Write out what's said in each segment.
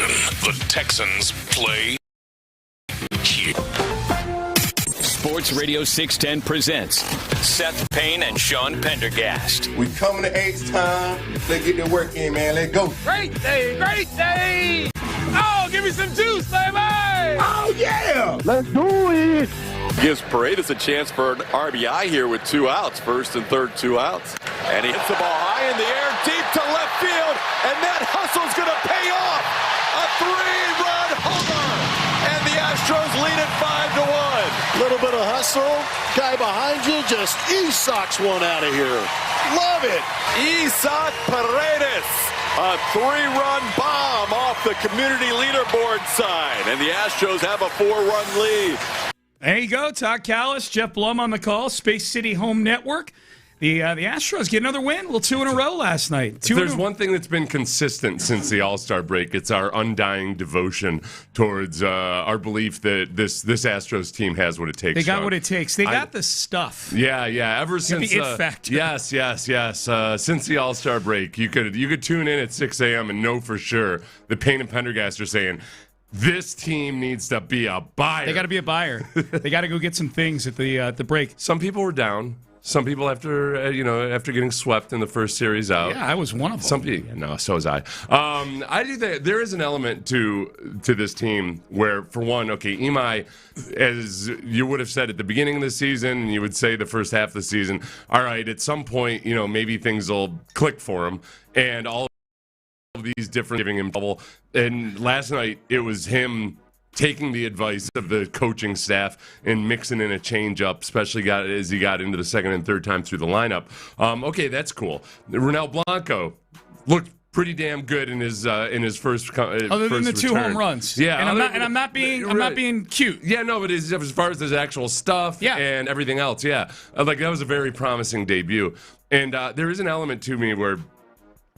station. The Texans play here. Sports Radio 610 presents Seth Payne and Sean Pendergast. We coming to H-time. Let's get the work in, man. Let's go. Great day, great day. Oh, give me some juice, baby. Oh, yeah. Let's do it. Gives Paredes a chance for an RBI here with 2 outs. First and third, 2 outs. And he hits the ball high in the air, deep to left field. And that hustle's going to pay off. A 3-run homer. And the Astros lead it 5-1. Little bit of hustle. Guy behind you just e-socks one out of here. Love it. Isaac Paredes. A 3-run bomb off the community leaderboard side. And the Astros have a 4-run lead. There you go. Todd Callis, Jeff Blum on the call. Space City Home Network. The Astros get another win. Well, 2 in a row last night. There's one thing that's been consistent since the All-Star break. It's our undying devotion towards our belief that this Astros team has what it takes. They got what it takes. They got the stuff. Yeah. Ever since the it factor. Yes. Since the All-Star break, you could tune in at 6 a.m. and know for sure that Payne and Pendergast are saying, this team needs to be a buyer. They got to be a buyer. They got to go get some things at the break. Some people were down. Some people after getting swept in the first series out. Yeah, I was one of them. Some people, no, so was I. I do think there is an element to this team where, for one, okay, Imai, as you would have said at the beginning of the season, and you would say the first half of the season, all right, at some point, maybe things will click for him, and all of these different giving him trouble. And last night, it was him taking the advice of the coaching staff and mixing in a change-up, especially as he got into the second and third time through the lineup. Okay, that's cool. Ronel Blanco looked pretty damn good in his first other than the 2 home runs. Yeah, and I'm not being cute. Yeah, no, but as far as his actual stuff and everything else, that was a very promising debut. And there is an element to me where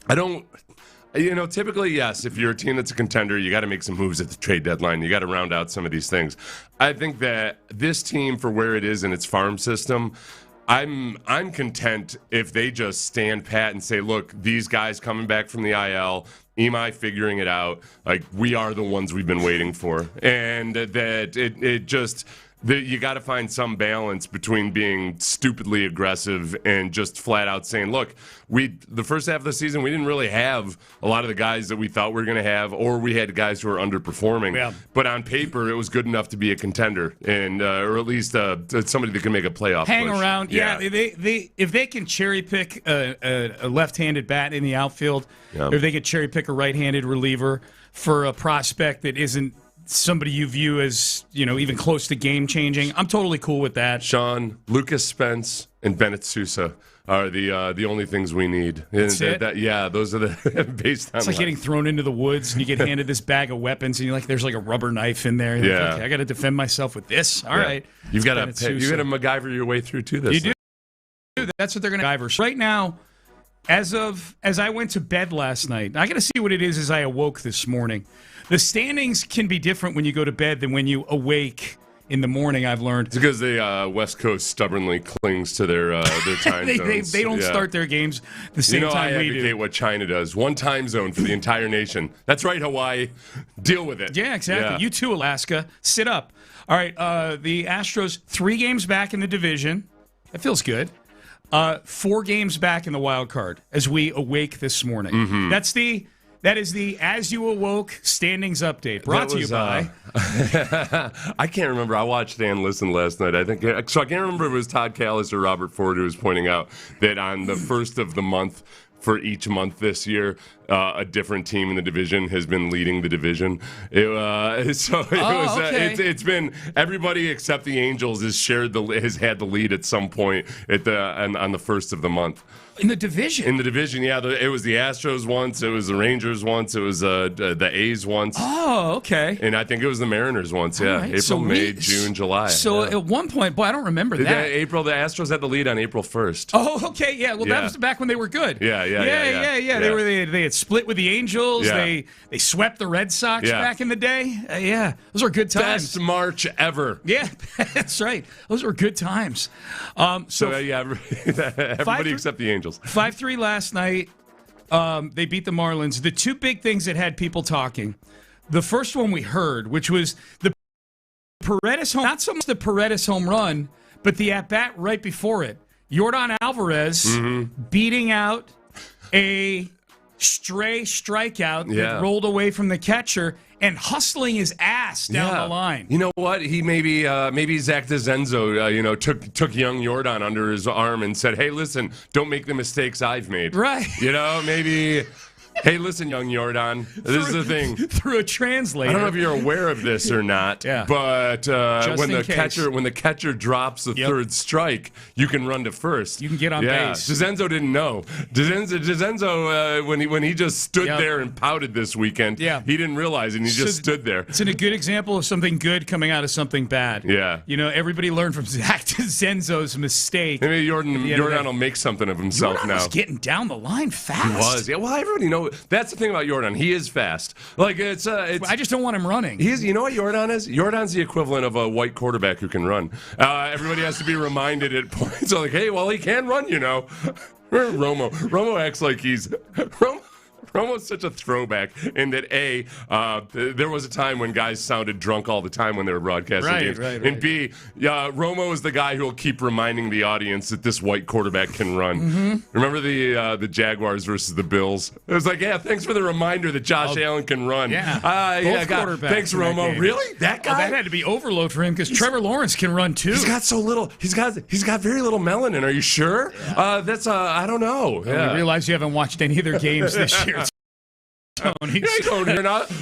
I don't. Typically, yes, if you're a team that's a contender, you got to make some moves at the trade deadline. You got to round out some of these things. I think that this team, for where it is in its farm system, I'm content if they just stand pat and say, look, these guys coming back from the IL, Imai figuring it out, like, we are the ones we've been waiting for. And that it just... you got to find some balance between being stupidly aggressive and just flat out saying, look, the first half of the season, we didn't really have a lot of the guys that we thought we were going to have, or we had guys who were underperforming. Yeah. But on paper, it was good enough to be a contender, and or at least somebody that can make a playoff hang push. Around. Yeah. If they can cherry pick a left-handed bat in the outfield, or if they can cherry pick a right-handed reliever for a prospect that isn't somebody you view as, even close to game-changing, I'm totally cool with that. Sean, Lucas Spence, and Bennett Sousa are the only things we need. That's it? Those are the based on. It's like getting thrown into the woods and you get handed this bag of weapons and there's like a rubber knife in there. You're like, okay, I got to defend myself with this. All right. You've got to MacGyver your way through to this. You do. That's what they're going to MacGyver. Right now, as I went to bed last night, I got to see what it is as I awoke this morning. The standings can be different when you go to bed than when you awake in the morning, I've learned. It's because the West Coast stubbornly clings to their time zones. They don't start their games the same time we do. I advocate what China does. One time zone for the entire nation. That's right, Hawaii. Deal with it. Yeah, exactly. Yeah. You too, Alaska. Sit up. All right, the Astros, 3 games back in the division. That feels good. 4 games back in the wild card as we awake this morning. Mm-hmm. That is the As You Awoke standings update, brought to you by. I can't remember. I watched and listened last night. I can't remember if it was Todd Callis or Robert Ford who was pointing out that on the first of the month for each month this year, a different team in the division has been leading the division. It's been everybody except the Angels has had the lead at some point on the first of the month. In the division? In the division, yeah. It was the Astros once. It was the Rangers once. It was the A's once. Oh, okay. And I think it was the Mariners once, yeah. Right. April, May, June, July. So at one point, boy, I don't remember that. The Astros had the lead on April 1st. Oh, okay, yeah. Well, that was back when they were good. Yeah. They had split with the Angels. Yeah. They swept the Red Sox back in the day. Those were good times. Best March ever. Yeah, that's right. Those were good times. Everybody except the Angels. 5-3 last night. They beat the Marlins. The 2 big things that had people talking the first one we heard, which was the Paredes home, not so much the Paredes home run, but the at-bat right before it. Yordan Alvarez beating out a stray strikeout that rolled away from the catcher and hustling his ass down the line. You know what? He maybe Zach DeZenzo, took young Yordan under his arm and said, "Hey, listen, don't make the mistakes I've made." Right. Maybe. Hey, listen, young Yordan, this is the thing. Through a translator. I don't know if you're aware of this or not, but when the catcher drops the third strike, you can run to first. You can get on base. DeZenzo didn't know. DeZenzo when he just stood there and pouted this weekend, he didn't realize it, and he just stood there. It's a good example of something good coming out of something bad. Yeah. Everybody learned from Zach DeZenzo's mistake. Maybe Yordan will make something of himself Yordan now. was getting down the line fast. He was. Yeah, well, everybody knows. That's the thing about Yordan. He is fast. Like it's. I just don't want him running. You know what Yordan is? Yordan's the equivalent of a white quarterback who can run. Everybody has to be reminded at points. So like, hey, well, he can run. Romo acts like he's. Romo's such a throwback in that there was a time when guys sounded drunk all the time when they were broadcasting games. Right. And B, Romo is the guy who will keep reminding the audience that this white quarterback can run. Mm-hmm. Remember the Jaguars versus the Bills? It was like, thanks for the reminder that Josh Allen can run. Yeah, quarterbacks. Thanks, Romo. Really? That guy? That had to be overload for him because Trevor Lawrence can run too. He's got so little. He's got very little melanin. Are you sure? Yeah. I don't know. I realize you haven't watched any of their games this year.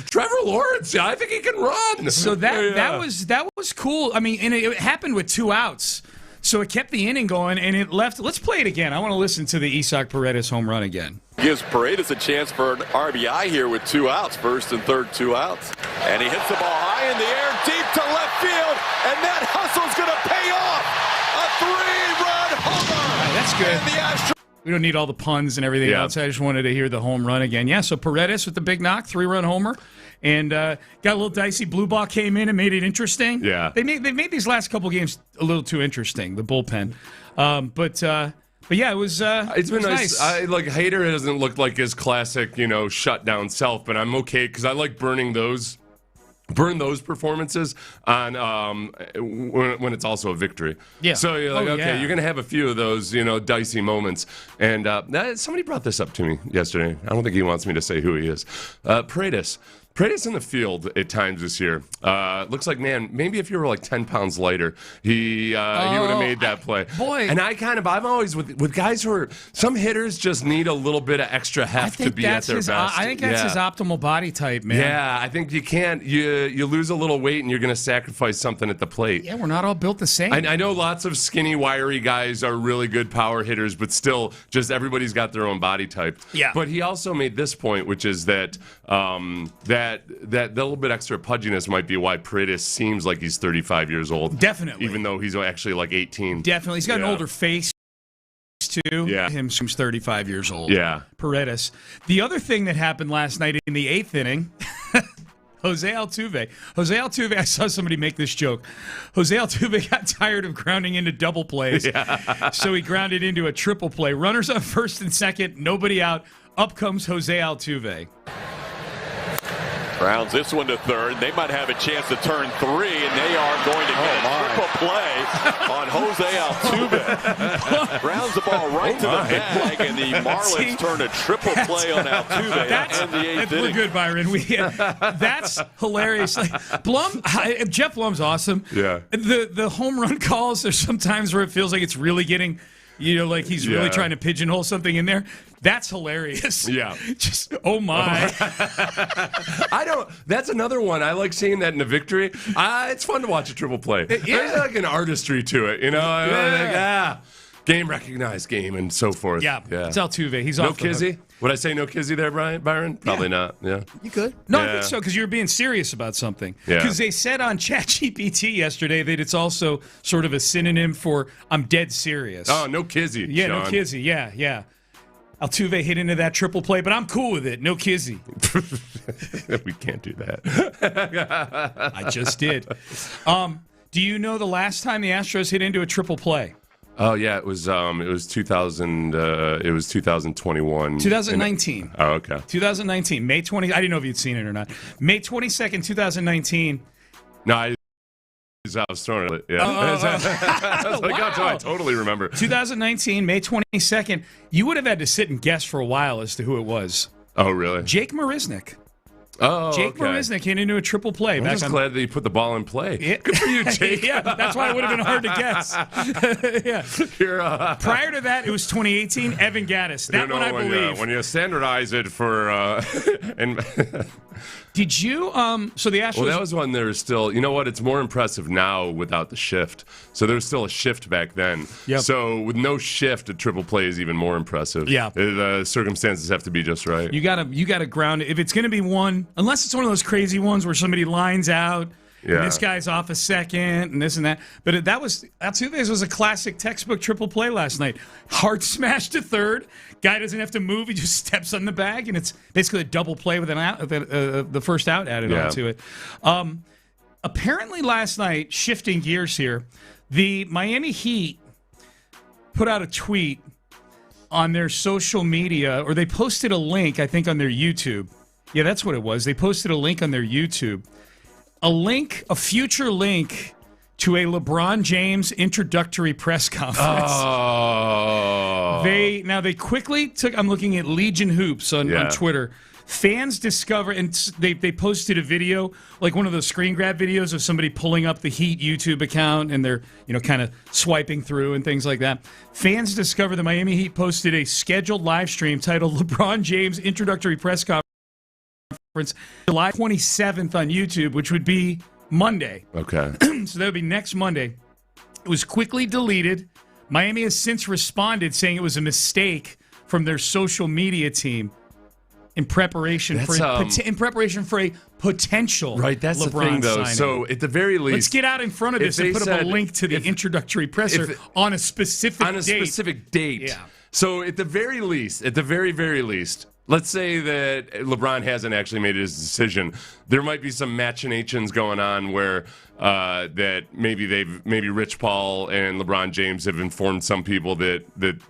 Trevor Lawrence, I think he can run. So that was cool. I mean, and it happened with 2 outs. So it kept the inning going, and it left. Let's play it again. I want to listen to the Isaac Paredes home run again. Gives Paredes a chance for an RBI here with 2 outs, first and third 2 outs. And he hits the ball high in the air, deep to left field, and that hustle's going to pay off. A 3-run homer. That's good. And the Astros. We don't need all the puns and everything else. I just wanted to hear the home run again. Yeah, so Paredes with the big knock, 3-run homer. And got a little dicey. Blue ball came in and made it interesting. Yeah. They made these last couple games a little too interesting, the bullpen. But yeah, it was it's been nice. Hader doesn't look like his classic, shut down self, but I'm okay because I like burn those performances on when it's also a victory. Yeah. So you're like, you're going to have a few of those, dicey moments. And somebody brought this up to me yesterday. I don't think he wants me to say who he is. Paredes in the field at times this year. Looks like, man, maybe if you were like 10 pounds lighter, he would have made that play. Boy. And I'm always with guys who are, some hitters just need a little bit of extra heft to be at their best. I think that's his optimal body type, man. Yeah, I think you can't, you lose a little weight and you're going to sacrifice something at the plate. Yeah, we're not all built the same. I know lots of skinny, wiry guys are really good power hitters, but still, just everybody's got their own body type. Yeah. But he also made this point, which is that that little bit extra pudginess might be why Paredes seems like he's 35 years old. Definitely. Even though he's actually like 18. Definitely. He's got an older face, too. Yeah. Him seems 35 years old. Yeah. Paredes. The other thing that happened last night in the 8th inning, Jose Altuve, I saw somebody make this joke. Jose Altuve got tired of grounding into double plays, so he grounded into a triple play. Runners on first and second, nobody out. Up comes Jose Altuve. Grounds this one to third. They might have a chance to turn 3, and they are going to get a triple play on Jose Altuve. Grounds the ball right to the bag, and the Marlins turn a triple play on Altuve. That's the 8th inning. We're good, Byron. That's hilarious. Jeff Blum's awesome. Yeah. The home run calls, there's sometimes where it feels like it's really getting, like he's really trying to pigeonhole something in there. That's hilarious. Yeah. Just, oh my. That's another one. I like seeing that in a victory. It's fun to watch a triple play. There's like an artistry to it, game recognized game and so forth. Yeah. It's Altuve. He's no off Kizzy. Would I say no Kizzy there, Byron? Probably not. Yeah. You could. No, I think so, because you're being serious about something. Because they said on ChatGPT yesterday that it's also sort of a synonym for I'm dead serious. Oh, no Kizzy. Yeah, Sean. no Kizzy. Yeah. Altuve hit into that triple play, but I'm cool with it. No Kizzy. We can't do that. I just did. Do you know the last time the Astros hit into a triple play? Oh yeah, it was 2000. It was 2021. 2019. Oh, okay. 2019, May 20. I didn't know if you'd seen it or not. May 22nd, 2019. No, I was throwing it. Yeah. I was like, Wow. oh, I totally remember. 2019, May 22nd. You would have had to sit and guess for a while as to who it was. Oh, really? Jake Marisnik. Oh, Jake okay. Marisnik hit into a triple play. I'm just glad that you put the ball in play. Yeah. Good for you, Jake. Yeah, that's why it would have been hard to guess. Yeah. Prior to that, it was 2018, Evan Gaddis. That one I believe. When you standardize it for and Did you so the Astros? well, that was when there was still. You know what? It's more impressive now without the shift. So there was still a shift back then. Yep. So with no shift, a triple play is even more impressive. Yeah. The circumstances have to be just right. You gotta ground it. If it's gonna be one, unless it's one of those crazy ones where somebody lines out. Yeah. And this guy's off a second and this and that. But this was a classic textbook triple play last night. Hard smash to third. Guy doesn't have to move. He just steps on the bag, and it's basically a double play with an out, the first out added onto it. Apparently last night, shifting gears here, the Miami Heat put out a tweet on their social media, or they posted a link, I think, on their YouTube. Yeah, that's what it was. They posted a link on their YouTube. A future link to a LeBron James introductory press conference. Oh. They quickly took, I'm looking at Legion Hoops on Twitter. Fans discover, and they posted a video, like one of those screen grab videos of somebody pulling up the Heat YouTube account, and they're, kind of swiping through and things like that. Fans discover the Miami Heat posted a scheduled live stream titled LeBron James introductory press conference July 27th on YouTube, which would be Monday. Okay. So that would be next Monday. It was quickly deleted. Miami has since responded saying it was a mistake from their social media team in preparation for a potential That's LeBron the thing, though. signing. So at the very least, let's get out in front of this and put up a link to the introductory presser on a specific date. Yeah. So at the very least, at the very, very least, let's say that LeBron hasn't actually made his decision. There might be some machinations going on where that maybe Rich Paul and LeBron James have informed some people that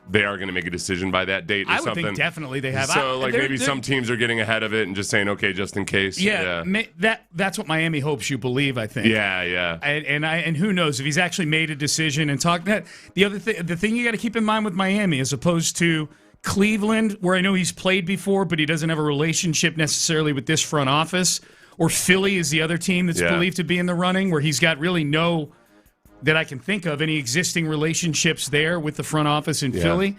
they are going to make a decision by that date or something. I would think definitely they have. So maybe some teams are getting ahead of it and just saying, okay, just in case. Yeah. That's what Miami hopes you believe, I think. Yeah. And who knows if he's actually made a decision and talked that. The thing you got to keep in mind with Miami, as opposed to Cleveland, where I know he's played before, but he doesn't have a relationship necessarily with this front office. Or Philly is the other team that's believed to be in the running, where he's got really no, that I can think of, any existing relationships there with the front office in Philly.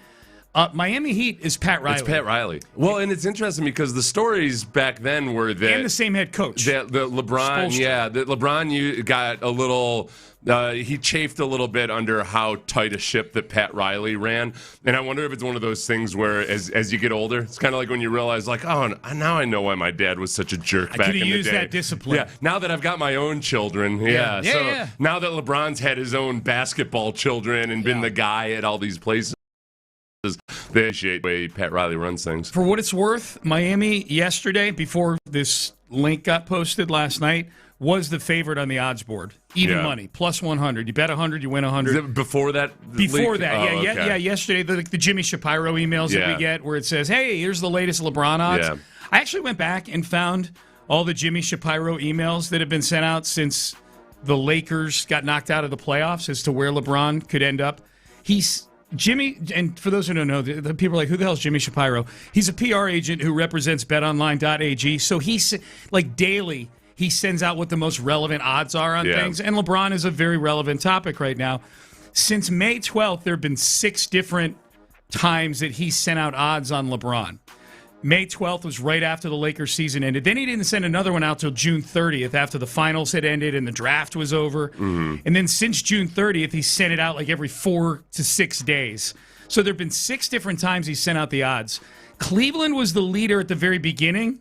Miami Heat is Pat Riley. It's Pat Riley. Well, and it's interesting because the stories back then were that... And the same head coach. That LeBron, you got a little... he chafed a little bit under how tight a ship that Pat Riley ran. And I wonder if it's one of those things where as you get older, it's kind of like when you realize, like, oh, now I know why my dad was such a jerk back in the day. I could have used that discipline. Yeah, now that I've got my own children. Now that LeBron's had his own basketball children and been the guy at all these places, they appreciate the way Pat Riley runs things. For what it's worth, Miami yesterday, before this link got posted last night, was the favorite on the odds board. Even money, plus 100. You bet 100, you win 100. Is it before that? Before that, yeah. Yesterday, the Jimmy Shapiro emails that we get where it says, hey, here's the latest LeBron odds. Yeah. I actually went back and found all the Jimmy Shapiro emails that have been sent out the Lakers got knocked out of the playoffs as to where LeBron could end up. Jimmy, and for those who don't know, the people are like, who the hell is Jimmy Shapiro? He's a PR agent who represents betonline.ag. So he's like daily, he sends out what the most relevant odds are on things. And LeBron is a very relevant topic right now. Since May 12th, there have been 6 different times that he sent out odds on LeBron. May 12th was right after the Lakers season ended. Then he didn't send another one out till June 30th after the finals had ended and the draft was over. Mm-hmm. And then since June 30th, he sent it out like every 4 to 6 days. So there have been 6 different times he sent out the odds. Cleveland was the leader at the very beginning.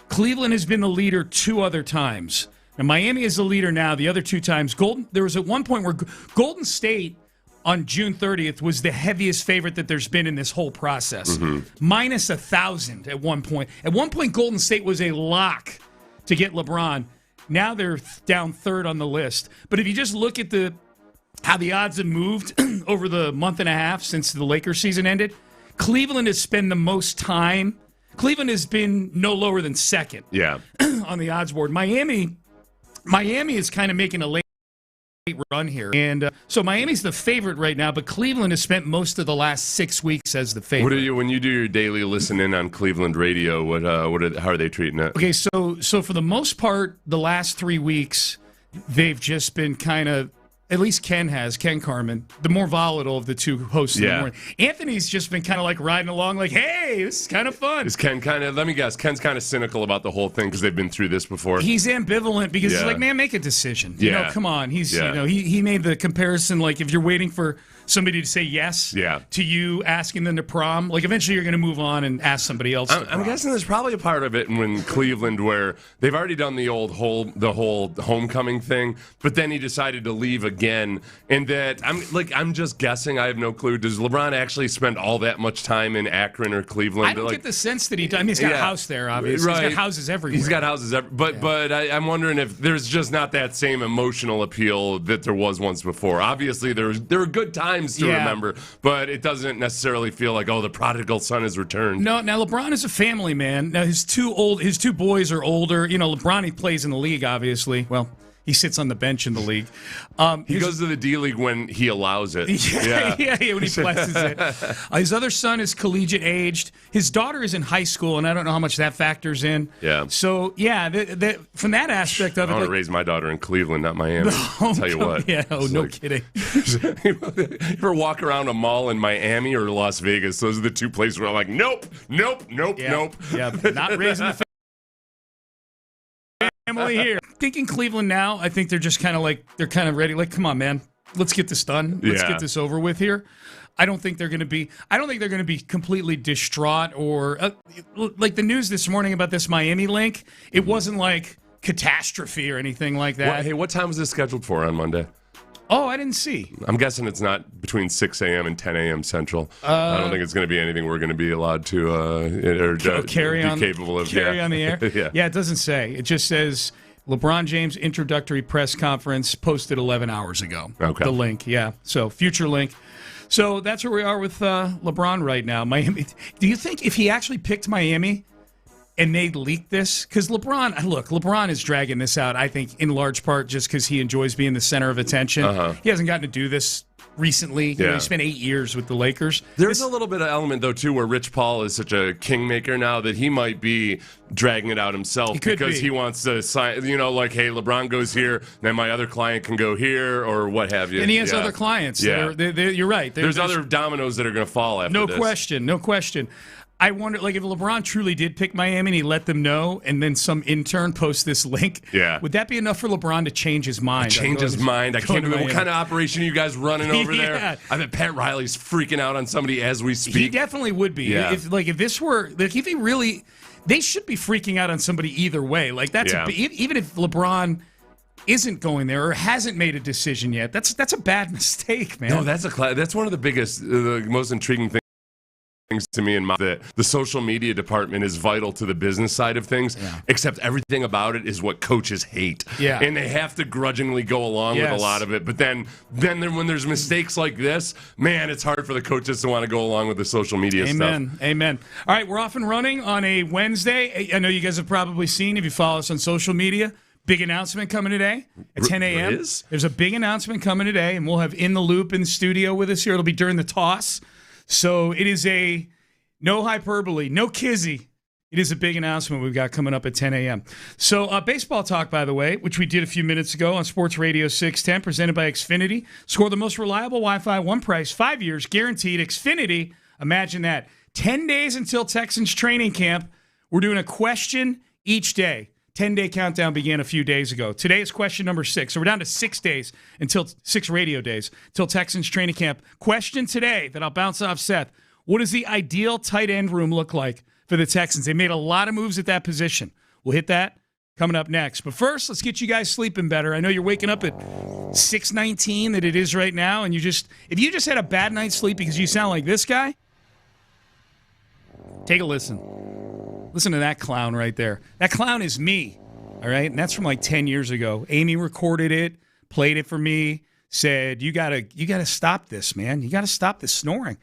Cleveland has been the leader 2 other times. And Miami is the leader now. The other 2 times, there was at one point where Golden State on June 30th was the heaviest favorite that there's been in this whole process. Mm-hmm. Minus 1,000 at one point. At one point, Golden State was a lock to get LeBron. Now they're down 3rd on the list. But if you just look at how the odds have moved over the month and a half since the Lakers season ended, Cleveland has spent the most time. Cleveland has been no lower than second on the odds board. Miami is kind of making a late run here. And so Miami's the favorite right now, but Cleveland has spent most of the last 6 weeks as the favorite. When you do your daily listen in on Cleveland radio, how are they treating it? Okay, so for the most part, the last 3 weeks, they've just been kind of, at least Ken Carmen, the more volatile of the two hosts in the morning. Anthony's just been kind of like riding along like, hey, this is kind of fun. Is Ken kind of, let me guess, Ken's kind of cynical about the whole thing because they've been through this before? He's ambivalent because he's like, man, make a decision. You know, come on. He made the comparison, like if you're waiting for somebody to say yes to you asking them to prom, like eventually you're going to move on and ask somebody else to prom. I'm guessing there's probably a part of it when Cleveland where they've already done the whole homecoming thing, but then he decided to leave again, and that I'm just guessing. I have no clue. Does LeBron actually spend all that much time in Akron or Cleveland? I don't get the sense that he does. I mean, he's got a house there, obviously. Right. He's got houses everywhere. He's got houses everywhere. But I'm wondering if there's just not that same emotional appeal that there was once before. Obviously, there were good times to remember, but it doesn't necessarily feel like, the prodigal son has returned. No, now LeBron is a family man. Now his two boys are older. You know, LeBron, he plays in the league, obviously. Well, he sits on the bench in the league. He goes to the D League when he allows it. Yeah, when he blesses it. His other son is collegiate aged. His daughter is in high school, and I don't know how much that factors in. Yeah. So, from that aspect of it. I want to raise my daughter in Cleveland, not Miami. I'll tell you what. Yeah, kidding. You ever walk around a mall in Miami or Las Vegas? Those are the two places where I'm like, nope. Yeah, not raising the family here. Thinking Cleveland now, I think they're just kind of like, they're kind of ready. Like, come on, man, let's get this done. Let's get this over with here. I don't think they're going to be completely distraught or like the news this morning about this Miami link. It wasn't like catastrophe or anything like that. What time was this scheduled for on Monday? Oh, I didn't see. I'm guessing it's not between 6 a.m. and 10 a.m. Central. I don't think it's going to be anything we're going to be allowed to carry on the air. Yeah, it doesn't say. It just says LeBron James introductory press conference posted 11 hours ago. Okay. The link, So future link. So that's where we are with LeBron right now. Miami. Do you think if he actually picked Miami and they leaked this? Because LeBron is dragging this out, I think, in large part just because he enjoys being the center of attention. He hasn't gotten to do this recently. He spent 8 years with the Lakers. There's a little bit of element, though, too, where Rich Paul is such a kingmaker now that he might be dragging it out himself because he wants to sign, like, hey, LeBron goes here, then my other client can go here or what have you. And he has other clients. Yeah. You're right. There's other dominoes that are going to fall after this. No question. I wonder, like, if LeBron truly did pick Miami and he let them know, and then some intern posts this link, would that be enough for LeBron to change his mind? I can't remember what kind of operation are you guys running over there. I bet Pat Riley's freaking out on somebody as we speak. He definitely would be. Yeah. If this were, like, if he really, they should be freaking out on somebody either way. Like, that's even if LeBron isn't going there or hasn't made a decision yet, that's a bad mistake, man. No, that's one of the biggest, the most intriguing things to me in the social media department is vital to the business side of things, except everything about it is what coaches hate. Yeah. And they have to grudgingly go along with a lot of it. But then when there's mistakes like this, man, it's hard for the coaches to want to go along with the social media stuff. Amen. All right, we're off and running on a Wednesday. I know you guys have probably seen, if you follow us on social media, big announcement coming today at 10 a.m. There's a big announcement coming today, and we'll have In the Loop in the studio with us here. It'll be during the toss. So it is no hyperbole, no kizzy. It is a big announcement we've got coming up at 10 a.m. So baseball talk, by the way, which we did a few minutes ago on Sports Radio 610, presented by Xfinity. Score the most reliable Wi-Fi, one price, 5 years, guaranteed. Xfinity, imagine that. 10 days until Texans training camp. We're doing a question each day. 10-day countdown began a few days ago. Today is question number 6. So we're down to 6 days until 6 radio days until Texans training camp. Question today that I'll bounce off Seth. What does the ideal tight end room look like for the Texans? They made a lot of moves at that position. We'll hit that coming up next. But first, let's get you guys sleeping better. I know you're waking up at 6:19 that it is right now, and if you just had a bad night's sleep because you sound like this guy, take a listen. Listen to that clown right there. That clown is me, all right? And that's from like 10 years ago. Amy recorded it, played it for me, said, you gotta stop this, man. You gotta stop this snoring.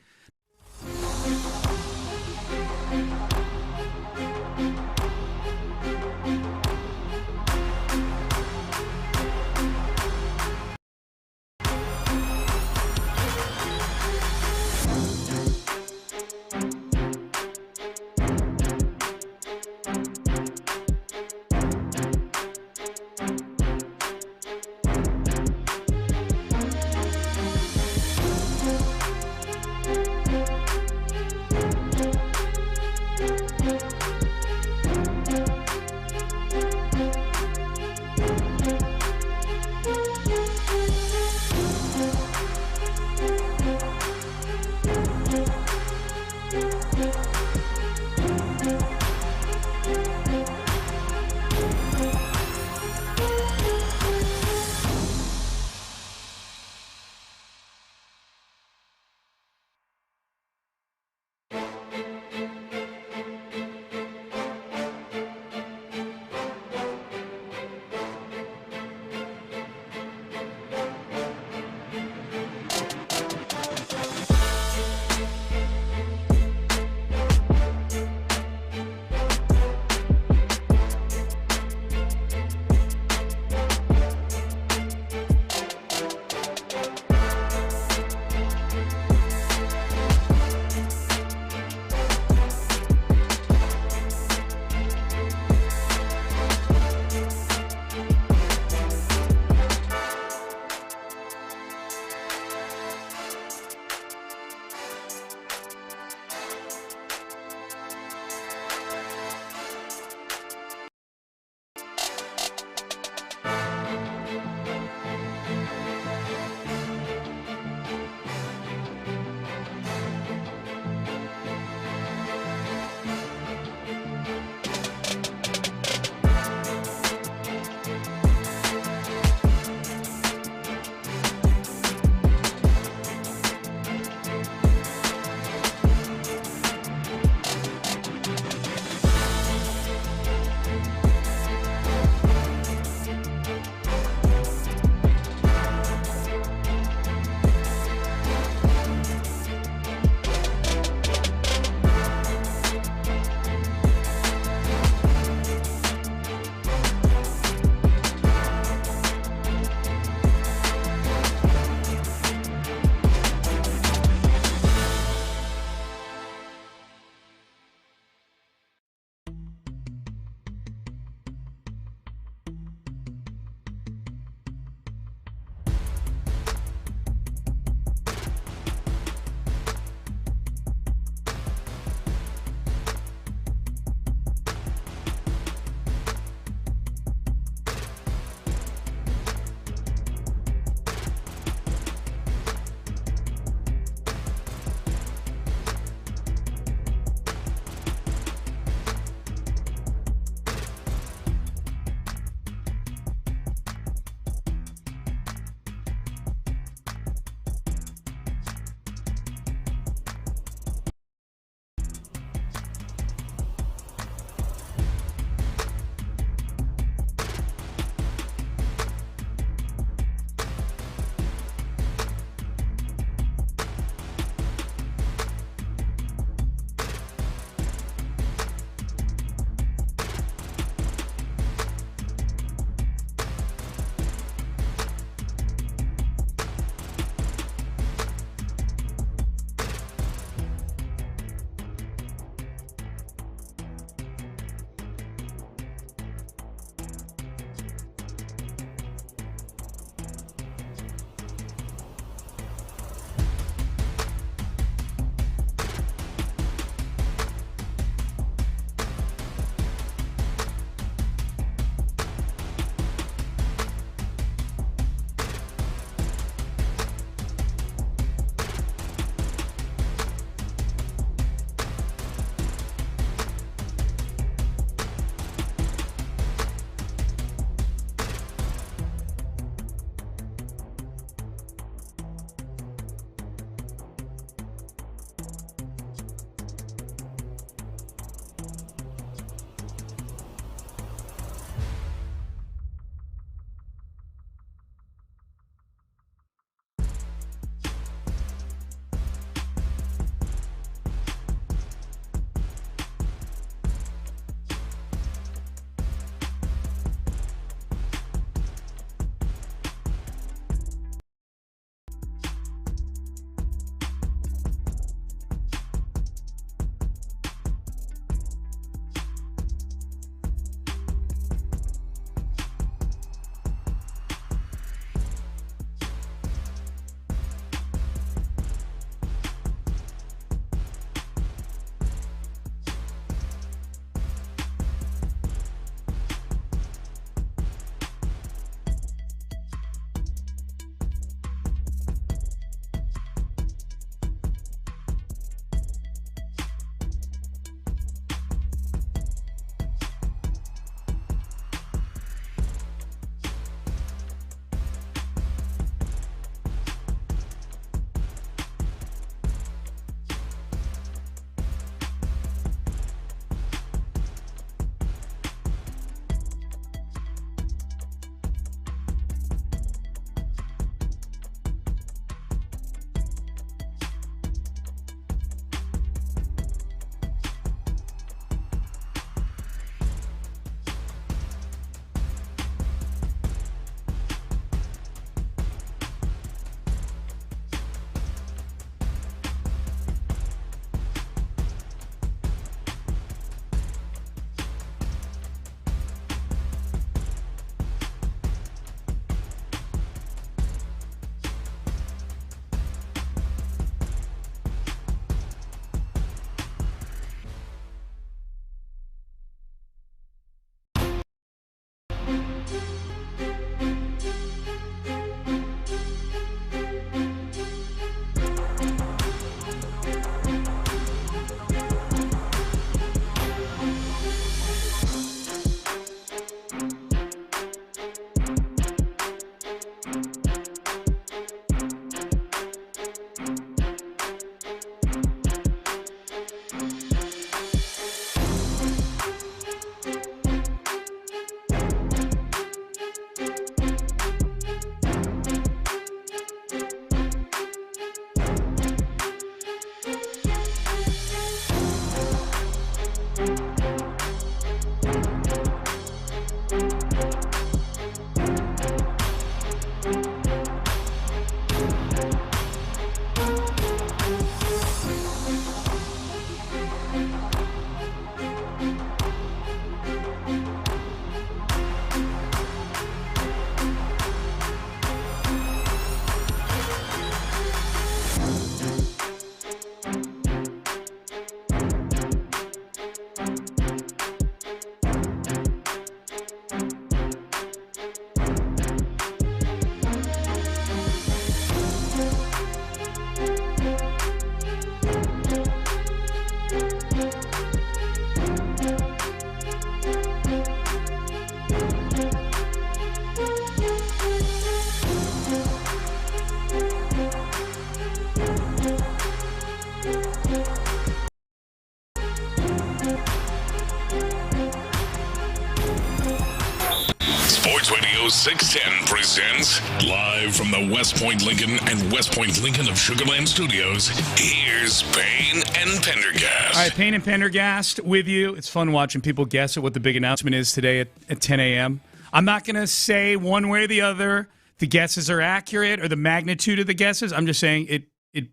610 presents live from the West Point Lincoln and West Point Lincoln of Sugarland Studios. Here's Payne and Pendergast. All right, Payne and Pendergast with you. It's fun watching people guess at what the big announcement is today at 10 a.m. I'm not going to say one way or the other the guesses are accurate or the magnitude of the guesses. I'm just saying it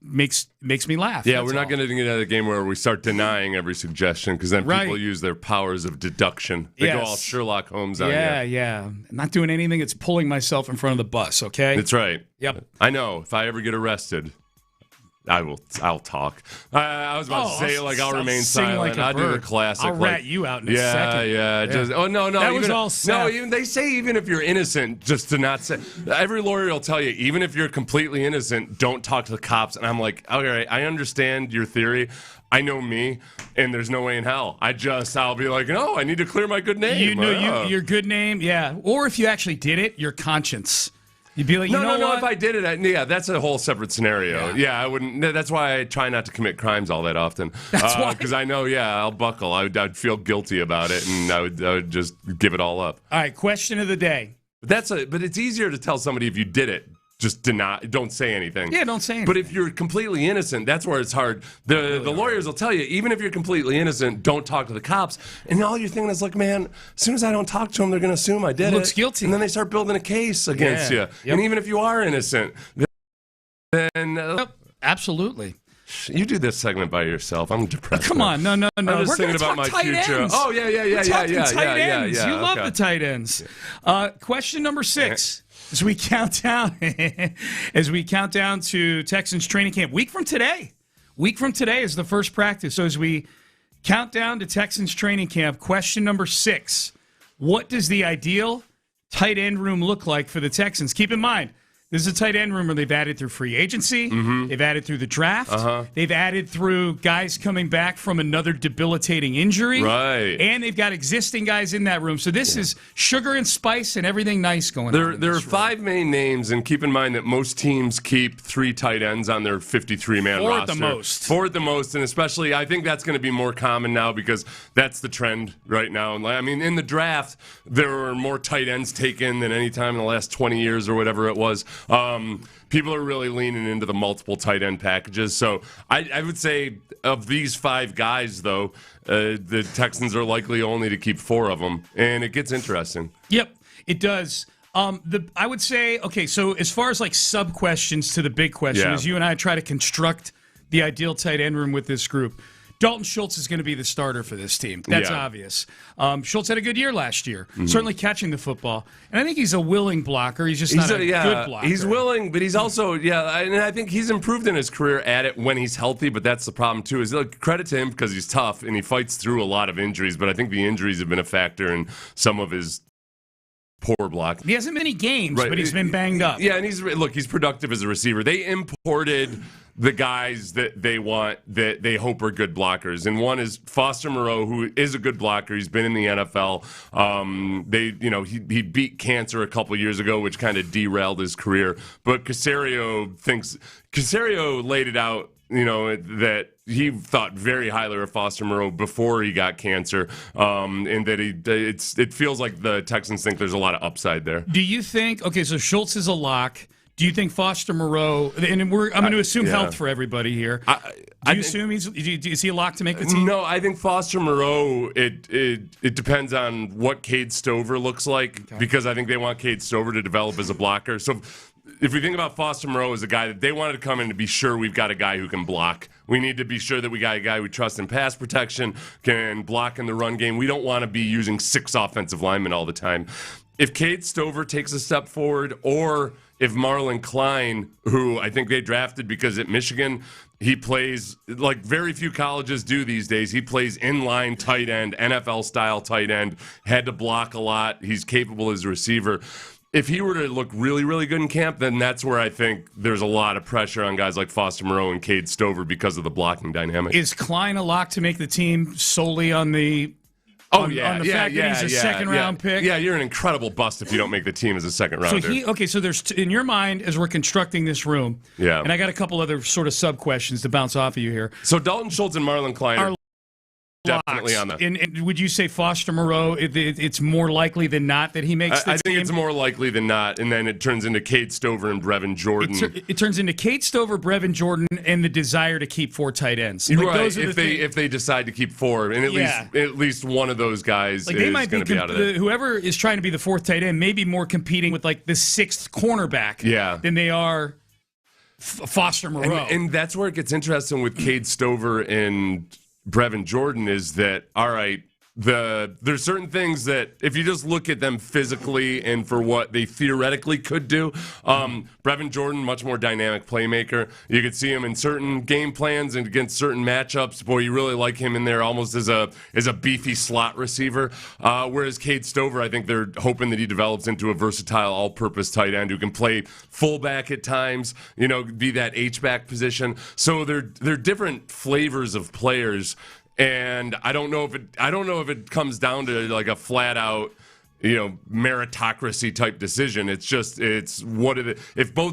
makes me laugh. Yeah, we're not going to get into the game where we start denying every suggestion because then people use their powers of deduction. They go all Sherlock Holmes on you. Yeah. I'm not doing anything that's pulling myself in front of the bus, okay? That's right. Yep. I know. If I ever get arrested, I'll talk. I was about to say, I'll remain silent. I'll do the classic. I'll rat you out in a second. Yeah. Just, no. That was all set. No, they say even if you're innocent, just to not say. Every lawyer will tell you, even if you're completely innocent, don't talk to the cops. And I'm like, all right, I understand your theory. I know me, and there's no way in hell. I'll be like, no, I need to clear my good name. You know your good name, yeah. Or if you actually did it, your conscience. You'd be like, no. If I did it, that's a whole separate scenario. Yeah, I wouldn't. That's why I try not to commit crimes all that often. That's why, because I know, I'll buckle. I'd feel guilty about it, and I would just give it all up. All right, question of the day. But it's easier to tell somebody if you did it. Just don't say anything. Yeah, don't say anything. But if you're completely innocent, that's where it's hard. The lawyers will tell you, even if you're completely innocent, don't talk to the cops. And all you're thinking is like, man, as soon as I don't talk to them, they're going to assume I did it. Looks guilty. And then they start building a case against you. Yep. And even if you are innocent, then... Yep, absolutely. You do this segment by yourself. I'm depressed. Come on, no. I'm just thinking about my future. Ends. Oh, yeah. Tight ends. You love the tight ends. Question number 6. As we count down to Texans training camp, week from today is the first practice. So as we count down to Texans training camp, question number 6: what does the ideal tight end room look like for the Texans? Keep in mind, this is a tight end room where they've added through free agency, they've added through the draft, they've added through guys coming back from another debilitating injury, right? And they've got existing guys in that room. So this is sugar and spice and everything nice going on. There are 5 main names, and keep in mind that most teams keep 3 tight ends on their 53-man roster. 4 at the most, and especially I think that's going to be more common now because that's the trend right now. I mean, in the draft, there were more tight ends taken than any time in the last 20 years or whatever it was. People are really leaning into the multiple tight end packages. So I would say of these 5 guys, though, the Texans are likely only to keep 4 of them, and it gets interesting. Yep, it does. I would say, okay, so as far as like sub questions to the big question, as you and I try to construct the ideal tight end room with this group, Dalton Schultz is going to be the starter for this team. That's obvious. Schultz had a good year last year, certainly catching the football. And I think he's a willing blocker. He's just not a good blocker. He's willing, but he's also, and I think he's improved in his career at it when he's healthy, but that's the problem, too. Is credit to him because he's tough, and he fights through a lot of injuries, but I think the injuries have been a factor in some of his poor block. He hasn't many games, but he's been banged up. Yeah, and he's productive as a receiver. They imported the guys that they want, that they hope are good blockers. And one is Foster Moreau, who is a good blocker. He's been in the NFL. He beat cancer a couple years ago, which kind of derailed his career. But Caserio laid it out, that he thought very highly of Foster Moreau before he got cancer, and that it feels like the Texans think there's a lot of upside there. Do you think, okay, so Schultz is a lock. Do you think Foster Moreau, and I'm going to assume health for everybody here. Do you assume is he a lock to make the team? No, I think Foster Moreau, it depends on what Cade Stover looks like, because I think they want Cade Stover to develop as a blocker. So if we think about Foster Moreau as a guy that they wanted to come in to be sure we've got a guy who can block. We need to be sure that we got a guy we trust in pass protection, can block in the run game. We don't want to be using 6 offensive linemen all the time. If Cade Stover takes a step forward, or if Marlon Klein, who I think they drafted because at Michigan, he plays like very few colleges do these days. He plays inline tight end, NFL-style tight end, had to block a lot. He's capable as a receiver. If he were to look really, really good in camp, then that's where I think there's a lot of pressure on guys like Foster Moreau and Cade Stover because of the blocking dynamic. Is Klein a lock to make the team solely on the... on the fact that he's a second-round pick? Yeah, you're an incredible bust if you don't make the team as a second-rounder. So there's, in your mind, as we're constructing this room, and I got a couple other sort of sub-questions to bounce off of you here. So Dalton Schultz and Marlon Klein are definitely on that. And would you say Foster Moreau, it's more likely than not that he makes the I team? think it's more likely than not, and then it turns into Cade Stover and Brevin Jordan. It turns into Cade Stover, Brevin Jordan, and the desire to keep 4 tight ends. Like, right, if they decide to keep 4, and at least one of those guys is going to be out of it. Whoever is trying to be the 4th tight end may be more competing with like the 6th cornerback than they are Foster Moreau. And that's where it gets interesting with Cade Stover and Brevin Jordan is that, all right, there's certain things that if you just look at them physically and for what they theoretically could do, Brevin Jordan, much more dynamic playmaker. You could see him in certain game plans and against certain matchups. Boy, you really like him in there almost as a beefy slot receiver. Whereas Cade Stover, I think they're hoping that he develops into a versatile all-purpose tight end who can play fullback at times, be that H-back position. So they're different flavors of players. And I don't know if it comes down to like a flat out, meritocracy type decision. It's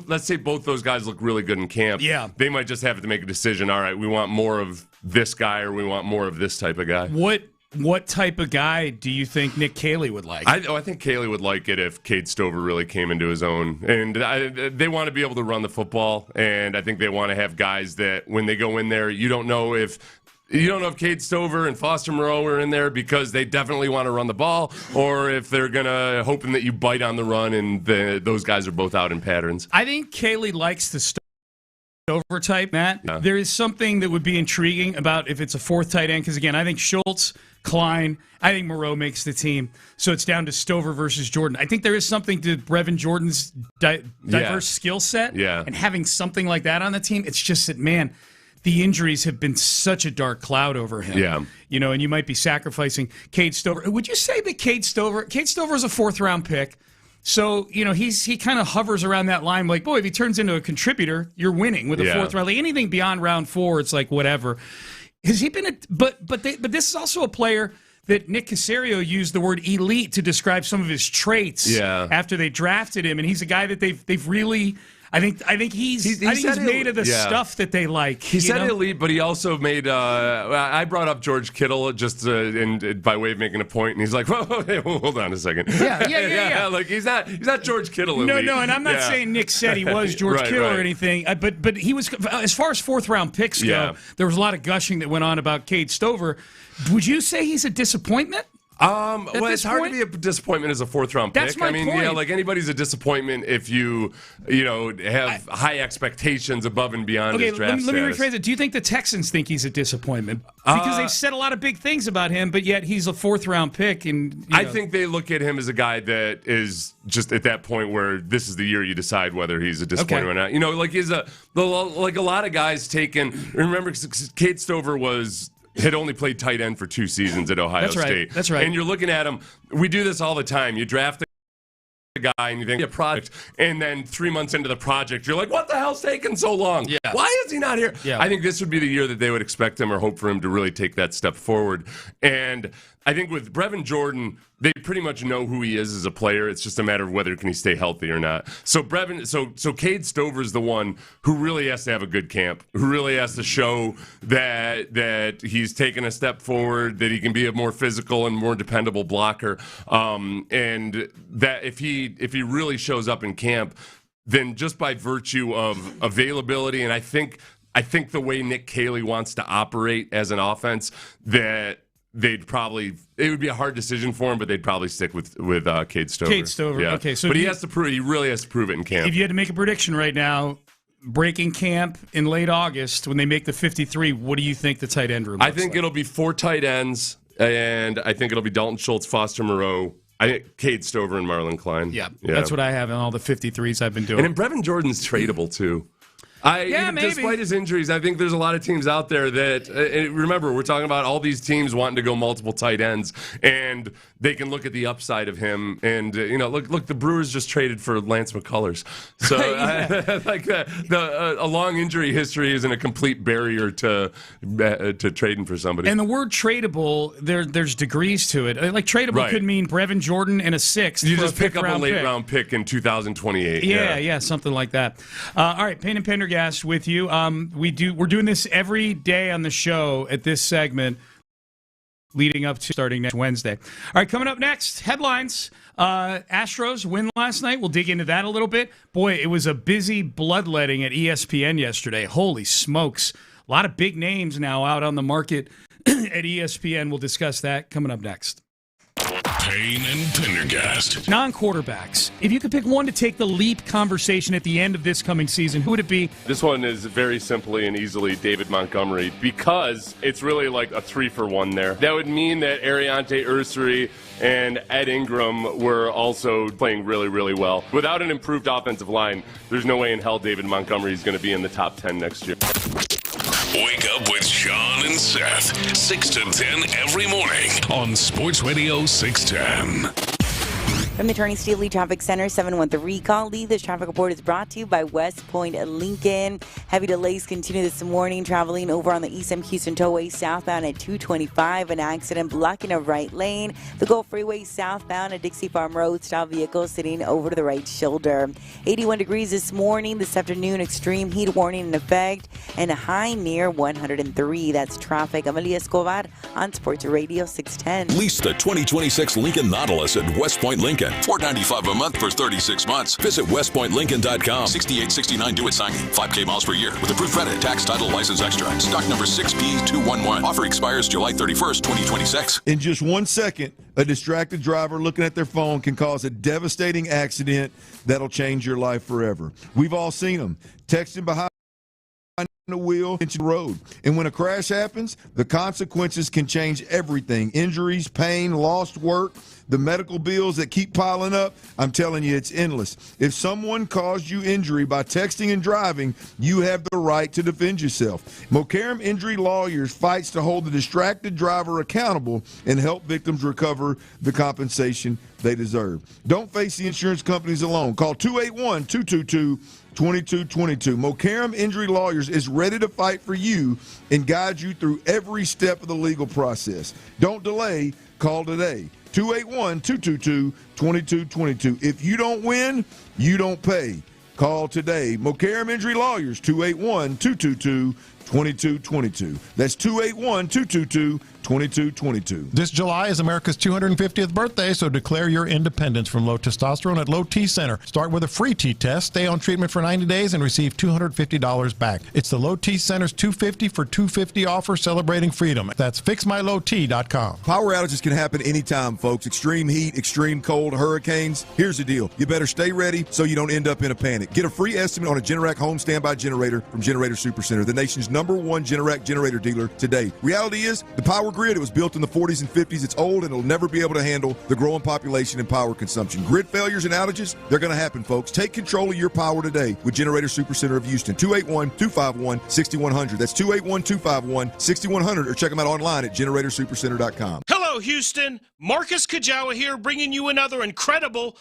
let's say both those guys look really good in camp. Yeah. They might just have to make a decision. All right, we want more of this guy or we want more of this type of guy. What type of guy do you think Nick Caley would like? I think Caley would like it if Cade Stover really came into his own. And they want to be able to run the football. And I think they want to have guys that when they go in there, you don't know if Cade Stover and Foster Moreau are in there because they definitely want to run the ball, or if they're hoping that you bite on the run and those guys are both out in patterns. I think Caley likes the Stover type, Matt. Yeah. There is something that would be intriguing about if it's a 4th tight end, because again, I think Schultz, Klein, I think Moreau makes the team. So it's down to Stover versus Jordan. I think there is something to Brevin Jordan's diverse skill set, and having something like that on the team. It's just that, man, the injuries have been such a dark cloud over him. Yeah. And you might be sacrificing Cade Stover. Would you say that Cade Stover is a 4th-round pick? So, he kind of hovers around that line like, boy, if he turns into a contributor, you're winning with a 4th round. Like anything beyond round 4, it's like whatever. Has he been but this is also a player that Nick Caserio used the word elite to describe some of his traits after they drafted him, and he's a guy that they've really I think he's made of the stuff that they like. He said elite, but he also made. I brought up George Kittle just by way of making a point, and he's like, "Whoa, hey, hold on a second." Yeah. Like he's not George Kittle. Elite. No, and I'm not saying Nick said he was George Kittle or anything, but he was. As far as 4th-round picks go, there was a lot of gushing that went on about Cade Stover. Would you say he's a disappointment? Well, it's hard to be a disappointment as a 4th-round pick. That's my point. Yeah, like anybody's a disappointment if you have high expectations above and beyond his draft status. Let me rephrase it. Do you think the Texans think he's a disappointment? Because they've said a lot of big things about him, but yet he's a 4th-round pick. And I think they look at him as a guy that is just at that point where this is the year you decide whether he's a disappointment or not. Like a lot of guys taken. Remember, Cade Stover had only played tight end for 2 seasons at Ohio State. That's right. And you're looking at him. We do this all the time. You draft a guy and you think a project, and then 3 months into the project, you're like, "What the hell's taking so long? Yeah. Why is he not here?" Yeah. I think this would be the year that they would expect him or hope for him to really take that step forward. And I think with Brevin Jordan, they pretty much know who he is as a player. It's just a matter of whether can he stay healthy or not. So Cade Stover is the one who really has to have a good camp, who really has to show that he's taken a step forward, that he can be a more physical and more dependable blocker, and that if he really shows up in camp, then just by virtue of availability, and I think the way Nick Caley wants to operate as an offense, that it would be a hard decision for him, but they'd probably stick with Cade Stover. Cade Stover, yeah. Okay. So but he really has to prove it in camp. If you had to make a prediction right now, breaking camp in late August when they make the 53, what do you think the tight end room looks I think like? it'll be 4 tight ends, and I think it'll be Dalton Schultz, Foster Moreau, Cade Stover, and Marlon Klein. Yeah, that's what I have in all the 53s I've been doing. And then Brevin Jordan's tradable, too. Maybe. Despite his injuries, I think there's a lot of teams out there that remember, we're talking about all these teams wanting to go multiple tight ends, and they can look at the upside of him. And look, the Brewers just traded for Lance McCullers, so a long injury history isn't a complete barrier to trading for somebody. And the word tradable, there's degrees to it. Like tradable could mean Brevin Jordan and a 6th. You just pick up a late round pick in 2028. Yeah, something like that. All right, Payne and Pendergast with you. We're doing this every day on the show at this segment. leading up to starting next Wednesday. All right, coming up next, headlines. Astros win last night. We'll dig into that a little bit. Boy, it was a busy bloodletting at ESPN yesterday. Holy smokes. A lot of big names now out on the market at ESPN. We'll discuss that coming up next. Payne and Pendergast. Non-quarterbacks. If you could pick one to take the leap conversation at the end of this coming season, who would it be? This one is very simply and easily David Montgomery, because it's really like a 3-for-1 there. That would mean that Ariante Ursary and Ed Ingram were also playing really, really well. Without an improved offensive line, there's no way in hell David Montgomery is going to be in the top 10 next year. Wake up with Sean and Seth, 6 to 10 every morning on Sports Radio 610. From the Turning Steely Traffic Center, 713 call. This traffic report is brought to you by West Point Lincoln. Heavy delays continue this morning. Traveling over on the East M Houston Tollway southbound at 225. An accident blocking a right lane. The Gulf Freeway southbound at Dixie Farm Road. Style vehicle sitting over to the right shoulder. 81 degrees this morning. This afternoon, extreme heat warning in effect. And a high near 103. That's traffic. Amelia Escobar on Sports Radio 610. Lease the 2026 Lincoln Nautilus at West Point Lincoln. $495 a month for 36 months. Visit westpointlincoln.com. 6869 due at signing. 5K miles per year with approved credit, tax, title, license extra. Stock number 6P211. Offer expires July 31st, 2026. In just 1 second, a distracted driver looking at their phone can cause a devastating accident that'll change your life forever. We've all seen them. Texting behind the wheel into the road. And when a crash happens, the consequences can change everything. Injuries, pain, lost work, the medical bills that keep piling up. I'm telling you, it's endless. If someone caused you injury by texting and driving, you have the right to defend yourself. Mokaram Injury Lawyers fights to hold the distracted driver accountable and help victims recover the compensation they deserve. Don't face the insurance companies alone. Call 281-222-2222. Mokaram Injury Lawyers is ready to fight for you and guide you through every step of the legal process. Don't delay. Call today. 281-222-2222. If you don't win, you don't pay. Call today. Mokaram Injury Lawyers, 281-222-2222. That's 281-222-2222. This July is America's 250th birthday, so declare your independence from low testosterone at Low T Center. Start with a free T test, stay on treatment for 90 days, and receive $250 back. It's the Low T Center's 250 for 250 offer celebrating freedom. That's fixmylowt.com. Power outages can happen anytime, folks. Extreme heat, extreme cold, hurricanes. Here's the deal. You better stay ready so you don't end up in a panic. Get a free estimate on a Generac home standby generator from Generator Supercenter, the nation's #1 Generac generator dealer today. Reality is, the power grid, it was built in the 40s and 50s. It's old and it'll never be able to handle the growing population and power consumption. Grid failures and outages, they're going to happen, folks. Take control of your power today with Generator Supercenter of Houston. 281-251-6100. That's 281-251-6100, or check them out online at generatorsupercenter.com. Hello, Houston. Marcus Kajawa here, bringing you another incredible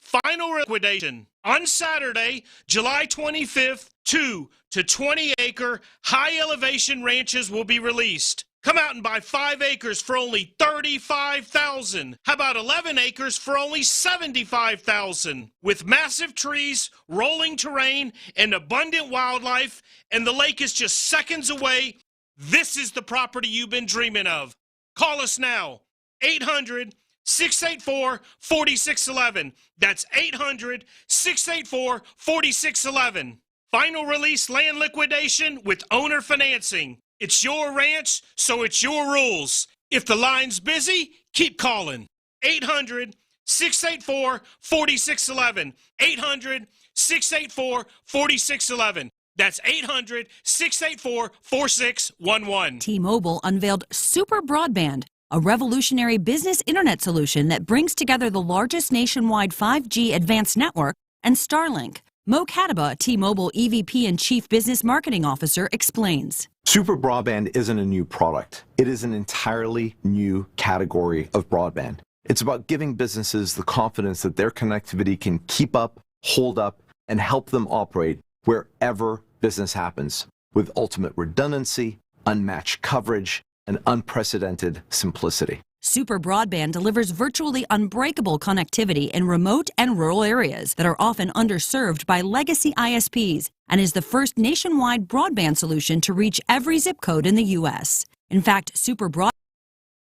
final liquidation. On Saturday, July 25th, 2 to 20-acre high-elevation ranches will be released. Come out and buy 5 acres for only $35,000. How about 11 acres for only $75,000? With massive trees, rolling terrain, and abundant wildlife, and the lake is just seconds away, this is the property you've been dreaming of. Call us now, 800-684-4611. That's 800-684-4611. Final release land liquidation with owner financing. It's your ranch, so it's your rules. If the line's busy, keep calling. 800-684-4611. 800-684-4611. That's 800-684-4611. T-Mobile unveiled Super Broadband, a revolutionary business internet solution that brings together the largest nationwide 5G advanced network and Starlink. Mo Kataba, T-Mobile EVP and Chief Business Marketing Officer, explains. Super Broadband isn't a new product. It is an entirely new category of broadband. It's about giving businesses the confidence that their connectivity can keep up, hold up, and help them operate wherever business happens, with ultimate redundancy, unmatched coverage, and unprecedented simplicity. Super Broadband delivers virtually unbreakable connectivity in remote and rural areas that are often underserved by legacy ISPs and is the first nationwide broadband solution to reach every zip code in the U.S. In fact, Super Broadband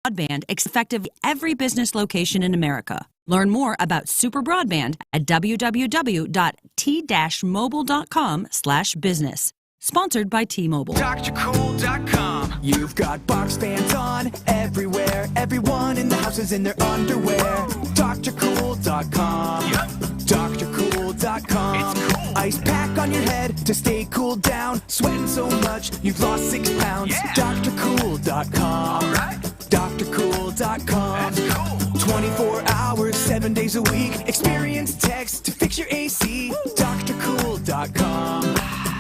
broadband effective at every business location in America. Learn more about super broadband at www.t-mobile.com/business. Sponsored by T-Mobile. DrCool.com. You've got box fans on everywhere. Everyone in the house is in their underwear. DrCool.com. Yep. DrCool.com. It's cool. Ice pack on your head to stay cooled down. Sweating so much you've lost 6 pounds. Yeah. DrCool.com. All right. DrCool.com. That's cool. 24 hours, 7 days a week. Experience text to fix your AC. DrCool.com.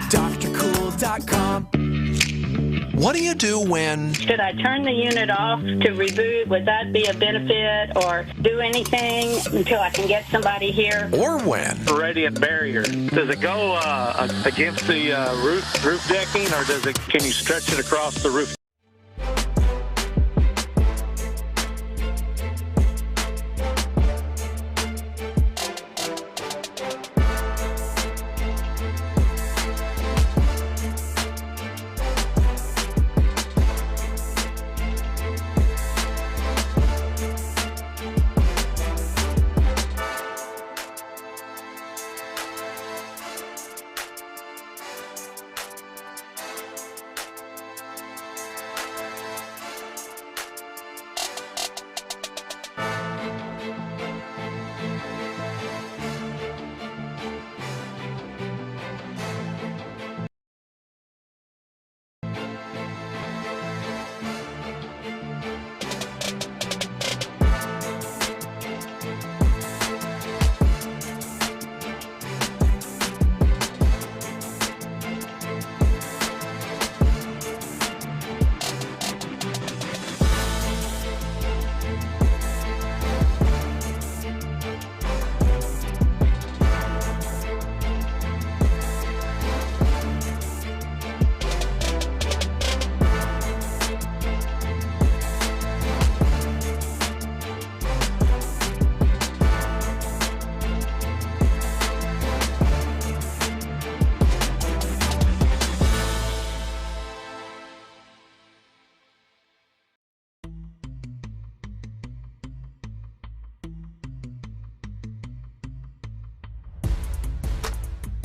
DrCool.com. What do you do when... Should I turn the unit off to reboot? Would that be a benefit? Or do anything until I can get somebody here? Or when? Radiant barrier. Does it go against the roof decking, or can you stretch it across the roof?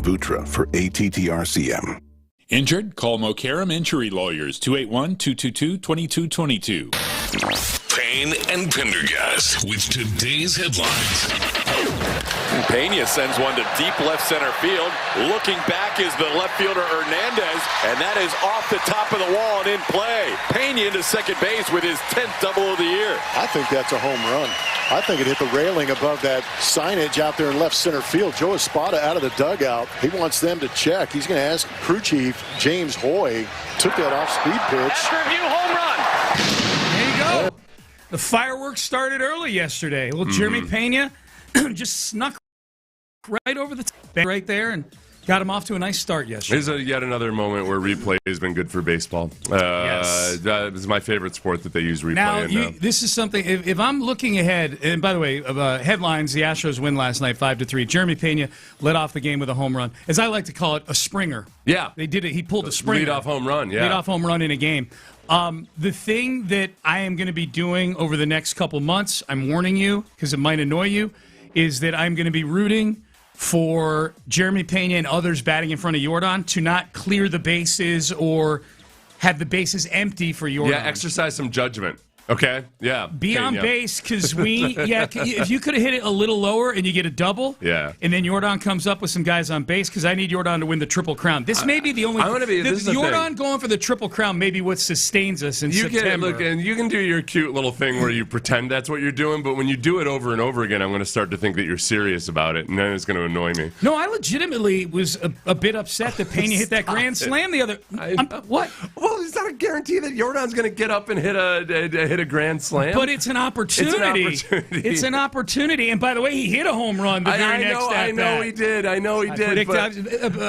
Vutra for ATTRCM. Injured? Call Mokaram Injury Lawyers, 281-222-2222. Payne and Pendergast with today's headlines. Pena sends one to deep left center field. Looking back is the left fielder Hernandez, and that is off the top of the wall and in play. Pena into second base with his 10th double of the year. I think that's a home run. I think it hit the railing above that signage out there in left center field. Joe Espada out of the dugout. He wants them to check. He's going to ask crew chief James Hoy. Took that off-speed pitch. After review, home run. There you go. The fireworks started early yesterday. Little Jeremy Pena just snuck right over the right there and got him off to a nice start yesterday. There's yet another moment where replay has been good for baseball. Yes. This is my favorite sport that they use replay Now, in. this is something, if I'm looking ahead, and by the way, headlines, the Astros win last night 5-3. Jeremy Pena led off the game with a home run. As I like to call it, a springer. Yeah. They did it. He pulled a springer. Lead-off home run, yeah. Lead-off home run in a game. The thing that I am going to be doing over the next couple months, I'm warning you because it might annoy you, is that I'm going to be rooting for Jeremy Pena and others batting in front of Jordan to not clear the bases or have the bases empty for Jordan. Yeah, exercise some judgment. Okay, yeah. Be on base because if you could have hit it a little lower and you get a double, and then Jordan comes up with some guys on base because I need Jordan to win the Triple Crown. This may be the only. Jordan going for the Triple Crown may be what sustains us in September. And you can do your cute little thing where you pretend that's what you're doing, but when you do it over and over again, I'm going to start to think that you're serious about it, and then it's going to annoy me. No, I legitimately was a bit upset that Pena hit that grand slam the other. What? Well, it's not a guarantee that Jordan's going to get up and hit a grand slam. But it's an opportunity. It's an opportunity. And by the way, he hit a home run the very next at-bat. I know he did.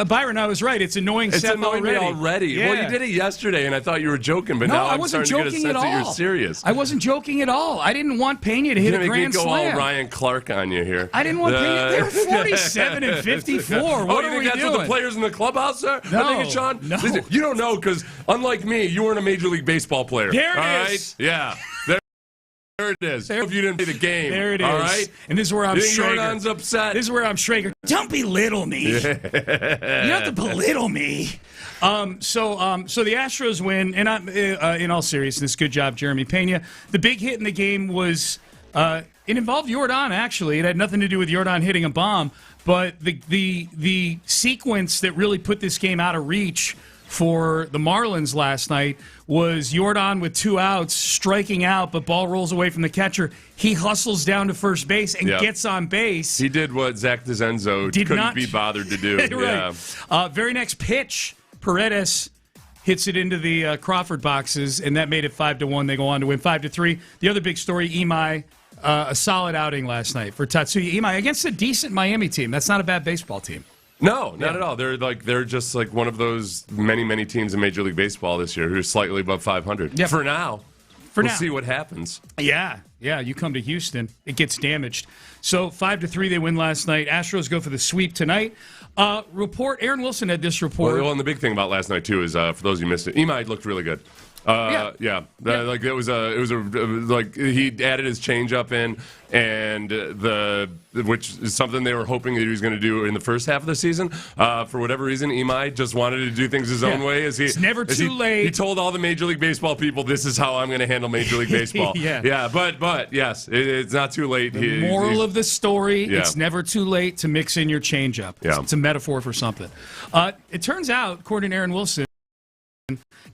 Byron, I was right. It's annoying Seth already. Yeah. Well, you did it yesterday, and I thought you were joking, but now I'm starting to get a sense that you're serious. I wasn't joking at all. I didn't want Pena to hit a grand slam. Go all Ryan Clark on you here. I didn't want Pena. They were 47 and 54. What are we doing? That's what the players in the clubhouse are? No. I think, Sean, no. Listen, you don't know because, unlike me, you weren't a Major League Baseball player. There it is. Yeah. There it is. If you didn't play the game. There it is. All right? And this is where I'm Schrager. Jordan's upset. This is where I'm Schrager. Don't belittle me. You don't have to belittle me. So the Astros win, and in all seriousness, good job, Jeremy Pena. The big hit in the game was it involved Jordan, actually. It had nothing to do with Jordan hitting a bomb, but the sequence that really put this game out of reach for the Marlins last night was Jordan with 2 outs, striking out, but ball rolls away from the catcher. He hustles down to first base and gets on base. He did what Zach DeZenzo couldn't be bothered to do. Right. Yeah. Very next pitch, Paredes hits it into the Crawford boxes, and that made it 5-1. They go on to win 5-3. The other big story, Imai, a solid outing last night for Tatsuya Imai against a decent Miami team. That's not a bad baseball team. No, not at all. They're just like one of those many teams in Major League Baseball this year who's slightly above 500. Yep. For now. We'll see what happens. Yeah. You come to Houston, it gets damaged. So 5-3 they win last night. Astros go for the sweep tonight. Aaron Wilson had this report. Well, and the big thing about last night too is for those who missed it, Imai looked really good. Like it was like he added his changeup in, and which is something they were hoping that he was going to do in the first half of the season. For whatever reason, Imai just wanted to do things his own way. It's never too late. He told all the Major League Baseball people, "This is how I'm going to handle Major League Baseball." But yes, it's not too late. The moral of the story: it's never too late to mix in your changeup. Yeah. It's a metaphor for something. It turns out, according to Aaron Wilson,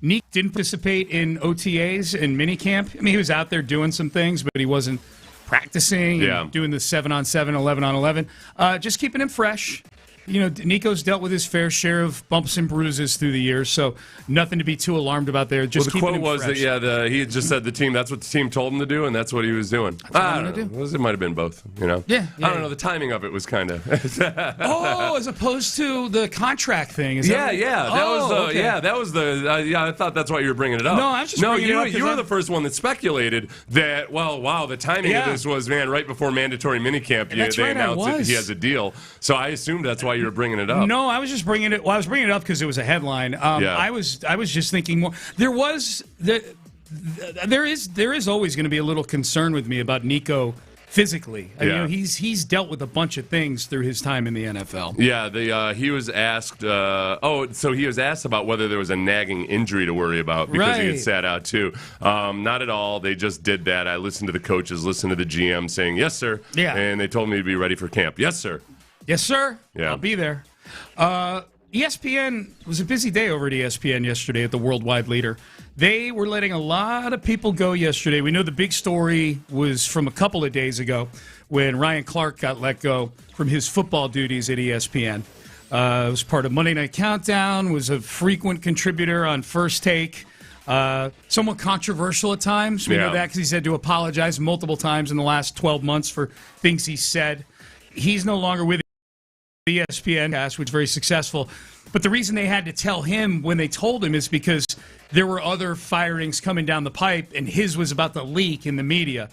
Nick didn't participate in OTAs and minicamp. I mean, he was out there doing some things, but he wasn't practicing, doing the 7-on-7, 11-on-11. Just keeping him fresh. You know, Nico's dealt with his fair share of bumps and bruises through the years, so nothing to be too alarmed about there. Just the quote was fresh. That he had just said that's what the team told him to do, and that's what he was doing. I don't know. It might have been both. You know. Yeah. I don't know. The timing of it was kind of. As opposed to the contract thing. Is that was the. I thought that's why you were bringing it up. No, I was just bringing it up. You were the first one that speculated that. Well, wow, the timing of this was right before mandatory minicamp. They announced that he has a deal, so I assumed that's why you were bringing it up. No, I was just bringing it. Well, I was bringing it up because it was a headline. I was just thinking more. There is always going to be a little concern with me about Nico physically. He's dealt with a bunch of things through his time in the NFL. Yeah, he was asked. So he was asked about whether there was a nagging injury to worry about because he had sat out too. Not at all. They just did that. I listened to the coaches, listened to the GM saying yes, sir. Yeah, and they told me to be ready for camp. Yes, sir. Yes, sir. Yeah. I'll be there. ESPN was a busy day over at ESPN yesterday at the Worldwide Leader. They were letting a lot of people go yesterday. We know the big story was from a couple of days ago when Ryan Clark got let go from his football duties at ESPN. It was part of Monday Night Countdown, was a frequent contributor on First Take. Somewhat controversial at times. We know that because he's had to apologize multiple times in the last 12 months for things he said. He's no longer with ESPN, which was very successful. But the reason they had to tell him when they told him is because there were other firings coming down the pipe, and his was about to leak in the media.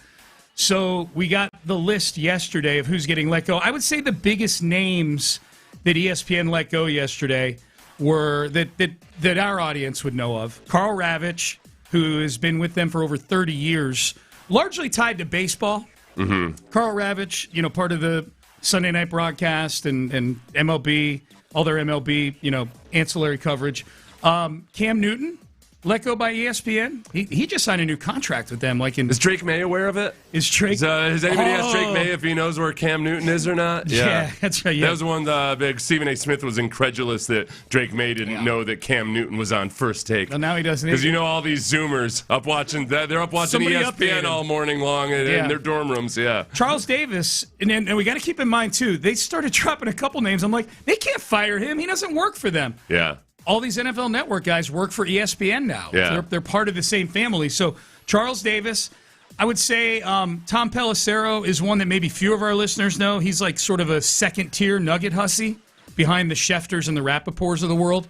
So we got the list yesterday of who's getting let go. I would say the biggest names that ESPN let go yesterday were that our audience would know of. Carl Ravitch, who has been with them for over 30 years, largely tied to baseball. Mm-hmm. Carl Ravitch, part of the Sunday night broadcast and MLB, all their MLB, ancillary coverage. Cam Newton, let go by ESPN. He just signed a new contract with them. Is Drake May aware of it? Has anybody asked Drake May if he knows where Cam Newton is or not? Yeah that's right. Yeah. That was the one big Stephen A. Smith was incredulous that Drake May didn't know that Cam Newton was on First Take. Well, now he doesn't. Because all these Zoomers up watching, they're up watching ESPN all morning long in their dorm rooms. Yeah. Charles Davis, and we got to keep in mind too, they started dropping a couple names. I'm like, they can't fire him. He doesn't work for them. Yeah. All these NFL Network guys work for ESPN now. Yeah. They're part of the same family. So Charles Davis, I would say Tom Pelissero is one that maybe few of our listeners know. He's like sort of a second-tier Nugget hussy behind the Schefters and the Rappaports of the world.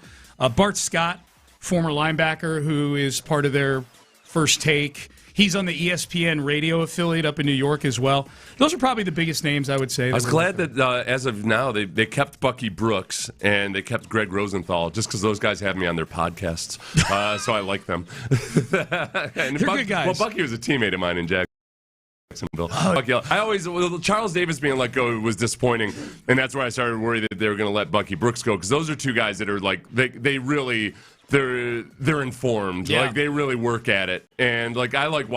Bart Scott, former linebacker who is part of their First Take. He's on the ESPN radio affiliate up in New York as well. Those are probably the biggest names, I would say. I was glad that as of now, they kept Bucky Brooks and they kept Greg Rosenthal just because those guys have me on their podcasts. So I like them. They're good guys. Well, Bucky was a teammate of mine in Jacksonville. Charles Davis being let go was disappointing, and that's where I started worrying that they were going to let Bucky Brooks go, because those are two guys that are like they're informed. Yeah. Like, they really work at it. And like, I like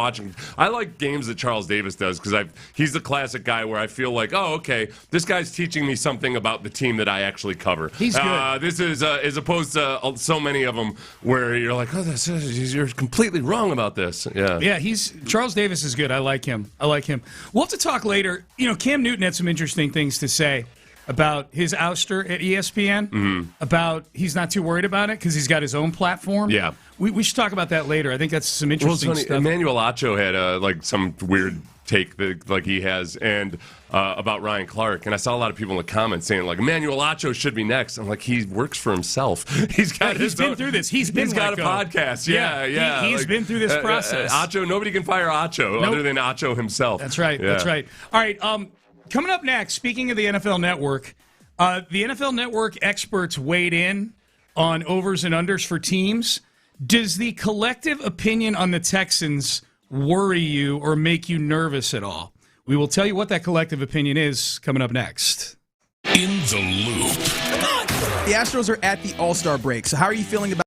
games that Charles Davis does, because he's the classic guy where I feel like, oh, okay, this guy's teaching me something about the team that I actually cover. He's good. This is as opposed to so many of them where you're like, oh, you're completely wrong about this. Yeah, Charles Davis is good. I like him. We'll have to talk later. Cam Newton had some interesting things to say about his ouster at ESPN, about he's not too worried about it because he's got his own platform. Yeah. We should talk about that later. I think that's some interesting stuff. Emmanuel Acho had some weird take that he has and about Ryan Clark, and I saw a lot of people in the comments saying like Emmanuel Acho should be next. I'm like, he works for himself. He's been through this. He's got a podcast. Yeah. He's been through this process. Acho, nobody can fire Acho other than Acho himself. That's right. Yeah. That's right. All right. Coming up next, speaking of the NFL Network, the NFL Network experts weighed in on overs and unders for teams. Does the collective opinion on the Texans worry you or make you nervous at all? We will tell you what that collective opinion is coming up next. In the Loop. The Astros are at the All-Star break, so how are you feeling about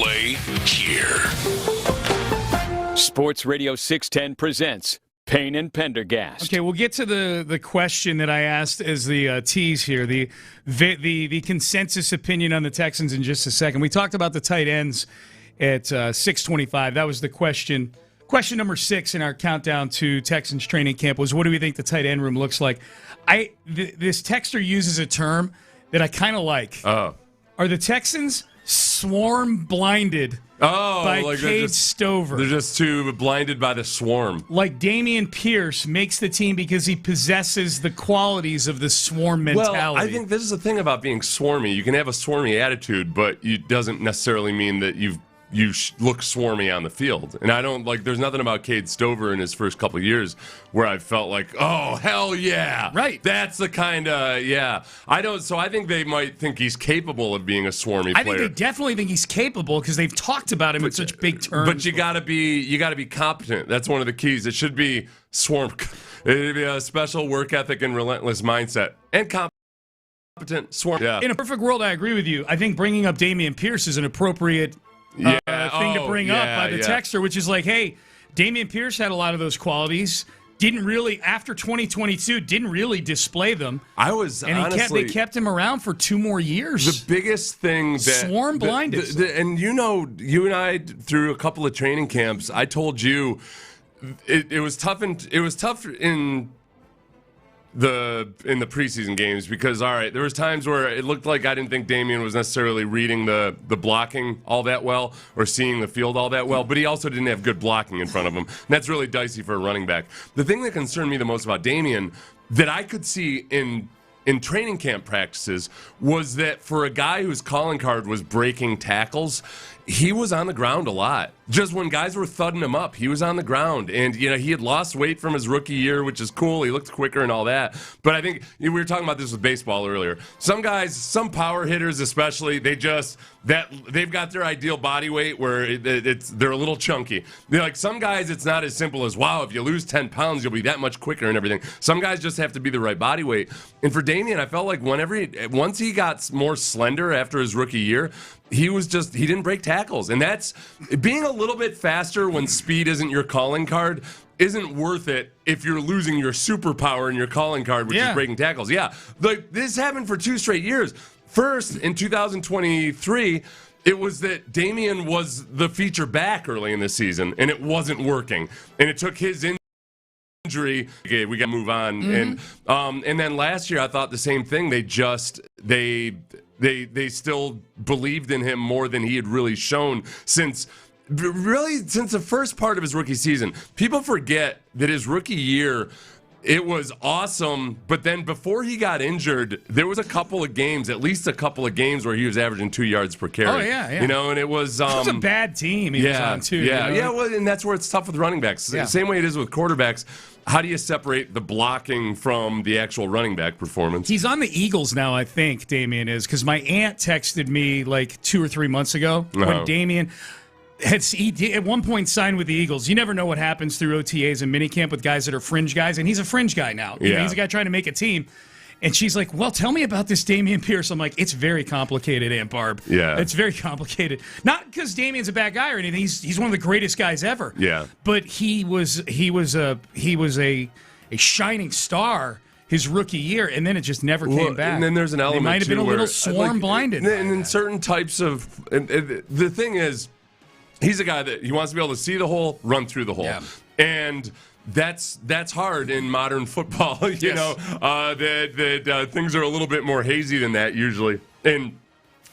Play here. Sports Radio 610 presents Payne and Pendergast. Okay, we'll get to the question that I asked as the tease here, the consensus opinion on the Texans in just a second. We talked about the tight ends at 6:25. That was the question. Question number 6 in our countdown to Texans training camp was, what do we think the tight end room looks like? This texter uses a term that I kind of like. Oh. Are the Texans swarm blinded by like Cade Stover? They're just too blinded by the swarm. Like Dameon Pierce makes the team because he possesses the qualities of the swarm mentality. Well, I think this is the thing about being swarmy. You can have a swarmy attitude, but it doesn't necessarily mean that you look swarmy on the field. And I don't there's nothing about Cade Stover in his first couple of years where I felt like, oh, hell yeah. Right. That's the kind of, yeah. So I think they might think he's capable of being a swarmy player. I think they definitely think he's capable because they've talked about him in such big terms. But you gotta be competent. That's one of the keys. It should be swarm. It'd be a special work ethic and relentless mindset. And competent swarm. Yeah. In a perfect world, I agree with you. I think bringing up Dameon Pierce is an appropriate thing to bring up by the texter, which is like, hey, Dameon Pierce had a lot of those qualities. Didn't really, after 2022, didn't really display them. They kept him around for 2 more years. The biggest thing that swarm blinded. And you and I through a couple of training camps, I told you it was tough in the preseason games because, all right, there was times where it looked like I didn't think Dameon was necessarily reading the blocking all that well or seeing the field all that well, but he also didn't have good blocking in front of him. And that's really dicey for a running back. The thing that concerned me the most about Dameon that I could see in training camp practices was that for a guy whose calling card was breaking tackles, he was on the ground a lot. Just when guys were thudding him up, he was on the ground. And, he had lost weight from his rookie year, which is cool. He looked quicker and all that. But I think we were talking about this with baseball earlier. Some guys, some power hitters especially, they've got their ideal body weight where they're a little chunky. Like some guys, it's not as simple as, wow, if you lose 10 pounds, you'll be that much quicker and everything. Some guys just have to be the right body weight. And for Dameon, I felt like once he got more slender after his rookie year, he didn't break tackles. And that's being a little bit faster when speed isn't your calling card isn't worth it if you're losing your superpower in your calling card, which is breaking tackles. Yeah. This happened for 2 straight years. First, in 2023, it was that Dameon was the feature back early in the season, and it wasn't working. And it took his injury. Okay, we got to move on. Mm-hmm. And then last year, I thought the same thing. They still believed in him more than he had really shown since the first part of his rookie season. People forget that his rookie year, it was awesome, but then before he got injured, there was at least a couple of games where he was averaging 2 yards per carry. Oh, yeah. And it was... it was a bad team he was on, too. Yeah, well, and that's where it's tough with running backs. Yeah. Same way it is with quarterbacks. How do you separate the blocking from the actual running back performance? He's on the Eagles now, I think, Dameon is, because my aunt texted me like 2 or 3 months ago when Dameon... He at one point signed with the Eagles. You never know what happens through OTAs and minicamp with guys that are fringe guys, and he's a fringe guy now. He's a guy trying to make a team. And she's like, well, tell me about this Dameon Pierce. I'm like, it's very complicated, Aunt Barb. Yeah. It's very complicated. Not because Damien's a bad guy or anything. He's one of the greatest guys ever. Yeah. But he was a shining star his rookie year, and then it just never came back. And then there's an element, they might have been a little swarm blinded. And in certain types of... the thing is... He's a guy that he wants to be able to see the hole, run through the hole. Yeah. And that's hard in modern football, you know. Things are a little bit more hazy than that usually. And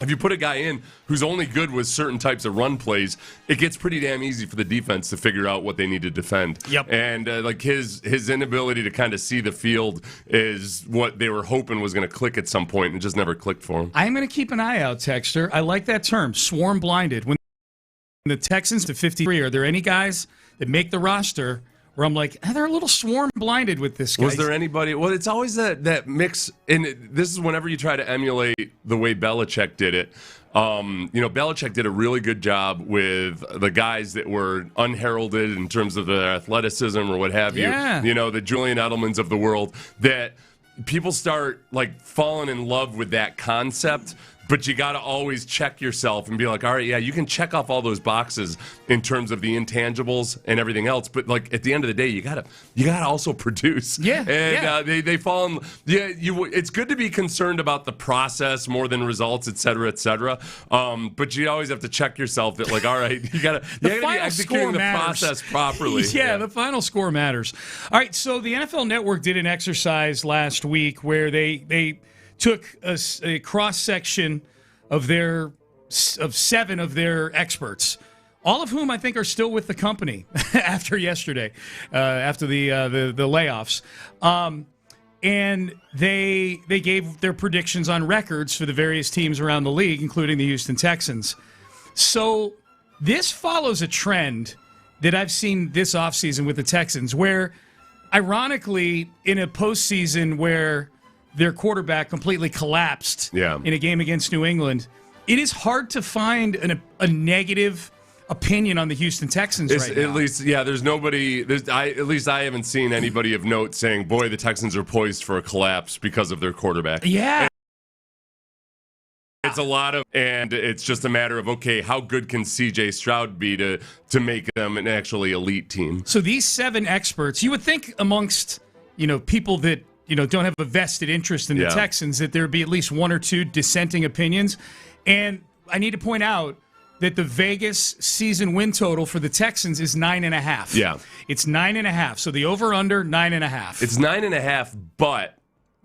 if you put a guy in who's only good with certain types of run plays, it gets pretty damn easy for the defense to figure out what they need to defend. Yep. And his inability to kind of see the field is what they were hoping was going to click at some point, and it just never clicked for him. I'm going to keep an eye out, Texter. I like that term, swarm blinded. When the Texans to 53, are there any guys that make the roster where I'm like, they're a little swarm blinded with this guy? Was there anybody? Well, it's always that mix, and this is whenever you try to emulate the way Belichick did it. Belichick did a really good job with the guys that were unheralded in terms of their athleticism or what have you. The Julian Edelmans of the world, that people start falling in love with that concept but you got to always check yourself and be like, all right, yeah, you can check off all those boxes in terms of the intangibles and everything else, but like at the end of the day, you gotta also produce. Yeah, and they fall in. Yeah, it's good to be concerned about the process more than results, et cetera, et cetera. But you always have to check yourself that, like, all right, you gotta be executing the process properly. Yeah, the final score matters. All right, so the NFL Network did an exercise last week where they took a cross section of 7 of their experts, all of whom I think are still with the company after yesterday, after the layoffs. And they gave their predictions on records for the various teams around the league, including the Houston Texans. So this follows a trend that I've seen this offseason with the Texans, where, ironically, in a postseason where their quarterback completely collapsed in a game against New England, it is hard to find a negative opinion on the Houston Texans right now. At least, there's nobody. At least I haven't seen anybody of note saying, "Boy, the Texans are poised for a collapse because of their quarterback." Yeah. It's a lot of, and it's just a matter of, okay, how good can C.J. Stroud be to make them an actually elite team? So these 7 experts, you would think amongst, people that, don't have a vested interest in the Texans, that there'd be at least 1 or 2 dissenting opinions. And I need to point out that the Vegas season win total for the Texans is 9.5. Yeah. It's 9.5. So the over-under, 9.5. It's 9.5, but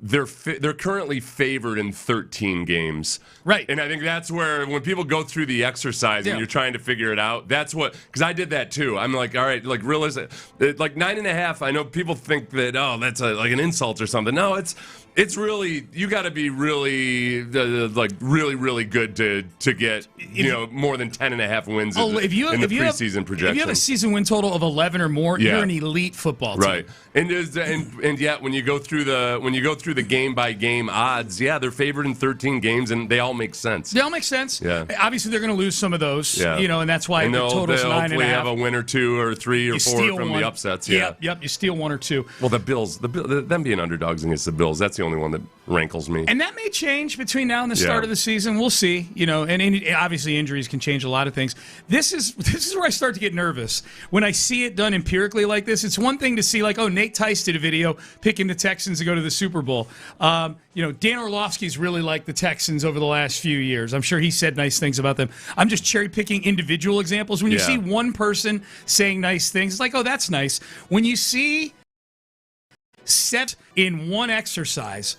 they're currently favored in 13 games. Right. And I think that's where, when people go through the exercise and you're trying to figure it out, that's what, because I did that too. I'm like, all right, like realistic, like 9.5. I know people think that, that's like an insult or something. No, it's really, you got to be really, really good to get, more than 10.5 wins in the preseason projection. If you have a season win total of 11 or more, you're an elite football team. Right. And yet when you go through the game by game odds, they're favored in 13 games, and they all make sense. They all make sense. Yeah. Obviously, they're going to lose some of those. Yeah. And that's why the total's 9.5. Hopefully have a win or 2 or 3 or 4 from the upsets. Yep. You steal 1 or 2. Well, the Bills, them being underdogs against the Bills, that's the only one that rankles me. And that may change between now and the start of the season. We'll see. And obviously injuries can change a lot of things. This is where I start to get nervous when I see it done empirically like this. It's one thing to see, like, Nate Tice did a video picking the Texans to go to the Super Bowl. Dan Orlovsky's really liked the Texans over the last few years. I'm sure he said nice things about them. I'm just cherry picking individual examples. When you see one person saying nice things, it's like, oh, that's nice. When you see set in one exercise,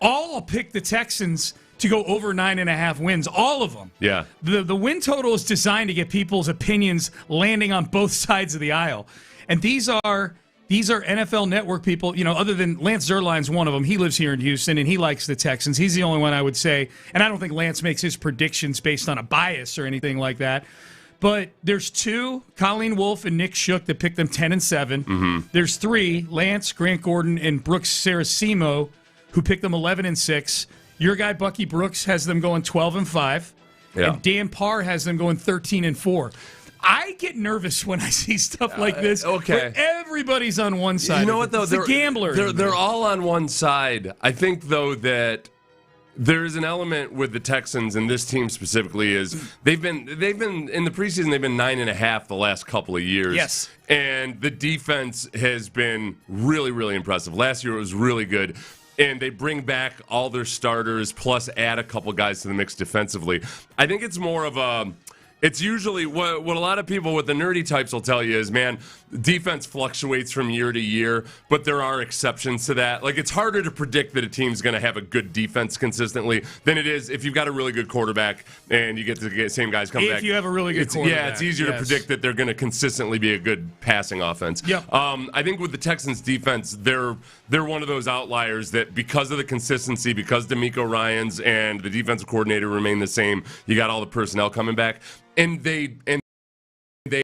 all pick the Texans to go over 9.5 wins, all of them. Yeah. The win total is designed to get people's opinions landing on both sides of the aisle. And these are NFL Network people, other than Lance Zierlein's one of them. He lives here in Houston, and he likes the Texans. He's the only one I would say, and I don't think Lance makes his predictions based on a bias or anything like that. But there's 2, Colleen Wolfe and Nick Shook, that picked them 10-7. Mm-hmm. There's 3, Lance, Grant Gordon, and Brooks Saracimo, who picked them 11-6. Your guy Bucky Brooks has them going 12-5. Yeah. And Dan Parr has them going 13-4. I get nervous when I see stuff like this. Okay. Where everybody's on one side. You know what, though? It's the gambler. They're all on one side. I think, though, that there's an element with the Texans, and this team specifically, is they've been in the preseason, they've been 9.5 the last couple of years. Yes. And the defense has been really, really impressive. Last year it was really good. And they bring back all their starters, plus add a couple guys to the mix defensively. I think it's more of a... It's usually what a lot of people with the nerdy types will tell you is, man, defense fluctuates from year to year, but there are exceptions to that. Like, it's harder to predict that a team's going to have a good defense consistently than it is if you've got a really good quarterback and you get the same guys come back. If you have a really good quarterback. Yeah, it's easier to predict that they're going to consistently be a good passing offense. Yep. I think with the Texans defense, they're one of those outliers that, because of the consistency, because DeMeco Ryans and the defensive coordinator remain the same, you got all the personnel coming back. And they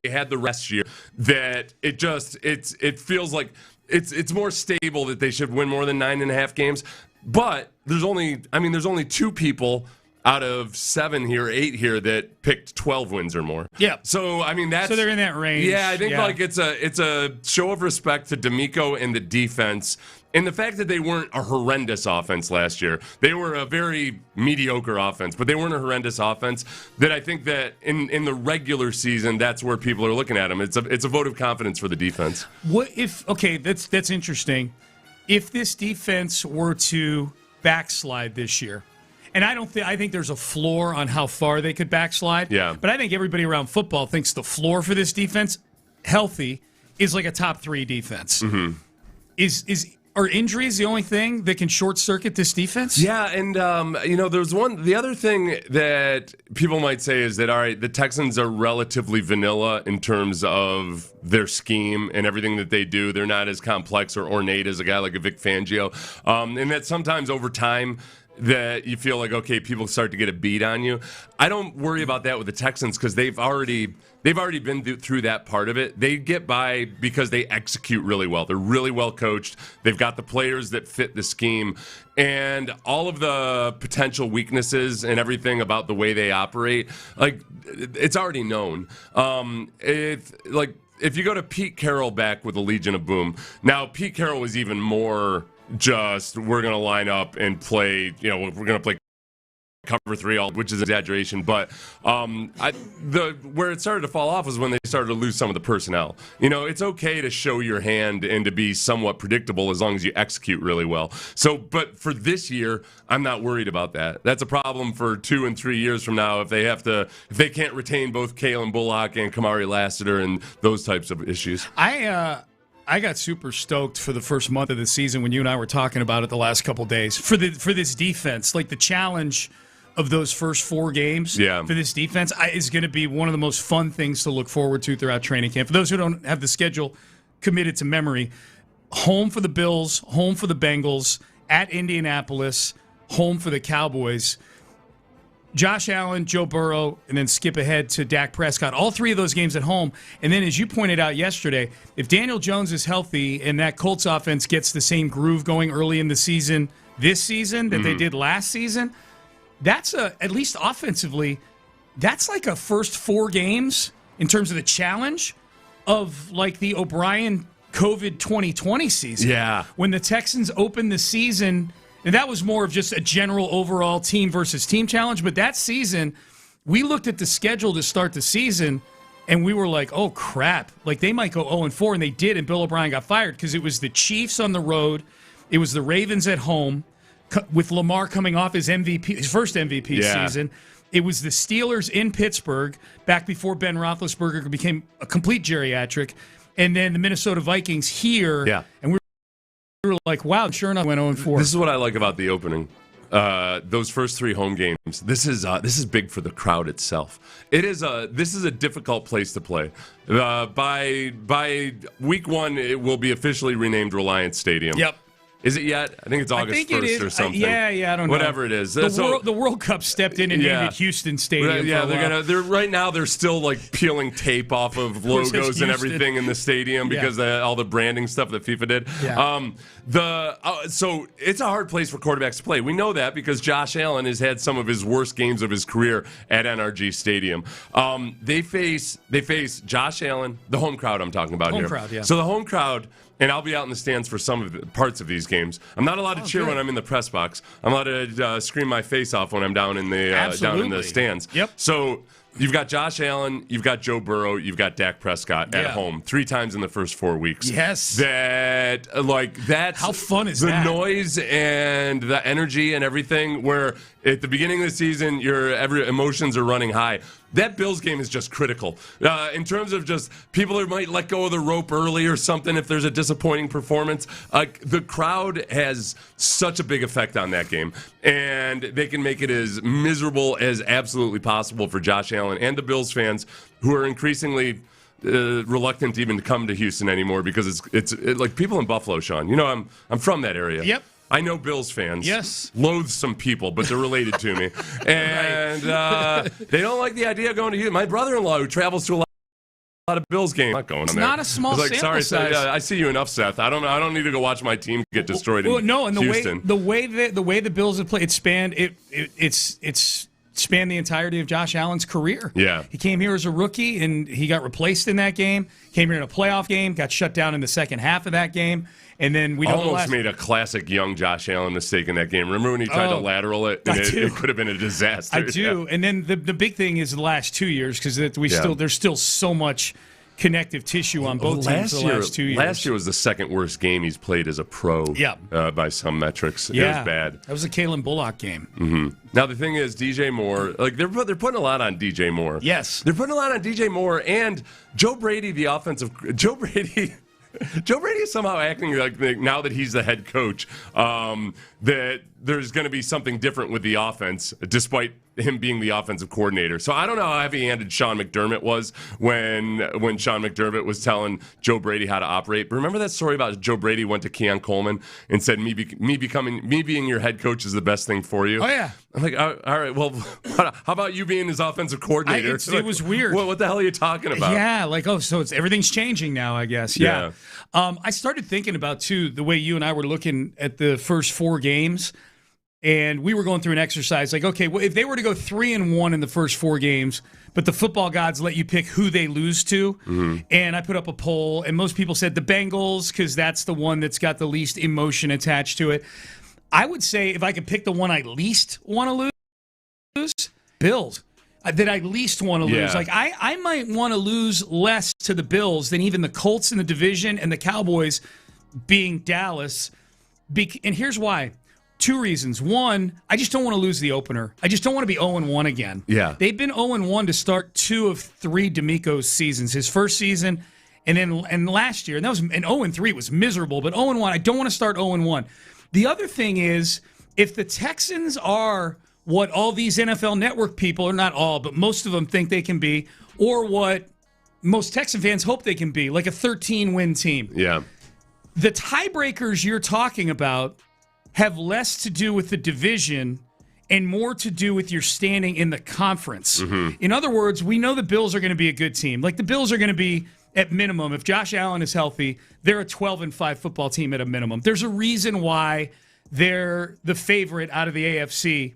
had the rest year that it feels like it's more stable that they should win more than 9.5 games. But there's only 2 people out of 7 here, 8 here that picked 12 wins or more. Yeah. So so they're in that range. Yeah, I think like it's a show of respect to DeMeco and the defense. And the fact that they weren't a horrendous offense last year, they were a very mediocre offense, but they weren't a horrendous offense, that I think that in the regular season, that's where people are looking at them. It's a vote of confidence for the defense. What if, okay, that's interesting. If this defense were to backslide this year, and I think there's a floor on how far they could backslide. Yeah. But I think everybody around football thinks the floor for this defense, healthy, is like a top 3 defense. Mm-hmm. Are injuries the only thing that can short circuit this defense? Yeah, and there's the other thing that people might say is that, all right, the Texans are relatively vanilla in terms of their scheme and everything that they do. They're not as complex or ornate as a guy like a Vic Fangio, and that sometimes over time that you feel like, okay, people start to get a beat on you. I don't worry about that with the Texans because they've already been through that part of it. They get by because they execute really well. They're really well coached. They've got the players that fit the scheme. And all of the potential weaknesses and everything about the way they operate, like, it's already known. If you go to Pete Carroll back with the Legion of Boom, now Pete Carroll was even more just, we're going to line up and play, we're going to play cover 3, which is exaggeration, but where it started to fall off was when they started to lose some of the personnel. It's okay to show your hand and to be somewhat predictable as long as you execute really well. So, but for this year, I'm not worried about that. That's a problem for 2 and 3 years from now if they can't retain both Kalen Bullock and Kamari Lassiter and those types of issues. I got super stoked for the first month of the season when you and I were talking about it the last couple of days for this defense. Like the challenge of those first 4 games for this defense is going to be one of the most fun things to look forward to throughout training camp. For those who don't have the schedule committed to memory, home for the Bills, home for the Bengals, at Indianapolis, home for the Cowboys. Josh Allen, Joe Burrow, and then skip ahead to Dak Prescott. All 3 of those games at home. And then, as you pointed out yesterday, if Daniel Jones is healthy and that Colts offense gets the same groove going early in the season this season that they did last season, that's at least offensively, that's like a first 4 games in terms of the challenge of like the O'Brien COVID 2020 season. Yeah. When the Texans opened the season. And that was more of just a general overall team versus team challenge. But that season, we looked at the schedule to start the season, and we were like, oh, crap. Like, they might go 0-4, and they did, and Bill O'Brien got fired because it was the Chiefs on the road. It was the Ravens at home with Lamar coming off his first MVP season. It was the Steelers in Pittsburgh back before Ben Roethlisberger became a complete geriatric. And then the Minnesota Vikings here. Yeah. And we were like, wow, sure enough, went 0-4. This is what I like about the opening. Those first 3 home games. This is big for the crowd itself. This is a difficult place to play. By week 1, it will be officially renamed Reliance Stadium. Yep. Is it yet? I think it's August 1st or something. I don't know. Whatever it is. The World Cup stepped in and named it Houston Stadium. Yeah, right now they're still like peeling tape off of logos and everything in the stadium because all the branding stuff that FIFA did. Yeah. So it's a hard place for quarterbacks to play. We know that because Josh Allen has had some of his worst games of his career at NRG Stadium. They face Josh Allen, the home crowd I'm talking about here. Home crowd, yeah. So the home crowd. And I'll be out in the stands for some of the parts of these games. I'm not allowed to cheer when I'm in the press box. I'm allowed to scream my face off when I'm down in the stands. Yep. So you've got Josh Allen, you've got Joe Burrow, you've got Dak Prescott at home 3 times in the first 4 weeks. Yes. That's how fun is that? The noise and the energy and everything. Where at the beginning of the season, your emotions are running high. That Bills game is just critical in terms of just people who might let go of the rope early or something if there's a disappointing performance. The crowd has such a big effect on that game, and they can make it as miserable as absolutely possible for Josh Allen and the Bills fans who are increasingly reluctant even to come to Houston anymore because it's like people in Buffalo, Sean. I'm from that area. Yep. I know Bills fans. Yes. Loathsome people, but they're related to me. And they don't like the idea of going to Houston. My brother-in-law, who travels to a lot of Bills games, not going in there. It's not a small sample sorry, size. I see you enough, Seth. I don't need to go watch my team get destroyed in Houston. The way the Bills have played, it's spanned the entirety of Josh Allen's career. Yeah. He came here as a rookie, and he got replaced in that game. Came here in a playoff game, got shut down in the second half of that game. And then we know almost made a classic young Josh Allen mistake in that game. Remember when he tried to lateral it? And it could have been a disaster. I do. Yeah. And then the big thing is the last 2 years, because there's still so much connective tissue on both teams the last 2 years. Last year was the second worst game he's played as a pro by some metrics. Yeah. It was bad. That was a Kalen Bullock game. Mm-hmm. Now, the thing is, DJ Moore, like they're putting a lot on DJ Moore. Yes. They're putting a lot on DJ Moore and Joe Brady, Joe Brady is somehow acting like now that he's the head coach, that there's going to be something different with the offense, despite him being the offensive coordinator. So I don't know how heavy-handed Sean McDermott was when Sean McDermott was telling Joe Brady how to operate. But remember that story about Joe Brady went to Keon Coleman and said, me being your head coach is the best thing for you? Oh, yeah. I'm like, all right, well, how about you being his offensive coordinator? It was weird. What the hell are you talking about? Yeah, so everything's changing now, I guess. Yeah. I started thinking about, too, the way you and I were looking at the first 4 games, and we were going through an exercise like, okay, well, if they were to go 3-1 in the first 4 games, but the football gods let you pick who they lose to, and I put up a poll, and most people said the Bengals, because that's the one that's got the least emotion attached to it. I would say if I could pick the one I least want to lose, Bills. That I least want to lose. Yeah. Like I might want to lose less to the Bills than even the Colts in the division and the Cowboys being Dallas. And here's why. 2 reasons. One, I just don't want to lose the opener. I just don't want to be 0-1 again. Yeah. They've been 0-1 to start 2 of 3 D'Amico's seasons. His first season and last year. And 0-3 was miserable, but 0-1, I don't want to start 0-1. The other thing is, if the Texans are what all these NFL Network people, or not all, but most of them think they can be, or what most Texan fans hope they can be, like a 13-win team. Yeah. The tiebreakers you're talking about have less to do with the division and more to do with your standing in the conference. In other words, we know the Bills are going to be a good team. Like the Bills are going to be, at minimum, if Josh Allen is healthy, they're a 12-5 football team at a minimum. There's a reason why they're the favorite out of the AFC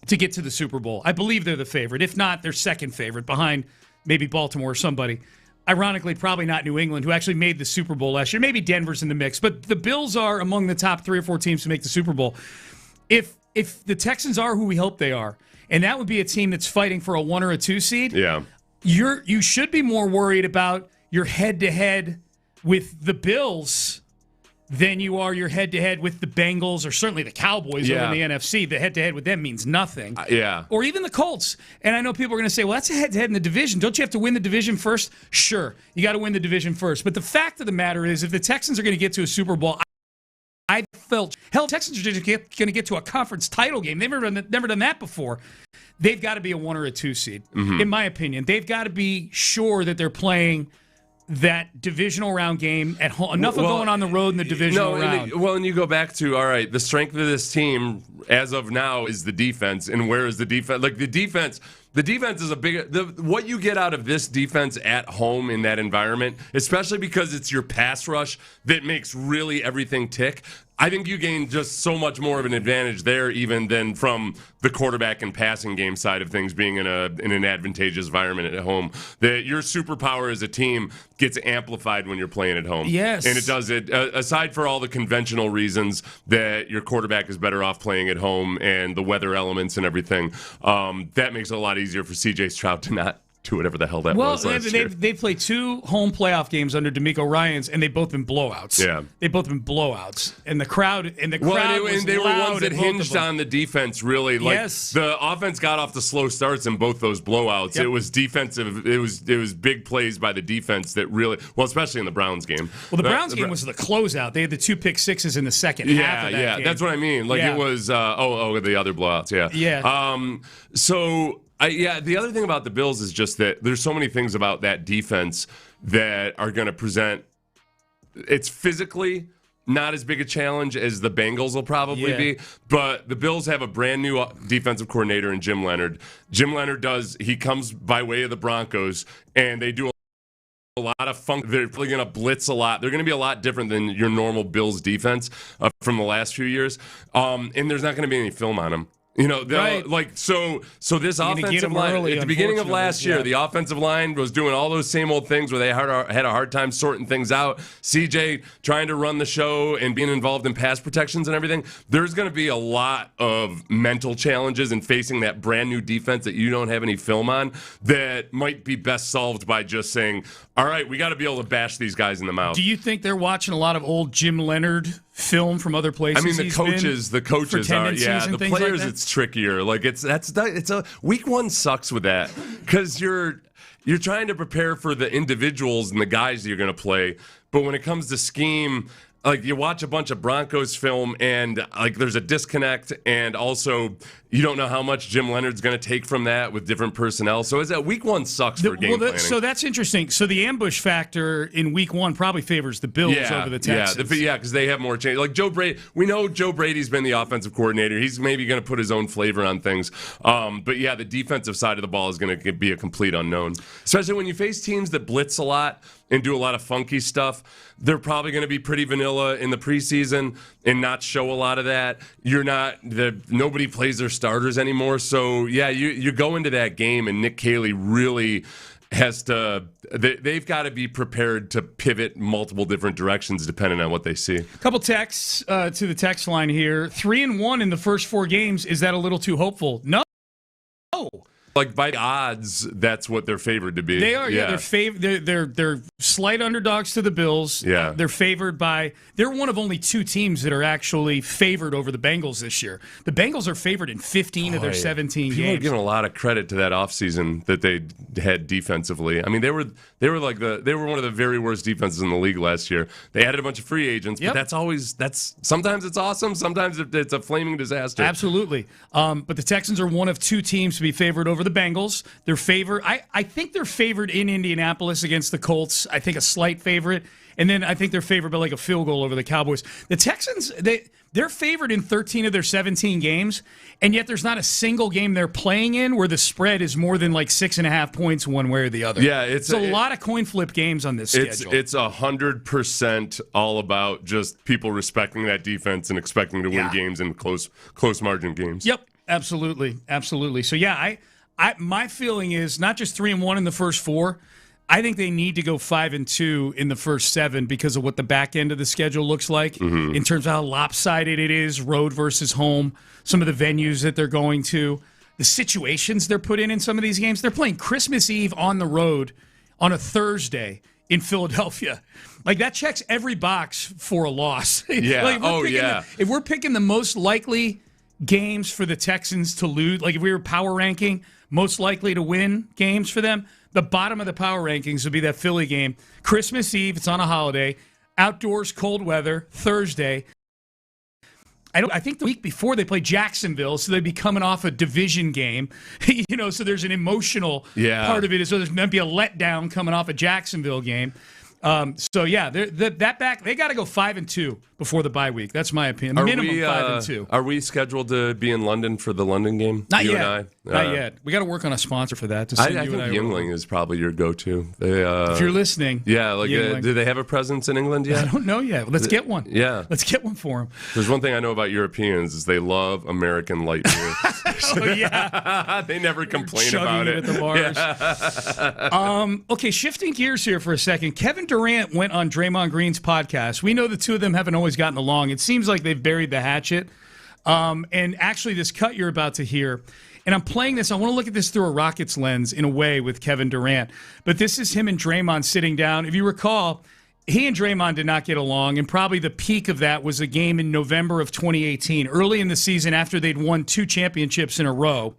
to get to the Super Bowl. I believe they're the favorite. If not, they're second favorite behind maybe Baltimore or somebody. Ironically, probably not New England, who actually made the Super Bowl last year. Maybe Denver's in the mix. But the Bills are among the top 3 or 4 teams to make the Super Bowl. If the Texans are who we hope they are, and that would be a team that's fighting for a 1 or a 2 seed, you should be more worried about your head-to-head with the Bills than you are your head-to-head with the Bengals or certainly the Cowboys over in the NFC. The head-to-head with them means nothing. Or even the Colts. And I know people are going to say, well, that's a head-to-head in the division. Don't you have to win the division first? Sure, you got to win the division first. But the fact of the matter is, if the Texans are going to get to a Super Bowl, I felt, hell, Texans are going to get to a conference title game. They've never done that before. They've got to be a 1 or a 2 seed, in my opinion. They've got to be sure that they're playing that divisional round game at home. Enough of going on the road in the divisional round. And you go back to, all right, the strength of this team as of now is the defense. And where is the defense? Like the defense is a big. What you get out of this defense at home in that environment, especially because it's your pass rush that makes really everything tick. I think you gain just so much more of an advantage there, even than from the quarterback and passing game side of things being in an advantageous environment at home. That your superpower as a team gets amplified when you're playing at home. Yes. And it does it, aside for all the conventional reasons that your quarterback is better off playing at home and the weather elements and everything, that makes it a lot easier for C.J. Stroud to not do whatever the hell that was last year. They've played 2 home playoff games under DeMeco Ryans, and they've both been blowouts. Yeah, they've both been blowouts, and the crowd was they were ones that hinged on the defense. Really, like the offense got off the slow starts in both those blowouts. It was defensive. It was big plays by the defense that really, well, especially in the Browns game. Well, the Browns game was the closeout. They had the 2 pick sixes in the second half of that game. That's what I mean. Like it was. The other blowouts. The other thing about the Bills is just that there's so many things about that defense that are going to present. It's physically not as big a challenge as the Bengals will probably be, but the Bills have a brand new defensive coordinator in Jim Leonhard. Jim Leonhard he comes by way of the Broncos, and they do a lot of funk. They're going to blitz a lot. They're going to be a lot different than your normal Bills defense from the last few years, and there's not going to be any film on them. Right. So this offensive line early, at the beginning of unfortunately, last year, the offensive line was doing all those same old things where they had a hard time sorting things out. CJ trying to run the show and being involved in pass protections and everything. There's going to be a lot of mental challenges in facing that brand new defense that you don't have any film on that might be best solved by just saying, all right, we got to be able to bash these guys in the mouth. Do you think they're watching a lot of old Jim Leonard film from other places? I mean, the coaches are, yeah. The players, it's trickier. Like it's a week one sucks with that because you're trying to prepare for the individuals and the guys that you're going to play, but when it comes to scheme. Like you watch a bunch of Broncos film and like there's a disconnect, and also you don't know how much Jim Leonard's going to take from that with different personnel. So week one sucks for game planning. So that's interesting. So the ambush factor in week one probably favors the Bills over the Texans. Yeah, because they have more change. Like Joe Brady, we know Joe Brady's been the offensive coordinator. He's maybe going to put his own flavor on things. But yeah, the defensive side of the ball is going to be a complete unknown, especially when you face teams that blitz a lot and do a lot of funky stuff. They're probably going to be pretty vanilla in the preseason and not show a lot of that. Nobody plays their starters anymore. So, yeah, you go into that game, and Nick Caley really has to – they've got to be prepared to pivot multiple different directions depending on what they see. A couple texts to the text line here. 3-1 in the first 4 games. Is that a little too hopeful? No. Like by the odds, that's what they're favored to be. They are, yeah. They're slight underdogs to the Bills. Yeah. They're favored by. They're one of only 2 teams that are actually favored over the Bengals this year. The Bengals are favored in 15 of their 17 People games. are giving a lot of credit to that offseason that they had defensively. I mean, they were one of the very worst defenses in the league last year. They added a bunch of free agents, but that's sometimes it's awesome, sometimes it's a flaming disaster. Absolutely. But the Texans are one of 2 teams to be favored over the Bengals. They're favored. I think they're favored in Indianapolis against the Colts. I think a slight favorite. And then I think they're favored by like a field goal over the Cowboys. The Texans, they're favored in 13 of their 17 games, and yet there's not a single game they're playing in where the spread is more than like 6.5 points one way or the other. Yeah, it's a lot of coin flip games on this schedule. It's 100% all about just people respecting that defense and expecting to win games in close margin games. Yep, absolutely. So yeah, my feeling is not just 3-1 in the first 4. I think they need to go 5-2 in the first 7 because of what the back end of the schedule looks like in terms of how lopsided it is, road versus home, some of the venues that they're going to, the situations they're put in some of these games. They're playing Christmas Eve on the road on a Thursday in Philadelphia. Like, that checks every box for a loss. Yeah. If we're picking the most likely games for the Texans to lose, like if we were power ranking most likely to win games for them, the bottom of the power rankings would be that Philly game. Christmas Eve, it's on a holiday. Outdoors, cold weather, Thursday. I think the week before they play Jacksonville, so they'd be coming off a division game. So there's an emotional part of it. So there's going to be a letdown coming off a Jacksonville game. They got to go 5-2 before the bye week. That's my opinion. Minimum 5-2. Are we scheduled to be in London for the London game? Not yet. Not yet. We got to work on a sponsor for that. I think Yingling is probably your go-to. If you're listening, do they have a presence in England yet? I don't know yet. Let's get one. Yeah, let's get one for them. There's one thing I know about Europeans is they love American light beer. They never complain about it at the bars. Okay, shifting gears here for a second. Kevin Durant went on Draymond Green's podcast. We know the two of them haven't always gotten along. It seems like they've buried the hatchet. And actually, this cut you're about to hear, and I'm playing this, I want to look at this through a Rockets lens in a way with Kevin Durant. But this is him and Draymond sitting down. If you recall, he and Draymond did not get along, and probably the peak of that was a game in November of 2018, early in the season after they'd won 2 championships in a row.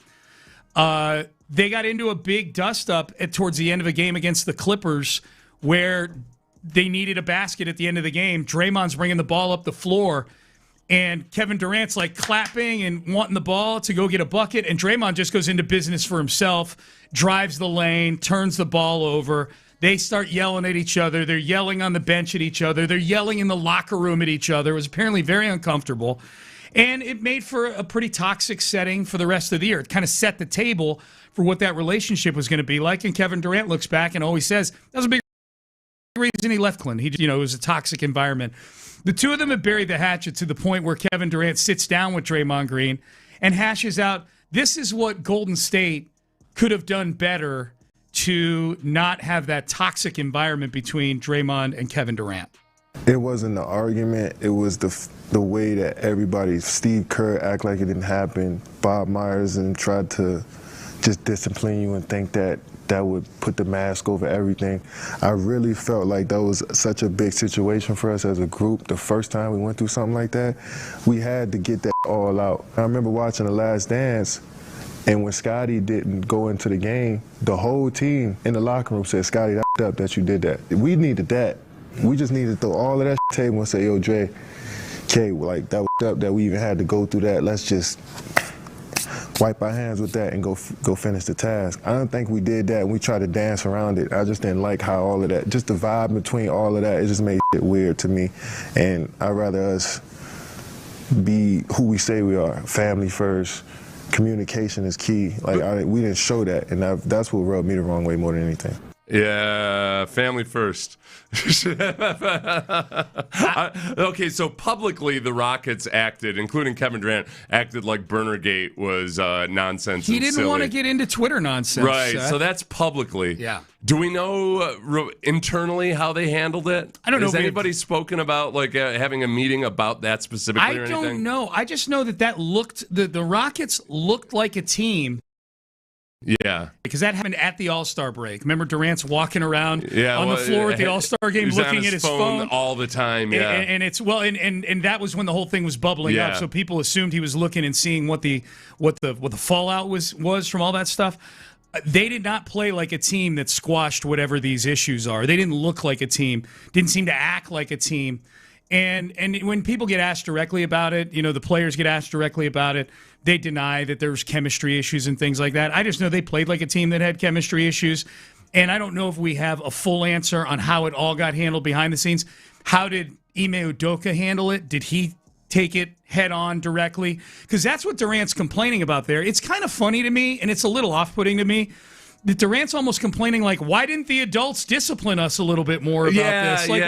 They got into a big dust-up towards the end of a game against the Clippers where they needed a basket at the end of the game. Draymond's bringing the ball up the floor, and Kevin Durant's like clapping and wanting the ball to go get a bucket, and Draymond just goes into business for himself, drives the lane, turns the ball over. They start yelling at each other. They're yelling on the bench at each other. They're yelling in the locker room at each other. It was apparently very uncomfortable, and it made for a pretty toxic setting for the rest of the year. It kind of set the table for what that relationship was going to be like, and Kevin Durant looks back and always says, that was a big reason he left Cleveland. It was a toxic environment. The two of them have buried the hatchet to the point where Kevin Durant sits down with Draymond Green and hashes out, this is what Golden State could have done better to not have that toxic environment between Draymond and Kevin Durant. It wasn't the argument. It was the way that everybody, Steve Kerr, act like it didn't happen. Bob Myers and tried to just discipline you and think that would put the mask over everything. I really felt like that was such a big situation for us as a group. The first time we went through something like that, we had to get that all out. I remember watching The Last Dance, and when Scotty didn't go into the game, the whole team in the locker room said, Scotty, that's up that you did that. We needed that. We just needed to throw all of that table and say, yo, Dre, K, like, that was up that we even had to go through that. Let's just wipe our hands with that and go finish the task. I don't think we did that, and we tried to dance around it. I just didn't like how all of that, just the vibe between all of that, it just made it weird to me. And I'd rather us be who we say we are, family first. Communication is key. Like, we didn't show that, and that's what rubbed me the wrong way more than anything. Yeah, family first. Okay, so publicly the Rockets acted, including Kevin Durant, acted like Burnergate was nonsense. He didn't want to get into Twitter nonsense. Right, so that's publicly. Yeah. Do we know internally how they handled it? I don't know. Has anybody spoken about having a meeting about that specifically or anything? I don't know. I just know that looked, the Rockets looked like a team. Yeah. Because that happened at the All-Star break. Remember Durant's walking around on the floor at the All-Star game looking at his phone all the time, yeah. And it's and that was when the whole thing was bubbling up, so people assumed he was looking and seeing what the fallout was from all that stuff. They did not play like a team that squashed whatever these issues are. They didn't look like a team, didn't seem to act like a team. And when people get asked directly about it, the players get asked directly about it, they deny that there's chemistry issues and things like that. I just know they played like a team that had chemistry issues, and I don't know if we have a full answer on how it all got handled behind the scenes. How did Ime Udoka handle it? Did he take it head on directly? Because that's what Durant's complaining about there. It's kind of funny to me, and it's a little off-putting to me, that Durant's almost complaining like, why didn't the adults discipline us a little bit more about this? Like,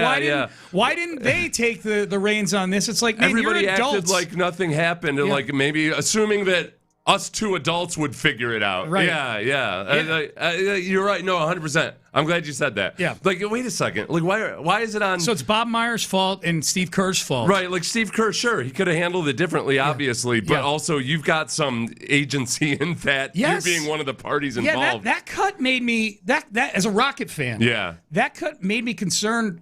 why didn't they take the reins on this? It's like, man, everybody you're adults. acted like nothing happened, and like maybe assuming that us two adults would figure it out. Right. Yeah. You're right. No, 100%. I'm glad you said that. Yeah. Like, wait a second. Like, why is it on? So it's Bob Myers' fault and Steve Kerr's fault. Right. Like, Steve Kerr, sure, he could have handled it differently, obviously, but also you've got some agency in that. Yes. You being one of the parties involved. Yeah, that cut made me, that as a Rocket fan, that cut made me concerned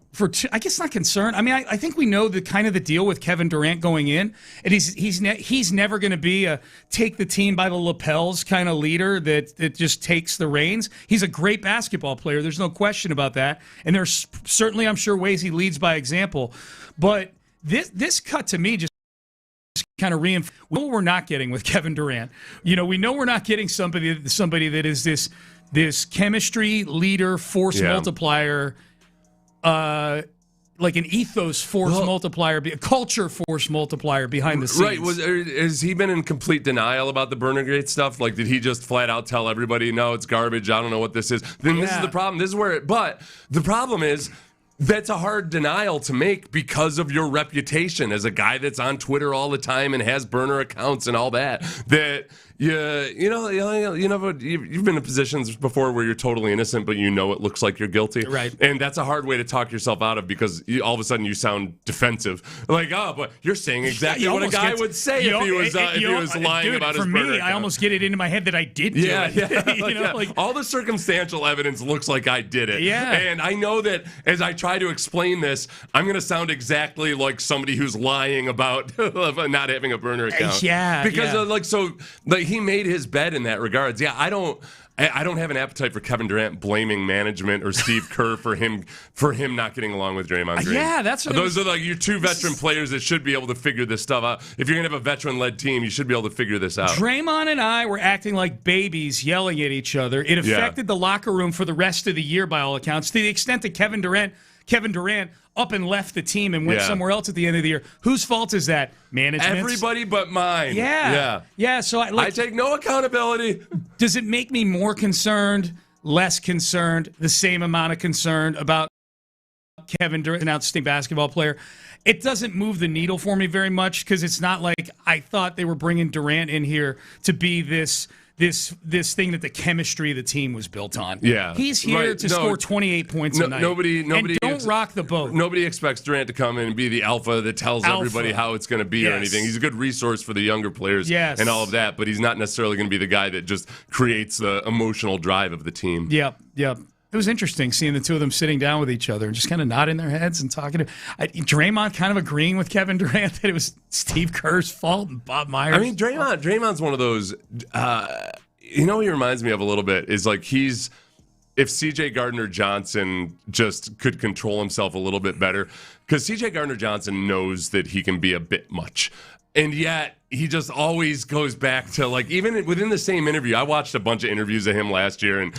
I guess not concerned. I mean, I think we know the kind of the deal with Kevin Durant going in, and he's never going to be a take the team by the lapels kind of leader that just takes the reins. He's a great basketball player. There's no question about that. And there's certainly, I'm sure, ways he leads by example. But this cut to me just kind of reinforces what we're not getting with Kevin Durant. We know we're not getting somebody that is this chemistry leader, force multiplier, like an ethos force multiplier, a culture force multiplier behind the scenes. Right. Has he been in complete denial about the Burnergate stuff? Like, did he just flat out tell everybody, no, it's garbage, I don't know what this is? Then this is the problem. This is where but the problem is, that's a hard denial to make because of your reputation as a guy that's on Twitter all the time and has burner accounts and all that. That you've been in positions before where you're totally innocent, but it looks like you're guilty. Right. And that's a hard way to talk yourself out of because all of a sudden you sound defensive. Like, but you're saying exactly what a guy would say if he was lying about his burner account. For me, I almost get it into my head that I did do it. Like all the circumstantial evidence looks like I did it. Yeah. And I know that as I try to explain this, I'm going to sound exactly like somebody who's lying about not having a burner account. Because he made his bed in that regards. Yeah, I don't have an appetite for Kevin Durant blaming management or Steve Kerr for him not getting along with Draymond Green. Yeah, that's what those are like your two veteran players that should be able to figure this stuff out. If you're gonna have a veteran-led team, you should be able to figure this out. Draymond and I were acting like babies, yelling at each other. It affected the locker room for the rest of the year, by all accounts, to the extent that Kevin Durant up and left the team and went somewhere else at the end of the year. Whose fault is that? Management's? Everybody but mine. Yeah. So I take no accountability. Does it make me more concerned, less concerned, the same amount of concerned about Kevin Durant, an outstanding basketball player? it doesn't move the needle for me very much because it's not like I thought they were bringing Durant in here to be this thing that the chemistry of the team was built on. Yeah, he's here to score 28 points a night. Nobody, and don't rock the boat. Nobody expects Durant to come in and be the alpha that tells everybody how it's going to be or anything. He's a good resource for the younger players and all of that, but he's not necessarily going to be the guy that just creates the emotional drive of the team. Yep. It was interesting seeing the two of them sitting down with each other and just kind of nodding their heads and talking. Draymond kind of agreeing with Kevin Durant that it was Steve Kerr's fault and Bob Myers. I mean, Draymond's one of those. He reminds me of a little bit is like if C.J. Gardner-Johnson just could control himself a little bit better, because C.J. Gardner-Johnson knows that he can be a bit much. And yet, he just always goes back to, like, even within the same interview. I watched a bunch of interviews of him last year, and,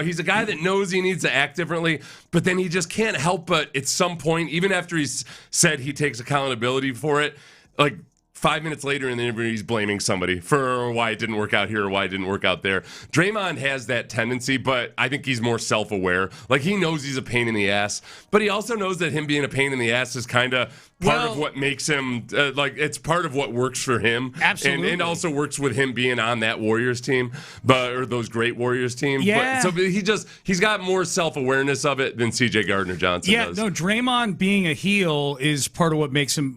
he's a guy that knows he needs to act differently, but then he just can't help but at some point, even after he's said he takes accountability for it, like, 5 minutes later in the interview, he's blaming somebody for why it didn't work out here or why it didn't work out there. Draymond has that tendency, but I think he's more self-aware. Like, he knows he's a pain in the ass, but he also knows that him being a pain in the ass is kind of part of what makes him, it's part of what works for him. Absolutely. And also works with him being on that Warriors team, or those great Warriors team. Yeah. So he's got more self-awareness of it than C.J. Gardner-Johnson does. Yeah, no, Draymond being a heel is part of what makes him,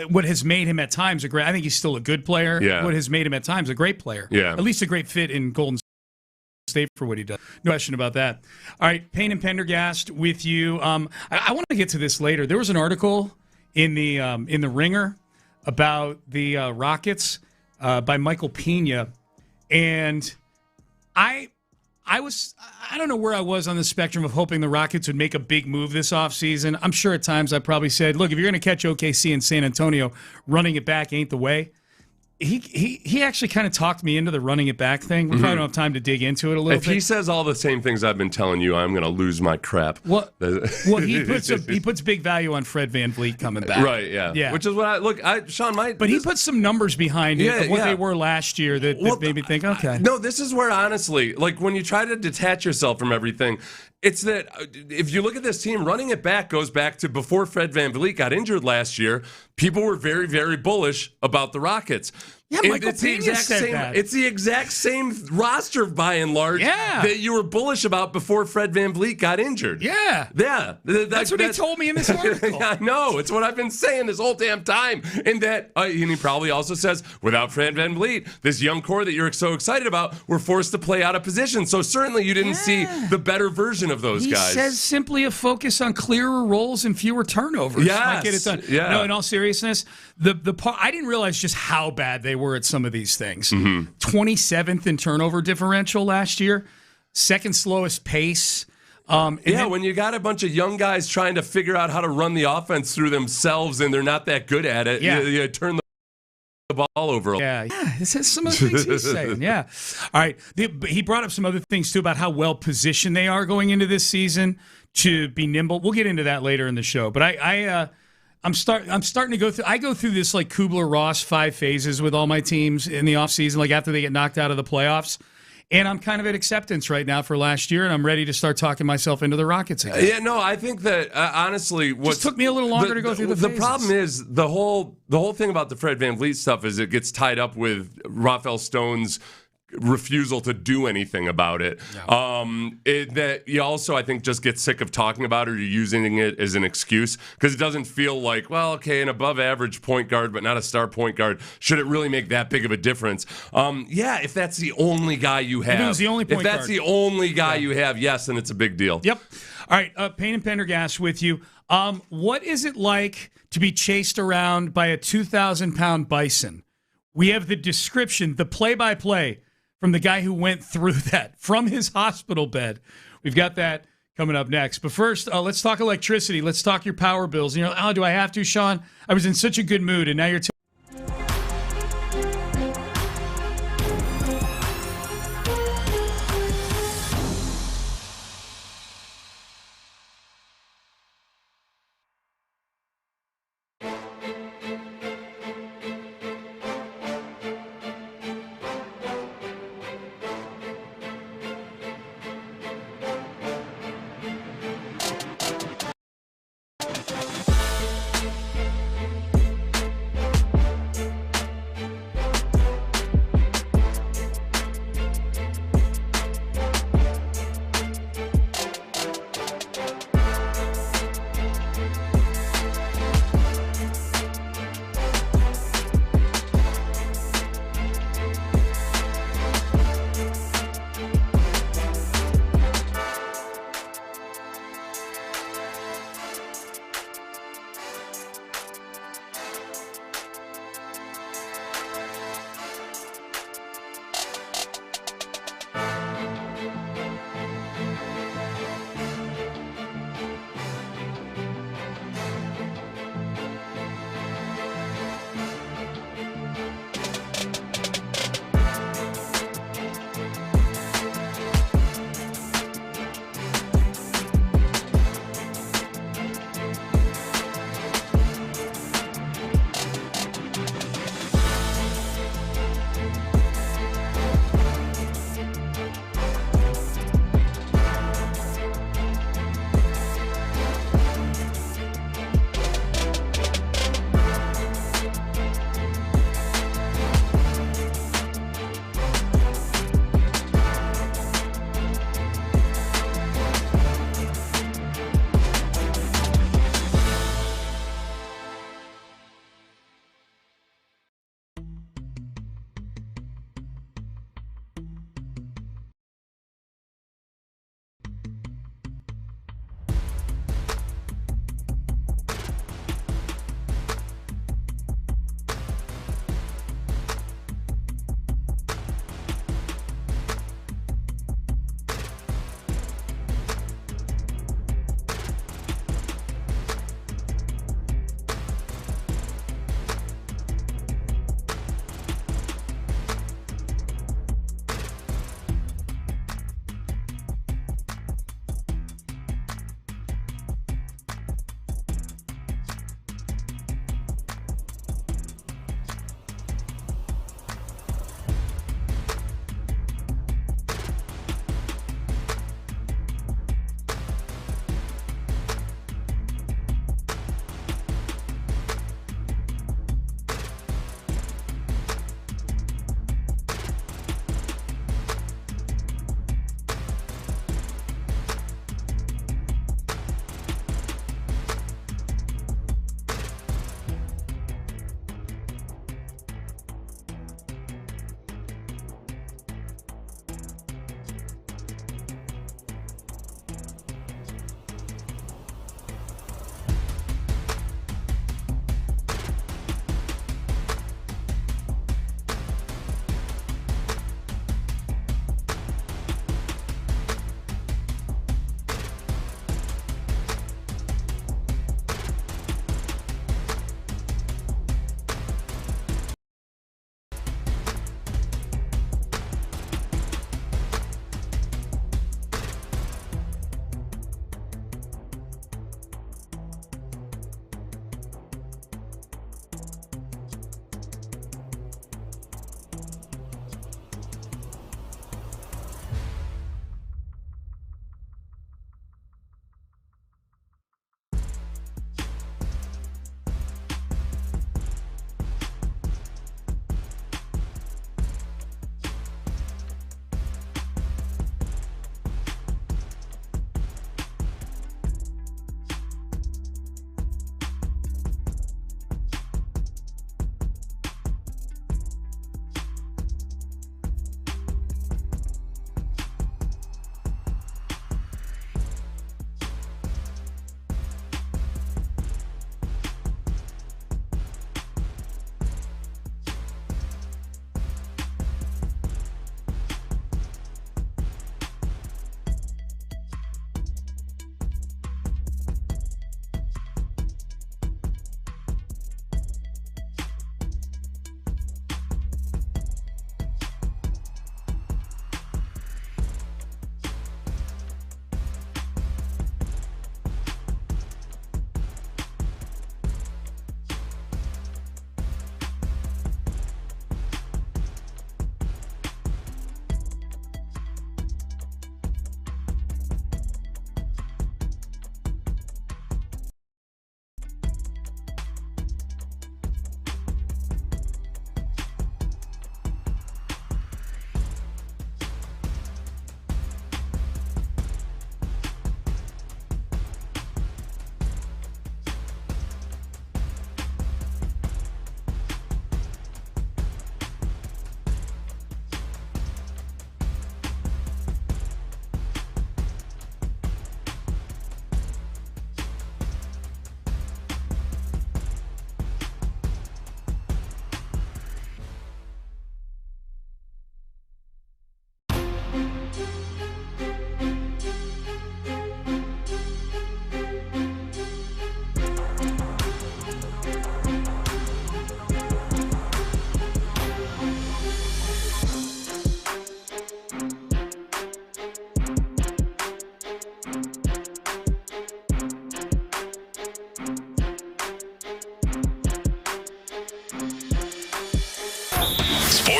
what has made him at times a great, I think he's still a good player. Yeah. What has made him at times a great player. Yeah. At least a great fit in Golden State for what he does. No question about that. All right, Payne and Pendergast with you. I want to get to this later. There was an article in the Ringer about the Rockets by Michael Pena, and I don't know where I was on the spectrum of hoping the Rockets would make a big move this offseason. I'm sure at times I probably said, look, if you're going to catch OKC and San Antonio, running it back ain't the way. He actually kind of talked me into the running it back thing. We probably don't have time to dig into it a little bit. If he says all the same things I've been telling you, I'm going to lose my crap. Well, he puts big value on Fred VanVleet coming back. Right, yeah. Which is what Sean might. But he put some numbers behind it of what they were last year that made me think, okay. No, this is where, honestly, like when you try to detach yourself from everything, it's that if you look at this team, running it back goes back to before Fred VanVleet got injured last year. People were very, very bullish about the Rockets. Yeah, Michael Pena said that. It's the exact same roster, by and large, that you were bullish about before Fred VanVleet got injured. Yeah. That's what he told me in this article. I know. It's what I've been saying this whole damn time. And that, and he probably also says, without Fred VanVleet, this young core that you're so excited about, were forced to play out of position. So certainly you didn't see the better version of those guys. He says simply a focus on clearer roles and fewer turnovers. Yes. Get it done. Yeah. No, in all seriousness, the part I didn't realize just how bad they were at some of these things. 27th in turnover differential last year, second slowest pace. When you got a bunch of young guys trying to figure out how to run the offense through themselves and they're not that good at it, you turn the ball over. Yeah, this is some of the things he's saying. Yeah. All right. He brought up some other things, too, about how well positioned they are going into this season to be nimble. We'll get into that later in the show. But I'm starting to go through. I go through this like Kubler-Ross 5 phases with all my teams in the offseason, like after they get knocked out of the playoffs. And I'm kind of at acceptance right now for last year, and I'm ready to start talking myself into the Rockets again. Yeah, no, I think that honestly, what took me a little longer to go through the phases. The problem is the whole thing about the Fred VanVleet stuff is it gets tied up with Rafael Stone's refusal to do anything about it. That you also, I think, just get sick of talking about it or using it as an excuse because it doesn't feel like, well, okay, an above average point guard, but not a star point guard. Should it really make that big of a difference? If that's the only guy you have. If it was the only point If that's guard. the only guy you have, yes, then it's a big deal. Yep. All right, Payne and Pendergast with you. What is it like to be chased around by a 2,000-pound bison? We have the description, the play-by-play from the guy who went through that from his hospital bed. We've got that coming up next. But first, let's talk electricity. Let's talk your power bills. You know, do I have to, Sean? I was in such a good mood, and now you're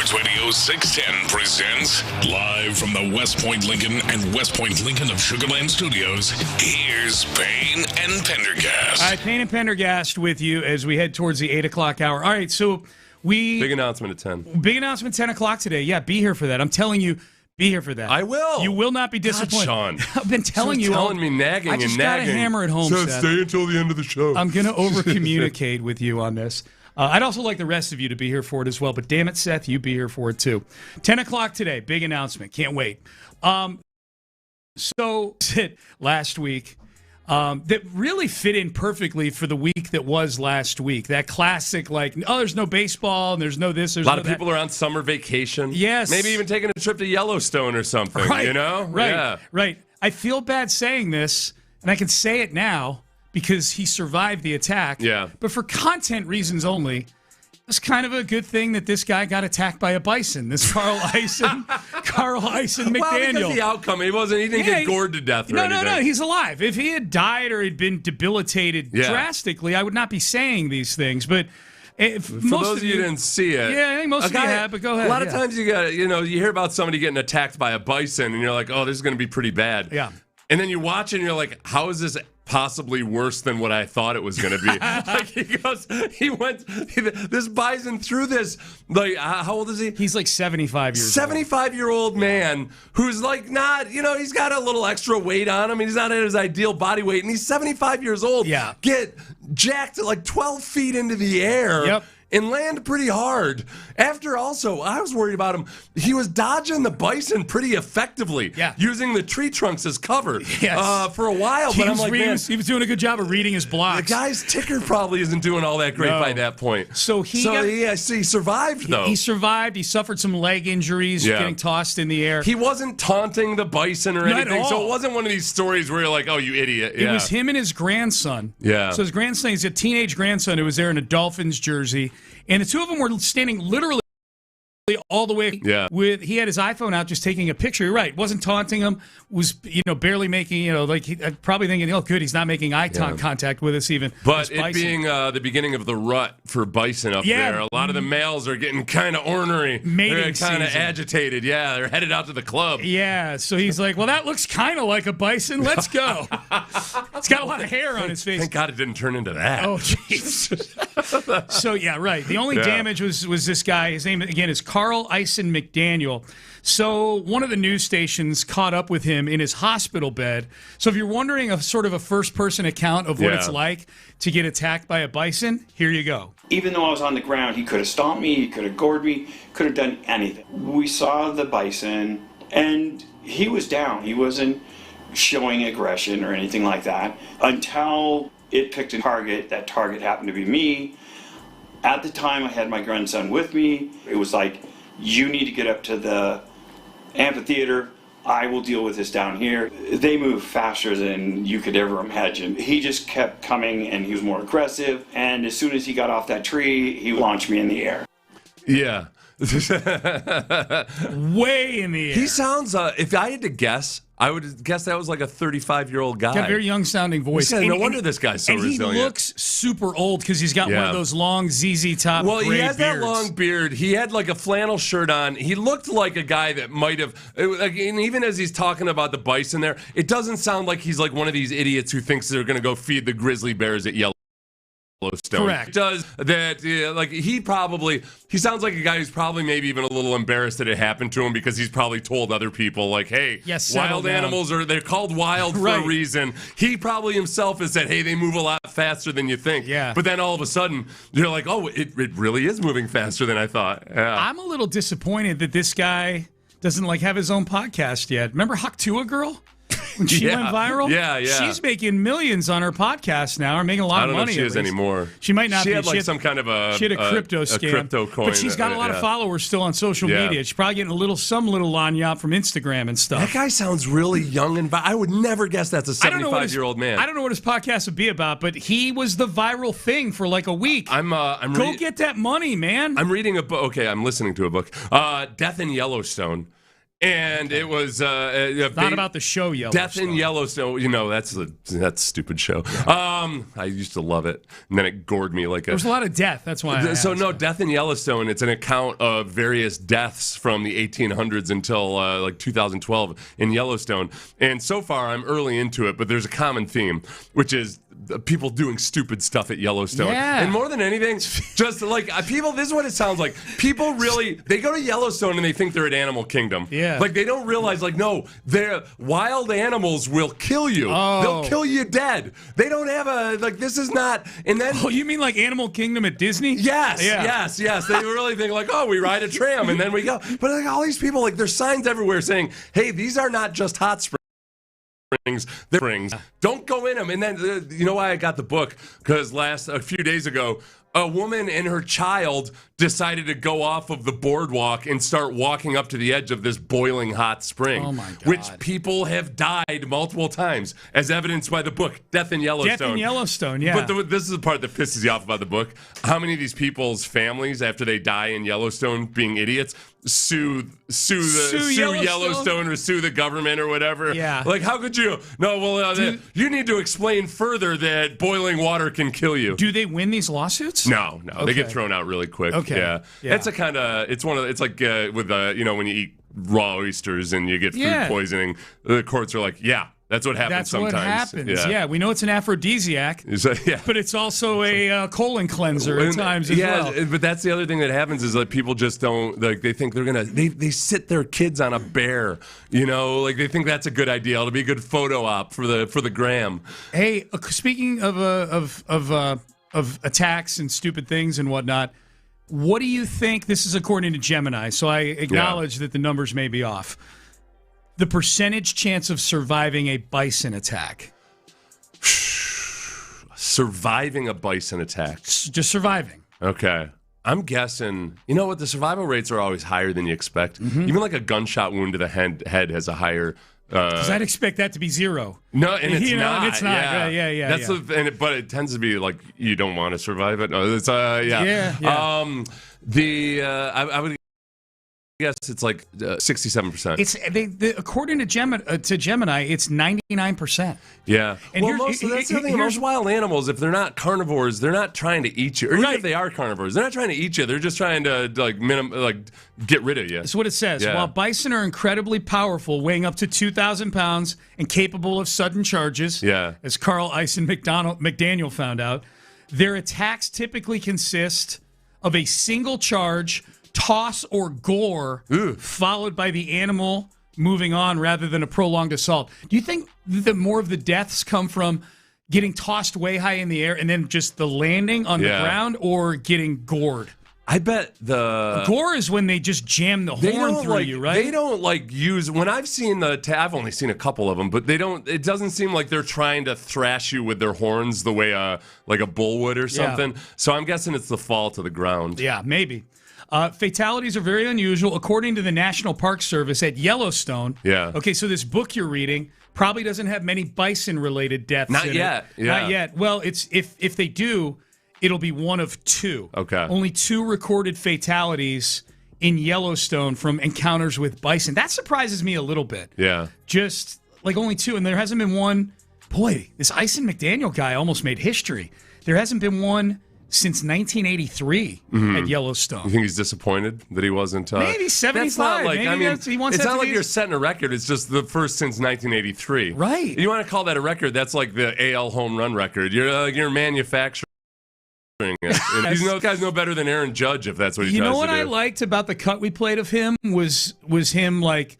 Sports Radio 610 presents live from the West Point Lincoln and West Point Lincoln of Sugarland Studios. Here's Payne and Pendergast. All right, Payne and Pendergast with you as we head towards the 8 o'clock hour. All right, so big announcement at 10. Big announcement 10 o'clock today. Yeah, be here for that. I'm telling you, be here for that. I will. You will not be disappointed. God, Sean. I've been telling you. Telling me nagging I just and got nagging. a hammer at home. So Seth. stay until the end of the show. I'm going to over-communicate with you on this. I'd also like the rest of you to be here for it as well, but damn it, Seth, you be here for it too. 10 o'clock today, big announcement. Can't wait. So last week, that really fit in perfectly for the week that was last week. That classic, there's no baseball, and there's no this, there's a lot no of people are on summer vacation. Yes. Maybe even taking a trip to Yellowstone or something, right, you know? Right, yeah. right. I feel bad saying this, and I can say it now, because he survived the attack. Yeah. But for content reasons only, it's kind of a good thing that this guy got attacked by a bison. This Carl Ison McDaniel. Well, because the outcome, he didn't get gored to death or anything. No, he's alive. If he had died or had been debilitated drastically, I would not be saying these things. But for those of you who didn't see it, I think most of you have, but go ahead. A lot of times you hear about somebody getting attacked by a bison, and you're like, oh, this is going to be pretty bad. Yeah. And then you watch it, and you're like, how is this possibly worse than what I thought it was going to be? This bison threw this, how old is he? He's like 75 years old. 75-year-old man who's not, he's got a little extra weight on him. He's not at his ideal body weight, and he's 75 years old. Yeah. Get jacked 12 feet into the air. Yep. And land pretty hard. After also, I was worried about him. He was dodging the bison pretty effectively. Yeah. Using the tree trunks as cover for a while. He But was he was doing a good job of reading his blocks. The guy's ticker probably isn't doing all that great by that point. So he survived, though. He survived. He suffered some leg injuries getting tossed in the air. He wasn't taunting the bison or anything. So it wasn't one of these stories where you're like, oh, you idiot. It was him and his grandson. Yeah. So his grandson, he's a teenage grandson who was there in a Dolphins jersey. And the two of them were standing literally all the way he had his iPhone out just taking a picture. You're right. Wasn't taunting him. Was, barely making, probably thinking, oh, good, he's not making eye contact with us even. But it being the beginning of the rut for bison up there, a lot of the males are getting kind of ornery. They're kind of agitated. Yeah, they're headed out to the club. Yeah, so he's like, well, that looks kind of like a bison. Let's go. It's got a lot of hair on his face. Thank God it didn't turn into that. Oh, jeez. So, yeah, right. The only damage was this guy. His name, again, is Carl Ison McDaniel. So one of the news stations caught up with him in his hospital bed. So if you're wondering a sort of a first-person account of what it's like to get attacked by a bison, here you go. Even though I was on the ground, he could have stomped me, he could have gored me, could have done anything. We saw the bison, and he was down. He wasn't showing aggression or anything like that until it picked a target. That target happened to be me. At the time, I had my grandson with me. It was like, you need to get up to the amphitheater. I will deal with this down here. They move faster than you could ever imagine. He just kept coming, and he was more aggressive. And as soon as he got off that tree, he launched me in the air. Yeah. Way in the air. He sounds, if I had to guess, I would guess that was like a 35-year-old guy. Got a very young-sounding voice. No wonder this guy's so resilient. He looks super old because he's got one of those long ZZ Top Well, gray he has beards. that long beard. He had like a flannel shirt on. He looked like a guy that might have, and even as he's talking about the bison there, it doesn't sound like he's like one of these idiots who thinks they're going to go feed the grizzly bears at Yellowstone. Correct. Does that, he sounds like a guy who's probably maybe even a little embarrassed that it happened to him because he's probably told other people, like, hey, wild animals they're called wild for a reason. He probably himself has said, hey, they move a lot faster than you think. Yeah. But then all of a sudden, you're like, oh, it really is moving faster than I thought. Yeah. I'm a little disappointed that this guy doesn't have his own podcast yet. Remember Haktua Girl? When she went viral? Yeah. She's making millions on her podcast now, or making a lot of money. I don't know if she is anymore. She might not be. She had some kind of a... She had a crypto scam. A crypto coin. But she's got a lot of followers still on social media. She's probably getting some little lanyard from Instagram and stuff. That guy sounds really young, and I would never guess that's a 75-year-old man. I don't know what his podcast would be about, but he was the viral thing for like a week. Go get that money, man. I'm reading a book. Okay, I'm listening to a book. Death in Yellowstone. And it was not about the show Yellowstone. Death in Yellowstone. That's a stupid show. I used to love it, and then it gored me like There's a lot of death. That's why. Death in Yellowstone. It's an account of various deaths from the 1800s until like 2012 in Yellowstone. And so far, I'm early into it, but there's a common theme, which is people doing stupid stuff at Yellowstone. Yeah. And more than anything, just like people, this is what it sounds like. People really, they go to Yellowstone and they think they're at Animal Kingdom. Yeah. Like they don't realize, like, no, they're wild animals will kill you. Oh. They'll kill you dead. They don't have this is not, and then. Oh, you mean like Animal Kingdom at Disney? Yes, yeah. yes. They really think like, we ride a tram and then we go. But like all these people, like there's signs everywhere saying, hey, these are not just hot springs. Don't go in them. And then you know why I got the book? Because a few days ago, a woman and her child decided to go off of the boardwalk and start walking up to the edge of this boiling hot spring. Oh, my God. Which people have died multiple times, as evidenced by the book, Death in Yellowstone. Death in Yellowstone, yeah. But this is the part that pisses you off about the book. How many of these people's families, after they die in Yellowstone being idiots, sue Yellowstone or sue the government or whatever? Yeah. Like, how could you? No, well, you need to explain further that boiling water can kill you. Do they win these lawsuits? No. Okay. They get thrown out really quick. Okay. Yeah. It's a kind of, it's like with when you eat raw oysters and you get food poisoning, the courts are like, that's what happens sometimes. That's what happens. Yeah, we know it's an aphrodisiac, but it's also a colon cleanser at times as well. Yeah, but that's the other thing that happens is like people just don't, like they think they're going to, they sit their kids on a bear, like they think that's a good idea. It'll be a good photo op for the gram. Hey, speaking of attacks and stupid things and whatnot, what do you think? This is according to Gemini, so I acknowledge that the numbers may be off. The percentage chance of surviving a bison attack. Surviving a bison attack. Just surviving. Okay. I'm guessing, the survival rates are always higher than you expect. Mm-hmm. Even like a gunshot wound to the head has a higher... Because I'd expect that to be zero. No, and it's not. And it's not. Yeah. That's but it tends to be like you don't want to survive it. No, it's Yeah. I would guess it's like 67%. It's according to Gemini, it's 99%. Yeah. And that's the thing. Most wild animals, if they're not carnivores, they're not trying to eat you. Or even if they are carnivores, they're not trying to eat you. They're just trying to get rid of you. That's what it says. Yeah. While bison are incredibly powerful, weighing up to 2,000 pounds and capable of sudden charges, as Carl Eisen McDaniel found out, their attacks typically consist of a single charge, toss or gore, followed by the animal moving on rather than a prolonged assault. Do you think that more of the deaths come from getting tossed way high in the air and then just the landing on the ground, or getting gored? I bet the gore is when they just jam the horn through you, right? They don't use, when I've seen I've only seen a couple of them, but it doesn't seem like they're trying to thrash you with their horns the way like a bull would or something. So I'm guessing it's the fall to the ground. Yeah, maybe. Fatalities are very unusual. According to the National Park Service at Yellowstone. Yeah. Okay, so this book you're reading probably doesn't have many bison-related deaths Not in yet. it. Yeah. Not yet. Well, if they do, it'll be one of two. Okay. Only 2 recorded fatalities in Yellowstone from encounters with bison. That surprises me a little bit. Yeah. Just like only 2, and there hasn't been one. Boy, this Eisen McDaniel guy almost made history. There hasn't been one since 1983 at Yellowstone. You think he's disappointed that he wasn't? Maybe 75. That's not like, Maybe he wants it's that not to like be you're setting a record. It's just the first since 1983. Right. You want to call that a record? That's like the AL home run record. You're manufacturing it. And these guys know better than Aaron Judge if that's what he tries to do. You know what I liked about the cut we played of him was him like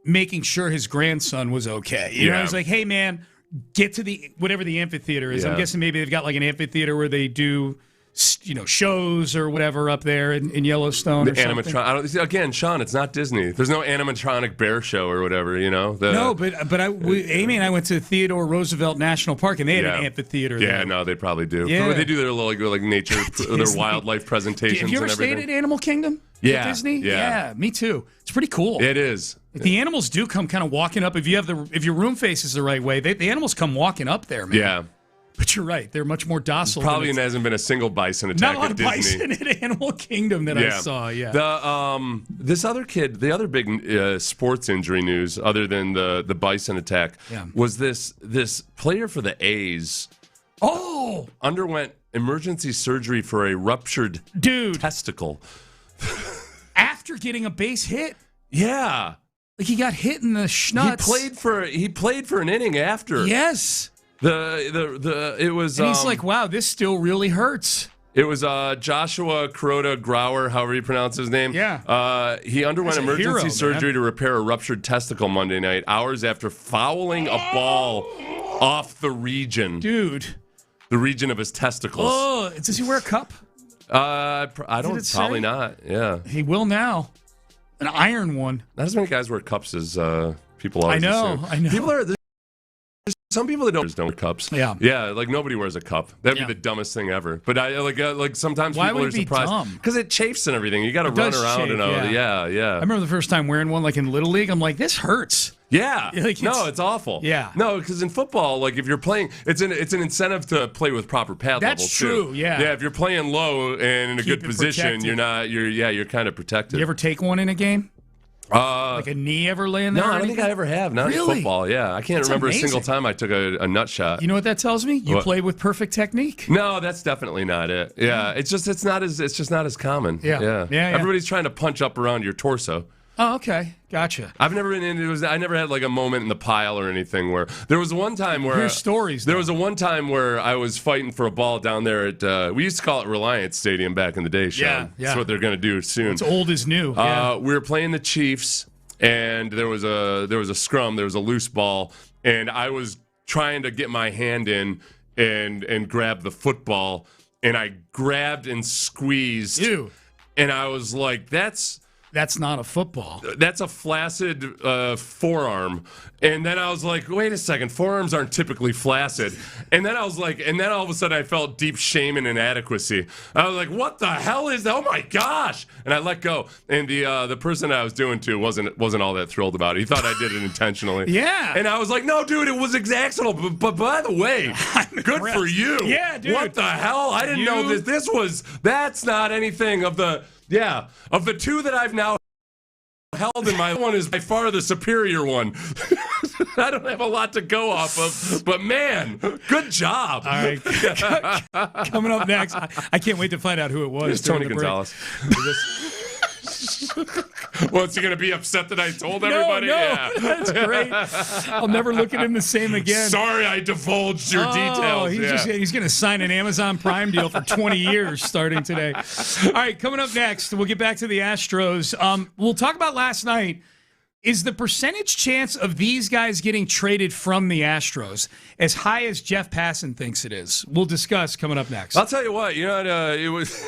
making sure his grandson was okay. You know, he's like, hey man, get to whatever the amphitheater is. I'm guessing maybe they've got like an amphitheater where they do shows or whatever up there in Yellowstone. Again, Sean, it's not Disney. There's no animatronic bear show or whatever. No, but Amy and I went to Theodore Roosevelt National Park and they had an amphitheater. Yeah, there. no, they probably do. Yeah. They do their little like nature, their wildlife presentations. Have you ever and everything. stayed at Animal Kingdom? Yeah, at Disney. Yeah, me too. It's pretty cool. It is. The animals do come kind of walking up if your room faces the right way. The animals come walking up there, man. Yeah. But you're right. They're much more docile. Probably hasn't been a single bison attack not a lot at of Disney. bison in Animal Kingdom that I saw. Yeah. This other kid, the other big sports injury news, other than the bison attack, was this player for the A's. Oh, underwent emergency surgery for a ruptured testicle after getting a base hit. Yeah, like he got hit in the schnutz. He played for an inning after. Yes. It was. And he's like, wow, this still really hurts. It was Joshua Kuroda Grauer, however you pronounce his name. Yeah. He underwent emergency surgery to repair a ruptured testicle Monday night, hours after fouling a ball off the region. Dude. The region of his testicles. Oh, does he wear a cup? I don't. Probably not. Yeah. He will now. An iron one. Not as many guys wear cups as people always assume. I know. People are. Some people that don't wear cups. Yeah, like nobody wears a cup. That'd be the dumbest thing ever. But I like sometimes Why people would are it be surprised dumb? because it chafes and everything. You got to run around and all. Yeah. I remember the first time wearing one like in Little League. I'm like, this hurts. Yeah. Like, it's awful. Yeah. No, because in football, like if you're playing, it's an incentive to play with proper pad level. That's true. Too. Yeah. Yeah. If you're playing low and in a Keep good it position, protected. you're kind of protected. You ever take one in a game? Like a knee ever laying there? No, I don't think I ever have. Not really? in football. Yeah, I can't remember a single time I took a nut shot. You know what that tells me? You play with perfect technique. No, that's definitely not it. Yeah, it's just not as common. Yeah. Everybody's trying to punch up around your torso. Oh, okay. Gotcha. I've never been in. I never had like a moment in the pile or anything where there was one time where here's stories. There was one time where I was fighting for a ball down there at we used to call it Reliance Stadium back in the day. Sean. Yeah. That's what they're going to do soon. It's old as new. We were playing the Chiefs, and there was a scrum. There was a loose ball, and I was trying to get my hand in and grab the football, and I grabbed and squeezed. Ew. And I was like, That's not a football. That's a flaccid forearm. And then I was like, wait a second, forearms aren't typically flaccid. And then I was like, and then all of a sudden I felt deep shame and inadequacy. I was like, what the hell is that? Oh my gosh. And I let go. And the person I was doing to wasn't all that thrilled about it. He thought I did it intentionally. Yeah. And I was like, no, dude, it was accidental. But by the way, good for you. Yeah, dude. What the hell? I didn't know this. That's not anything of the two that I've now held in my one is by far the superior one. I don't have a lot to go off of, but man, good job. All right. Coming up next, I can't wait to find out who it was. It's Tony Gonzalez. Well, is he going to be upset that I told everybody? No, yeah. That's great. I'll never look at him the same again. Sorry I divulged your details. He's going to sign an Amazon Prime deal for 20 years starting today. All right, coming up next, we'll get back to the Astros. We'll talk about last night. Is the percentage chance of these guys getting traded from the Astros as high as Jeff Passan thinks it is? We'll discuss coming up next. I'll tell you what. It was.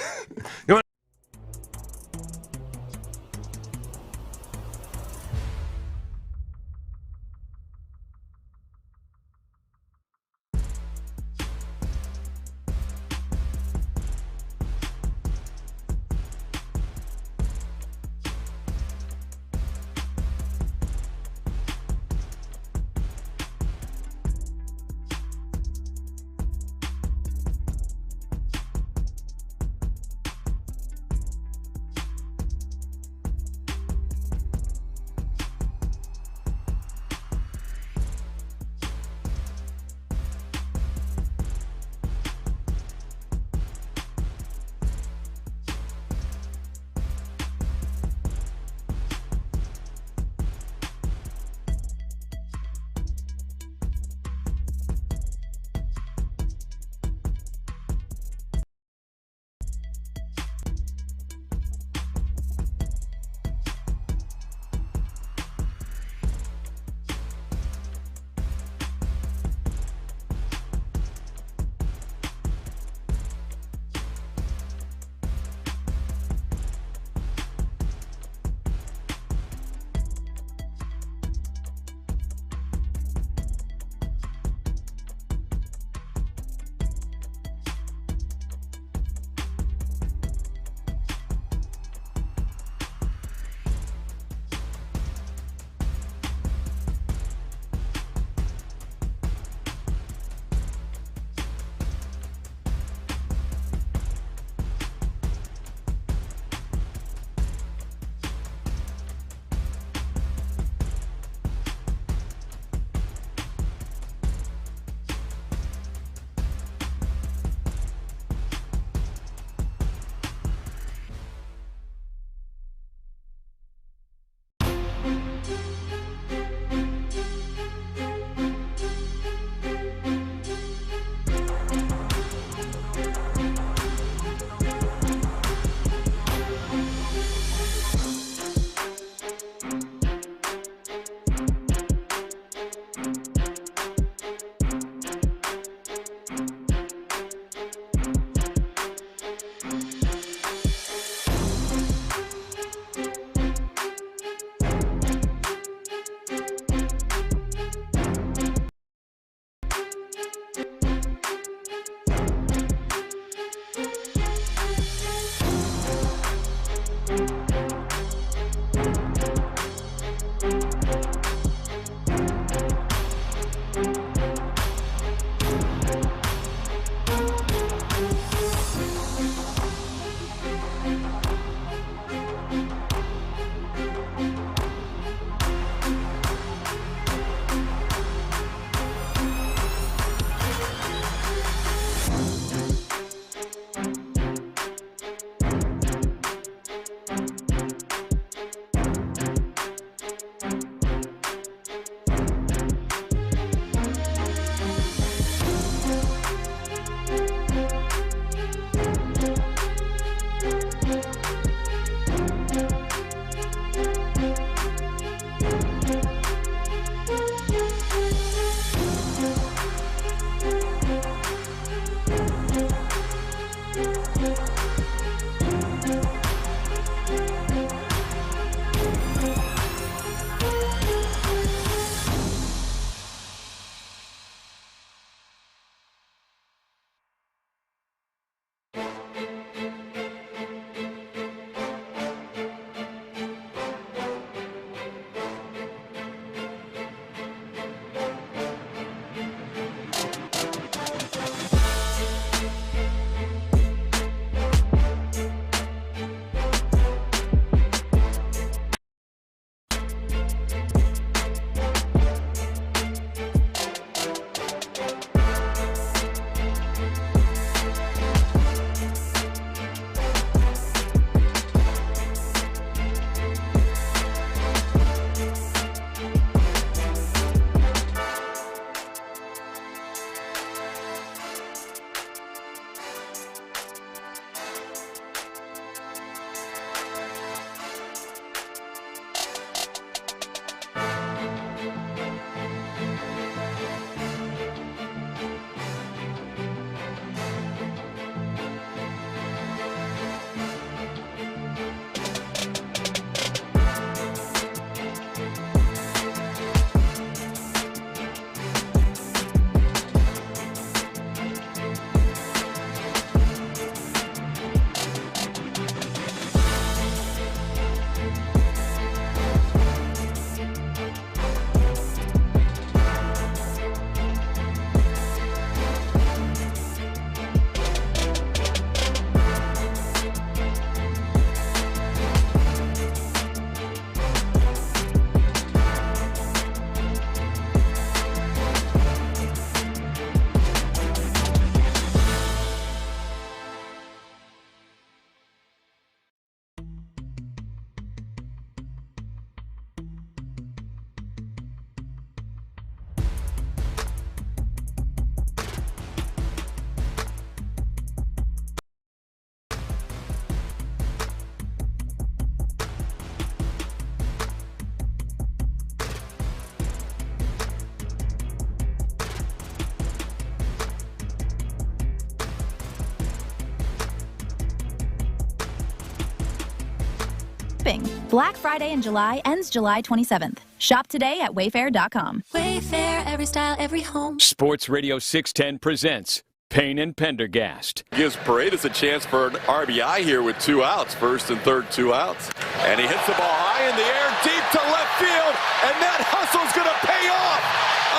Black Friday in July ends July 27th. Shop today at Wayfair.com. Wayfair, every style, every home. Sports Radio 610 presents Payne and Pendergast. Gives Paredes a chance for an RBI here with 2 outs. First and third, 2 outs. And he hits the ball high in the air, deep to left field. And that hustle's going to pay off.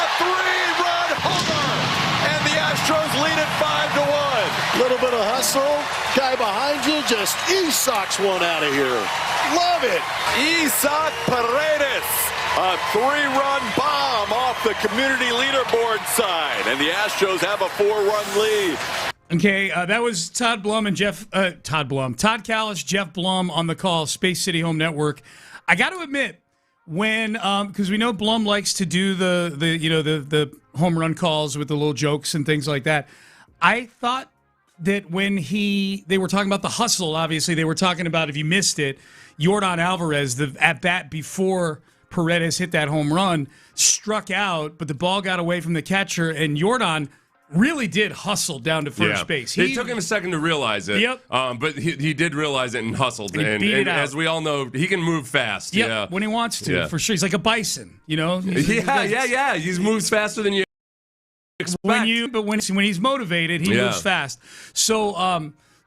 A 3-run homer. And the Astros lead it 5-1. Little bit of hustle. Guy behind you just socks one out of here. Love it. Isaac Paredes. A 3-run bomb off the community leaderboard side. And the Astros have a 4-run lead. Okay, that was Todd Blum and Todd Callis, Jeff Blum on the call, Space City Home Network. I got to admit, when because we know Blum likes to do the home run calls with the little jokes and things like that. I thought that when they were talking about the hustle, obviously they were talking about, if you missed it, Yordan Alvarez, the at bat before Paredes hit that home run, struck out, but the ball got away from the catcher, and Yordan really did hustle down to first base. It took him a second to realize it. Yep. But he did realize it and hustled. And beat it out. As we all know, he can move fast. Yep, Yeah. when he wants to, for sure. He's like a bison, you know? Yeah. He moves faster than you expect. When he's motivated, he moves fast.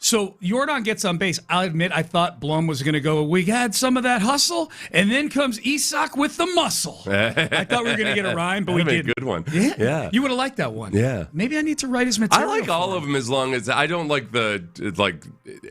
So Yordan gets on base. I'll admit, I thought Blum was going to go, we had some of that hustle, and then comes Isak with the muscle. I thought we were going to get a rhyme, but we didn't. A good one. Yeah. You would have liked that one. Yeah. Maybe I need to write his material. I like all of them as long as I don't like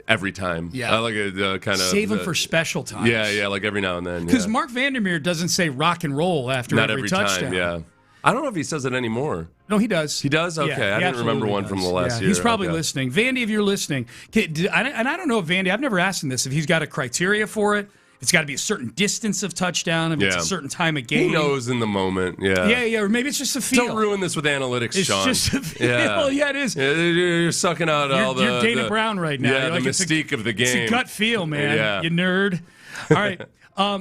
every time. Yeah. I like a kind of save them for special times. Yeah, like every now and then. Because Mark Vandermeer doesn't say rock and roll after every touchdown. Time, yeah. I don't know if he says it anymore. No, he does. He does? Okay. Yeah, I didn't remember one from the last year. He's probably listening. Vandy, if you're listening, and I don't know if Vandy, I've never asked him this, if he's got a criteria for it. It's got to be a certain distance of touchdown, if it's a certain time of game. He knows in the moment, Yeah, or maybe it's just a feel. Don't ruin this with analytics, it's Sean. It's just a feel. Yeah, it is. You're sucking out You're Dana Brown right now. Yeah, you're the mystique of the game. It's a gut feel, man. Yeah. You nerd. All right.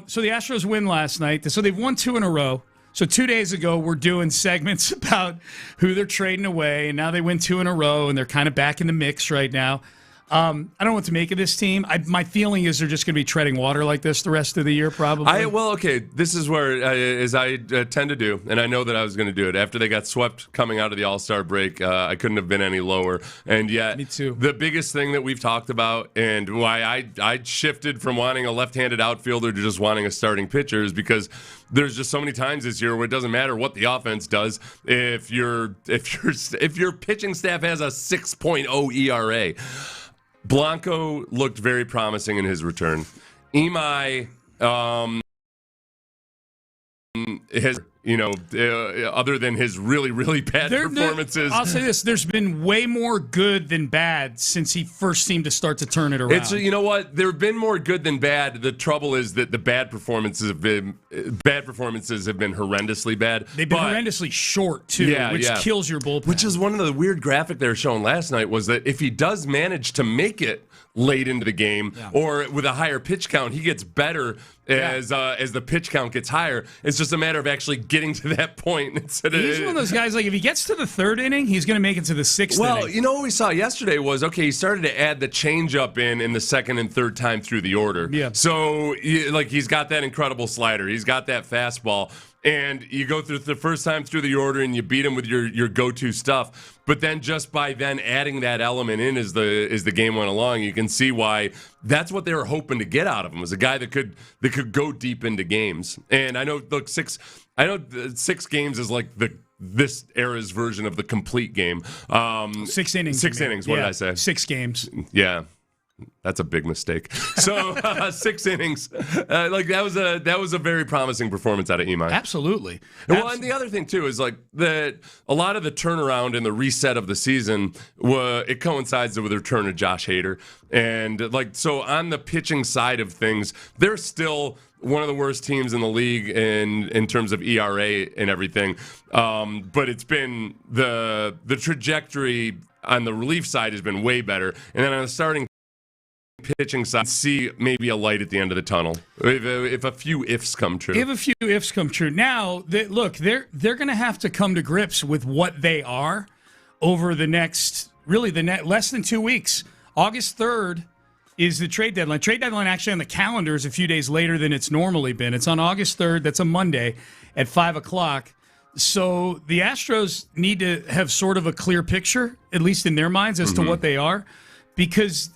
So the Astros win last night. So they've won 2 in a row. So 2 days ago, we're doing segments about who they're trading away, and now they win 2 in a row, and they're kind of back in the mix right now. I don't know what to make of this team. My feeling is they're just going to be treading water like this the rest of the year, probably. This is where, as I tend to do, and I know that I was going to do it. After they got swept coming out of the All-Star break, I couldn't have been any lower. And yet, me too. The biggest thing that we've talked about and why I shifted from wanting a left-handed outfielder to just wanting a starting pitcher is because there's just so many times this year where it doesn't matter what the offense does. If your pitching staff has a 6.0 ERA, Blanco looked very promising in his return. Imai has, other than his really, really bad performances. I'll say this. There's been way more good than bad since he first seemed to start to turn it around. You know what? There have been more good than bad. The trouble is that the bad performances have been horrendously bad. They've been horrendously short, too, which kills your bullpen. Which is one of the weird graphic they were showing last night was that if he does manage to make it late into the game or with a higher pitch count, he gets better as the pitch count gets higher. It's just a matter of actually getting to that point. He's one of those guys, like, if he gets to the 3rd inning, he's going to make it to the 6th inning. Well, you know what we saw yesterday was, he started to add the changeup in the 2nd and 3rd time through the order. Yeah. So, he's got that incredible slider. He's got that fastball. And you go through the first time through the order and you beat him with your go-to stuff. But then just by then adding that element in as the game went along, you can see why that's what they were hoping to get out of him, was a guy that could go deep into games. And I know, 6 games is like this era's version of the complete game. 6 innings. 6 innings. What did I say? 6 games. Yeah. That's a big mistake. So 6 innings, that was a very promising performance out of Imai. Absolutely. Well, and the other thing too is that a lot of the turnaround and the reset of the season, it coincides with the return of Josh Hader, and so on the pitching side of things, they're still one of the worst teams in the league in terms of ERA and everything. But it's been the trajectory on the relief side has been way better, and then on the starting pitching side, see maybe a light at the end of the tunnel if a few ifs come true. If a few ifs come true. Now, they're going to have to come to grips with what they are over the next, less than 2 weeks. August 3rd is the trade deadline. Trade deadline actually on the calendar is a few days later than it's normally been. It's on August 3rd. That's a Monday at 5 o'clock. So the Astros need to have sort of a clear picture, at least in their minds, as to what they are, because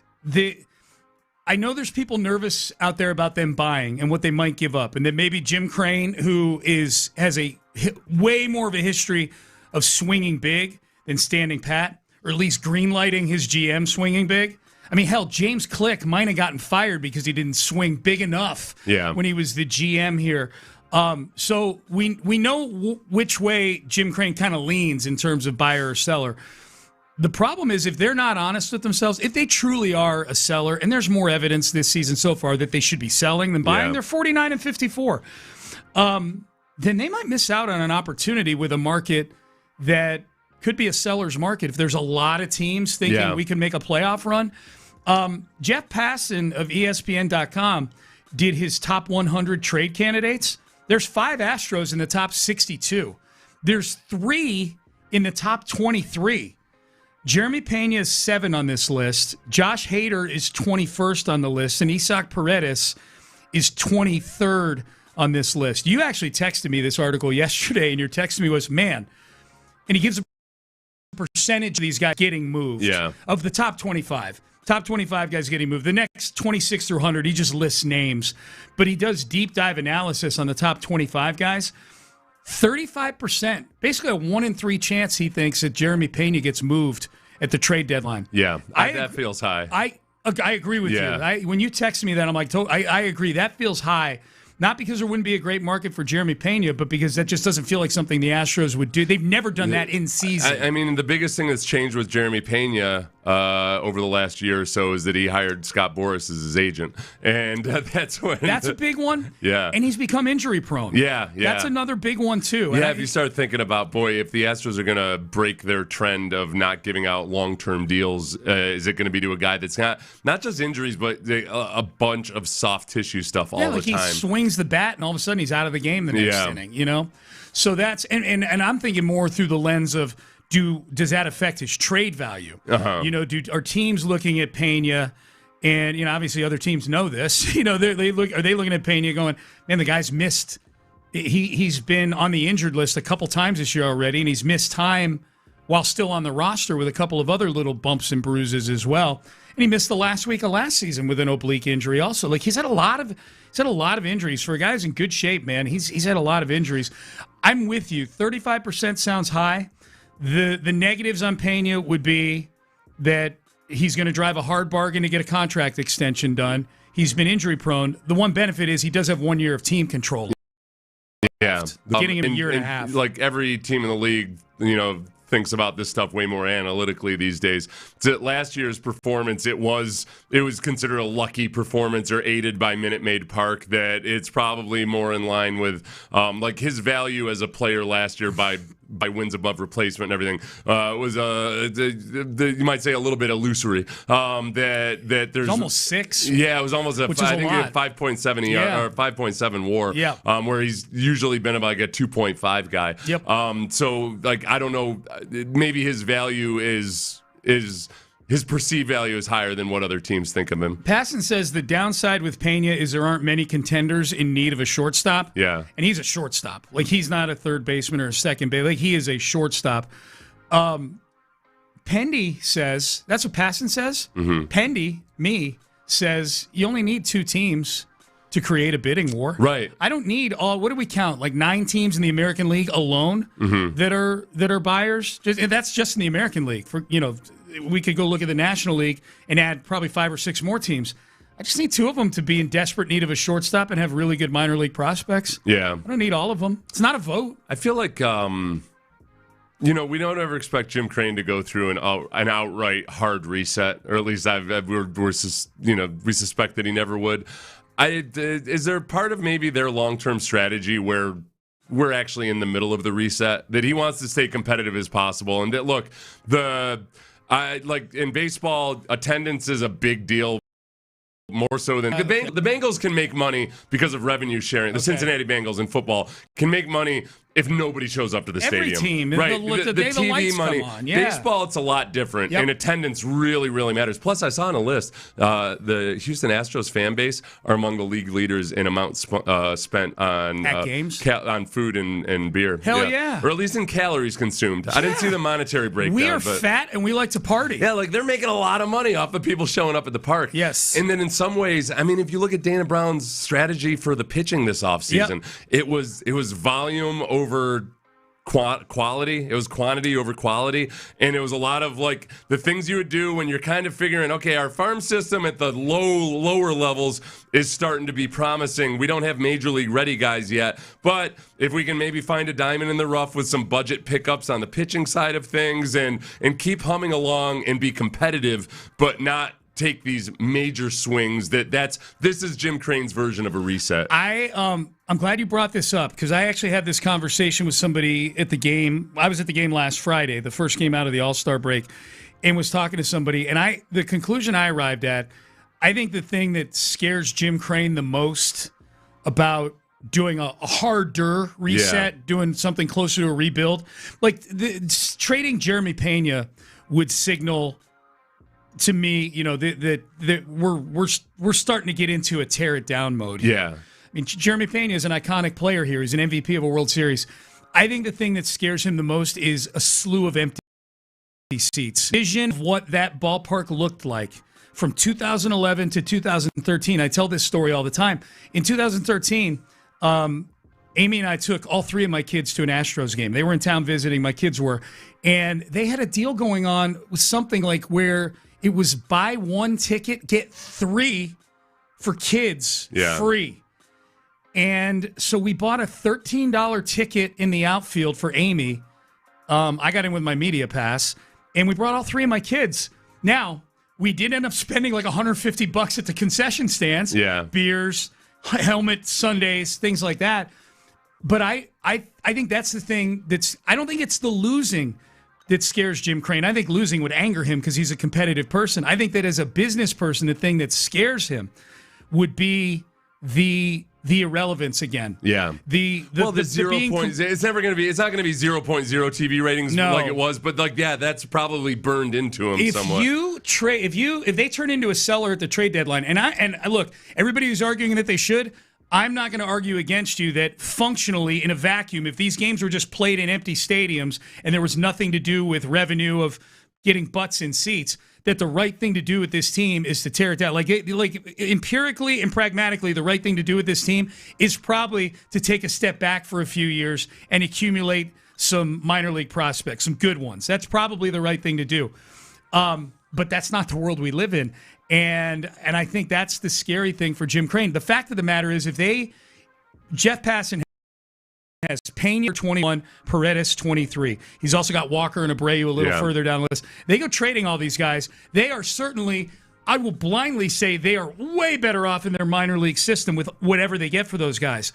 I know there's people nervous out there about them buying and what they might give up, and then maybe Jim Crane, who has a way more of a history of swinging big than standing pat, or at least greenlighting his GM swinging big. I mean, hell, James Click might have gotten fired because he didn't swing big enough when he was the GM here. So we know which way Jim Crane kind of leans in terms of buyer or seller. The problem is if they're not honest with themselves, if they truly are a seller, and there's more evidence this season so far that they should be selling than buying, they're 49-54, then they might miss out on an opportunity with a market that could be a seller's market if there's a lot of teams thinking we can make a playoff run. Jeff Passan of ESPN.com did his top 100 trade candidates. There's 5 Astros in the top 62. There's 3 in the top 23. Jeremy Pena is 7 on this list. Josh Hader is 21st on the list, and Isaac Paredes is 23rd on this list. You actually texted me this article yesterday, and your text to me was, man, and he gives a percentage of these guys getting moved of the top 25. Top 25 guys getting moved. The next 26 through 100, he just lists names, but he does deep dive analysis on the top 25 guys. 35%, basically a 1 in 3 chance he thinks that Jeremy Pena gets moved at the trade deadline. Yeah, that feels high. I agree with you. When you text me that, I'm like, I agree. That feels high. Not because there wouldn't be a great market for Jeremy Pena, but because that just doesn't feel like something the Astros would do. They've never done that in season. I mean, the biggest thing that's changed with Jeremy Pena over the last year or so is that he hired Scott Boras as his agent. And that's a big one. Yeah. And he's become injury prone. Yeah. That's another big one, too. Yeah, if you start thinking about, if the Astros are going to break their trend of not giving out long-term deals, is it going to be to a guy that's not just injuries, but a bunch of soft tissue stuff all the time? He swings the bat, and all of a sudden he's out of the game the next inning, So that's and I'm thinking more through the lens of does that affect his trade value? Are teams looking at Pena, and obviously other teams know this. Are they looking at Pena going, man, the guy's missed. He's been on the injured list a couple times this year already, and he's missed time while still on the roster with a couple of other little bumps and bruises as well. And he missed the last week of last season with an oblique injury also. Like he's had a lot of injuries. For a guy who's in good shape, man, he's had a lot of injuries. I'm with you. 35% sounds high. The negatives on Pena would be that he's going to drive a hard bargain to get a contract extension done. He's been injury prone. The one benefit is he does have 1 year of team control. Yeah. Getting him a year and a half. Like every team in the league, thinks about this stuff way more analytically these days. So last year's performance, it was considered a lucky performance or aided by Minute Maid Park, that it's probably more in line with like his value as a player last year by wins above replacement and everything was you might say a little bit illusory. That there's almost 6. Yeah, it was almost I think he had 5.7 or 5.7 WAR. Yeah. Where he's usually been like a 2.5 guy. Yep. So like I don't know, maybe his value is his perceived value is higher than what other teams think of him. Passan says the downside with Pena is there aren't many contenders in need of a shortstop. Yeah. And he's a shortstop. Like, he's not a third baseman or a second baseman. Like, he is a shortstop. Pendy says, that's what Passan says. Mm-hmm. Pendy, says you only need 2 teams to create a bidding war. Right. I don't need what do we count? Like 9 teams in the American League alone that are buyers. That's just in the American League. We could go look at the National League and add probably 5 or 6 more teams. I just need 2 of them to be in desperate need of a shortstop and have really good minor league prospects. Yeah. I don't need all of them. It's not a vote. I feel like we don't ever expect Jim Crane to go through an outright hard reset, or at least we suspect that he never would. Is there part of maybe their long-term strategy where we're actually in the middle of the reset, that he wants to stay competitive as possible, and that look, like in baseball, attendance is a big deal. More so than the Bengals can make money because of revenue sharing. The Cincinnati Bengals in football can make money if nobody shows up to the stadium. Every team. Right. The day the TV lights money. come on. Yeah. Baseball, it's a lot different, and attendance really, really matters. Plus, I saw on a list, the Houston Astros fan base are among the league leaders in amount spent on games? On food and beer. Hell yeah. Or at least in calories consumed. I didn't see the monetary breakdown. We are fat and we like to party. Yeah, like they're making a lot of money off of people showing up at the park. Yes. And then in some ways, I mean, if you look at Dana Brown's strategy for the pitching this offseason, it was volume over quality. It was quantity over quality, and it was a lot of like the things you would do when you're kind of figuring, okay, our farm system at the lower levels is starting to be promising. We don't have major league ready guys yet, but if we can maybe find a diamond in the rough with some budget pickups on the pitching side of things and keep humming along and be competitive, but not take these major swings. This is Jim Crane's version of a reset. I'm glad you brought this up because I actually had this conversation with somebody at the game. I was at the game last Friday, the first game out of the All-Star break, and was talking to somebody. And the conclusion I arrived at, I think the thing that scares Jim Crane the most about doing a harder reset, doing something closer to a rebuild, like trading Jeremy Pena would signal to me, that we're starting to get into a tear it down mode here. Yeah. I mean, Jeremy Pena is an iconic player here. He's an MVP of a World Series. I think the thing that scares him the most is a slew of empty seats. Vision of what that ballpark looked like from 2011 to 2013. I tell this story all the time. In 2013, Amy and I took all three of my kids to an Astros game. They were in town visiting, my kids were, and they had a deal going on with something like where it was buy one ticket, get three for kids free. And so we bought a $13 ticket in the outfield for Amy. I got in with my media pass, and we brought all three of my kids. Now, we did end up spending like $150 at the concession stands. Yeah. Beers, helmet, sundaes, things like that. But I think that's the thing I don't think it's the losing that scares Jim Crane. I think losing would anger him because he's a competitive person. I think that as a business person, the thing that scares him would be the irrelevance again. Yeah. The 0 point. It's not going to be 0.0 TV ratings like it was, but that's probably burned into him somewhat. If they turn into a seller at the trade deadline, and look, everybody who's arguing that they should, I'm not going to argue against you that functionally in a vacuum, if these games were just played in empty stadiums and there was nothing to do with revenue of getting butts in seats, that the right thing to do with this team is to tear it down. Like empirically and pragmatically, the right thing to do with this team is probably to take a step back for a few years and accumulate some minor league prospects, some good ones. That's probably the right thing to do. But that's not the world we live in. And I think that's the scary thing for Jim Crane. The fact of the matter is Jeff Passan has Payne 21, Paredes 23. He's also got Walker and Abreu a little further down the list. They go trading all these guys. They are certainly, I will blindly say, they are way better off in their minor league system with whatever they get for those guys.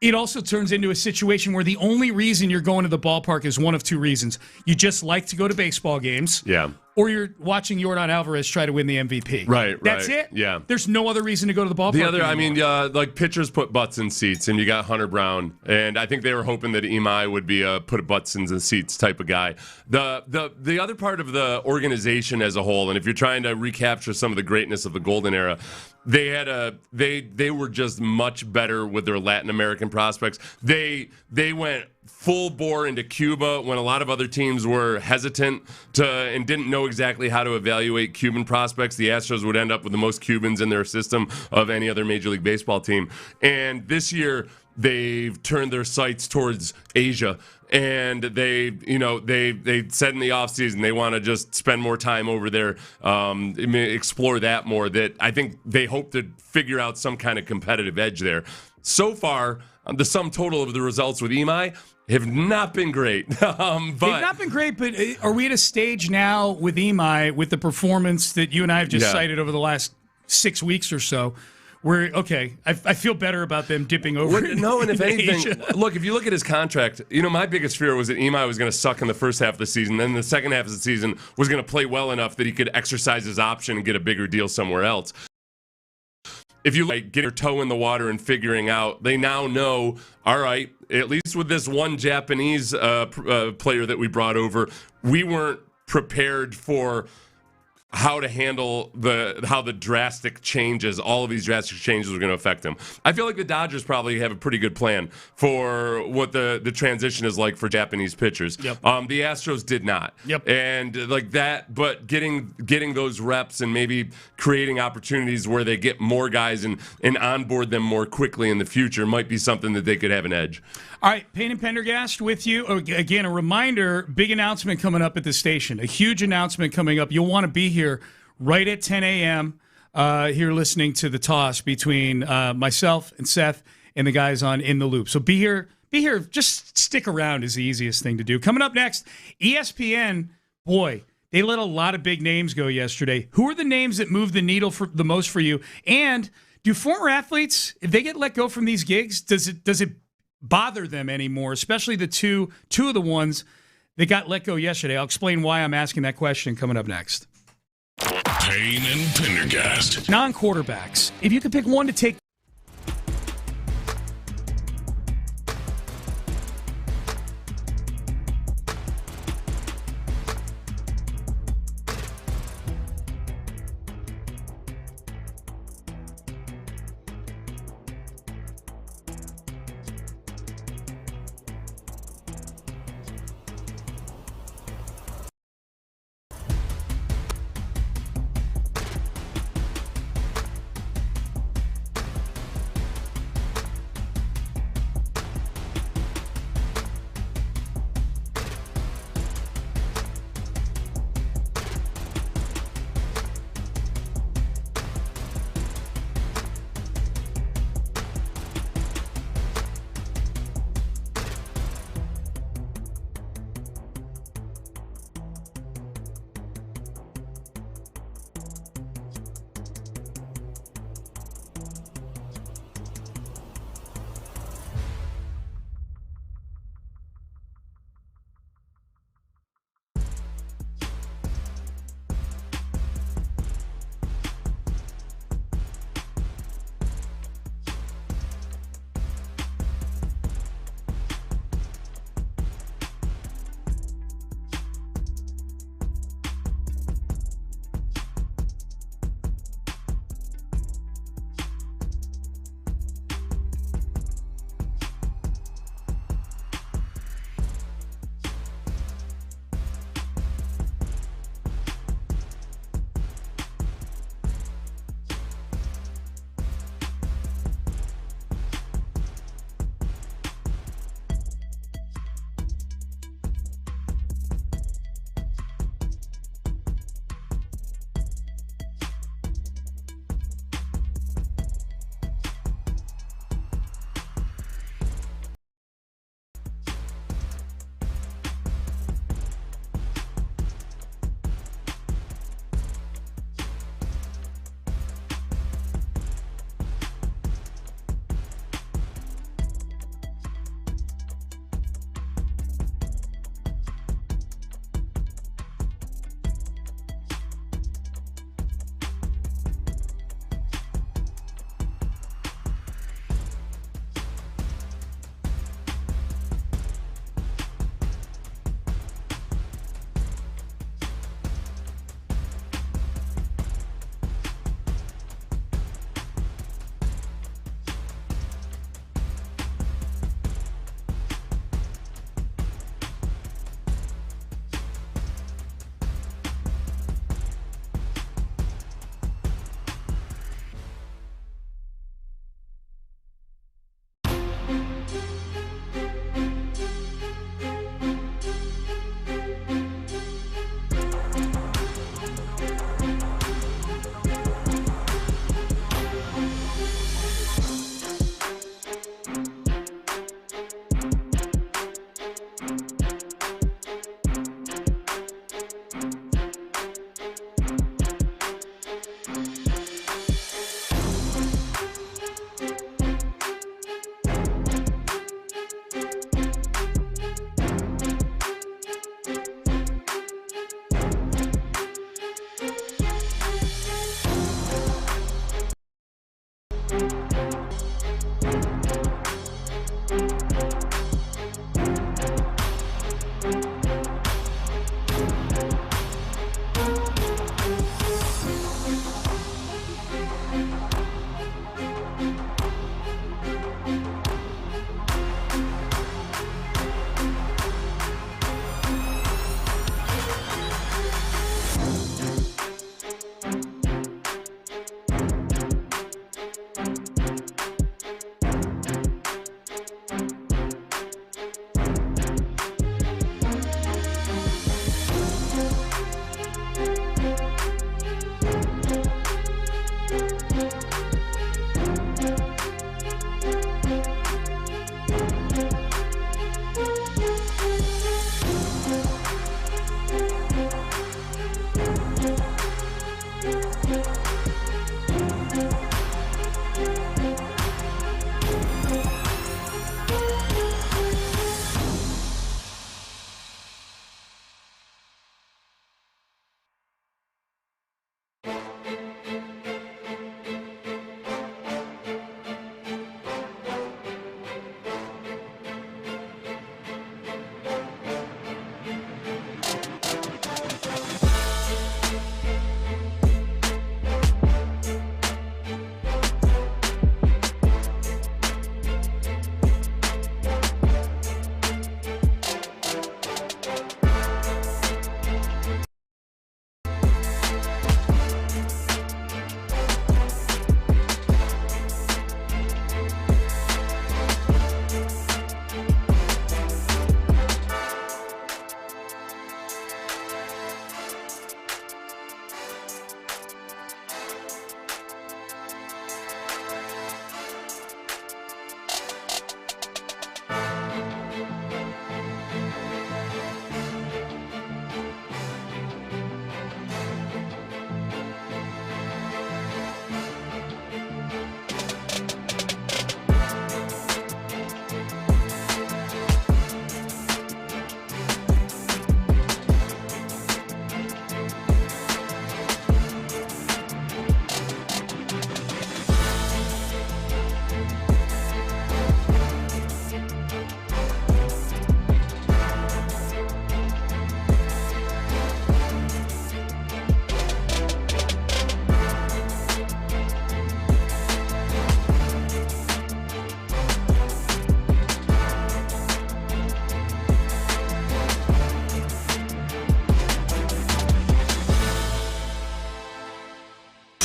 It also turns into a situation where the only reason you're going to the ballpark is one of two reasons. You just like to go to baseball games. Yeah. Or you're watching Yordan Alvarez try to win the MVP. Right. That's it? Yeah. There's no other reason to go to the ballpark. The other, like pitchers put butts in seats, and you got Hunter Brown, and I think they were hoping that Imai would be a put butts in the seats type of guy. The other part of the organization as a whole, and if you're trying to recapture some of the greatness of the golden era, they were just much better with their Latin American prospects. They went full bore into Cuba when a lot of other teams were hesitant and didn't know exactly how to evaluate Cuban prospects. The Astros would end up with the most Cubans in their system of any other Major League Baseball team. And this year, they've turned their sights towards Asia. And they said in the offseason they want to just spend more time over there, explore that more. That I think they hope to figure out some kind of competitive edge there. So far, the sum total of the results with Imai have not been great. They've not been great, but are we at a stage now with Imai, with the performance that you and I have just cited over the last 6 weeks or so, where, I feel better about them dipping over and if anything, look, if you look at his contract, my biggest fear was that Imai was going to suck in the first half of the season, then the second half of the season was going to play well enough that he could exercise his option and get a bigger deal somewhere else. if you like get your toe in the water and figuring out, they now know, all right, at least with this one Japanese player that we brought over, we weren't prepared for how to handle how the drastic changes, all of these drastic changes are going to affect them. I feel like the Dodgers probably have a pretty good plan for what the transition is like for Japanese pitchers. Yep. The Astros did not. Yep. And like that, but getting those reps and maybe creating opportunities where they get more guys and onboard them more quickly in the future might be something that they could have an edge. All right, Payne and Pendergast with you. Again, a reminder, big announcement coming up at the station. A huge announcement coming up. You'll want to be here right at 10 a.m. Here listening to the toss between myself and Seth and the guys on In the Loop. So be here. Just stick around is the easiest thing to do. Coming up next, ESPN, boy, they let a lot of big names go yesterday. Who are the names that move the needle the most for you? And do former athletes, if they get let go from these gigs, does it bother them anymore, especially the two of the ones that got let go yesterday? I'll explain why I'm asking that question coming up next. Payne and Pendergast. Non-quarterbacks. If you could pick one to take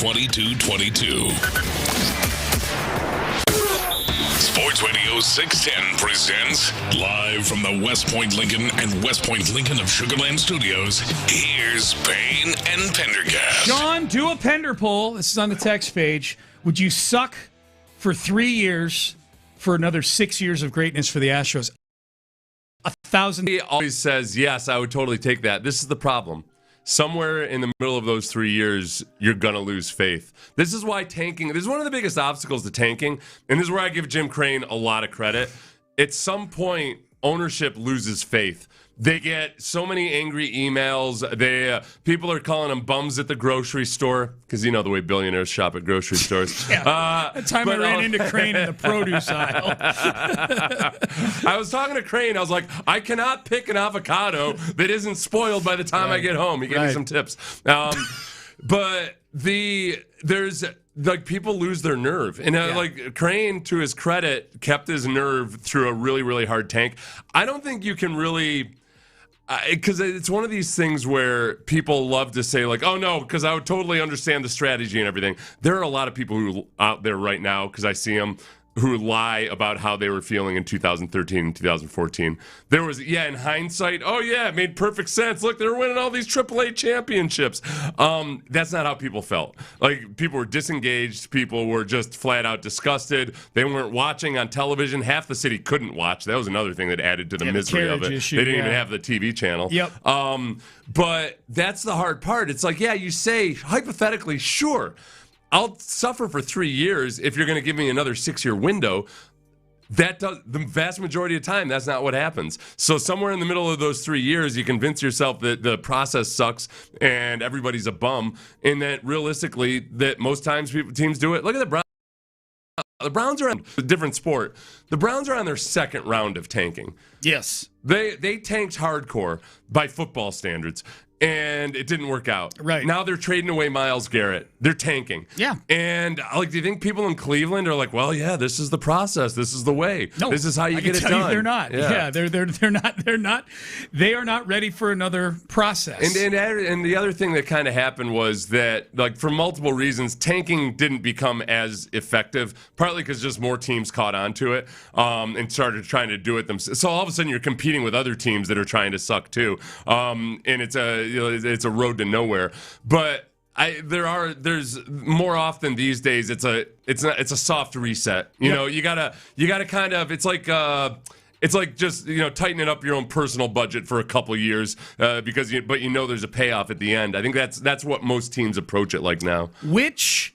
2222. Sports Radio 610 presents, live from the West Point Lincoln and West Point Lincoln of Sugar Land Studios, here's Payne and Pendergast. Sean, do a Pender poll. This is on the text page. Would you suck for 3 years for another 6 years of greatness for the Astros? 1,000. He always says, yes, I would totally take that. This is the problem. Somewhere in the middle of those 3 years, you're going to lose faith. This is why tanking, this is one of the biggest obstacles to tanking, and this is where I give Jim Crane a lot of credit. At some point, ownership loses faith. They get so many angry emails. People are calling them bums at the grocery store, because you know the way billionaires shop at grocery stores. That time I ran into Crane in the produce aisle. I was talking to Crane. I was like, I cannot pick an avocado that isn't spoiled by the time I get home. He gave me some tips. But there's like people lose their nerve, and like Crane, to his credit, kept his nerve through a really, really hard tank. I don't think you can really. Because it's one of these things where people love to say, like, oh, no, because I would totally understand the strategy and everything. There are a lot of people who out there right now, because I see them, who lie about how they were feeling in 2013 and 2014. There was, in hindsight, it made perfect sense. Look, they're winning all these AAA championships. That's not how people felt. Like, people were disengaged. People were just flat out disgusted. They weren't watching on television. Half the city couldn't watch. That was another thing that added to the misery of it. Issue, they didn't even have the TV channel. Yep. But that's the hard part. It's like, you say, hypothetically, sure, I'll suffer for 3 years if you're going to give me another 6-year window. The vast majority of the time, that's not what happens. So somewhere in the middle of those 3 years, you convince yourself that the process sucks and everybody's a bum, and that realistically, that most times teams do it. Look at the Browns. The Browns are on a different sport. The Browns are on their second round of tanking. Yes. They tanked hardcore by football standards. And it didn't work out. Right. Now they're trading away Myles Garrett. They're tanking. Yeah. And do you think people in Cleveland are like, well, this is the process. This is the way. No, this is how you get it done. They're not. Yeah, they're not. They are not ready for another process. And the other thing that kind of happened was that, like, for multiple reasons, tanking didn't become as effective. Partly because just more teams caught on to it and started trying to do it themselves. So all of a sudden, you're competing with other teams that are trying to suck too. And it's a road to nowhere. But there's more often these days it's a soft reset. You know, you gotta kind of, it's like just, tightening up your own personal budget for a couple years because there's a payoff at the end. I think that's what most teams approach it like now. Which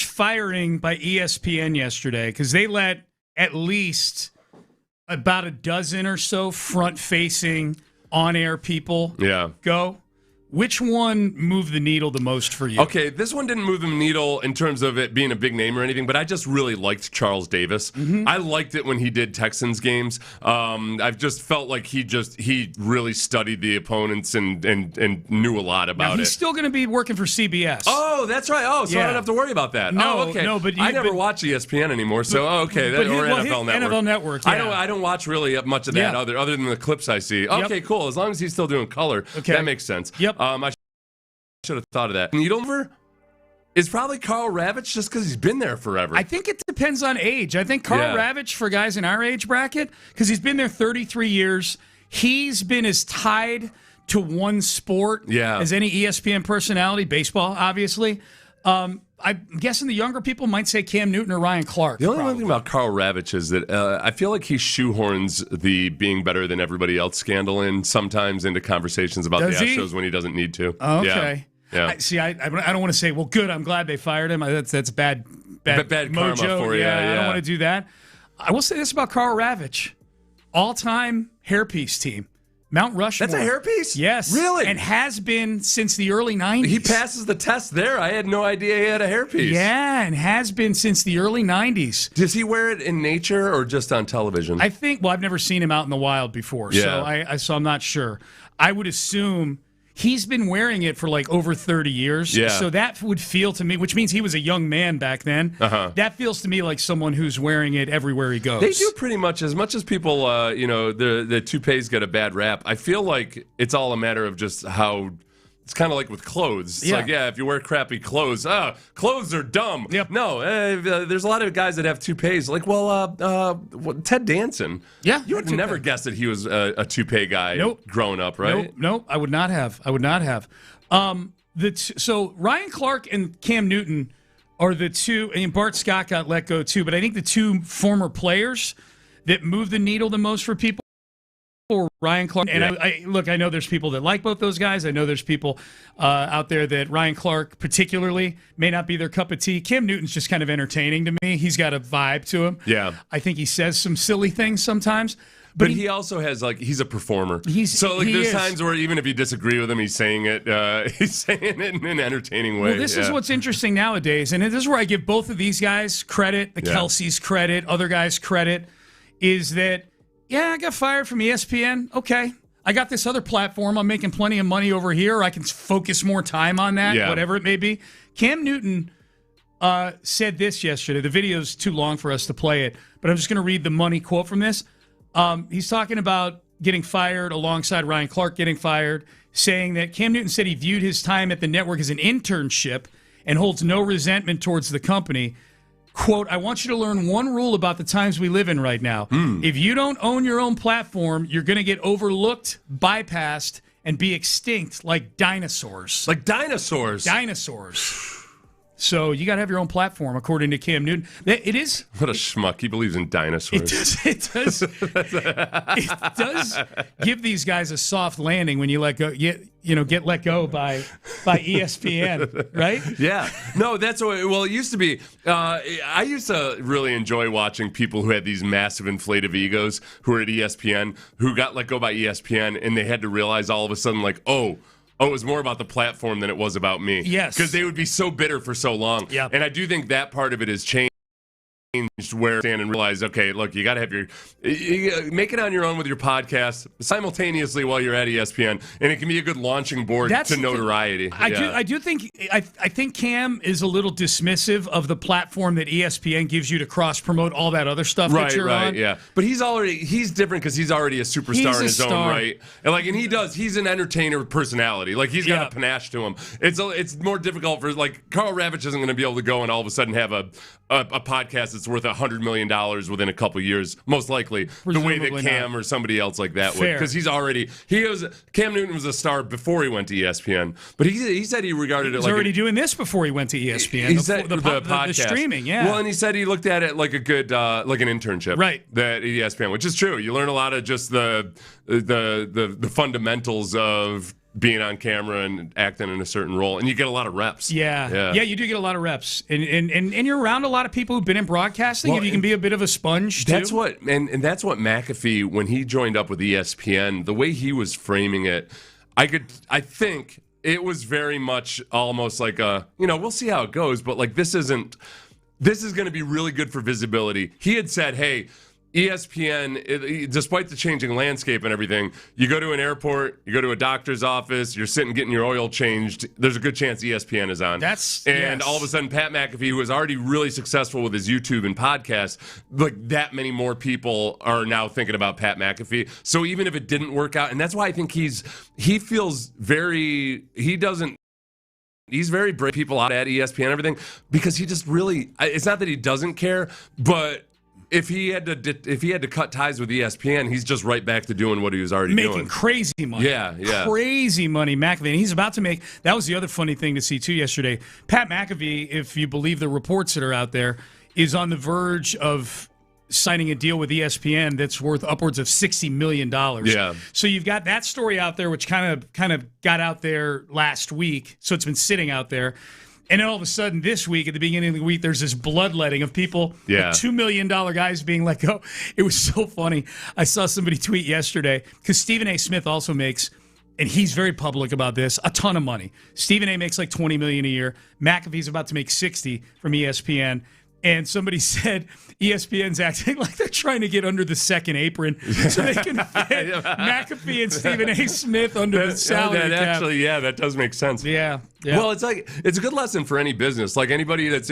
firing by ESPN yesterday, because they let at least about a dozen or so front-facing on-air people go. Which one moved the needle the most for you? Okay, this one didn't move the needle in terms of it being a big name or anything, but I just really liked Charles Davis. Mm-hmm. I liked it when he did Texans games. I've just felt like he really studied the opponents and knew a lot about it. He's still going to be working for CBS. Oh, that's right. Oh, so I don't have to worry about that. Okay. But I never watch ESPN anymore, so okay. Or NFL Network. NFL Network. Yeah. I don't watch really much of that other than the clips I see. Okay, cool. As long as he's still doing color, that makes sense. Yep. I should have thought of that. Needleover is probably Carl Ravitch just because he's been there forever. I think it depends on age. I think Carl Ravitch, for guys in our age bracket, because he's been there 33 years, he's been as tied to one sport as any ESPN personality, baseball, obviously. I'm guessing the younger people might say Cam Newton or Ryan Clark. The only thing about Carl Ravitch is that I feel like he shoehorns the being better than everybody else scandal in sometimes into conversations about the Astros when he doesn't need to. Okay. Yeah. I don't want to say, well, good, I'm glad they fired him. That's bad mojo. Karma for you. I don't want to do that. I will say this about Carl Ravitch. All-time hairpiece team. Mount Rushmore. That's a hairpiece? Yes. Really? And has been since the early 90s. He passes the test there. I had no idea he had a hairpiece. Yeah, and has been since the early 90s. Does he wear it in nature or just on television? I think, I've never seen him out in the wild before, so I'm not sure. I would assume he's been wearing it for like over 30 years. Yeah. So that would feel to me, which means he was a young man back then. Uh-huh. That feels to me like someone who's wearing it everywhere he goes. They do pretty much as people, the toupees get a bad rap. I feel like it's all a matter of just how It's kind of like with clothes. It's like, if you wear crappy clothes, clothes are dumb. Yep. No, there's a lot of guys that have toupees. Like, Ted Danson. Yeah. You would never guess that he was a toupee guy growing up, right? Nope, I would not have. So Ryan Clark and Cam Newton are the two, and Bart Scott got let go too, but I think the two former players that move the needle the most for people were Ryan Clark. And I know there's people that like both those guys. I know there's people out there that Ryan Clark particularly may not be their cup of tea. Cam Newton's just kind of entertaining to me. He's got a vibe to him. Yeah. I think he says some silly things sometimes. But he also has, he's a performer. There's times where even if you disagree with him, he's saying it in an entertaining way. Well, this is what's interesting nowadays, and this is where I give both of these guys credit, the Kelceys credit, other guys credit, is that, I got fired from ESPN. Okay. I got this other platform. I'm making plenty of money over here. I can focus more time on that, whatever it may be. Cam Newton said this yesterday. The video's too long for us to play it, but I'm just going to read the money quote from this. He's talking about getting fired alongside Ryan Clark getting fired, saying that Cam Newton said he viewed his time at the network as an internship and holds no resentment towards the company. Quote, I want you to learn one rule about the times we live in right now. If you don't own your own platform, you're going to get overlooked, bypassed, and be extinct like dinosaurs. Like dinosaurs? Dinosaurs. So you got to have your own platform, according to Cam Newton. It is. What a schmuck! He believes in dinosaurs. It does give these guys a soft landing when you let go. Get let go by ESPN, right? Yeah. No, that's what. Well, it used to be. I used to really enjoy watching people who had these massive inflated egos who were at ESPN, who got let go by ESPN, and they had to realize all of a sudden, it was more about the platform than it was about me. Yes. Because they would be so bitter for so long. Yep. And I do think that part of it has changed, where stand and realize, okay, look, you got to have you make it on your own with your podcast simultaneously while you're at ESPN, and it can be a good launching board to notoriety. I do think I think Cam is a little dismissive of the platform that ESPN gives you to cross promote all that other stuff that you're on. Yeah. But he's different because he's already a superstar in his own right, and he's an entertainer personality. He's got a panache to him. It's more difficult for Carl Ravitch isn't going to be able to go and all of a sudden have a podcast that's worth $100 million within a couple years, most likely. Presumably the way that Cam or somebody else like that would, because Cam Newton was a star before he went to ESPN, but he said he regarded it like already doing this before he went to ESPN. He said the podcast, the streaming, Well, and he said he looked at it like a good like an internship, right? That ESPN, which is true. You learn a lot of just the fundamentals of being on camera and acting in a certain role, and you get a lot of reps. Yeah, you do get a lot of reps, and you're around a lot of people who've been in broadcasting, and you can be a bit of a sponge too. That's what McAfee, when he joined up with ESPN, the way he was framing it, I think it was very much almost like we'll see how it goes, but this is going to be really good for visibility. He had said, hey, ESPN, despite the changing landscape and everything, you go to an airport, you go to a doctor's office, you're sitting getting your oil changed, there's a good chance ESPN is on. All of a sudden, Pat McAfee, who was already really successful with his YouTube and podcast, that many more people are now thinking about Pat McAfee. So even if it didn't work out, and that's why I think he's very brave people out at ESPN and everything, because he just really, it's not that he doesn't care, but if he had to cut ties with ESPN, he's just right back to doing what he was already making doing. Crazy money. Yeah. Crazy money, McAfee. And he's about to make, that was the other funny thing to see too yesterday. Pat McAfee, if you believe the reports that are out there, is on the verge of signing a deal with ESPN that's worth upwards of $60 million. Yeah. So you've got that story out there, which kind of got out there last week. So it's been sitting out there. And then all of a sudden this week, at the beginning of the week, there's this bloodletting of people, $2 million guys being let go. It was so funny. I saw somebody tweet yesterday, because Stephen A. Smith also makes, and he's very public about this, a ton of money. Stephen A. makes like $20 million a year. McAfee's about to make $60 from ESPN. And somebody said ESPN's acting like they're trying to get under the second apron so they can fit McAfee and Stephen A. Smith under the salary cap. Actually, that does make sense. Yeah. Yeah. Well, it's a good lesson for any business. Like anybody that's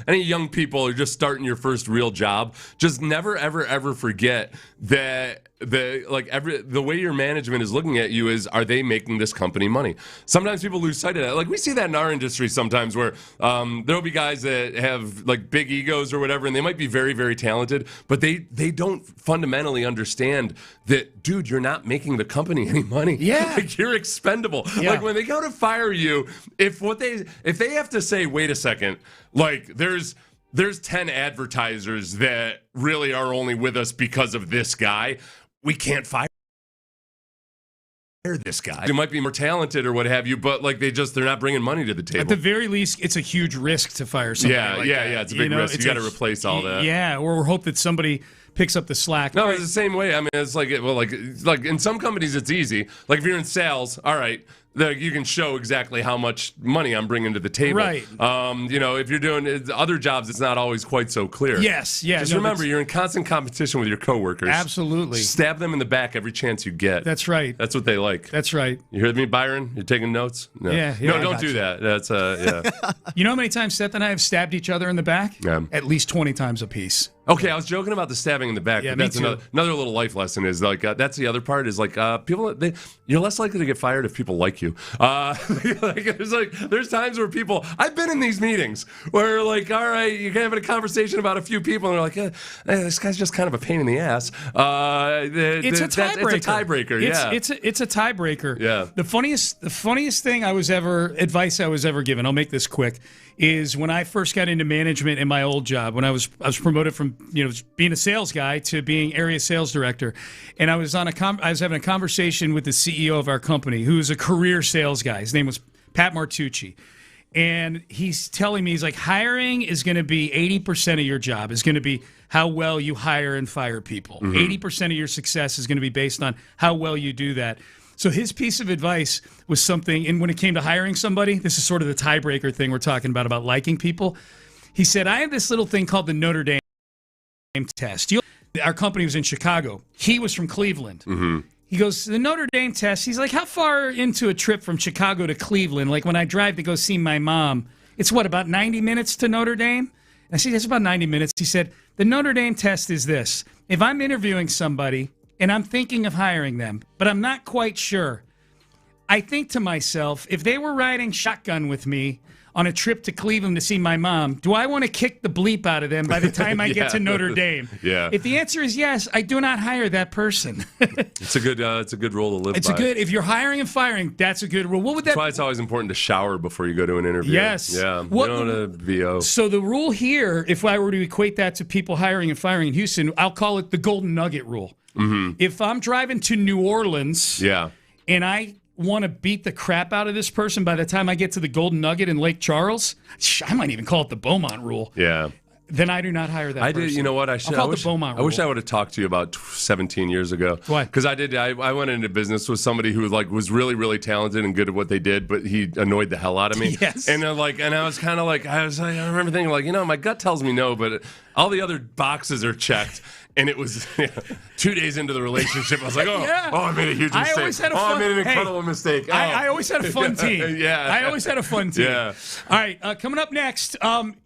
any young people who are just starting your first real job, just never ever ever forget that the way your management is looking at you is, are they making this company money? Sometimes people lose sight of that. Like we see that in our industry sometimes, where there'll be guys that have like big egos or whatever, and they might be very very talented, but they don't fundamentally understand that, dude, you're not making the company any money. Yeah, like you're expendable. Yeah. Like when they go to fire you, if they have to say, wait a second, like there's 10 advertisers that really are only with us because of this guy, we can't fire this guy. They might be more talented or what have you, but like they're not bringing money to the table. At the very least, it's a huge risk to fire somebody. Yeah, it's a big risk. You got to replace all that. Yeah, or hope that somebody picks up the slack. No, it's the same way. I mean, it's like in some companies it's easy. Like if you're in sales, all right, you can show exactly how much money I'm bringing to the table. Right. If you're doing other jobs, it's not always quite so clear. Yes, yeah. Just remember, you're in constant competition with your coworkers. Absolutely. Stab them in the back every chance you get. That's right. That's what they like. That's right. You heard me, Byron? You're taking notes? No. Yeah, No, don't do that. That's yeah. You know how many times Seth and I have stabbed each other in the back? Yeah. At least 20 times apiece. Okay, I was joking about the stabbing in the back. Yeah, but that's me too. another little life lesson is like that's the other part is like people you're less likely to get fired if people like you. There's times where people, I've been in these meetings where like, all right, you're having a conversation about a few people and they're like, this guy's just kind of a pain in the ass. It's a tiebreaker. It's a tiebreaker. Yeah, it's a tiebreaker. Yeah. The funniest thing advice I was ever given, I'll make this quick, is when I first got into management in my old job, when I was promoted from being a sales guy to being area sales director, and I was having a conversation with the CEO of our company, who is a career sales guy. His name was Pat Martucci, and he's telling me, he's like, hiring is going to be 80% of your job. Is going to be how well you hire and fire people. 80% of your success is going to be based on how well you do that. So his piece of advice was something, and when it came to hiring somebody, this is sort of the tiebreaker thing we're talking about liking people. He said, I have this little thing called the Notre Dame test. Our company was in Chicago. He was from Cleveland. He goes, the Notre Dame test, he's like, how far into a trip from Chicago to Cleveland? Like when I drive to go see my mom, it's what, about 90 minutes to Notre Dame? And I said, it's about 90 minutes. He said, the Notre Dame test is this. If I'm interviewing somebody and I'm thinking of hiring them, but I'm not quite sure, I think to myself, if they were riding shotgun with me on a trip to Cleveland to see my mom, do I want to kick the bleep out of them by the time I get to Notre Dame? Yeah. If the answer is yes, I do not hire that person. It's a good rule to live by. If you're hiring and firing, that's a good rule. What would that? That's why it's always important to shower before you go to an interview. Yes. Yeah. You don't want to VO. So the rule here, if I were to equate that to people hiring and firing in Houston, I'll call it the golden nugget rule. If I'm driving to New Orleans, and I want to beat the crap out of this person by the time I get to the Golden Nugget in Lake Charles, I might even call it the Beaumont rule. Yeah. Then I do not hire that person. You know what? I wish I would have talked to you about 17 years ago. Why? Because I went into business with somebody who was really, really talented and good at what they did, but he annoyed the hell out of me. Yes. And I was kind of like, I remember thinking like, my gut tells me no, but all the other boxes are checked. And it was 2 days into the relationship. I was like, I made a huge mistake. I made an incredible mistake. I always had a fun team. Yeah. I always had a fun team. Yeah. All right, coming up next,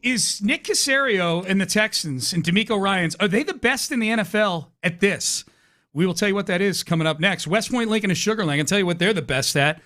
is Nick Caserio and the Texans and D'Amico Ryans, are they the best in the NFL at this? We will tell you what that is coming up next. West Point, Lincoln, and Sugar Land. I'll tell you what they're the best at.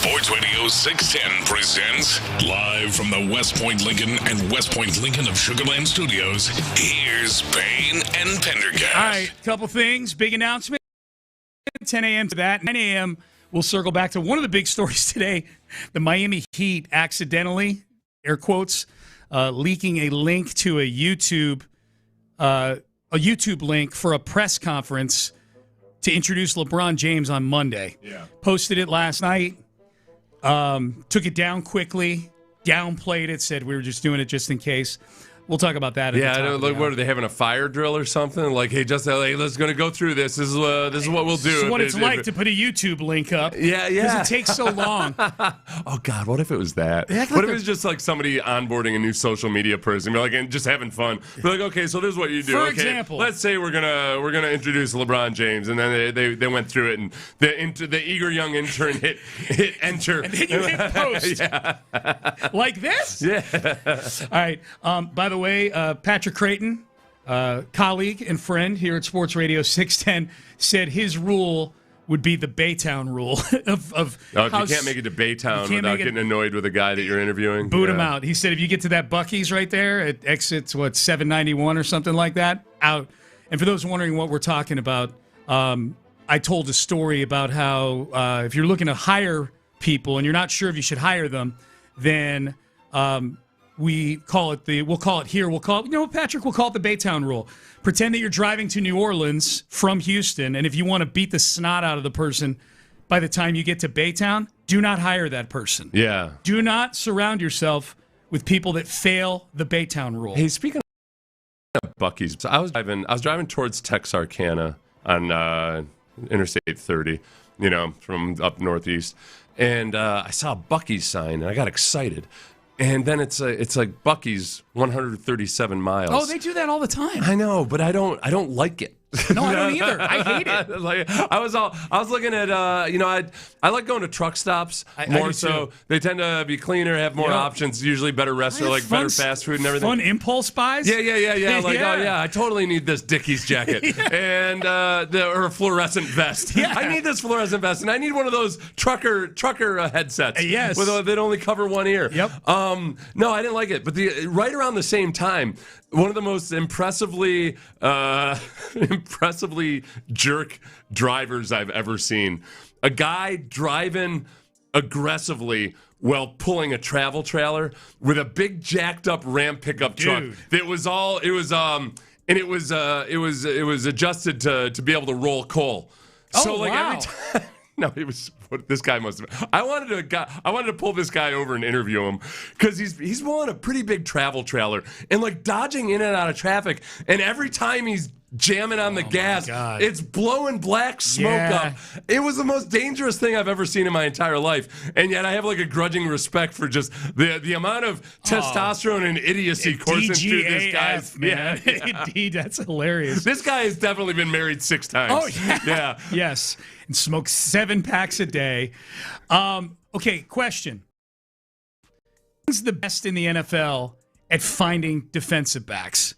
Sports Radio 610 presents live from the West Point Lincoln and West Point Lincoln of Sugar Land Studios. Here's Payne and Pendergast. All right, couple things. Big announcement. 10 a.m. to that. 9 a.m. We'll circle back to one of the big stories today. The Miami Heat accidentally, air quotes, leaking a link to a YouTube link for a press conference to introduce LeBron James on Monday. Yeah. Posted it last night. Took it down quickly. Downplayed it. Said we were just doing it just in case. We'll talk about that. Yeah, I know, like, what are they having, a fire drill or something? Like, hey, just let's gonna go through this. This is what we'll do. This is what it's like to put a YouTube link up. Yeah. Because it takes so long. Oh God, what if it was that? What if it was just like somebody onboarding a new social media person, like, and just having fun? They're like, okay, so this is what you do. For okay, example, let's say we're gonna introduce LeBron James, and then they went through it, and the eager young intern hit enter, and then you hit post. Yeah. Like this. Yeah. All right. By the way, Patrick Creighton, colleague and friend here at Sports Radio 610, said his rule would be the Baytown rule of if you can't make it to Baytown without getting annoyed with a guy that you're interviewing, boot him out. He said if you get to that Buc-ee's right there at exits 791 or something like that, out. And for those wondering what we're talking about, I told a story about how if you're looking to hire people and you're not sure if you should hire them, then we'll call it, Patrick, we'll call it the Baytown rule. Pretend that you're driving to New Orleans from Houston, and if you want to beat the snot out of the person by the time you get to Baytown, do not hire that person. Yeah. Do not surround yourself with people that fail the Baytown rule. Hey, speaking of Buc-ee's, so I was driving towards Texarkana on Interstate 30, from up northeast, and I saw a Buc-ee's sign, and I got excited. And then it's like Buc-ee's 137 miles. Oh, they do that all the time. I know, but I don't like it. No, I don't either. I hate it. I was looking at I like going to truck stops more so. Too. They tend to be cleaner, have more options, usually better restaurants, better fast food and everything. Fun impulse buys. Yeah. Like, oh yeah, I totally need this Dickies jacket and or a fluorescent vest. Yeah. I need this fluorescent vest, and I need one of those trucker headsets. Yes, that only cover one ear. Yep. No, I didn't like it, but right around the same time, one of the most impressively jerk drivers I've ever seen. A guy driving aggressively while pulling a travel trailer with a big jacked up Ram pickup truck. That was it was adjusted to be able to roll coal. So every time. No, it was. This guy must have. I wanted to pull this guy over and interview him because he's pulling a pretty big travel trailer and dodging in and out of traffic. And every time he's jamming on the gas, it's blowing black smoke up. It was the most dangerous thing I've ever seen in my entire life. And yet I have a grudging respect for just the amount of testosterone and idiocy coursing through this guy's man. Indeed, that's hilarious. This guy has definitely been married 6 times. Oh yeah. Yeah. Yes. And smokes 7 packs a day. Okay, question. Who's the best in the NFL at finding defensive backs?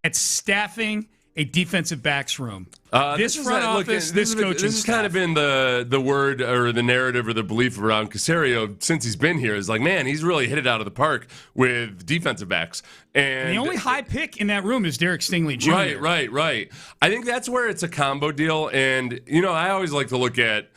At staffing a defensive backs room? This front office, this coaching This has kind of been the word or the narrative or the belief around Caserio since he's been here. Is man, he's really hit it out of the park with defensive backs. And the only high pick in that room is Derek Stingley Jr. Right. I think that's where it's a combo deal. And, I always like to look at,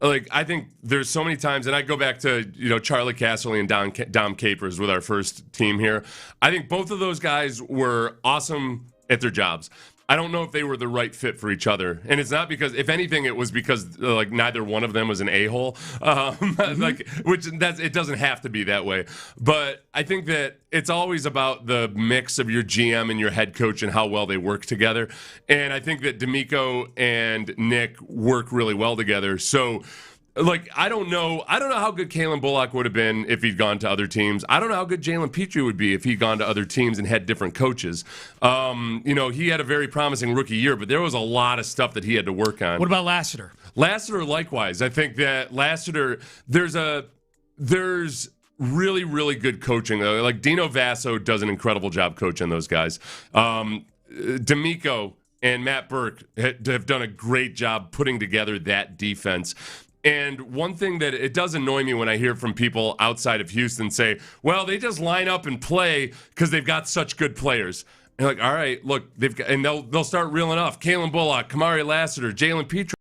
I think there's so many times, and I go back to, Charlie Casserly and Dom Capers with our first team here. I think both of those guys were awesome at their jobs. I don't know if they were the right fit for each other. And it's not because, if anything, it was because neither one of them was an a-hole. It doesn't have to be that way. But I think that it's always about the mix of your GM and your head coach and how well they work together. And I think that D'Amico and Nick work really well together. So I don't know how good Kalen Bullock would have been if he'd gone to other teams. I don't know how good Jalen Petrie would be if he'd gone to other teams and had different coaches. He had a very promising rookie year, but there was a lot of stuff that he had to work on. What about Lassiter? Lassiter, likewise. I think that Lassiter, there's really, really good coaching. Dino Vasso does an incredible job coaching those guys. D'Amico and Matt Burke have done a great job putting together that defense. And one thing that it does annoy me when I hear from people outside of Houston say, well, they just line up and play because they've got such good players. And like, all right, look, they'll start reeling off Kalen Bullock, Kamari Lassiter, Jalen Petrie.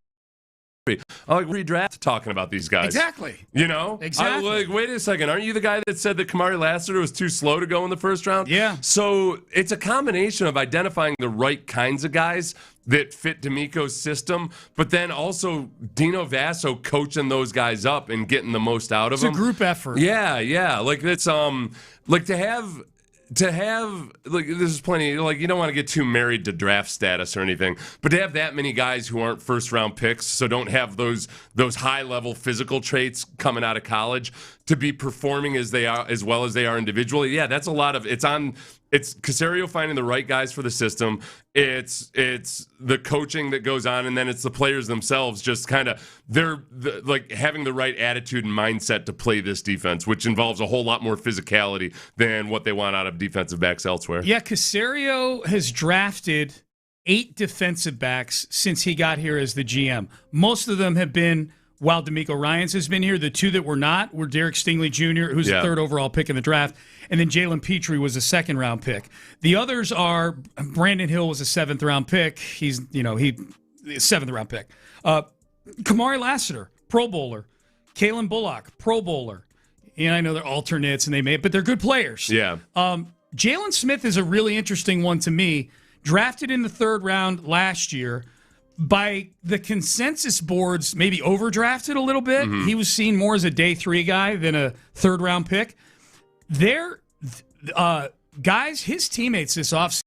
I like redraft talking about these guys. Exactly. You know? Exactly. Like, wait a second. Aren't you the guy that said that Kamari Lassiter was too slow to go in the first round? Yeah. So it's a combination of identifying the right kinds of guys that fit D'Amico's system, but then also Dino Vasso coaching those guys up and getting the most out of them. It's a group effort. Yeah. Like it's like to have like there's plenty, like you don't want to get too married to draft status or anything, but to have that many guys who aren't first round picks, so don't have those high level physical traits coming out of college, to be performing as well as they are individually. Yeah, that's a lot of it's Caserio finding the right guys for the system. It's the coaching that goes on, and then it's the players themselves just kind of like having the right attitude and mindset to play this defense, which involves a whole lot more physicality than what they want out of defensive backs elsewhere. Yeah, Caserio has drafted 8 defensive backs since he got here as the GM. Most of them have been while D'Amico Ryans has been here. The 2 that were not were Derek Stingley Jr., who's the 3rd overall pick in the draft, and then Jalen Petrie was a 2nd-round pick. The others are Brandon Hill was a 7th-round pick. He's 7th-round pick. Kamari Lassiter, Pro Bowler. Kalen Bullock, Pro Bowler. And I know they're alternates, but they're good players. Yeah. Jalen Smith is a really interesting one to me. Drafted in the 3rd round last year. By the consensus boards, maybe overdrafted a little bit. Mm-hmm. He was seen more as a day 3 guy than a 3rd-round pick. Guys, his teammates this offseason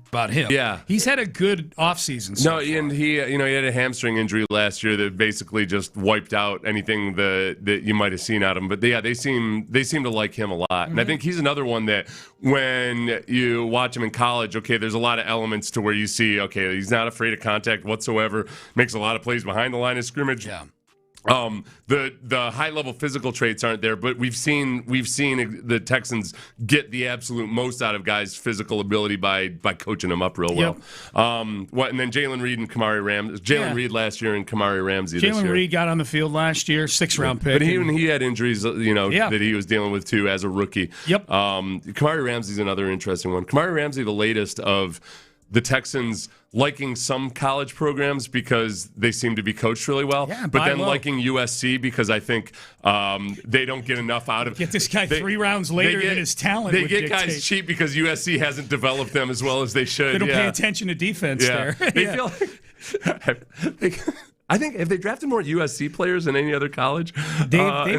about him. Yeah. He's had a good offseason so far. And he had a hamstring injury last year that basically just wiped out anything that you might have seen out of him. But they seem to like him a lot. Mm-hmm. And I think he's another one that when you watch him in college, okay, there's a lot of elements to where you see, okay, he's not afraid of contact whatsoever, makes a lot of plays behind the line of scrimmage. Yeah. The high level physical traits aren't there, but we've seen the Texans get the absolute most out of guys' physical ability by coaching them up real well. Yep. And then Jalen Reed and Kamari Ramsey. Reed last year and Kamari Ramsey this year. Jalen Reed got on the field last year, 6th-round pick. But he had injuries, that he was dealing with too as a rookie. Yep. Kamari Ramsey's another interesting one. Kamari Ramsey, the latest of the Texans liking some college programs because they seem to be coached really well, but then liking USC because I think they don't get enough out of. Get this guy 3 rounds later than his talent. They get guys cheap because USC hasn't developed them as well as they should. They don't pay attention to defense there. They feel like. I think have they drafted more USC players than any other college in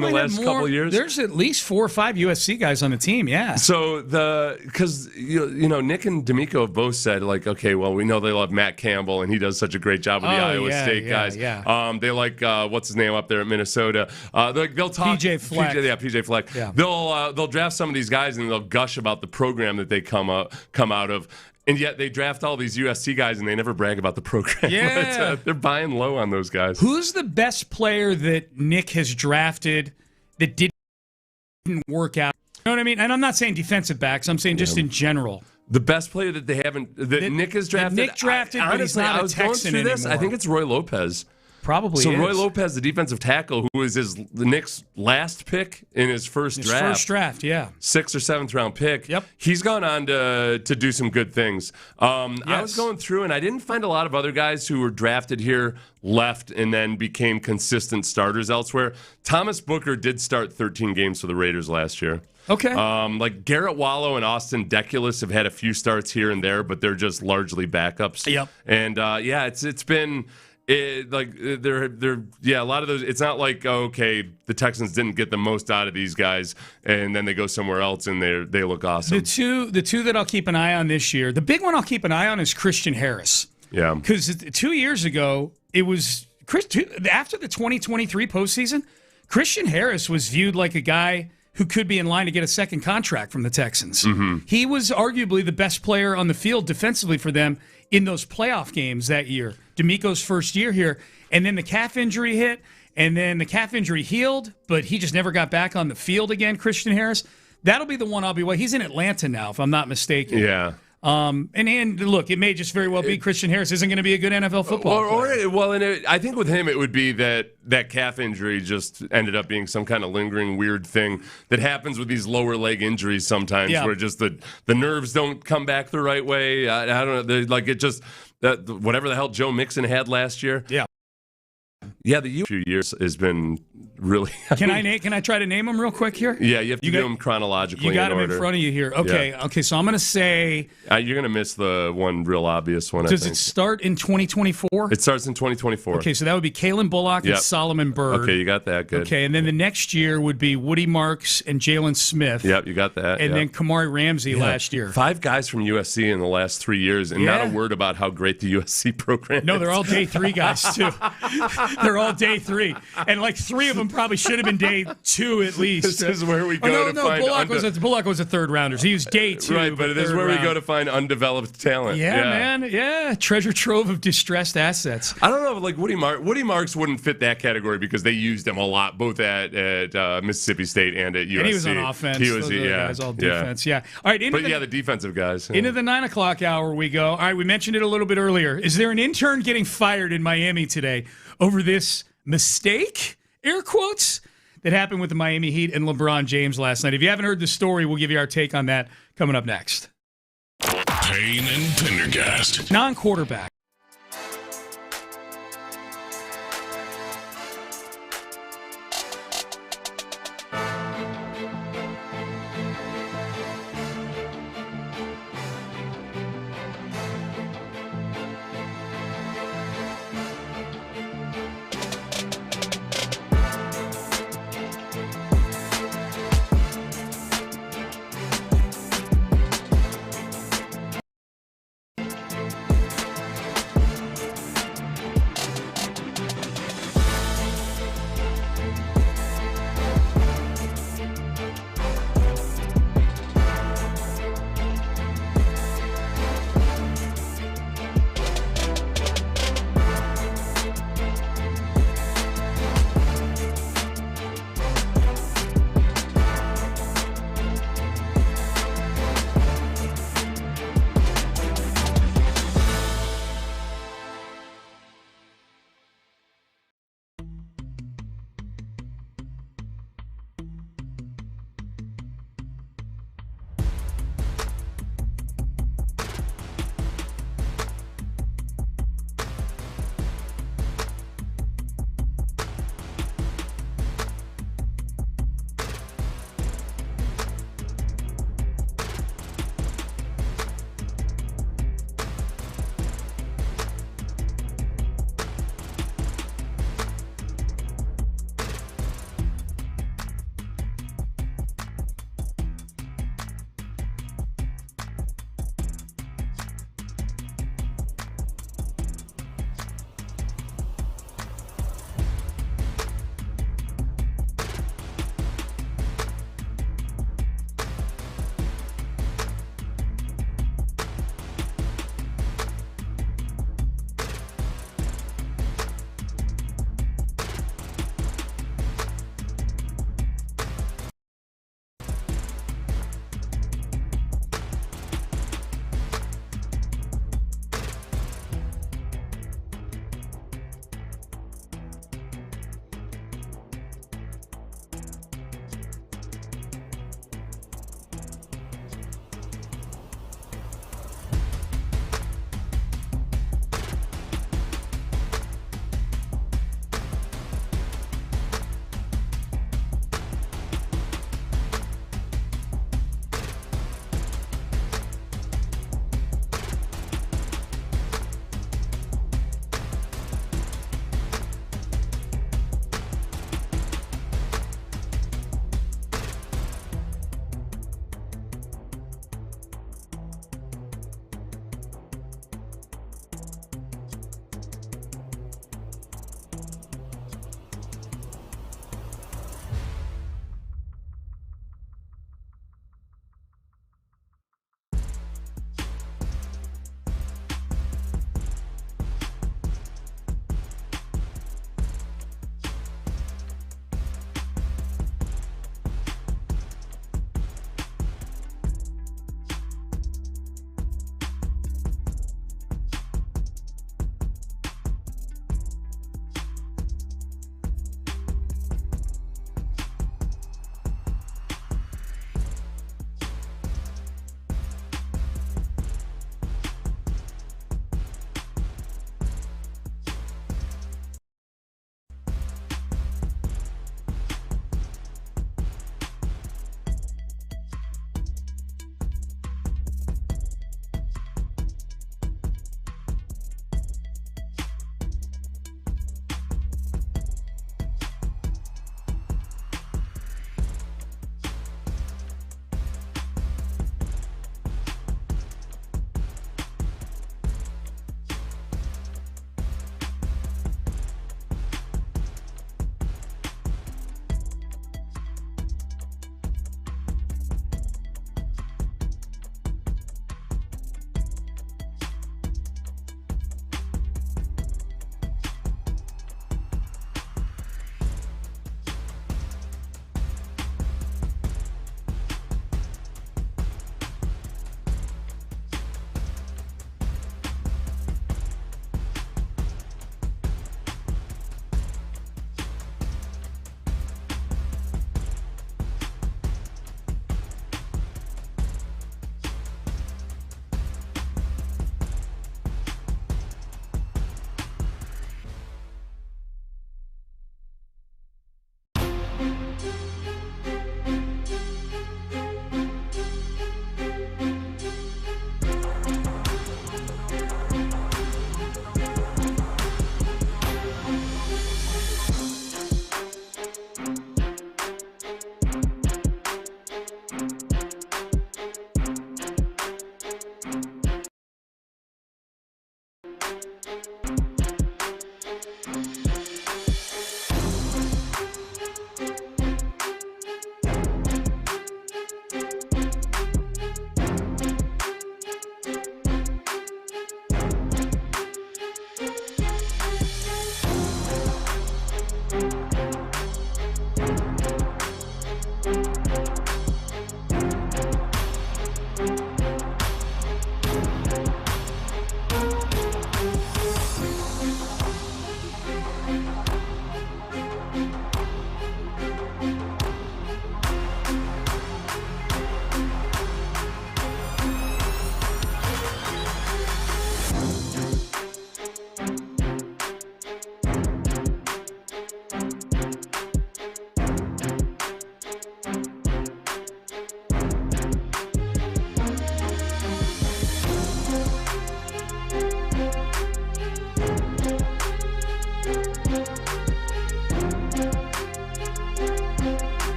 the last couple of years? There's at least 4 or 5 USC guys on the team, yeah. So because Nick and D'Amico have both said like, okay, well we know they love Matt Campbell and he does such a great job with the Iowa State guys. Yeah. They like what's his name up there at Minnesota. They'll talk PJ Fleck. PJ Fleck. Yeah. They'll draft some of these guys and they'll gush about the program that they come out of. And yet they draft all these USC guys and they never brag about the program. Yeah. They're buying low on those guys. Who's the best player that Nick has drafted that didn't work out? You know what I mean? And I'm not saying defensive backs. I'm saying just in general. The best player that they haven't that Nick has drafted. Nick drafted, but he's not a Texan anymore. I think it's Roy Lopez. Probably so. Is. Roy Lopez, the defensive tackle, who was the Knicks' last pick in his first draft. 6th or 7th round pick. Yep. He's gone on to do some good things. I was going through and I didn't find a lot of other guys who were drafted here, left, and then became consistent starters elsewhere. Thomas Booker did start 13 games for the Raiders last year. Okay. Like Garrett Wallow and Austin Deculus have had a few starts here and there, but they're just largely backups. Yep. And it's been. A lot of those. It's not like the Texans didn't get the most out of these guys, and then they go somewhere else and they look awesome. The two that I'll keep an eye on this year, the big one I'll keep an eye on is Christian Harris. Yeah, because 2 years ago it was after the 2023 postseason, Christian Harris was viewed like a guy who could be in line to get a second contract from the Texans. Mm-hmm. He was arguably the best player on the field defensively for them in those playoff games that year. D'Amico's first year here, and then the calf injury hit, and then the calf injury healed, but he just never got back on the field again, Christian Harris. That'll be the one I'll be he's in Atlanta now, if I'm not mistaken. Yeah. And look, it may just very well be Christian Harris isn't going to be a good NFL football player. I think with him it would be that calf injury just ended up being some kind of lingering weird thing that happens with these lower leg injuries sometimes, where just the nerves don't come back the right way. I don't know, like it just whatever the hell Joe Mixon had last year. Yeah, the few years has been really. Can I try to name them real quick here? Yeah, you have to do them chronologically. You got them in in front of you here. Okay, okay. So I'm going to say you're going to miss the one real obvious one. Does it start in 2024? It starts in 2024. Okay, so that would be Kalen Bullock and Solomon Byrd. Okay, you got that. Good. Okay, and then the next year would be Woody Marks and Jalen Smith. Yep, you got that. And then Kamari Ramsey last year. 5 guys from USC in the last 3 years, and not a word about how great the USC program is. No, they're all day 3 guys too. They're all day 3, and like 3 of them probably should have been day 2 at least. This is where we go to find. Bullock was a third rounder. He was day 2, right? But it is where we go to find undeveloped talent. Yeah, man. Yeah, treasure trove of distressed assets. I don't know, like Woody Marks wouldn't fit that category because they used him a lot, both at Mississippi State and at USC. And he was on offense. He was, guys all defense. Yeah. All right. The defensive guys. Into the 9 o'clock hour we go. All right, we mentioned it a little bit earlier. Is there an intern getting fired in Miami today over this mistake, air quotes, that happened with the Miami Heat and LeBron James last night? If you haven't heard the story, we'll give you our take on that coming up next. Payne and Pendergast. Non-quarterback.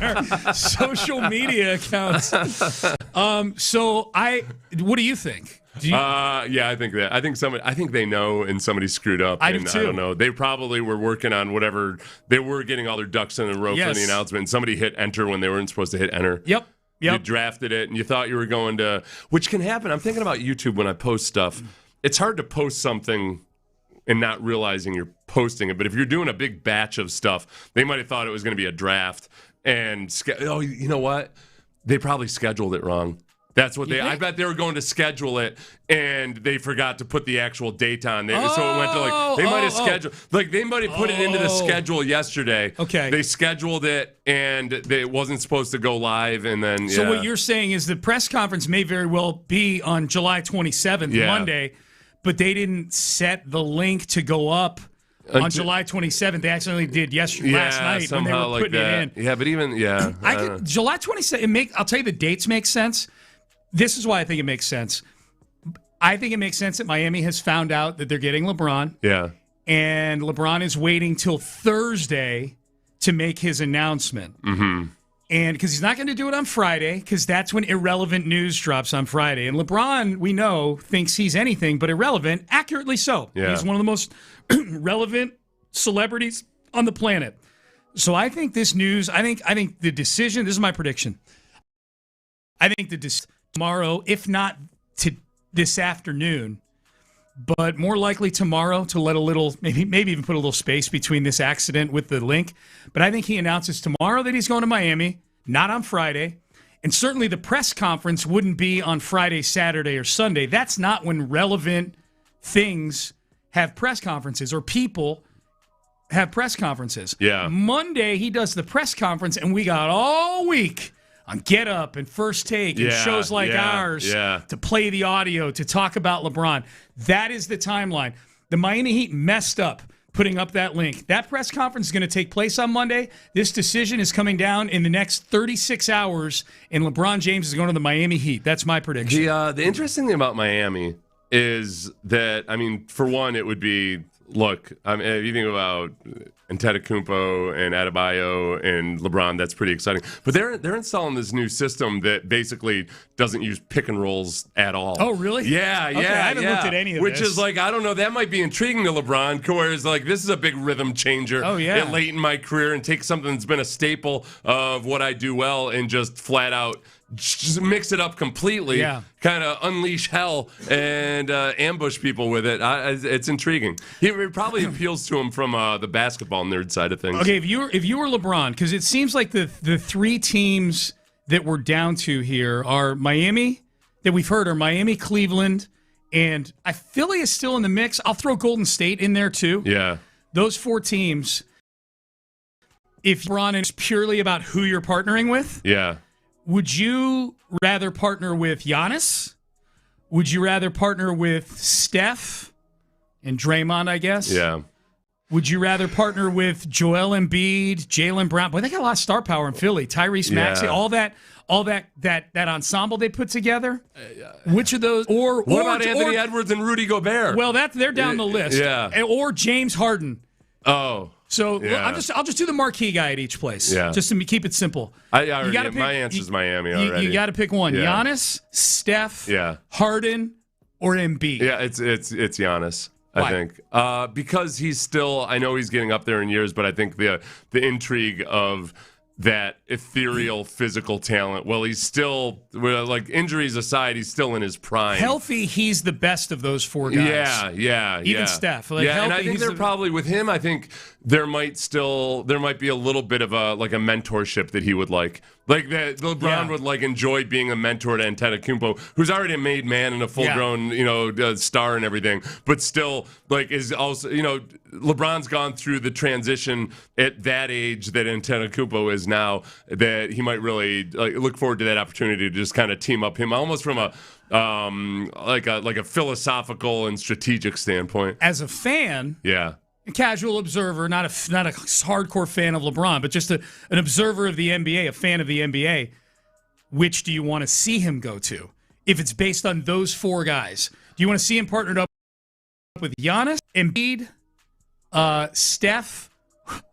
our social media accounts. What do you think? Yeah, I think that. I think they know, and somebody screwed up. I do too. I don't know. They probably were working on whatever. They were getting all their ducks in a row for the announcement. And somebody hit enter when they weren't supposed to hit enter. Yep. You drafted it, and you thought you were going to, which can happen. I'm thinking about YouTube when I post stuff. It's hard to post something and not realizing you're posting it. But if you're doing a big batch of stuff, they might have thought it was going to be a draft. And, you know what? They probably scheduled it wrong. That's what I bet they were going to schedule it, and they forgot to put the actual date on. So it went to they might have scheduled, they might have put it into the schedule yesterday. Okay. They scheduled it, and it wasn't supposed to go live, and then, So what you're saying is the press conference may very well be on July 27th, Monday, but they didn't set the link to go up on July 27th. They accidentally did last night when they were putting it in. Yeah, but even, July 27th, I'll tell you the dates make sense. This is why I think it makes sense. I think it makes sense that Miami has found out that they're getting LeBron. Yeah. And LeBron is waiting till Thursday to make his announcement. Mm-hmm. And because he's not going to do it on Friday, because that's when irrelevant news drops on Friday. And LeBron, we know, thinks he's anything but irrelevant, accurately so. Yeah. He's one of the most relevant celebrities on the planet. So I think this news, I think the decision, this is my prediction. I think the decision tomorrow, if not to this afternoon, but more likely tomorrow, to let a little, maybe even put a little space between this accident with the link. But I think he announces tomorrow that he's going to Miami, not on Friday. And certainly the press conference wouldn't be on Friday, Saturday, or Sunday. That's not when relevant things have press conferences or people have press conferences. Yeah. Monday, he does the press conference, and we got all week on Get Up and First Take and shows like ours to play the audio, to talk about LeBron. That is the timeline. The Miami Heat messed up putting up that link. That press conference is going to take place on Monday. This decision is coming down in the next 36 hours, and LeBron James is going to the Miami Heat. That's my prediction. The interesting thing about Miami is that, for one, it would be, look, if you think about Antetokounmpo and Adebayo and LeBron, that's pretty exciting. But they're installing this new system that basically doesn't use pick and rolls at all. Oh, really? Yeah, okay, I haven't looked at any of Which this. is I don't know, that might be intriguing to LeBron, whereas this is a big rhythm changer. Oh, yeah. Late in my career, and take something that's been a staple of what I do well and just flat out just mix it up completely, kind of unleash hell and ambush people with it. It's intriguing. It probably appeals to him from the basketball nerd side of things. Okay, if you were LeBron, because it seems like the three teams that we're down to here are Miami, that we've heard are Miami, Cleveland, and Philly is still in the mix. I'll throw Golden State in there too. Yeah. Those four teams, if LeBron is purely about who you're partnering with, would you rather partner with Giannis? Would you rather partner with Steph and Draymond, I guess? Yeah. Would you rather partner with Joel Embiid, Jaylen Brown? Boy, they got a lot of star power in Philly. Tyrese Maxey, all that ensemble they put together. Which of those? What about Anthony Edwards and Rudy Gobert? Well, they're down the list. Yeah. Or James Harden. Oh. So I'll just do the marquee guy at each place. Yeah. Just to keep it simple. My answer is Miami already. You got to pick one: Giannis, Steph, Harden, or Embiid. Yeah, it's Giannis. Why? I think because he's still. I know he's getting up there in years, but I think the intrigue of that ethereal physical talent. Well, he's still, injuries aside, he's still in his prime. Healthy, he's the best of those four guys. Even Steph. Healthy, and I think they're probably with him. I think there might be a little bit of a mentorship that he would like. That LeBron would enjoy being a mentor to Antetokounmpo, who's already a made man and a full-grown star and everything, but still is also LeBron's gone through the transition at that age that Antetokounmpo is now, that he might really look forward to that opportunity to just kind of team up him almost from a philosophical and strategic standpoint. As a fan, a casual observer, not a hardcore fan of LeBron, but just an observer of the NBA, a fan of the NBA, which do you want to see him go to? If it's based on those four guys, do you want to see him partnered up with Giannis, Embiid, Steph?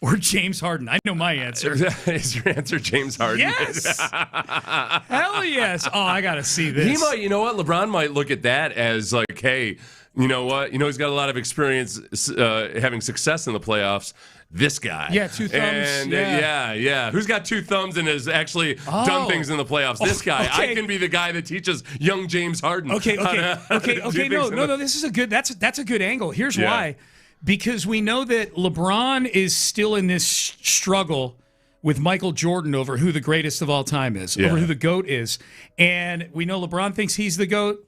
or James Harden? I know my answer. Is your answer James Harden? Yes. Hell yes. Oh, I got to see this. He might, you know what? LeBron might look at that as like, hey, you know what? You know, he's got a lot of experience having success in the playoffs. This guy. Yeah, 2 thumbs. And, yeah. Who's got 2 thumbs and has actually done things in the playoffs? This guy. Okay. I can be the guy that teaches young James Harden. Okay. No. This is a good. That's a good angle. Here's why. Because we know that LeBron is still in this struggle with Michael Jordan over who the greatest of all time is, over who the GOAT is. And we know LeBron thinks he's the GOAT.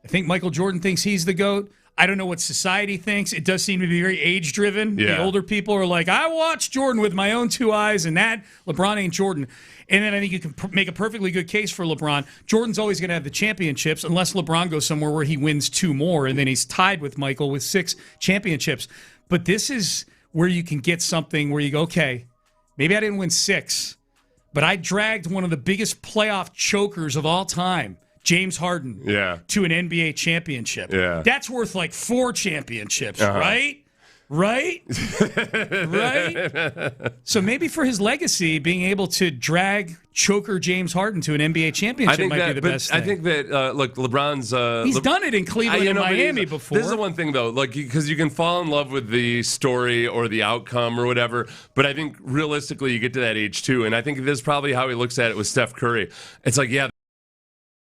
I think Michael Jordan thinks he's the GOAT. I don't know what society thinks. It does seem to be very age-driven. Yeah. The older people are like, I watched Jordan with my own 2 eyes, and that LeBron ain't Jordan. And then I think you can make a perfectly good case for LeBron. Jordan's always going to have the championships unless LeBron goes somewhere where he wins 2 more, and then he's tied with Michael with 6 championships. But this is where you can get something where you go, okay, maybe I didn't win 6, but I dragged one of the biggest playoff chokers of all time, James Harden, to an NBA championship. Yeah. That's worth like 4 championships, right? So maybe for his legacy, being able to drag choker James Harden to an NBA championship might be the best thing. I think that, look, LeBron's... he's done it in Cleveland and Miami before. This is the one thing, though, like, because you can fall in love with the story or the outcome or whatever, but I think realistically you get to that age, too, and I think this is probably how he looks at it with Steph Curry. It's like,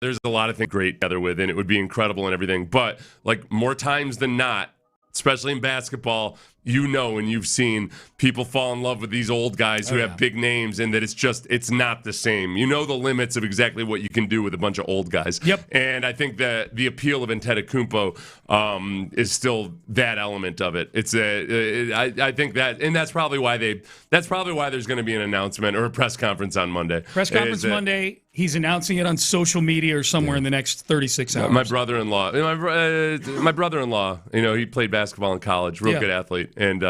there's a lot of things great together with, and it would be incredible and everything. But like more times than not, especially in basketball, you know, and you've seen people fall in love with these old guys who have big names, and that it's not the same. You know the limits of exactly what you can do with a bunch of old guys. Yep. And I think that the appeal of Antetokounmpo is still that element of it. It's I think that, and that's probably why there's going to be an announcement or a press conference on Monday. Press conference Monday. He's announcing it on social media or somewhere in the next 36 hours. My brother-in-law, you know, he played basketball in college, real good athlete. And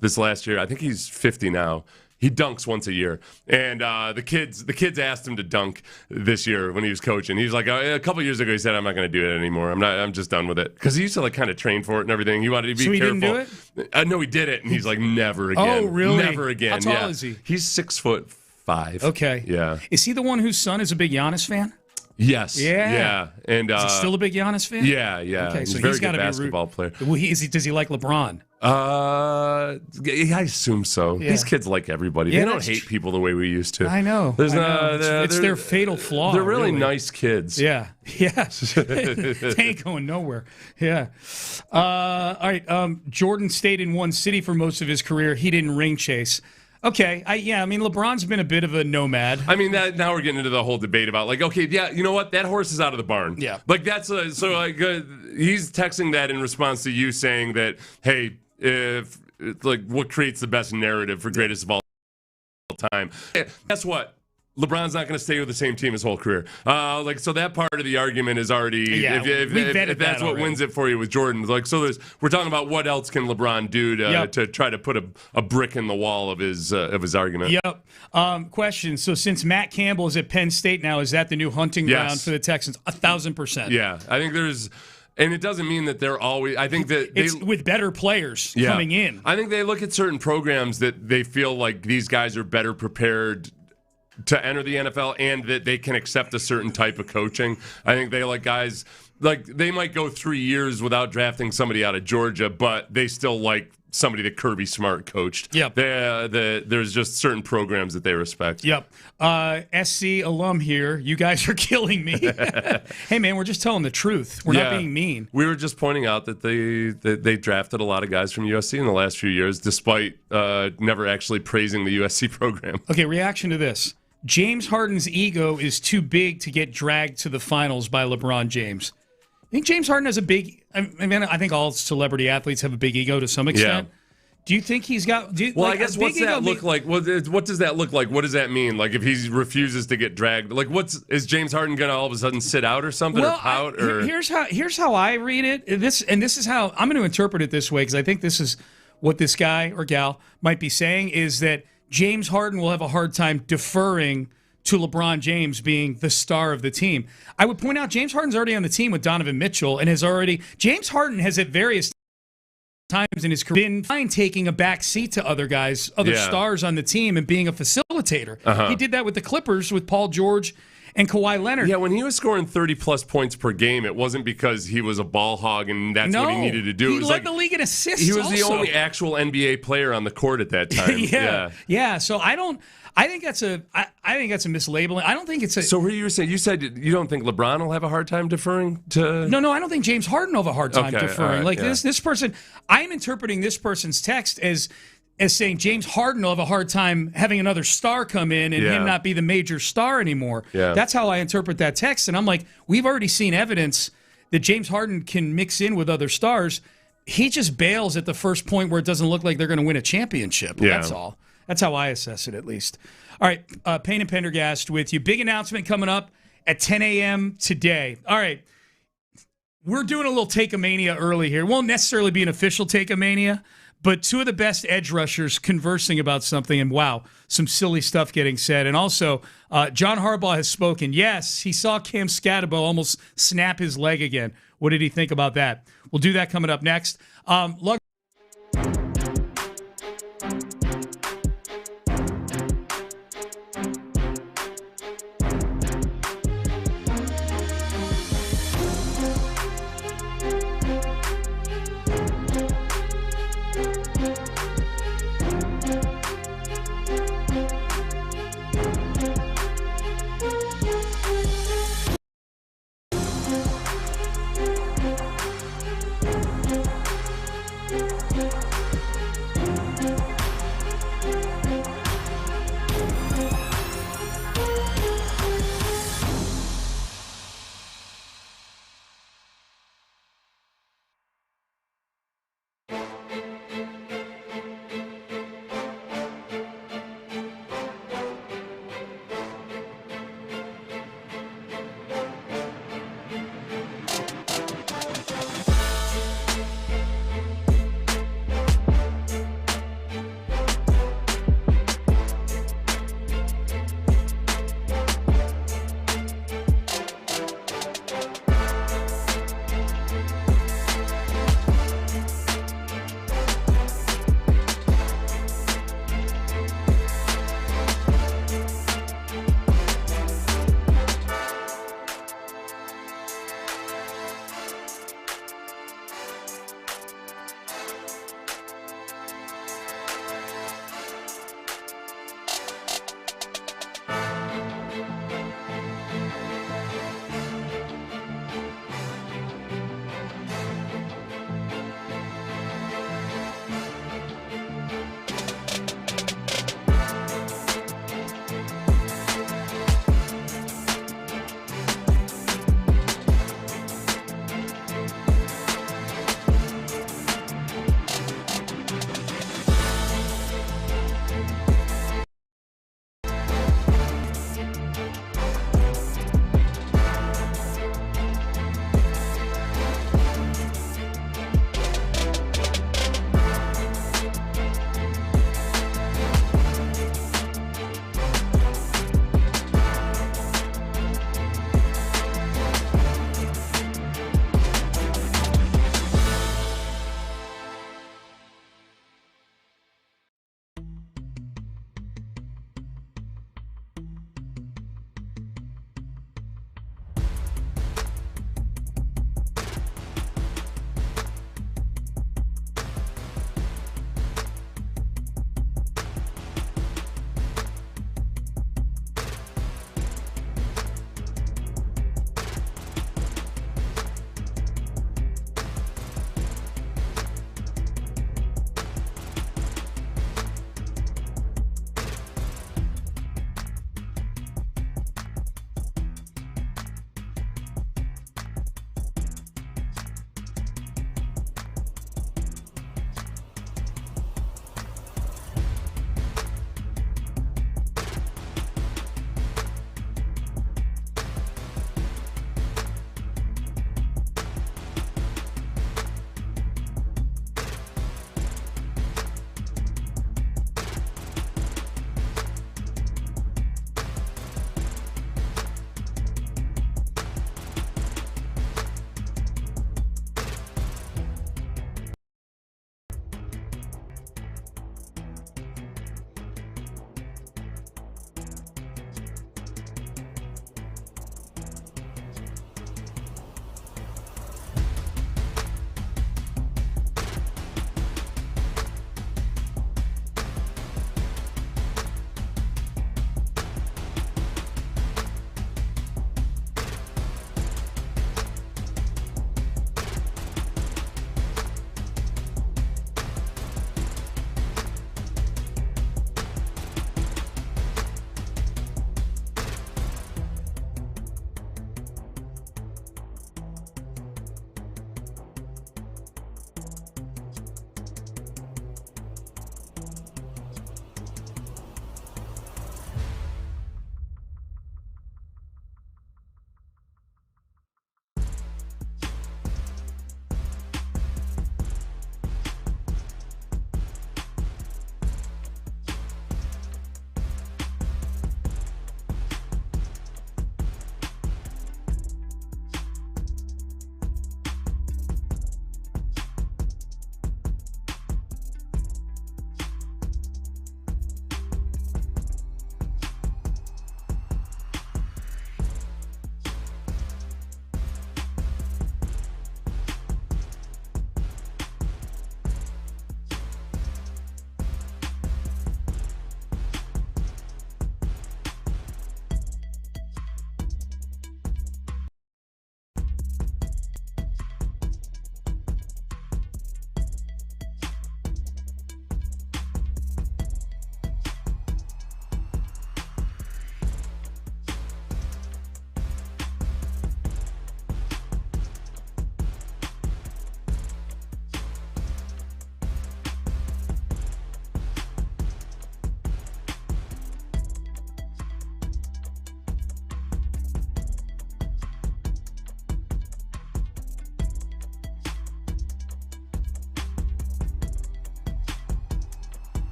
this last year, I think he's 50 now. He dunks once a year, and the kids asked him to dunk this year when he was coaching. He was like, a couple years ago, he said, "I'm not going to do it anymore. I'm just done with it." Because he used to like kind of train for it and everything. He wanted to be careful. So he didn't do it? No, he did it, and he's like, "Never again." Oh, really? Never again. How tall is he? He's 6'5". Okay. Yeah. Is he the one whose son is a big Giannis fan? Yes. Yeah. And is he still a big Giannis fan? Yeah. Okay, he's so a very he's got good to basketball player. Does he like LeBron? I assume so. Yeah. These kids like everybody. Yeah, they don't hate people the way we used to. I know. It's their fatal flaw. They're really nice kids. Yeah. They ain't going nowhere. Yeah. All right. Jordan stayed in one city for most of his career. He didn't ring chase. Okay, I mean, LeBron's been a bit of a nomad. I mean, now we're getting into the whole debate about, like, okay, you know what? That horse is out of the barn. Yeah. Like, that's, he's texting that in response to you saying that, hey, what creates the best narrative for greatest of all time? Guess what? LeBron's not going to stay with the same team his whole career. So that part of the argument is already, if that's what wins it for you with Jordan. Like, so we're talking about what else can LeBron do to try to put a brick in the wall of his argument. Yep. Question. So since Matt Campbell is at Penn State now, is that the new hunting ground for the Texans? 1,000%. Yeah, I think there's. And it doesn't mean that they're always. I think that it's with better players coming in. I think they look at certain programs that they feel like these guys are better prepared to enter the NFL, and that they can accept a certain type of coaching. I think they like guys, like they might go 3 years without drafting somebody out of Georgia, but they still like somebody that Kirby Smart coached. Yep. There's just certain programs that they respect. Yep. SC alum here. You guys are killing me. Hey, man, we're just telling the truth. We're not being mean. We were just pointing out that they drafted a lot of guys from USC in the last few years, despite never actually praising the USC program. Okay, reaction to this. James Harden's ego is too big to get dragged to the finals by LeBron James. I think James Harden has a big. I mean, I think all celebrity athletes have a big ego to some extent. Yeah. Do you think he's got? I guess what's that look like? What does that look like? What does that mean? Like if he refuses to get dragged, like is James Harden going to all of a sudden sit out or something or pout? Here's how I read it. This is how I'm going to interpret it this way, because I think this is what this guy or gal might be saying is that James Harden will have a hard time deferring to LeBron James being the star of the team. I would point out James Harden's already on the team with Donovan Mitchell and James Harden has at various times in his career been fine taking a back seat to other guys, other stars on the team, and being a facilitator. He did that with the Clippers with Paul George and Kawhi Leonard. Yeah, when he was scoring 30-plus points per game, it wasn't because he was a ball hog and that's what he needed to do. He led the league in assists. He was the only actual NBA player on the court at that time. Yeah. So I think that's a mislabeling. I don't think it's a. So what you were saying? You said you don't think LeBron will have a hard time deferring to? No, I don't think James Harden will have a hard time deferring. This person, I'm interpreting this person's text as saying James Harden will have a hard time having another star come in and him not be the major star anymore. Yeah. That's how I interpret that text. And I'm like, we've already seen evidence that James Harden can mix in with other stars. He just bails at the first point where it doesn't look like they're going to win a championship. Yeah. That's all. That's how I assess it, at least. All right, Payne and Pendergast with you. Big announcement coming up at 10 a.m. today. All right, we're doing a little Take-A-Mania early here. It won't necessarily be an official Take-A-Mania, but two of the best edge rushers conversing about something, and wow, some silly stuff getting said. And also, John Harbaugh has spoken. Yes, he saw Cam Scatabo almost snap his leg again. What did he think about that? We'll do that coming up next.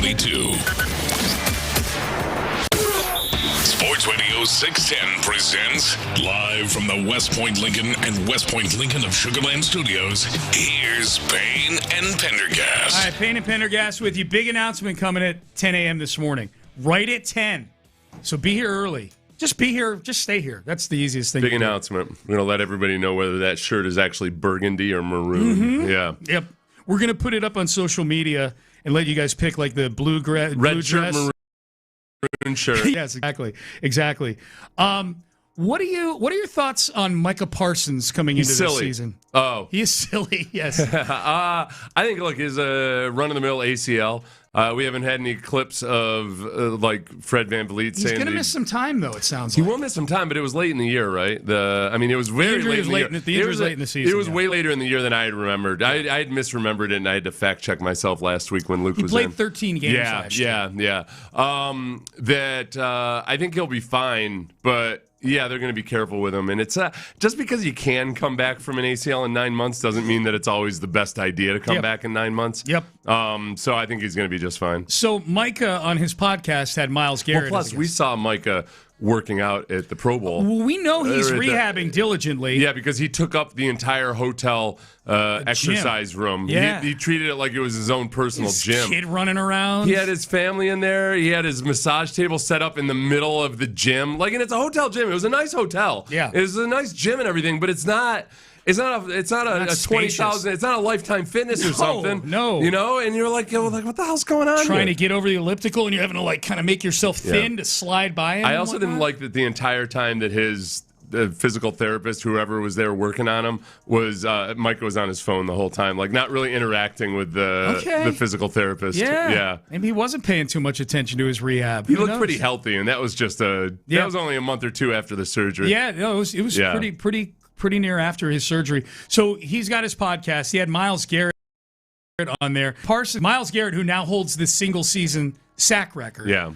22. Sports Radio 610 presents, live from the West Point Lincoln and West Point Lincoln of Sugarland Studios, here's Payne and Pendergast. All right, Payne and Pendergast with you. Big announcement coming at 10 a.m. this morning. Right at 10. So be here early. Just be here. Just stay here. That's the easiest thing. Big announcement. We're going to let everybody know whether that shirt is actually burgundy or maroon. Mm-hmm. Yeah. Yep. We're going to put it up on social media and let you guys pick like the blue shirt, dress. Maroon shirt. Yes, exactly. What are your thoughts on Micah Parsons coming into this season? Oh, he is silly. Yes. I think his run-of-the-mill ACL. We haven't had any clips of like Fred VanVleet saying he's going to miss some time, though. It sounds he like. will miss some time, but it was late in the year, right? It was very late in the year. The injury was late in the season. It was way later in the year than I had remembered. I had misremembered it, and I had to fact check myself last week when Luke was in. He played 13 games last year. Yeah. I think he'll be fine, but. Yeah, they're going to be careful with him. And it's just because you can come back from an ACL in 9 months doesn't mean that it's always the best idea to come back in 9 months. Yep. So I think he's going to be just fine. So Micah on his podcast had Myles Garrett. Well, plus, we saw Micah working out at the Pro Bowl. Well, we know he's rehabbing diligently. Yeah, because he took up the entire hotel exercise room. Yeah. He treated it like it was his own personal gym. Kid running around. He had his family in there. He had his massage table set up in the middle of the gym. And it's a hotel gym. It was a nice hotel. Yeah. It was a nice gym and everything, but it's not a 20,000. It's not a Lifetime Fitness or something. No. And you're like, what the hell's going on? Trying to get over the elliptical, and you're having to kind of make yourself thin to slide by him. I also didn't like that the entire time that the physical therapist, whoever was there working on him, was Micah was on his phone the whole time, not really interacting with the physical therapist. Yeah. Maybe he wasn't paying too much attention to his rehab. He looked pretty healthy, and that was just that was only a month or two after the surgery. Yeah, no, it was pretty near after his surgery. So he's got his podcast. He had Myles Garrett on there. Myles Garrett, who now holds the single season sack record. Yeah.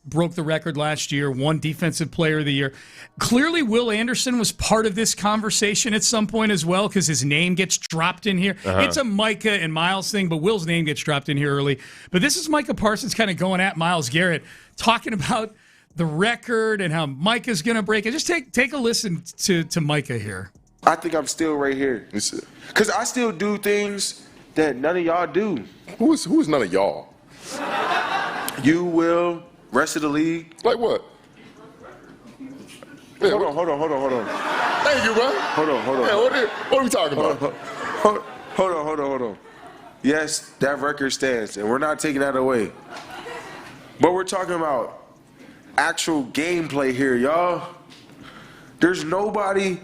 Broke the record last year, won Defensive Player of the Year. Clearly, Will Anderson was part of this conversation at some point as well, because his name gets dropped in here. Uh-huh. It's a Micah and Myles thing, but Will's name gets dropped in here early. But this is Micah Parsons kind of going at Myles Garrett, talking about the record and how Micah's going to break it. Just take a listen to Micah here. I think I'm still right here. Because I still do things that none of y'all do. Who's none of y'all? You, Will, rest of the league. Like what? Yeah, hold on. Thank you, bro. Hold on. Yeah, what are we talking about? Hold on. Yes, that record stands, and we're not taking that away. But we're talking about actual gameplay here, y'all. There's nobody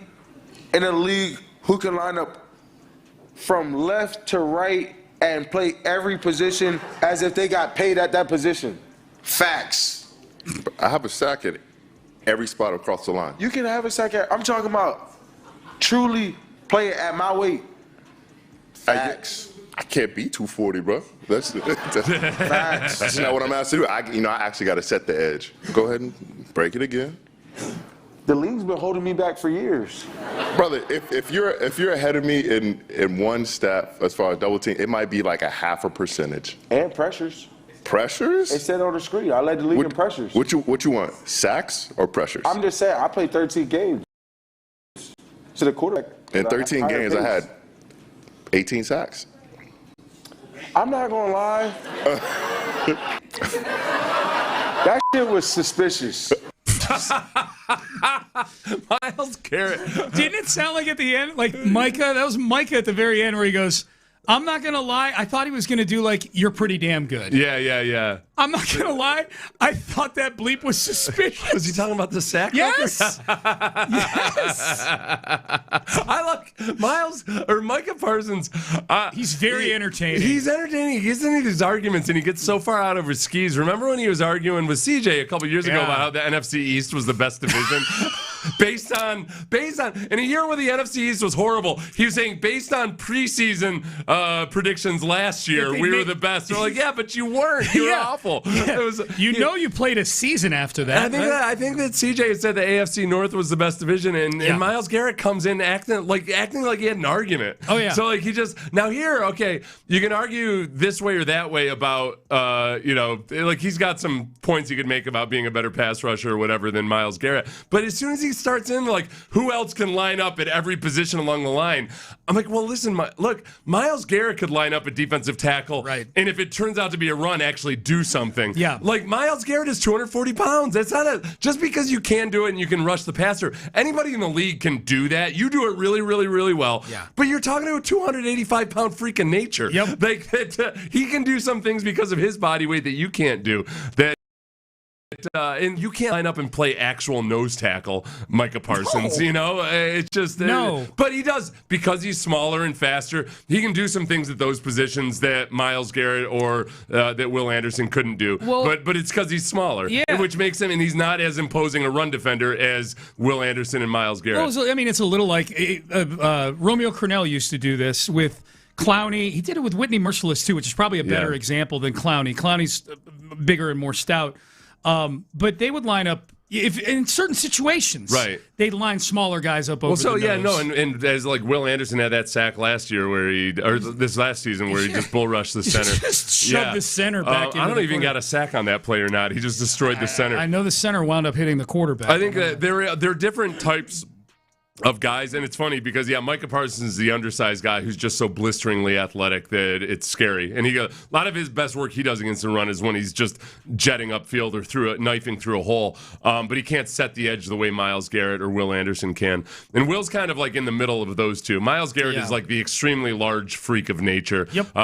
in the league who can line up from left to right and play every position as if they got paid at that position. Facts. I have a sack at every spot across the line. You can have a sack at, I'm talking about truly play it at my weight. Facts. I can't be 240, bro. That's Facts. That's not what I'm asked to do. I actually got to set the edge. Go ahead and break it again. The league's been holding me back for years. Brother, if you're ahead of me in one stat as far as double team, it might be like a 0.5%. And pressures. Pressures? It said on the screen. I led the league in pressures. What you want? Sacks or pressures? I'm just saying, I played 13 games. To the quarterback. In 13 games, I had 18 sacks. I'm not gonna lie. That shit was suspicious. Myles Garrett. Didn't it sound like at the end, like Micah? That was Micah at the very end where he goes, I'm not going to lie. I thought he was going to do you're pretty damn good. Yeah. I'm not going to lie. I thought that bleep was suspicious. Was he talking about the sack? Yes. Yes. I like Micah Parsons. He's very entertaining. He's entertaining. He gets into these arguments and he gets so far out of his skis. Remember when he was arguing with CJ a couple years ago about how the NFC East was the best division? based on in a year where the NFC East was horrible, he was saying based on preseason predictions last year, we were the best. They're like, yeah, but you weren't. You were awful. Yeah. It was, you played a season after that. I think that CJ said the AFC North was the best division, and Myles Garrett comes in acting like he had an argument. Oh yeah. So like he just now here, okay, you can argue this way or that way about like he's got some points you could make about being a better pass rusher or whatever than Myles Garrett. But as soon as he starts in like who else can line up at every position along the line, I'm like, well, listen, look, Myles Garrett could line up at defensive tackle, right? And if it turns out to be a run, actually do something. Yeah. Like Myles Garrett is 240 pounds. That's not just because you can do it and you can rush the passer. Anybody in the league can do that. You do it really, really, really well. Yeah. But you're talking to a 285-pound freak of nature. Yep. Like he can do some things because of his body weight that you can't do. And you can't line up and play actual nose tackle, Micah Parsons. No. It's just no. But he does because he's smaller and faster. He can do some things at those positions that Myles Garrett or that Will Anderson couldn't do. Well, but it's because he's smaller, yeah. Which makes him, and he's not as imposing a run defender as Will Anderson and Myles Garrett. Well, I mean, it's a little like Romeo Crennel used to do this with Clowney. He did it with Whitney Merciless too, which is probably a better example than Clowney. Clowney's bigger and more stout. But they would line up if in certain situations, right? They'd line smaller guys up over the nose. And as like Will Anderson had that sack last year this last season where he just bull rushed the center, just shoved the center back. I don't even got a sack on that play or not. He just destroyed the center. I know the center wound up hitting the quarterback. I think that there are different types of guys, and it's funny because Micah Parsons is the undersized guy who's just so blisteringly athletic that it's scary. And a lot of his best work he does against the run is when he's just jetting upfield or knifing through a hole. But he can't set the edge the way Myles Garrett or Will Anderson can. And Will's kind of like in the middle of those two. Myles Garrett is like the extremely large freak of nature. Yep.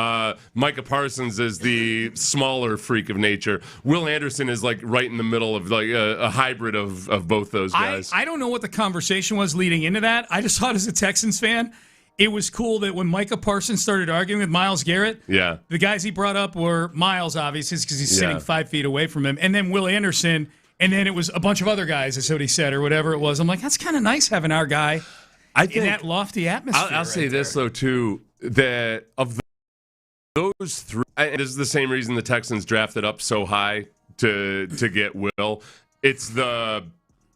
Micah Parsons is the smaller freak of nature. Will Anderson is like right in the middle of like a hybrid of both those guys. I don't know what the conversation was leading into that. I just thought as a Texans fan, it was cool that when Micah Parsons started arguing with Myles Garrett, the guys he brought up were Myles, obviously, because he's sitting 5 feet away from him, and then Will Anderson, and then it was a bunch of other guys, that's what he said, or whatever it was. I'm like, that's kind of nice having our guy in that lofty atmosphere. I'll say this, though, too, that of those three, it is the same reason the Texans drafted up so high to get Will. It's the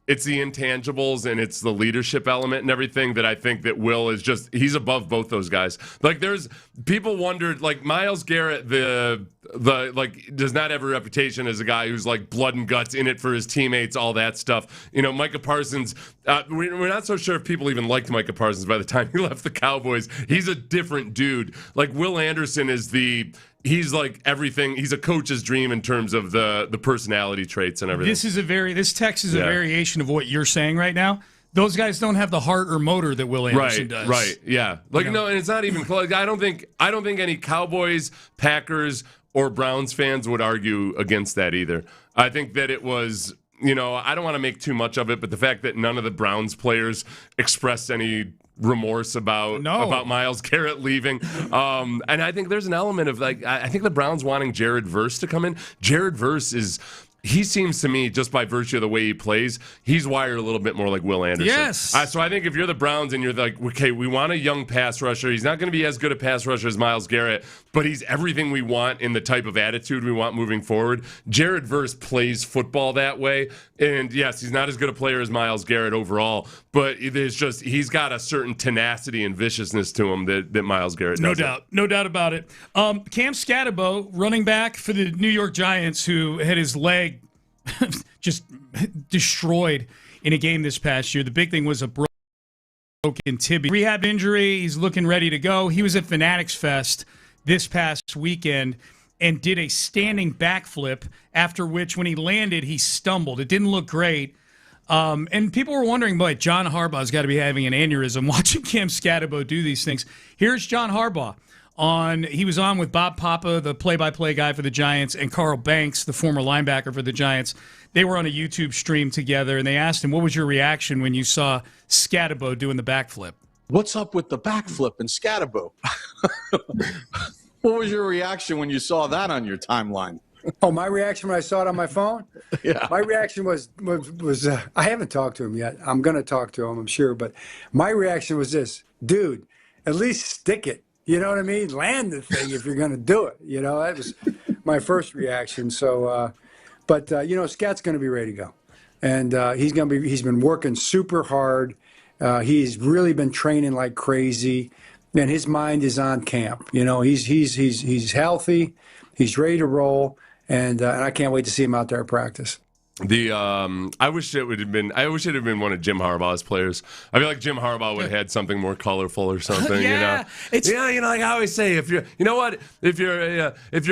intangibles and it's the leadership element and everything that I think that Will is just, he's above both those guys. Like there's people wondered, like Myles Garrett, the does not have a reputation as a guy who's like blood and guts in it for his teammates, all that stuff. Micah Parsons, we're not so sure if people even liked Micah Parsons by the time he left the Cowboys. He's a different dude. Like Will Anderson he's like everything. He's a coach's dream in terms of the personality traits and everything. This text is a variation of what you're saying right now. Those guys don't have the heart or motor that Will Anderson does. Right, yeah. Like no, and it's not even close. I don't think any Cowboys, Packers, or Browns fans would argue against that either. I think that it was, I don't want to make too much of it, but the fact that none of the Browns players expressed any remorse about Myles Garrett leaving. And I think there's an element of I think the Browns wanting Jared Verse to come in. Jared Verse he seems to me, just by virtue of the way he plays, he's wired a little bit more like Will Anderson. Yes. So I think if you're the Browns and you're like, okay, we want a young pass rusher. He's not going to be as good a pass rusher as Myles Garrett, but he's everything we want in the type of attitude we want moving forward. Jared Verse plays football that way. And yes, he's not as good a player as Myles Garrett overall, but he's got a certain tenacity and viciousness to him that Myles Garrett doesn't. No doubt about it. Cam Scatterbo, running back for the New York Giants, who had his leg just destroyed in a game this past year. The big thing was a broken tibia. Rehab injury, he's looking ready to go. He was at Fanatics Fest this past weekend and did a standing backflip, after which when he landed, he stumbled. It didn't look great. And people were wondering, boy, John Harbaugh's got to be having an aneurysm watching Cam Scatterbo do these things. Here's John Harbaugh. He was on with Bob Papa, the play-by-play guy for the Giants, and Carl Banks, the former linebacker for the Giants. They were on a YouTube stream together, and they asked him, what was your reaction when you saw Scatterbo doing the backflip? What's up with the backflip and Scatterbo? What was your reaction when you saw that on your timeline? Oh, my reaction when I saw it on my phone? Yeah. My reaction was I haven't talked to him yet. I'm going to talk to him, I'm sure. But my reaction was this: dude, at least stick it. You know what I mean? Land the thing if you're going to do it. You know, that was my first reaction. So, Scat's going to be ready to go, and he's been working super hard. He's really been training like crazy, and his mind is on camp. You know, he's healthy, he's ready to roll, and I can't wait to see him out there at practice. I wish it had been one of Jim Harbaugh's players. I feel like Jim Harbaugh would have had something more colorful or something. Yeah, like I always say, if you're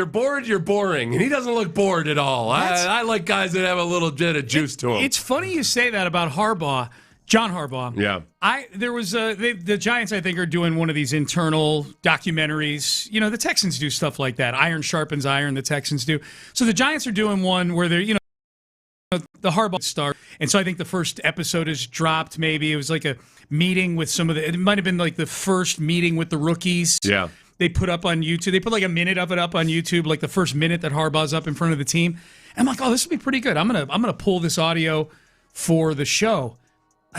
bored, you're boring, and he doesn't look bored at all. I like guys that have a little bit of juice to them. It's funny you say that about Harbaugh, John Harbaugh. Yeah. The Giants, I think, are doing one of these internal documentaries. You know, the Texans do stuff like that. Iron sharpens iron. The Texans do. So the Giants are doing one where they're the Harbaugh star. And so I think the first episode is dropped, maybe. It was like a meeting with it might have been like the first meeting with the rookies. Yeah. They put up on YouTube. They put like a minute of it up on YouTube, like the first minute that Harbaugh's up in front of the team. And I'm like, oh, this will be pretty good. I'm gonna pull this audio for the show.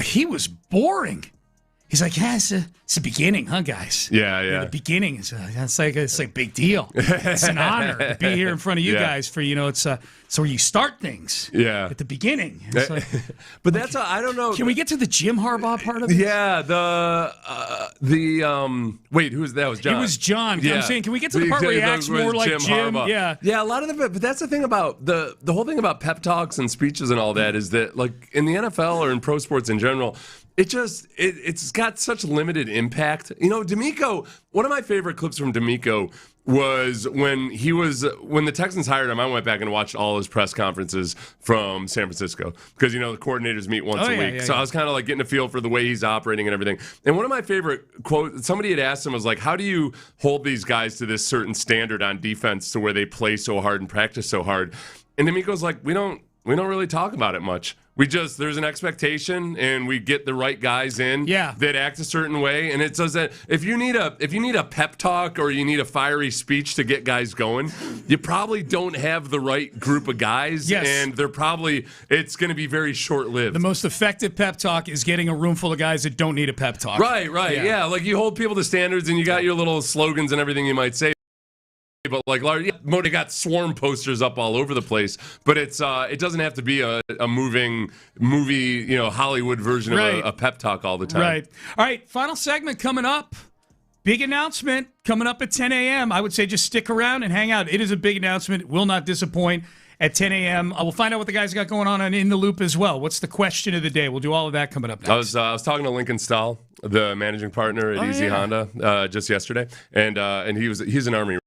He was boring. He's like, yeah, it's the beginning, huh, guys? Yeah. The beginning is it's like a big deal. It's an honor to be here in front of you guys for it's where you start things. Yeah. At the beginning. It's like, but that's I don't know. Can we get to the Jim Harbaugh part of it? Yeah. Wait, who was that? Was John? It was John. Yeah. I'm saying, can we get to the part where he acts more like Jim? Yeah. A lot of but that's the thing about the whole thing about pep talks and speeches and all that is that, like, in the NFL or in pro sports in general, it's got such limited impact. You know, D'Amico, one of my favorite clips from D'Amico was when the Texans hired him. I went back and watched all his press conferences from San Francisco because, the coordinators meet once a week. I was kind of like getting a feel for the way he's operating and everything. And one of my favorite quotes, somebody had asked him, was like, how do you hold these guys to this certain standard on defense to where they play so hard and practice so hard? And D'Amico's like, we don't really talk about it much. There's an expectation, and we get the right guys in that act a certain way. And it says that if you need a pep talk or you need a fiery speech to get guys going, you probably don't have the right group of guys. Yes. And it's going to be very short-lived. The most effective pep talk is getting a room full of guys that don't need a pep talk. Right. Yeah. Like, you hold people to standards, and you got your little slogans and everything you might say. But like, Modi got swarm posters up all over the place, but it doesn't have to be a moving movie, Hollywood version of a pep talk all the time. Right. All right. Final segment coming up. Big announcement coming up at 10 a.m. I would say just stick around and hang out. It is a big announcement. It will not disappoint at 10 a.m. We'll find out what the guys got going on In the Loop as well. What's the question of the day? We'll do all of that coming up next. I was talking to Lincoln Stahl, the managing partner at Easy Honda, just yesterday, and he's an Army.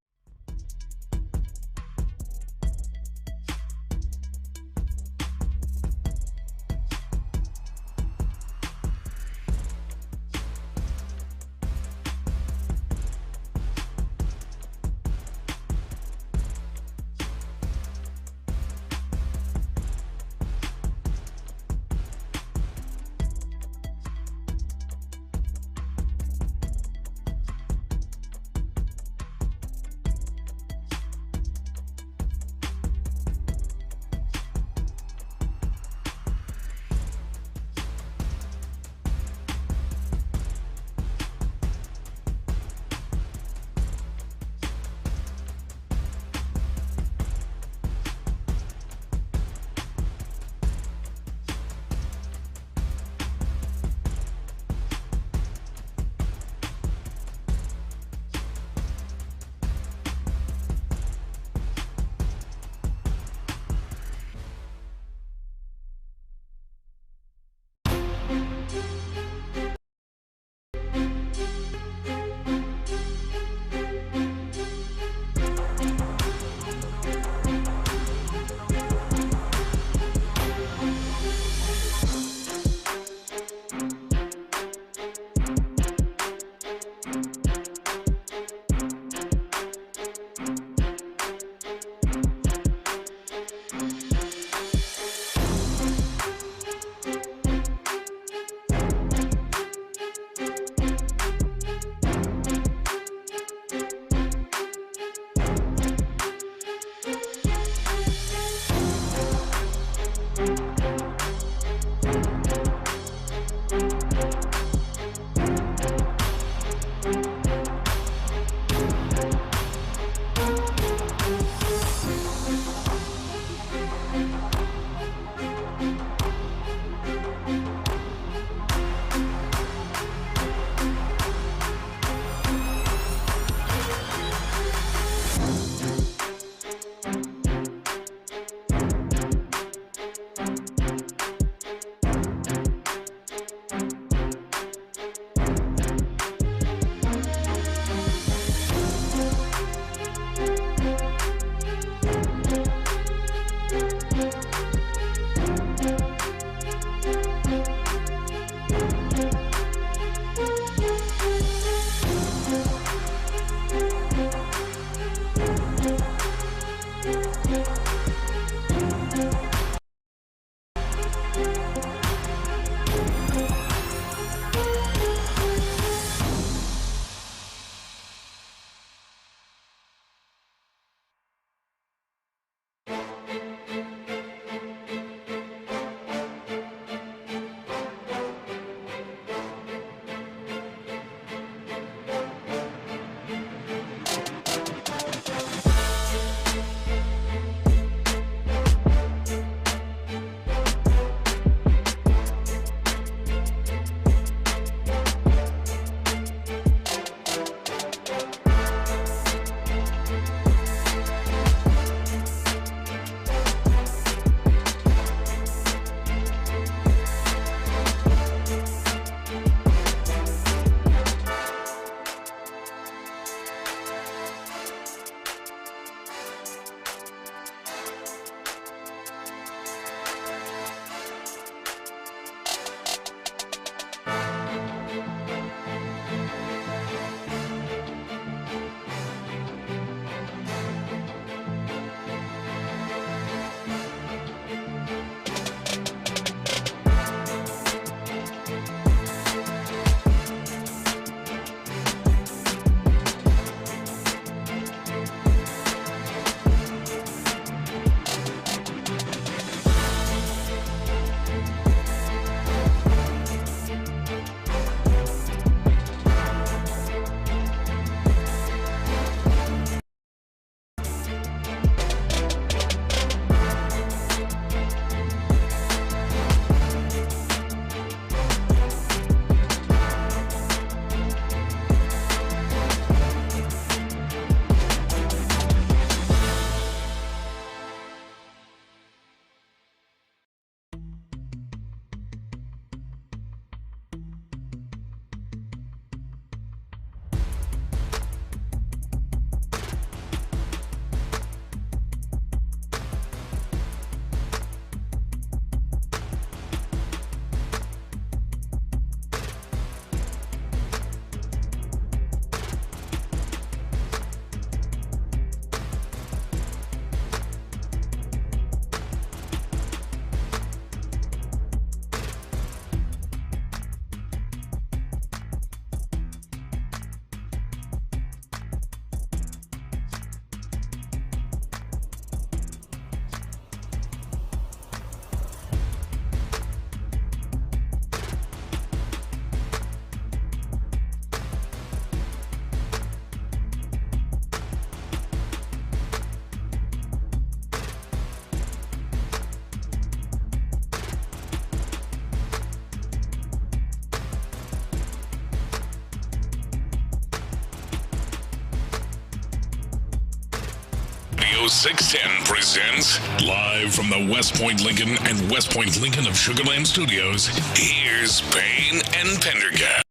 610 presents, live from the West Point Lincoln and West Point Lincoln of Sugarland Studios, here's Payne and Pendergast.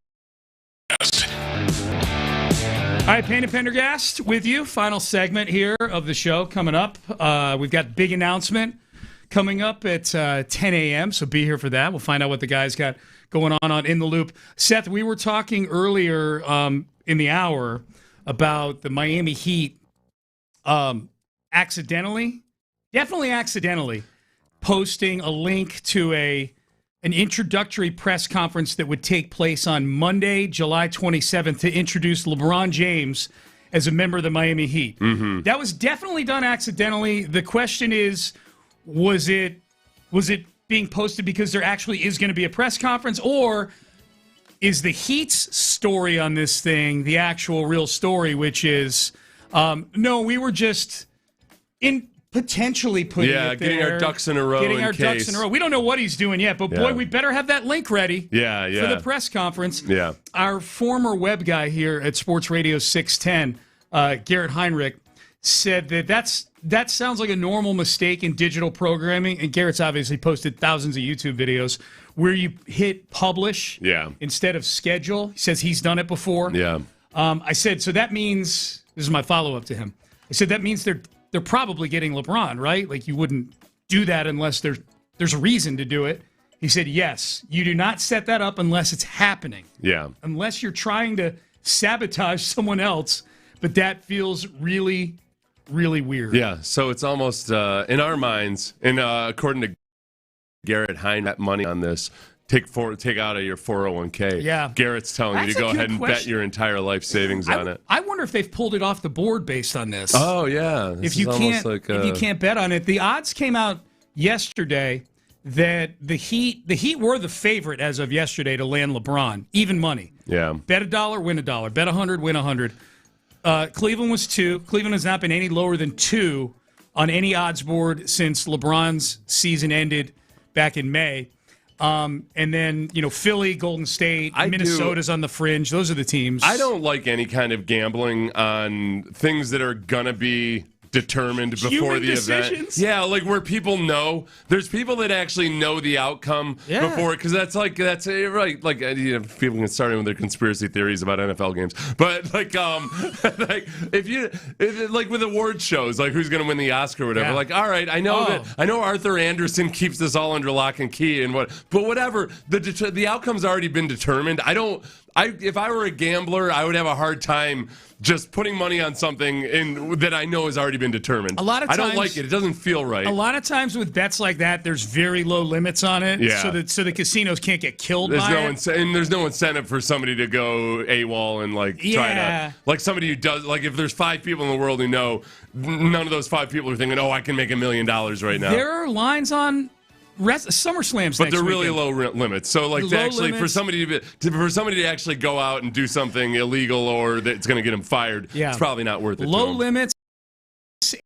All right, Payne and Pendergast with you. Final segment here of the show coming up. We've got big announcement coming up at 10 a.m., so be here for that. We'll find out what the guys got going on In the Loop. Seth, we were talking earlier in the hour about the Miami Heat definitely accidentally, posting a link to an introductory press conference that would take place on Monday, July 27th, to introduce LeBron James as a member of the Miami Heat. Mm-hmm. That was definitely done accidentally. The question is, was it being posted because there actually is going to be a press conference, or is the Heat's story on this thing the actual real story, which is, no, we were just potentially putting it there. Getting our ducks in a row. We don't know what he's doing yet, but boy, we better have that link ready for the press conference. Yeah. Our former web guy here at Sports Radio 610, Garrett Heinrich, said that sounds like a normal mistake in digital programming, and Garrett's obviously posted thousands of YouTube videos where you hit publish instead of schedule. He says he's done it before. Yeah. I said, so that means, this is my follow-up to him, I said that means they're probably getting LeBron, right? Like, you wouldn't do that unless there's a reason to do it. He said, yes, you do not set that up unless it's happening. Yeah. Unless you're trying to sabotage someone else, but that feels really, really weird. Yeah, so it's almost, in our minds, and according to Garrett Heinrich, money on this, take out of your 401k. Yeah. Garrett's telling you to go ahead and bet your entire life savings on it. I wonder if they've pulled it off the board based on this. Oh, yeah. If you can't bet on it. The odds came out yesterday that the Heat were the favorite as of yesterday to land LeBron. Even money. Yeah. Bet $1, win $1. Bet 100, win 100. Cleveland was 2. Cleveland has not been any lower than 2 on any odds board since LeBron's season ended back in May. And then, Philly, Golden State, Minnesota's on the fringe. Those are the teams. I don't like any kind of gambling on things that are going to be determined before the event. Yeah, like where people know. There's people that actually know the outcome before, because that's right. Like, people can start with their conspiracy theories about NFL games, but like if like with award shows, like who's going to win the Oscar or whatever. Like, all right, I know Arthur Anderson keeps this all under lock and key, but whatever. The outcome's already been determined. If I were a gambler, I would have a hard time just putting money on something that I know has already been determined. A lot of times, I don't like it. It doesn't feel right. A lot of times with bets like that, there's very low limits on it, so the casinos can't get killed by it. And there's no incentive for somebody to go AWOL and try to, like somebody who does, like if there's 5 people in the world who know, none of those 5 people are thinking, I can make $1 million right now. There are lines on SummerSlams, but they're really low limits. So, like, for somebody to actually go out and do something illegal or that's going to get them fired, it's probably not worth it. Low limits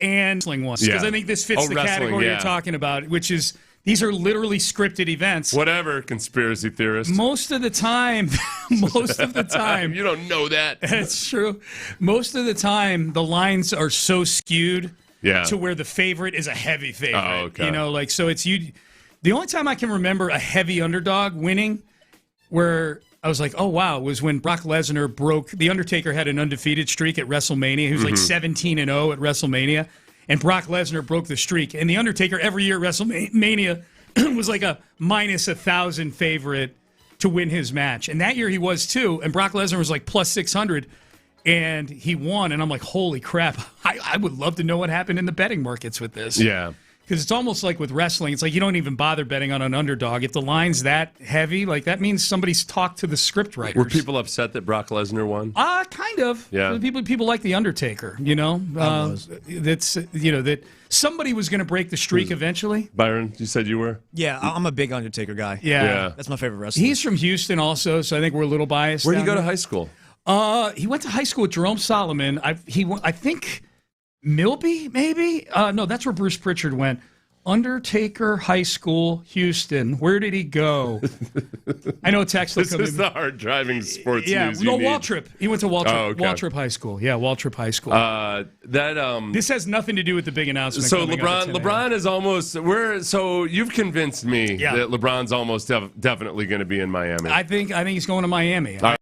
and wrestling ones, because I think this fits the category you're talking about, which is these are literally scripted events. Whatever, conspiracy theorist. Most of the time, you don't know that. That's true. Most of the time, the lines are so skewed to where the favorite is a heavy favorite. Oh, okay. So it's you. The only time I can remember a heavy underdog winning where I was like, oh, wow, was when Brock Lesnar broke. The Undertaker had an undefeated streak at WrestleMania. He was like 17-0 at WrestleMania. And Brock Lesnar broke the streak. And The Undertaker every year at WrestleMania was like a minus 1,000 favorite to win his match. And that year he was too. And Brock Lesnar was like plus 600. And he won. And I'm like, holy crap. I would love to know what happened in the betting markets with this. Yeah. Because it's almost like with wrestling, it's like you don't even bother betting on an underdog. If the line's that heavy, like that means somebody's talked to the script writers. Were people upset that Brock Lesnar won? Kind of. Yeah. People like the Undertaker, that somebody was going to break the streak eventually. Byron, you said you were? Yeah, I'm a big Undertaker guy. Yeah. That's my favorite wrestler. He's from Houston also, so I think we're a little biased. Where did he go to high school? He went to high school with Jerome Solomon. I think Milby, maybe? No, that's where Bruce Pritchard went. Undertaker High School, Houston. Where did he go? I know text will This come is in. the hard driving sports Yeah, news no, you need. Waltrip. He went to Waltrip, Oh, okay. Waltrip High School. Yeah, Waltrip High School. This has nothing to do with the big announcement. So coming up at 10 a.m. LeBron is almost. So you've convinced me that LeBron's almost definitely going to be in Miami. I think he's going to Miami. All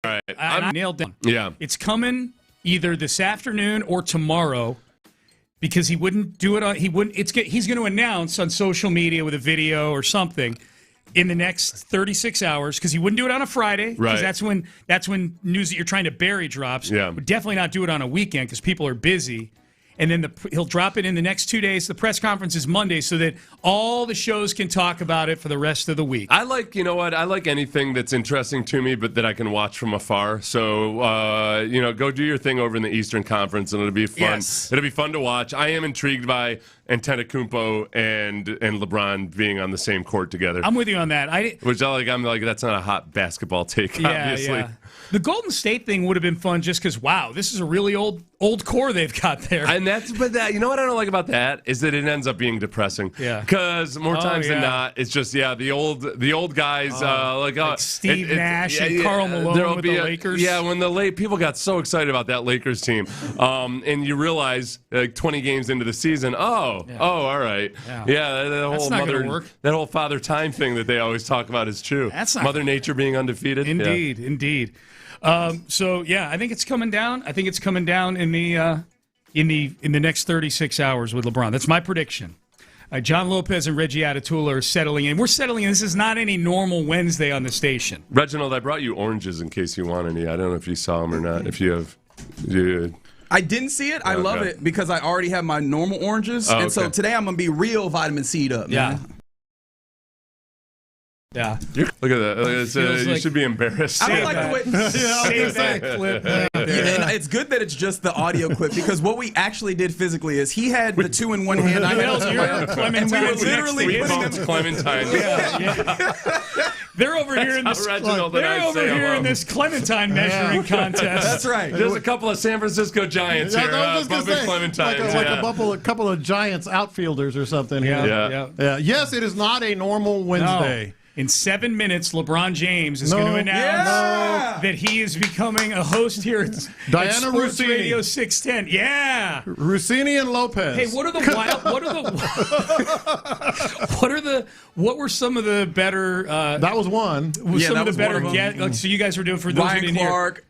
right. I nailed down. Yeah. It's coming either this afternoon or tomorrow. Because he wouldn't do it he's going to announce on social media with a video or something in the next 36 hours, because he wouldn't do it on a Friday, because that's when news that you're trying to bury drops. Yeah. Would definitely not do it on a weekend because people are busy. And then he'll drop it in the next 2 days. The press conference is Monday, so that all the shows can talk about it for the rest of the week. I like anything that's interesting to me, but that I can watch from afar. So, go do your thing over in the Eastern Conference, and it'll be fun. Yes. It'll be fun to watch. I am intrigued by Antetokounmpo and LeBron being on the same court together. I'm with you on that. I'm like, that's not a hot basketball take, obviously. Yeah. The Golden State thing would have been fun just because, wow, this is a really old core they've got there. You know what I don't like about that is that it ends up being depressing. Yeah. Because more times than not, it's just the old guys like Steve Nash and Karl Malone with the Lakers. When people got so excited about that Lakers team, and you realize 20 games into the season, all right, that whole father time thing that they always talk about is true. That's not Mother Nature being undefeated. Indeed. I think it's coming down. I think it's coming down in the next 36 hours with LeBron. That's my prediction. John Lopez and Reggie Atatula are settling in. We're settling in. This is not any normal Wednesday on the station. Reginald, I brought you oranges in case you want any. I don't know if you saw them or not. If you have, I didn't see it. I love it because I already have my normal oranges, and so today I'm gonna be real vitamin C'd up. Man. Yeah. Look at that. You should be embarrassed. I don't like the way. Save that clip. And it's good that it's just the audio clip, because what we actually did physically is he had the two in one hand. I had the other, and we were literally Clementine. They're over here in this. In this Clementine measuring contest. That's right. There's a couple of San Francisco Giants here. Bumping Clementines. Like a couple of Giants outfielders or something here. Yeah. Yes, it is not a normal Wednesday. No. In 7 minutes, LeBron James is going to announce that he is becoming a host here at Sports Radio 610. Yeah, Rossini and Lopez. Hey, what were some of the better? That was one. Some of the better guests. So you guys were doing for those Ryan who didn't Clark.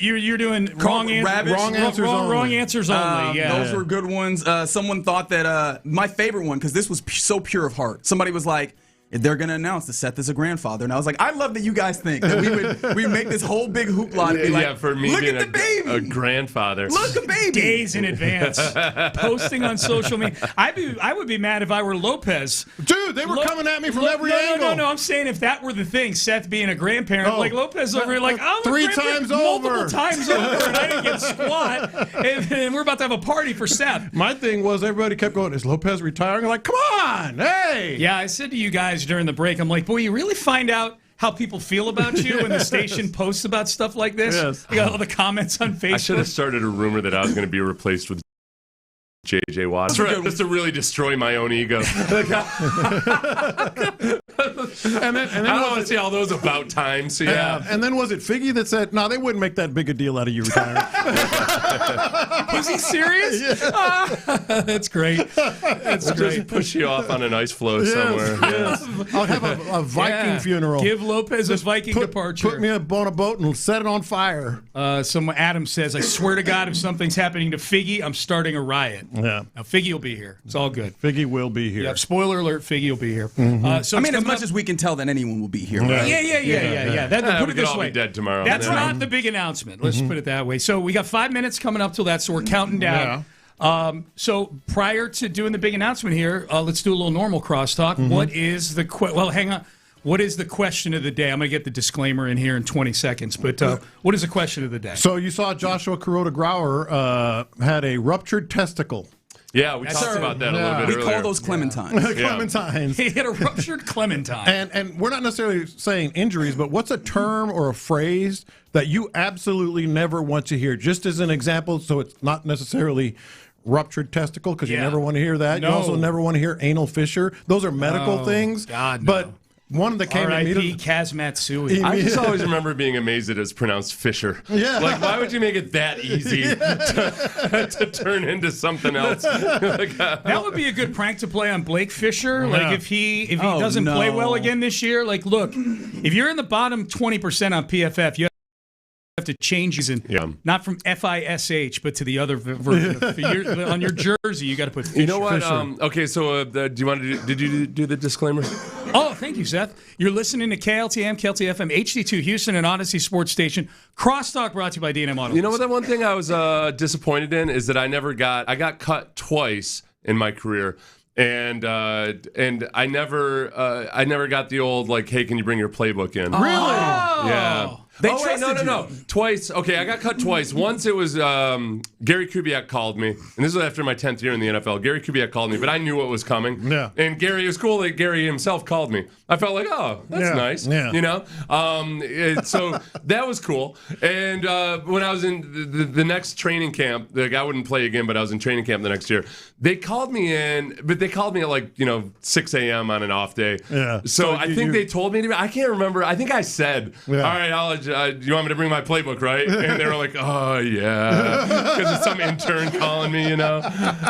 You're doing wrong answers only. Those were good ones. Someone thought that my favorite one, because this was so pure of heart. Somebody was like, they're going to announce that Seth is a grandfather. And I was like, I love that you guys think that we make this whole big hoopla and be like, for me look being at the baby. A grandfather. Look, a baby. Days in advance. Posting on social media. I would be mad if I were Lopez. Dude, they were coming at me from every angle. No. I'm saying if that were the thing, Seth being a grandparent, like Lopez over here, like, I'm three times multiple over. times over, and I didn't get squat. And we're about to have a party for Seth. My thing was everybody kept going, is Lopez retiring? I'm like, come on, hey. Yeah, I said to you guys during the break, I'm like, boy, you really find out how people feel about you when the station posts about stuff like this? Yes. You got all the comments on Facebook. I should have started a rumor that I was going to be replaced with J.J. Watt. That's right. Just to really destroy my own ego. And then I want to see all those about time. So yeah. And then was it Figgy that said, no, they wouldn't make that big a deal out of you retiring? Was he serious? That's great. That's great. Just push you off on an ice floe somewhere. Yes. I'll have a Viking funeral. Give Lopez a Viking departure. Put me on a boat and set it on fire. Adam says, I swear to God, if something's happening to Figgy, I'm starting a riot. Yeah. Now, Figgy will be here. It's all good. Figgy will be here. Yeah, spoiler alert, Figgy will be here. Mm-hmm. As much as we can tell that anyone will be here. Right? Yeah. Put it this way. Be dead tomorrow. That's not the big announcement. Let's put it that way. So we got 5 minutes coming up till that, so we're counting down. Yeah. So prior to doing the big announcement here, let's do a little normal crosstalk. Mm-hmm. What is the hang on. What is the question of the day? I'm going to get the disclaimer in here in 20 seconds. But what is the question of the day? So you saw Joshua Kuroda-Grauer had a ruptured testicle. Yeah, we talked about that a little bit earlier. We call those clementines. Clementines. He had a ruptured clementine. And we're not necessarily saying injuries, but what's a term or a phrase that you absolutely never want to hear? Just as an example, so it's not necessarily ruptured testicle, because you Yeah. never want to hear that. No. You also never want to hear anal fissure. Those are medical things. God, but no. one that came R.I.P. immediately. Kaz Matsui. I just always remember being amazed that it's pronounced Fisher. Yeah. Like, why would you make it that easy to turn into something else? That would be a good prank to play on Blake Fisher. Like Yeah. if he doesn't play well again this year, like look, if you're in the bottom 20% on PFF, you have to change his not from FISH, but to the other version. On your jersey, you got to put Fisher. You know what? Okay, so do you want to did you do the disclaimer? Oh, thank you, Seth. You're listening to KLTM, KLTFM, HD2 Houston, and Odyssey Sports Station. Crosstalk brought to you by D&M Auto. You know what? That one thing I was disappointed in is that I got cut twice in my career. And I never got the old like, hey, can you bring your playbook in? Really? Yeah. No. you. Twice. Okay, I got cut twice. Once it was Gary Kubiak called me, and this was after my 10th year in the NFL. Gary Kubiak called me, but I knew what was coming. Yeah. And Gary, it was cool that Gary himself called me. I felt like, oh, that's nice. Yeah. You know? So that was cool. And when I was in the next training camp, like I wouldn't play again, but I was in training camp the next year. They called me in, but they called me at like, 6 a.m. on an off day. Yeah. So I think they told me to. I can't remember. I think I said, all right, you want me to bring my playbook, right? And they were like, oh, yeah. Because it's some intern calling me, I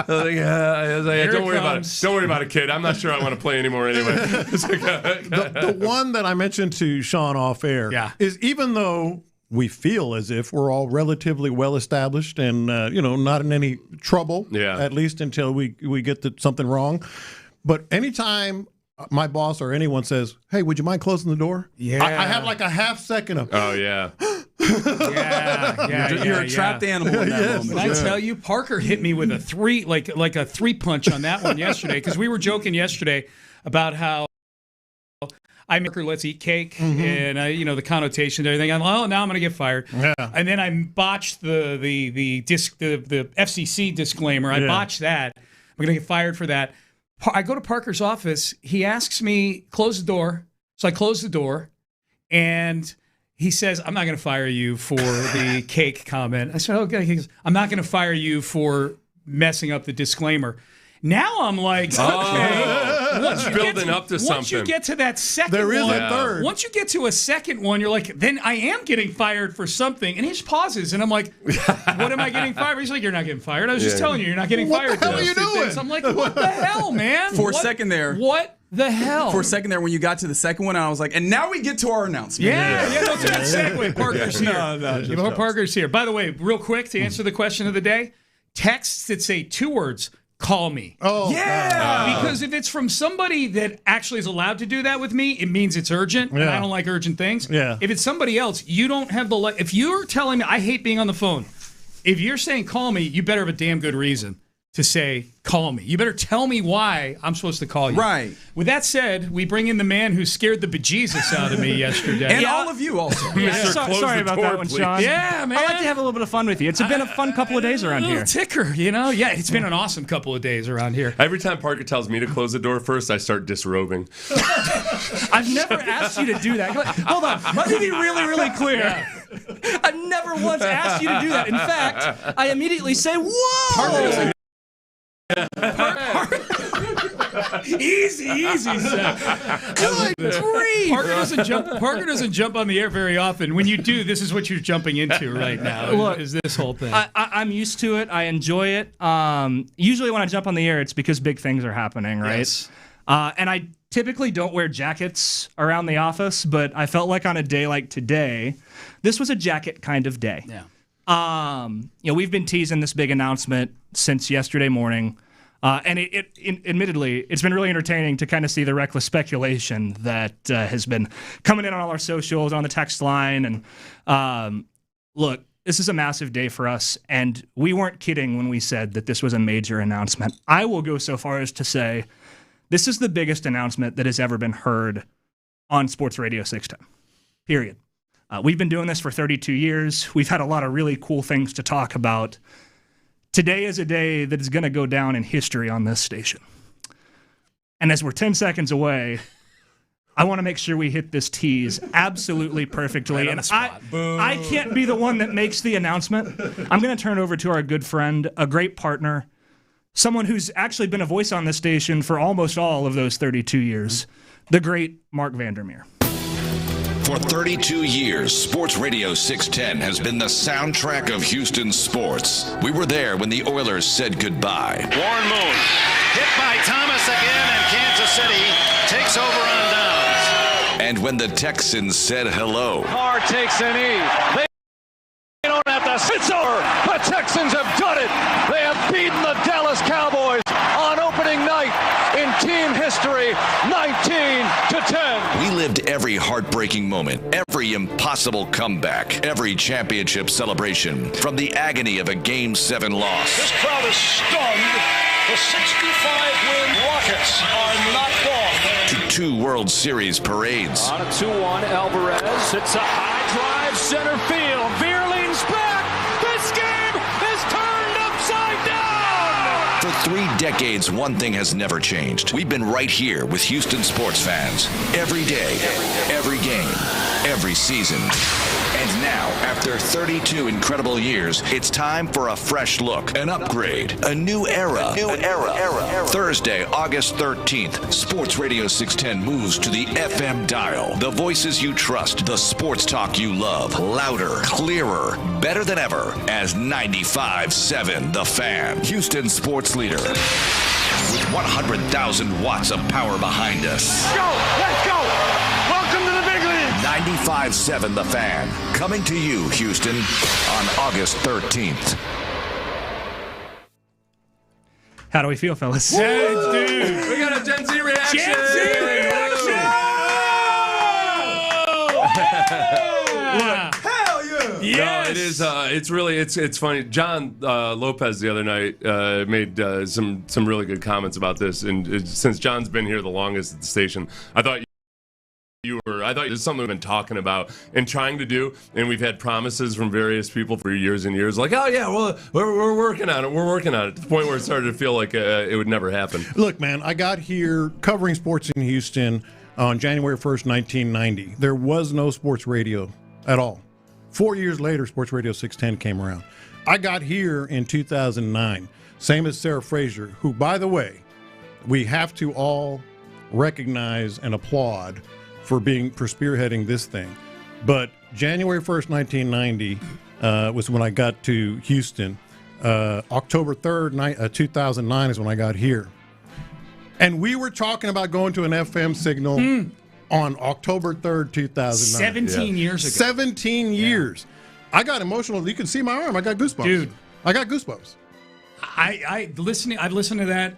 was like, yeah. I was like, don't worry about it. Don't worry about it, kid. I'm not sure I want to play anymore anyway. The one that I mentioned to Sean off air is, even though we feel as if we're all relatively well established and not in any trouble, at least until we get something wrong. But anytime my boss or anyone says, hey, would you mind closing the door? Yeah. I have like a half second of, oh, yeah. You're a trapped animal in that moment. Did I tell you, Parker hit me with a three, like a three punch on that one yesterday, because we were joking yesterday about how let's eat cake, and the connotation and everything. I'm now I'm going to get fired. Yeah. And then I botched the FCC disclaimer. I botched that. I'm going to get fired for that. I go to Parker's office. He asks me, close the door. So I close the door, and he says, I'm not going to fire you for the cake comment. I said, okay. He goes, I'm not going to fire you for messing up the disclaimer. Now I'm like, okay. Once you get to that second there is one, a third. Once you get to a second one, you're like, then I am getting fired for something. And he just pauses, and I'm like, what am I getting fired for? He's like, you're not getting fired. I was just telling you, you're not getting fired. What the hell are you doing? I'm like, what the hell, man? For a second there. What the hell? For a second there, when you got to the second one, I was like, and now we get to our announcement. No, it's a good segue. Parker's here. Parker's here. By the way, real quick, to answer the question of the day, texts that say 2 words, call me. Oh, yeah. Because if it's from somebody that actually is allowed to do that with me, it means it's urgent, and I don't like urgent things. Yeah. If it's somebody else, you don't have the if you're telling me, I hate being on the phone. If you're saying call me, you better have a damn good reason to say call me. You better tell me why I'm supposed to call you. Right. With that said, we bring in the man who scared the bejesus out of me yesterday. And all of you also. Sorry about that one, Sean. Yeah, man. I like to have a little bit of fun with you. It's been a fun couple of days around here. Ticker, Yeah, it's been an awesome couple of days around here. Every time Parker tells me to close the door first, I start disrobing. I've never asked you to do that. Hold on. Let me be really, really clear. Yeah. I've never once asked you to do that. In fact, I immediately say, whoa! Easy, Seth. Good grief. Parker doesn't jump on the air very often. When you do, this is what you're jumping into right now. Look, is this whole thing? I'm used to it. I enjoy it. Usually when I jump on the air, it's because big things are happening, right? Yes. And I typically don't wear jackets around the office, but I felt like on a day like today, this was a jacket kind of day. Yeah. We've been teasing this big announcement since yesterday morning. And admittedly, it's been really entertaining to kind of see the reckless speculation that has been coming in on all our socials, on the text line. And look, this is a massive day for us, and we weren't kidding when we said that this was a major announcement. I will go so far as to say this is the biggest announcement that has ever been heard on Sports Radio 610, period. We've been doing this for 32 years. We've had a lot of really cool things to talk about. Today is a day that is going to go down in history on this station. And as we're 10 seconds away, I want to make sure we hit this tease absolutely perfectly. And I can't be the one that makes the announcement. I'm going to turn it over to our good friend, a great partner, someone who's actually been a voice on this station for almost all of those 32 years, the great Mark Vandermeer. For 32 years, Sports Radio 610 has been the soundtrack of Houston sports. We were there when the Oilers said goodbye. Warren Moon, hit by Thomas again, and Kansas City takes over on downs. And when the Texans said hello. Carr takes a knee. They don't have to. It's over. The Texans have done it. They have beaten the Dallas Cowboys on opening night in team history, 19-10. We lived every heartbreaking moment, every impossible comeback, every championship celebration, from the agony of a Game 7 loss. This crowd is stunned. The 65-win Rockets are knocked off. To 2 World Series parades. On a 2-1, Alvarez. It's a high drive, center field. Veerling's back. This game is turned upside down. For 3 decades, one thing has never changed. We've been right here with Houston sports fans. Every day, every game, every season. And now, after 32 incredible years, it's time for a fresh look, an upgrade, a new era. Thursday, August 13th, Sports Radio 610 moves to the FM dial. The voices you trust, the sports talk you love. Louder, clearer, better than ever, as 95.7 The Fan, Houston sports leader. With 100,000 watts of power behind us. Let's go! Welcome to the big league! 95.7 The Fan, coming to you, Houston, on August 13th. How do we feel, fellas? Dude. We got a Gen Z reaction. Gen Z reaction! Hell yeah! Yes! No, it is. It's really. It's funny. John Lopez the other night made some really good comments about this, and since John's been here the longest at the station, I thought this is something we've been talking about and trying to do, and we've had promises from various people for years and years, like, oh yeah, well, we're working on it. We're working on it, to the point where it started to feel like it would never happen. Look, man, I got here covering sports in Houston on January 1st, 1990. There was no sports radio at all. 4 years later, Sports Radio 610 came around. I got here in 2009, same as Sarah Fraser, who, by the way, we have to all recognize and applaud for spearheading this thing. But January 1st, 1990 was when I got to Houston. October 3rd, 2009 is when I got here. And we were talking about going to an FM signal on October 3rd, 2009. 17 years ago. 17 years. I got emotional. You can see my arm. I got goosebumps. Dude. I got goosebumps. I've listened to that,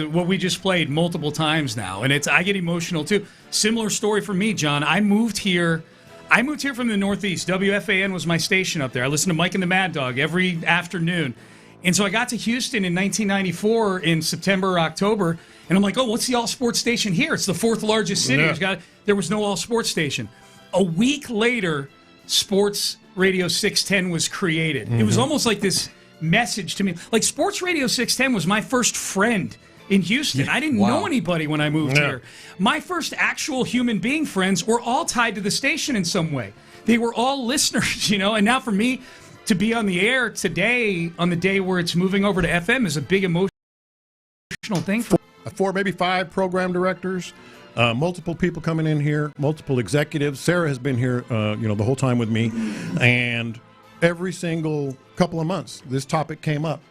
what we just played multiple times now, and I get emotional too. Similar story for me, John. I moved here from the Northeast. WFAN was my station up there. I listened to Mike and the Mad Dog every afternoon. And so I got to Houston in 1994 in September or October, and I'm like, oh, what's the all-sports station here? It's the 4th largest city. Yeah. There was no all-sports station. A week later, Sports Radio 610 was created. It was almost like this message to me. Like, Sports Radio 610 was my first friend in Houston. I didn't know anybody when I moved here. My first actual human being friends were all tied to the station in some way. They were all listeners, and now for me to be on the air today, on the day where it's moving over to FM, is a big emotional thing. Four, maybe 5 program directors, multiple people coming in here, multiple executives. Sarah has been here, the whole time with me, and every single couple of months, this topic came up,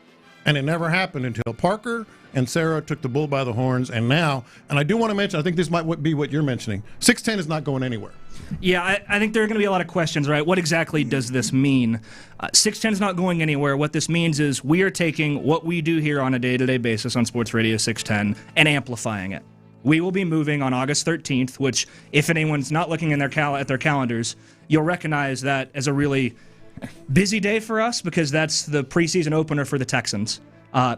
and it never happened until Parker and Sarah took the bull by the horns, and now, and I do want to mention, I think this might be what you're mentioning, 610 is not going anywhere. Yeah, I think there are going to be a lot of questions, right? What exactly does this mean? 610 is not going anywhere. What this means is we are taking what we do here on a day-to-day basis on Sports Radio 610 and amplifying it. We will be moving on August 13th, which, if anyone's not looking in at their calendars, you'll recognize that as a really busy day for us, because that's the preseason opener for the Texans.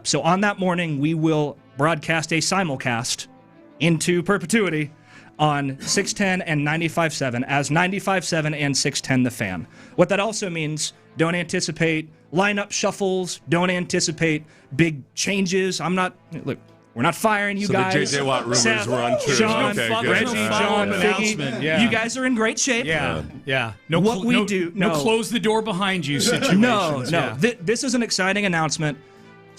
So on that morning, we will broadcast a simulcast into perpetuity on 610 and 95.7 as 95.7 and 610 The Fan. What that also means, don't anticipate lineup shuffles, don't anticipate big changes. We're not firing you guys. So the J.J. Watt rumors Seth, were untrue. Sean, Okay, Reggie, John, announcement. Figgy, you guys are in great shape. Yeah. No close the door behind you situation. No. This is an exciting announcement.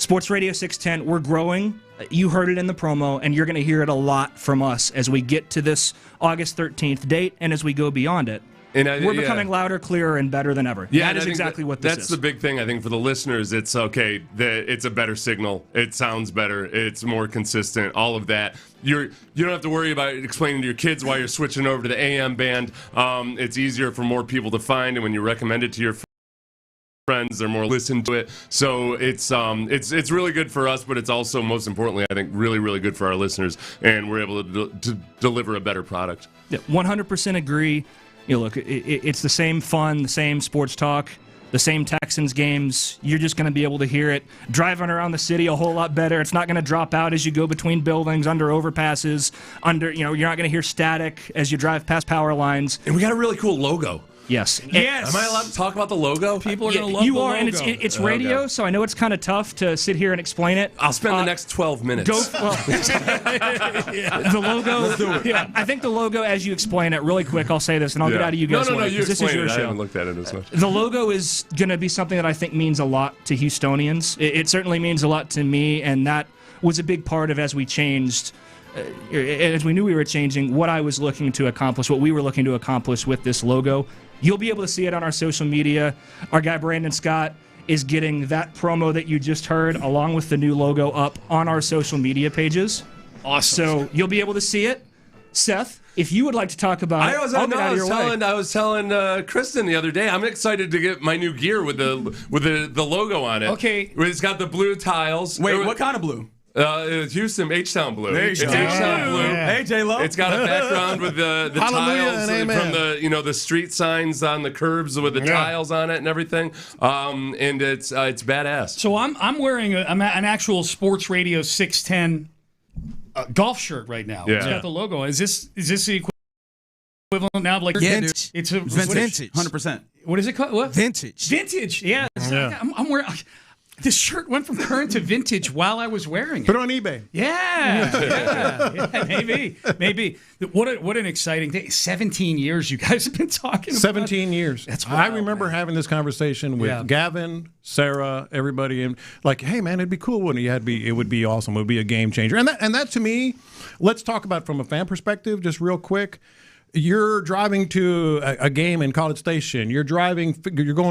Sports Radio 610, we're growing. You heard it in the promo, and you're going to hear it a lot from us as we get to this August 13th date and as we go beyond it. And we're becoming louder, clearer, and better than ever. Yeah, that is exactly what this is. That's the big thing, I think, for the listeners. It's okay. It's a better signal. It sounds better. It's more consistent. All of that. You don't have to worry about explaining to your kids why you're switching over to the AM band. It's easier for more people to find, and when you recommend it to your friends, they're more listen to it. So it's really good for us, but it's also, most importantly, I think, really, really good for our listeners, and we're able to deliver a better product. Yeah, 100% agree. Look, it's the same fun, the same sports talk, the same Texans games. You're just going to be able to hear it driving around the city a whole lot better. It's not going to drop out as you go between buildings, under overpasses, you're not going to hear static as you drive past power lines. And we got a really cool logo. Yes. Yes. Am I allowed to talk about the logo? People are going to love you the are, logo. and it's radio, so I know it's kind of tough to sit here and explain it. I'll spend the next 12 minutes. The logo. Yeah, I think the logo, as you explain it, really quick, I'll say this, and I'll get out of you guys' No, way, you because this is explain your it. show. I haven't looked at it as much. The logo is going to be something that I think means a lot to Houstonians. It certainly means a lot to me, and that was a big part of as we changed. As we knew we were changing, what I was looking to accomplish, what we were looking to accomplish with this logo. You'll be able to see it on our social media. Our guy Brandon Scott is getting that promo that you just heard along with the new logo up on our social media pages. Awesome. So you'll be able to see it. Seth, if you would like to talk about it, I'll get out of your way. I was telling Kristen the other day, I'm excited to get my new gear with the logo on it. Okay. It's got the blue tiles. Wait, what kind of blue? Houston H-Town blue. It's H-Town blue. Hey, J-Lo. It's got a background with the tiles from the street signs on the curbs with the tiles on it and everything. And it's badass. So I'm wearing an actual Sports Radio 610 golf shirt right now. Yeah. It's got the logo. Is this the equivalent now of like vintage? It's a vintage. 100%. What is it called? What? Vintage. Vintage. Yeah. I'm wearing. This shirt went from current to vintage while I was wearing it. Put it on eBay. Yeah, maybe. What an exciting day. 17 years you guys have been talking about. 17 years. That's wild, I remember having this conversation with Gavin, Sarah, everybody, and like, hey, man, it'd be cool, wouldn't it? It would be awesome. It would be a game changer. And that to me, let's talk about from a fan perspective, just real quick. You're driving to a game in College Station. You're going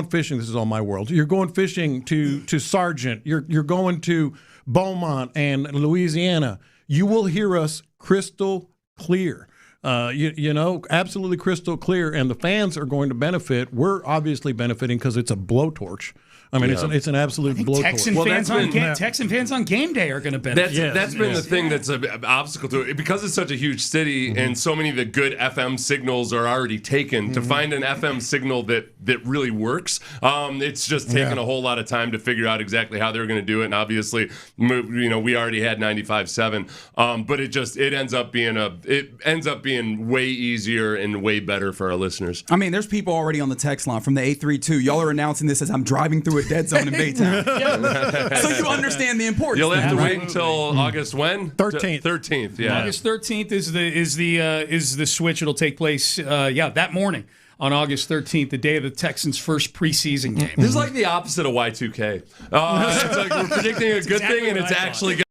fishing. This is all my world. You're going fishing to Sargent. You're going to Beaumont and Louisiana. You will hear us crystal clear. Absolutely crystal clear. And the fans are going to benefit. We're obviously benefiting because it's a blowtorch. I mean, it's an absolute blowtorch. Texan fans on game day are going to benefit. That's been the thing that's an obstacle to it. Because it's such a huge city and so many of the good FM signals are already taken, to find an FM signal that really works, it's just taken a whole lot of time to figure out exactly how they're going to do it. And obviously, we already had 95.7, but it ends up being way easier and way better for our listeners. I mean, there's people already on the text line from the 832. Y'all are announcing this as I'm driving through a dead zone in Baytown. So you understand the importance. You'll have to wait until August when? 13th. 13th, yeah. August 13th is the switch. It'll take place that morning on August 13th, the day of the Texans' first preseason game. This is like the opposite of Y2K. It's like we're predicting a good thing and it's actually going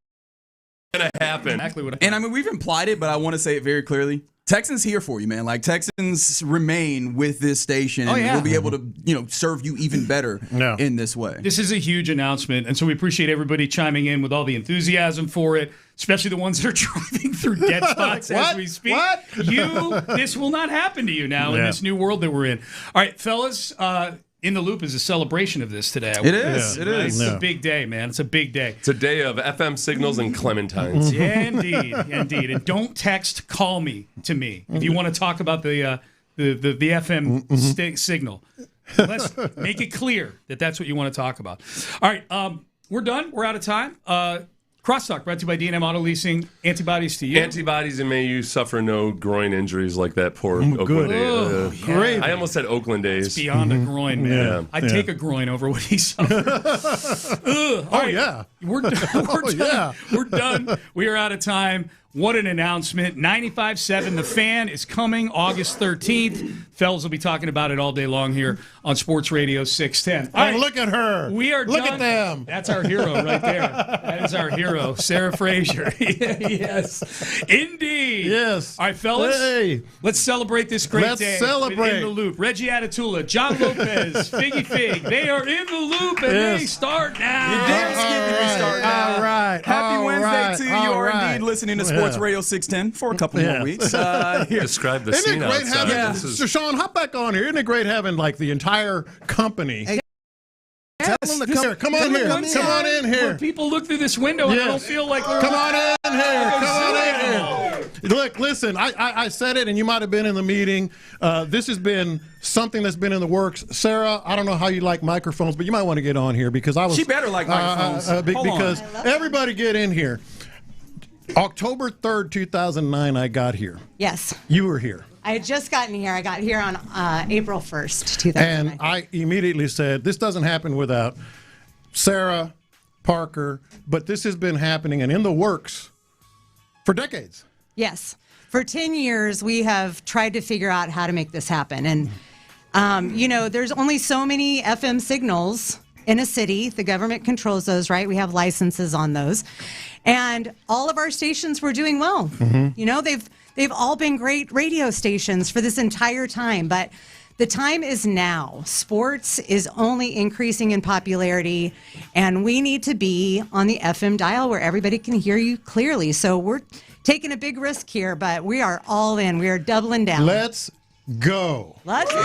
to happen. Exactly what and I mean, we've implied it, but I want to say it very clearly. Texans here for you, man. Like, Texans remain with this station, and we'll be able to, serve you even better in this way. This is a huge announcement, and so we appreciate everybody chiming in with all the enthusiasm for it, especially the ones that are driving through dead spots as we speak. This will not happen to you now in this new world that we're in. All right, fellas, In the Loop is a celebration of this today. It is. It's a big day, man. It's a big day. It's a day of FM signals and clementines. Yeah, indeed. And don't text, call me to me if you want to talk about the FM signal. Let's make it clear that that's what you want to talk about. All right, we're done. We're out of time. Crosstalk brought to you by D&M Auto Leasing. Antibodies to you. Antibodies, and may you suffer no groin injuries like that poor Oakland A's. Great. I almost said Oakland A's. It's beyond a groin, man. Yeah. I'd take a groin over what he suffered. All right. yeah. We're done. We're done. We are out of time. What an announcement. 95.7 The Fan is coming August 13th. Fellas will be talking about it all day long here on Sports Radio 610. All right, look at her. We are Look done. at them. That's our hero right there. That is our hero, Sarah Frazier. Yes, indeed. Yes. All right, fellas, Hey. let's celebrate this great Let's day. celebrate. In the loop. Reggie Atatula, John Lopez, Figgy Fig. They are in the loop, and Yes. they start now. You dare skip me start now. All right. Happy all Wednesday right, to you. all You are right. indeed listening to Sports Radio 610 for a couple Yeah. more weeks. Here. Describe the Isn't scene it great outside. having, This is- So Sean, hop back on here. Isn't it great having like the entire company? Hey, tell them to Here, come on here. Come on in Where here. people look through this window and I don't feel like we're Come on in here. Come on in here. Look, listen, I said it, and you might have been in the meeting. This has been something that's been in the works. Sarah, I don't know how you like microphones, but you might want to get on here because I was. She better like microphones. Hold on. Because everybody get in here. October 3rd, 2009, I got here. Yes. You were here. I had just gotten here. I got here on April 1st, 2009. And I immediately said, this doesn't happen without Sarah, Parker, but this has been happening and in the works for decades. Yes. For 10 years, we have tried to figure out how to make this happen. And, there's only so many FM signals in a city. The government controls those, right? We have licenses on those. And all of our stations were doing well. Mm-hmm. They've all been great radio stations for this entire time. But the time is now. Sports is only increasing in popularity, and we need to be on the FM dial where everybody can hear you clearly. So we're taking a big risk here, but we are all in. We are doubling down. Let's go. Let's go.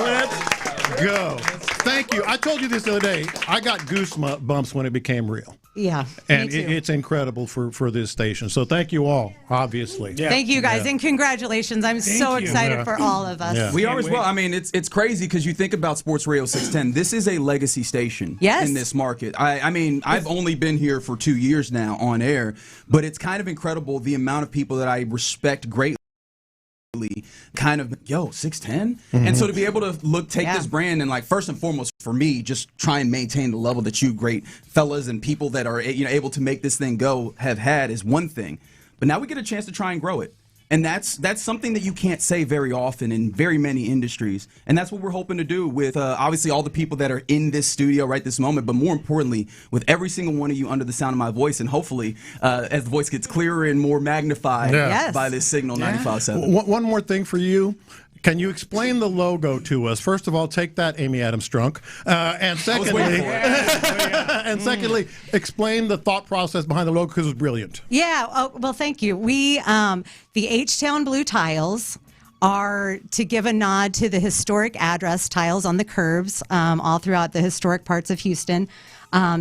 Let's go. Thank you. I told you this the other day. I got goosebumps when it became real. Yeah. And me too. it's incredible for this station. So thank you all, obviously. Yeah. Thank you, guys, and congratulations. I'm so excited for all of us. Yeah. We are as well. I mean, it's crazy because you think about Sports Radio 610. This is a legacy station in this market. I mean, I've only been here for 2 years now on air, but it's kind of incredible the amount of people that I respect greatly. Kind of 610, and so to be able to take this brand and first and foremost for me, just try and maintain the level that you great fellas and people that are able to make this thing go have had is one thing, but now we get a chance to try and grow it. And that's something that you can't say very often in very many industries. And that's what we're hoping to do with obviously all the people that are in this studio right this moment, but more importantly, with every single one of you under the sound of my voice. And hopefully, as the voice gets clearer and more magnified by this signal 95.7. One more thing for you. Can you explain the logo to us? First of all, take that, Amy Adams Strunk. And secondly, explain the thought process behind the logo because it was brilliant. Yeah. Oh, well, thank you. We, the H-Town blue tiles are to give a nod to the historic address tiles on the curbs all throughout the historic parts of Houston.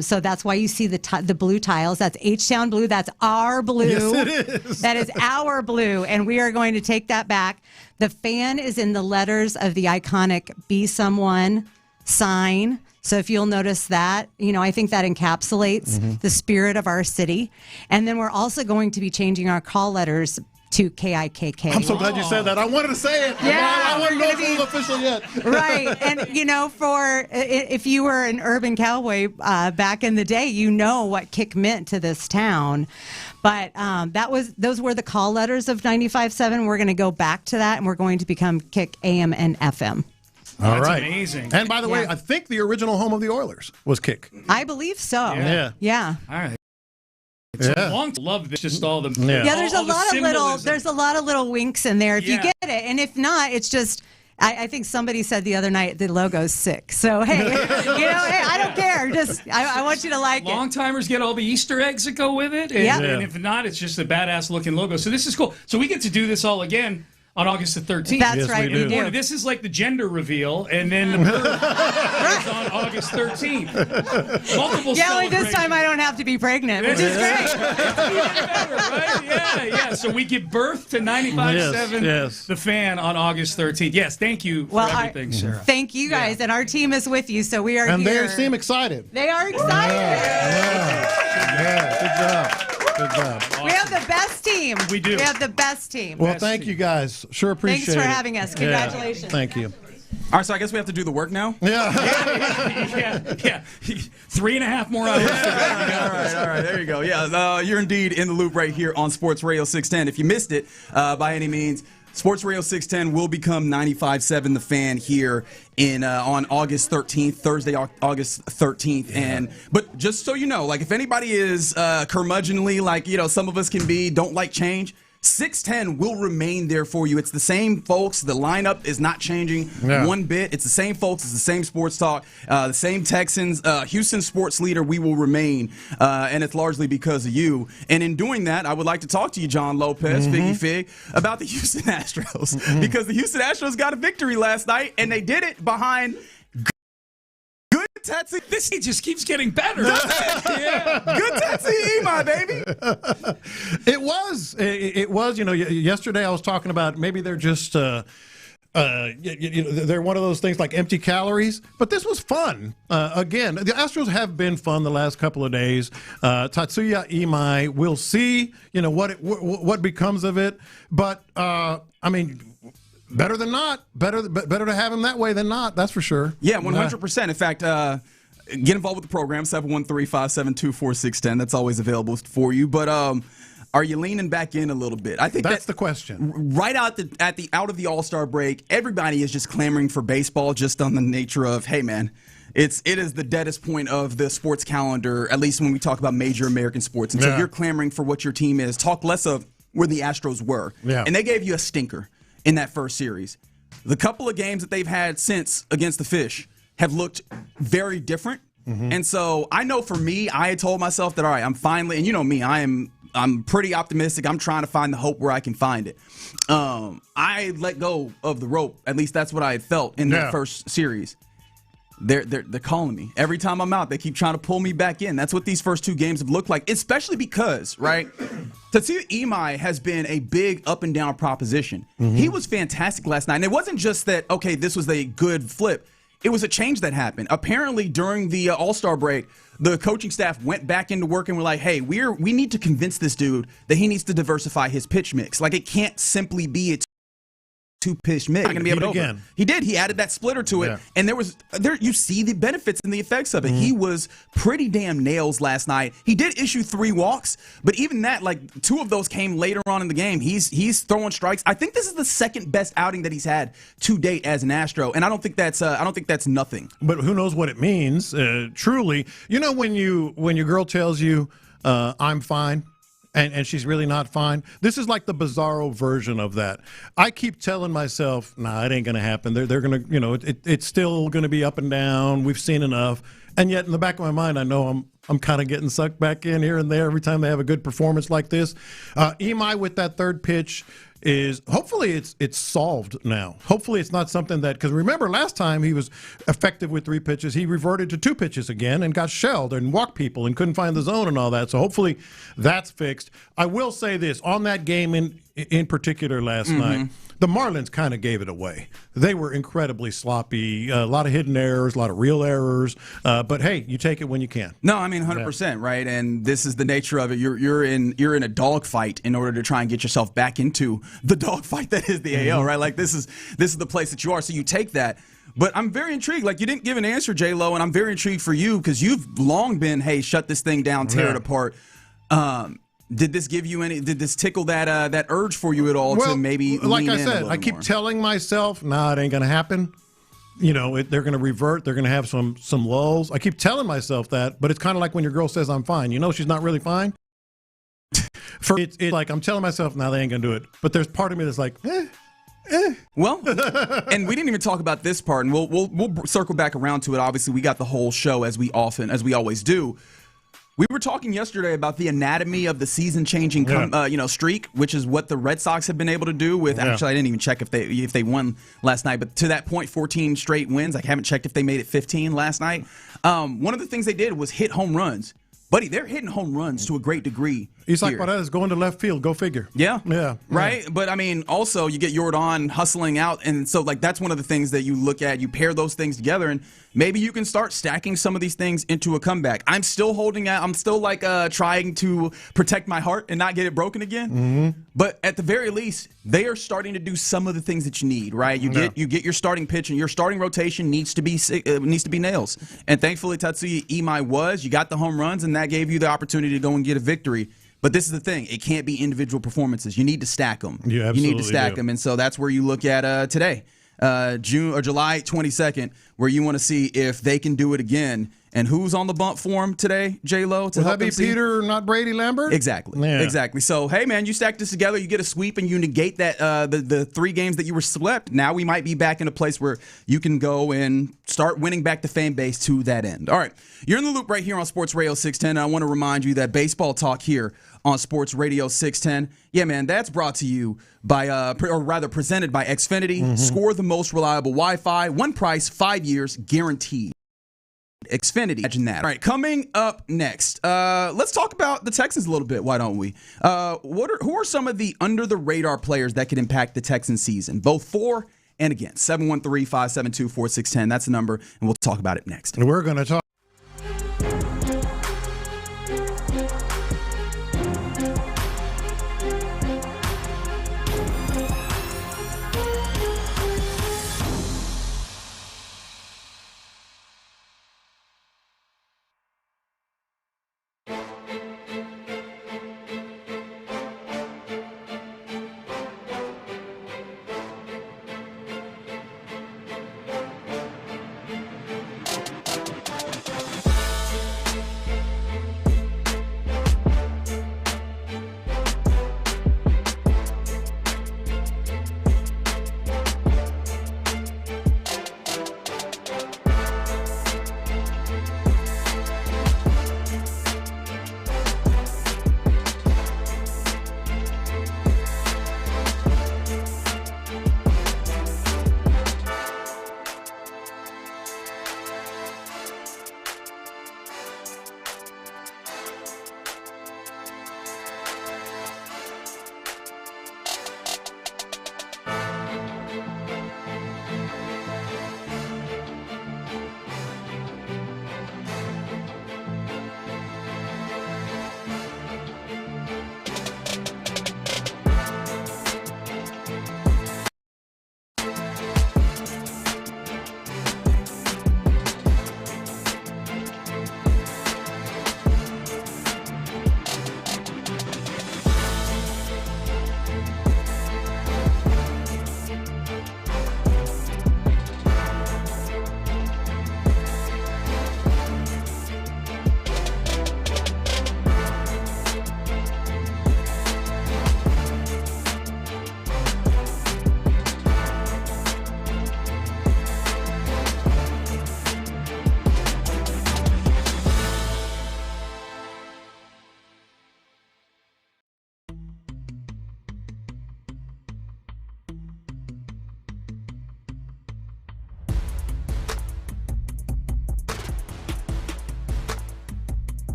So that's why you see the blue tiles. That's H-Town blue. That's our blue. Yes, it is. That is our blue, and we are going to take that back. The fan is in the letters of the iconic Be Someone sign. So if you'll notice that, I think that encapsulates the spirit of our city. And then we're also going to be changing our call letters to KIKK. I'm so glad you said that. I wanted to say it. Yeah, I wasn't know if it was official yet. Right. And, if you were an urban cowboy back in the day, you know what kick meant to this town. But those were the call letters of 95.7. We're going to go back to that, and we're going to become Kick AM and FM. All That's right. amazing. And by the way, I think the original home of the Oilers was Kick. I believe so. Yeah. All right. It's a long love this, just all the there's all a lot of little winks in there if you Yeah. get it, and if not, it's just I think somebody said the other night the logo's sick. So hey, I don't care. Just I want you to like it. Long-timers get all the Easter eggs that go with it, and if not, it's just a badass looking logo. So this is cool. So we get to do this all again on August the 13th. That's right, we do. This is like the gender reveal, and then the birth is on August 13th. Multiple Yeah, only this time I don't have to be pregnant, which is great. Better, right? Yeah. So we give birth to 95.7 The Fan on August 13th. Yes, thank you for everything, Sarah. Thank you guys, and our team is with you, so we are And here. they seem excited. They are excited. Yeah. Good job. Good job. Awesome. We have the best team. We do. We have the best team. Well, thank you guys. Sure appreciate it. Thanks for having us. Congratulations. Yeah. Thank you. All right, so I guess we have to do the work now? Yeah. Yeah. 3.5 more hours. All right. right, there you go. Yeah, you're indeed in the loop right here on Sports Radio 610. If you missed it by any means, Sports Radio 610 will become 95.7 The Fan here on August 13th, Thursday, August 13th. But just so you know, like if anybody is curmudgeonly, like some of us can be, don't like change, 610 will remain there for you. It's the same folks. The lineup is not changing one bit. It's the same folks. It's the same sports talk. The same Texans. Houston sports leader, we will remain. And it's largely because of you. And in doing that, I would like to talk to you, John Lopez, Figgy Fig, about the Houston Astros. Because the Houston Astros got a victory last night, and they did it behind good Tetsi. This he just keeps getting better. Good Tetsi, my baby. It was. Yesterday I was talking about maybe they're just, they're one of those things like empty calories. But this was fun. Again, the Astros have been fun the last couple of days. Tatsuya Imai, we'll see, what becomes of it. But, better than not. Better to have him that way than not. That's for sure. Yeah, 100%. In fact, get involved with the program, 713-572-4610. That's always available for you. But are you leaning back in a little bit? I think that's the question. Right out of the All-Star break, everybody is just clamoring for baseball, just on the nature of, hey man, it is the deadest point of the sports calendar, at least when we talk about major American sports. And so you're clamoring for what your team is. Talk less of where the Astros were. Yeah. And they gave you a stinker in that first series. The couple of games that they've had since against the Fish have looked very different. Mm-hmm. And so I know for me, I had told myself that, all right, I'm finally, and you know me, I'm pretty optimistic. I'm trying to find the hope where I can find it. I let go of the rope. At least that's what I had felt in that first series. They're calling me. Every time I'm out, they keep trying to pull me back in. That's what these first two games have looked like, especially because, right, Tatsuya Imai has been a big up and down proposition. Mm-hmm. He was fantastic last night. And it wasn't just that, okay, this was a good flip. It was a change that happened. Apparently, during the All-Star break, the coaching staff went back into work and were like, hey, we need to convince this dude that he needs to diversify his pitch mix. Like, it can't simply be a two-pitch mix. Not gonna be able to again. He did. He added that splitter to it, and you see the benefits and the effects of it. Mm-hmm. He was pretty damn nails last night. He did issue 3 walks, but even that, like 2 of those came later on in the game. He's throwing strikes. I think this is the second best outing that he's had to date as an Astro, and I don't think that's nothing. But who knows what it means? Truly, when your girl tells you, "I'm fine." And she's really not fine. This is like the bizarro version of that. I keep telling myself, nah, it ain't going to happen. They're going to, it's still going to be up and down. We've seen enough. And yet in the back of my mind, I know I'm kind of getting sucked back in here and there every time they have a good performance like this. Imai with that third pitch is hopefully it's solved now. Hopefully it's not something that, because remember last time he was effective with 3 pitches, he reverted to 2 pitches again and got shelled and walked people and couldn't find the zone and all that. So hopefully that's fixed. I will say this on that game in particular last night. The Marlins kind of gave it away. They were incredibly sloppy, a lot of hidden errors, a lot of real errors. But hey, you take it when you can. No, I mean 100%, right? And this is the nature of it. You're in a dogfight in order to try and get yourself back into the dogfight that is the AL, right? Like this is the place that you are. So you take that. But I'm very intrigued. Like you didn't give an answer, J-Lo, and I'm very intrigued for you because you've long been, hey, shut this thing down, tear it apart. Did this give you did this tickle that urge for you at all to maybe like lean I in said, I keep telling myself, nah, it ain't going to happen. They're going to revert. They're going to have some lulls. I keep telling myself that, but it's kind of like when your girl says I'm fine. She's not really fine. It's like I'm telling myself, nah, they ain't going to do it. But there's part of me that's like, Well, and we didn't even talk about this part, and we'll circle back around to it. Obviously, we got the whole show as we always do. We were talking yesterday about the anatomy of the season-changing, streak, which is what the Red Sox have been able to do with. Actually, I didn't even check if they won last night, but to that point, 14 straight wins. I haven't checked if they made it 15 last night. One of the things they did was hit home runs. Buddy, they're hitting home runs to a great degree. Isak Paredes going to left field. Go figure. Yeah. Right? But, I mean, also, you get Jordan hustling out. And so, that's one of the things that you look at. You pair those things together, and maybe you can start stacking some of these things into a comeback. I'm still holding out. I'm still, trying to protect my heart and not get it broken again. Mm-hmm. But at the very least, they are starting to do some of the things that you need, right? You get your starting pitch, and your starting rotation needs to be nails. And thankfully, Tatsuya Imai was. You got the home runs, and that gave you the opportunity to go and get a victory. But this is the thing. It can't be individual performances. You need to stack them. You absolutely need to stack do. them. And so that's where you look at today, July 22nd, where you want to see if they can do it again. And who's on the bump for him today, J-Lo? Would that be Peter, not Brady Lambert? Exactly. Yeah. Exactly. So, hey, man, you stack this together, you get a sweep, and you negate that the 3 games that you were swept. Now we might be back in a place where you can go and start winning back the fan base to that end. All right. You're in the loop right here on Sports Radio 610. And I want to remind you that baseball talk here on Sports Radio 610. Yeah, man, that's brought to you by, or rather presented by Xfinity. Mm-hmm. Score the most reliable Wi-Fi. One price, 5 years, guaranteed. Xfinity. Imagine that. All right, coming up next, let's talk about the Texans a little bit. Why don't we? Who are some of the under-the-radar players that could impact the Texans season, both for and against? 713-572-4610. That's the number, and we'll talk about it next. And we're going to talk.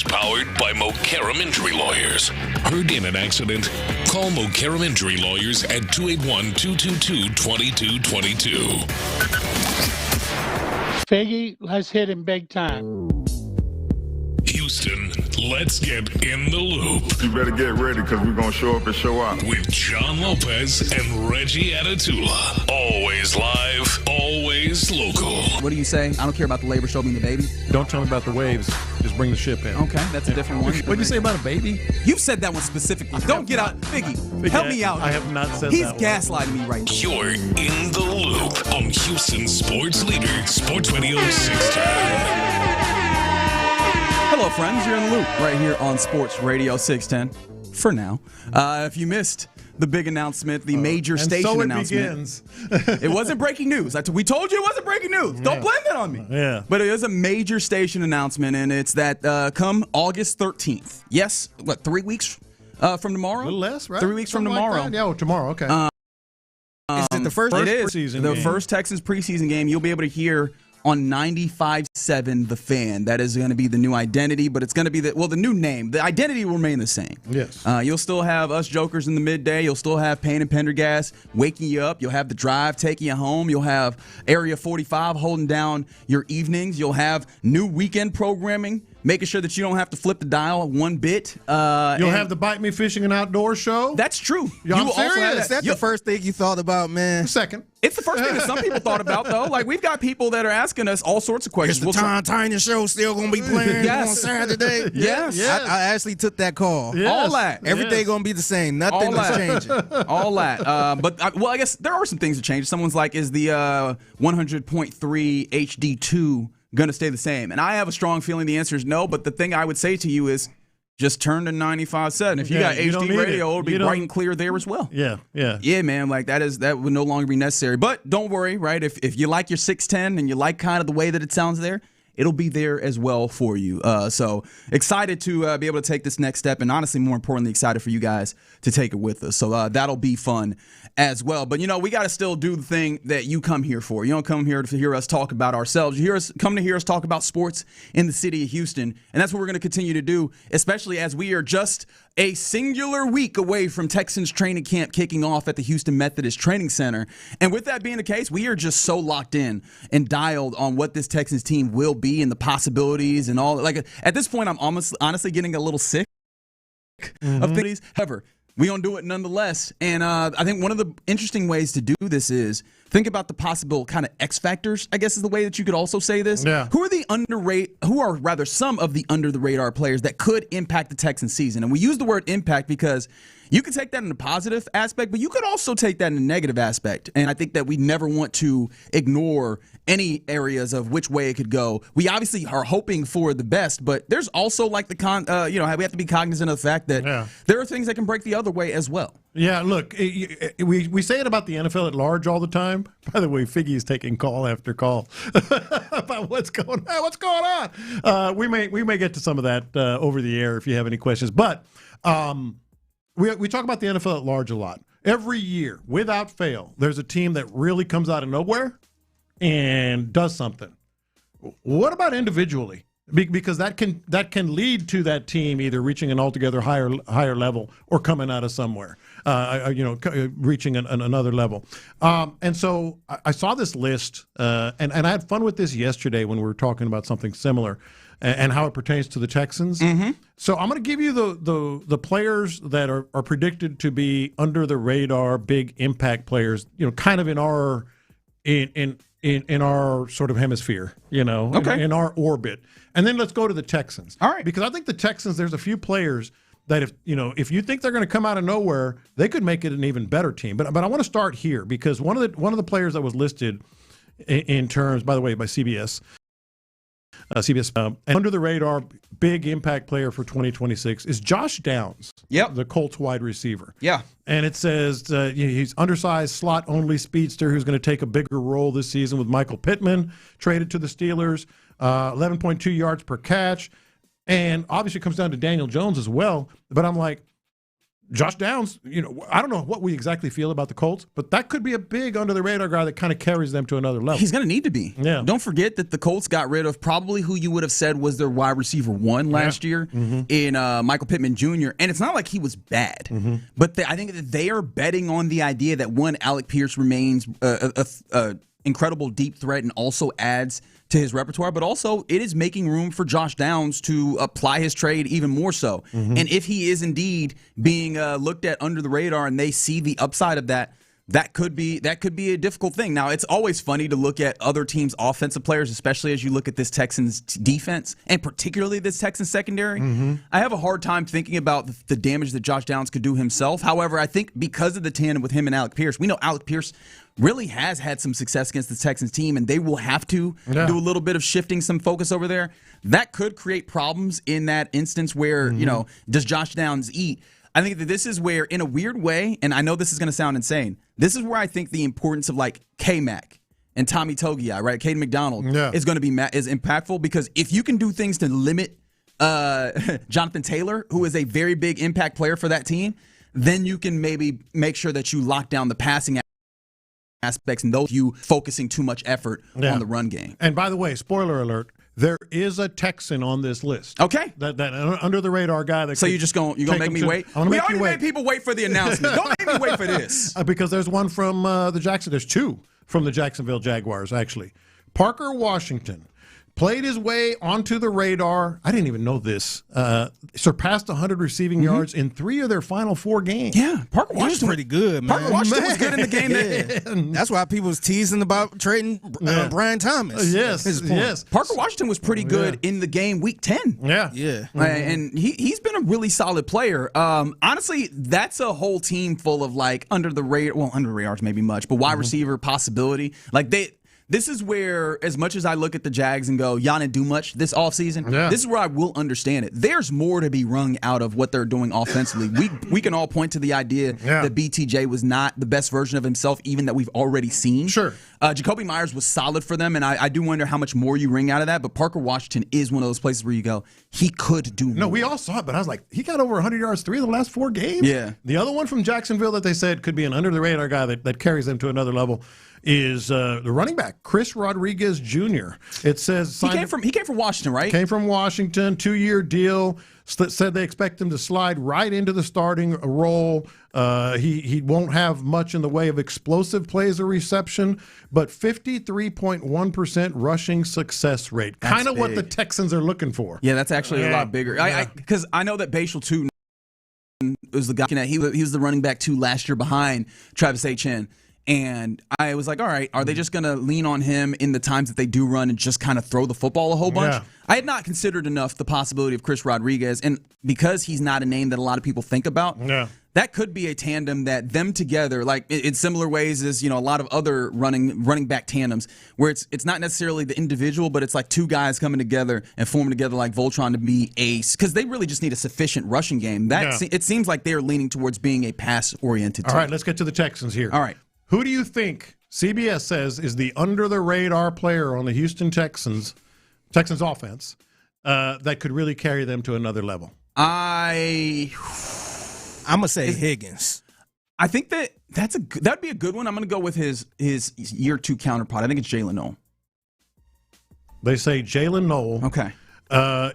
is powered by Mokaram Injury Lawyers. Heard in an accident? Call Mokaram Injury Lawyers at 281-222-2222. Figgy, let's hit him big time. Houston, let's get in the loop. You better get ready because we're going to show up and show out. With John Lopez and Reggie Atatula. Always live, always local. What do you say? I don't care about the labor, show me the baby. Don't tell me about the waves. Just bring the ship in. Okay, that's a different one. What did you say about a baby? You've said that one specifically. Don't get out. Figgy, help me out. I have not said He's that one. He's gaslighting me right now. You're in the loop on Houston Sports Leader, Sports Radio 610. Hello, friends. You're in the loop right here on Sports Radio 610. For now, if you missed the big announcement, the major station announcement, it wasn't breaking news. We told you it wasn't breaking news. Don't blame that on me. Yeah. But it is a major station announcement, and it's that come August 13th. Yes, 3 weeks from tomorrow? A little less, right? 3 weeks from Something tomorrow. Like that? Yeah, tomorrow. Okay. Is it the first preseason game? The first Texans preseason game. You'll be able to hear on 95.7 The Fan. That is going to be the new identity, but it's going to be the new name. The identity will remain the same. Yes. You'll still have us jokers in the midday. You'll still have Payne and Pendergast waking you up. You'll have the drive taking you home. You'll have Area 45 holding down your evenings. You'll have new weekend programming, making sure that you don't have to flip the dial one bit. You'll have the Bite Me Fishing and Outdoor show. That's true. I'm serious. Is that the first thing you thought about, man? Second. It's the first thing that some people thought about, though. Like, we've got people that are asking us all sorts of questions. Is the Tom Tyner show still going to be playing on Saturday? Yes. I actually took that call. Yes. All that. Everything going to be the same. Nothing is changing. All that. I guess there are some things that change. Someone's like, is the 100.3 HD2 going to stay the same? And I have a strong feeling the answer is no, but the thing I would say to you is just turn to 95.7. If you got HD radio, it'll be bright and clear there as well. Yeah. Yeah, man, like that would no longer be necessary. But don't worry, right? If you like your 610 and you like kind of the way that it sounds there, it'll be there as well for you. So excited to be able to take this next step, and honestly, more importantly, excited for you guys to take it with us. So that'll be fun as well. But, we got to still do the thing that you come here for. You don't come here to hear us talk about ourselves. You come to hear us talk about sports in the city of Houston, and that's what we're going to continue to do, especially as we are just a singular week away from Texans training camp kicking off at the Houston Methodist Training Center. And with that being the case, we are just so locked in and dialed on what this Texans team will be and the possibilities and all. Like, at this point, I'm honestly getting a little sick of things. However, we gonna do it nonetheless. And I think one of the interesting ways to do this is think about the possible kind of X factors, I guess is the way that you could also say this. Yeah. Who are some of the under the radar players that could impact the Texans season? And we use the word impact because you can take that in a positive aspect, but you could also take that in a negative aspect. And I think that we never want to ignore any areas of which way it could go. We obviously are hoping for the best, but there's also like we have to be cognizant of the fact that there are things that can break the other way as well. Yeah, look, we say it about the NFL at large all the time. By the way, Figgy's taking call after call about what's going on. We may get to some of that over the air if you have any questions. But we talk about the NFL at large a lot. Every year, without fail, there's a team that really comes out of nowhere and does something. What about individually? Because that can lead to that team either reaching an altogether higher level or coming out of somewhere, reaching another level. And so I saw this list, and I had fun with this yesterday when we were talking about something similar and how it pertains to the Texans. Mm-hmm. So I'm going to give you the players that are predicted to be under the radar, big impact players. Kind of in our in our sort of hemisphere, in our orbit. And then let's go to the Texans. All right. Because I think the Texans, there's a few players that if you think they're going to come out of nowhere, they could make it an even better team. But I want to start here because one of the players that was listed in terms, by the way, by CBS, under the radar, big impact player for 2026 is Josh Downs, the Colts wide receiver. Yeah. And it says he's undersized, slot-only speedster who's going to take a bigger role this season with Michael Pittman, traded to the Steelers, 11.2 yards per catch. And obviously it comes down to Daniel Jones as well. But I'm like, Josh Downs, I don't know what we exactly feel about the Colts, but that could be a big under-the-radar guy that kind of carries them to another level. He's going to need to be. Yeah. Don't forget that the Colts got rid of probably who you would have said was their wide receiver one last year in Michael Pittman Jr., and it's not like he was bad, but I think that they are betting on the idea that, one, Alec Pierce remains a incredible deep threat and also adds to his repertoire, but also it is making room for Josh Downs to apply his trade even more so. And if he is indeed being looked at under the radar and they see the upside of that, that could be a difficult thing. Now, it's always funny to look at other teams' offensive players, especially as you look at this Texans defense and particularly this Texans secondary. I have a hard time thinking about the damage that Josh Downs could do himself. However, I think because of the tandem with him and Alec Pierce, we know Alec Pierce really has had some success against the Texans team, and they will have to do a little bit of shifting some focus over there. That could create problems in that instance where, does Josh Downs eat? I think that this is where, in a weird way, and I know this is going to sound insane, this is where I think the importance of like K-Mac and Tommy Togiai, right, Caden McDonald, is going to be is impactful, because if you can do things to limit Jonathan Taylor, who is a very big impact player for that team, then you can maybe make sure that you lock down the passing aspects and those you focusing too much effort on the run game. And by the way, spoiler alert, there is a Texan on this list. Okay. That under the radar guy that. So you're gonna make me wait? We already made people wait for the announcement. Don't make me wait for this. Because there's one from there's two from the Jacksonville Jaguars, actually. Parker Washington played his way onto the radar. I didn't even know this. Surpassed 100 receiving yards in 3 of their final 4 games. Yeah, Parker Washington was pretty good, man. Parker Washington was good in the game. That's why people was teasing about trading Brian Thomas. Yes. Parker Washington was pretty good in the game week 10. Yeah. And he's been a really solid player. Honestly, that's a whole team full of like under the radar is maybe much, but wide receiver possibility. Like this is where, as much as I look at the Jags and go, y'all didn't do much this offseason, this is where I will understand it. There's more to be wrung out of what they're doing offensively. We can all point to the idea that BTJ was not the best version of himself, even that we've already seen. Sure. Jacoby Myers was solid for them, and I do wonder how much more you wring out of that, but Parker Washington is one of those places where you go, he could do more. No, we all saw it, but I was like, he got over 100 yards 3 of the last 4 games? Yeah. The other one from Jacksonville that they said could be an under-the-radar guy that carries them to another level is the running back, Chris Rodriguez Jr. It says he came from Washington, right? Came from Washington, 2-year deal. Said they expect him to slide right into the starting role. He won't have much in the way of explosive plays or reception, but 53.1% rushing success rate. Kind of what the Texans are looking for. Yeah, that's actually a lot bigger. Because I know that Bashal too was the guy. He was the running back 2 last year behind Travis Etienne. And I was like, all right, are they just going to lean on him in the times that they do run and just kind of throw the football a whole bunch? I had not considered enough the possibility of Chris Rodriguez. And because he's not a name that a lot of people think about, that could be a tandem that them together, like in similar ways as, a lot of other running back tandems, where it's not necessarily the individual, but it's like 2 guys coming together and forming together like Voltron to be ace, because they really just need a sufficient rushing game. It seems like they're leaning towards being a pass-oriented team. All right, let's get to the Texans here. All right. Who do you think CBS says is the under-the-radar player on the Houston Texans offense that could really carry them to another level? I'm gonna say Higgins. I think that'd be a good one. I'm gonna go with his year 2 counterpart. I think it's Jalen Noel. They say Jalen Noel. Okay.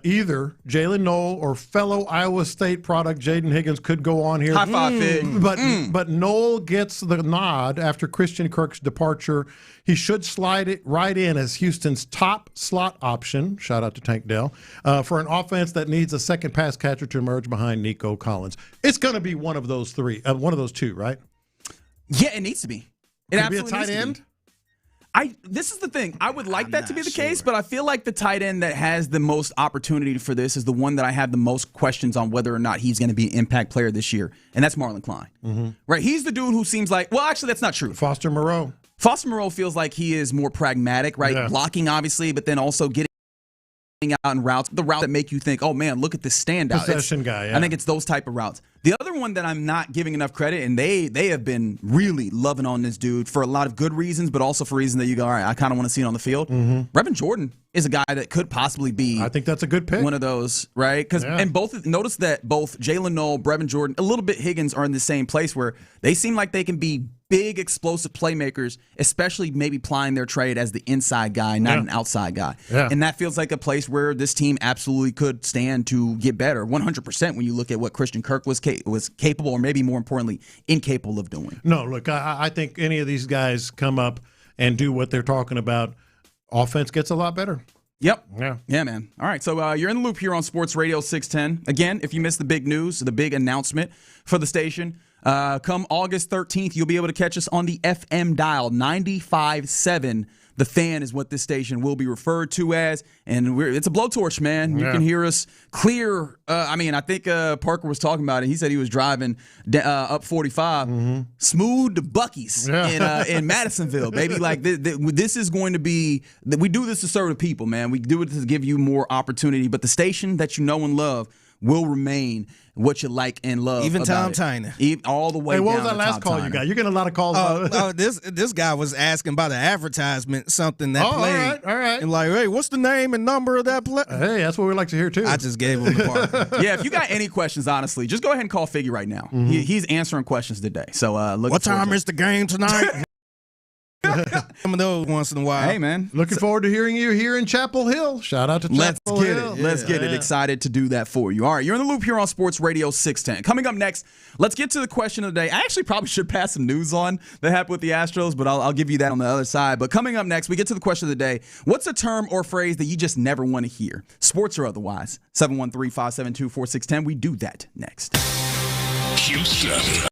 Either Jalen Noel or fellow Iowa State product Jaden Higgins could go on here. High five, Fig. But Noel gets the nod after Christian Kirk's departure. He should slide it right in as Houston's top slot option. Shout out to Tank Dell for an offense that needs a second pass catcher to emerge behind Nico Collins. It's going to be one of those 2, right? Yeah, it needs to be. Could it be a tight end? This is the thing. I would like that to be the case, but I feel like the tight end that has the most opportunity for this is the one that I have the most questions on whether or not he's going to be an impact player this year, and that's Marlon Klein. Right? He's the dude who seems like, well, actually, that's not true. Foster Moreau feels like he is more pragmatic, right? Blocking, obviously, but then also getting out in routes, the route that make you think, oh man, look at this standout. Possession guy, yeah. I think it's those type of routes. The other one that I'm not giving enough credit, and they have been really loving on this dude for a lot of good reasons, but also for reasons that you go, all right, I kind of want to see it on the field. Brevin Jordan is a guy that could possibly be. I think that's a good pick. One of those, right? Because and notice that both Jalen Noel, Brevin Jordan, a little bit Higgins are in the same place where they seem like they can be big explosive playmakers, especially maybe plying their trade as the inside guy, not an outside guy. And that feels like a place where this team absolutely could stand to get better 100% when you look at what Christian Kirk was capable, or maybe more importantly, incapable of doing. No, look, I think any of these guys come up and do what they're talking about, offense gets a lot better. Yep. Yeah, man. All right, so you're in the loop here on Sports Radio 610. Again, if you missed the big news, the big announcement for the station, come August 13th, you'll be able to catch us on the FM dial, 95.7. The Fan is what this station will be referred to as, and it's a blowtorch, man. You can hear us clear. I think Parker was talking about it. He said he was driving up 45, smooth to Buc-ee's in Madisonville, baby. Like this is going to be. We do this to serve the people, man. We do it to give you more opportunity, but the station that you know and love will remain what you like and love. Even Tom Tyner. All the way down. Hey, what was that last call you got? You're getting a lot of calls. This guy was asking about an advertisement, something that played. All right. And like, hey, what's the name and number of that play? Hey, that's what we like to hear, too. I just gave him the part. Yeah, if you got any questions, honestly, just go ahead and call Figgy right now. He's answering questions today. So what time is the game tonight? Some of those once in a while. Hey, man. Looking forward to hearing you here in Chapel Hill. Shout out to Chapel Hill. Let's get it. Excited to do that for you. All right, you're in the loop here on Sports Radio 610. Coming up next, let's get to the question of the day. I actually probably should pass some news on that happened with the Astros, but I'll give you that on the other side. But coming up next, we get to the question of the day. What's a term or phrase that you just never want to hear? Sports or otherwise. 713-572-4610. We do that next. Houston.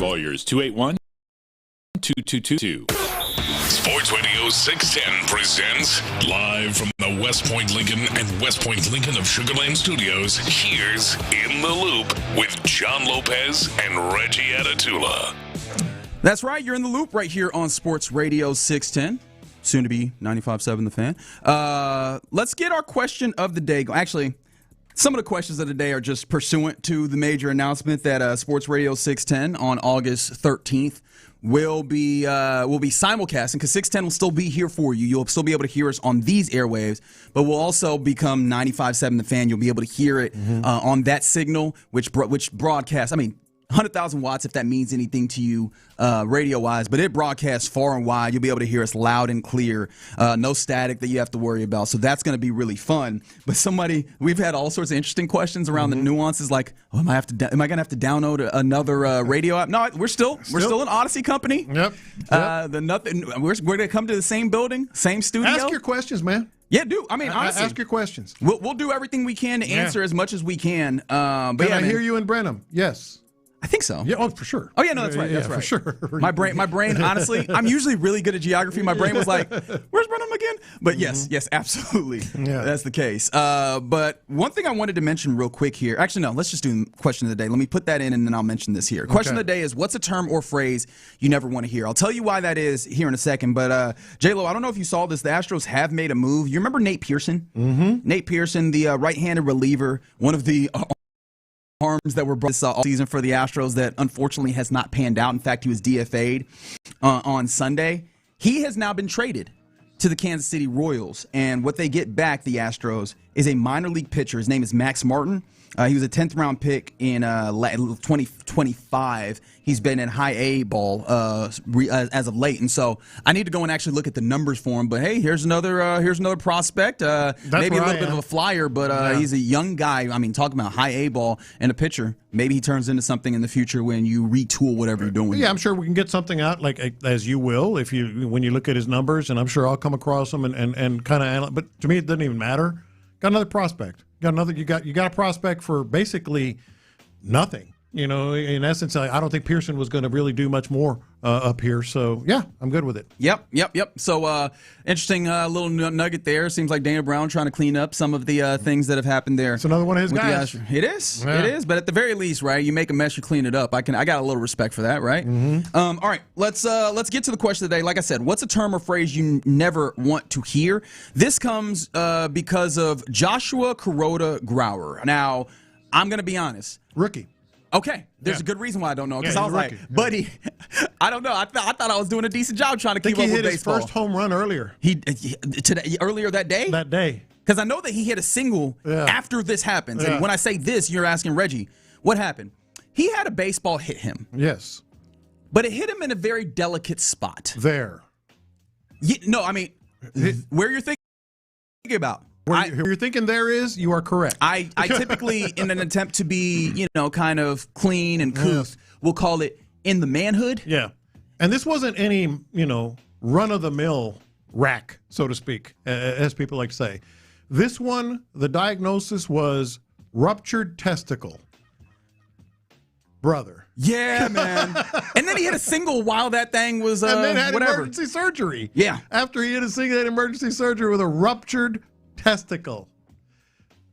Call yours 281-2222. Sports Radio 610 presents live from the West Point Lincoln and West Point Lincoln of Sugar Land Studios. Here's In the Loop with John Lopez and Reggie Atatula. That's right. You're in the loop right here on Sports Radio 610. Soon to be 95.7 The Fan. Let's get our question of the day. Actually, some of the questions of the day are just pursuant to the major announcement that Sports Radio 610 on August 13th will be simulcasting, because 610 will still be here for you. You'll still be able to hear us on these airwaves, but we'll also become 95.7 The Fan. You'll be able to hear it on that signal, which broadcasts. 100,000 watts, if that means anything to you radio-wise, but it broadcasts far and wide. You'll be able to hear us loud and clear. No static that you have to worry about, so that's going to be really fun. But we've had all sorts of interesting questions around the nuances, like, am I going to have to download another radio app? No, we're still an Odyssey company. Yep. We're going to come to the same building, same studio. Ask your questions, man. Yeah, do. Honestly, ask your questions. We'll do everything we can to answer as much as we can. But I hear you in Brenham? Yes. I think so. Yeah, for sure. Oh, yeah, no, that's right. That's right. For sure. My brain, honestly, I'm usually really good at geography. My brain was like, where's Brenham again? But yes, absolutely. Yeah. That's the case. But one thing I wanted to mention real quick here. Actually, no, let's just do question of the day. Let me put that in, and then I'll mention this here. Question of the day is, what's a term or phrase you never want to hear? I'll tell you why that is here in a second. But, J-Lo, I don't know if you saw this. The Astros have made a move. You remember Nate Pearson? Mm-hmm. Nate Pearson, the right-handed reliever, one of the arms that were brought this all season for the Astros that unfortunately has not panned out. In fact, he was DFA'd on Sunday. He has now been traded to the Kansas City Royals, and what they get back, the Astros, is a minor league pitcher. His name is Max Martin. He was a 10th round pick in 2025. He's been in high A ball as of late, and so I need to go and actually look at the numbers for him. But hey, here's another prospect. Maybe a little bit of a flyer, but he's a young guy. Talking about high A ball and a pitcher. Maybe he turns into something in the future when you retool whatever you're doing. Yeah, I'm sure we can get something out, like as you will, when you look at his numbers, and I'm sure I'll come across them and kind of analyze. But to me, it doesn't even matter. Got another prospect. You got a prospect for basically nothing. In essence, I don't think Pearson was going to really do much more up here. So, yeah, I'm good with it. Yep. So, interesting little nugget there. Seems like Dana Brown trying to clean up some of the things that have happened there. It's another one of his guys. It is. Yeah. It is. But at the very least, right, you make a mess, you clean it up. I got a little respect for that, right? Mm-hmm. All right, let's get to the question of the day. Like I said, what's a term or phrase you never want to hear? This comes because of Joshua Kuroda Grauer. Now, I'm going to be honest. Rookie. Okay, there's a good reason why I don't know, because I was like, buddy, I don't know. I thought I was doing a decent job trying to keep up with baseball. He hit his first home run earlier. Earlier that day? That day. Because I know that he hit a single after this happens. And when I say this, you're asking Reggie, what happened? He had a baseball hit him. Yes. But it hit him in a very delicate spot. There. Where you're thinking about. You're thinking there is, you are correct. I typically, in an attempt to be, kind of clean and couth, will call it in the manhood. Yeah. And this wasn't any, run-of-the-mill rack, so to speak, as people like to say. This one, the diagnosis was ruptured testicle. Brother. Yeah, man. And then he hit a single while that thing was, and then had emergency surgery. Yeah. After he hit a single, had emergency surgery with a ruptured testicle.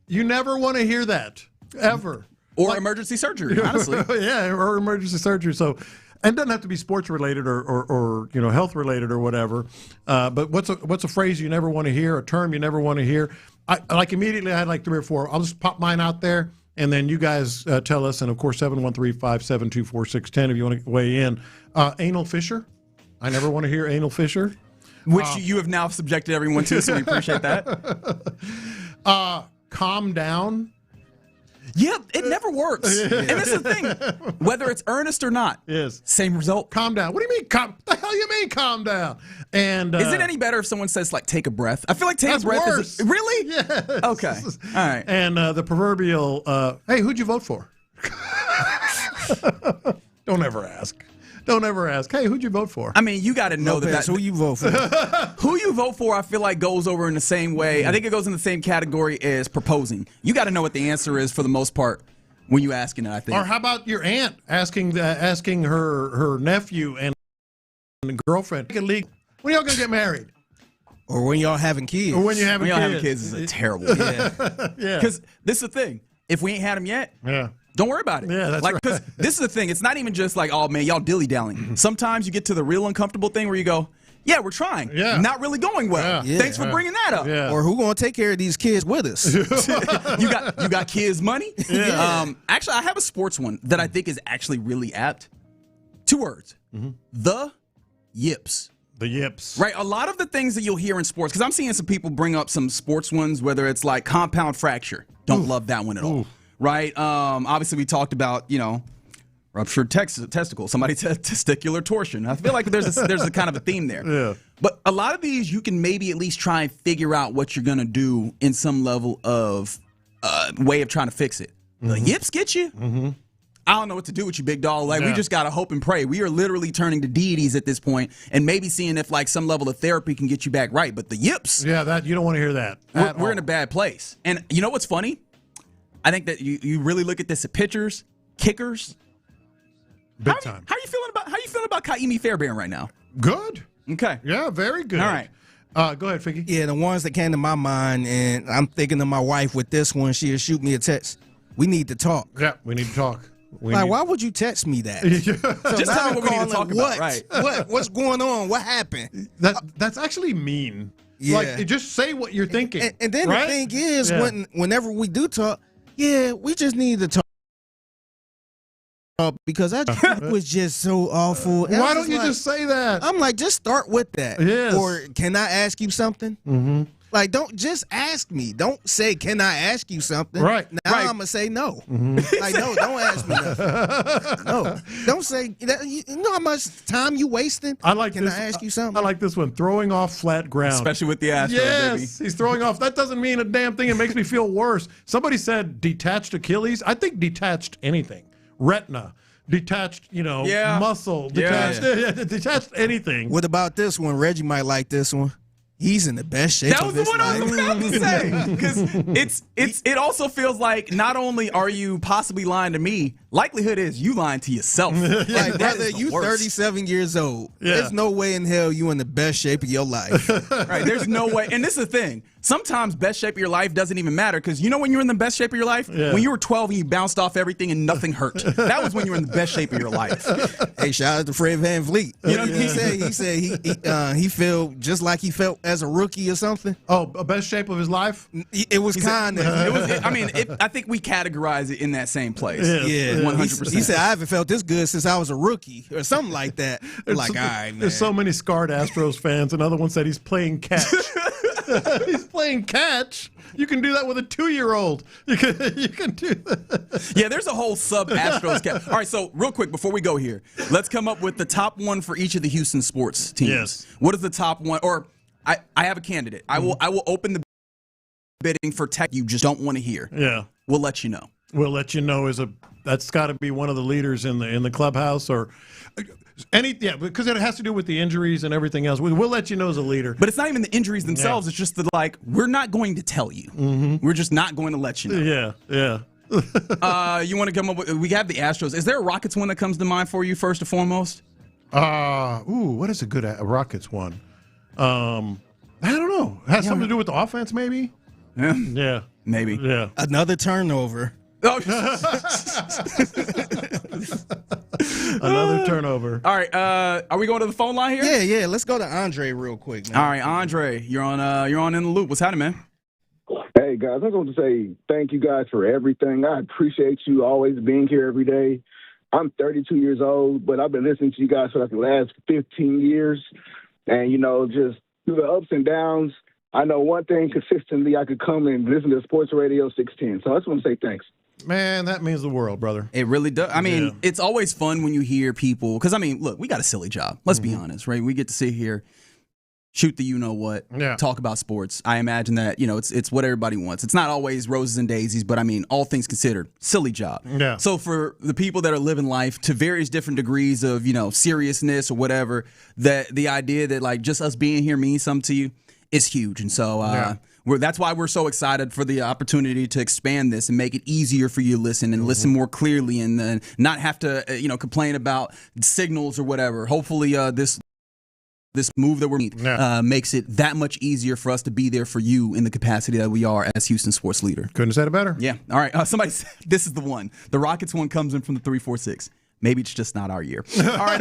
You never want to hear that, ever. Or emergency surgery, honestly. Yeah, or emergency surgery. So, and it doesn't have to be sports related or health related or whatever. But what's a phrase you never want to hear, a term you never want to hear? Immediately I had like 3 or 4. I'll just pop mine out there, and then you guys tell us. And of course, 713-572-4610 if you want to weigh in. Anal fissure. I never want to hear anal fissure. Which you have now subjected everyone to, so we appreciate that. Calm down. Yeah, it never works. And that's the thing. Whether it's earnest or not, same result. Calm down. What do you mean? The hell you mean calm down? And is it any better if someone says, like, take a breath? I feel like take a breath worse. is... Really? Yes. Okay. All right. And the proverbial, hey, who'd you vote for? Don't ever ask. Don't ever ask, hey, who'd you vote for? I mean, you got to know that. Who you vote for? Who you vote for, I feel like, goes over in the same way. I think it goes in the same category as proposing. You got to know what the answer is for the most part when you asking it, I think. Or how about your aunt asking her nephew and girlfriend, when y'all gonna get married? Or when y'all having kids. Or when you're having when kids. y'all having kids is a terrible. Yeah. Because this is the thing. If we ain't had them yet, don't worry about it. Yeah, that's like, right. Because this is the thing. It's not even just like, oh, man, y'all dilly-dallying. Sometimes you get to the real uncomfortable thing where you go, yeah, we're trying. Yeah. Not really going well. Yeah. Thanks for bringing that up. Yeah. Or who gonna take care of these kids with us? you got kids' money? Yeah. Actually, I have a sports one that I think is actually really apt. 2 words. The yips. The yips. Right. A lot of the things that you'll hear in sports, because I'm seeing some people bring up some sports ones, whether it's like compound fracture. Don't love that one at all. Right. Obviously, we talked about, ruptured testicle. Somebody said testicular torsion. I feel like there's a kind of a theme there. Yeah. But a lot of these, you can maybe at least try and figure out what you're going to do in some level of way of trying to fix it. The yips get you. I don't know what to do with you, big dog. Like, we just got to hope and pray. We are literally turning to deities at this point and maybe seeing if, like, some level of therapy can get you back right. But the yips. Yeah, that you don't want to hear that. We're in a bad place. And you know what's funny? I think that you really look at this at pitchers, kickers. Big time. How you feeling about Kaimi Fairbairn right now? Good. Okay. Yeah, very good. All right. Go ahead, Figgy. Yeah, the ones that came to my mind, and I'm thinking of my wife with this one. She'll shoot me a text. We need to talk. Yeah, we need to talk. Why would you text me that? So just tell me what we need to talk about. Right. What's going on? What happened? That's actually mean. Yeah. Like, just say what you're thinking. And then right? the thing is, Yeah. whenever we do talk, we just need to talk. Because that was just so awful. And Why don't you just say that? I'm like, just start with that. Yes. Or can I ask you something? Mm-hmm. Like, don't just ask me. Don't say, can I ask you something? Right. Now I'm going to say no. Mm-hmm. Like, no, don't ask me nothing. No. Don't say, you know how much time you wasting? I like Can this. I ask you something? I like this one. Throwing off flat ground. Especially with the Astros, yes, baby. He's throwing off. That doesn't mean a damn thing. It makes me feel worse. Somebody said detached Achilles. I think detached anything. Retina. Detached, muscle. Detached, detached anything. What about this one? Reggie might like this one. He's in the best shape That of was the his one I life. was about to say. Because it also feels like not only are you possibly lying to me, likelihood is you lying to yourself. Like, brother, is the you worst. 37 years old. Yeah. There's no way in hell you in the best shape of your life. Right, there's no way. And this is the thing. Sometimes best shape of your life doesn't even matter because you know when you're in the best shape of your life? Yeah. When you were 12 and you bounced off everything and nothing hurt. That was when you were in the best shape of your life. Hey, shout out to Fred VanVleet. You know, he said he felt just like he felt as a rookie or something. Oh, a best shape of his life? It was kind of. I think we categorize it in that same place. Yeah, 100%. He said, I haven't felt this good since I was a rookie or something like that. I'm like, all right, man. There's so many scarred Astros fans. Another one said he's playing catch. He's playing catch. You can do that with a 2-year-old. You can do that. Yeah, there's a whole sub-Astros catch. All right, so real quick before we go here, let's come up with the top one for each of the Houston sports teams. Yes. What is the top one? Or I have a candidate. I will open the bidding for tech you just don't want to hear. Yeah. We'll let you know. We'll let you know that's got to be one of the leaders in the clubhouse or because it has to do with the injuries and everything else. We'll let you know as a leader. But it's not even the injuries themselves. It's just we're not going to tell you. Mm-hmm. We're just not going to let you know. Yeah. You want to come up with? We have the Astros. Is there a Rockets one that comes to mind for you first and foremost? What is a good Rockets one? I don't know. Has something to do with the offense, maybe? Yeah. Yeah. Maybe. Yeah. Another turnover. Oh. Another turnover. All right. Are we going to the phone line here? Yeah. Let's go to Andre real quick, man. All right, Andre, you're on In the Loop. What's happening, man? Hey guys, I just want to say thank you guys for everything. I appreciate you always being here every day. I'm 32 years old, but I've been listening to you guys for like the last 15 years, and just through the ups and downs. I know one thing consistently, I could come and listen to Sports Radio 610. So I just want to say thanks. Man, that means the world, brother. It really does. I mean, It's always fun when you hear people, because, look, we got a silly job. Let's be honest, right? We get to sit here, shoot the you-know-what, talk about sports. I imagine that, it's what everybody wants. It's not always roses and daisies, but, all things considered, silly job. Yeah. So for the people that are living life to various different degrees of, seriousness or whatever, that the idea that, just us being here means something to you, it's huge. And so That's why we're so excited for the opportunity to expand this and make it easier for you to listen and listen more clearly and not have to complain about signals or whatever. Hopefully this move that we're making makes it that much easier for us to be there for you in the capacity that we are as Houston sports leader. Couldn't have said it better. Yeah. All right. Somebody said, this is the one. The Rockets one comes in from the 346. Maybe it's just not our year. All right.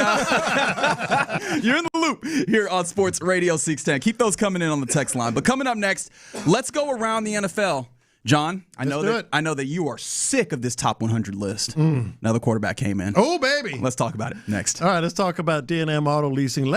You're in the loop here on Sports Radio 610. Keep those coming in on the text line. But coming up next, let's go around the NFL. John, I know that you are sick of this top 100 list. Another quarterback came in. Oh, baby. Let's talk about it next. All right. Let's talk about D&M Auto Leasing.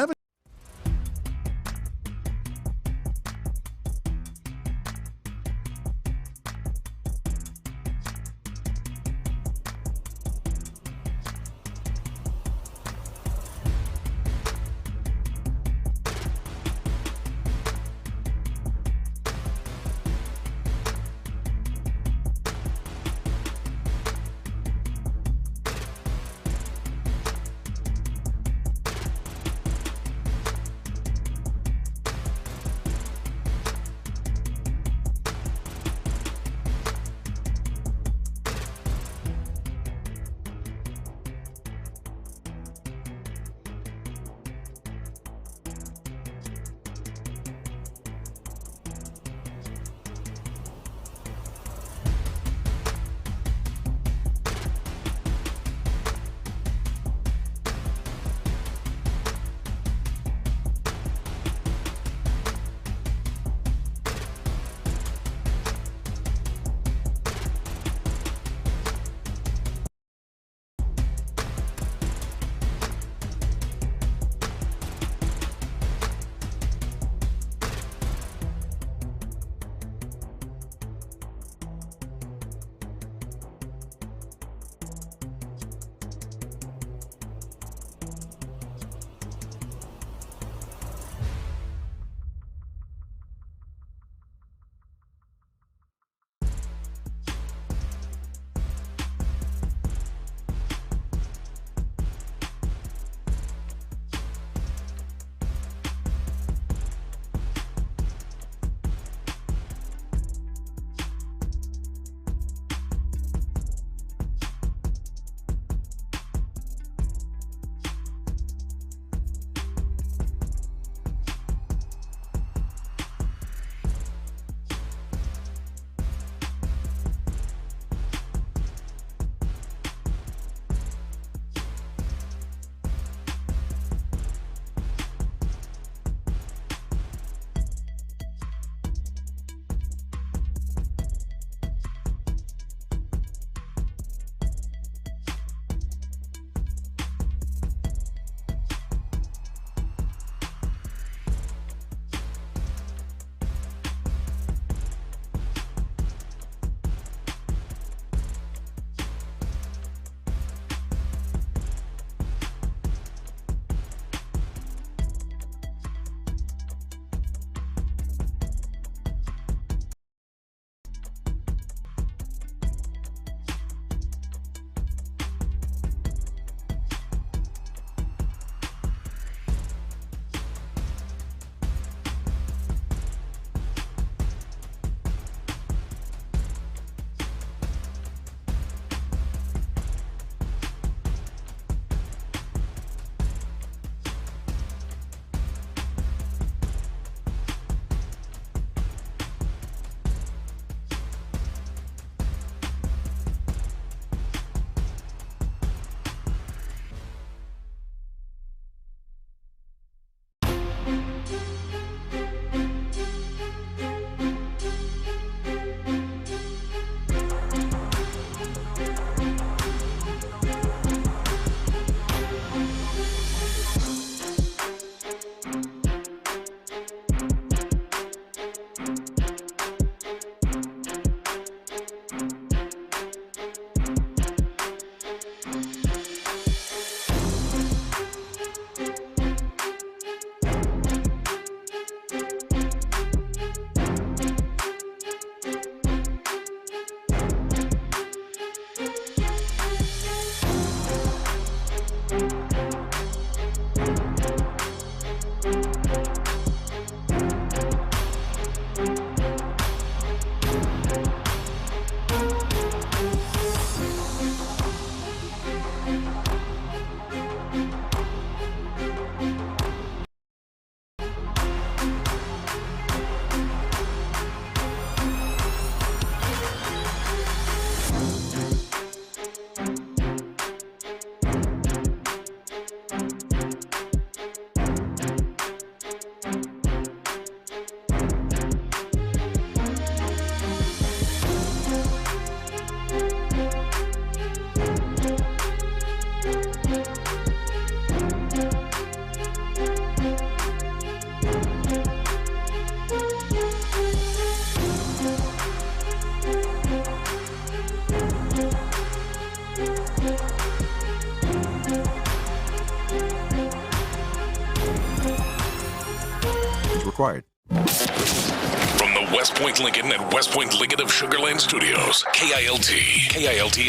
required. From the West Point Lincoln and West Point Lincoln of Sugar Land Studios, KILT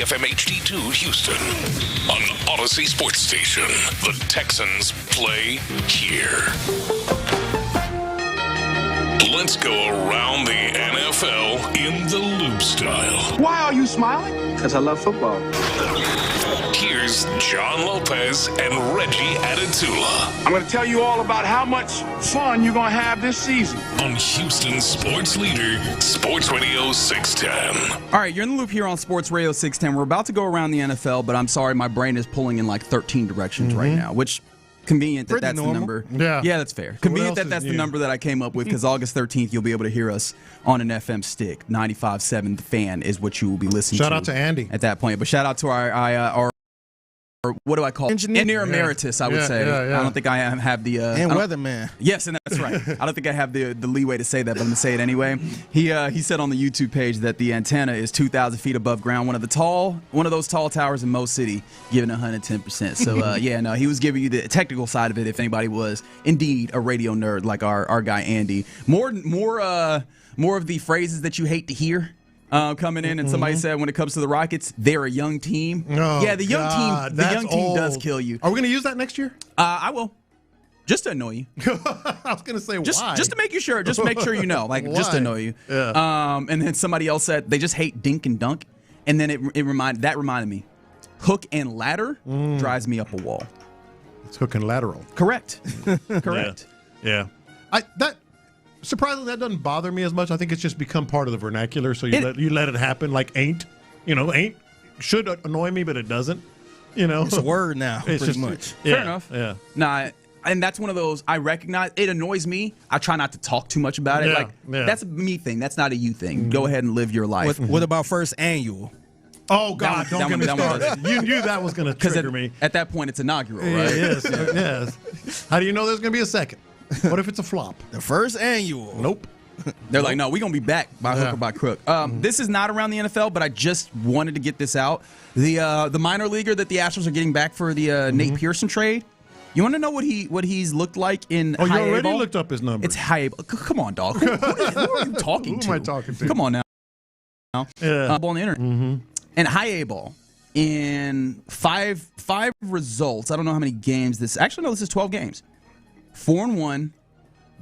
FM HD2 Houston. On Odyssey Sports Station, the Texans play here. Let's go around the NFL in the loop style. Why are you smiling? Because I love football. Here's John Lopez and Reggie Adetula. I'm going to tell you all about how much fun you're going to have this season. On Houston Sports Leader, Sports Radio 610. All right, you're in the loop here on Sports Radio 610. We're about to go around the NFL, but I'm sorry, my brain is pulling in like 13 directions right now, which convenient that that's the number. Yeah, that's fair. Convenient that that's the number that I came up with, because August 13th, you'll be able to hear us on an FM stick. 95.7 The Fan is what you will be listening to. Shout out to Andy at that point. But shout out to our what do I call it? Engineer emeritus, I would say. I don't think I have the and weatherman. Yes, and that's right. I don't think I have the leeway to say that, but I'm gonna say it anyway. He said on the YouTube page that the antenna is 2,000 feet above ground, one of those tall towers in Mo City, giving 110%. So he was giving you the technical side of it. If anybody was indeed a radio nerd like our guy Andy, more of the phrases that you hate to hear. Coming in, and somebody said when it comes to the Rockets, they're a young team. Oh, the young team does kill you. Are we going to use that next year? I will, just to annoy you. I was going to say why. Just to make you sure. Just to make sure you know, just to annoy you. Yeah. And then somebody else said they just hate dink and dunk, and then it reminded me, hook and ladder drives me up a wall. It's hook and lateral. Correct. Correct. Yeah. Surprisingly, that doesn't bother me as much. I think it's just become part of the vernacular, so you let it happen. Like ain't should annoy me, but it doesn't. It's a word now, it's pretty just, much. Fair enough. Yeah. Nah, and that's one of those I recognize. It annoys me. I try not to talk too much about it. That's a me thing. That's not a you thing. Go ahead and live your life. What about first annual? Oh, God, don't get me started. You knew that was going to trigger me. At that point, it's inaugural, right? Yes. How do you know there's going to be a second? What if it's a flop? The first annual. Nope. They're like, no, we're going to be back by hook or by crook. This is not around the NFL, but I just wanted to get this out. The minor leaguer that the Astros are getting back for the Nate Pearson trade, you want to know what he's looked like in high A ball? Oh, you already looked up his numbers. It's high A ball. Come on, dog. Who are you talking to? Who am I talking to? Come on now. Yeah. Ball on the internet. And high A ball, in five results, I don't know how many games this – actually, no, this is 12 games. 4-1,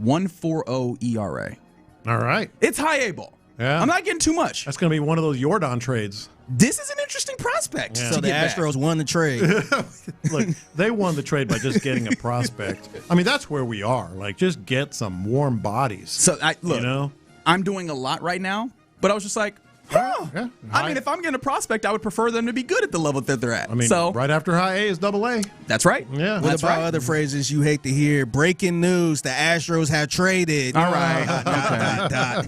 1.40 ERA. All right. It's high A ball. Yeah. I'm not getting too much. That's going to be one of those Jordan trades. This is an interesting prospect. So the Astros won the trade. Look, they won the trade by just getting a prospect. I mean, that's where we are. Like, just get some warm bodies. So, I'm doing a lot right now, but I was just like, Yeah. I mean, if I'm getting a prospect, I would prefer them to be good at the level that they're at. I mean, right after high A is double A. That's right. Yeah. What about other phrases you hate to hear? Breaking news: the Astros have traded. All right.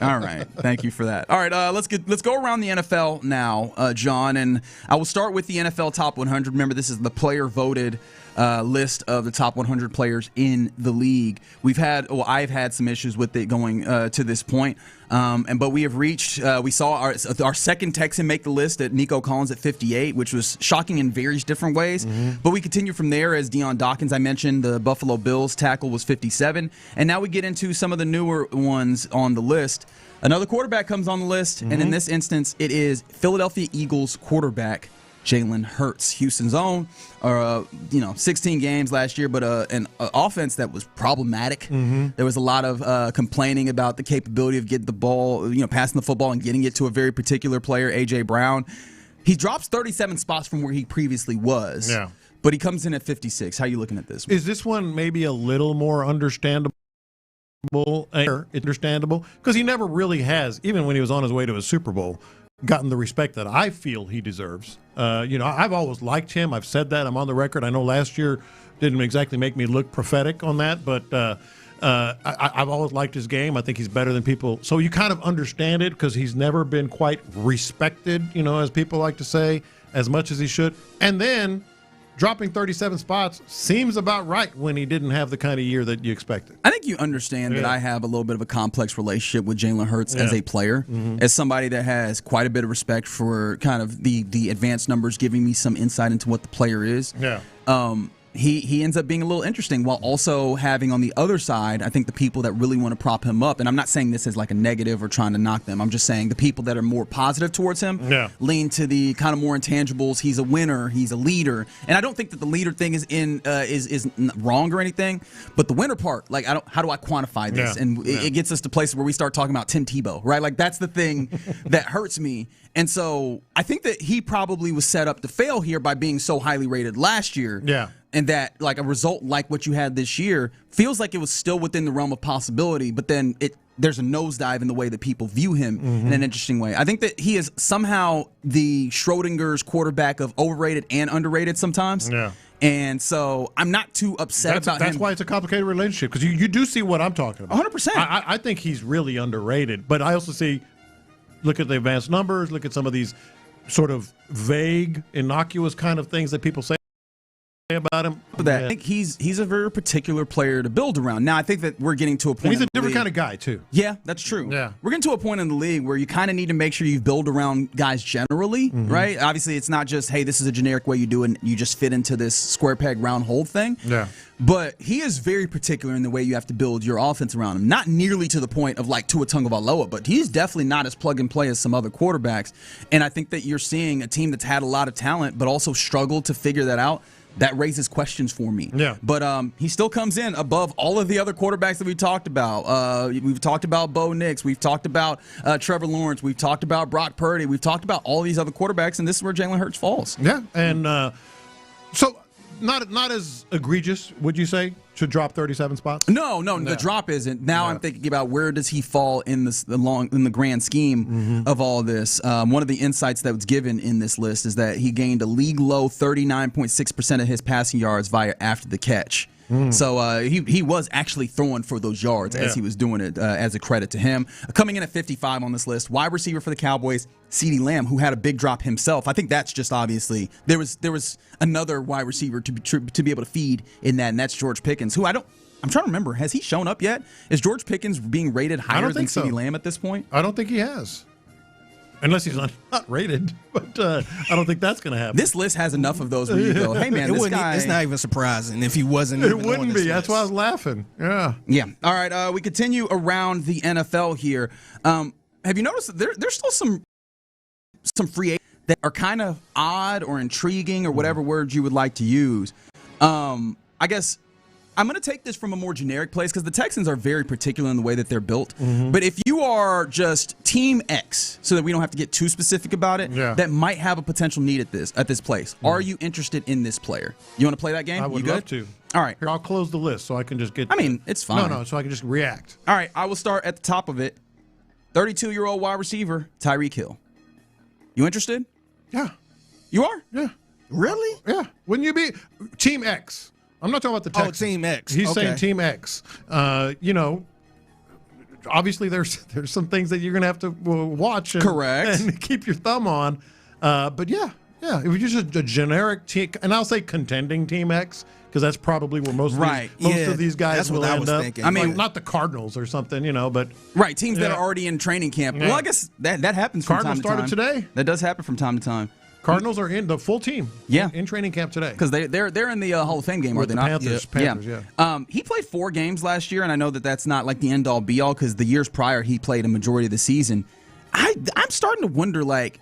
All right. Thank you for that. All right. Let's go around the NFL now, John, and I will start with the NFL Top 100. Remember, this is the player voted list of the top 100 players in the league. I've had some issues with it going to this point, but we have reached. We saw our second Texan make the list at Nico Collins at 58, which was shocking in various different ways. But we continue from there as Deion Dawkins, I mentioned, the Buffalo Bills tackle was 57, and now we get into some of the newer ones on the list. Another quarterback comes on the list, and in this instance, it is Philadelphia Eagles quarterback Jalen Hurts, Houston's own. 16 games last year, but an offense that was problematic. There was a lot of complaining about the capability of getting the ball, passing the football and getting it to a very particular player, A.J. Brown. He drops 37 spots from where he previously was, but he comes in at 56. How are you looking at this? Is this one maybe a little more understandable? Because he never really has, even when he was on his way to a Super Bowl, gotten the respect that I feel he deserves. I've always liked him. I've said that. I'm on the record. I know last year didn't exactly make me look prophetic on that, but I've always liked his game. I think he's better than people. So you kind of understand it because he's never been quite respected, as people like to say, as much as he should. And then dropping 37 spots seems about right when he didn't have the kind of year that you expected. I think you understand that I have a little bit of a complex relationship with Jalen Hurts as a player, as somebody that has quite a bit of respect for kind of the advanced numbers, giving me some insight into what the player is. Yeah. he ends up being a little interesting while also having on the other side, I think the people that really want to prop him up, and I'm not saying this as like a negative or trying to knock them. I'm just saying the people that are more positive towards him lean to the kind of more intangibles. He's a winner. He's a leader. And I don't think that the leader thing is is wrong or anything, but the winner part, like how do I quantify this? And it gets us to places where we start talking about Tim Tebow, right? Like that's the thing that hurts me. And so I think that he probably was set up to fail here by being so highly rated last year. Yeah. And that like a result like what you had this year feels like it was still within the realm of possibility, but then there's a nosedive in the way that people view him in an interesting way. I think that he is somehow the Schrodinger's quarterback of overrated and underrated sometimes. Yeah. And so I'm not too upset about him. That's why it's a complicated relationship, because you do see what I'm talking about. 100%. I think he's really underrated, but I also see, look at the advanced numbers, look at some of these sort of vague, innocuous kind of things that people say about him. I think he's a very particular player to build around. Now, I think that we're getting to a point. He's a different kind of guy, too. Yeah, that's true. Yeah. We're getting to a point in the league where you kind of need to make sure you build around guys generally, right? Obviously, it's not just, hey, this is a generic way you do it and you just fit into this square peg, round hole thing. Yeah. But he is very particular in the way you have to build your offense around him. Not nearly to the point of like Tua Tagovailoa, but he's definitely not as plug and play as some other quarterbacks. And I think that you're seeing a team that's had a lot of talent but also struggled to figure that out. That raises questions for me. Yeah. But he still comes in above all of the other quarterbacks that we talked about. We've talked about Bo Nix. We've talked about Trevor Lawrence. We've talked about Brock Purdy. We've talked about all these other quarterbacks, and this is where Jalen Hurts falls. Yeah, and so not as egregious, would you say, to drop 37 spots? No, the drop isn't. Now I'm thinking about where does he fall in the grand scheme of all this. One of the insights that was given in this list is that he gained a league low 39.6% of his passing yards via after the catch. So he was actually throwing for those yards as he was doing it, as a credit to him. Coming in at 55 on this list, wide receiver for the Cowboys, CeeDee Lamb, who had a big drop himself. I think that's just obviously there was another wide receiver to be able to feed in that, and that's George Pickens, who I'm trying to remember, has he shown up yet? Is George Pickens being rated higher than CeeDee Lamb at this point? I don't think he has. Unless he's not rated, but I don't think that's going to happen. This list has enough of those where you go, hey, man, this guy... It's not even surprising if he wasn't. It wouldn't be. That's why I was laughing. Yeah. Yeah. All right, we continue around the NFL here. Have you noticed that there's still some free agents that are kind of odd or intriguing or whatever words you would like to use? I guess... I'm going to take this from a more generic place because the Texans are very particular in the way that they're built. But if you are just Team X, so that we don't have to get too specific about it, that might have a potential need at this place. Are you interested in this player? You want to play that game? I would love to. All right. Here, I'll close the list so I can just get... I mean, it's fine. No, so I can just react. All right, I will start at the top of it. 32-year-old wide receiver, Tyreek Hill. You interested? Yeah. You are? Yeah. Really? Yeah. Wouldn't you be? Team X. I'm not talking about the Texans. Oh, Team X. He's saying Team X. Obviously there's some things that you're going to have to watch and keep your thumb on. But yeah, it was just a generic team, and I'll say contending Team X because that's probably where most of these guys will end up. Thinking. I mean, not the Cardinals or something, but right, teams that are already in training camp. Yeah. Well, I guess that happens from time to time. Cardinals started today. That does happen from time to time. Cardinals are in the full team. Yeah, in training camp today because they're in the Hall of Fame game, are they not? Panthers, yeah. He played 4 games last year, and I know that's not like the end all be all because the years prior he played a majority of the season. I'm starting to wonder like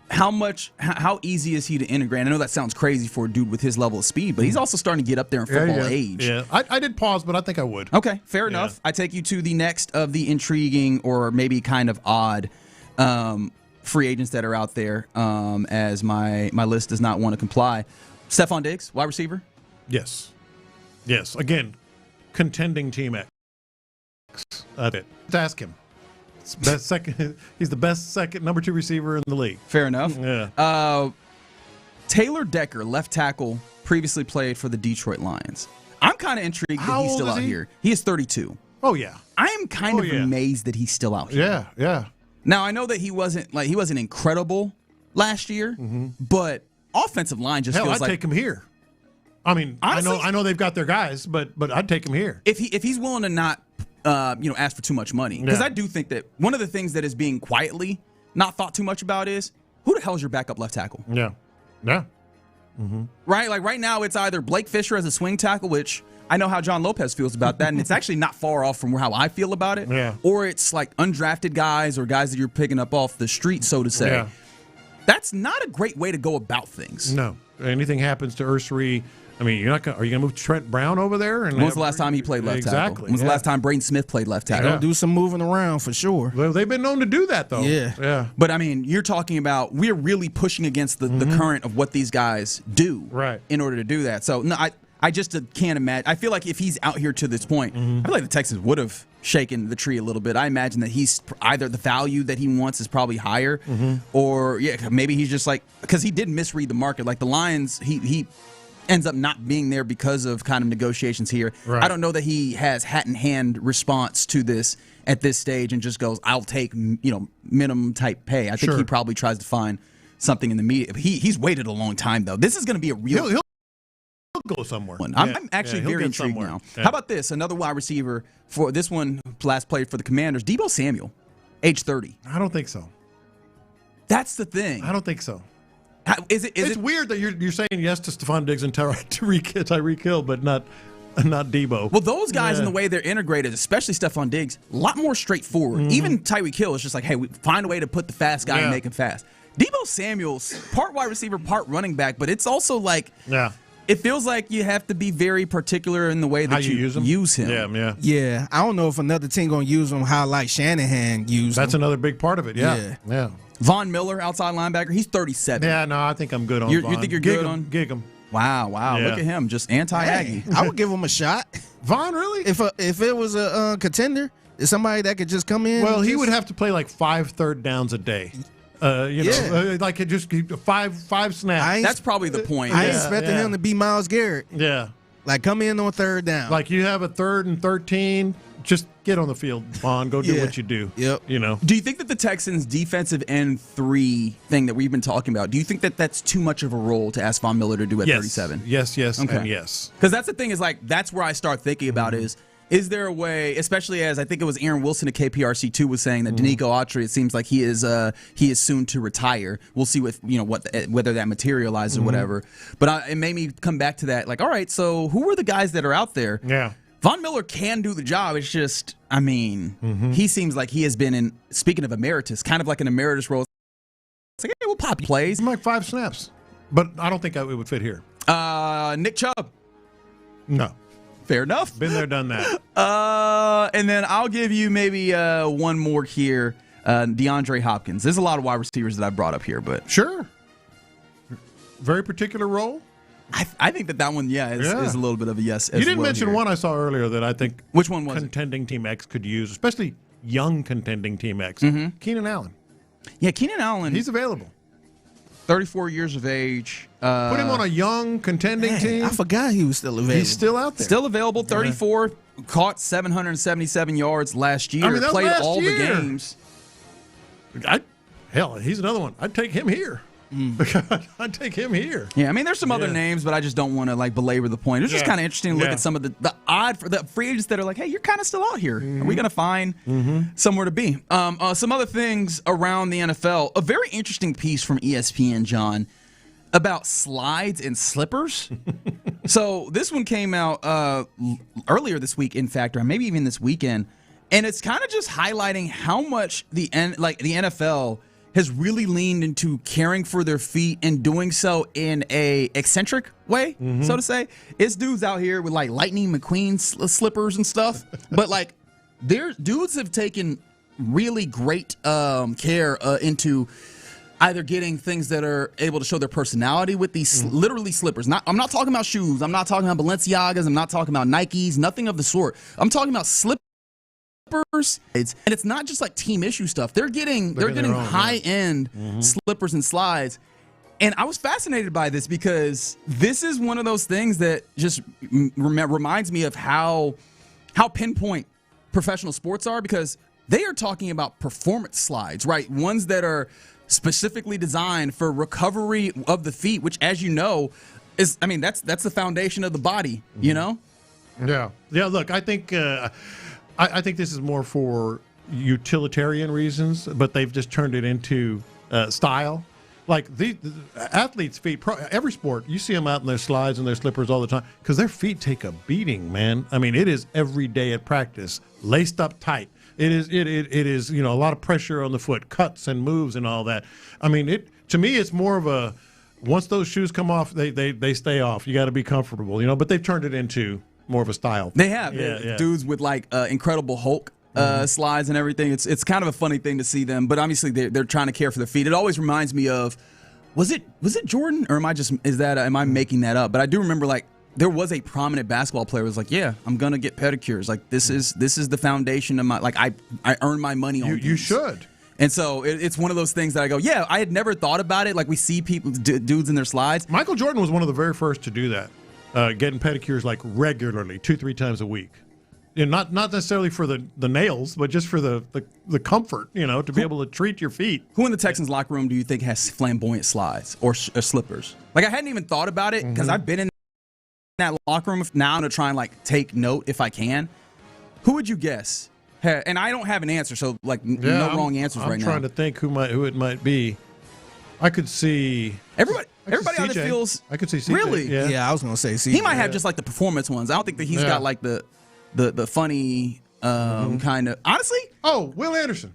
how easy is he to integrate? I know that sounds crazy for a dude with his level of speed, but he's also starting to get up there in football age. Yeah, I did pause, but I think I would. Okay, fair enough. I take you to the next of the intriguing or maybe kind of odd. Free agents that are out there, as my list does not want to comply. Stephon Diggs, wide receiver? Yes. Again, contending Team X. That's it. Let's ask him. He's the best number 2 receiver in the league. Fair enough. Yeah. Taylor Decker, left tackle, previously played for the Detroit Lions. I'm kind of intrigued that he's still out here. He is 32. Oh, yeah. I am kind of amazed that he's still out here. Yeah. Now I know that he wasn't incredible last year, but offensive line just feels I'd take him here. I mean, honestly, I know they've got their guys, but I'd take him here if he's willing to not ask for too much money, because I do think that one of the things that is being quietly not thought too much about is who the hell is your backup left tackle? Yeah. right? Like right now, it's either Blake Fisher as a swing tackle, which I know how John Lopez feels about that, and it's actually not far off from how I feel about it. Yeah. Or it's like undrafted guys or guys that you're picking up off the street, so to say. Yeah. That's not a great way to go about things. No. Anything happens to Ursary, I mean, are you going to move Trent Brown over there? When was the last time he played left tackle? When was the last time Braden Smith played left tackle? They'll do some moving around for sure. Well, they've been known to do that, though. Yeah. But, I mean, you're talking about we're really pushing against the current of what these guys do in order to do that. So, no, I just can't imagine. I feel like if he's out here to this point, I feel like the Texans would have shaken the tree a little bit. I imagine that he's either the value that he wants is probably higher or, maybe he's just like, because he did misread the market. Like the Lions, he ends up not being there because of kind of negotiations here. Right. I don't know that he has hat-in-hand response to this at this stage and just goes, I'll take, minimum type pay. I think he probably tries to find something in the media. He's waited a long time, though. This is going to be a real... He'll go somewhere. I'm actually very intrigued now. Yeah. How about this? Another wide receiver for this one, last played for the Commanders, Deebo Samuel, age 30. I don't think so. That's the thing. I don't think so. It's weird that you're saying yes to Stephon Diggs and Tyreek Hill, but not Deebo. Well, those guys in the way they're integrated, especially Stephon Diggs, a lot more straightforward. Even Tyreek Hill is just like, hey, we find a way to put the fast guy and make him fast. Deebo Samuel's part wide receiver, part running back, but it's also like it feels like you have to be very particular in the way that you use him. Yeah, I don't know if another team going to use him how like Shanahan used him. That's another big part of it, yeah. Von Miller, outside linebacker, he's 37. Yeah, no, I think I'm good on You Von. think you're good on? Gig him. Wow. Yeah. Look at him, just anti-Aggie. Hey, I would give him a shot. Von, really? If it was a contender, is somebody that could just come in? Well, he would have to play like 5 third downs a day. Like it just five snaps. That's probably the point. I ain't expecting him to be Myles Garrett. Yeah. Like come in on third down. Like you have a 3rd and 13, just get on the field, Vaughn. Go do what you do. Yep. Do you think that the Texans' defensive end 3 thing that we've been talking about, do you think that that's too much of a role to ask Von Miller to do at 37? Yes, okay. And yes. Because that's the thing is like that's where I start thinking about is there a way, especially as I think it was Aaron Wilson at KPRC2 was saying that Danico Autry, it seems like he is soon to retire. We'll see whether that materializes or whatever. But it made me come back to that. Like, all right, so who are the guys that are out there? Yeah. Von Miller can do the job. It's just, I mean, he seems like he has been in, speaking of emeritus, kind of like an emeritus role. It's like, hey, we'll pop plays. Like 5 snaps. But I don't think it would fit here. Nick Chubb. No. Fair enough. Been there, done that. And then I'll give you maybe one more here. DeAndre Hopkins. There's a lot of wide receivers that I brought up here, but sure. Very particular role. I think that one, is a little bit of a yes. You didn't mention one I saw earlier that I think. Which one was contending Team X could use, especially young contending Team X. Keenan Allen. Yeah, Keenan Allen. He's available. 34 years of age. Put him on a young contending team. I forgot he was still available. He's still out there. Still available. 34. Caught 777 yards last year. I mean, played last all year. the games. Hell, he's another one. I'd take him here. I'd take him here. Yeah, I mean, there's some other names, but I just don't want to belabor the point. It's just kind of interesting to look at some of the odd for the free agents that are like, hey, you're kind of still out here. Are we going to find somewhere to be? Some other things around the NFL. A very interesting piece from ESPN, John, about slides and slippers. So this one came out earlier this week, in fact, or maybe even this weekend, and it's kind of just highlighting how much the NFL has really leaned into caring for their feet and doing so in a eccentric way, so to say. It's dudes out here with Lightning McQueen slippers and stuff, but their dudes have taken really great care into either getting things that are able to show their personality with these literally slippers. I'm not talking about shoes. I'm not talking about Balenciagas. I'm not talking about Nikes. Nothing of the sort. I'm talking about slippers. And it's not just team issue stuff. They're getting high-end slippers and slides. And I was fascinated by this because this is one of those things that just reminds me of how pinpoint professional sports are, because they are talking about performance slides, right? Ones that are specifically designed for recovery of the feet, which, as you know, is, I mean, that's the foundation of the body, you know? Yeah. Look, I think this is more for utilitarian reasons, but they've just turned it into style. Like the athletes' feet, every sport, you see them out in their slides and their slippers all the time because their feet take a beating, man. I mean, it is every day at practice, laced up tight. It is a lot of pressure on the foot, cuts and moves and all that. I mean, to me, it's more of a once those shoes come off, they stay off. You got to be comfortable, but they've turned it into more of a style. They have dudes with like Incredible Hulk slides and everything. It's kind of a funny thing to see them, but obviously they're trying to care for their feet. It always reminds me of was it Jordan or am I making that up? But I do remember like there was a prominent basketball player who was like, yeah, I'm gonna get pedicures. Like this is the foundation of my I earn my money on. You should. And so it's one of those things that I go, yeah, I had never thought about it. Like we see people, dudes in their slides. Michael Jordan was one of the very first to do that, getting pedicures like regularly, 2-3 times a week. Not necessarily for the nails, but just for the comfort, to be able to treat your feet. Who in the Texans locker room do you think has flamboyant slides or slippers? Like I hadn't even thought about it because I've been in that locker room now to try and like take note if I can. Who would you guess? And I don't have an answer, so like no wrong answers right now. I'm trying to think who it might be. I could see everybody on the fields. I could see CJ. Really? Yeah, I was gonna say CJ. He might have just like the performance ones. I don't think that he's got like the funny kind of. Honestly, Will Anderson.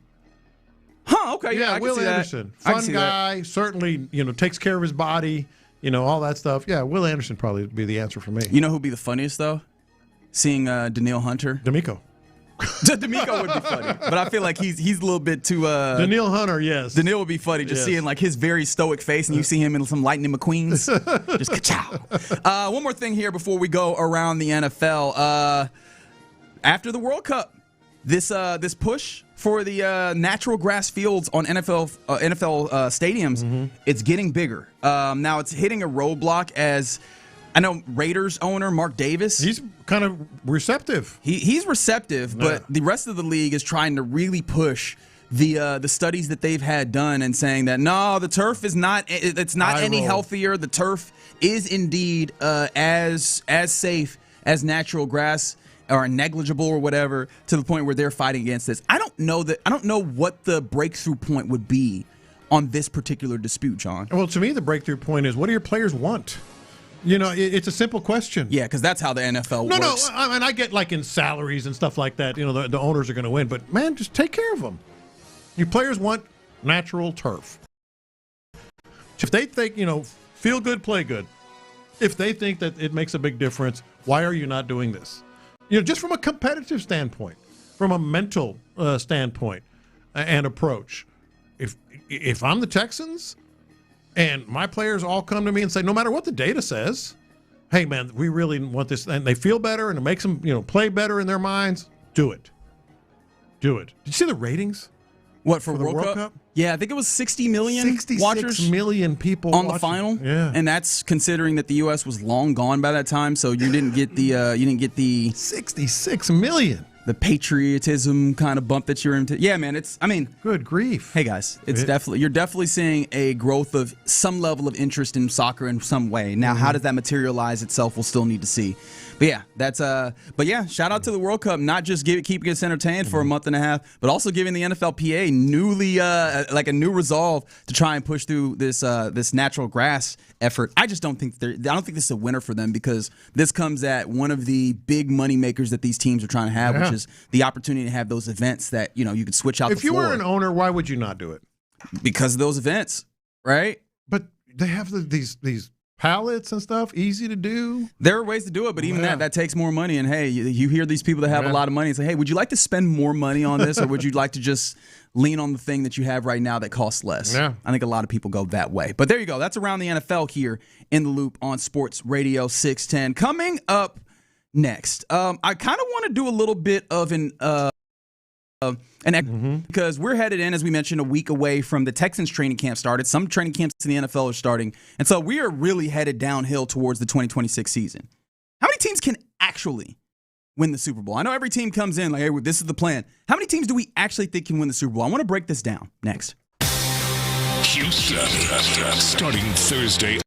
Huh? Okay. Yeah. Will Anderson, fun guy. Certainly, takes care of his body. All that stuff. Yeah, Will Anderson probably would be the answer for me. You know who'd be the funniest though? Seeing Daniil Hunter. D'Amico. D'Amico would be funny, but I feel like he's a little bit too. Daniil Hunter, yes. Daniil would be funny, just seeing like his very stoic face, and you see him in some Lightning McQueens. Just ka-chow. One more thing here before we go around the NFL. After the World Cup, this push for the natural grass fields on NFL stadiums, it's getting bigger. Now it's hitting a roadblock as. I know Raiders owner Mark Davis. He's kind of receptive. He's receptive, but the rest of the league is trying to really push the studies that they've had done and saying that no, the turf is not. It's not any healthier. The turf is indeed as safe as natural grass or negligible or whatever, to the point where they're fighting against this. I don't know what the breakthrough point would be on this particular dispute, John. Well, to me, the breakthrough point is what do your players want? It's a simple question. Yeah, because that's how the NFL works. No, I mean, I get like in salaries and stuff like that, the owners are going to win. But, man, just take care of them. Your players want natural turf. If they think, feel good, play good. If they think that it makes a big difference, why are you not doing this? Just from a competitive standpoint, from a mental standpoint and approach. If I'm the Texans and my players all come to me and say, no matter what the data says, hey, man, we really want this, and they feel better and it makes them play better in their minds, do it. Do it. Did you see the ratings? What, for the World Cup? Yeah, I think it was 60 million 66 watchers. Million people on the final. Yeah. And that's considering that the U.S. was long gone by that time, so you didn't get the 66 million. The patriotism kind of bump that you're into. Yeah, man, good grief. Hey guys, you're definitely seeing a growth of some level of interest in soccer in some way. Now, how does that materialize itself? We'll still need to see. But yeah, shout out to the World Cup, not just keeping us entertained for a month and a half, but also giving the NFLPA a new resolve to try and push through this natural grass effort. I don't think this is a winner for them, because this comes at one of the big money makers that these teams are trying to have, which is the opportunity to have those events that you could switch out. If you were an owner, why would you not do it? Because of those events, right? But they have these pallets and stuff, easy to do. There are ways to do it, but even that takes more money. And hey, you hear these people that have a lot of money and say, hey, would you like to spend more money on this, or would you like to just lean on the thing that you have right now that costs less? Yeah. I think a lot of people go that way. But there you go. That's Around the NFL here in the Loop on Sports Radio 610. Coming up next, I kind of want to do a little bit of because we're headed in, as we mentioned, a week away from the Texans training camp started. Some training camps in the NFL are starting. And so we are really headed downhill towards the 2026 season. How many teams can actually win the Super Bowl? I know every team comes in like, hey, this is the plan. How many teams do we actually think can win the Super Bowl? I want to break this down next. Houston, starting Thursday.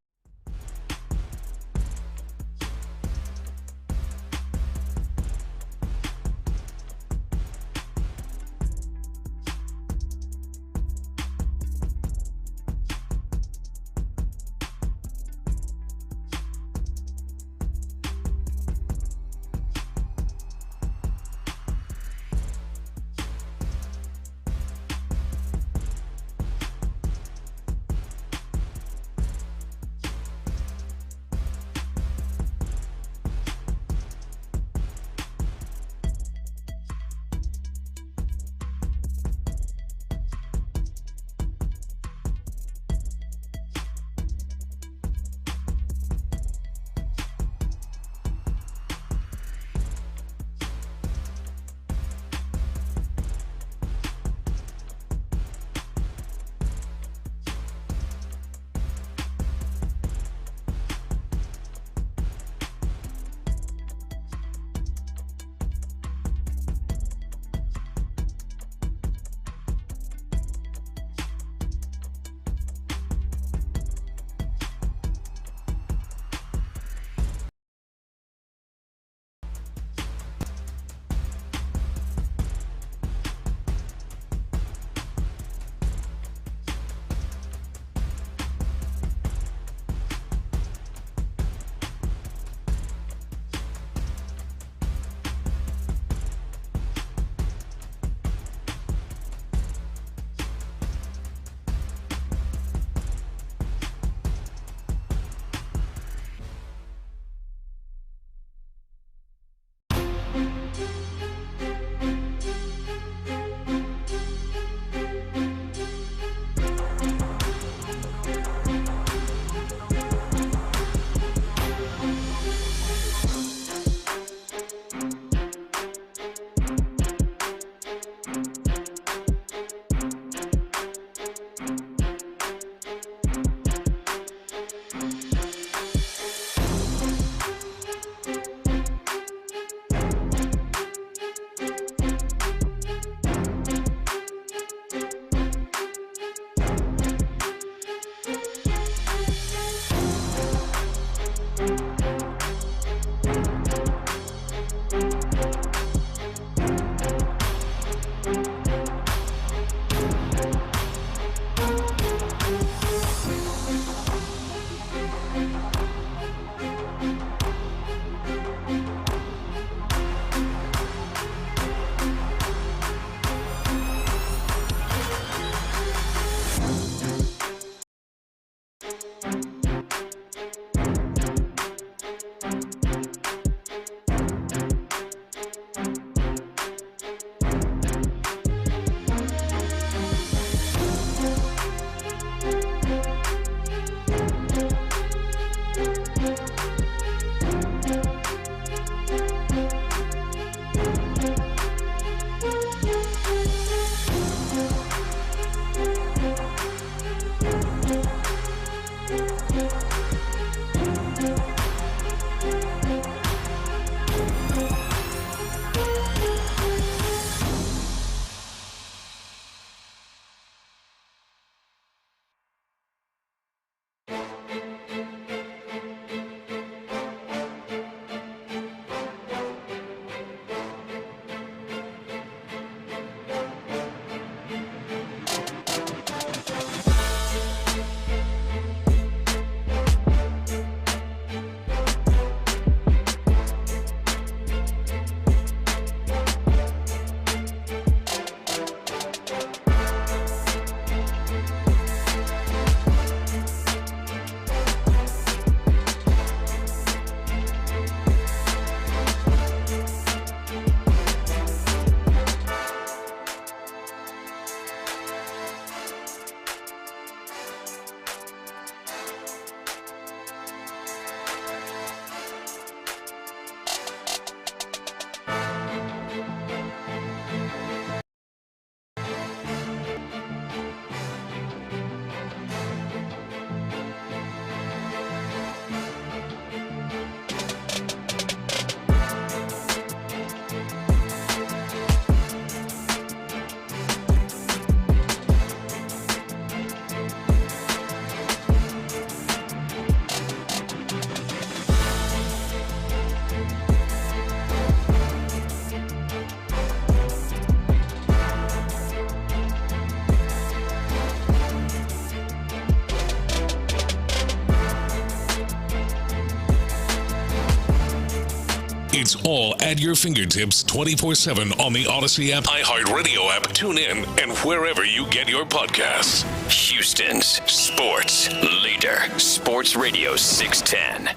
It's all at your fingertips 24/7 on the Odyssey app, iHeartRadio app, tune in, and wherever you get your podcasts. Houston's sports leader, Sports Radio 610.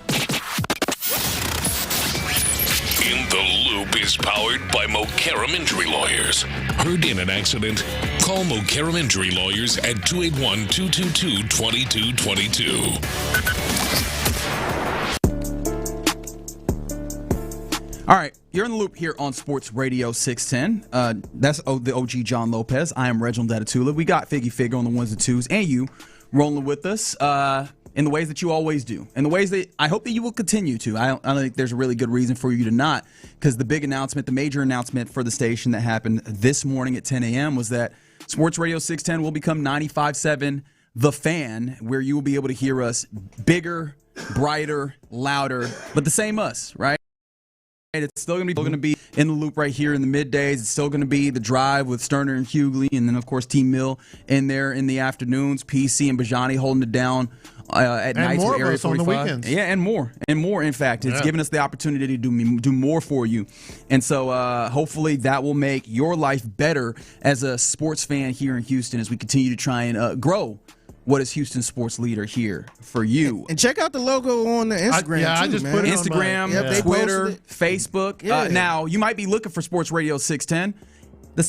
In the Loop is powered by Mokaram Injury Lawyers. Heard in an accident? Call Mokaram Injury Lawyers at 281-222-2222. All right, you're in the Loop here on Sports Radio 610. That's the OG John Lopez. I am Reginald Atatula. We got Figgy Figure on the ones and twos, and you rolling with us in the ways that you always do, in the ways that I hope that you will continue to. I don't think there's a really good reason for you to not, because the big announcement, the major announcement for the station that happened this morning at 10 a.m. was that Sports Radio 610 will become 95.7 The Fan, where you will be able to hear us bigger, brighter, louder, but the same us, right? It's still going to be in the Loop right here in the middays. It's still going to be the drive with Stoerner and Hughley, and then, of course, T. Mill in there in the afternoons. PC and Bijani holding it down at nights with Area 45. On the weekends. Yeah, and more. In fact. It's giving us the opportunity to do more for you. And so hopefully that will make your life better as a sports fan here in Houston as we continue to try and grow what is Houston's sports leader here for you. And check out the logo on the Instagram, I just put it Instagram, on Twitter, Facebook. Yeah. Now, you might be looking for Sports Radio 610.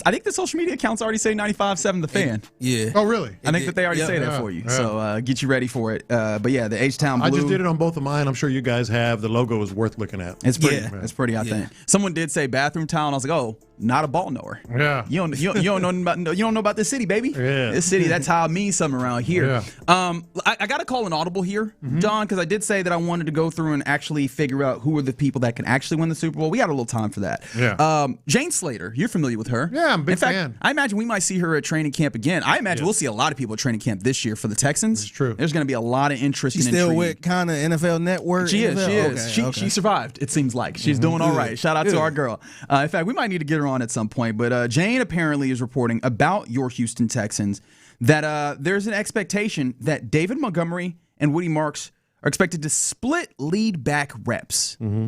I think the social media accounts already say 95.7 The Fan. Yeah. Oh, really? I think that they already say that for you. Yeah. So get you ready for it. But yeah, the H-Town Blue. I just did it on both of mine. I'm sure you guys have. The logo is worth looking at. It's pretty. Yeah. It's pretty, I think. Someone did say bathroom towel, and I was like, oh, not a ball knower. Yeah. You don't know about this city, baby. Yeah. This city, that's how it means something around here. Yeah. I got to call an audible here, Don, because I did say that I wanted to go through and actually figure out who are the people that can actually win the Super Bowl. We got a little time for that. Yeah. Jane Slater, you're familiar with her. Yeah, I'm a big fan. I imagine we might see her at training camp again. I imagine we'll see a lot of people at training camp this year for the Texans. It's true. There's going to be a lot of interest. She's still with kind of NFL Network. She is. She survived. It seems like she's doing all right. Shout out to our girl. In fact, we might need to get her on at some point. But Jane apparently is reporting about your Houston Texans that there's an expectation that David Montgomery and Woody Marks are expected to split lead back reps. Mm-hmm.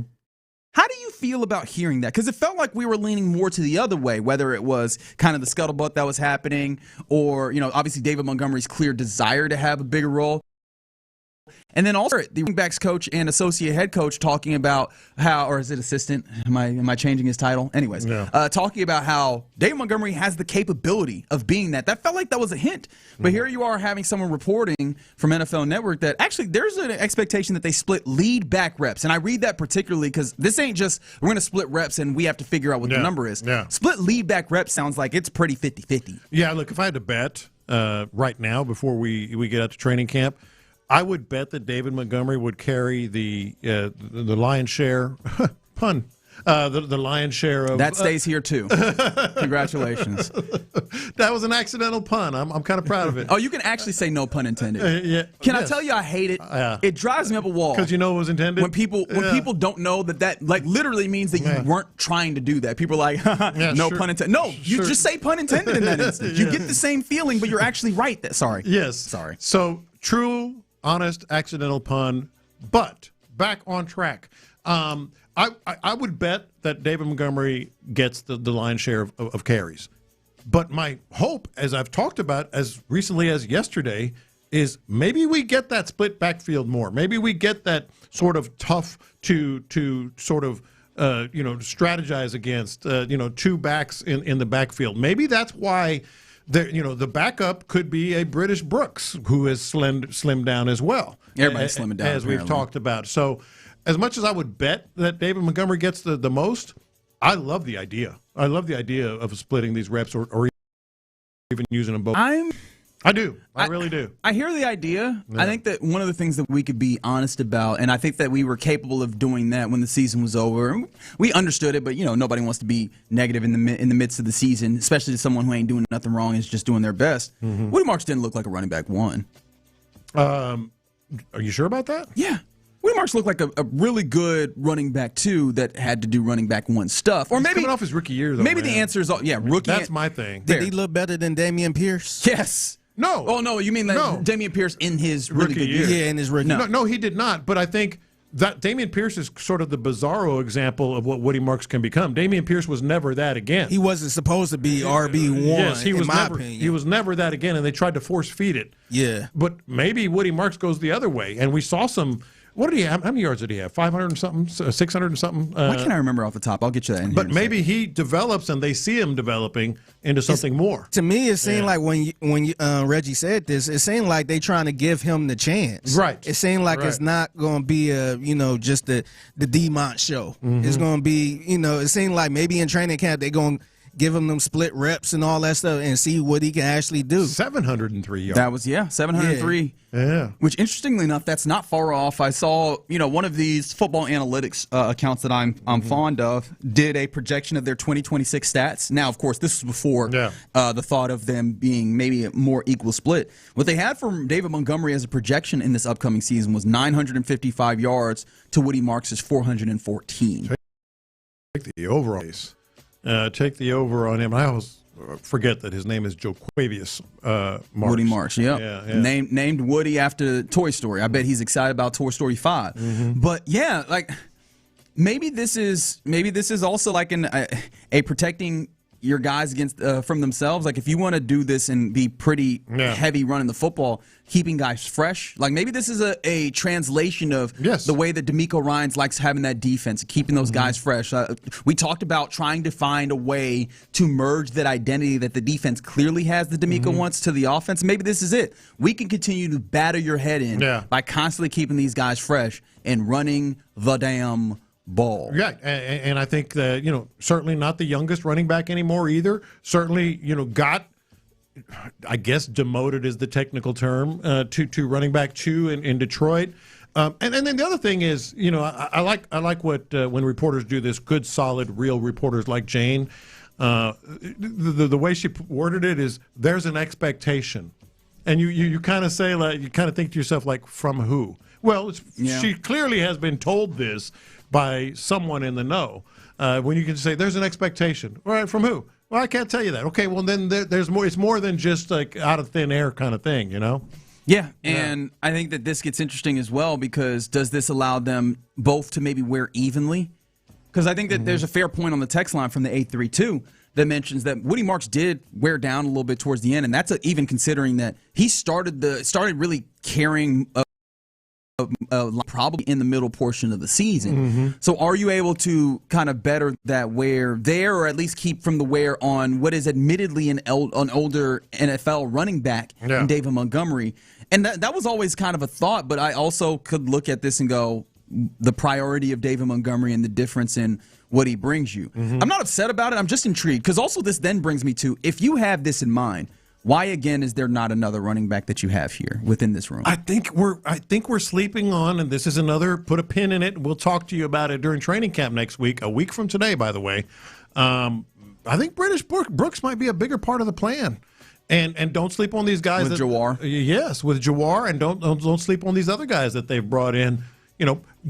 How do you feel about hearing that? Because it felt like we were leaning more to the other way, whether it was kind of the scuttlebutt that was happening or, obviously David Montgomery's clear desire to have a bigger role. And then also the running backs coach and associate head coach talking about how, or is it assistant? Am I changing his title? Anyways, talking about how David Montgomery has the capability of being that. That felt like that was a hint. But here you are having someone reporting from NFL Network that actually there's an expectation that they split lead back reps. And I read that particularly because this ain't just we're going to split reps and we have to figure out what the number is. Yeah. Split lead back reps sounds like it's pretty 50-50. Yeah, look, if I had to bet right now before we get out to training camp, I would bet that David Montgomery would carry the lion's share pun. The lion's share of that stays here too. Congratulations. That was an accidental pun. I'm kind of proud of it. Oh, you can actually say no pun intended. Yeah. Can I tell you I hate it? It drives me up a wall because you know it was intended. When people don't know that like literally means that you weren't trying to do that. People are like no pun intended. No, you just say pun intended in that instance. You get the same feeling, but you're actually right. Sorry. Yes. Sorry. So true. Honest, accidental pun, but back on track. I would bet that David Montgomery gets the lion's share of carries. But my hope, as I've talked about as recently as yesterday, is maybe we get that split backfield more. Maybe we get that sort of tough to sort of strategize against two backs in the backfield. Maybe that's why. The backup could be a British Brooks who has slimmed down as well. Everybody's slimming down, as we've talked about. So, as much as I would bet that David Montgomery gets the most, I love the idea. I love the idea of splitting these reps or even using them both. I do. I really do. I hear the idea. Yeah. I think that one of the things that we could be honest about, and I think that we were capable of doing that when the season was over. We understood it, but nobody wants to be negative in the midst of the season, especially to someone who ain't doing nothing wrong and is just doing their best. Mm-hmm. Woody Marks didn't look like a running back one. Are you sure about that? Yeah. Woody Marks looked like a really good running back two that had to do running back one stuff. Or He's maybe coming off his rookie year, though. Maybe man. the answer is rookie. That's my thing. Did he look better than Dameon Pierce? Yes. No. Oh, no, you mean that Dameon Pierce in his really good year? Yeah, in his rookie year. No, he did not. But I think that Dameon Pierce is sort of the bizarro example of what Woody Marks can become. Dameon Pierce was never that again. He wasn't supposed to be RB1. Yes, he was in my never. opinion. He was never that again, and they tried to force feed it. Yeah, but maybe Woody Marks goes the other way, and we saw some. What did he have? How many yards did he have? 500 and something, 600 and something. Why can't I remember off the top? I'll get you that. In but maybe he develops, and they see him developing into something more. To me, it seemed like when Reggie said this, it seemed like they trying to give him the chance. Right. It seemed like it's not going to be just the D-Mont show. Mm-hmm. It's going to be it seemed like maybe in training camp they're going to give him them split reps and all that stuff and see what he can actually do. 703 yards. That was 703. Yeah. Which, interestingly enough, that's not far off. I saw, one of these football analytics accounts that I'm fond of did a projection of their 2026 stats. Now, of course, this was before the thought of them being maybe a more equal split. What they had from David Montgomery as a projection in this upcoming season was 955 yards to Woody Marks' 414. Take the over on take the over on him. I always forget that his name is Joquavius Marks. Woody Marks, yeah. Named Woody after Toy Story. I bet he's excited about Toy Story 5. Mm-hmm. But maybe this is also like a protecting your guys against from themselves. Like if you want to do this and be pretty heavy running the football, keeping guys fresh. Like maybe this is a translation of the way that DeMeco Ryans likes having that defense, keeping those guys fresh. We talked about trying to find a way to merge that identity that the defense clearly has that DeMeco wants to the offense. Maybe this is it. We can continue to batter your head in by constantly keeping these guys fresh and running the damn ball. Yeah, and I think that, certainly not the youngest running back anymore either. Certainly, got, I guess, demoted is the technical term, to running back 2 in Detroit. And then the other thing is, I like what when reporters do this, good, solid, real reporters like Jane, the way she worded it is there's an expectation. And you kind of say, like, you kind of think to yourself, like, from who? Well, she clearly has been told this by someone in the know. When you can say there's an expectation, all right, from who? Well, I can't tell you that. Okay, well then there's more. It's more than just like out of thin air kind of thing, Yeah, and I think that this gets interesting as well because does this allow them both to maybe wear evenly? Because I think that there's a fair point on the text line from the 832 that mentions that Woody Marks did wear down a little bit towards the end, and that's even considering that he started really carrying probably in the middle portion of the season. So are you able to kind of better that wear there, or at least keep from the wear on what is admittedly an older NFL running back in David Montgomery? And that was always kind of a thought, but I also could look at this and go, the priority of David Montgomery and the difference in what he brings you. I'm not upset about it. I'm just intrigued because also this then brings me to, if you have this in mind, why again is there not another running back that you have here within this room? I think we're sleeping on, and this is another, put a pin in it. We'll talk to you about it during training camp next week, a week from today, by the way. I think British Brooks might be a bigger part of the plan. And don't sleep on these guys. With Jawar? Yes, with Jawar, and don't sleep on these other guys that they've brought in.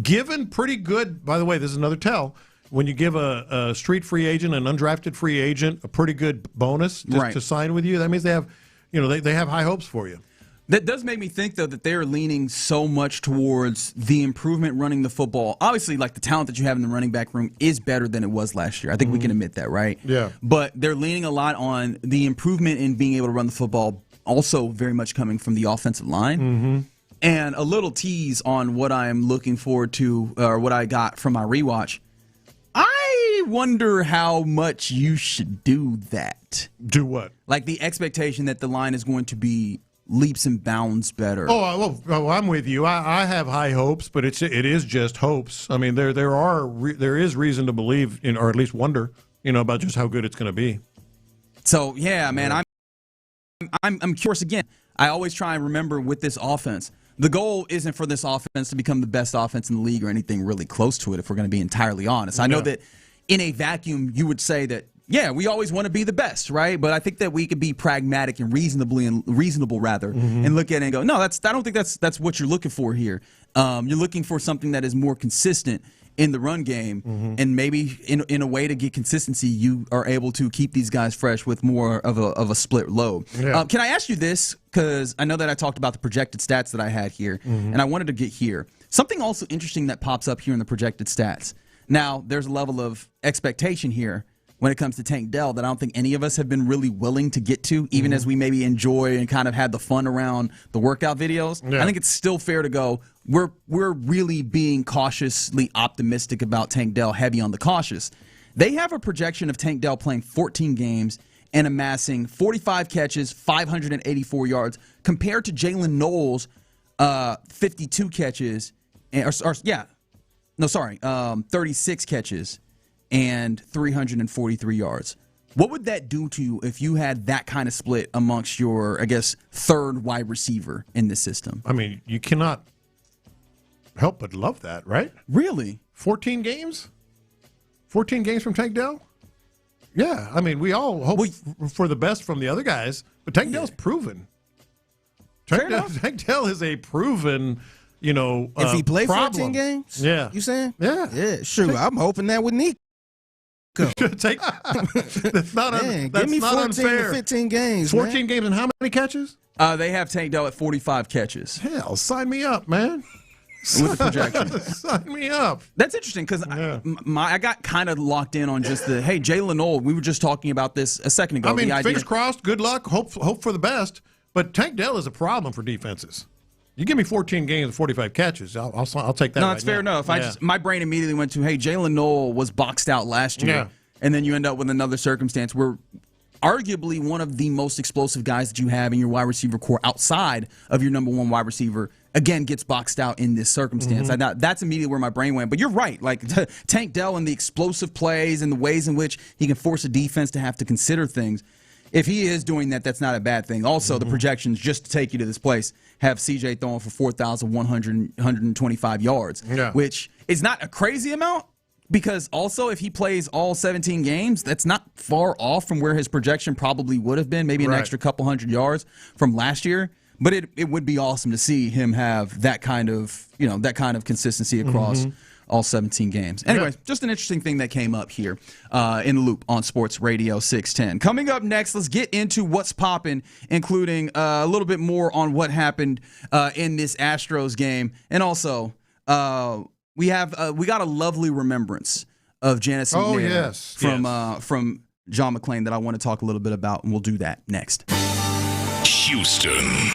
Given pretty good, by the way, this is another tell. When you give a street free agent, an undrafted free agent, a pretty good bonus to sign with you, that means they have, they have high hopes for you. That does make me think, though, that they're leaning so much towards the improvement running the football. Obviously, like the talent that you have in the running back room is better than it was last year. I think we can admit that, right? Yeah. But they're leaning a lot on the improvement in being able to run the football, also very much coming from the offensive line. And a little tease on what I'm looking forward to, or what I got from my rewatch. I wonder how much you should do that. Do what? Like the expectation that the line is going to be leaps and bounds better. Oh, well, I'm with you. I have high hopes, but it is just hopes. I mean, there is reason to believe, or at least wonder, about just how good it's going to be. So yeah, man, I'm curious again. I always try and remember with this offense, the goal isn't for this offense to become the best offense in the league or anything really close to it, if we're going to be entirely honest. I know that in a vacuum, you would say that, yeah, we always want to be the best, right? But I think that we could be pragmatic and reasonable rather, and look at it and go, no, I don't think that's what you're looking for here. You're looking for something that is more consistent in the run game, and maybe in a way to get consistency, you are able to keep these guys fresh with more of a split load. Yeah. Can I ask you this? Because I know that I talked about the projected stats that I had here, and I wanted to get here. Something also interesting that pops up here in the projected stats. Now, there's a level of expectation here when it comes to Tank Dell that I don't think any of us have been really willing to get to, even as we maybe enjoy and kind of had the fun around the workout videos. Yeah. I think it's still fair to go, we're really being cautiously optimistic about Tank Dell, heavy on the cautious. They have a projection of Tank Dell playing 14 games and amassing 45 catches, 584 yards, compared to Jalen Knowles' 52 catches, 36 catches and 343 yards. What would that do to you if you had that kind of split amongst your, I guess, third wide receiver in the system? I mean, you cannot help but love that, right? Really? 14 games? 14 games from Tank Dell? Yeah, I mean, we all hope for the best from the other guys, but Tank Dell's proven. Tank Dell is a proven, if he plays 14 games, you saying? Yeah, sure. I'm hoping that with Nico. That's not give me 14 unfair. to 15 games. 14 games and how many catches? They have Tank Dell at 45 catches. Hell, sign me up, man. With the projection. Sign me up. That's interesting because I got kind of locked in on just Jalen Knowles. We were just talking about this a second ago. I mean, fingers crossed, good luck, hope for the best. But Tank Dell is a problem for defenses. You give me 14 games and 45 catches, I'll take that. No, it's fair enough. My brain immediately went to, Jalen Knowles was boxed out last year, and then you end up with another circumstance where arguably one of the most explosive guys that you have in your wide receiver core outside of your number one wide receiver, again, gets boxed out in this circumstance. That's immediately where my brain went. But you're right. Like Tank Dell and the explosive plays and the ways in which he can force a defense to have to consider things. If he is doing that, that's not a bad thing. Also, the projections, just to take you to this place, have CJ throwing for 4,125 yards, which is not a crazy amount. Because also, if he plays all 17 games, that's not far off from where his projection probably would have been, maybe an extra couple hundred yards from last year. But it would be awesome to see him have that kind of consistency across all 17 games. Anyways, just an interesting thing that came up here in the Loop on Sports Radio 610. Coming up next, let's get into what's popping, including a little bit more on what happened in this Astros game, and also. We got a lovely remembrance of Janice McNair from John McClain that I want to talk a little bit about, and we'll do that next. Houston.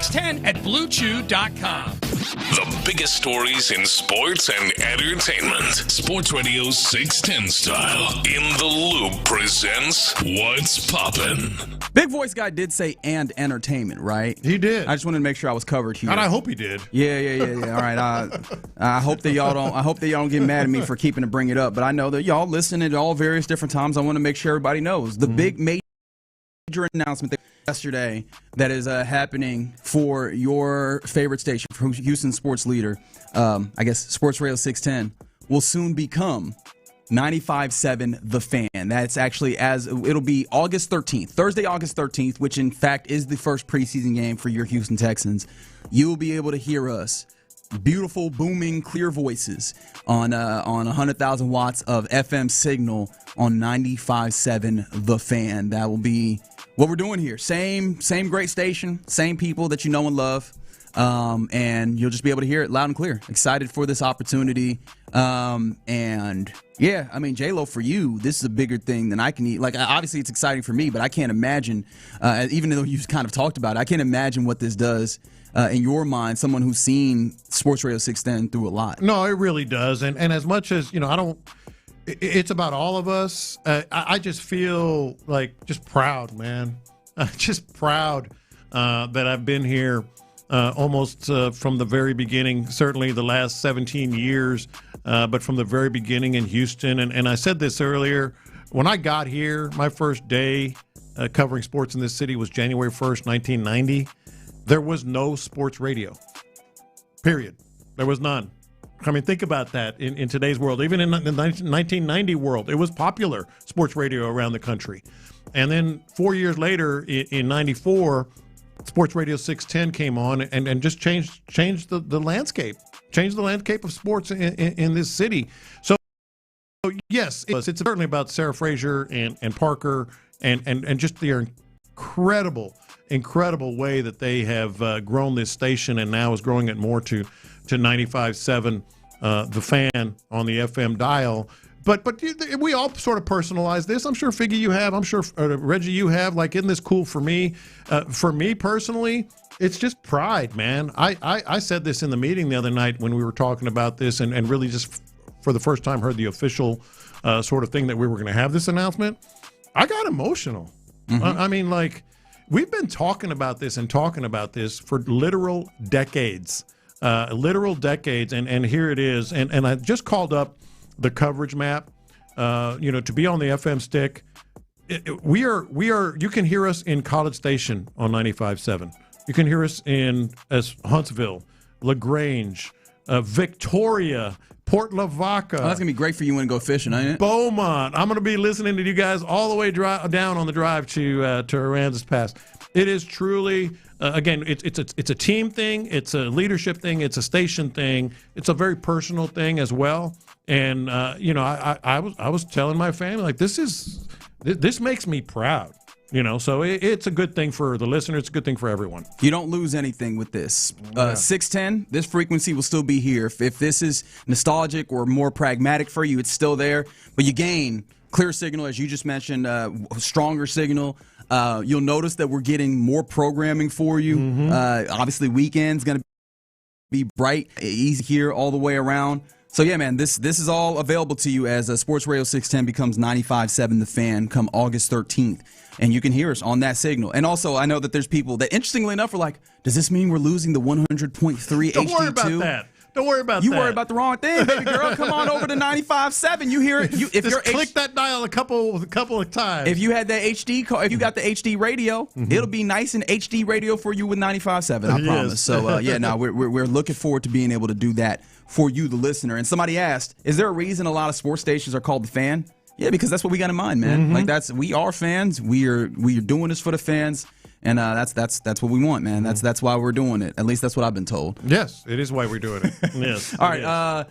610 at BlueChew.com. The biggest stories in sports and entertainment. Sports Radio 610 style. In the Loop presents What's Poppin'. Big Voice Guy did say "and entertainment," right? He did. I just wanted to make sure I was covered here. And I hope he did. Yeah. All right. I hope that y'all don't. I hope that y'all don't get mad at me for keeping to bring it up. But I know that y'all listen at all various different times. I want to make sure everybody knows the big major announcement yesterday that is happening for your favorite station, from Houston sports leader. I guess Sports Radio 610 will soon become 95.7 The Fan. That's actually it'll be August 13th, Thursday, August 13th, which in fact is the first preseason game for your Houston Texans. You will be able to hear us, beautiful, booming, clear voices on 100,000 watts of FM signal on 95.7 The Fan. That will be what we're doing here. Same great station, same people that you know and love. And you'll just be able to hear it loud and clear. Excited for this opportunity. And yeah, I mean, J-Lo, for you, this is a bigger thing than I can eat. Like, obviously it's exciting for me, but I can't imagine, even though you've kind of talked about it, I can't imagine what this does in your mind, someone who's seen Sports Radio 610 through a lot. No, it really does. And as much as, it's about all of us. I just feel like just proud, man. Just proud that I've been here almost from the very beginning, certainly the last 17 years, but from the very beginning in Houston. And I said this earlier, when I got here, my first day covering sports in this city was January 1st, 1990. There was no sports radio, period. There was none. I mean, think about that in today's world. Even in the 1990 world, it was popular, sports radio around the country. And then 4 years later, in 94, Sports Radio 610 came on and just changed the landscape, changed the landscape of sports in this city. So, yes, it's certainly about Sarah Fraser and Parker and just their incredible way that they have grown this station and now is growing it more to 95.7 The Fan on the FM dial. But we all sort of personalize this. I'm sure Figgy you have. I'm sure Reggie you have. Like, isn't this cool for me? For me personally, it's just pride, man. I said this in the meeting the other night when we were talking about this and really just for the first time heard the official sort of thing that we were going to have this announcement. I got emotional. I mean, like, we've been talking about this for literal decades. And here it is. And I just called up the coverage map, to be on the FM stick. We are. You can hear us in College Station on 95.7. You can hear us as Huntsville, LaGrange, Victoria, Port Lavaca. Oh, that's gonna be great for you when you go fishing, ain't it? Beaumont. I'm gonna be listening to you guys all the way down on the drive to Aransas Pass. It is truly. Again, it's a team thing, it's a leadership thing, it's a station thing, it's a very personal thing as well. And I was telling my family, like, this makes me proud. So it's a good thing for the listener. It's a good thing for everyone. You don't lose anything with this. 610, this frequency will still be here. If this is nostalgic or more pragmatic for you, it's still there. But you gain clear signal, as you just mentioned, stronger signal. You'll notice that we're getting more programming for you. Obviously, weekend's going to be bright, easy here all the way around. So, yeah, man, this is all available to you as Sports Radio 610 becomes 95.7 The Fan come August 13th. And you can hear us on that signal. And also, I know that there's people that, interestingly enough, are like, does this mean we're losing the 100.3 HD2? Don't worry about that. Don't worry about that. You worry about the wrong thing, baby girl. Come on over to 95.7. You hear it. Just click that dial a couple of times. If you had that HD, if you got the HD radio, it'll be nice and HD radio for you with 95.7. I promise. So we're looking forward to being able to do that for you, the listener. And somebody asked, is there a reason a lot of sports stations are called The Fan? Yeah, because that's what we got in mind, man. Like, we are fans. We are doing this for the fans. And that's what we want, man. That's why we're doing it. At least that's what I've been told. Yes, it is why we're doing it. Yes. All right.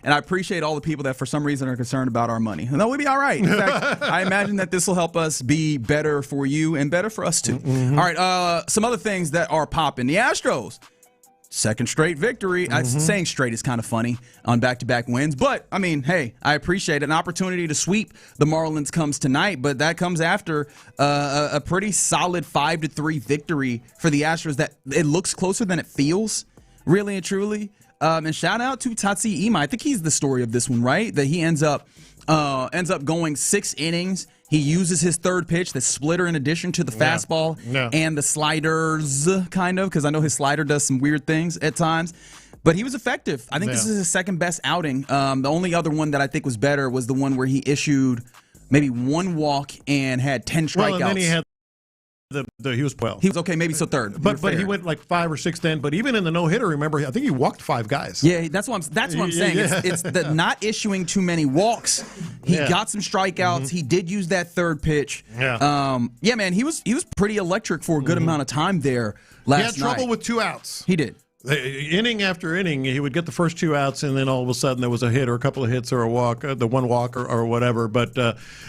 And I appreciate all the people that for some reason are concerned about our money. No, we'll be all right. In fact, I imagine that this will help us be better for you and better for us too. All right. Some other things that are popping. The Astros. second straight victory. Saying straight is kind of funny on back-to-back wins. But, I mean, hey, I appreciate it. An opportunity to sweep the Marlins comes tonight, but that comes after a pretty solid 5-3 victory for the Astros that it looks closer than it feels, really and truly. And shout out to Tatsuya Imai. I think he's the story of this one, right? That he ends up going 6 innings. He uses his third pitch, the splitter, in addition to the fastball and the sliders, kind of, because I know his slider does some weird things at times. But he was effective. I think this is his second best outing. The only other one that I think was better was the one where he issued maybe 1 walk and had 10 strikeouts. Well, and then he had he was 12. He was okay, maybe so third. But he went like 5 or 6 then. But even in the no-hitter, remember, I think he walked 5 guys. Yeah, that's what I'm saying. Yeah. It's the not issuing too many walks. He got some strikeouts. He did use that third pitch. Yeah. Man, he was pretty electric for a good amount of time there last night. He had trouble with 2 outs. He did. Inning after inning, he would get the first 2 outs, and then all of a sudden there was a hit or a couple of hits or a walk, the 1 walk or whatever. But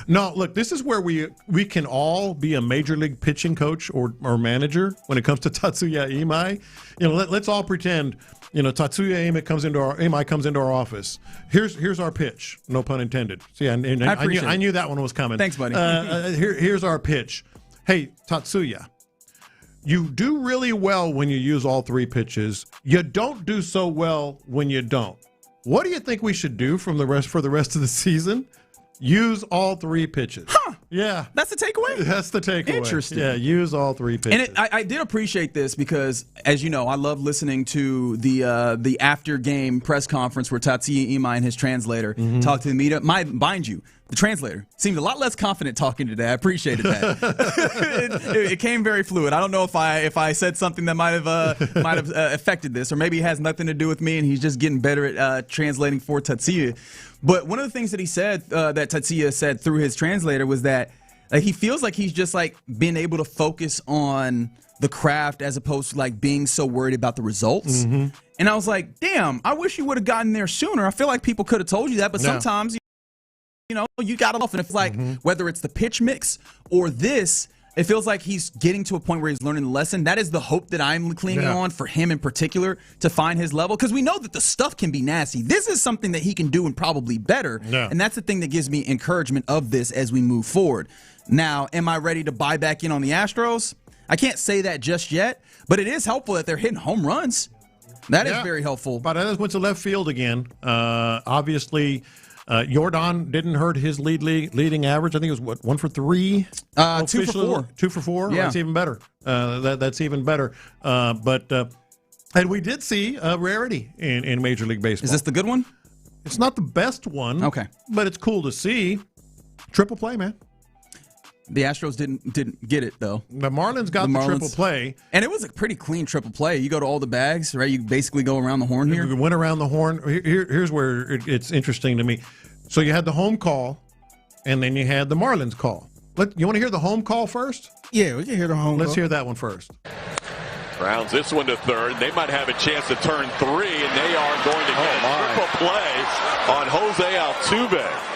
no, look, this is where we can all be a major league pitching coach or manager when it comes to Tatsuya Imai. Let's all pretend, Tatsuya Imai comes into our office. Here's our pitch, no pun intended. See, I knew that one was coming. Thanks, buddy. Here's our pitch. Hey, Tatsuya. You do really well when you use all 3 pitches. You don't do so well when you don't. What do you think we should do for the rest of the season? Use all 3 pitches. Huh. Yeah. That's the takeaway? That's the takeaway. Interesting. Yeah, use all 3 pitches. And I did appreciate this because, as you know, I love listening to the after-game press conference where Tatsuya Imai and his translator talk to the media. Mind you, the translator seemed a lot less confident talking today. I appreciated that. it came very fluid. I don't know if I said something that might have affected this, or maybe it has nothing to do with me and he's just getting better at translating for Tatsuya. But one of the things that he said, that Tatsuya said through his translator, was that he feels like he's just like been able to focus on the craft as opposed to like being so worried about the results. And I was like, damn, I wish you would have gotten there sooner. I feel like people could have told you that, but sometimes you got it off, and it's like whether it's the pitch mix or this, it feels like he's getting to a point where he's learning the lesson. That is the hope that I'm clinging on for him in particular, to find his level, because we know that the stuff can be nasty. This is something that he can do and probably better, and that's the thing that gives me encouragement of this as we move forward. Now, am I ready to buy back in on the Astros? I can't say that just yet, but it is helpful that they're hitting home runs. That is very helpful. But I went to left field again. Obviously, Jordan didn't hurt his leading average. I think it was 1 for 3. 2 for 4. 2 for 4. Yeah. That's even better. That's even better. And we did see a rarity in Major League Baseball. Is this the good one? It's not the best one. Okay, but it's cool to see. Triple play, man. The Astros didn't get it, though. The Marlins got the triple play. And it was a pretty clean triple play. You go to all the bags, right? You basically go around the horn here. We went around the horn. Here's where it's interesting to me. So you had the home call, and then you had the Marlins call. You want to hear the home call first? Yeah, we can hear the home Let's call. hear that one first. Rounds this one to third. They might have a chance to turn 3, and they are going to get a triple play on Jose Altuve.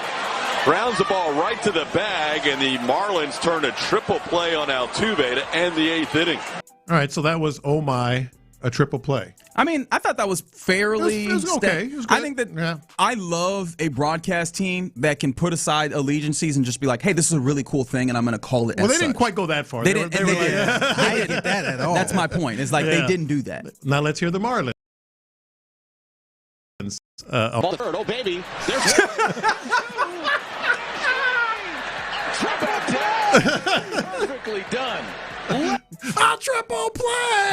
Grounds the ball right to the bag, and the Marlins turn a triple play on Altuve to end the 8th inning. All right, so that was a triple play. I mean, I thought that was fairly... It was okay. It was good. I think that I love a broadcast team that can put aside allegiances and just be like, hey, this is a really cool thing, and I'm going to call it as they didn't quite go that far. They didn't. I didn't get that at all. That's my point. It's like they didn't do that. Now let's hear the Marlins. Ball third. Oh, baby. There's perfectly done. A triple play.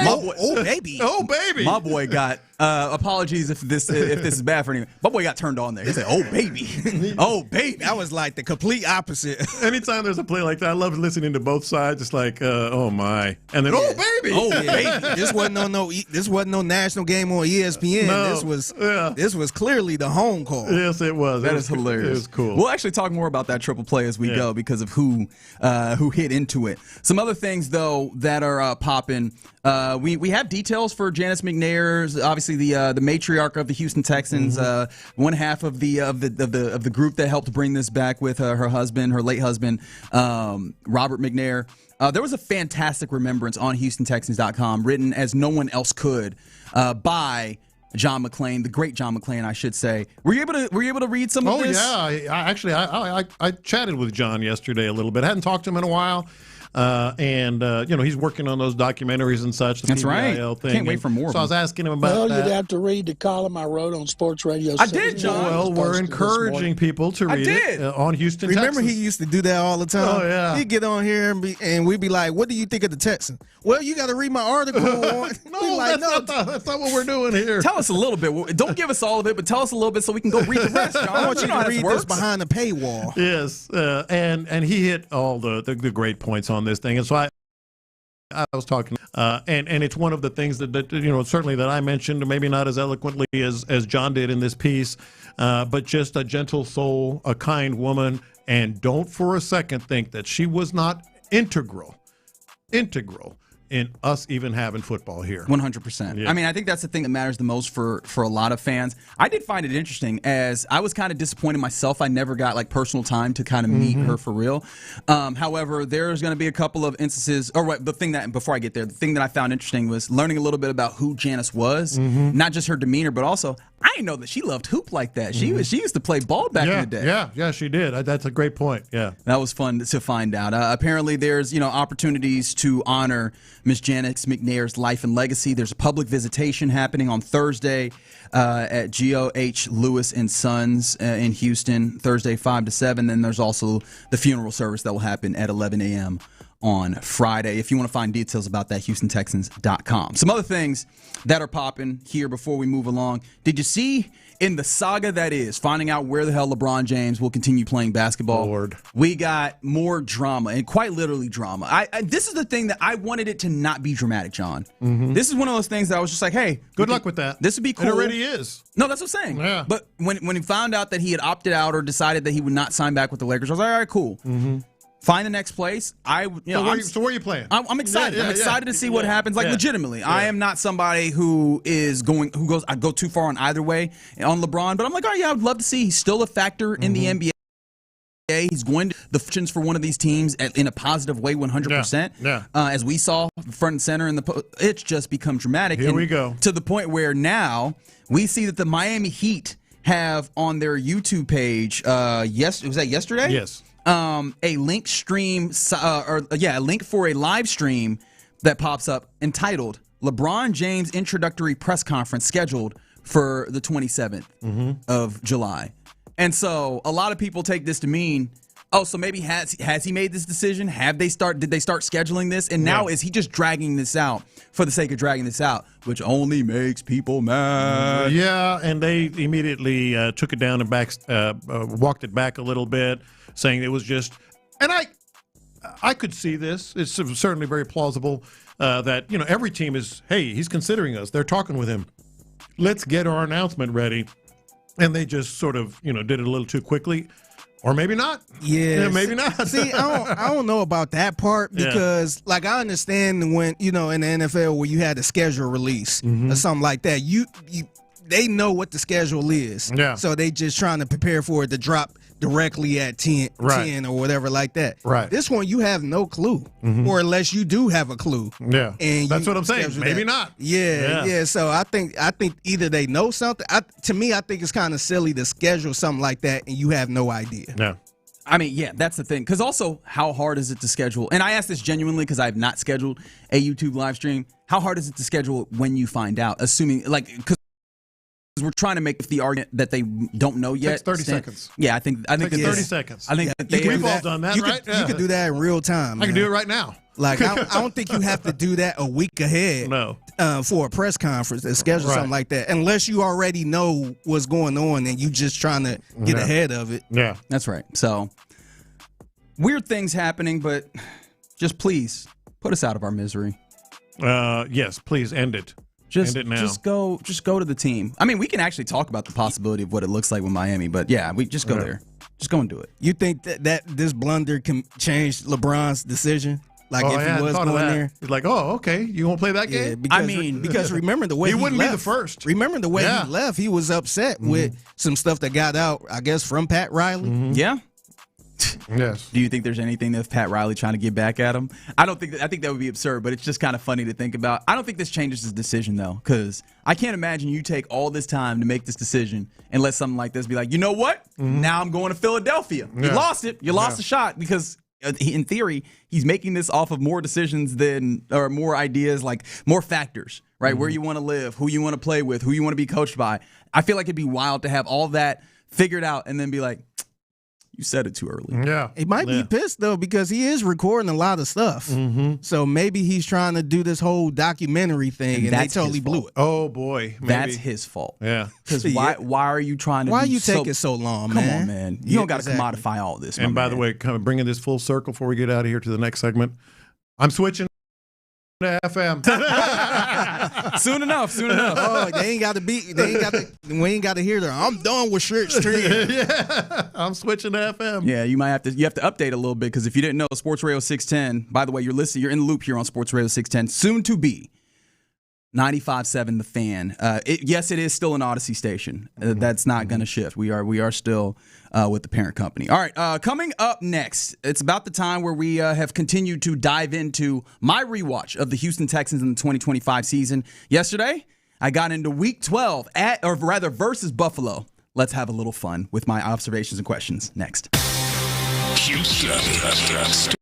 Oh baby. Oh baby. My boy got apologies if this is bad for anyone. My boy got turned on there. He said, "Oh baby, oh baby." That was like the complete opposite. Anytime there's a play like that, I love listening to both sides. It's like, oh my, and then oh baby, oh baby. This wasn't no national game on ESPN. No. This was clearly the home call. Yes, it was. That is hilarious. It was cool. We'll actually talk more about that triple play as we go because of who hit into it. Some other things though that are popping. We have details for Janice McNair, obviously the matriarch of the Houston Texans, one half of the group that helped bring this back with her husband, her late husband, Robert McNair. There was a fantastic remembrance on HoustonTexans.com, written as no one else could, by John McClain, the great John McClain, I should say. Were you able to read some of this? Oh yeah, I chatted with John yesterday a little bit. I hadn't talked to him in a while. He's working on those documentaries and such. That's right. Thing. Can't wait for more. So I was asking him about that. You'd have to read the column I wrote on Sports Radio. I did, John. Well, we're encouraging people to read it on Houston. Remember, Texans. he used to do that all the time. Oh yeah. He'd get on here and we'd be like, "What do you think of the Texans?" Well, you got to read my article. That's not what we're doing here. Tell us a little bit. Don't give us all of it, but tell us a little bit so we can go read the rest, John. I want you to read this this behind the paywall. Yes, and he hit all the great points on this thing, and so I was talking, and it's one of the things that certainly that I mentioned, maybe not as eloquently as John did in this piece, but just a gentle soul, a kind woman, and don't for a second think that she was not integral in us even having football here. 100%. Yeah. I mean, I think that's the thing that matters the most for a lot of fans. I did find it interesting, as I was kind of disappointed myself. I never got personal time to kind of meet her for real. However, there's going to be a couple of instances, before I get there, the thing that I found interesting was learning a little bit about who Janice was, not just her demeanor, but also I didn't know that she loved hoop like that. She used to play ball back in the day. Yeah, she did. That's a great point. Yeah, that was fun to find out. Apparently, there's opportunities to honor Miss Janice McNair's life and legacy. There's a public visitation happening on Thursday at G.O.H. Lewis and Sons in Houston, Thursday 5 to 7. Then there's also the funeral service that will happen at 11 a.m. on Friday. If you want to find details about that, HoustonTexans.com. Some other things that are popping here before we move along. Did you see in the saga that is finding out where the hell LeBron James will continue playing basketball? Lord. We got more drama, and quite literally drama. This is the thing that I wanted it to not be dramatic, John. This is one of those things that I was just like, hey. Good luck with that. This would be cool. It already is. No, that's what I'm saying. Yeah. But when he found out that he had opted out or decided that he would not sign back with the Lakers, I was like, all right, cool. Find the next place. So where are you playing? I'm excited. I'm excited to see what happens. Legitimately, I am not somebody who goes. I go too far on either way on LeBron, but I'm like, oh yeah, I would love to see. He's still a factor in the NBA. He's going to the fortunes for one of these teams in a positive way, 100%. Yeah. As we saw front and center it's just become dramatic. Here we go to the point where now we see that the Miami Heat have on their YouTube page. Was that yesterday? Yes. A link stream, a link for a live stream that pops up entitled LeBron James Introductory Press Conference scheduled for the 27th of July. And so a lot of people take this to mean, oh, so maybe has he made this decision? Did they start scheduling this? And now is he just dragging this out for the sake of dragging this out, which only makes people mad? Yeah, and they immediately took it down and walked it back a little bit, saying it was just, and I could see this. It's certainly very plausible that every team is, hey, he's considering us. They're talking with him. Let's get our announcement ready, and they just sort of did it a little too quickly, or maybe not. Yeah, maybe not. See, I don't know about that part because, I understand when in the NFL where you had a schedule release or something like that. They know what the schedule is. Yeah. So they just trying to prepare for it to drop directly at 10 or whatever like that. Right. This one, you have no clue, or unless you do have a clue. Yeah. And that's what I'm saying. Maybe not. Yeah. So I think either they know something. To me, I think it's kind of silly to schedule something like that and you have no idea. Yeah. I mean, yeah, that's the thing. Because also, how hard is it to schedule? And I ask this genuinely because I have not scheduled a YouTube live stream. How hard is it to schedule when you find out? Assuming, because we're trying to make the argument that they don't know yet. Takes 30 seconds. Yeah, I think 30 seconds. I think we've all done that, right? You could do that in real time. I can do it right now. I don't think you have to do that a week ahead. No. For a press conference to schedule something like that, unless you already know what's going on and you just trying to get ahead of it. Yeah, that's right. So weird things happening, but just please put us out of our misery. Yes, please end it. End it now. Just go to the team. I mean, we can actually talk about the possibility of what it looks like with Miami, but yeah, we just go there. Just go and do it. You think that this blunder can change LeBron's decision? Like if he was going there. He's like, oh, okay, you won't play that game? Because remember the way he wouldn't left. be the first. Remember the way he left. He was upset with some stuff that got out, I guess, from Pat Riley. Yeah. Yes. Do you think there's anything that's Pat Riley trying to get back at him? I think that would be absurd, but it's just kind of funny to think about. I don't think this changes his decision though, because I can't imagine you take all this time to make this decision and let something like this be like, you know what? Now I'm going to Philadelphia. You lost it. You lost the shot because in theory he's making this off of more decisions or more ideas, like more factors, right? Where you want to live, who you want to play with, who you want to be coached by. I feel like it'd be wild to have all that figured out and then be like, you said it too early. Yeah. He might be pissed, though, because he is recording a lot of stuff. So maybe he's trying to do this whole documentary thing, and they totally blew it. Oh, boy. Maybe. That's his fault. Yeah. Because why are you trying to Why are you taking so long, Come man? on, man. You don't got to commodify all this, And by the way, kind of bringing this full circle before we get out of here to the next segment, I'm switching to FM. Soon enough. Oh, we ain't got to hear that. I'm done with shirts stream. Yeah, I'm switching to FM. Yeah, you have to update a little bit, because if you didn't know, Sports Radio 610. By the way, you're in the loop here on Sports Radio 610. Soon to be 95.7 The Fan. Yes, it is still an Odyssey station. That's not going to shift. We are still with the parent company. All right, coming up next, it's about the time where we have continued to dive into my rewatch of the Houston Texans in the 2025 season. Yesterday, I got into Week 12 versus Buffalo. Let's have a little fun with my observations and questions next. Houston.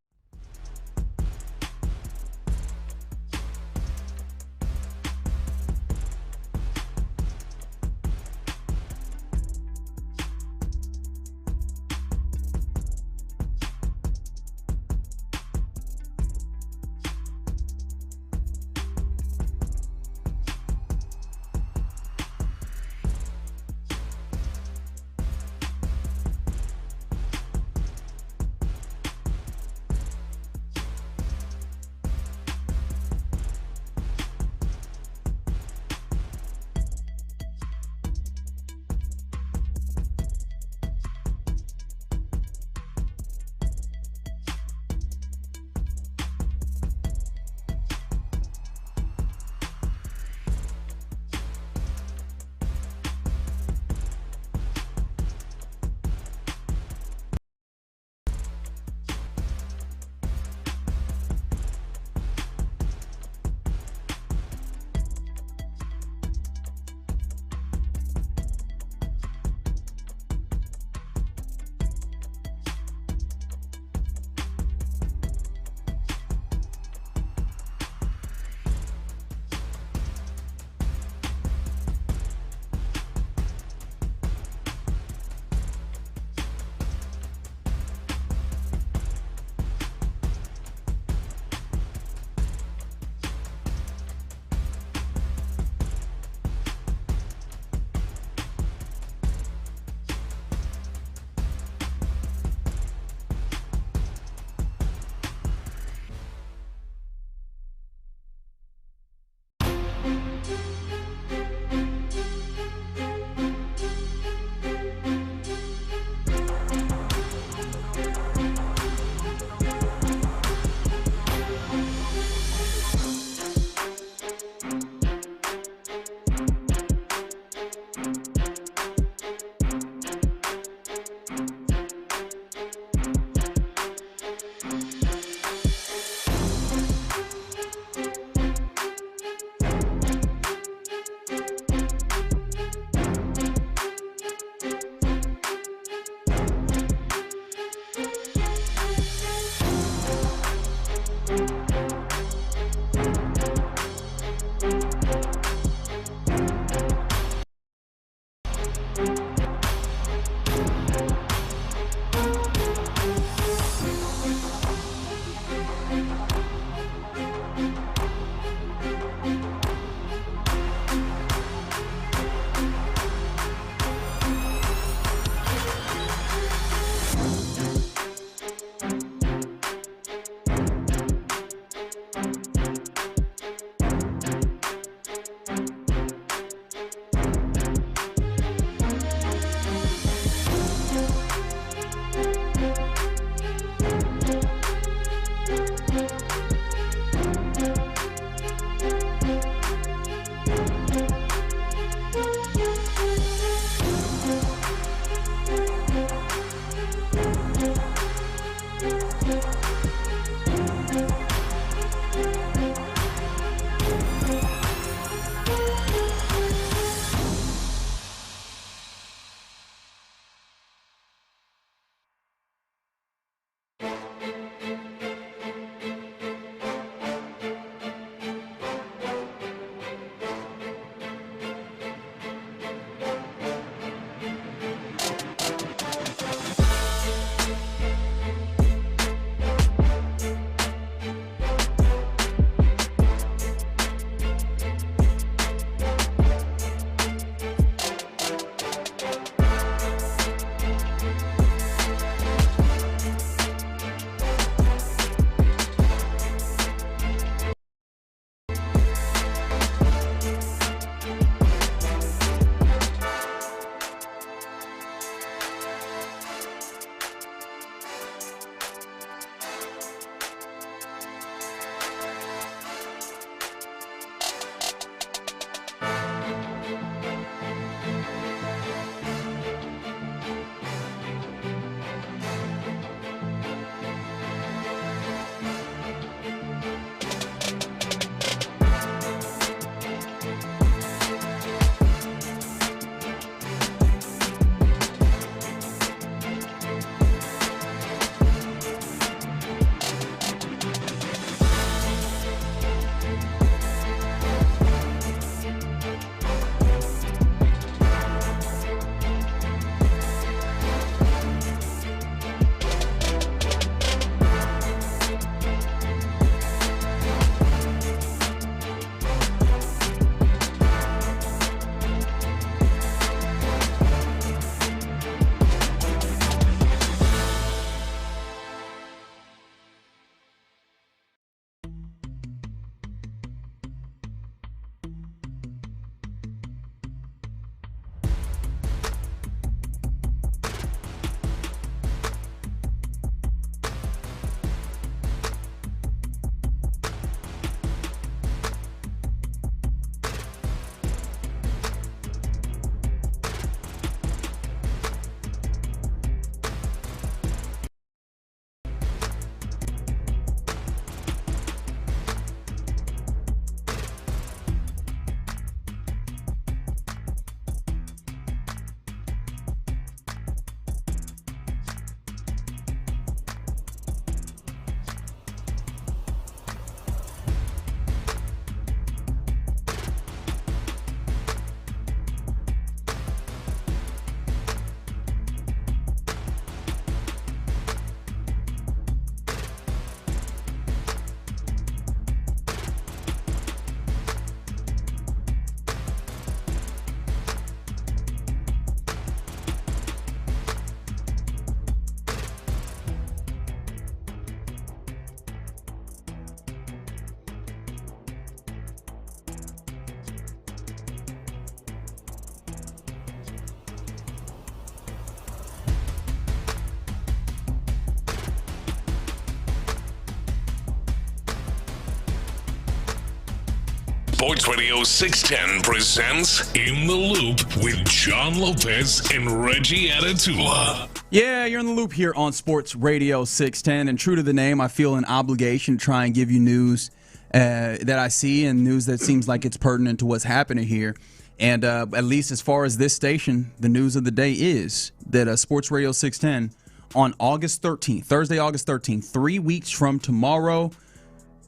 Sports Radio 610 presents In the Loop with John Lopez and Reggie Atatula. Yeah, you're in the loop here on Sports Radio 610, and true to the name, I feel an obligation to try and give you news that I see and news that seems like it's pertinent to what's happening here. And at least as far as this station, the news of the day is that Sports Radio 610 on August 13th, Thursday, August 13th, 3 weeks from tomorrow,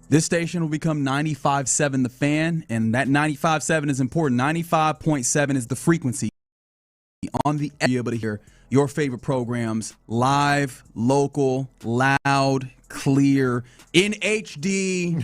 this station will become 95.7 The Fan, and that 95.7 is important. 95.7 is the frequency on the air. Be able to hear your favorite programs live, local, loud, clear, in HD.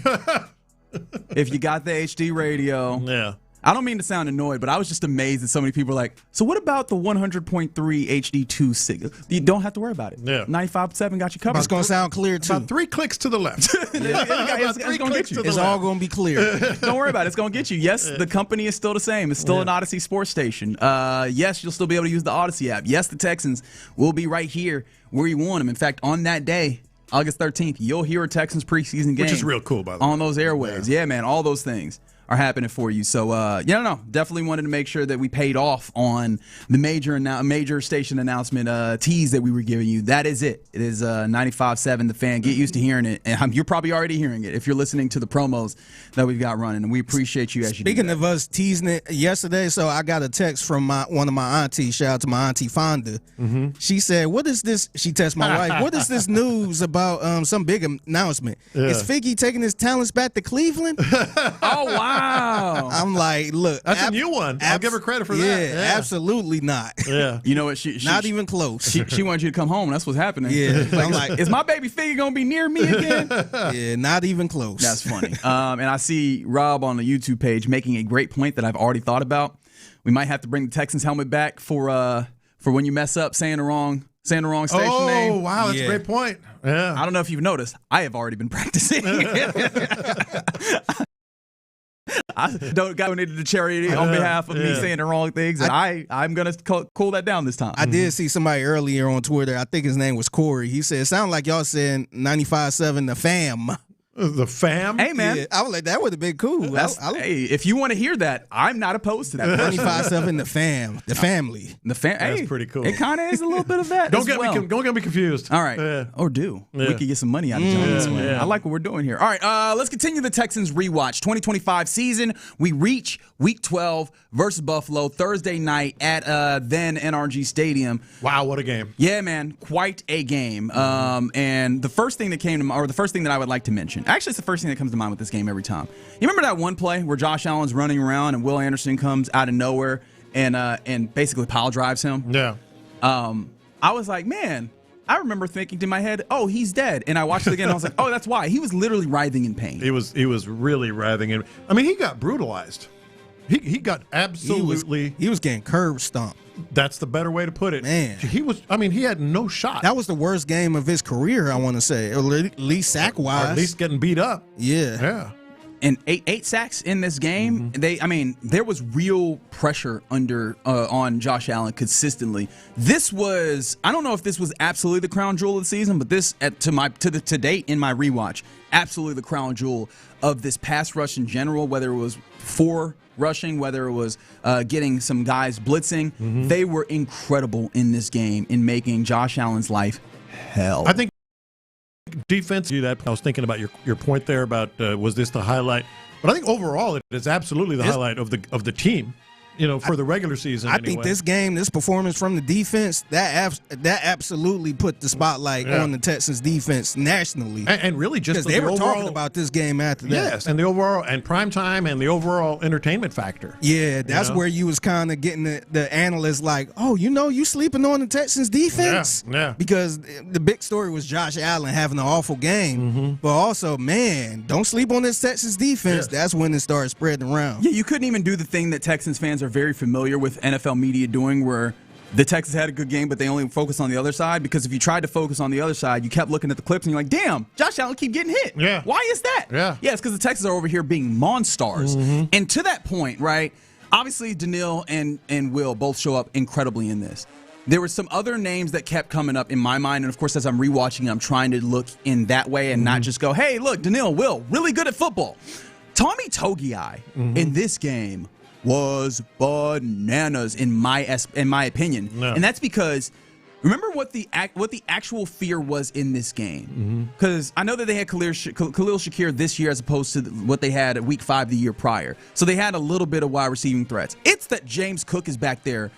If you got the HD radio. Yeah. I don't mean to sound annoyed, but I was just amazed that so many people were like, so what about the 100.3 HD2 signal? You don't have to worry about it. Yeah. 95.7 got you covered. It's going to sound clear, too. About 3 clicks to the left. It's going to get you. It's all going to be clear. Don't worry about it. It's going to get you. Yes, the company is still the same. It's still an Odyssey sports station. Yes, you'll still be able to use the Odyssey app. Yes, the Texans will be right here where you want them. In fact, on that day, August 13th, you'll hear a Texans preseason game. Which is real cool, by the way. On those airwaves. Yeah, man, all those things are happening for you. So, definitely wanted to make sure that we paid off on the major station announcement tease that we were giving you. That is it. It is 95.7 The Fan. Get used to hearing it. And you're probably already hearing it if you're listening to the promos that we've got running. And we appreciate you as you do. Speaking of us teasing it yesterday, so I got a text from one of my aunties. Shout out to my auntie Fonda. Mm-hmm. She said, what is this? She texted my wife. What is this news about some big announcement? Yeah. Is Figgy taking his talents back to Cleveland? Oh, wow. I'm like, look. That's a new one. I'll give her credit for that. Yeah, absolutely not. Yeah. You know what? She not even close. She wants you to come home. That's what's happening. Yeah. I'm like, is my baby Figgy going to be near me again? Yeah, not even close. That's funny. And I see Rob on the YouTube page making a great point that I've already thought about. We might have to bring the Texans helmet back for when you mess up saying the wrong station name. Oh, wow. That's a great point. Yeah. I don't know if you've noticed. I have already been practicing. I donated to charity on behalf of me saying the wrong things, and I'm going to cool that down this time. I did see somebody earlier on Twitter. I think his name was Corey. He said, it sounded like y'all saying 95.7 The Fam. The Fam? Hey, man. Yeah, I was like, that would have been cool. Hey, if you want to hear that, I'm not opposed to that. 95.7 The Fam. The family. That's pretty cool. It kind of is a little bit of that. Don't get me confused. All right. Or do. We could get some money out of John this way. I like what we're doing here. All right. Let's continue the Texans rewatch. 2025 season. We reach Week 12 versus Buffalo Thursday night at then NRG Stadium. Wow, what a game. Yeah, man. Quite a game. And the first thing that came to mind, or the first thing that I would like to mention, actually, it's the first thing that comes to mind with this game every time. You remember that one play where Josh Allen's running around and Will Anderson comes out of nowhere and basically pile drives him? Yeah. I was like, man, I remember thinking to my head, oh, he's dead. And I watched it again and I was like, oh, that's why. He was literally writhing in pain. He was really writhing in. I mean, he got brutalized. He got absolutely. He was getting curb stomped. That's the better way to put it. Man. He had no shot. That was the worst game of his career, I want to say. Or at least sack-wise. Or at least getting beat up. Yeah. Yeah. And eight sacks in this game. There was real pressure on Josh Allen consistently. This was, I don't know if this was absolutely the crown jewel of the season, but this to date in my rewatch, absolutely the crown jewel of this pass rush in general, whether it was for rushing, whether it was getting some guys blitzing. They were incredible in this game in making Josh Allen's life hell. I think defense, I was thinking about your point there about was this the highlight? But I think overall it is absolutely the highlight of the team. For the regular season. I think this game, this performance from the defense, that absolutely put the spotlight on the Texans defense nationally. And really just because they were talking about this game after that. Yes, and the overall and prime time and the overall entertainment factor. Yeah, that's where you was kind of getting the analysts like, oh, you sleeping on the Texans defense? Yeah. Because the big story was Josh Allen having an awful game, but also, man, don't sleep on this Texans defense. Yes. That's when it started spreading around. Yeah, you couldn't even do the thing that Texans fans are very familiar with NFL media doing, where the Texans had a good game, but they only focus on the other side. Because if you tried to focus on the other side, you kept looking at the clips and you're like, damn, Josh Allen keep getting hit. Yeah. Why is that? Yeah. Yeah, it's because the Texans are over here being monstars. And to that point, right, obviously Daniil and Will both show up incredibly in this. There were some other names that kept coming up in my mind, and of course, as I'm rewatching, I'm trying to look in that way and not just go, hey, look, Daniil, Will, really good at football. Tommy Togiai in this game was bananas in my opinion, and that's because remember what the actual fear was in this game. Because I know that they had Khalil Shakir this year as opposed to what they had at Week 5 the year prior, so they had a little bit of wide receiving threats. It's that James Cook is back there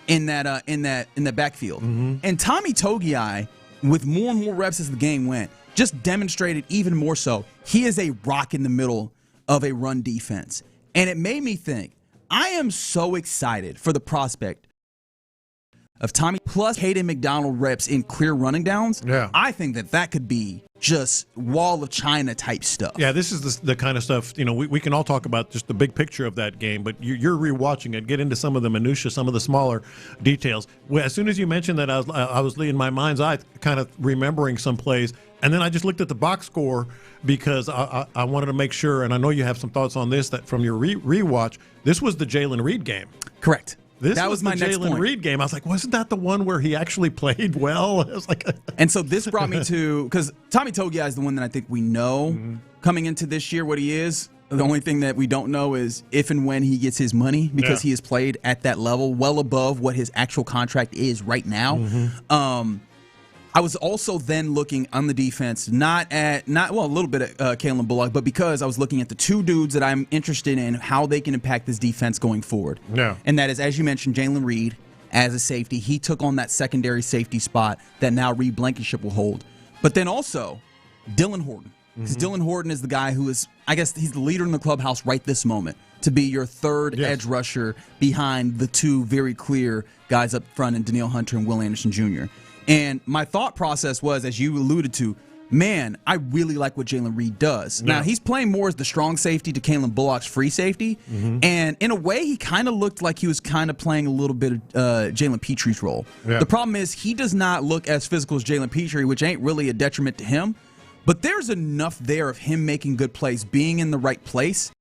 in that backfield, and Tommy Togiai, with more and more reps as the game went, just demonstrated even more so he is a rock in the middle of a run defense. And it made me think, I am so excited for the prospect of Tommy plus Hayden McDonald reps in clear running downs. Yeah. I think that could be just wall of China type stuff. Yeah, this is the kind of stuff, we can all talk about just the big picture of that game, but you're rewatching it, get into some of the minutia, some of the smaller details. As soon as you mentioned that, I was in my mind's eye kind of remembering some plays, and then I just looked at the box score because I wanted to make sure, and I know you have some thoughts on this, that from your rewatch, this was the Jalen Reed game. Correct. That was my next Jalen point. Reed game. I was like, wasn't that the one where he actually played well? I was like, and so this brought me to, because Tommy Togiai is the one that I think we know coming into this year what he is. The only thing that we don't know is if and when he gets his money, because he has played at that level well above what his actual contract is right now. I was also then looking on the defense, not a little bit at Kalen Bullock, but because I was looking at the two dudes that I'm interested in how they can impact this defense going forward. Yeah. And that is, as you mentioned, Jalen Reed as a safety. He took on that secondary safety spot that now Reed Blankenship will hold. But then also Dylan Horton. Because Dylan Horton is the guy who is, I guess he's the leader in the clubhouse right this moment to be your third edge rusher behind the two very clear guys up front in Danielle Hunter and Will Anderson Jr. And my thought process was, as you alluded to, man, I really like what Jalen Reed does. Now, he's playing more as the strong safety to Kalen Bullock's free safety. And in a way, he kind of looked like he was kind of playing a little bit of Jalen Petre's role. The problem is he does not look as physical as Jalen Petre, which ain't really a detriment to him. But there's enough there of him making good plays, being in the right place,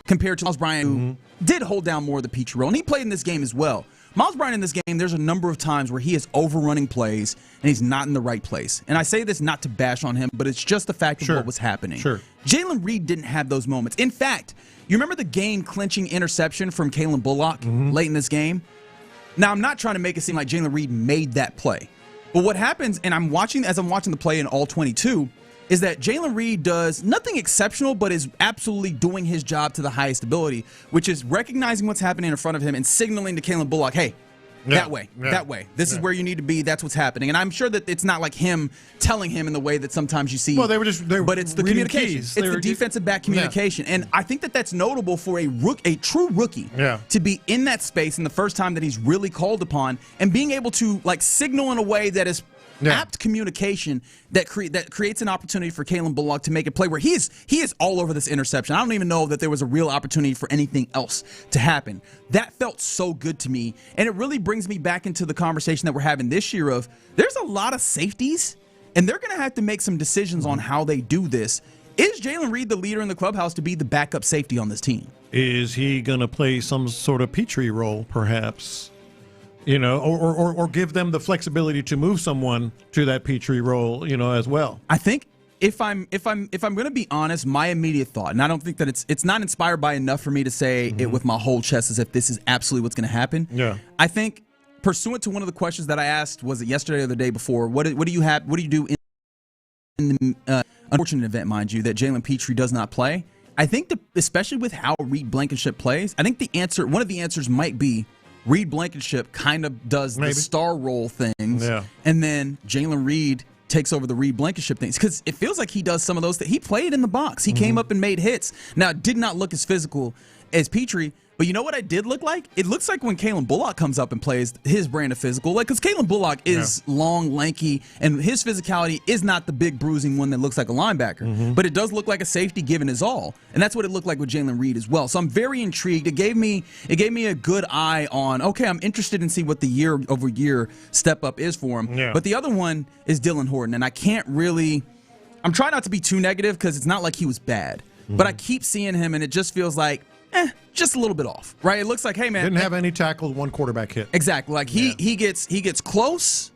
compared to Miles Bryant, who did hold down more of the Petre role. And he played in this game as well. Miles Bryant in this game, there's a number of times where he is overrunning plays and he's not in the right place. And I say this not to bash on him, but it's just the fact of what was happening. Jalen Reed didn't have those moments. In fact, you remember the game-clinching interception from Kalen Bullock late in this game? Now, I'm not trying to make it seem like Jalen Reed made that play. But what happens, and as I'm watching the play in all 22, is that Jalen Reed does nothing exceptional, but is absolutely doing his job to the highest ability, which is recognizing what's happening in front of him and signaling to Kalen Bullock, hey, that way. This is where you need to be. That's what's happening. And I'm sure that it's not like him telling him in the way that sometimes you see. Well, they were but it's the communication. It's the defensive back communication. And I think that that's notable for a true rookie to be in that space in the first time that he's really called upon and being able to signal in a way that is apt communication that creates an opportunity for Kalen Bullock to make a play where he is all over this interception. I don't even know that there was a real opportunity for anything else to happen. That felt so good to me, and it really brings me back into the conversation that we're having this year of there's a lot of safeties, and they're going to have to make some decisions on how they do this. Is Jalen Reed the leader in the clubhouse to be the backup safety on this team? Is he going to play some sort of Petrie role, perhaps? Or give them the flexibility to move someone to that Petrie role, as well. I think if I'm going to be honest, my immediate thought, and I don't think that it's not inspired by enough for me to say it with my whole chest as if this is absolutely what's going to happen. Yeah. I think pursuant to one of the questions that I asked, was it yesterday or the day before? What do you do in the unfortunate event, mind you, that Jalen Petrie does not play? I think especially with how Reed Blankenship plays, I think one of the answers might be Reed Blankenship kind of does the star role things, and then Jalen Reed takes over the Reed Blankenship things, because it feels like he does some of those things. He played in the box. He came up and made hits. Now, it did not look as physical as Petrie, but you know what it did look like? It looks like when Kalen Bullock comes up and plays his brand of physical, because Kalen Bullock is long, lanky, and his physicality is not the big bruising one that looks like a linebacker, but it does look like a safety given his all, and that's what it looked like with Jalen Reed as well. So I'm very intrigued. It gave me a good eye on, okay, I'm interested in see what the year-over-year step up is for him. But the other one is Dylan Horton, and I'm trying not to be too negative because it's not like he was bad, but I keep seeing him, and it just feels like, just a little bit off, right? It looks like, hey man, didn't have any tackle, one quarterback hit. Exactly. Like he gets close.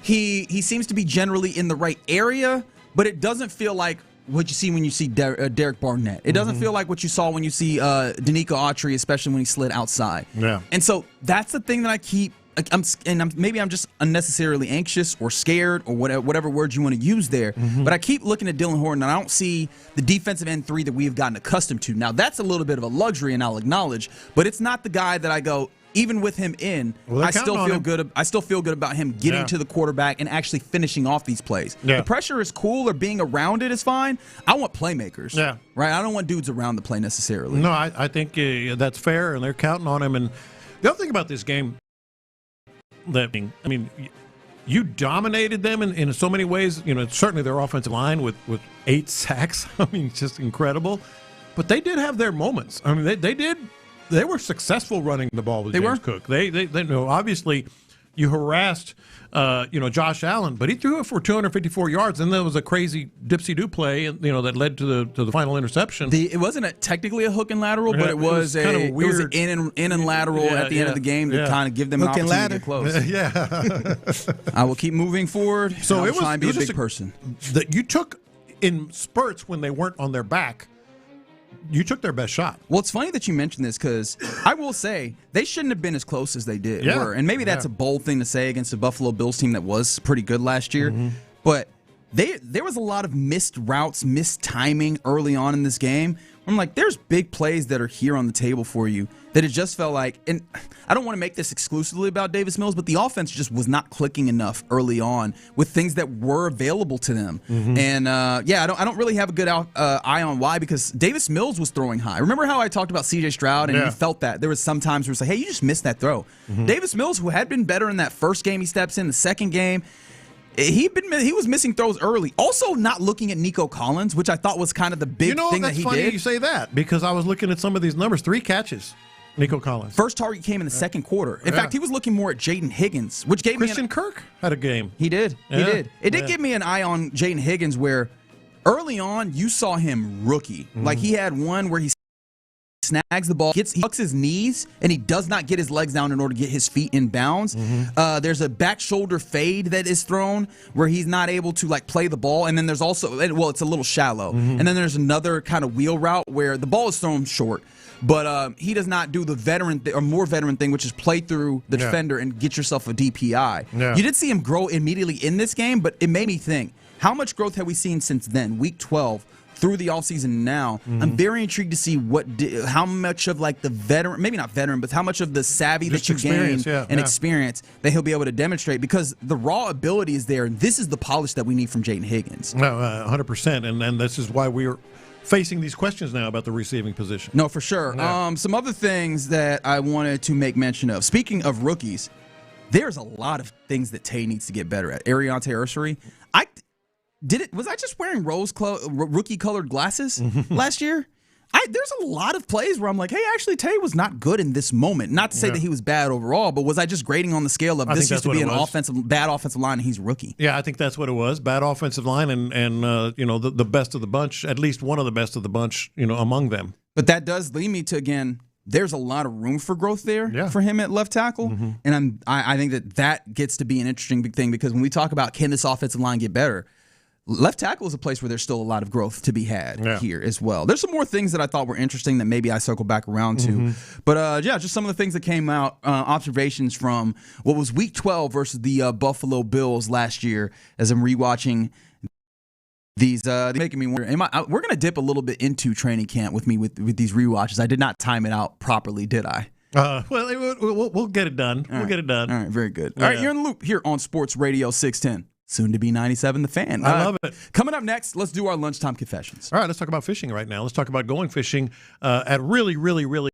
He seems to be generally in the right area, but it doesn't feel like what you see when you see Derek Barnett. It doesn't feel like what you saw when you see Danico Autry, especially when he slid outside. Yeah. And so that's the thing that I keep. Maybe I'm just unnecessarily anxious or scared or whatever words you want to use there. But I keep looking at Dylan Horton, and I don't see the defensive end 3 that we have gotten accustomed to. Now, that's a little bit of a luxury, and I'll acknowledge, but it's not the guy that I go, even with him in, I still feel good. I still feel good about him getting to the quarterback and actually finishing off these plays. The pressure is cool, or being around it is fine. I want playmakers. Right. I don't want dudes around the play necessarily. No, I think that's fair, and they're counting on him. And the other thing about this game, you dominated them in so many ways. Certainly their offensive line with 8 sacks. It's just incredible. But they did have their moments. They were successful running the ball with James Cook. They obviously you harassed Josh Allen, but he threw it for 254 yards, and there was a crazy dipsy-do play, that led to the final interception. It wasn't technically a hook and lateral, but it was kind of weird. It was in and lateral at the end of the game to kind of give them an opportunity to get close. I will keep moving forward. So it was trying to be a big person. That you took in spurts when they weren't on their back. You took their best shot. Well, it's funny that you mentioned this because I will say they shouldn't have been as close as they were. And maybe that's a bold thing to say against the Buffalo Bills team that was pretty good last year. But there was a lot of missed routes, missed timing early on in this game. I'm like, there's big plays that are here on the table for you that it just felt like, and I don't want to make this exclusively about Davis Mills, but the offense just was not clicking enough early on with things that were available to them. And I don't really have a good eye on why, because Davis Mills was throwing high. Remember how I talked about C.J. Stroud and you felt that there was some times where it's like, hey, you just missed that throw. Davis Mills, who had been better in that first game he steps in, the second game, he was missing throws early. Also, not looking at Nico Collins, which I thought was kind of the big thing that he did. That's funny you say that, because I was looking at some of these numbers. 3 catches, Nico Collins. First target came in the second quarter. In fact, he was looking more at Jaden Higgins, which gave Christian Kirk had a game. He did. He did. It did give me an eye on Jaden Higgins, where early on you saw him rookie. Like he had one where he snags the ball, he hucks his knees, and he does not get his legs down in order to get his feet in bounds. There's a back shoulder fade that is thrown where he's not able to play the ball, and then there's also, it's a little shallow. And then there's another kind of wheel route where the ball is thrown short, but he does not do the veteran or more veteran thing, which is play through the defender and get yourself a DPI. You did see him grow immediately in this game, but it made me think, how much growth have we seen since then, week 12? Through the offseason now, I'm very intrigued to see how much of the veteran, maybe not veteran, but how much of the savvy that you gain and experience that he'll be able to demonstrate, because the raw ability is there, and this is the polish that we need from Jaden Higgins. No, 100%, and this is why we're facing these questions now about the receiving position. No, for sure. Some other things that I wanted to make mention of. Speaking of rookies, there's a lot of things that Tay needs to get better at. Ariante Ursary, was I just wearing rookie-colored glasses last year? There's a lot of plays where I'm like, hey, actually, Tay was not good in this moment. Not to say that he was bad overall, but was I just grading on the scale of this used to be an bad offensive line and he's rookie? Yeah, I think that's what it was. Bad offensive line and the best of the bunch, at least one of the best of the bunch, among them. But that does lead me to, again, there's a lot of room for growth there for him at left tackle. And I think that gets to be an interesting big thing, because when we talk about can this offensive line get better, left tackle is a place where there's still a lot of growth to be had here as well. There's some more things that I thought were interesting that maybe I circle back around to. But, just some of the things that came out, observations from what was Week 12 versus the Buffalo Bills last year, as I'm rewatching these. Making me wonder, we're going to dip a little bit into training camp with me with these rewatches. I did not time it out properly, did I? We'll get it done. We'll get it done. All right, very good. All right, you're in the loop here on Sports Radio 610. Soon to be 97 The Fan. I love it. Coming up next, let's do our lunchtime confessions. All right, let's talk about fishing right now. Let's talk about going fishing at really, really, really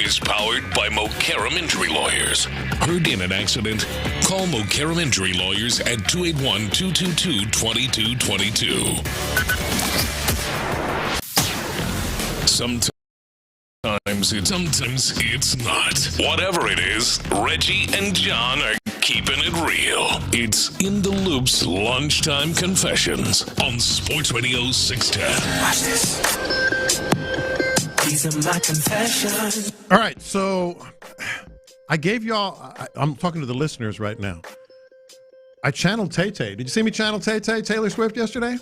is powered by Mokaram Injury Lawyers. Heard in an accident? Call Mokaram Injury Lawyers at 281-222-2222. Sometimes it's not. Whatever it is, Reggie and John are keeping it real. It's In the Loop's Lunchtime Confessions on Sports Radio 610. Watch this. These are my confessions. All right, so I gave y'all, I'm talking to the listeners right now. I channeled Tay-Tay. Did you see me channel Tay-Tay, Taylor Swift, yesterday?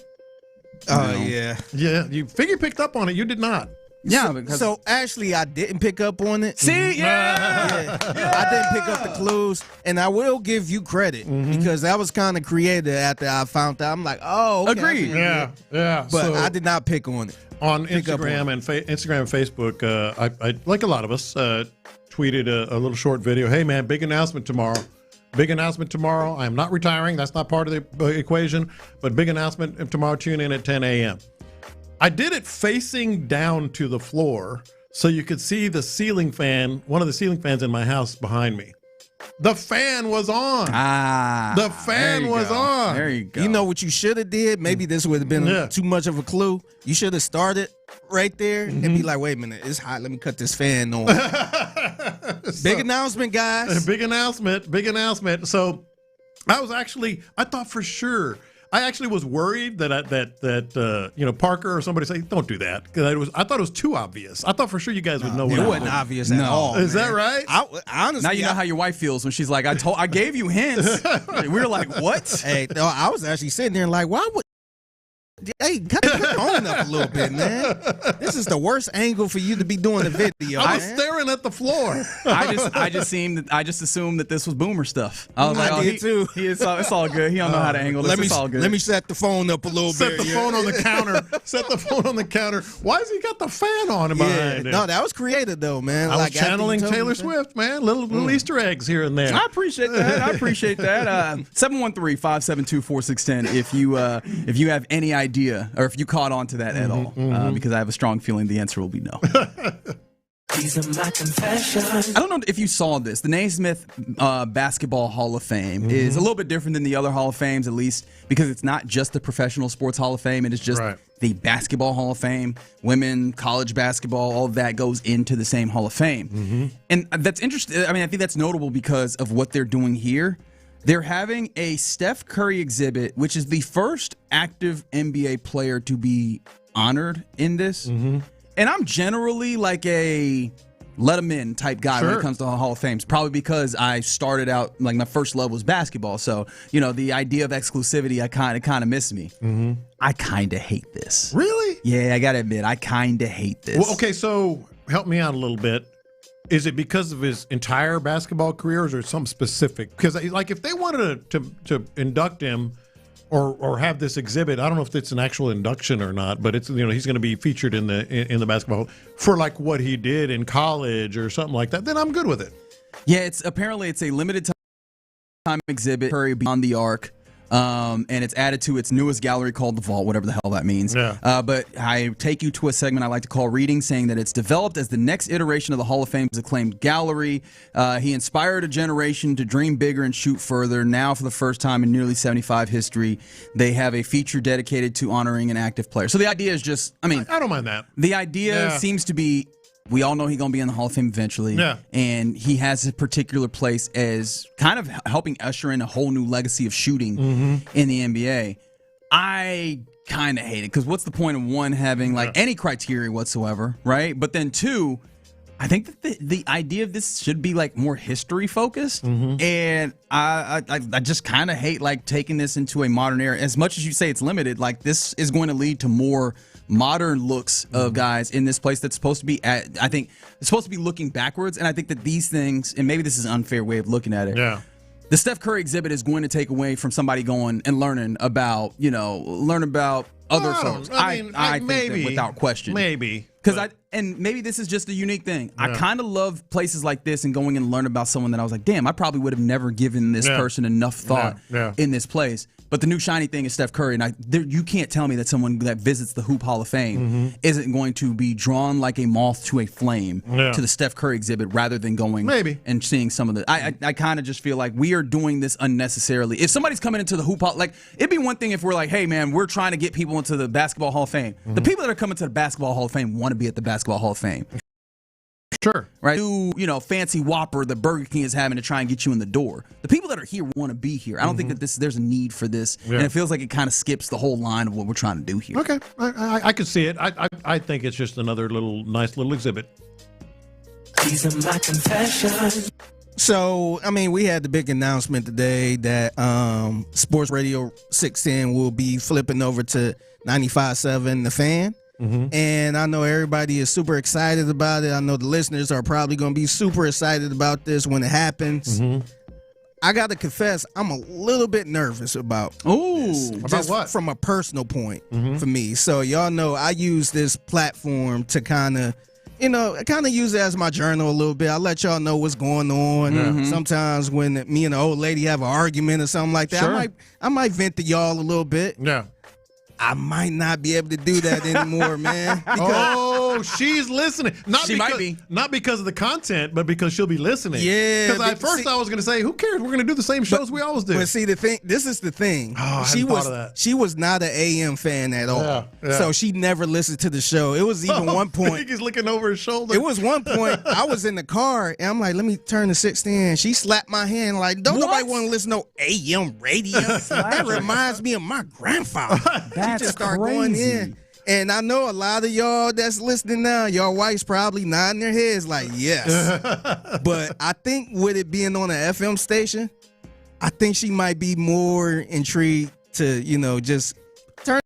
Yeah. Yeah, you figure picked up on it. You did not. Yeah, because So actually, I didn't pick up on it. See, yeah. I didn't pick up the clues, and I will give you credit because that was kind of creative after I found out. I'm like, oh, okay, Agreed. Yeah. But So, I did not pick on it. on pick up Instagram and Instagram and Facebook, I like a lot of us, tweeted a little short video. Hey, man, big announcement tomorrow. Big announcement tomorrow. I am not retiring. That's not part of the equation. But big announcement tomorrow. Tune in at 10 a.m. I did it facing down to the floor so you could see the ceiling fan, one of the ceiling fans in my house behind me. The fan was on. The fan was on. There you go. You know what you should have did? Maybe this would have been too much of a clue. You should have started right there and be like, wait a minute, it's hot. Let me cut this fan on. Big announcement, guys. Big announcement. Big announcement. So I thought for sure. I actually was worried that Parker or somebody say, don't do that, because I thought it was too obvious. I thought for sure you guys would know what it wasn't obvious at all. Is that right? Honestly, now you know how your wife feels when she's like, I gave you hints. We were like, what? Hey, no, I was actually sitting there like, why would? Hey, cut the phone up a little bit, man. This is the worst angle for you to be doing the video. I was staring at the floor. I just assumed that this was Boomer stuff. I was I did too. It's all good. He don't know how to angle this. It's all good. Let me set the phone up a little bit. Set the phone on the counter. Set the phone on the counter. Why has he got the fan on behind him? No, that was creative though, man. I was channeling Taylor Swift, man. Little Easter eggs here and there. I appreciate that. 713-572-4610 if you have any idea or if you caught on to that at all, because I have a strong feeling the answer will be no. These are my confessions. I don't know if you saw this. The Naismith Basketball Hall of Fame is a little bit different than the other Hall of Fames, at least because it's not just the Professional Sports Hall of Fame. It is just the Basketball Hall of Fame. Women, college basketball, all of that goes into the same Hall of Fame. And that's interesting. I mean, I think that's notable because of what they're doing here. They're having a Steph Curry exhibit, which is the first active NBA player to be honored in this. And I'm generally like a let them in type guy when it comes to the Hall of Fame. Probably because I started out, like my first love was basketball. So, the idea of exclusivity, I kind of miss me. I kind of hate this. Really? Yeah, I got to admit, I kind of hate this. Well, okay, so help me out a little bit. Is it because of his entire basketball career, or is there some specific? Because, like, if they wanted to induct him or have this exhibit, I don't know if it's an actual induction or not, but it's he's going to be featured in the basketball for like what he did in college or something like that. Then I'm good with it. Yeah, it's a limited time exhibit. Curry Beyond the Arc. And it's added to its newest gallery called The Vault, whatever the hell that means. But I take you to a segment I like to call Reading, saying that it's developed as the next iteration of the Hall of Fame's acclaimed gallery. He inspired a generation to dream bigger and shoot further. Now, for the first time in nearly 75 history, they have a feature dedicated to honoring an active player. So the idea is just, I don't mind that. The idea seems to be, we all know he's going to be in the Hall of Fame eventually. And he has a particular place as kind of helping usher in a whole new legacy of shooting in the NBA. I kind of hate it because what's the point of one having like any criteria whatsoever, right? But then two, I think that the idea of this should be like more history focused. And I just kind of hate like taking this into a modern era. As much as you say it's limited, like this is going to lead to more modern looks of guys in this place that's supposed to be I think it's supposed to be looking backwards. And I think that these things, and maybe this is an unfair way of looking at it. The Steph Curry exhibit is going to take away from somebody going and learning about other folks. I think maybe that without question. Maybe. Because and maybe this is just a unique thing. Yeah. I kind of love places like this and going and learn about someone that I was like, damn, I probably would have never given this person enough thought in this place. But the new shiny thing is Steph Curry, and you can't tell me that someone that visits the Hoop Hall of Fame isn't going to be drawn like a moth to a flame to the Steph Curry exhibit rather than going and seeing some of the. I kind of just feel like we are doing this unnecessarily. If somebody's coming into the Hoop Hall, like it'd be one thing if we're like, hey man, we're trying to get people into the Basketball Hall of Fame. The people that are coming to the Basketball Hall of Fame want to be at the Basketball Hall of Fame. Sure. Right. Fancy Whopper that Burger King is having to try and get you in the door. The people that are here want to be here. I don't think that there's a need for this, and it feels like it kind of skips the whole line of what we're trying to do here. Okay, I can see it. I think it's just another nice little exhibit. These are my confessions. So, I mean, we had the big announcement today that Sports Radio 610 will be flipping over to 95.7 The Fan. And I know everybody is super excited about it. I know the listeners are probably going to be super excited about this when it happens. I got to confess, I'm a little bit nervous about this. About what? From a personal point for me. So y'all know I use this platform to kind of use it as my journal a little bit. I let y'all know what's going on. Sometimes when me and the old lady have an argument or something like that, I might vent to y'all a little bit. Yeah. I might not be able to do that anymore, man. She's listening. Not because of the content, but because she'll be listening. Yeah. Because at first I was going to say, who cares? We're going to do the same shows we always do. But see, this is the thing. Oh, she was not an AM fan at all. Yeah. So she never listened to the show. It was even one point. He's looking over his shoulder. It was one point I was in the car and I'm like, let me turn the 610. She slapped my hand like, don't nobody want to listen to no AM radio. That reminds me of my grandfather. That's she just started going in. And I know a lot of y'all that's listening now, your wife's probably nodding their heads like, yes. But I think with it being on an FM station, I think she might be more intrigued to, just turn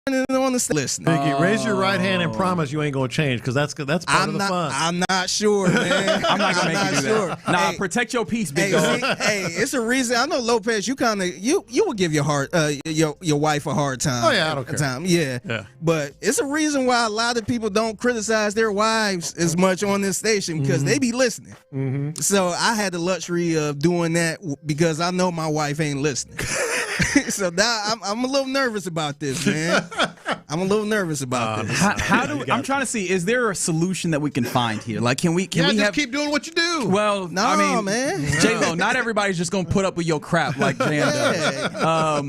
it on the listen. Biggie, raise your right hand and promise you ain't going to change, because that's part of the fun. I'm not sure, man. I'm not going to make you do that. Nah, protect your peace, big dog. It's a reason. I know, Lopez, you kind of, you will give your wife a hard time. Oh, yeah, I don't care. Yeah. But it's a reason why a lot of people don't criticize their wives as much on this station, because they be listening. So I had the luxury of doing that because I know my wife ain't listening. So now I'm a little nervous about this, man. I'm a little nervous about this. I'm trying to see, is there a solution that we can find here? Like, can we keep doing what you do. Well, no, man. J-Lo, not everybody's just going to put up with your crap like Jan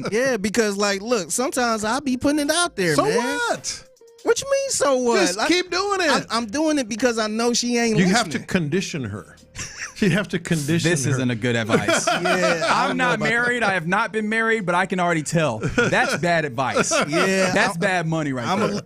does. Because, look, sometimes I'll be putting it out there, so man. What? What you mean, so what? Just keep doing it. I'm doing it because I know she ain't listening. You have to condition her. You have to condition This her. isn't a good advice. I'm not married. I have not been married, but I can already tell. That's bad advice. Yeah. That's bad money there.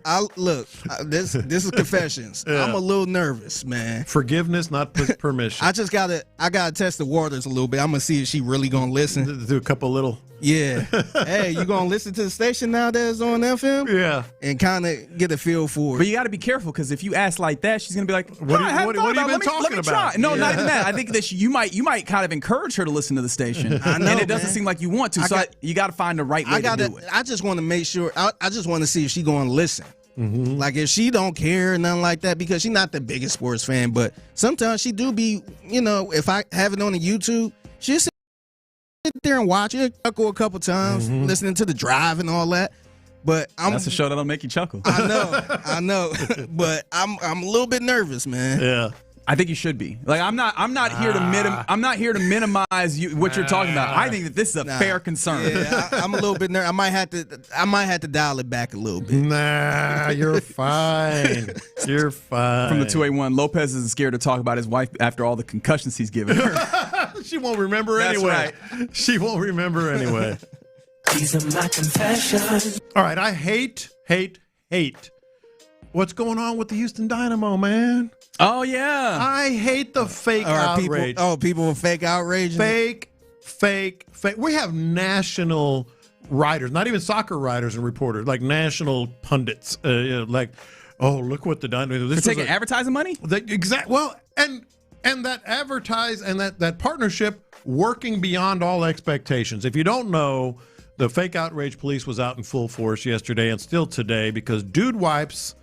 This is confessions. I'm a little nervous, man. Forgiveness, not permission. I gotta test the waters a little bit. I'm gonna see if she really gonna listen. Do a couple little. Yeah. Hey, you gonna listen to the station now that's on FM? Yeah. And kind of get a feel for it. But you got to be careful, because if you ask like that, she's gonna be like, what have you been talking about? No, not even that. I think that you might kind of encourage her to listen to the station. I know, and it doesn't seem like you want to. You got to find the right way to do it. I just want to make sure. I just want to see if she going to listen. Like if she don't care or nothing like that, because she's not the biggest sports fan, but sometimes she do be. If I have it on the YouTube, she'll sit there and watch it. Chuckle a couple times, listening to the drive and all that. But that's a show that'll make you chuckle. I know, but I'm a little bit nervous, man. Yeah. I think you should be. Like I'm not here to minimize what you're talking about. I think that this is a fair concern. Yeah, I'm a little bit nervous. I might have to dial it back a little bit. Nah, you're fine. You're fine. From the 281, Lopez isn't scared to talk about his wife after all the concussions he's given her. She won't remember anyway. Right. She won't remember anyway. These are my confessions. All right, I hate what's going on with the Houston Dynamo, man. Oh, yeah. I hate the fake outrage. People with fake outrage. Fake. We have national writers, not even soccer writers and reporters, like national pundits. Look what the Dynamo. They're taking advertising money? Well, and that that partnership working beyond all expectations. If you don't know, the fake outrage police was out in full force yesterday and still today because Dude Wipes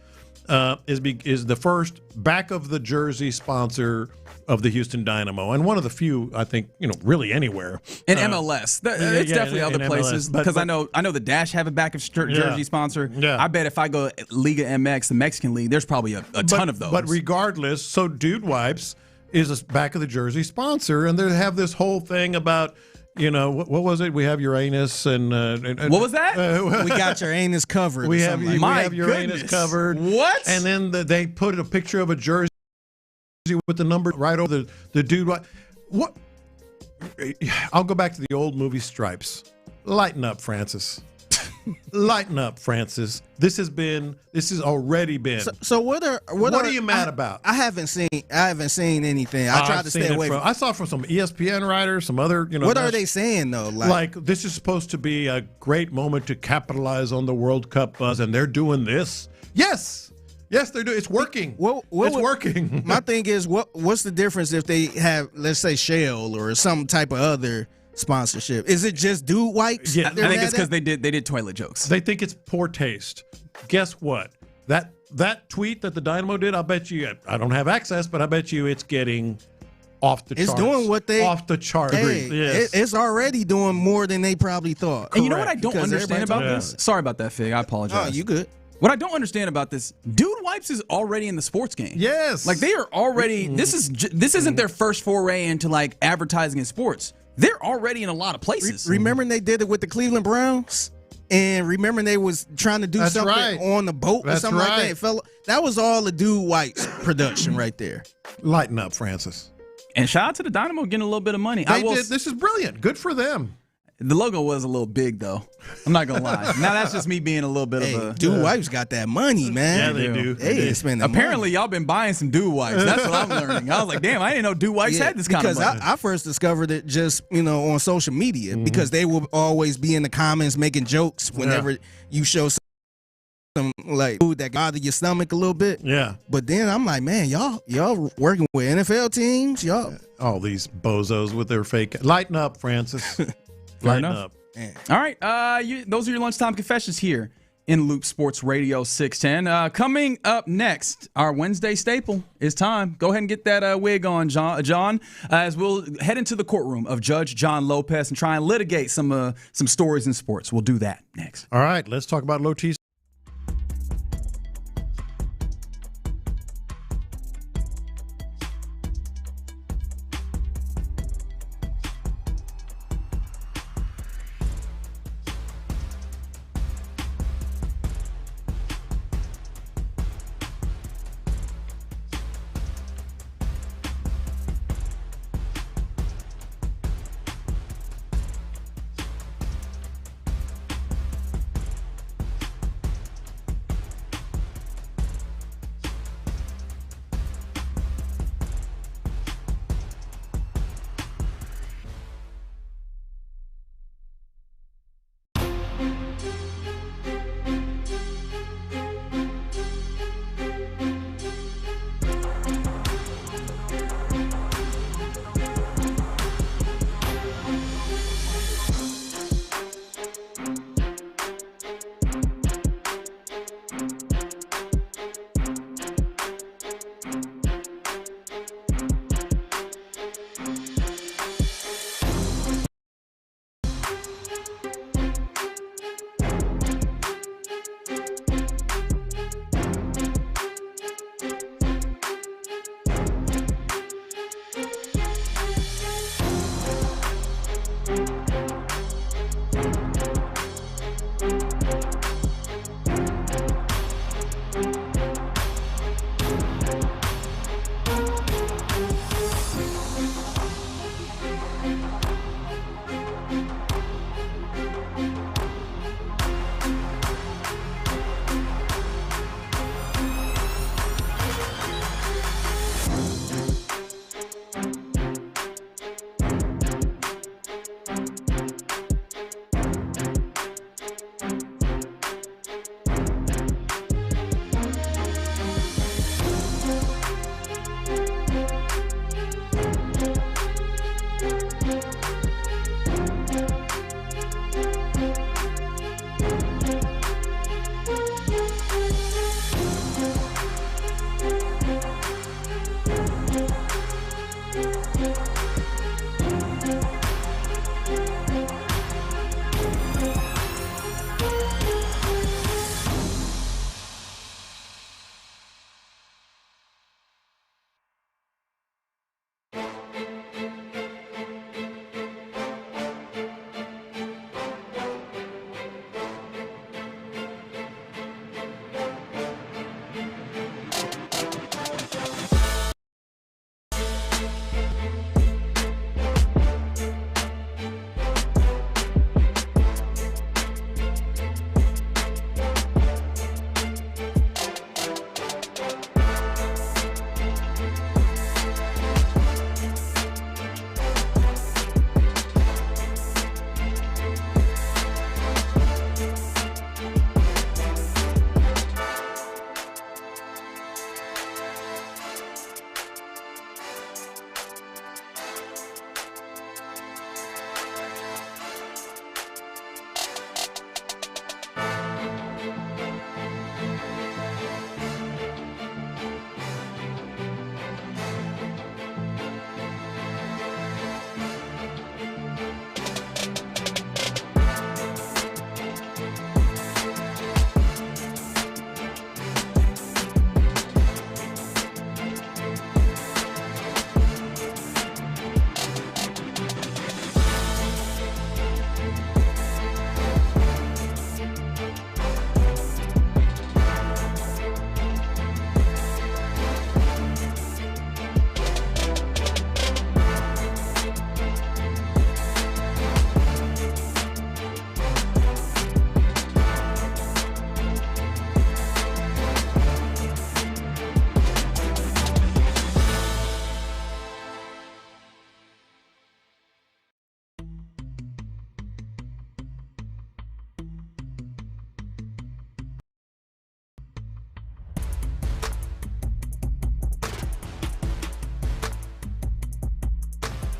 is the first back of the jersey sponsor of the Houston Dynamo, and one of the few, I think, really anywhere in MLS. It's definitely other places because I know the Dash have a back of jersey sponsor. Yeah. I bet if I go Liga MX, the Mexican league, there's probably a ton of those. But regardless, so Dude Wipes is a back of the jersey sponsor, and they have this whole thing about. What was it? We have Uranus and what was that? We got your anus covered. We have Uranus covered. What? And then they put a picture of a jersey with the number right over the dude. What? I'll go back to the old movie Stripes. Lighten up, Francis. Lighten up, Francis. This has already been. So what are you mad about? I haven't seen anything. I tried to stay away from. I saw it from some ESPN writers, some other. What are they saying though? Like this is supposed to be a great moment to capitalize on the World Cup buzz, and they're doing this. Yes, they're doing. It's working. It's working. My thing is, what's the difference if they have, let's say, Shell or some type of other sponsorship? Is it just Dude Wipes? Yeah, I think it's because they did toilet jokes. They think it's poor taste. Guess what? That tweet that the Dynamo did, I bet you, I don't have access, but I bet you it's getting off the charts. It's doing what they off the charts. Hey, yes. It's already doing more than they probably thought. And you know what I don't understand about this? Sorry about that, Fig. I apologize. Oh, you good? What I don't understand about this, Dude Wipes is already in the sports game. Yes. Like they are already. This isn't their first foray into like advertising in sports. They're already in a lot of places. Remember they did it with the Cleveland Browns? And remember they was trying to do something on the boat or something like that? That was all the Dude Wipes production right there. Lighten up, Francis. And shout out to the Dynamo getting a little bit of money. This is brilliant. Good for them. The logo was a little big, though. I'm not going to lie. Now, that's just me being a little bit of a... Dude Wipes got that money, man. Yeah, they do. They spend Apparently, y'all been buying some Dude Wipes. That's what I'm learning. I was like, damn, I didn't know Dude Wipes had this kind of money. Because I first discovered it just, on social media because they will always be in the comments making jokes whenever you show some like food that got out of your stomach a little bit. Yeah. But then I'm like, man, y'all working with NFL teams, y'all. All these bozos with their fake... Lighten up, Francis. Lighten up. Man. All right, those are your lunchtime confessions here in Loop Sports Radio 610. Coming up next, our Wednesday staple is time. Go ahead and get that wig on, John, as we'll head into the courtroom of Judge John Lopez and try and litigate some stories in sports. We'll do that next. All right, let's talk about low T.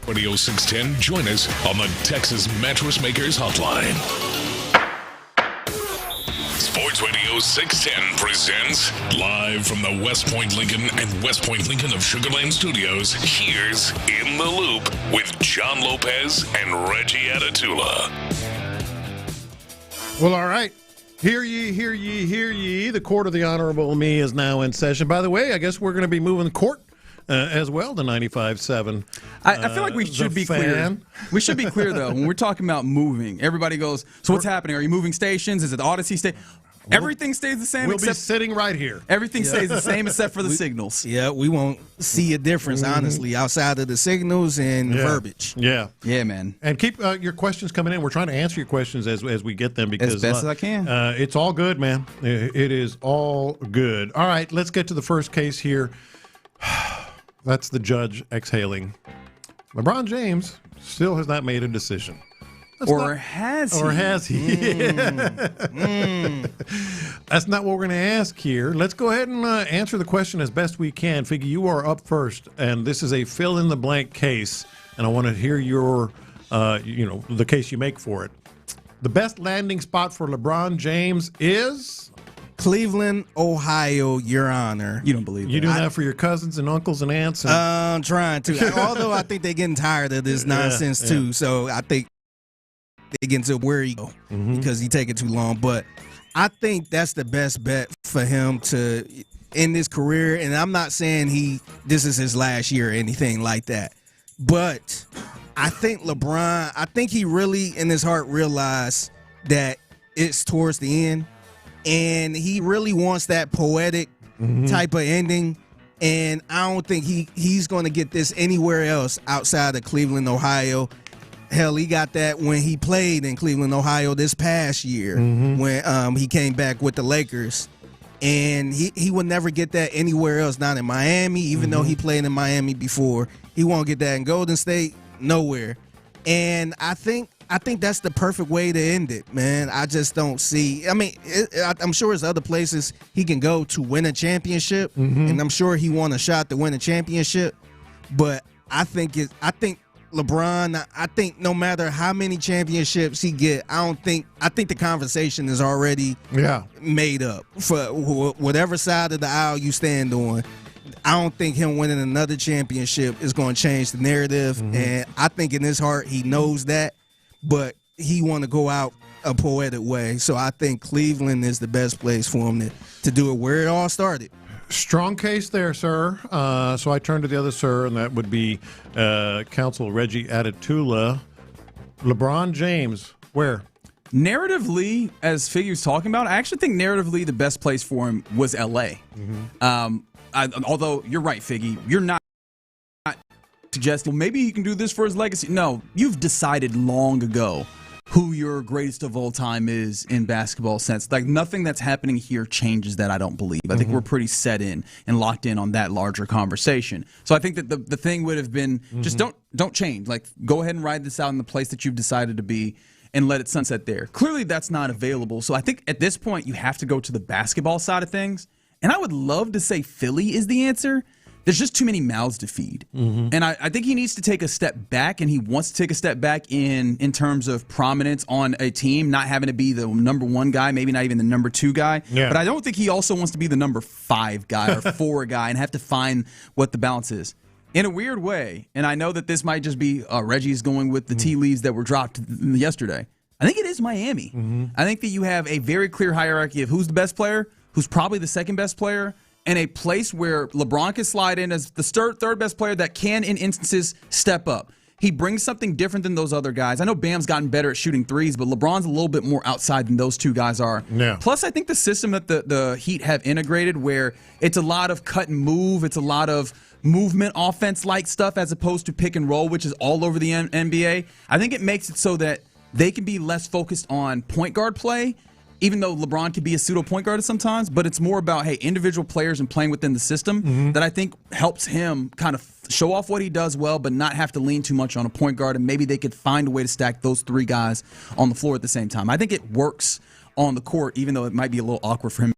Radio 610, join us on the Texas Mattress Makers Hotline. Sports Radio 610 presents, live from the West Point Lincoln and West Point Lincoln of Sugar Land Studios, here's In the Loop with John Lopez and Reggie Atatula. Well, all right. Hear ye, hear ye, hear ye. The court of the Honorable Me is now in session. By the way, I guess we're going to be moving the court as well to 95.7. I feel like we should be clear. We should be clear, though. When we're talking about moving, everybody goes, so what's happening? Are you moving stations? Is it the Odyssey station? Everything stays the same. We'll be sitting right here. Everything stays the same except for the signals. Yeah, we won't see a difference, honestly, outside of the signals and verbiage. Yeah. Yeah, man. And keep your questions coming in. We're trying to answer your questions as we get them. Because, as best as I can. It's all good, man. It is all good. All right, let's get to the first case here. That's the judge exhaling. LeBron James still has not made a decision. Has he? Or has he? That's not what we're going to ask here. Let's go ahead and answer the question as best we can. Figgy, you are up first, and this is a fill-in-the-blank case, and I want to hear your, the case you make for it. The best landing spot for LeBron James is? Cleveland, Ohio, Your Honor. You don't believe that. You doing that for your cousins and uncles and aunts? I'm trying to. Although I think they're getting tired of this nonsense, too, so I think they get to where he go because he taking too long. But I think that's the best bet for him to end his career. And I'm not saying this is his last year or anything like that. But I think LeBron, I think he really in his heart realized that it's towards the end. And he really wants that poetic type of ending. And I don't think he's going to get this anywhere else outside of Cleveland, Ohio. Hell, he got that when he played in Cleveland, Ohio this past year when he came back with the Lakers. And he would never get that anywhere else, not in Miami, even though he played in Miami before. He won't get that in Golden State, nowhere. And I think that's the perfect way to end it, man. I just don't see. I mean, I'm sure there's other places he can go to win a championship, and I'm sure he won a shot to win a championship. But I think LeBron, I think no matter how many championships he get, I think the conversation is already made up for whatever side of the aisle you stand on. I don't think him winning another championship is going to change the narrative, and I think in his heart he knows that, but he want to go out a poetic way. So I think Cleveland is the best place for him to do it where it all started. Strong case there, sir. So I turn to the other sir, and that would be Counsel Reggie Atatula. LeBron James, where? Narratively, as Figure's talking about, I actually think narratively the best place for him was L.A. Although you're right, Figgy, you're not suggesting, well, maybe he can do this for his legacy. No, you've decided long ago who your greatest of all time is in basketball sense. Like, nothing that's happening here changes that, I don't believe. I think we're pretty set in and locked in on that larger conversation. So I think that the thing would have been just don't change. Like, go ahead and ride this out in the place that you've decided to be and let it sunset there. Clearly that's not available. So I think at this point you have to go to the basketball side of things. And I would love to say Philly is the answer. There's just too many mouths to feed. And I think he needs to take a step back, and he wants to take a step back in terms of prominence on a team, not having to be the number one guy, maybe not even the number two guy. Yeah. But I don't think he also wants to be the number 5 guy or 4 guy and have to find what the balance is. In a weird way, and I know that this might just be Reggie's going with the tea leaves that were dropped yesterday, I think it is Miami. I think that you have a very clear hierarchy of who's the best player, who's probably the second best player, and a place where LeBron can slide in as the third best player that can, in instances, step up. He brings something different than those other guys. I know Bam's gotten better at shooting threes, but LeBron's a little bit more outside than those two guys are. Yeah. Plus, I think the system that the Heat have integrated, where it's a lot of cut and move, it's a lot of movement offense-like stuff as opposed to pick and roll, which is all over the NBA. I think it makes it so that they can be less focused on point guard play, even though LeBron can be a pseudo point guard sometimes, but it's more about, hey, individual players and playing within the system that I think helps him kind of show off what he does well, but not have to lean too much on a point guard, and maybe they could find a way to stack those 3 guys on the floor at the same time. I think it works on the court, even though it might be a little awkward for him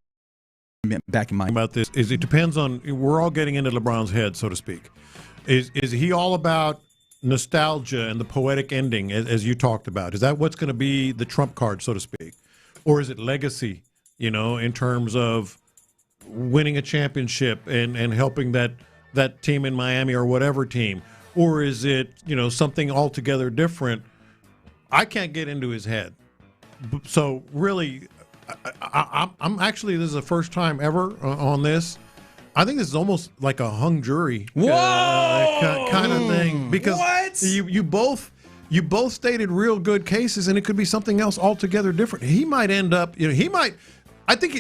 back in mind. About this is it depends on, we're all getting into LeBron's head, so to speak. Is he all about nostalgia and the poetic ending, as you talked about? Is that what's going to be the trump card, so to speak? Or is it legacy, in terms of winning a championship and helping that team in Miami or whatever team? Or is it, something altogether different? I can't get into his head. So really, I'm actually, this is the first time ever on this. I think this is almost like a hung jury kind of thing, because you both stated real good cases, and it could be something else altogether different. He might end up, I think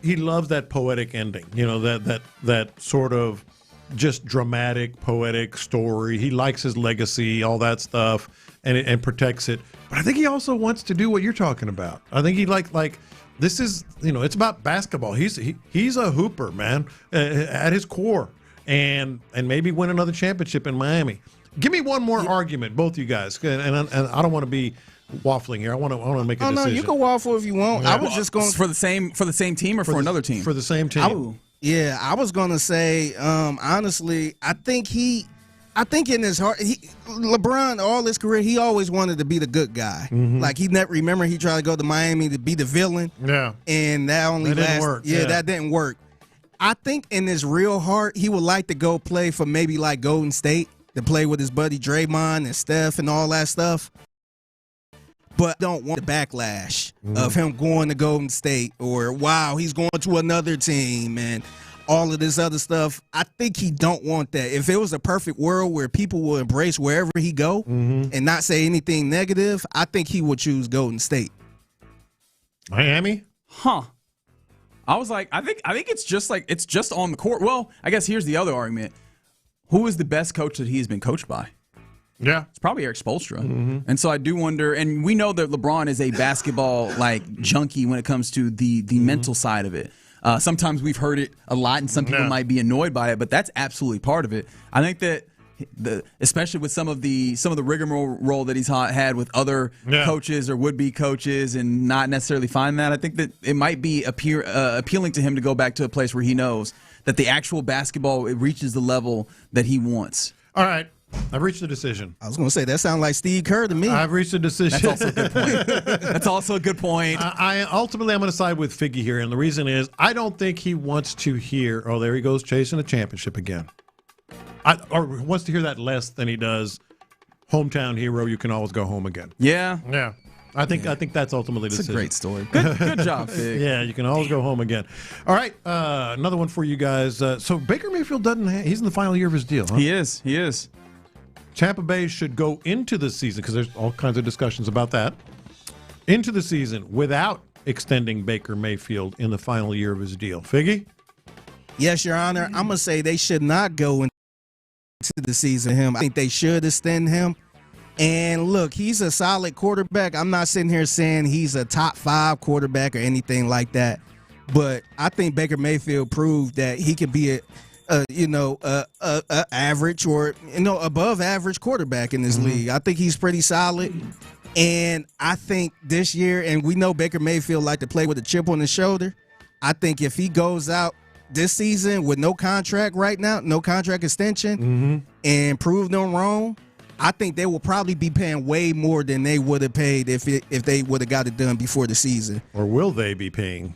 he loves that poetic ending, that sort of just dramatic, poetic story. He likes his legacy, all that stuff, and protects it. But I think he also wants to do what you're talking about. I think he like this is, it's about basketball. He's a hooper, man, at his core, and maybe win another championship in Miami. Give me one more argument, both of you guys, and I don't want to be waffling here. I want to make a decision. No, you can waffle if you want. Yeah. I was just going for the same team or for another team? For the same team. I was going to say, honestly, I think in his heart, LeBron, all his career, he always wanted to be the good guy. Mm-hmm. Like, he tried to go to Miami to be the villain. Yeah. And that only didn't work. Yeah, that didn't work. I think in his real heart, he would like to go play for maybe like Golden State, to play with his buddy Draymond and Steph and all that stuff. But don't want the backlash of him going to Golden State, or wow, he's going to another team and all of this other stuff. I think he don't want that. If it was a perfect world where people will embrace wherever he go and not say anything negative, I think he would choose Golden State. Miami? Huh. I was like, I think it's just on the court. Well, I guess here's the other argument. Who is the best coach that he's been coached by? Yeah. It's probably Eric Spoelstra. And so I do wonder, and we know that LeBron is a basketball junkie when it comes to the mental side of it. Sometimes we've heard it a lot, and some people might be annoyed by it, but that's absolutely part of it. I think that especially with some of the rigmarole that he's had with other coaches or would-be coaches, and not necessarily find that, I think that it might be appealing to him to go back to a place where he knows that the actual basketball, it reaches the level that he wants. All right. I've reached a decision. I was going to say, that sounds like Steve Kerr to me. I've reached a decision. That's also a good point. That's also a good point. Ultimately, I'm going to side with Figgy here, and the reason is I don't think he wants to hear, oh, there he goes chasing a championship again. Or wants to hear that less than he does, hometown hero, you can always go home again. Yeah. Yeah. I think that's ultimately the decision. It's a great story. Good job, Fig. Yeah, you can always go home again. All right, another one for you guys. So Baker Mayfield he's in the final year of his deal, huh? He is. Tampa Bay should go into the season, because there's all kinds of discussions about that, into the season without extending Baker Mayfield in the final year of his deal. Figgy? Yes, Your Honor. I'm going to say they should not go into the season. I think they should extend him. And look, he's a solid quarterback. I'm not sitting here saying he's a top 5 quarterback or anything like that. But I think Baker Mayfield proved that he can be a average or above average quarterback in this league. I think he's pretty solid. And I think this year, and we know Baker Mayfield like to play with a chip on his shoulder. I think if he goes out this season with no contract right now, no contract extension, and prove them wrong, I think they will probably be paying way more than they would have paid if they would have got it done before the season. Or will they be paying?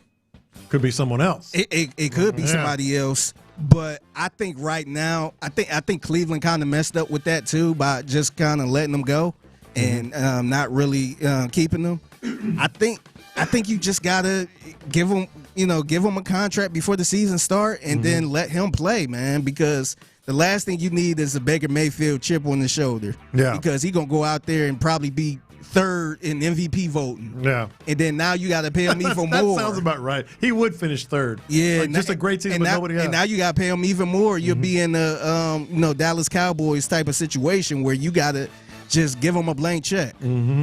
Could be someone else. It could be somebody else. But I think right now, I think Cleveland kind of messed up with that too, by just kind of letting them go and not really keeping them. I think you just gotta give him a contract before the season start, and then let him play, man, because the last thing you need is a Baker Mayfield chip on the shoulder. Yeah. Because he's going to go out there and probably be third in MVP voting. Yeah. And then now you got to pay him even more. That sounds about right. He would finish third. Yeah. Just a great season, but nobody else. And now you got to pay him even more. You'll be in the Dallas Cowboys type of situation where you got to just give him a blank check.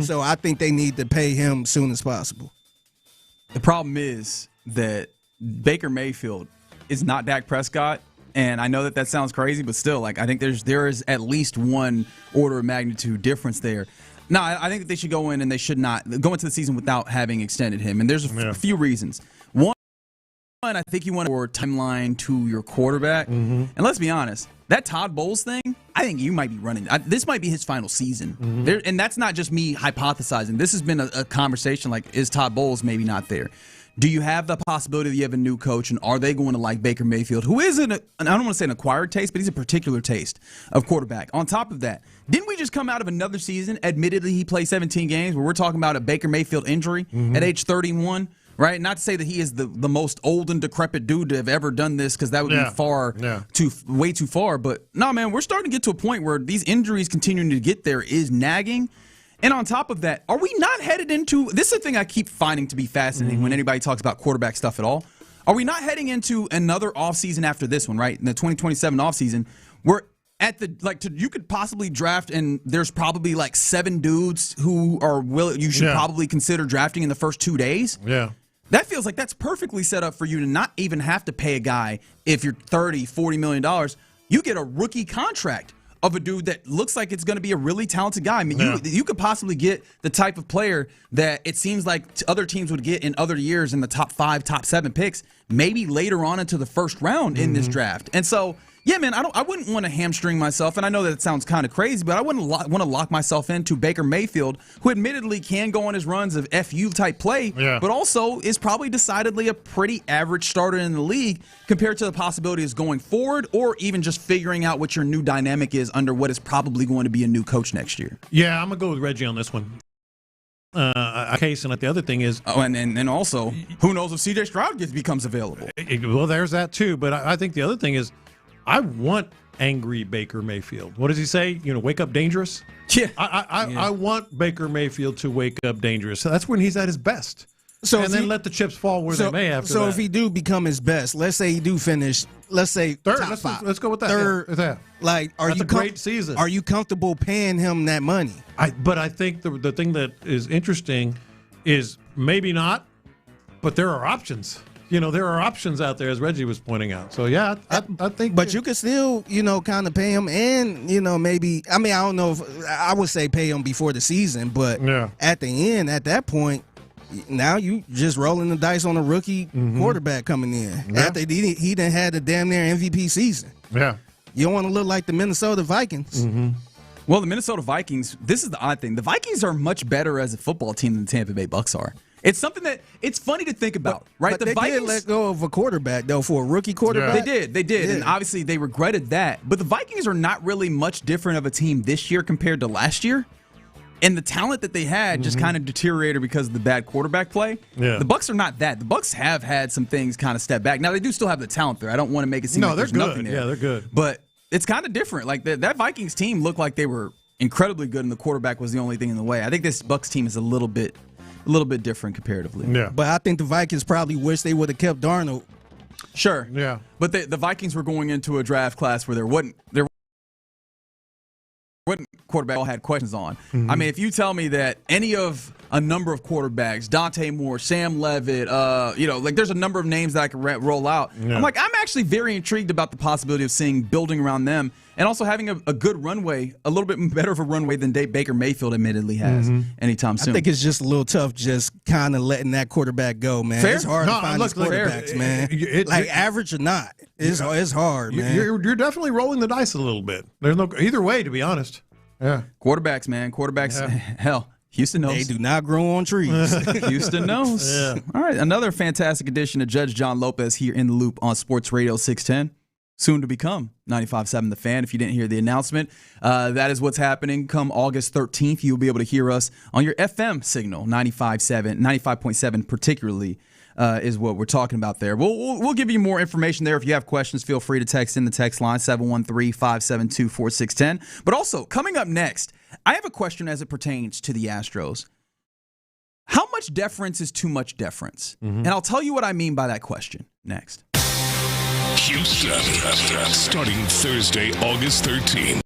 So I think they need to pay him as soon as possible. The problem is that Baker Mayfield is not Dak Prescott. And I know that sounds crazy, but still, I think there is at least one order of magnitude difference there. No, I think that they should go in, and they should not go into the season without having extended him. And there's a few reasons. One, I think you want a timeline to your quarterback. And let's be honest, that Todd Bowles thing, I think you might be running. This might be his final season. And that's not just me hypothesizing. This has been a conversation like, is Todd Bowles maybe not there? Do you have the possibility that you have a new coach, and are they going to like Baker Mayfield, who is I don't want to say an acquired taste, but he's a particular taste of quarterback. On top of that, didn't we just come out of another season? Admittedly, he played 17 games, where we're talking about a Baker Mayfield injury at age 31, right? Not to say that he is the most old and decrepit dude to have ever done this, because that would be way too far. But no, man, we're starting to get to a point where these injuries continuing to get there is nagging. And on top of that, are we not headed into – this is the thing I keep finding to be fascinating when anybody talks about quarterback stuff at all. Are we not heading into another offseason after this one, right? In the 2027 offseason, where at the – you could possibly draft, and there's probably like 7 dudes who are you should probably consider drafting in the first 2 days. Yeah. That feels like that's perfectly set up for you to not even have to pay a guy if you're $30, $40 million. You get a rookie contract of a dude that looks like it's going to be a really talented guy. I mean, you could possibly get the type of player that it seems like other teams would get in other years in the top 5, top 7 picks, maybe later on into the first round in this draft. And so, yeah, man, I wouldn't want to hamstring myself, and I know that it sounds kind of crazy, but I wouldn't want to lock myself into Baker Mayfield, who admittedly can go on his runs of FU-type play, but also is probably decidedly a pretty average starter in the league compared to the possibilities going forward, or even just figuring out what your new dynamic is under what is probably going to be a new coach next year. Yeah, I'm going to go with Reggie on this one. Case, and the other thing is, and also, who knows if C.J. Stroud becomes available? Well, there's that too. But I think the other thing is, I want angry Baker Mayfield. What does he say? Wake up dangerous. Yeah, I want Baker Mayfield to wake up dangerous. So that's when he's at his best. So and then let the chips fall where they may after that. So if he do become his best, let's say he do finish, let's say third. Top 5. Let's go with that. Third. Like, that's a great season. Are you comfortable paying him that money? But I think the thing that is interesting is maybe not, but there are options. There are options out there, as Reggie was pointing out. So, yeah, I think. But you could still, kind of pay him and, maybe, I don't know if I would say pay him before the season, but at the end, at that point, now you just rolling the dice on a rookie quarterback coming in. After he done had a damn near MVP season. Yeah. You don't want to look like the Minnesota Vikings. Well, the Minnesota Vikings, this is the odd thing. The Vikings are much better as a football team than the Tampa Bay Bucks are. It's something that it's funny to think about, right? But the Vikings did let go of a quarterback, though, for a rookie quarterback. They did. And obviously they regretted that. But the Vikings are not really much different of a team this year compared to last year. And the talent that they had just kind of deteriorated because of the bad quarterback play. Yeah. The Bucks are not that. The Bucks have had some things kind of step back. Now, they do still have the talent there. I don't want to make it seem like there's nothing there. Yeah, they're good. But it's kind of different. Like that Vikings team looked like they were incredibly good, and the quarterback was the only thing in the way. I think this Bucks team is a little bit different comparatively. Yeah. But I think the Vikings probably wish they would have kept Darnold. Sure. Yeah. But the Vikings were going into a draft class where there wasn't quarterback all had questions on. I mean, if you tell me that any of a number of quarterbacks, Dante Moore, Sam Levitt, there's a number of names that I can roll out. Yeah. I'm actually very intrigued about the possibility of seeing building around them and also having a good runway, a little bit better of a runway than Baker Mayfield admittedly has anytime soon. I think it's just a little tough just kind of letting that quarterback go, man. Fair? It's hard to find these quarterbacks, man. Average or not, it's hard, man. You're definitely rolling the dice a little bit. There's no either way, to be honest. Yeah. Quarterbacks, man. Quarterbacks, hell, Houston knows. They do not grow on trees. Houston knows. Yeah. All right, another fantastic edition of Judge John Lopez here in the Loop on Sports Radio 610. Soon to become 95.7 The Fan. If you didn't hear the announcement, that is what's happening. Come August 13th, you'll be able to hear us on your FM signal, 95.7 particularly. Is what we're talking about there. We'll give you more information there. If you have questions, feel free to text in the text line, 713-572-4610. But also, coming up next, I have a question as it pertains to the Astros. How much deference is too much deference? And I'll tell you what I mean by that question next. Houston, starting Thursday, August 13th.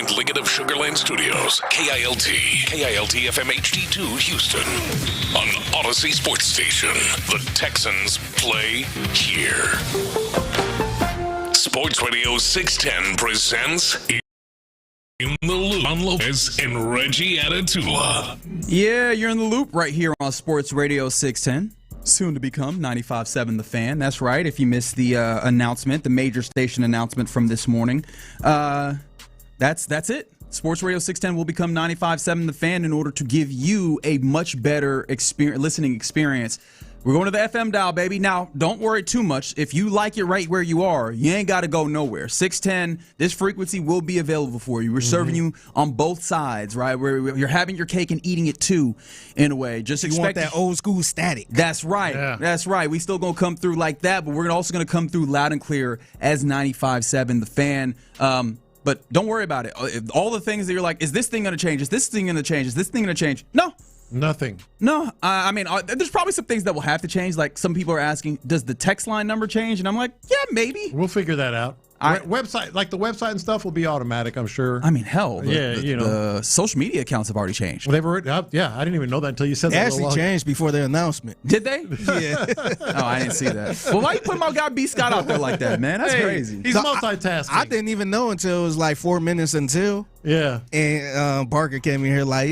Point Lincoln of Sugar Land Studios. KILT FM HD2 Houston. On Odyssey Sports Station. The Texans play here. Sports Radio 610 presents In the Loop. John Lopez and Reggie Atatula. Yeah, you're in the loop right here on Sports Radio 610. Soon to become 95.7 The Fan. That's right. If you missed the announcement, the major station announcement from this morning, that's it. Sports Radio 610 will become 95.7 The Fan in order to give you a much better listening experience. We're going to the FM dial, baby. Now, don't worry too much. If you like it right where you are, you ain't got to go nowhere. 610, this frequency will be available for you. We're serving you on both sides, right? You're having your cake and eating it too, in a way. Just you want that old school static. That's right. Yeah. That's right. We still going to come through like that, but we're also going to come through loud and clear as 95.7 The Fan. But don't worry about it. All the things that you're like, is this thing going to change? Is this thing going to change? Is this thing going to change? No. Nothing. No, I mean, there's probably some things that will have to change. Like some people are asking, does the text line number change? And I'm like, yeah, maybe. We'll figure that out. Website, like the website and stuff, will be automatic, I'm sure. I mean, hell, the the social media accounts have already changed. Well, they've already, I didn't even know that until you said they that. They actually changed before their announcement. Did they? Yeah. Oh, I didn't see that. Well, why you put my guy B. Scott out there like that, man? That's crazy. He's multitasking. I didn't even know until it was like 4 minutes until. Yeah. And Parker came in here like,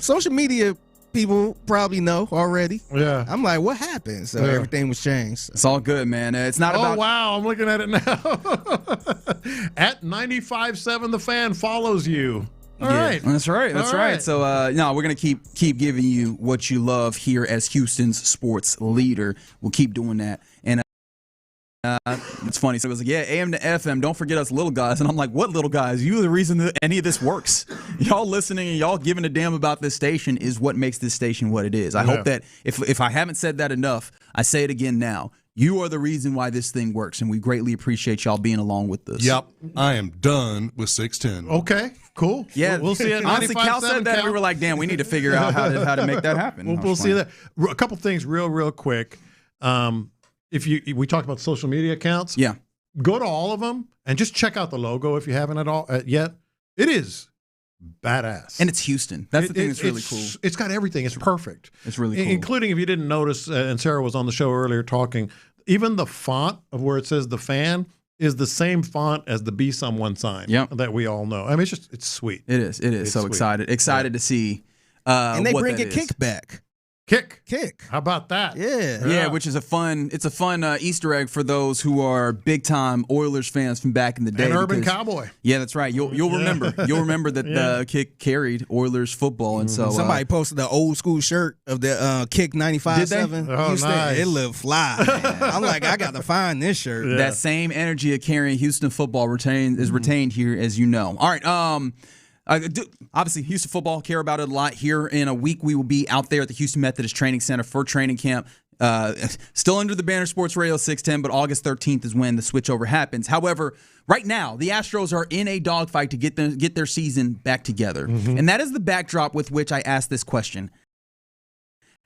social media people probably know already. Yeah. I'm like, what happened? So everything was changed. It's all good, man. It's not about. Oh, wow. I'm looking at it now. At 95.7 The Fan follows you. All right. That's right. That's right. So, we're going to keep giving you what you love here as Houston's sports leader. We'll keep doing that. And it's funny. So it was like, AM to FM. Don't forget us little guys. And I'm like, what little guys? You the reason that any of this works. Y'all listening and y'all giving a damn about this station is what makes this station what it is. I hope that if I haven't said that enough, I say it again now. You are the reason why this thing works, and we greatly appreciate y'all being along with us. Yep. I am done with 610. Okay, cool. Yeah, we'll see it. Honestly, Cal said that, and we were like, damn, we need to figure out how to make that happen. We'll see that. A couple things real quick. We talked about social media accounts. Yeah. Go to all of them and just check out the logo if you haven't at all yet. It is badass. And it's Houston. That's the thing that's really cool. It's got everything. It's perfect. It's really cool. Including, if you didn't notice, and Sarah was on the show earlier talking, even the font of where it says The Fan is the same font as the Be Someone sign that we all know. I mean, it's sweet. It is. It's so sweet. Excited to see and they bring a kickback. Kick. How about that? Yeah, which is a fun Easter egg for those who are big time Oilers fans from back in the day. An urban cowboy. Yeah, that's right. You'll remember. You'll remember that the Kick carried Oilers football, and so somebody posted the old school shirt of the Kick 95.7. Oh, nice. It looked fly. Man. I'm like, I got to find this shirt. That same energy of carrying Houston football is retained here, as you know. All right. Obviously, Houston football, care about it a lot. Here in a week, we will be out there at the Houston Methodist Training Center for training camp. Still under the banner Sports Radio 610, but August 13th is when the switchover happens. However, right now, the Astros are in a dogfight to get their season back together. And that is the backdrop with which I asked this question.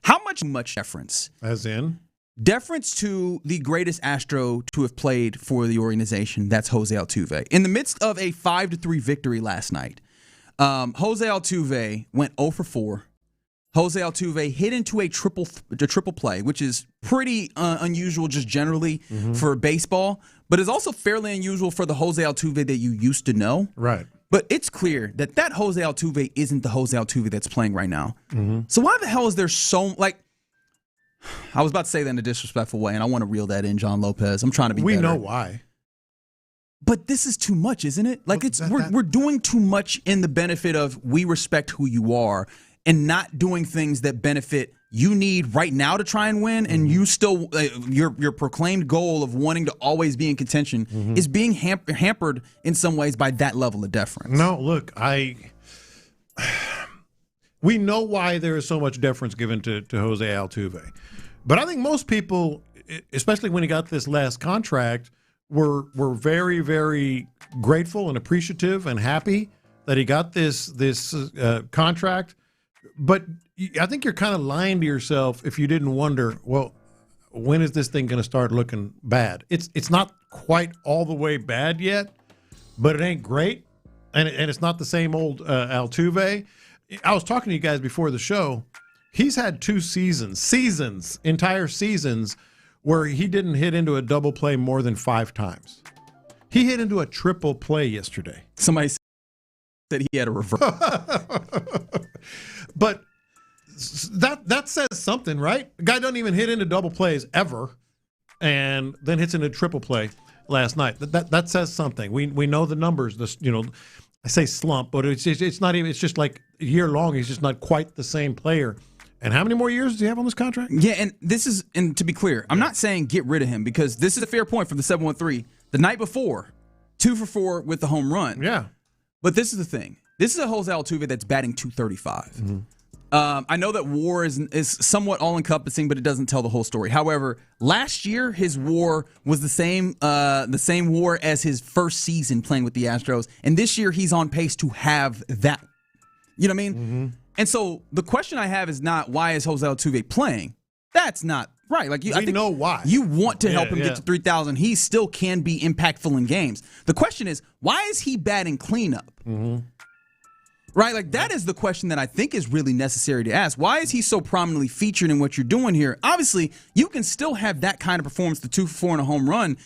How much deference? As in? Deference to the greatest Astro to have played for the organization. That's Jose Altuve. In the midst of a 5-3 victory last night, Jose Altuve went 0 for 4. Jose Altuve hit into a triple play, which is pretty unusual just generally for baseball, but is also fairly unusual for the Jose Altuve that you used to know. Right. But it's clear that Jose Altuve isn't the Jose Altuve that's playing right now. So why the hell is there I was about to say that in a disrespectful way, and I want to reel that in, John Lopez. I'm trying to be better. We know why. But this is too much, isn't it? Like we're doing too much in the benefit of we respect who you are and not doing things that benefit you need right now to try and win, and you still your proclaimed goal of wanting to always be in contention is being hampered in some ways by that level of deference. No, look, we know why there is so much deference given to Jose Altuve. But I think most people, especially when he got this last contract, were very, very grateful and appreciative and happy that he got this contract. But I think you're kind of lying to yourself if you didn't wonder, well, when is this thing going to start looking bad? It's not quite all the way bad yet, but it ain't great. and it's not the same old Altuve. I was talking to you guys before the show. He's had 2 entire seasons, where he didn't hit into a double play more than 5 times. He hit into a triple play yesterday. Somebody said he had a reverse. But that says something, right? The guy doesn't even hit into double plays ever, and then hits into a triple play last night. That says something. We know the numbers. I say slump, but it's not even. It's just like a year long. He's just not quite the same player. And how many more years does he have on this contract? Yeah, and to be clear, I'm not saying get rid of him, because this is a fair point from the 713. The night before, 2 for 4 with the home run. Yeah. But this is the thing. This is a Jose Altuve that's batting .235. Mm-hmm. I know that WAR is somewhat all-encompassing, but it doesn't tell the whole story. However, last year his WAR was the same WAR as his first season playing with the Astros, and this year he's on pace to have that. You know what I mean? Mm-hmm. And so the question I have is not, why is Jose Altuve playing? That's not right. Like I think know why. You want to help him get to 3,000. He still can be impactful in games. The question is, why is he batting cleanup? Mm-hmm. Right? Like, that is the question that I think is really necessary to ask. Why is he so prominently featured in what you're doing here? Obviously, you can still have that kind of performance, the 2 for 4 and a home run,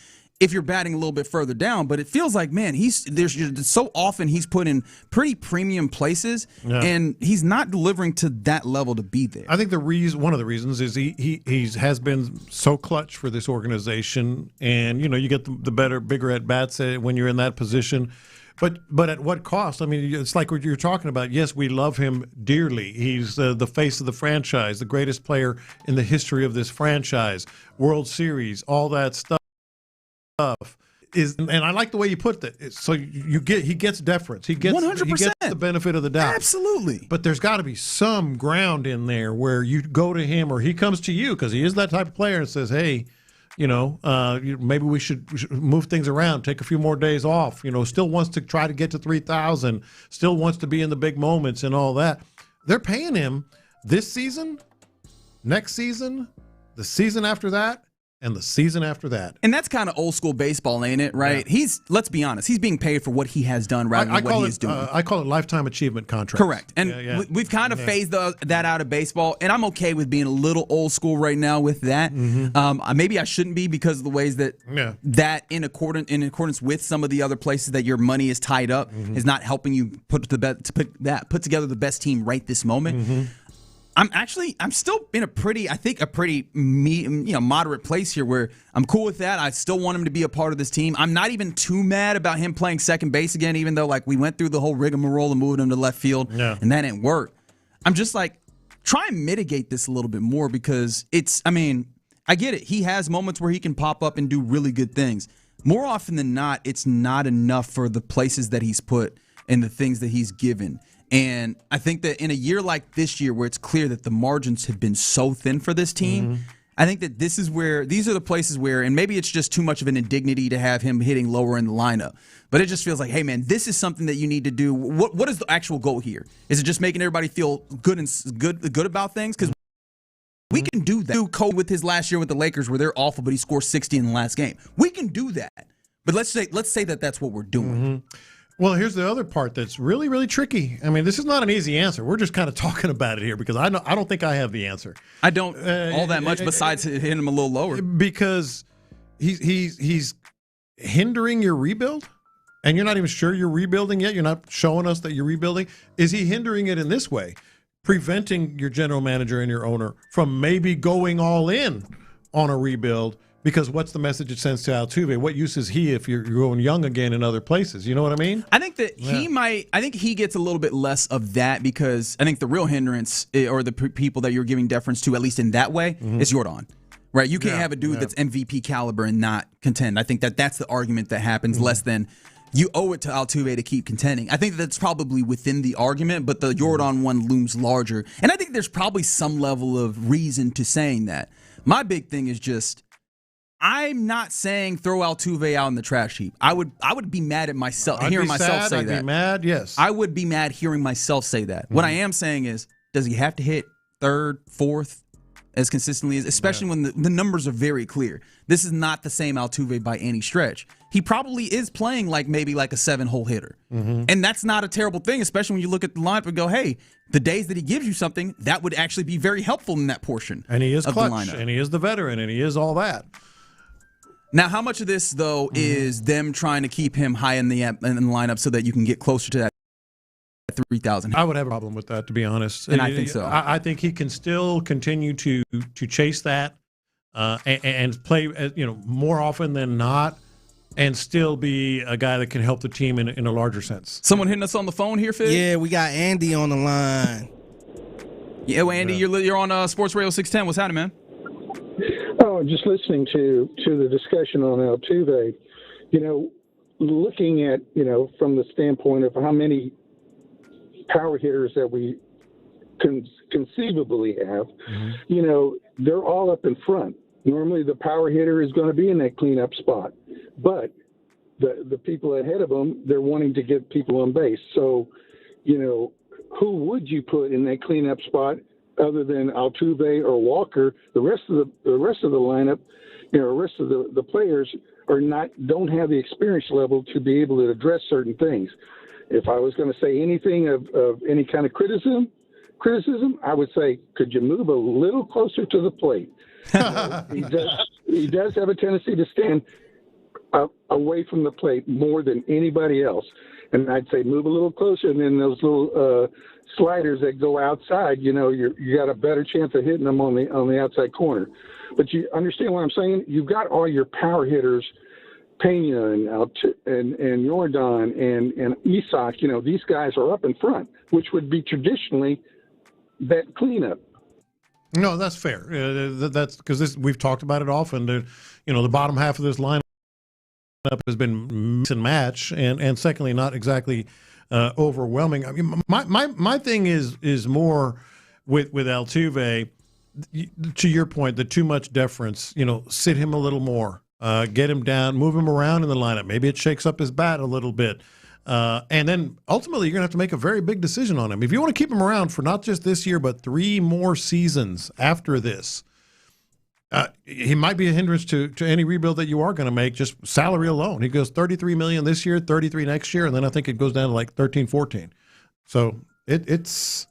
if you're batting a little bit further down. But it feels like, man, there's so often he's put in pretty premium places, and he's not delivering to that level to be there. I think one of the reasons is he has been so clutch for this organization, and you get the better, bigger at bats when you're in that position. But at what cost? I mean, it's like what you're talking about. Yes, we love him dearly. He's the face of the franchise, the greatest player in the history of this franchise, World Series, all that stuff. And I like the way you put that. So he gets deference. He gets 100%. He gets the benefit of the doubt. Absolutely. But there's got to be some ground in there where you go to him, or he comes to you, because he is that type of player, and says, hey, maybe we should move things around, take a few more days off. Still wants to try to get to 3,000, still wants to be in the big moments and all that. They're paying him this season, next season, the season after that, and the season after that. And that's kind of old school baseball, ain't it? Right? Yeah. Let's be honest, he's being paid for what he has done rather than what he's doing. I call it lifetime achievement contracts. Correct. And we've kind of phased that out of baseball, and I'm okay with being a little old school right now with that. Mm-hmm. Maybe I shouldn't be, because of the ways that in accordance with some of the other places that your money is tied up, mm-hmm. is not helping you put together the best team right this moment. Mm-hmm. I'm still in a pretty moderate place here, where I'm cool with that. I still want him to be a part of this team. I'm not even too mad about him playing second base again, even though we went through the whole rigmarole and moving him to left field, and that didn't work. I'm just try and mitigate this a little bit more, because I get it. He has moments where he can pop up and do really good things. More often than not, it's not enough for the places that he's put and the things that he's given. And I think that in a year like this year, where it's clear that the margins have been so thin for this team, mm-hmm. I think that these are the places where, and maybe it's just too much of an indignity to have him hitting lower in the lineup, but it just feels like, hey man, this is something that you need to do. What is the actual goal here? Is it just making everybody feel good about things? Because we can do that. Do Cole with his last year with the Lakers, where they're awful, but he scored 60 in the last game. We can do that. But let's say that that's what we're doing. Mm-hmm. Well, here's the other part that's really, really tricky. I mean, this is not an easy answer. We're just kind of talking about it here, because I don't think I have the answer. I don't all that much, besides hitting him a little lower. Because he's hindering your rebuild, and you're not even sure you're rebuilding yet. You're not showing us that you're rebuilding. Is he hindering it in this way, preventing your general manager and your owner from maybe going all in on a rebuild? Because what's the message it sends to Altuve? What use is he if you're going young again in other places? You know what I mean? I think that I think he gets a little bit less of that, because I think the real hindrance, or the people that you're giving deference to, at least in that way, mm-hmm. is Jordan. Right? You can't have a dude that's MVP caliber and not contend. I think that's the argument that happens, mm-hmm. less than you owe it to Altuve to keep contending. I think that's probably within the argument, but the Jordan one looms larger. And I think there's probably some level of reason to saying that. My big thing is just, I'm not saying throw Altuve out in the trash heap. I would be mad at myself hearing myself say that. I'd be mad, yes. I would be mad hearing myself say that. Mm-hmm. What I am saying is, does he have to hit third, fourth? as consistently as, especially when the numbers are very clear. This is not the same Altuve by any stretch. He probably is playing maybe like a 7-hole hitter. And that's not a terrible thing, especially when you look at the lineup and go, hey, the days that he gives you something, that would actually be very helpful in that portion. And he is of clutch, the lineup. and he is the veteran, and he is all that. Now, how much of this, though, is them trying to keep him high in the lineup so that you can get closer to that 3,000? I would have a problem with that, to be honest. And I think so. I think he can still continue to chase that and play more often than not, and still be a guy that can help the team in a larger sense. Someone hitting us on the phone here, Fig? Yeah, we got Andy on the line. Yeah, well, Andy, you're on Sports Radio 610. What's happening, man? Oh, just listening to the discussion on Altuve, looking at, from the standpoint of how many power hitters that we conceivably have, they're all up in front. Normally the power hitter is going to be in that cleanup spot, but the people ahead of them, they're wanting to get people on base. So, who would you put in that cleanup spot other than Altuve or Walker? The rest of the lineup, the rest of the players don't have the experience level to be able to address certain things. If I was going to say anything of any kind of criticism, I would say, could you move a little closer to the plate? He does have a tendency to stand away from the plate more than anybody else. And I'd say move a little closer, and then those little sliders that go outside, you got a better chance of hitting them on the outside corner. But you understand what I'm saying? You've got all your power hitters, Pena and Jordan and Isak. These guys are up in front, which would be traditionally that cleanup. No, that's fair. That's because we've talked about it often. The bottom half of this lineup has been mix and match, and secondly, not exactly overwhelming. I mean, my thing is more with Altuve. To your point, the too much deference. Sit him a little more, get him down, move him around in the lineup. Maybe it shakes up his bat a little bit. And then ultimately, you're going to have to make a very big decision on him. If you want to keep him around for not just this year, but 3 more seasons after this, he might be a hindrance to any rebuild that you are going to make, just salary alone. He goes $33 million this year, $33 million next year, and then I think it goes down to like 13, 14. So it's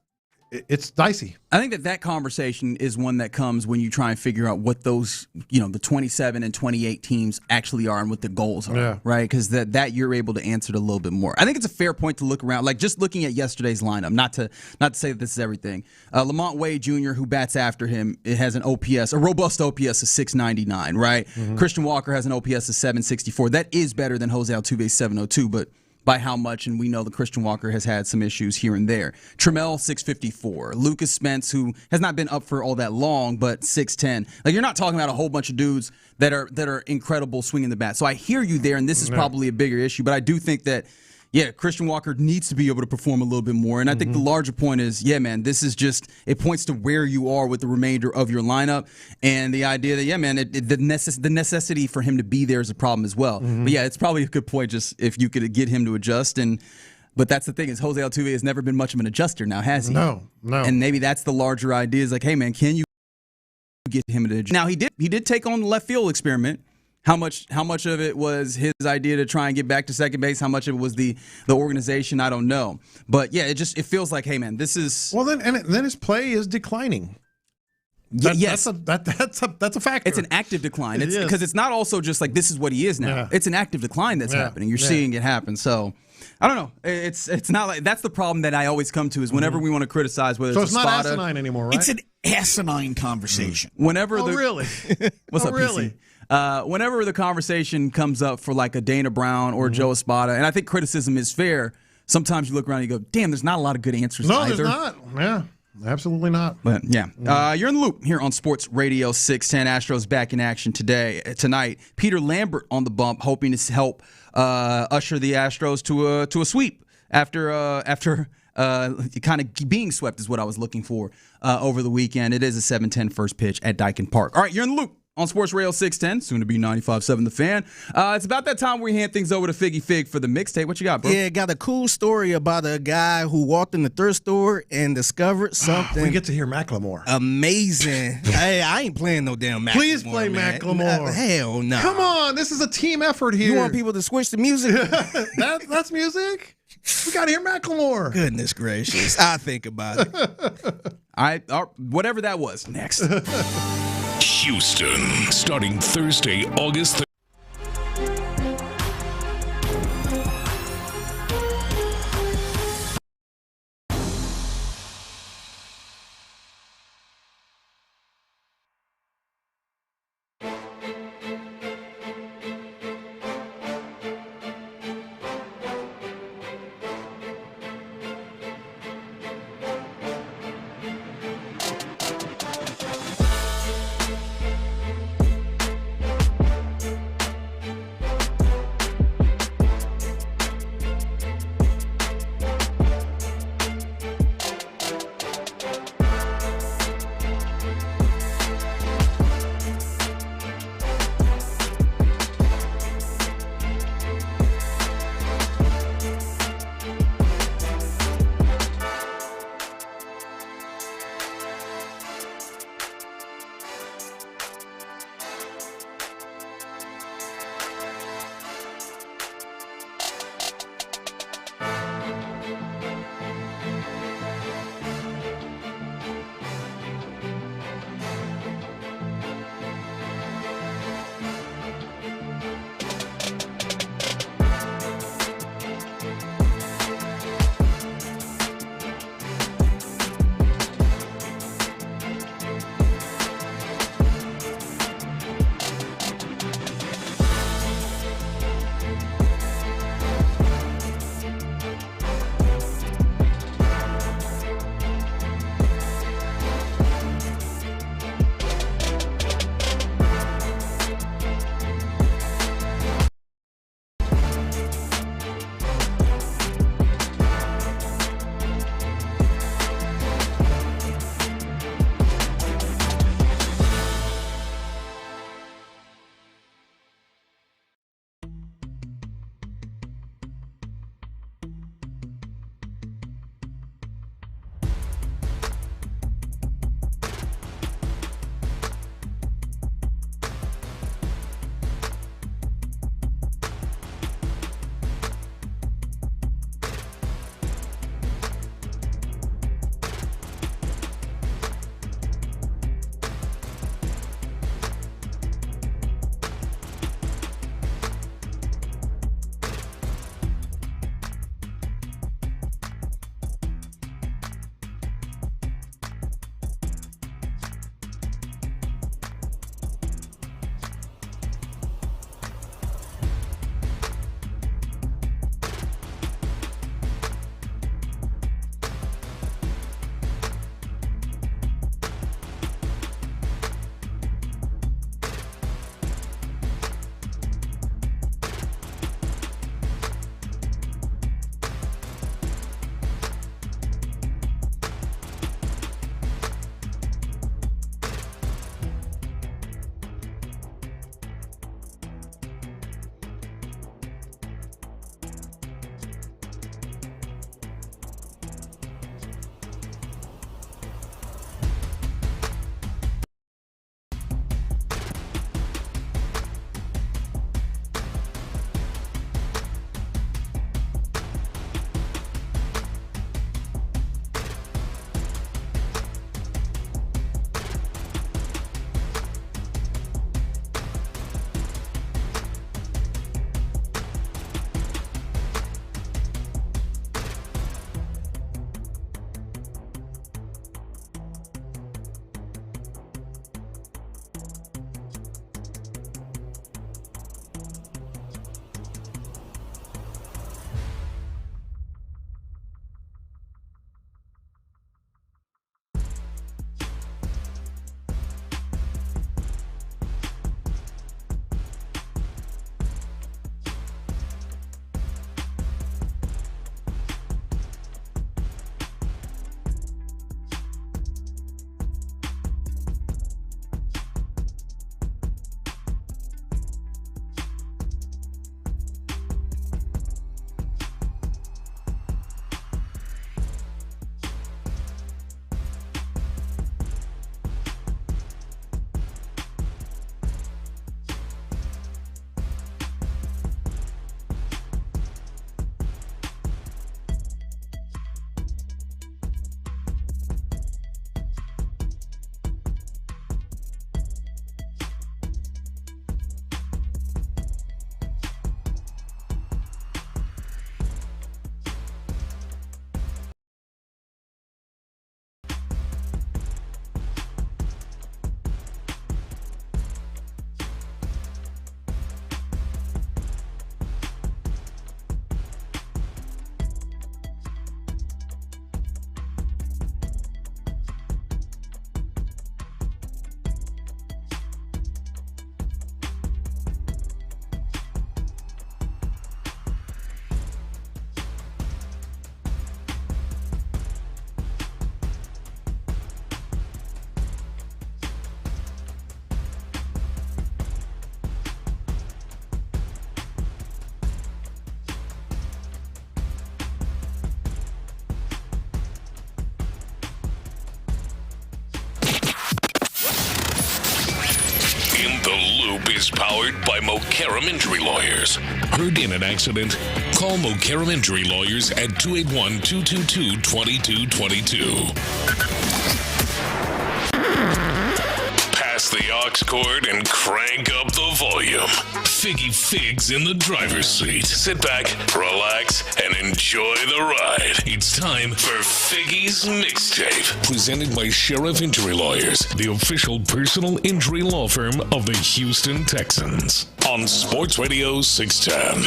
dicey. I think that conversation is one that comes when you try and figure out what those, the 27 and 28 teams actually are and what the goals are, right? Because that you're able to answer it a little bit more. I think it's a fair point to look around, like just looking at yesterday's lineup, not to say that this is everything. Lamont Wade Jr., who bats after him, it has a robust OPS of 699, right? Mm-hmm. Christian Walker has an OPS of 764. That is better than Jose Altuve's 702, but by how much? And we know that Christian Walker has had some issues here and there. Trammell, 654. Lucas Spence, who has not been up for all that long, but 610. Like, you're not talking about a whole bunch of dudes that are incredible swinging the bat. So I hear you there, and this is probably a bigger issue. But I do think that, Christian Walker needs to be able to perform a little bit more. And I think the larger point is, this is just, it points to where you are with the remainder of your lineup. And the idea that, the necessity for him to be there is a problem as well. But it's probably a good point just if you could get him to adjust. But that's the thing is Jose Altuve has never been much of an adjuster now, has he? No. And maybe that's the larger idea is like, hey, man, can you get him to adjust? Now, he did take on the left field experiment. How much of it was his idea to try and get back to second base? How much of it was the organization? I don't know. But it feels like, hey man, this is then his play is declining. Yes, that's a factor. It's an active decline. It's because it's not also just like this is what he is now. Yeah. It's an active decline that's happening. You're seeing it happen. So I don't know. It's not like that's the problem that I always come to is whenever we want to criticize whether it's not asinine anymore, right? It's an asinine conversation. Really? What's up, really? PC? Whenever the conversation comes up for like a Dana Brown or Joe Espada, and I think criticism is fair, sometimes you look around and you go, damn, there's not a lot of good answers either. There's not. Yeah, absolutely not. But you're in the loop here on Sports Radio 610. Astros back in action tonight. Peter Lambert on the bump, hoping to help usher the Astros to a sweep after kind of being swept is what I was looking for over the weekend. It is a 7:10 first pitch at Dyken Park. All right, you're in the loop on Sports Radio 610, soon to be 95.7 The Fan. It's about that time we hand things over to Figgy Fig for the mixtape. What you got, bro? Yeah, got a cool story about a guy who walked in the thrift store and discovered something. We get to hear Macklemore. Amazing. Hey, I ain't playing no damn Macklemore. Please play Macklemore. Hell no. Come on, this is a team effort here. You want people to switch the music? That's music? We got to hear Macklemore. Goodness gracious. I'll think about it. All right, whatever that was. Next. Houston, starting Thursday, August 3rd. Loop is powered by Mokaram Injury Lawyers. Hurt in an accident? Call Mokaram Injury Lawyers at 281-222-2222. Pass the aux cord and crank up the volume. Figgy Fig's in the driver's seat. Sit back, relax, and enjoy the ride. It's time for Figgy's Mixtape, presented by Sheriff Injury Lawyers, the official personal injury law firm of the Houston Texans. On Sports Radio 610.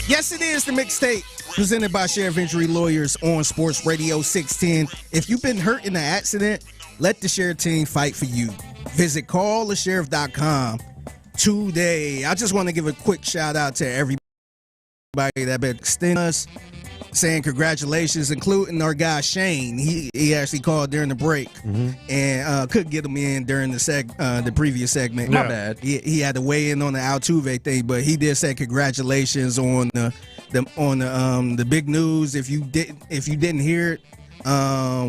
Yes, it is the Mixtape, presented by Sheriff Injury Lawyers on Sports Radio 610. If you've been hurt in an accident, let the Sheriff team fight for you. Visit callthesheriff.com today. I just want to give a quick shout out to everybody that been extending us, saying congratulations, including our guy Shane. He actually called during the break and couldn't get him in during the previous segment. My bad. He had to weigh in on the Altuve thing, but he did say congratulations on the big news. If you didn't hear it,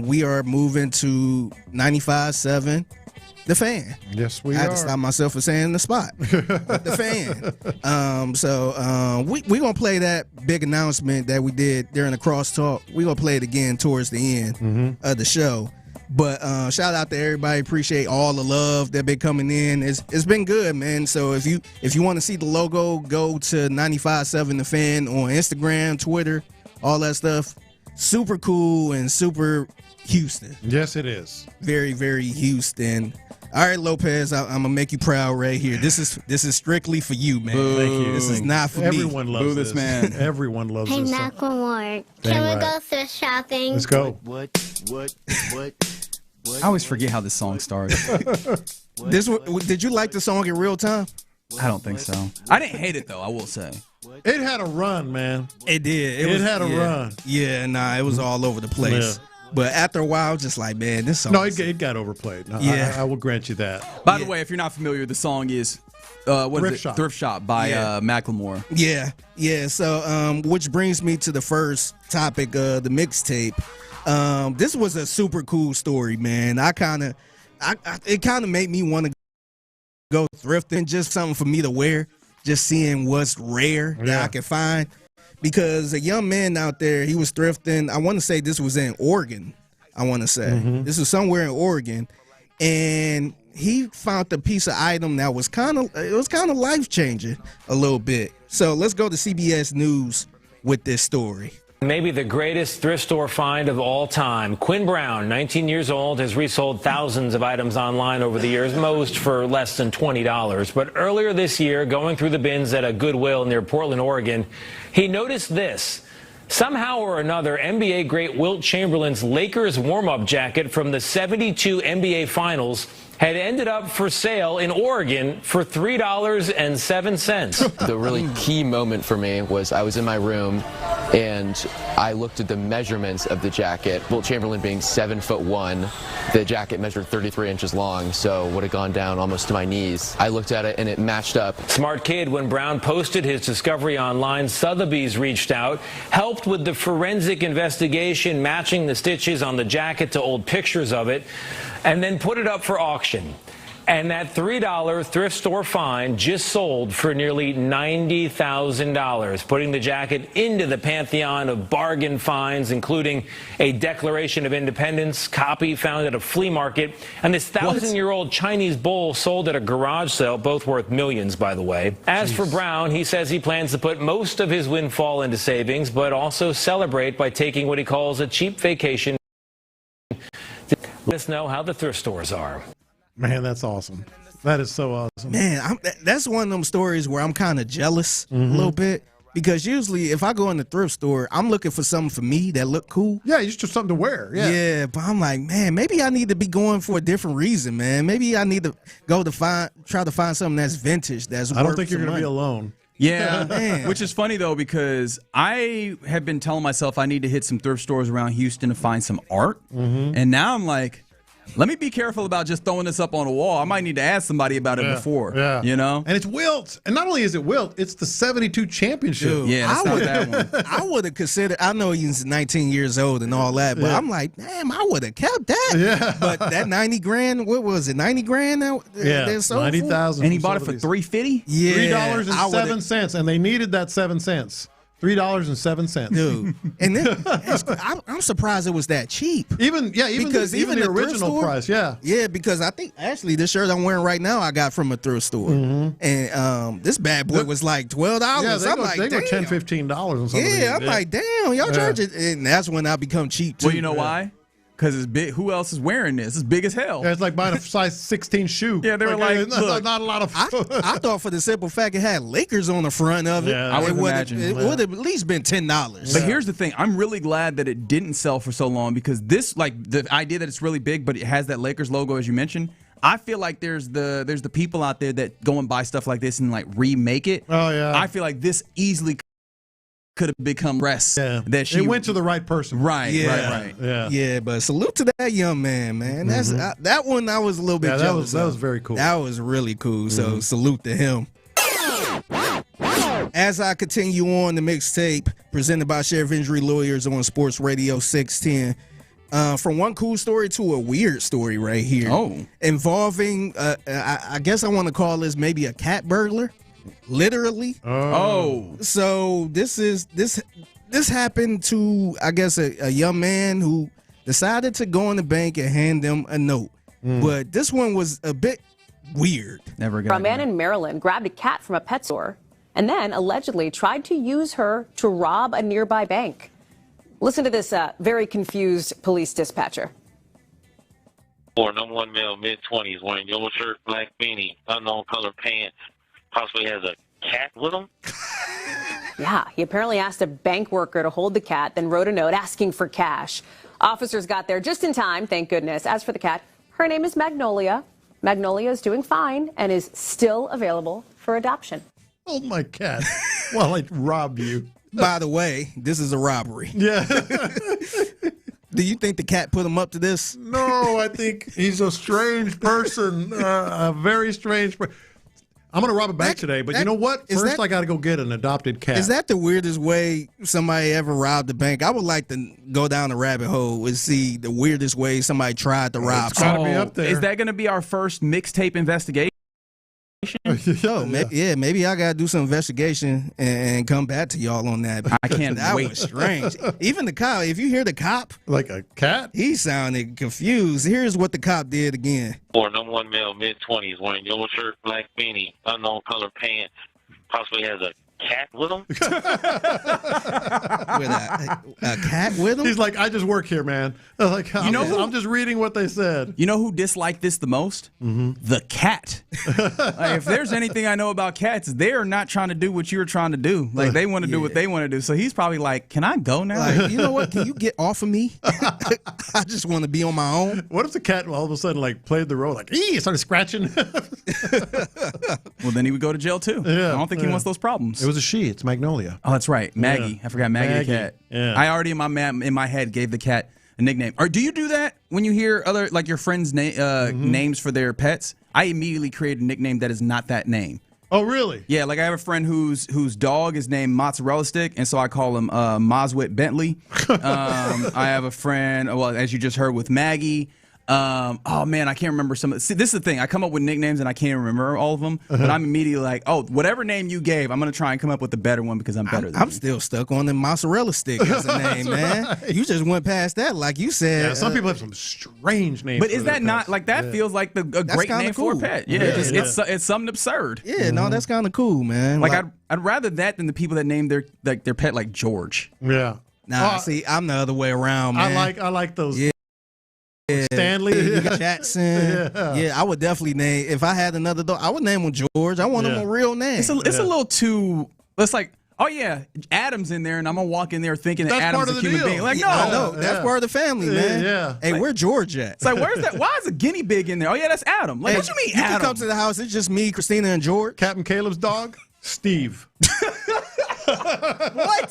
we are moving to 95.7 The Fan. Yes, we I had are. to stop myself from saying the spot. The Fan. We're going to play that big announcement that we did during the crosstalk. We're going to play it again towards the end of the show. But shout out to everybody. Appreciate all the love that been coming in. It's been good, man. So if you want to see the logo, go to 95.7 The Fan on Instagram, Twitter, all that stuff. Super cool and super Houston. Yes, it is. Very, very Houston. All right, Lopez, I'm gonna make you proud right here. This is strictly for you, man. Thank you. This is not for Everyone me. loves this man. Everyone loves Hey, this. Macklemore, Dang can we right. go thrift shopping? Let's go. I always forget how this song starts. Did you like the song in real time? I don't think so. I didn't hate it though, I will say. It had a run, man. It did. It had a run. Yeah, nah, it was all over the place. Yeah. But after a while, just like, man, this song. No, it got overplayed. No, Yeah. I will grant you that. By the way, if you're not familiar, the song is Thrift Shop by Macklemore. Yeah. So, which brings me to the first topic of the mixtape. This was a super cool story, man. It kind of made me want to go thrifting, just something for me to wear, just seeing what's rare that I can find. Because a young man out there, he was thrifting. I want to say this was in Oregon. This was somewhere in Oregon, and he found a piece of item that was kind of life changing a little bit. So let's go to CBS News with this story. Maybe the greatest thrift store find of all time. Quinn Brown, 19 years old, has resold thousands of items online over the years, most for less than $20. But earlier this year, going through the bins at a Goodwill near Portland, Oregon, he noticed this. Somehow or another, NBA great Wilt Chamberlain's Lakers warm-up jacket from the '72 NBA Finals had ended up for sale in Oregon for $3.07. The really key moment for me was I was in my room and I looked at the measurements of the jacket. Wilt Chamberlain being 7'1", the jacket measured 33 inches long, so would have gone down almost to my knees. I looked at it and it matched up. Smart kid, when Brown posted his discovery online, Sotheby's reached out, helped with the forensic investigation, matching the stitches on the jacket to old pictures of it, and then put it up for auction. And that $3 thrift store find just sold for nearly $90,000, putting the jacket into the pantheon of bargain finds, including a Declaration of Independence copy found at a flea market, and this 1,000-year-old Chinese bowl sold at a garage sale, both worth millions, by the way. As for Brown, he says he plans to put most of his windfall into savings, but also celebrate by taking what he calls a cheap vacation. Let us know how the thrift stores are. Man, that's awesome. That is so awesome. Man, that's one of them stories where I'm kind of jealous a little bit, because usually if I go in the thrift store, I'm looking for something for me that look cool. Yeah, just something to wear. Yeah, but I'm like, man, maybe I need to be going for a different reason, man. Maybe I need to try to find something that's vintage. I don't think you're going to be alone. Yeah, which is funny, though, because I have been telling myself I need to hit some thrift stores around Houston to find some art. And now I'm like, Let me be careful about just throwing this up on a wall. I might need to ask somebody about it before. Yeah. You know? And it's Wilt. And not only is it Wilt, it's the 72 championship. Dude, yeah, that's not that one. I would have considered, I know he's 19 years old and all that, but I'm like, damn, I would have kept that. Yeah. But that 90 grand, what was it, 90 grand? Yeah, 90,000. And he bought it for $350? Yeah. $3.07, and they needed that 7 cents. $3.07, dude. And then I'm surprised it was that cheap. Even because even the original store, price, yeah. Because I think actually this shirt I'm wearing right now I got from a thrift store, and this bad boy was like $12. Yeah, they go $10, $15 on something. Yeah, I'm like, damn, y'all charge it, and that's when I become cheap too. Well, you know why? Because it's big. Who else is wearing this? It's big as hell. Yeah, it's like buying a size 16 shoe. Yeah, they were like, look, not a lot of. I thought for the simple fact it had Lakers on the front of it. Yeah, I would imagine it would have at least been $10. But here's the thing: I'm really glad that it didn't sell for so long because this, like the idea that it's really big, but it has that Lakers logo as you mentioned. I feel like there's the people out there that go and buy stuff like this and like remake it. Oh yeah. I feel like this easily could have become that she it went to the right person. Right. Yeah, but salute to that young man. That's that one I was a little bit jealous. That was very cool. That was really cool. So salute to him. As I continue on the mixtape presented by Sheriff Injury Lawyers on Sports Radio 610. From one cool story to a weird story right here. Involving I guess I want to call this maybe a cat burglar. Literally. So this happened to, I guess, a young man who decided to go in the bank and hand them a note. But this one was a bit weird. A man in Maryland grabbed a cat from a pet store and then allegedly tried to use her to rob a nearby bank. Listen to this very confused police dispatcher. Number one male, mid-20s, wearing yellow shirt, black beanie, unknown color pants. Possibly has a cat with him? Yeah, he apparently asked a bank worker to hold the cat, then wrote a note asking for cash. Officers got there just in time, thank goodness. As for the cat, her name is Magnolia. Magnolia is doing fine and is still available for adoption. Hold my cat while I rob you. By the way, this is a robbery. Yeah. Do you think the cat put him up to this? No, I think he's a strange person, a very strange person. I'm going to rob a bank today, but you know what? First, I got to go get an adopted cat. Is that the weirdest way somebody ever robbed a bank? I would like to go down the rabbit hole and see the weirdest way somebody tried to rob. It's got to be up there. Is that going to be our first mixtape investigation? Maybe I got to do some investigation and come back to y'all on that. I can't that wait. Was strange. Even the cop, if you hear the cop. Like a cat? He sounded confused. Here's what the cop did again. Number one male, mid-20s, wearing yellow shirt, black beanie, unknown color pants. Possibly has a cat with him? With a cat with him? He's like, I just work here, man. Like, I'm just reading what they said. You know who disliked this the most? The cat. Like, if there's anything I know about cats, they are not trying to do what you're trying to do. Like, they want to do what they want to do. So he's probably like, can I go now? Like, you know what? Can you get off of me? I just want to be on my own. What if the cat all of a sudden like played the role like, started scratching? Well, then he would go to jail too. Yeah, I don't think he wants those problems. It was a she. It's Magnolia. Oh, that's right. Maggie. Yeah. I forgot Maggie the cat. Yeah. I already in my head gave the cat a nickname. Or do you do that when you hear other like your friends' names for their pets? I immediately create a nickname that is not that name. Oh, really? Yeah, like I have a friend whose dog is named Mozzarella Stick, and so I call him Moswit Bentley. I have a friend, well, as you just heard, with Maggie. Oh man, I can't remember some. See, this is the thing. I come up with nicknames and I can't remember all of them. But I'm immediately like, oh, whatever name you gave, I'm gonna try and come up with a better one because I'm better than you. I'm still stuck on the mozzarella stick as a name, man. Right. You just went past that, like you said. Yeah, some people have some strange names. But is that not like that? Feels like a great name cool. for a pet. Yeah, it's something absurd. Yeah, no, that's kind of cool, man. Like I'd rather that than the people that name their pet like George. Yeah. Nah, see, I'm the other way around, man. I like those. Yeah. Stanley, Jackson. Yeah, I would definitely name, if I had another dog, I would name him George. I want him a real name. It's a little too. It's like, oh yeah, Adam's in there, and I'm gonna walk in there thinking that Adam's a human being. Like, no, that's part of the family, man. Yeah. Hey, where George at? It's like, where's that? Why is a guinea pig in there? Oh yeah, that's Adam. Like, what you mean, you Adam? can come to the house. It's just me, Christina, and George. Captain Caleb's dog, Steve. What?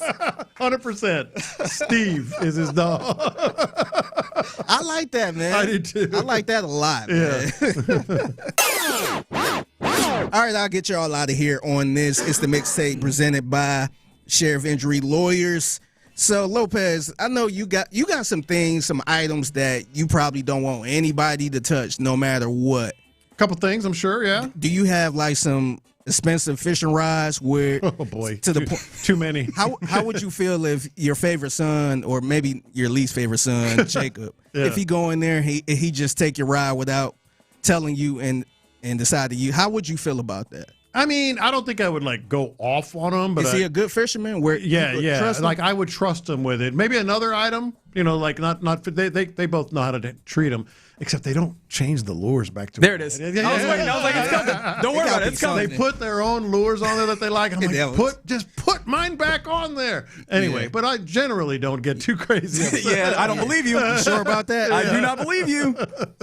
100%. Steve is his dog. I like that, man. I do too. I like that a lot, man. All right, I'll get y'all out of here on this. It's the mixtape presented by Sheriff Injury Lawyers. So, Lopez, I know you got some things, some items that you probably don't want anybody to touch no matter what. A couple things, I'm sure, yeah. Do you have like some expensive fishing rods where too many. How would you feel if your favorite son, or maybe your least favorite son, Jacob, if he go in there and he just take your ride without telling you and decide to use? How would you feel about that? I mean, I don't think I would like go off on him, but is he a good fisherman? Where trust him? Like I would trust him with it. Maybe another item, like not they both know how to treat him, except they don't change the lures back to there. It is. I was like, it's coming. Don't worry about it. It's coming. They put their own lures on there that they like, and I'm like, just put mine back on there. Anyway, but I generally don't get too crazy. Yeah, I don't believe you. You sure about that? I do not believe you.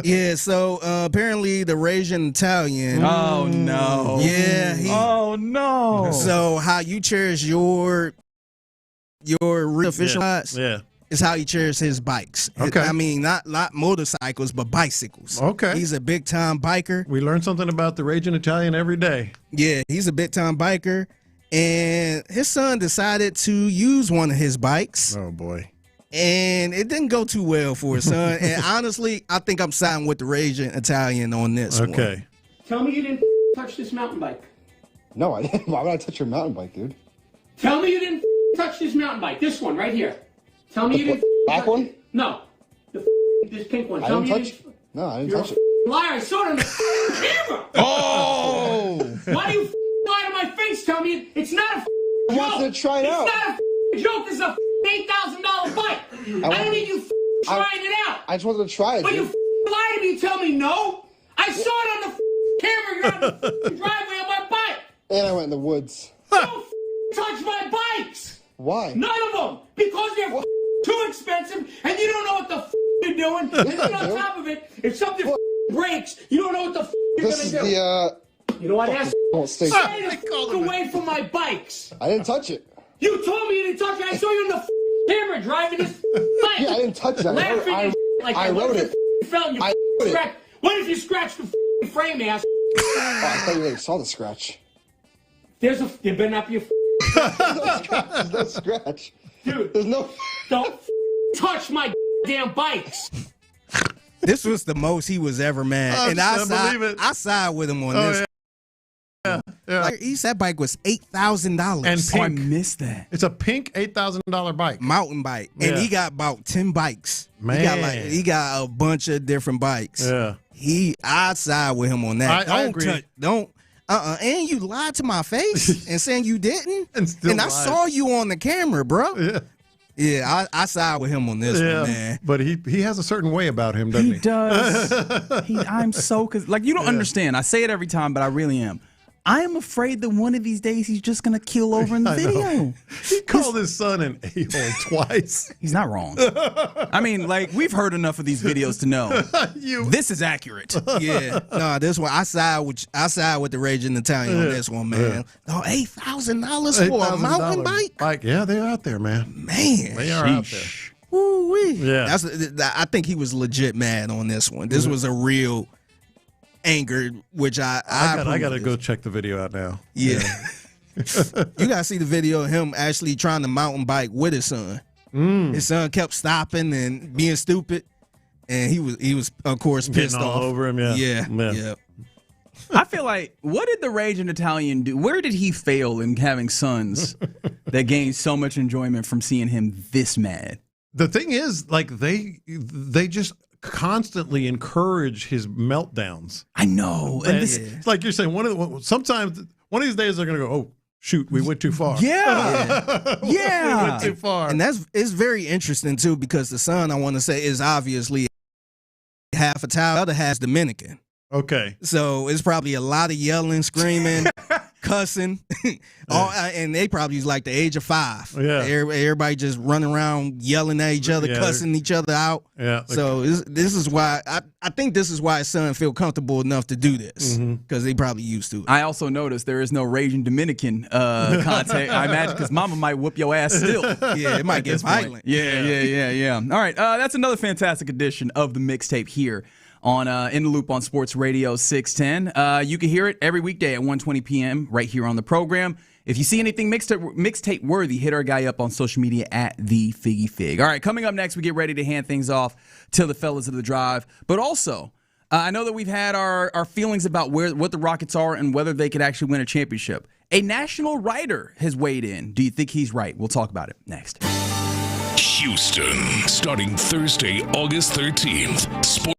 Yeah. So apparently the Raging Italian. Oh no. Yeah. Oh no. So how you cherish your real fishing rods? Yeah. Is how he cherishes his bikes. Okay. I mean, not motorcycles, but bicycles. Okay. He's a big-time biker. We learn something about the Raging Italian every day. Yeah, he's a big-time biker. And his son decided to use one of his bikes. Oh, boy. And it didn't go too well for his son. And honestly, I think I'm siding with the Raging Italian on this one. Okay. Tell me you didn't touch this mountain bike. No, I didn't. Why would I touch your mountain bike, dude? Tell me you didn't touch this mountain bike. This one right here. Tell me you didn't. Black one? No. This pink one. I Tell didn't me touch. No, I didn't you're touch it. a liar. I saw it on the camera. Oh! Why do you lie to my face? Tell me it's not a joke. I wanted to try it out. It's not a joke. It's a $8,000 bike. I don't need you trying it out. I just wanted to try it. But you lie to me. Tell me no. I saw it on the camera. You're on the driveway on my bike. And I went in the woods. Don't touch my bikes. Why? None of them. Because they're too expensive, and you don't know what the you're doing. And then on top of it, if something breaks, you don't know what the you're going to do. You know what? Stay away from my bikes. I didn't touch it. You told me you didn't touch it. I saw you on the camera driving this bike. Yeah, I didn't touch that. I wrote it. What if you scratched the frame, ass? Oh, I thought you already saw the scratch. There better not be a There's no scratch. Dude, there's no. Don't touch my damn bikes. This was the most he was ever mad, and I side with him on this. Yeah. Like, that bike was $8,000, and pink. I missed that. It's a pink $8,000 bike, mountain bike, and he got about 10 bikes. Man, he got a bunch of different bikes. Yeah, I side with him on that. I agree. And you lied to my face and saying you didn't, and I saw you on the camera, bro. Yeah, I side with him on this one, man. But he has a certain way about him, doesn't he? He does. I'm so you don't understand. I say it every time, but I really am. I am afraid that one of these days he's just going to keel over in the video. He called his son an a-hole twice. He's not wrong. I mean, we've heard enough of these videos to know this is accurate. Yeah. No, this one, I side with the Raging Italian on this one, man. Oh, $8,000 for a mountain bike? Yeah, they're out there, man. Man. They are out there. Ooh-wee. Yeah. I think he was legit mad on this one. This was a real anger, which I gotta go check the video out now. Yeah. You gotta see the video of him actually trying to mountain bike with his son. His son kept stopping and being stupid, and he was of course pissed all off over him. Yeah. I feel like, what did the Raging Italian do? Where did he fail in having sons that gained so much enjoyment from seeing him this mad? The thing is, they just constantly encourage his meltdowns. I know. And it's like you're saying, sometimes one of these days they're going to go, oh, shoot, we went too far. Yeah. We went too far. And it's very interesting, too, because the son, I want to say, is obviously half Italian, the other half's Dominican. Okay. So it's probably a lot of yelling, screaming, cussing, and they probably was like the age of 5. Yeah, everybody just running around yelling at each other, cussing each other out. Yeah. So this is why I think this is why his son feel comfortable enough to do this, because they probably used to it. I also noticed there is no raging Dominican contact. I imagine because Mama might whoop your ass still. Yeah, it might get violent. Yeah. All right, that's another fantastic edition of the mixtape here on In the Loop on Sports Radio 610. You can hear it every weekday at 1:20 p.m. right here on the program. If you see anything mixtape worthy, hit our guy up on social media at the Figgy Fig. All right, coming up next, we get ready to hand things off to the fellas of the drive. But also, I know that we've had our feelings about what the Rockets are and whether they could actually win a championship. A national writer has weighed in. Do you think he's right? We'll talk about it next. Houston, starting Thursday, August 13th.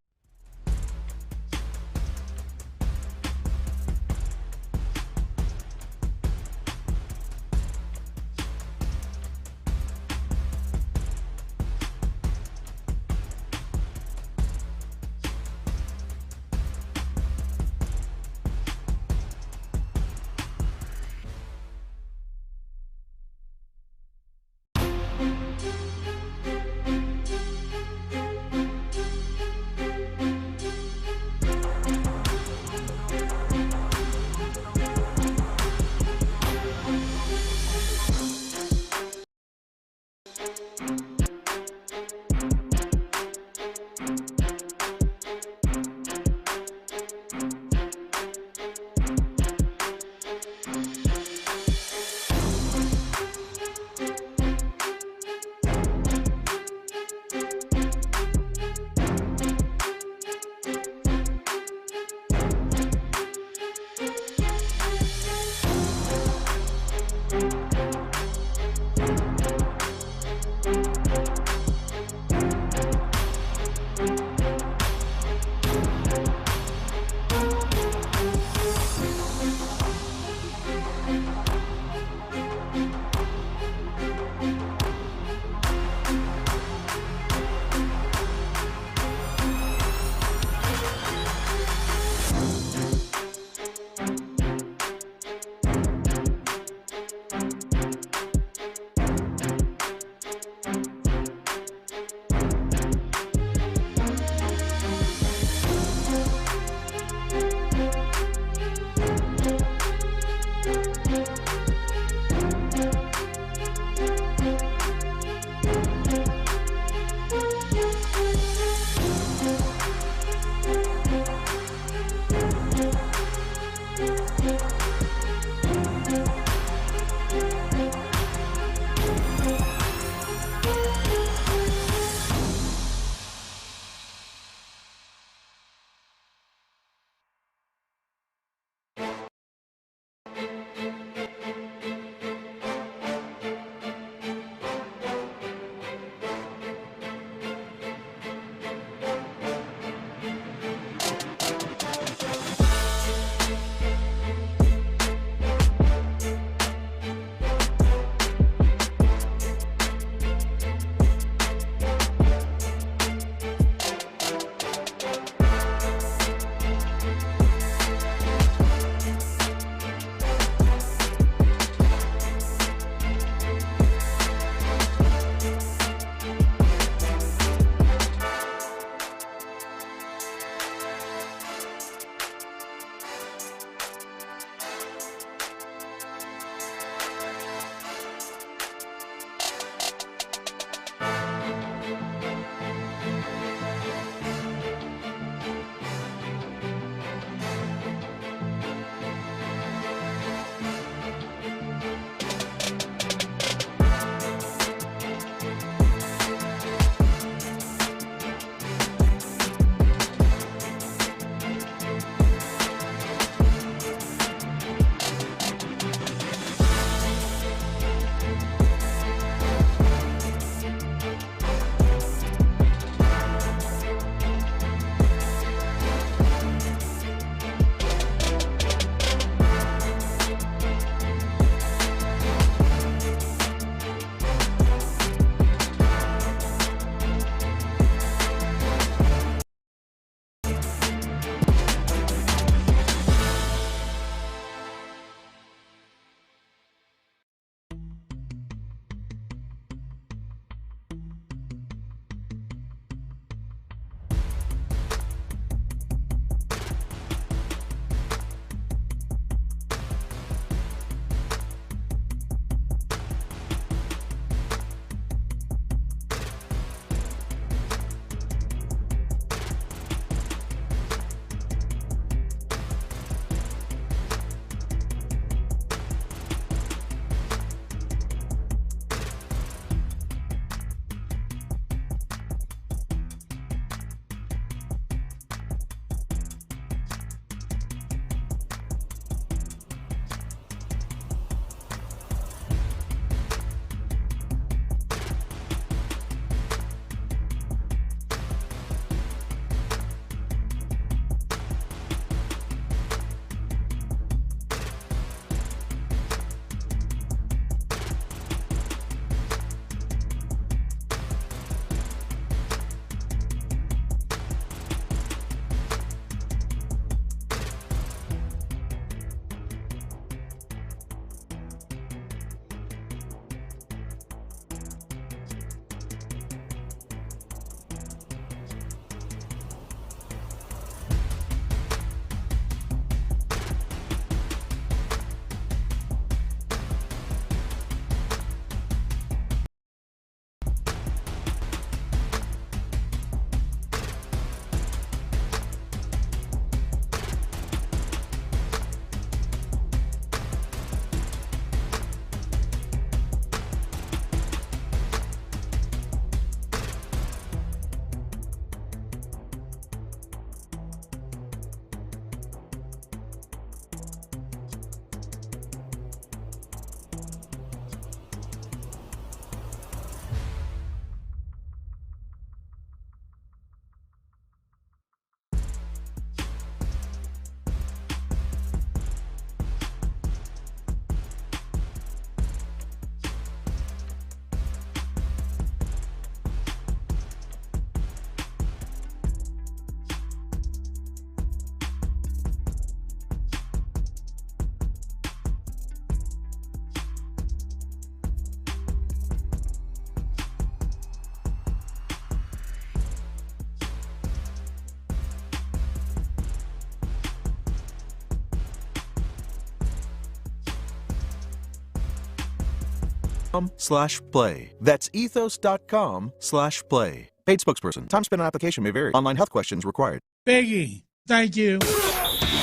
ethos.com/play. That's ethos.com/play. Paid spokesperson. Time spent on application may vary. Online health questions required. Biggie, thank you.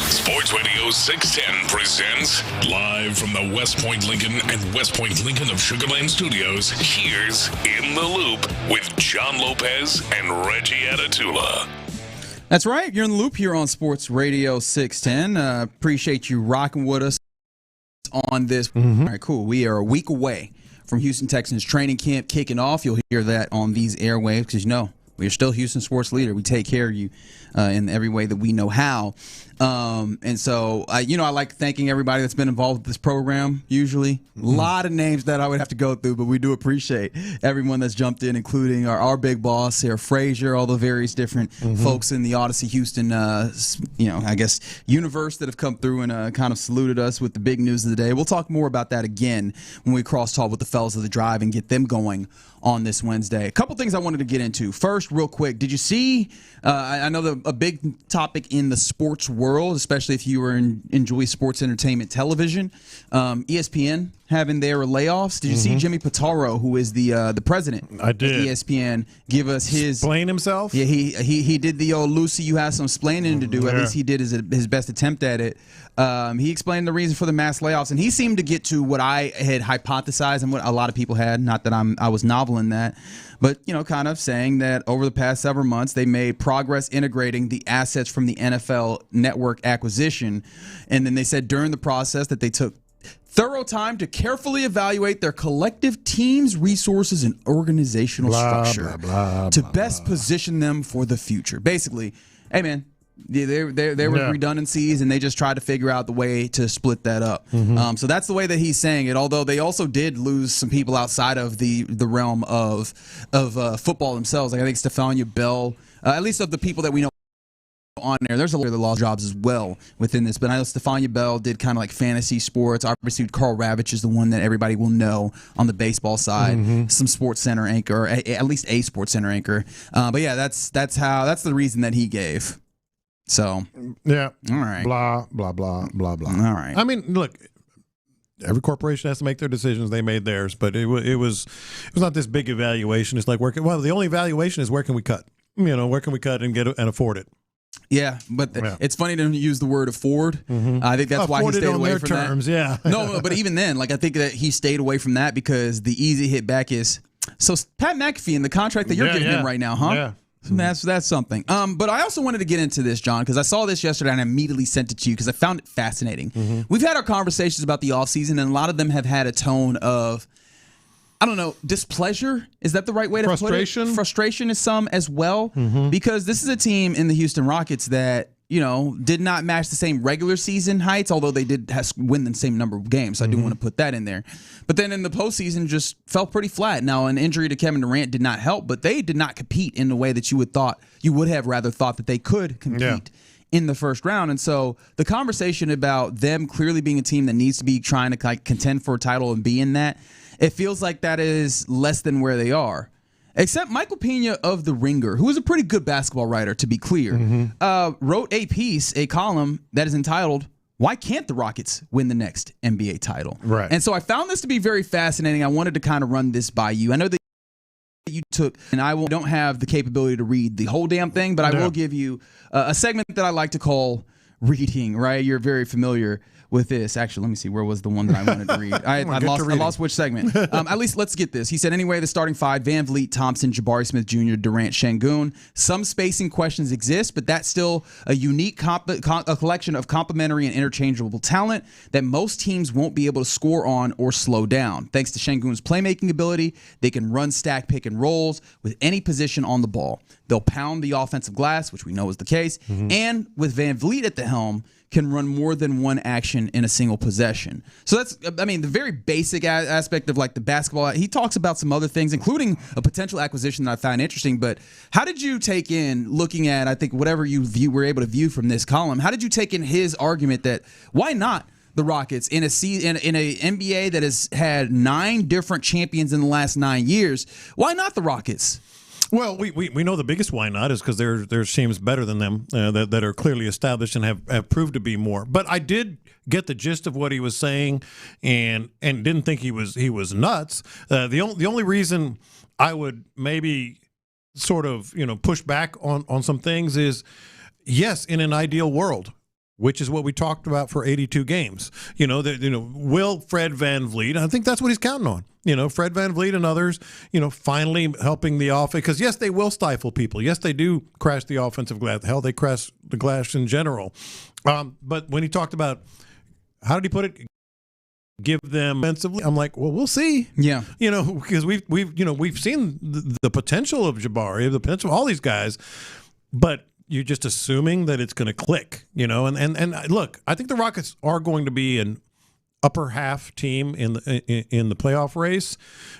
Sports Radio 610 presents live from the West Point Lincoln and West Point Lincoln of Sugar Land Studios. Here's In the Loop with John Lopez and Reggie Atatula. That's right. You're in the loop here on Sports Radio 610. Appreciate you rocking with us on this. All right, cool. We are a week away from Houston Texans training camp kicking off. You'll hear that on these airwaves because, we're still Houston sports leader. We take care of you in every way that we know how. And so, I like thanking everybody that's been involved with this program, usually. A lot of names that I would have to go through, but we do appreciate everyone that's jumped in, including our big boss, Sarah Frazier, all the various different folks in the Odyssey Houston, I guess, universe that have come through and kind of saluted us with the big news of the day. We'll talk more about that again when we cross-talk with the fellas of the drive and get them going on this Wednesday. A couple things I wanted to get into. First, real quick, did you see, I know a big topic in the sports world, especially if you enjoy sports entertainment television, ESPN having their layoffs. Did you see Jimmy Pitaro, who is the president I did. of ESPN, give us his... Explain himself? Yeah, he did the old Lucy, you have some explaining to do. At least he did his best attempt at it. He explained the reason for the mass layoffs, and he seemed to get to what I had hypothesized and what a lot of people had, not that I was novel in that, but, kind of saying that over the past several months, they made progress integrating the assets from the NFL Network acquisition, and then they said during the process that they took thorough time to carefully evaluate their collective teams, resources, and organizational structure to best position them for the future. Basically, hey, man, there were redundancies, and they just tried to figure out the way to split that up. So that's the way that he's saying it, although they also did lose some people outside of the realm of football themselves. Like I think Stephania Bell, at least of the people that we know on there. There's a lot of the lost jobs as well within this, but I know Stephania Bell did kind of like fantasy sports. Obviously, Carl Ravitch is the one that everybody will know on the baseball side. Some Sports Center anchor, at least a Sports Center anchor. But yeah, that's the reason that he gave. So yeah, all right. Blah blah blah blah blah. All right. I mean, look. Every corporation has to make their decisions. They made theirs, but it was not this big evaluation. It's like the only evaluation is where can we cut? Where can we cut and afford it? Yeah, but it's funny to use the word afford. I think that's why he stayed away from terms, that. Yeah. No, but even then, I think that he stayed away from that because the easy hit back is, so Pat McAfee and the contract that you're giving him right now, huh? Yeah. So that's something. But I also wanted to get into this, John, because I saw this yesterday and I immediately sent it to you because I found it fascinating. We've had our conversations about the offseason, and a lot of them have had a tone of, I don't know, displeasure? Is that the right way to put it? Frustration is some as well, because this is a team in the Houston Rockets that, did not match the same regular season heights, although they did win the same number of games. So I do want to put that in there. But then in the postseason, just fell pretty flat. Now, an injury to Kevin Durant did not help, but they did not compete in the way that you would have rather thought that they could compete in the first round. And so the conversation about them clearly being a team that needs to be trying to contend for a title and be in that, it feels like that is less than where they are. Except Michael Pena of The Ringer, who is a pretty good basketball writer, to be clear, wrote a column that is entitled, "Why Can't the Rockets Win the Next NBA Title?" Right. And so I found this to be very fascinating. I wanted to kind of run this by you. I know that you took, and I don't have the capability to read the whole damn thing, but I will give you a segment that I like to call reading, right? You're very familiar with this. Actually, let me see. Where was the one that I wanted to read? I lost which segment. At least let's get this. He said, anyway, the starting five, Van Vliet, Thompson, Jabari Smith Jr., Durant, Şengün. Some spacing questions exist, but that's still a unique a collection of complementary and interchangeable talent that most teams won't be able to score on or slow down. Thanks to Şengün's playmaking ability, they can run stack pick and rolls with any position on the ball. They'll pound the offensive glass, which we know is the case, and with Van Vliet at the helm, can run more than one action in a single possession. So that's, the very basic aspect of the basketball. He talks about some other things, including a potential acquisition that I found interesting. But how did you take in, looking at, I think, whatever you were able to view from this column, how did you take in his argument that why not the Rockets in a NBA that has had 9 different champions in the last 9 years? Why not the Rockets? Well, we know the biggest why not is because there's teams better than them that are clearly established and have proved to be more. But I did get the gist of what he was saying, and didn't think he was nuts. The only reason I would maybe sort of push back on some things is, yes, in an ideal world, which is what we talked about for 82 games. Will Fred VanVleet, I think that's what he's counting on. Fred VanVleet and others, finally helping the offense. Because, yes, they will stifle people. Yes, they do crash the offensive glass. Hell, they crash the glass in general. But when he talked about, how did he put it? Give them offensively. I'm like, well, we'll see. Yeah. Because we've seen the potential of Jabari, the potential of all these guys. But you're just assuming that it's going to click, And look, I think the Rockets are going to be an upper half team in the playoff race,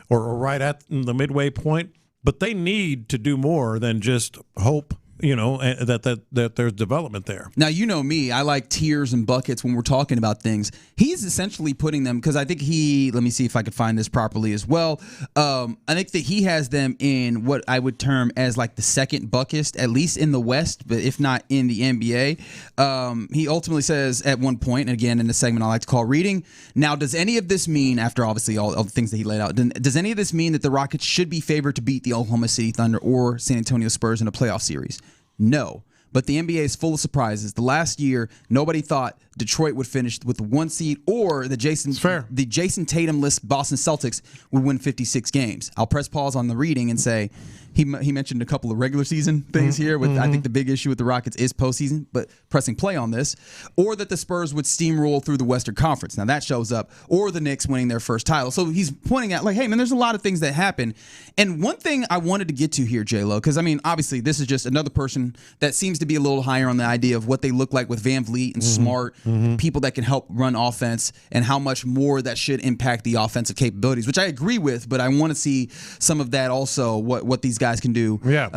or right at the midway point. But they need to do more than just hope. That there's development there. Now, me, I like tiers and buckets when we're talking about things. He's essentially putting them, because I think let me see if I could find this properly as well. I think that he has them in what I would term as like the second bucket, at least in the West, but if not in the NBA. He ultimately says at one point, and again in the segment I like to call reading, now does any of this mean, after obviously all the things that he laid out, does any of this mean that the Rockets should be favored to beat the Oklahoma City Thunder or San Antonio Spurs in a playoff series? No, but the NBA is full of surprises. The last year, nobody thought Detroit would finish with the 1 seed, or the Jason Tatum-less Boston Celtics would win 56 games. I'll press pause on the reading and say he mentioned a couple of regular season things here. With I think the big issue with the Rockets is postseason, but pressing play on this, or that the Spurs would steamroll through the Western Conference. Now that shows up, or the Knicks winning their first title. So he's pointing out, like, hey man, there's a lot of things that happen. And one thing I wanted to get to here, J-Lo, because I mean, obviously this is just another person that seems to be a little higher on the idea of what they look like with VanVleet and Smart, people that can help run offense, and how much more that should impact the offensive capabilities, which I agree with, but I want to see some of that also, what these guys can do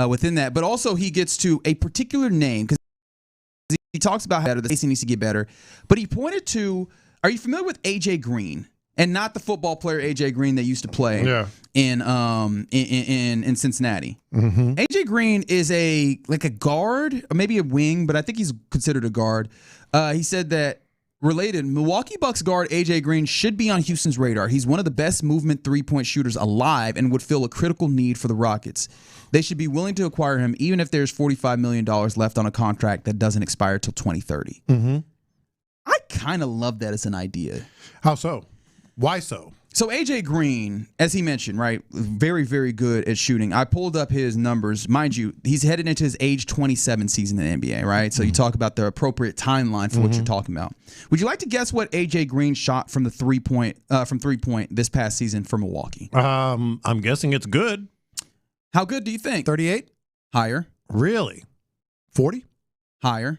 within that. But also he gets to a particular name, because he talks about how the spacing needs to get better, but he pointed to, are you familiar with A.J. Green? And not the football player A.J. Green that used to play in Cincinnati. A.J. Green is like a guard, or maybe a wing, but I think he's considered a guard. He said that, related, Milwaukee Bucks guard A.J. Green should be on Houston's radar. He's one of the best movement three-point shooters alive and would fill a critical need for the Rockets. They should be willing to acquire him even if there's $45 million left on a contract that doesn't expire till 2030. I kind of love that as an idea. How so? Why so? So A.J. Green, as he mentioned, right, very, very good at shooting. I pulled up his numbers. Mind you, he's headed into his age 27 season in the NBA, right? So you talk about the appropriate timeline for what you're talking about. Would you like to guess what A.J. Green shot from the three-point this past season for Milwaukee? I'm guessing it's good. How good do you think? 38? Higher. Really? 40? Higher.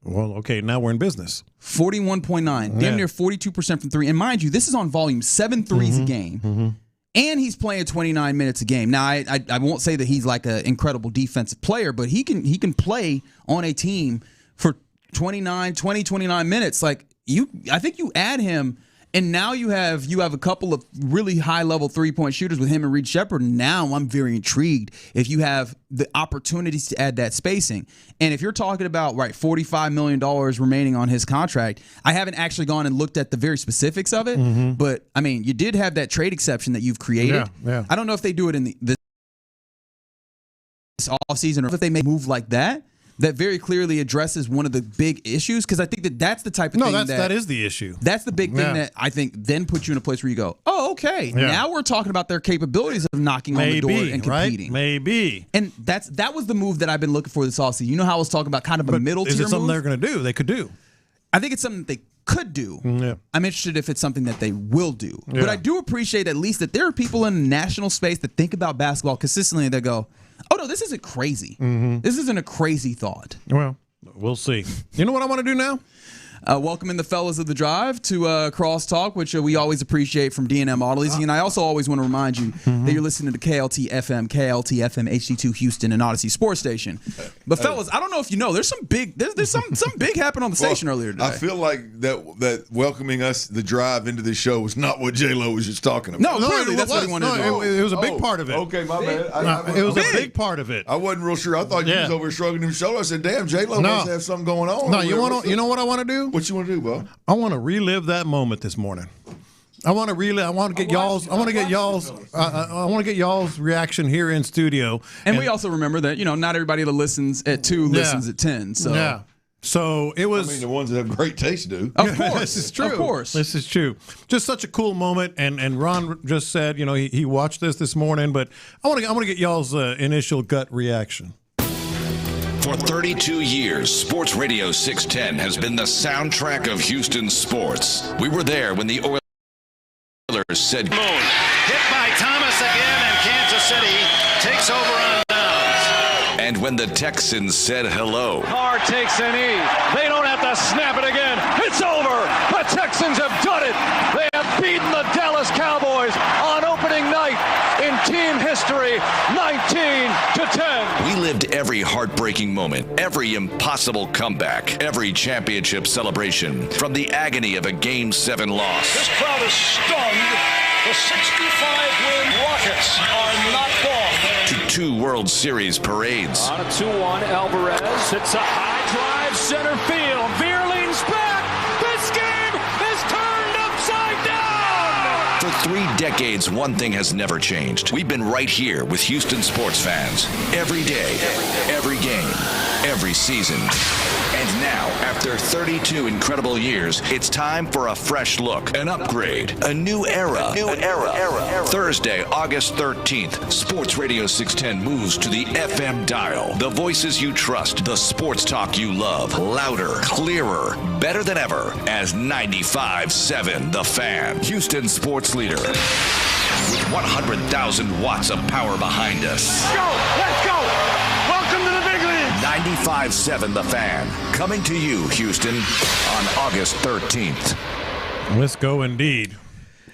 Well, okay, now we're in business. 41.9, damn near 42% from three. And mind you, this is on volume, 7 threes a game. And he's playing 29 minutes a game. Now, I won't say that he's like an incredible defensive player, but he can play on a team for 29 minutes. Like, I think you add him, and now you have a couple of really high-level three-point shooters with him and Reed Shepherd. Now I'm very intrigued if you have the opportunities to add that spacing. And if you're talking about, right, $45 million remaining on his contract, I haven't actually gone and looked at the very specifics of it, but, I mean, you did have that trade exception that you've created. I don't know if they do it in this offseason, or if they may move like that. That very clearly addresses one of the big issues, because I think that's the type of thing that is the issue. That's the big thing that I think then puts you in a place where you go, oh, okay, now we're talking about their capabilities of knocking on the door and competing. Right? Maybe. And that was the move that I've been looking for this offseason. You know how I was talking about kind of a middle tier move? Is it something they're going to do? They could do. I think it's something that they could do. I'm interested if it's something that they will do. But I do appreciate at least that there are people in the national space that think about basketball consistently and they go, oh, no, this isn't crazy. This isn't a crazy thought. Well, we'll see. You know what I want to do now? Welcoming the fellas of the drive to Crosstalk, which we always appreciate from D&M Auto Leasing. And I also always want to remind you that you're listening to KLT FM HD2 Houston, and Odyssey Sports Station. But fellas, I don't know if you know, there's some big happened on the station earlier today. I feel like that welcoming us the drive into this show was not what J-Lo was just talking about. No, clearly that's what he wanted to do. It was a big part of it. Okay, my bad. It was a big part of it. I wasn't real sure. I thought you was over shrugging his shoulder. I said, "Damn, J-Lo must have something going on." No, you know what I want to do? What you want to do, Bob? I want to relive that moment this morning. I want to relive. I want to get y'all's reaction here in studio. And we also remember that not everybody that listens at 2 listens at 10. So yeah. So it was. I mean, the ones that have great taste do. Of course, this is true. Of course, this is true. Just such a cool moment. And Ron just said, he watched this morning, but I want to get y'all's initial gut reaction. For 32 years, Sports Radio 610 has been the soundtrack of Houston sports. We were there when the Oilers said, Moon, hit by Thomas again, and Kansas City takes over on downs. And when the Texans said hello. Carr takes an E. They don't have to snap it again. It's over. The Texans have done it. They have beaten the Dallas Cowboys on opening night in team history, 19-10. We lived every heartbreaking moment, every impossible comeback, every championship celebration, from the agony of a Game 7 loss. This crowd is stunned. The 65-win Rockets are knocked off. To 2 World Series parades. On a 2-1, Alvarez hits a high drive center field. Veer leans back. This game is turned upside down. For 3 decades, one thing has never changed. We've been right here with Houston sports fans. Every day, every game, every season. And now, after 32 incredible years, it's time for a fresh look, an upgrade, a new era. Thursday, August 13th, Sports Radio 610 moves to the FM dial. The voices you trust, the sports talk you love. Louder, clearer, better than ever, as 95.7 The Fan, Houston sports leader. With 100,000 watts of power behind us. Let's go! Welcome to the big league! 95.7 The Fan, coming to you, Houston, on August 13th. Let's go indeed.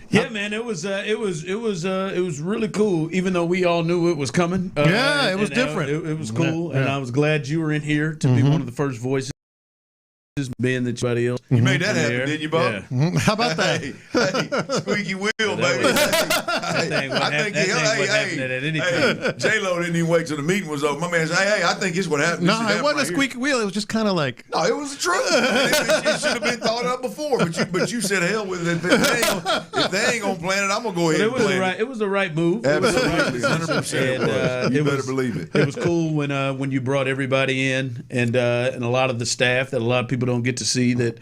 Yeah, man, it was really cool. Even though we all knew it was coming. It was different. It was cool, Yeah. and I was glad you were in here to be one of the first voices. Being that everybody else. You made that happen, didn't you, Bob? Yeah. How about that? Hey, squeaky wheel, baby. J-Lo didn't even wait till the meeting was over. My man said, hey, I think it's what happened. No, it wasn't a squeaky wheel. It was just kind of like. No, it was the truth. It should have been thought up before. But you said hell with it. If they ain't gonna plan it, I'm gonna go ahead and plan it. It was the right move. Absolutely, 100%. You better believe it. It was cool when you brought everybody in and a lot of the staff that a lot of people don't get to see that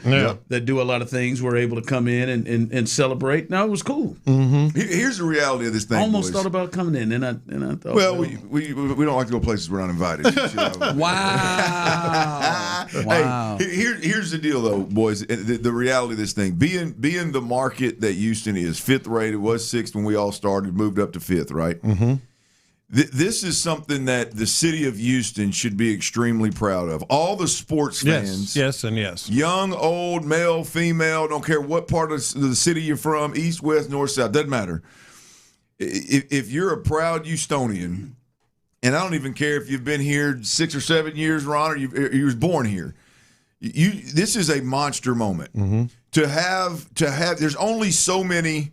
do a lot of things were able to come in and celebrate. No, it was cool. Here's the reality of this thing. I almost boys. thought about coming in, and I thought. Well, we don't like to go places we're not invited. Wow. Hey, here's the deal, though, boys. The reality of this thing, being the market that Houston is, 5th rated, was 6th when we all started, moved up to 5th, right? Mm-hmm. This is something that the city of Houston should be extremely proud of. All the sports fans. Yes. Young, old, male, female, don't care what part of the city you're from, east, west, north, south, doesn't matter. If you're a proud Houstonian, and I don't even care if you've been here 6 or 7 years, Ron, or you was born here, this is a monster moment. Mm-hmm. To have. There's only so many.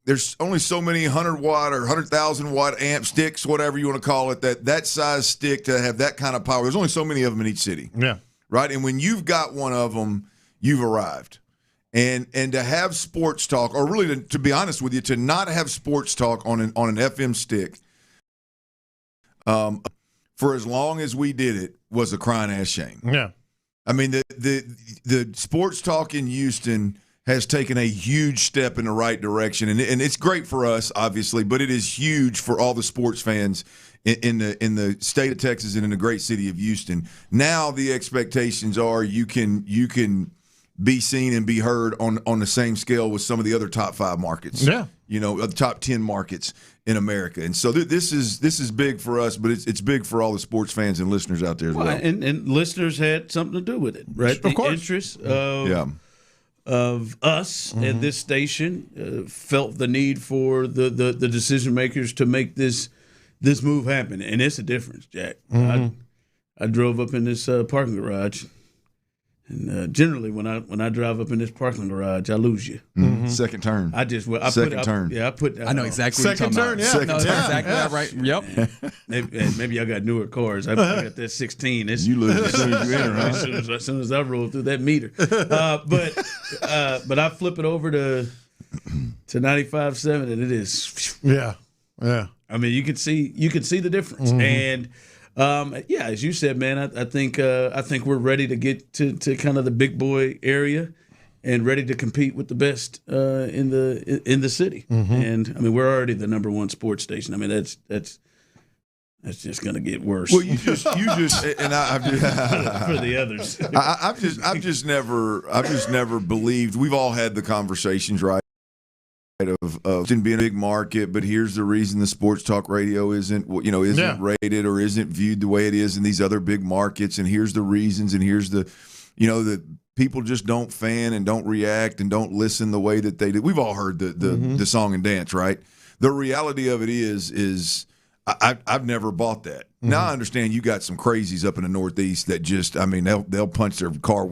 There's only so many 100-watt or 100,000-watt amp sticks, whatever you want to call it, that size stick to have that kind of power. There's only so many of them in each city. Yeah. Right? And when you've got one of them, you've arrived. And to have sports talk, or really, to be honest with you, to not have sports talk on an FM stick for as long as we did it was a crying-ass shame. Yeah. I mean, the sports talk in Houston – has taken a huge step in the right direction, and it's great for us, obviously, but it is huge for all the sports fans in the state of Texas and in the great city of Houston. Now the expectations are you can be seen and be heard on the same scale with some of the other top 5 markets. Yeah. The top 10 markets in America. And so this is big for us, but it's big for all the sports fans and listeners out there as well. And listeners had something to do with it, right? Of course. The interest of us at this station felt the need for the decision makers to make this move happen. And it's a difference, Jack. I drove up in this parking garage. And generally, when I drive up in this parking garage, I lose you. Second turn. I turn. Yeah, I put. I know exactly what you're Second talking turn, about. yeah. No, that's exactly right. Yep. Maybe I got newer cars. I got that 16. You lose as soon as you enter, huh? As soon as I roll through that meter. But I flip it over to 95.7, and it is. Yeah. I mean, you can see the difference, and. As you said, man, I think we're ready to get to kind of the big boy area, and ready to compete with the best in the city. And I mean, we're already the number 1 sports station. I mean, that's just going to get worse. Well, you just, and I've just for the others. I've just never believed. We've all had the conversations, right? Of being a big market, but here's the reason the sports talk radio isn't rated or isn't viewed the way it is in these other big markets, and here's the reasons, and here's the that people just don't fan and don't react and don't listen the way that they do. We've all heard the song and dance, right? The reality of it is I've never bought that. Now I understand you got some crazies up in the Northeast that just, I mean, they'll punch their car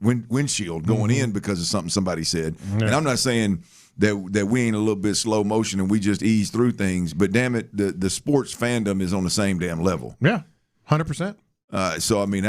windshield going in because of something somebody said, and I'm not saying that we ain't a little bit slow motion and we just ease through things. But damn it, the sports fandom is on the same damn level. Yeah, 100%. So I mean,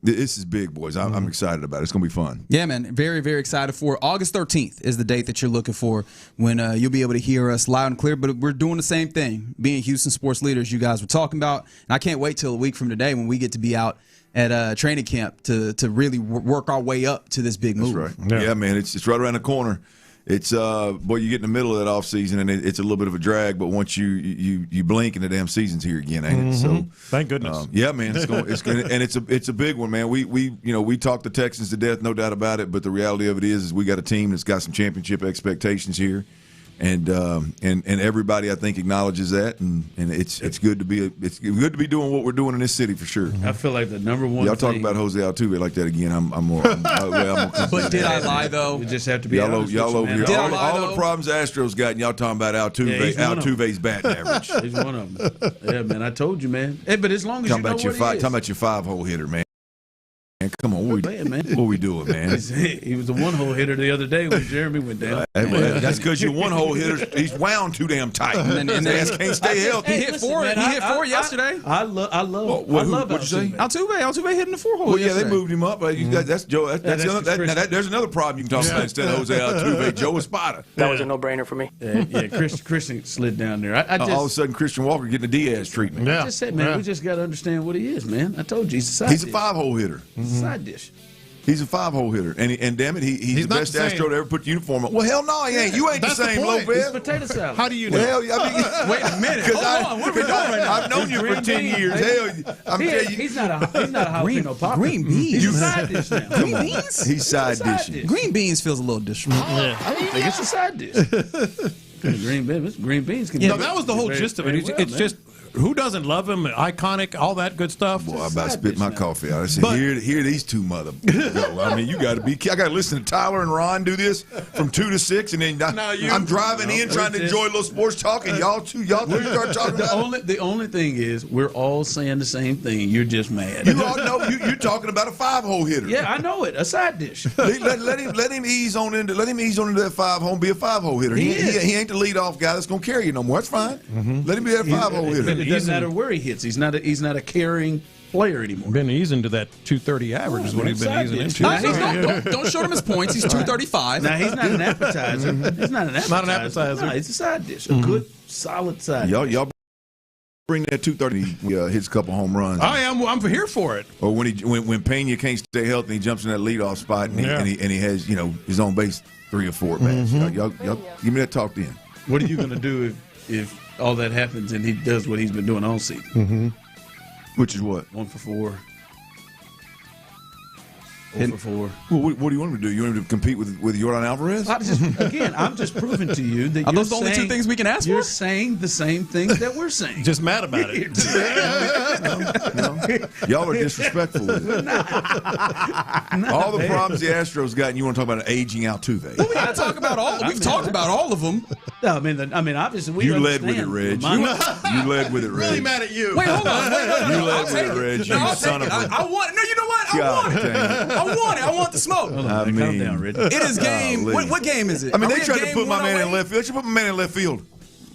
this is big, boys. I'm excited about it. It's gonna be fun. Yeah, man. Very, very excited for it. August 13th is the date that you're looking for when you'll be able to hear us loud and clear. But we're doing the same thing, being Houston sports leaders. You guys were talking about, and I can't wait till a week from today when we get to be out at training camp to really work our way up to this big move. That's right. Yeah, man. It's right around the corner. It's boy, you get in the middle of that off season and it's a little bit of a drag, but once you blink and the damn season's here again, ain't it? So thank goodness. Yeah, man. It's a big one, man. We talk the Texans to death, no doubt about it. But the reality of it is we got a team that's got some championship expectations here. And everybody I think acknowledges that, and it's good to be doing what we're doing in this city for sure. I feel like the number one. Y'all talk about Jose Altuve like that again. I'm more. But did I lie though? You just have to be y'all over here. Did All the problems the Astros got, and y'all talking about Altuve. Altuve's batting average. He's one of them. Yeah, man. I told you, man. Hey, but as long as talking you know what talking about your 5-hole hitter, man. Man, come on, what we doing, man? He was a 1-hole hitter the other day when Jeremy went down. That's because your 1-hole hitter, he's wound too damn tight. And his ass can't stay healthy. He hit four yesterday. I love Altuve. Altuve hitting the 4-hole. Well, yeah, they moved him up. That's Joe. There's another problem you can talk about instead of Jose Altuve. Joe Espada. That was a no-brainer for me. Christian slid down there. All of a sudden, Christian Walker getting the Diaz treatment. I just said, man, we just got to understand what he is, man. I told you, he's a 5-hole hitter. Side dish. He's a 5-hole hitter, and damn it, he's the best Astro to ever put the uniform on. Well, hell no, he ain't. You ain't the same, Lopez. It's potato salad. How do you know? Well, wait a minute. Hold on. What are we doing right now? I've known you for 10 years. Hell, I'm telling you, he's not a jalapeno popper. Green beans. He's a side dish now. Green beans. He's side dishing. Green beans feels a little disrespectful. I don't think it's a side dish. Green beans can. No, that was the whole gist of it. It's just. Who doesn't love him? Iconic, all that good stuff. Boy, I'm about to spit my coffee out. I said, here these two mother. I mean, you got to be. I got to listen to Tyler and Ron do this from 2 to 6, and then I'm driving in trying to enjoy a little sports talk, and y'all two start talking about it. The only thing is, we're all saying the same thing. You're just mad. You all know you're talking about a 5-hole hitter. Yeah, I know it. A side dish. let him ease on into that 5-hole and be a 5-hole hitter. He ain't the leadoff guy that's gonna carry you no more. That's fine. Let him be that 5-hole hitter. It doesn't matter where he hits. He's not a carrying player anymore. Been easing to that 230 average is what he's been easing into. Don't short him his points. He's 235. Now he's not an appetizer. He's not an appetizer. No, he's a side dish. A good, solid side dish. Y'all bring that 230. Hits a couple home runs. I'm here for it. Or when Pena can't stay healthy, he jumps in that leadoff spot and he has his own base 3 or 4 bats. Y'all give me that talk then. What are you gonna do if all that happens and he does what he's been doing all season? Which is what? 1 for 4. 0 for 4. Well, what do you want him to do? You want him to compete with Yordan Alvarez? I'm just proving to you that Are those the only two things we can ask for? You're saying the same things that we're saying. Just mad about it. Y'all are disrespectful with it. All the problems the Astros got, and you want to talk about an aging Altuve. Well, we got to talk about all. We've talked about all of them. No, I mean, obviously we. You led with it, Reg. You led with it, Reg. Really mad at you. Wait, hold on. You led with it, Reg. You son of a. I want. No, you know what? I want it. I want the smoke. I mean, calm down, Reg. It is game. What game is it? I mean, they tried to put my man in left field. They should put my man in left field.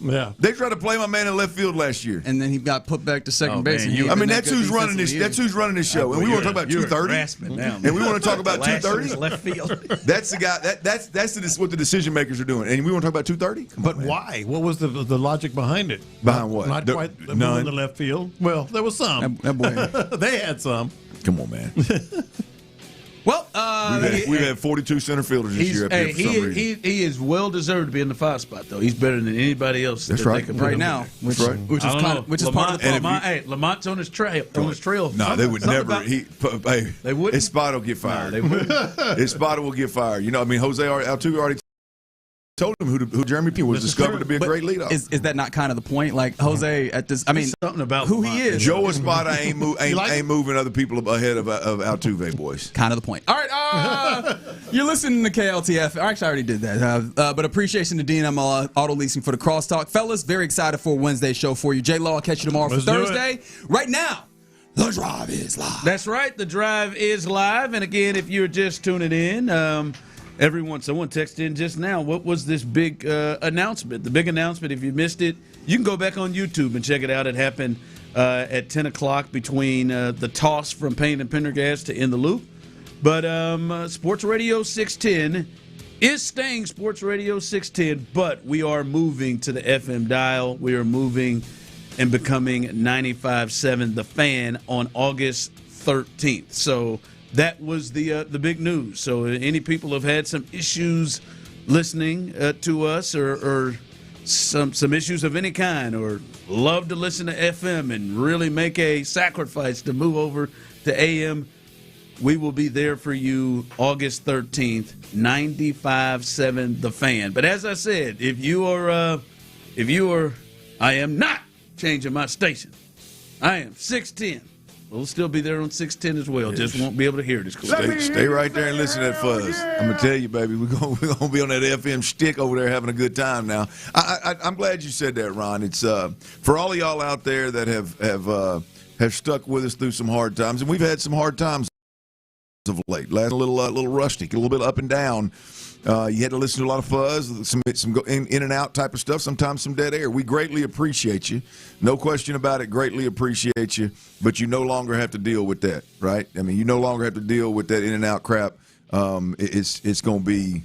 Yeah, they tried to play my man in left field last year, and then he got put back to second base. I mean, that's who's running this. That's who's running this show, and we want to talk about 230. And we want to talk about 230. Left field. That's the guy. That's what the decision makers are doing, and we want to talk about 230. But why? What was the logic behind it? Behind what? Not quite none in the left field. Well, there was some. That boy. They had some. Come on, man. Well, we've had 42 center fielders this year. He is well deserved to be in the 5 spot, though. He's better than anybody else. That's right. Right now, which is part of the Lamont's on his trail. No, they would never. They wouldn't. His spot will get fired. No, they wouldn't. His spot will get fired. You know, I mean, Jose Altuve already told him who Jeremy Pena was discovered to be a great leadoff. Is that not kind of the point? Like Jose at this, I mean, something about who he is. Joe Espada ain't moving other people ahead of Altuve, boys. Kind of the point. All right, you're listening to KLTF. Actually, I already did that. But appreciation to D&M Auto Leasing for the crosstalk, fellas. Very excited for Wednesday's show for you. J Law, I'll catch you tomorrow for Thursday. Right now, the drive is live. That's right. The drive is live, and again, if you're just tuning in. Someone texted in just now, what was this big announcement? The big announcement, if you missed it, you can go back on YouTube and check it out. It happened at 10 o'clock between the toss from Payne and Pendergast to In the Loop. But Sports Radio 610 is staying Sports Radio 610, but we are moving to the FM dial. We are moving and becoming 95.7 The Fan on August 13th. So that was the big news. So any people who have had some issues listening to us or some issues of any kind or love to listen to FM and really make a sacrifice to move over to AM, we will be there for you August 13th, 95.7 The Fan. But as I said, if you are, I am not changing my station. I am 610. We'll still be there on 610 as well. Just won't be able to hear it as cool. Stay right there and listen to that fuzz. I'm going to tell you, baby, we're gonna be on that FM shtick over there having a good time now. I'm glad you said that, Ron. It's for all of y'all out there that have stuck with us through some hard times, and we've had some hard times of late. Last a little rustic, a little bit up and down. You had to listen to a lot of fuzz, some in and out type of stuff, sometimes some dead air. We greatly appreciate you. No question about it, greatly appreciate you. But you no longer have to deal with that, right? I mean, you no longer have to deal with that in and out crap. It's gonna be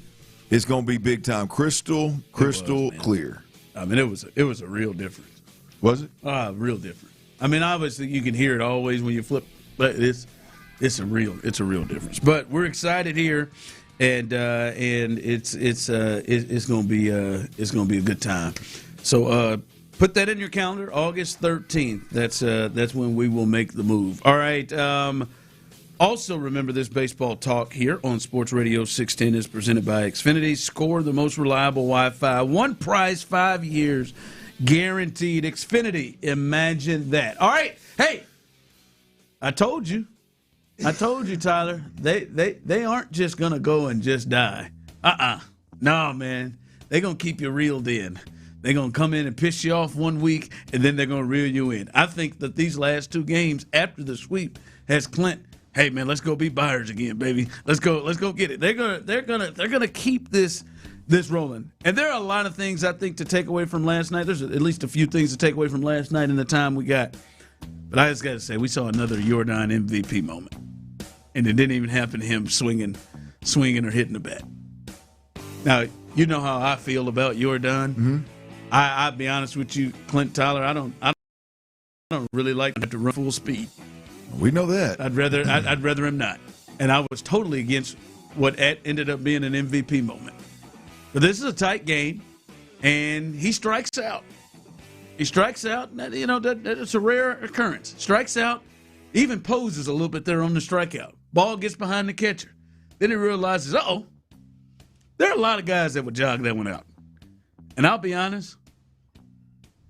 big time, crystal clear. I mean, it was a real difference. Was it? Real different. I mean, obviously you can hear it always when you flip, but it's a real difference. But we're excited here. And it's gonna be a good time. So put that in your calendar, August 13th. That's when we will make the move. All right. Also remember this baseball talk here on Sports Radio 610 is presented by Xfinity. Score the most reliable Wi-Fi. One price, 5 years, guaranteed. Xfinity. Imagine that. All right. Hey, I told you, Tyler. They aren't just gonna go and just die. No, man. They're gonna keep you reeled in. They're gonna come in and piss you off 1 week, and then they're gonna reel you in. I think that these last 2 games after the sweep has Clint. Hey, man, let's go be buyers again, baby. Let's go get it. They're gonna keep this rolling. And there are a lot of things I think to take away from last night. There's at least a few things to take away from last night in the time we got. But I just got to say, we saw another Yordan MVP moment. And it didn't even happen to him swinging or hitting the bat. Now, you know how I feel about Yordan. Mm-hmm. I'll be honest with you, Clint, Tyler, I don't really like him to run full speed. We know that. I'd rather him not. And I was totally against what ended up being an MVP moment. But this is a tight game, and he strikes out. He strikes out. You know, that's a rare occurrence. Strikes out, even poses a little bit there on the strikeout. Ball gets behind the catcher. Then he realizes, there are a lot of guys that would jog that one out. And I'll be honest,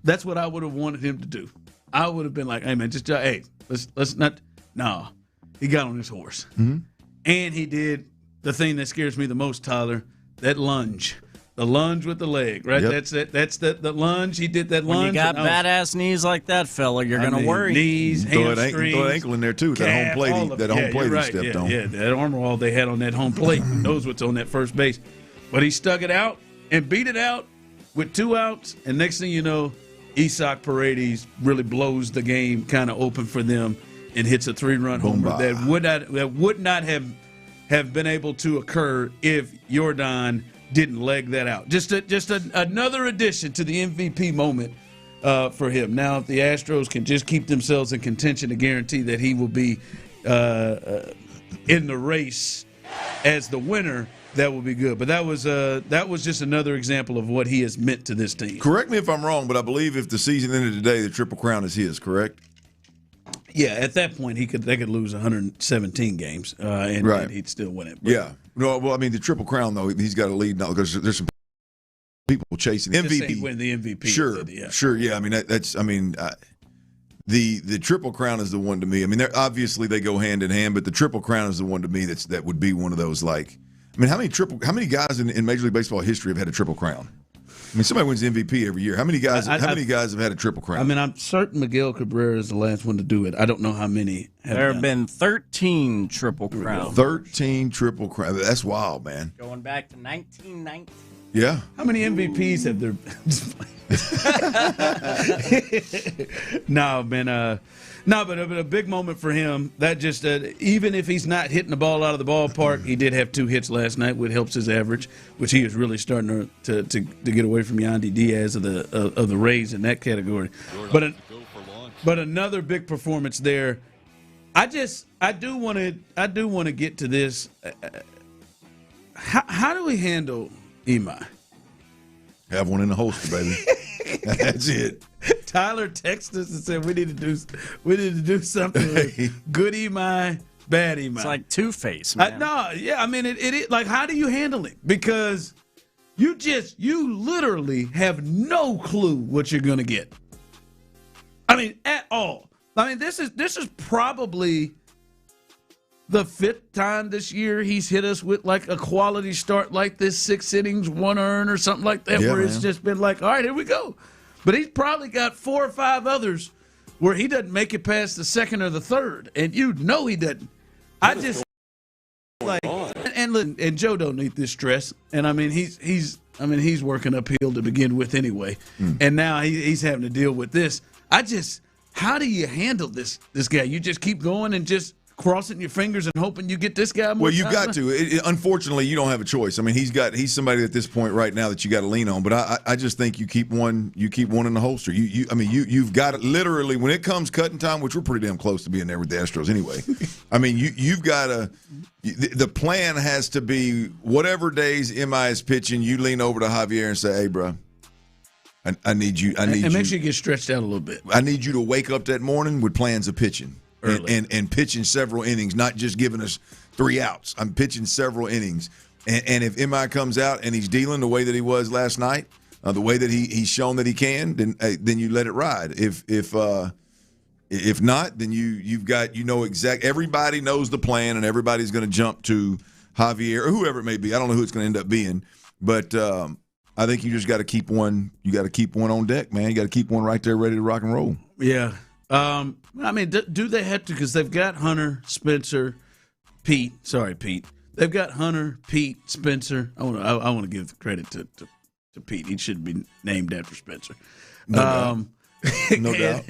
that's what I would have wanted him to do. I would have been like, hey, man, let's not. No. He got on his horse. Mm-hmm. And he did the thing that scares me the most, Tyler, that lunge. The lunge with the leg, right? Yep. That's it. That's the lunge. He did that lunge. When you got badass knees like that, fella, you're going to worry. Knees, hamstrings. Throw an ankle in there, too. That home plate he stepped on. Yeah, that armor all they had on that home plate knows what's on that first base. But he stuck it out and beat it out with 2 outs. And next thing you know, Isak Paredes really blows the game kind of open for them and hits a 3-run homer that would not have been able to occur if Jordan didn't leg that out. Just another addition to the MVP moment for him. Now, if the Astros can just keep themselves in contention to guarantee that he will be in the race as the winner, that will be good. But that was just another example of what he has meant to this team. Correct me if I'm wrong, but I believe if the season ended today, the Triple Crown is his, correct? Yeah, at that point, they could lose 117 games, and he'd still win it. But, yeah. No, well, I mean, the Triple Crown, though, he's got a lead now because there's some people chasing the MVP. Win the MVP. Sure. Yeah, I mean, the Triple Crown is the one to me. I mean, obviously they go hand in hand, but the Triple Crown is the one to me that would be one of those, like, I mean, how many guys in Major League Baseball history have had a Triple Crown? I mean, somebody wins the MVP every year. How many guys have had a Triple Crown? I mean, I'm certain Miguel Cabrera is the last one to do it. I don't know how many have. There have been 13 Triple Crowns. 13 Triple Crowns. That's wild, man. Going back to 1919. Yeah. How many MVPs have there been? No, man. But a big moment for him. That just even if he's not hitting the ball out of the ballpark, he did have 2 hits last night, which helps his average, which he is really starting to get away from Yandy Diaz of the Rays in that category. But another big performance there. I do want to get to this. How do we handle Imai? Have one in the holster, baby. That's it. Tyler texted us and said we need to do something with good Imai, bad Imai. It's like Two-Face, man. I mean it like, how do you handle it? Because you literally have no clue what you're gonna get. I mean, at all. I mean, this is probably the 5th time this year he's hit us with like a quality start like this, 6 innings, 1 earn or something like that, where it's just been like, all right, here we go. But he's probably got 4 or 5 others where he doesn't make it past the 2nd or the 3rd, and you know he doesn't. I just like, and Joe don't need this stress, and I mean he's working uphill to begin with anyway, and now he's having to deal with this. How do you handle this guy? You just keep going and just crossing your fingers and hoping you get this guy more. Well, you got to. Unfortunately, you don't have a choice. I mean, he's somebody at this point right now that you got to lean on. But I just think you keep one in the holster. You've got it literally when it comes cutting time, which we're pretty damn close to being there with the Astros anyway. I mean, you've got to. The plan has to be whatever days MI is pitching, you lean over to Javier and say, "Hey, bro, I need you. And make sure you get stretched out a little bit. I need you to wake up that morning with plans of pitching." And pitching several innings, not just giving us 3 outs. I'm pitching several innings. And if MI comes out and he's dealing the way that he was last night, the way that he's shown that he can, then you let it ride. If not, then you've got everybody knows the plan and everybody's going to jump to Javier or whoever it may be. I don't know who it's going to end up being, but I think you just got to keep one. You got to keep one on deck, man. You got to keep one right there ready to rock and roll. Yeah. I mean, do they have to? Because they've got Hunter, Spencer, Pete. Sorry, Pete. They've got Hunter, Pete, Spencer. I want to give credit to Pete. He should be named after Spencer. No doubt.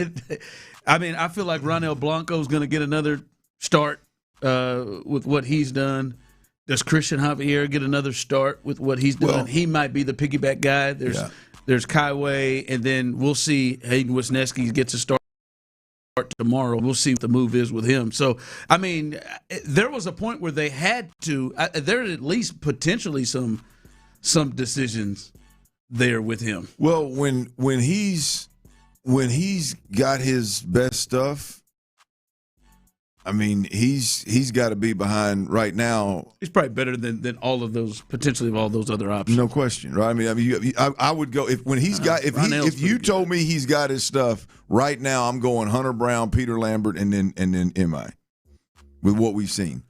I mean, I feel like Ronel Blanco is going to get another start with what he's done. Does Christian Javier get another start with what he's done? Well, he might be the piggyback guy. There's Kaiway, and then we'll see Hayden Wisniewski gets a start tomorrow. We'll see what the move is with him. So, I mean, there was a point where they had to. There are at least potentially some decisions there with him. Well, when he's got his best stuff, I mean, he's got to be behind right now. He's probably better than all of those, potentially of all those other options. No question, right? I mean, I would go if you told me he's got his stuff right now. I'm going Hunter Brown, Peter Lambert, and then MI with what we've seen.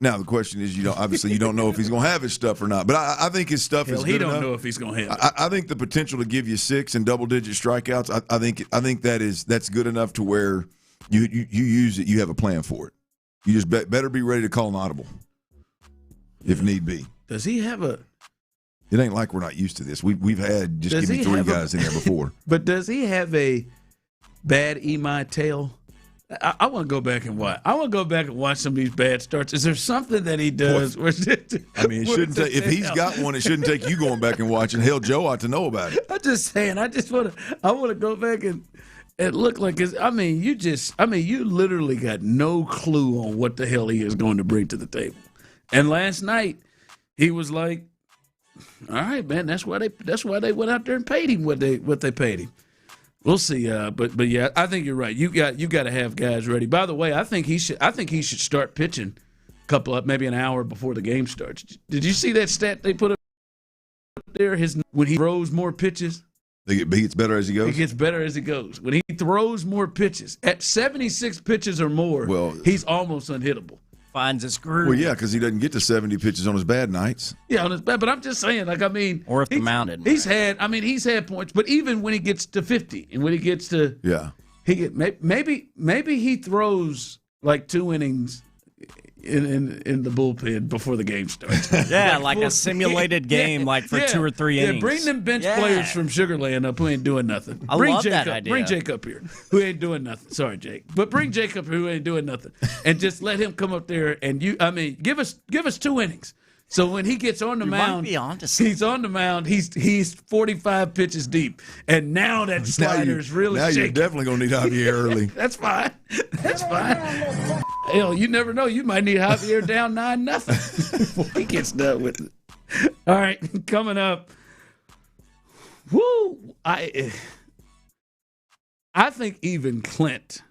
Now the question is, you don't know if he's going to have his stuff or not. But I think his stuff is good enough. He don't know if he's going to have it. I think the potential to give you 6 and double-digit strikeouts. I think that's good enough to where you use it. You have a plan for it. You just better be ready to call an audible if need be. Does he have a? It ain't like we're not used to this. We've had just give me 3 guys in there before. But does he have a bad EMI tail? I want to go back and watch. I want to go back and watch some of these bad starts. Is there something that he does? I mean, it shouldn't take. If he's got one, it shouldn't take you going back and watching. Hell, Joe ought to know about it. I'm just saying. I want to go back and look like. You literally got no clue on what the hell he is going to bring to the table. And last night, he was like, "All right, man. That's why they went out there and paid him what they paid him." We'll see, but yeah, I think you're right. You got to have guys ready. By the way, I think he should start pitching maybe an hour before the game starts. Did you see that stat they put up there? When he throws more pitches, he gets better as he goes. He gets better as he goes. When he throws more pitches at 76 pitches or more, he's almost unhittable. Finds his groove. Well, yeah, because he doesn't get to 70 pitches on his bad nights. Yeah, on his bad. But I'm just saying, or if the mounted. He's had points, but even when he gets to 50 and when he gets to maybe he throws like 2 innings in the bullpen before the game starts. Yeah, like a simulated game, like for 2 or 3 innings. Yeah, bring them bench players from Sugar Land up who ain't doing nothing. I love that idea. Bring Jake up here, who ain't doing nothing. Sorry, Jake, but bring Jake up here who ain't doing nothing, and just let him come up there and give us 2 innings. So when he gets on the mound, he's on the mound. He's 45 pitches deep, and now that slider's really shaking. Now you're definitely gonna need Javier early. That's fine. That's fine. Hell, you never know. You might need Javier down 9-0 before he gets done with it. All right, coming up. Woo! I think even Clint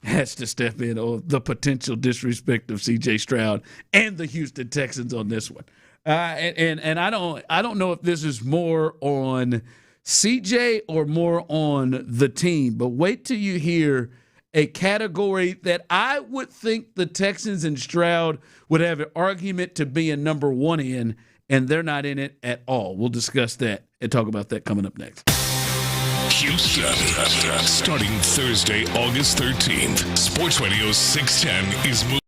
has to step in on the potential disrespect of C.J. Stroud and the Houston Texans on this one. And I don't know if this is more on C.J. or more on the team, but wait till you hear a category that I would think the Texans and Stroud would have an argument to be a number 1 in, and they're not in it at all. We'll discuss that and talk about that coming up next. Houston, starting Thursday, August 13th. Sports Radio 610 is moving.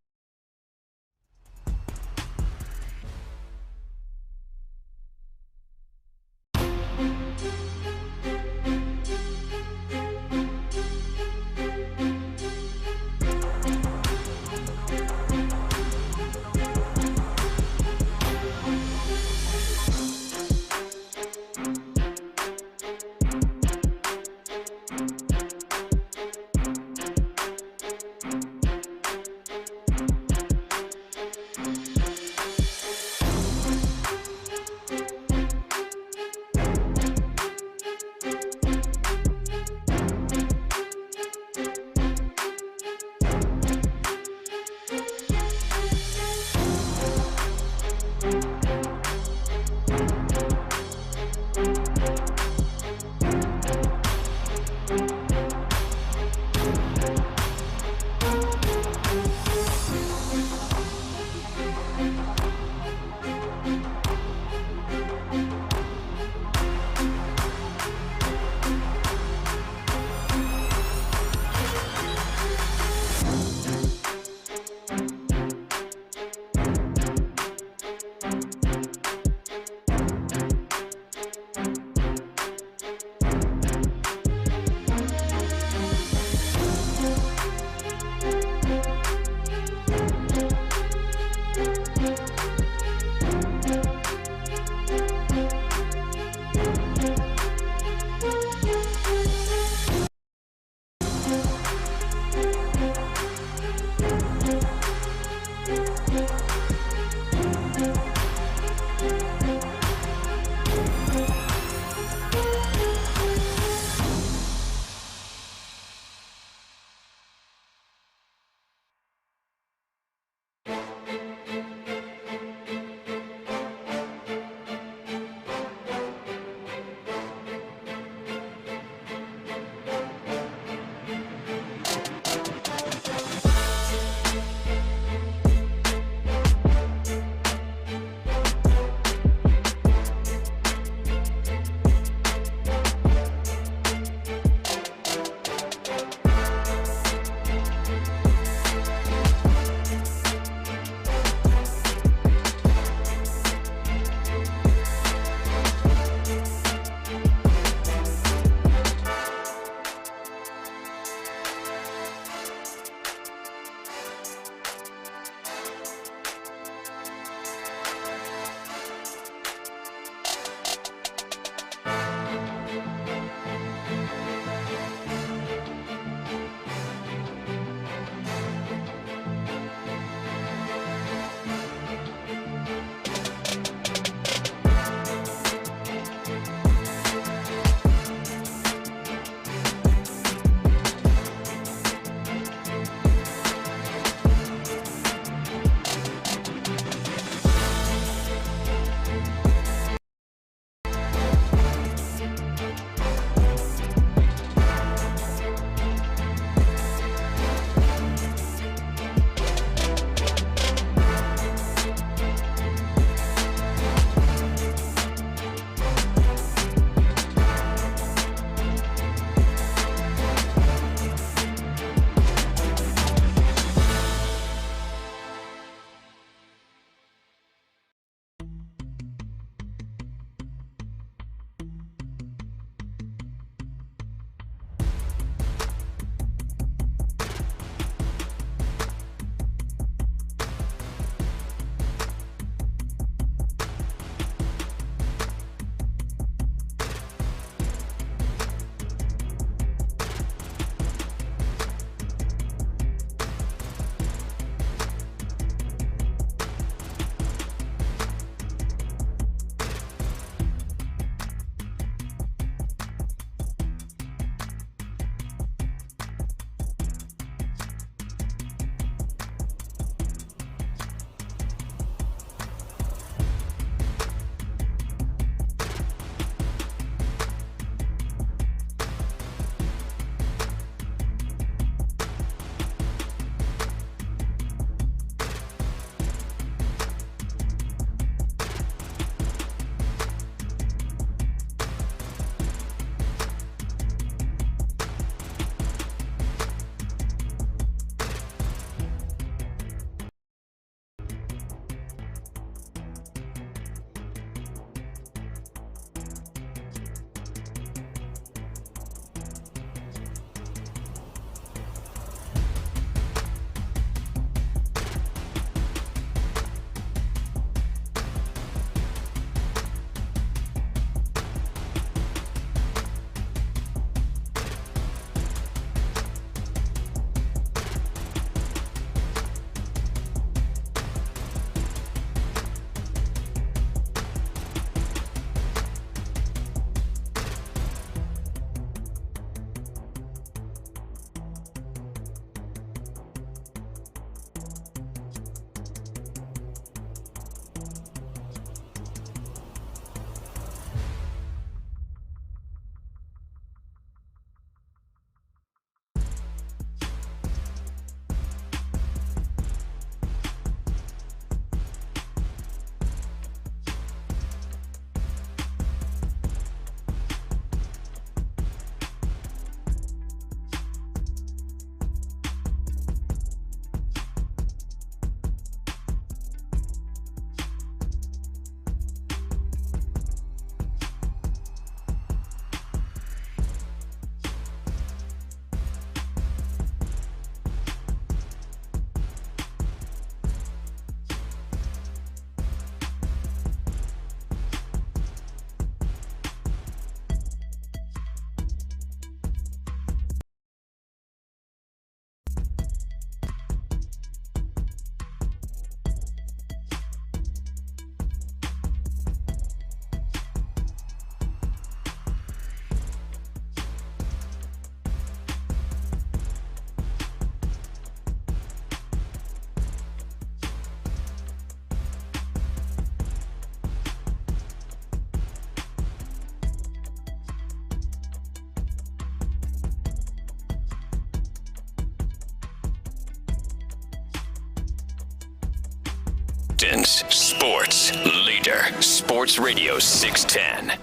Compton's sports leader, Sports Radio 610.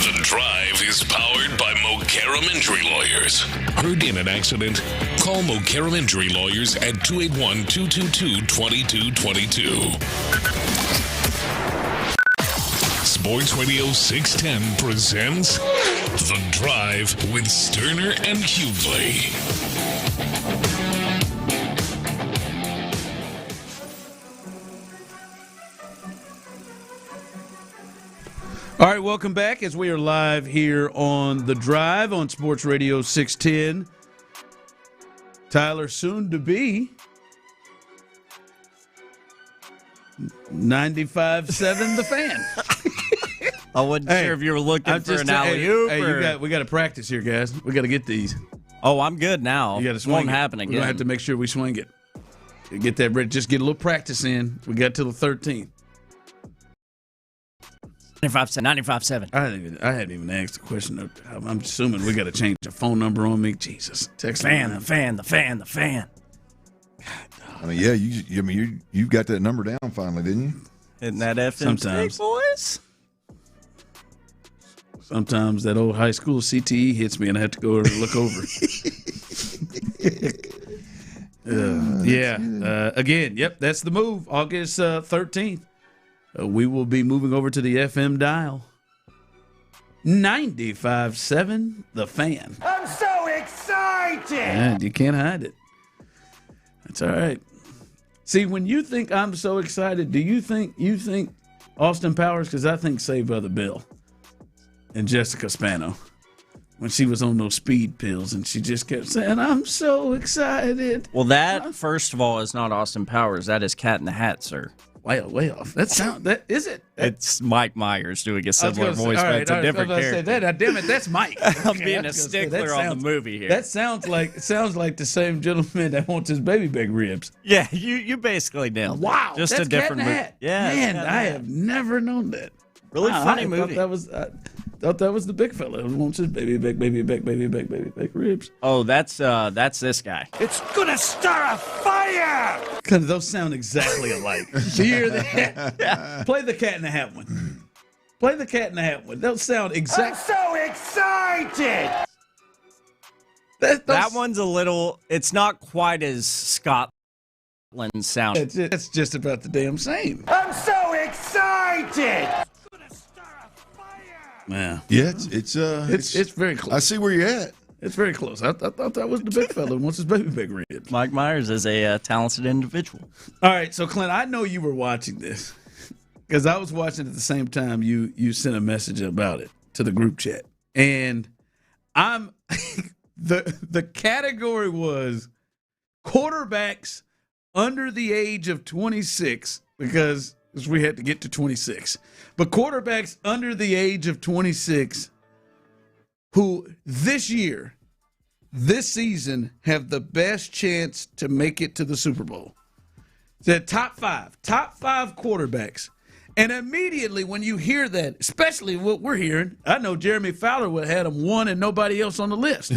The Drive is powered by Mokaram Injury Lawyers. Heard in an accident? Call Mokaram Injury Lawyers at 281-222-2222. Sports Radio 610 presents The Drive with Stoerner and Hughley. All right, welcome back as we are live here on The Drive on Sports Radio 610. Tyler, soon to be 95.7 The Fan. I wasn't sure if you were looking for an alley-oop. Hey, we got to practice here, guys. We got to get these. Oh, I'm good now. You got to swing. Won't happen again. We're going to have to make sure we swing it. Get that ready. Just get a little practice in. We got till the 13th. 95.7. I hadn't even asked the question. I'm assuming we got to change the phone number on me. Jesus, text the fan. I mean, yeah, you got that number down finally, didn't you? Hitting that FM Sometimes. boys. Sometimes that old high school CTE hits me, and I have to go and look over. Again, yep, that's the move. August 13th. We will be moving over to the FM dial. 95.7 The Fan. I'm so excited! And you can't hide it. That's all right. See, when you think I'm so excited, do you think Austin Powers? Because I think Saved by the Bell and Jessica Spano when she was on those speed pills and she just kept saying, I'm so excited. Well, that, first of all, is not Austin Powers. That is Cat in the Hat, sir. Way off. Is it? It's Mike Myers doing a similar voice, but it's a different character. Damn it, that's Mike. I'm being a stickler on the movie here. That sounds like the same gentleman that wants his baby back ribs. Yeah, you basically nailed it. Wow, just that's a different movie. Yeah, man, I have never known that. Really funny movie. Thought that was the big fella who wants his baby back ribs. Oh, that's this guy. It's gonna start a fire! Because those sound exactly alike. You hear that? Yeah. Play the Cat in the Hat one. Play the Cat in the Hat one. Those sound exact. I'm so excited! That one's a little. It's not quite as Scotland sound. It's just about the damn same. I'm so excited! Yeah, it's very close. I see where you're at. It's very close. I thought that was the big fella who wants his baby back ribs. Mike Myers is a talented individual. All right, so Clint, I know you were watching this because I was watching at the same time you sent a message about it to the group chat, and I'm the category was quarterbacks under the age of 26 because we had to get to 26. But quarterbacks under the age of 26 who this season, have the best chance to make it to the Super Bowl. The top five quarterbacks. And immediately when you hear that, especially what we're hearing, I know Jeremy Fowler would have had him one and nobody else on the list.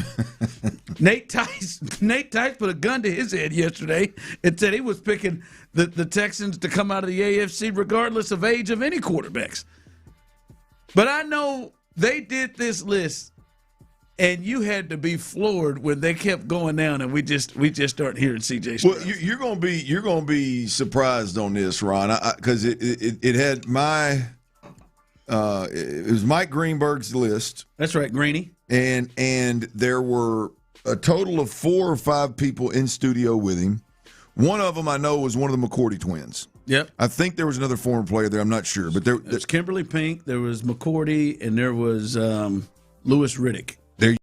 Nate Tice put a gun to his head yesterday and said he was picking the Texans to come out of the AFC regardless of age of any quarterbacks. But I know they did this list, and you had to be floored when they kept going down, and we just start hearing C.J. Stroud. Well, you're gonna be surprised on this, Ron, because it had my it was Mike Greenberg's list. That's right, Greeny. And there were a total of 4 or 5 people in studio with him. One of them I know was one of the McCourty twins. Yep. I think there was another former player there. I'm not sure, but there's Kimberly Pink, there was McCourty, and there was Lewis Riddick. There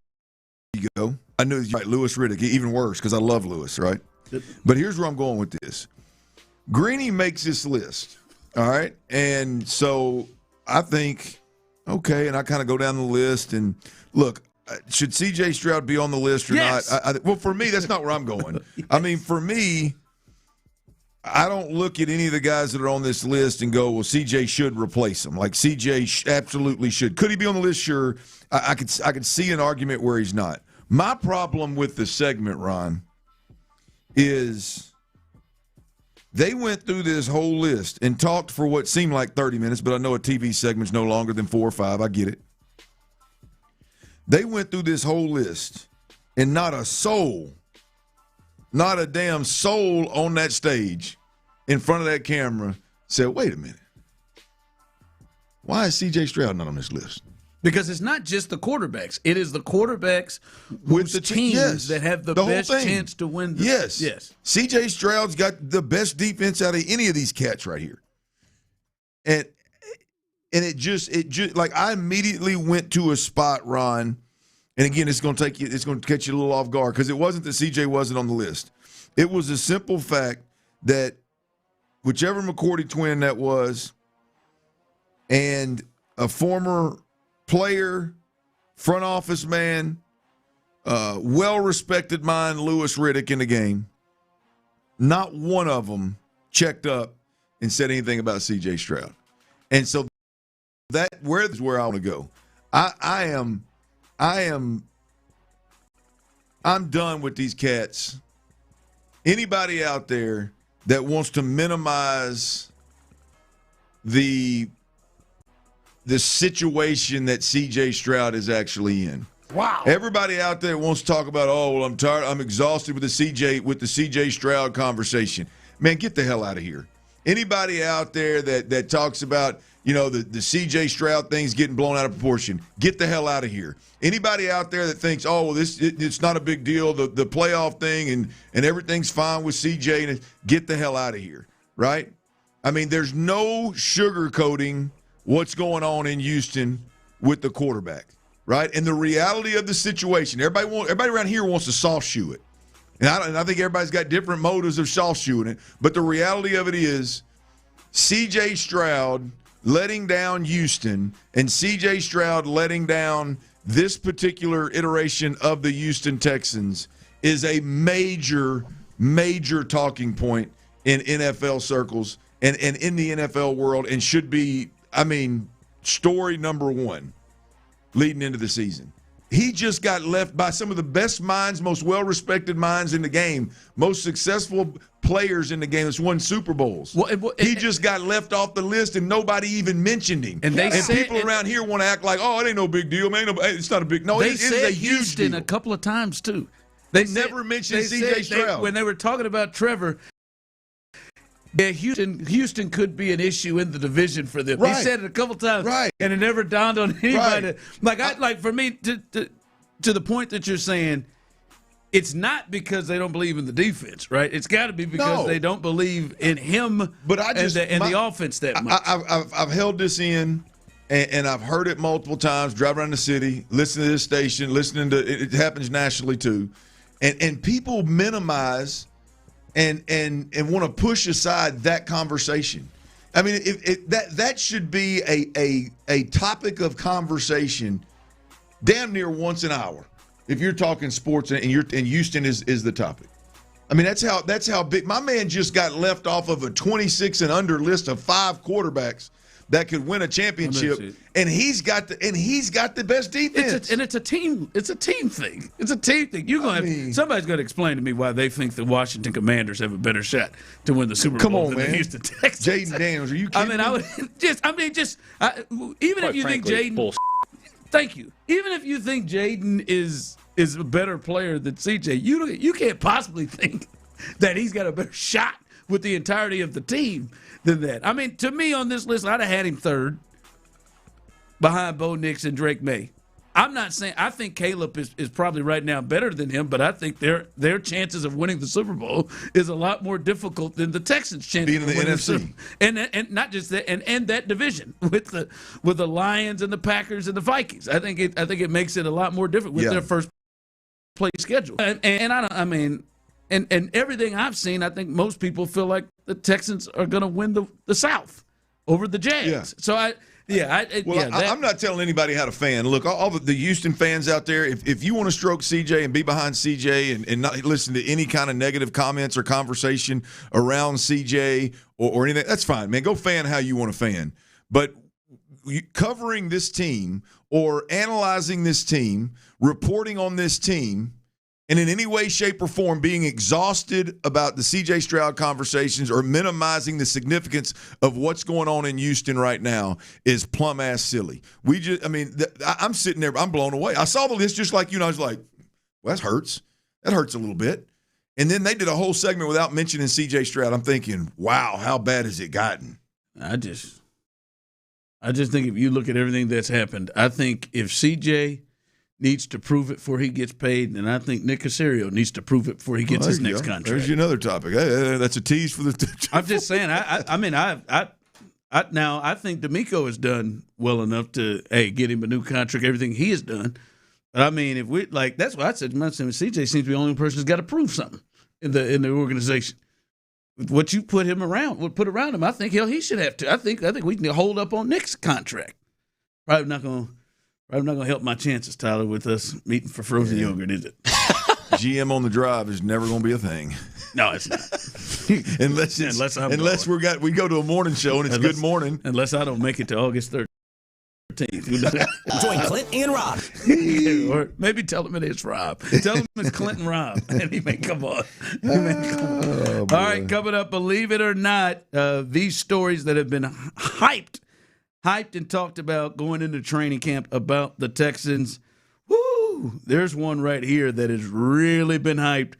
you go. I knew right, Lewis Riddick. Even worse because I love Lewis, right? But here's where I'm going with this. Greeny makes this list, all right, and so I think okay, and I kind of go down the list and look. Should C.J. Stroud be on the list or not? Well, for me, that's not where I'm going. Yes. I mean, for me, I don't look at any of the guys that are on this list and go, well, C.J. should replace him. Like, C.J. Absolutely should. Could he be on the list? Sure. I could see an argument where he's not. My problem with the segment, Ron, is They went through this whole list and talked for what seemed like 30 minutes, but I know a TV segment's no longer than 4 or 5. I get it. They went through this whole list, and not a soul, not a damn soul on that stage in front of that camera said, wait a minute. Why is C.J. Stroud not on this list? Because it's not just the quarterbacks. It is the quarterbacks with the teams that have the best chance to win. Yes. C.J. Stroud's got the best defense out of any of these cats right here. And it just like I immediately went to a spot, Ron, and again, it's going to catch you a little off guard because it wasn't that C.J. wasn't on the list. It was a simple fact that whichever McCourty twin that was and a former player, front office man, well-respected mind, Louis Riddick in the game, not one of them checked up and said anything about C.J. Stroud. And so where's where I want to go. I'm done with these cats. Anybody out there that wants to minimize the situation that C.J. Stroud is actually in. Wow. Everybody out there wants to talk about, I'm tired, I'm exhausted with the C.J. Stroud conversation. Man, get the hell out of here. Anybody out there that talks about, the C.J. Stroud thing's getting blown out of proportion, get the hell out of here. Anybody out there that thinks, it's not a big deal, the playoff thing and everything's fine with C.J., get the hell out of here, right? I mean, there's no sugarcoating what's going on in Houston with the quarterback, right? And the reality of the situation, everybody around here wants to soft shoe it. And I think everybody's got different motives of soft shoeing it. But the reality of it is C.J. Stroud letting down Houston and C.J. Stroud letting down this particular iteration of the Houston Texans is a major, major talking point in NFL circles and in the NFL world and should be, story number one leading into the season. He just got left by some of the best minds, most well-respected minds in the game, most successful players in the game that's won Super Bowls. He just got left off the list and nobody even mentioned him. And people around here want to act like, it ain't no big deal, man. It's not a big – no, it is a huge deal. A couple of times, too. They never mentioned C.J. Stroud. When they were talking about Trevor – yeah, Houston could be an issue in the division for them. Right. He said it a couple times, right? And it never dawned on anybody. Right. For me, to the point that you're saying, it's not because they don't believe in the defense, right? It's got to be because they don't believe in him, but the offense that much. I've held this in, and I've heard it multiple times. Drive around the city, listen to this station, listening to it happens nationally too, and people minimize. And want to push aside that conversation. I mean, that should be a topic of conversation damn near once an hour. If you're talking sports and Houston is the topic. I mean, that's how big. My man just got left off of a 26 and under list of 5 quarterbacks that could win a championship, and he's got the best defense. It's a team thing. It's a team thing. Somebody's going to explain to me why they think the Washington Commanders have a better shot to win the Super Bowl than the Houston Texans. Jaden Daniels, are you kidding me? Even if you think Jaden, thank you. Even if you think Jaden is a better player than CJ, you can't possibly think that he's got a better shot with the entirety of the team than that. I mean, to me on this list, I'd have had him third behind Bo Nix and Drake May. I'm not saying – I think Caleb is probably right now better than him, but I think their chances of winning the Super Bowl is a lot more difficult than the Texans' chances being in the NFC. And not just that, and that division with the Lions and the Packers and the Vikings. I think it makes it a lot more difficult with their first place schedule. And everything I've seen, I think most people feel like the Texans are going to win the South over the Jags. Yeah. So I'm not telling anybody how to fan. Look, all the Houston fans out there, if you want to stroke CJ and be behind CJ and not listen to any kind of negative comments or conversation around CJ or anything, that's fine, man. Go fan how you want to fan. But covering this team or analyzing this team, reporting on this team, and in any way, shape, or form being exhausted about the C.J. Stroud conversations or minimizing the significance of what's going on in Houston right now is plumb-ass silly. I'm sitting there, I'm blown away. I saw the list just like you, and I was like, well, that hurts. That hurts a little bit. And then they did a whole segment without mentioning C.J. Stroud. I'm thinking, wow, how bad has it gotten? I just think if you look at everything that's happened, I think if C.J. needs to prove it before he gets paid, and I think Nick Caserio needs to prove it before he gets his next contract. There's another topic. That's a tease for the. I'm just saying. I think D'Amico has done well enough to get him a new contract. Everything he has done, but I mean, if we that's what I said. CJ seems to be the only person who's got to prove something in the organization. What you put him around, put around him, I think he should have to. I think we can hold up on Nick's contract. Probably not gonna help my chances, Tyler, with us meeting for frozen yogurt, is it? GM on the drive is never going to be a thing. No, it's not. unless we go to a morning show and it's good morning. Unless I don't make it to August 13th. Join Clint and Rob. Or maybe tell him it is Rob. Tell him it's Clint and Rob, and he may come on. All right, coming up, believe it or not, these stories that have been hyped and talked about going into training camp about the Texans. Woo! There's one right here that has really been hyped.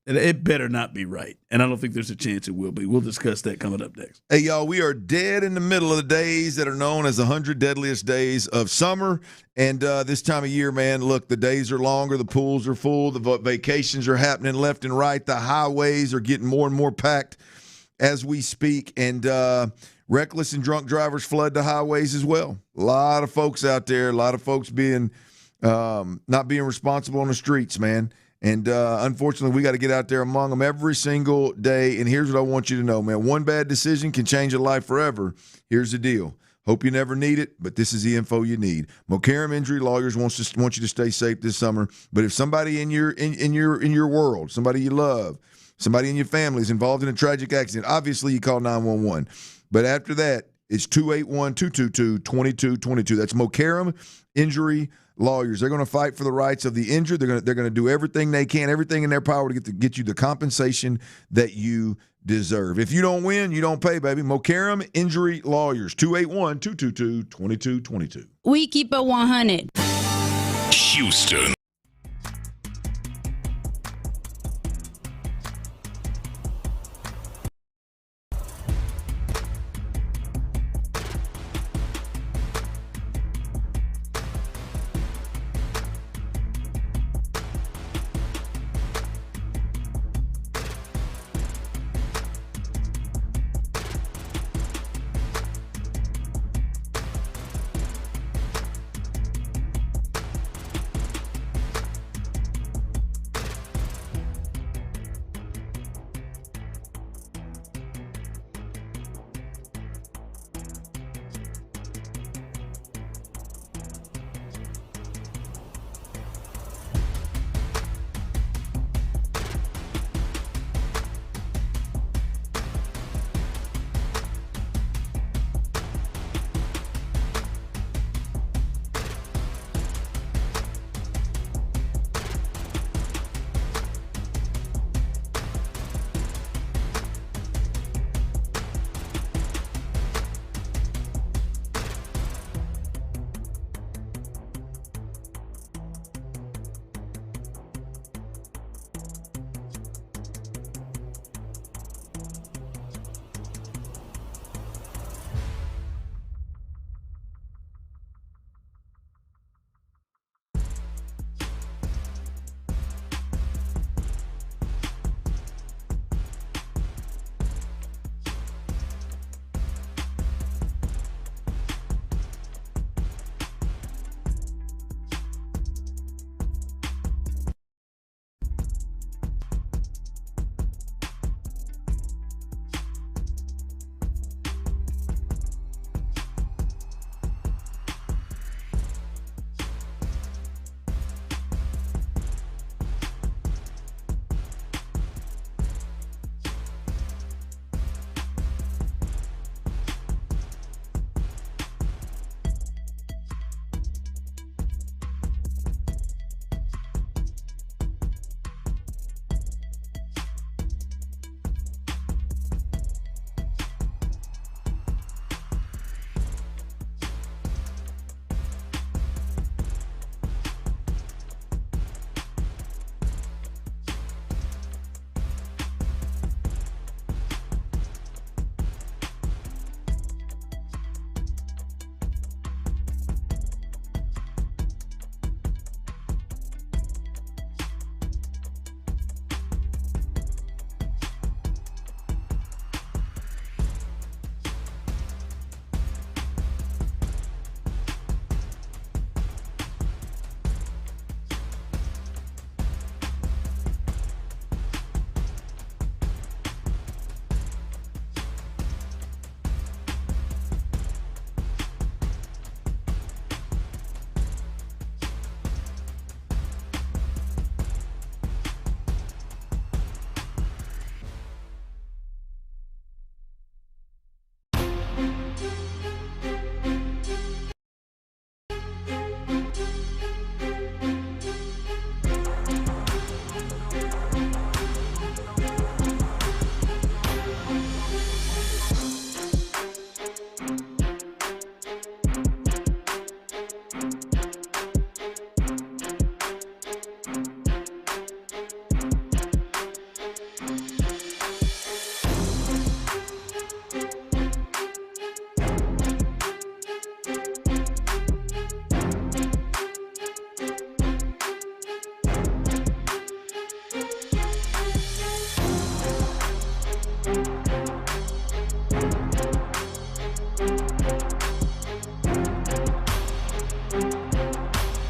And it better not be right. And I don't think there's a chance it will be. We'll discuss that coming up next. Hey, y'all, we are dead in the middle of the days that are known as the 100 deadliest days of summer. And this time of year, man, look, the days are longer. The pools are full. The vacations are happening left and right. The highways are getting more and more packed as we speak. And reckless and drunk drivers flood the highways as well. A lot of folks out there, a lot of folks being not being responsible on the streets, man. And unfortunately, we got to get out there among them every single day. And here's what I want you to know, man. One bad decision can change a life forever. Here's the deal. Hope you never need it, but this is the info you need. Mokaram Injury Lawyers want you to stay safe this summer. But if somebody in your world, somebody you love, somebody in your family is involved in a tragic accident, obviously you call 911. But after that, it's 281-222-2222. That's Mokaram Injury Lawyers. They're going to fight for the rights of the injured. They're going to do everything they can, everything in their power to get you the compensation that you deserve. If you don't win, you don't pay, baby. Mokaram Injury Lawyers, 281-222-2222. We keep it 100. Houston.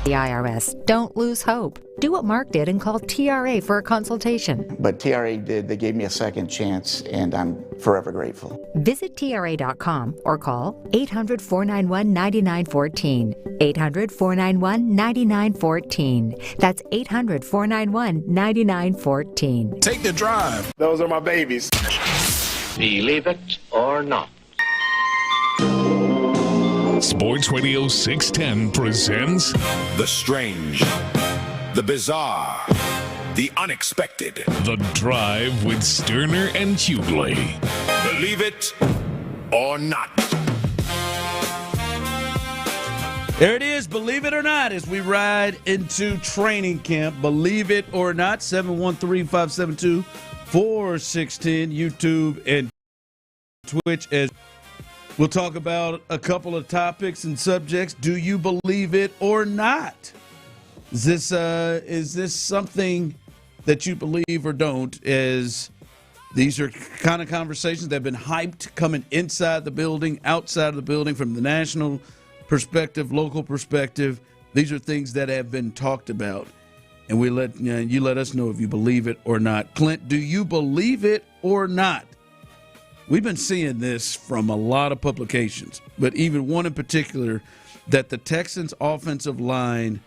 The IRS. Don't lose hope. Do what Mark did and call TRA for a consultation. But TRA did. They gave me a second chance, and I'm forever grateful. Visit TRA.com or call 800-491-9914. 800-491-9914. That's 800-491-9914. Take the drive. Those are my babies. Believe it or not. Sports Radio 610 presents The strange, the bizarre, the unexpected. The Drive with Stoerner and Hughley. Believe it or not. There it is, believe it or not, as we ride into training camp. Believe it or not, 713-572-4610, YouTube and Twitch. As we'll talk about a couple of topics and subjects. Do you believe it or not? Is this something that you believe or don't? As these are kind of conversations that have been hyped coming inside the building, outside of the building, from the national perspective, local perspective. These are things that have been talked about, and you let us know if you believe it or not. Clint, do you believe it or not? We've been seeing this from a lot of publications, but even one in particular, that the Texans' offensive line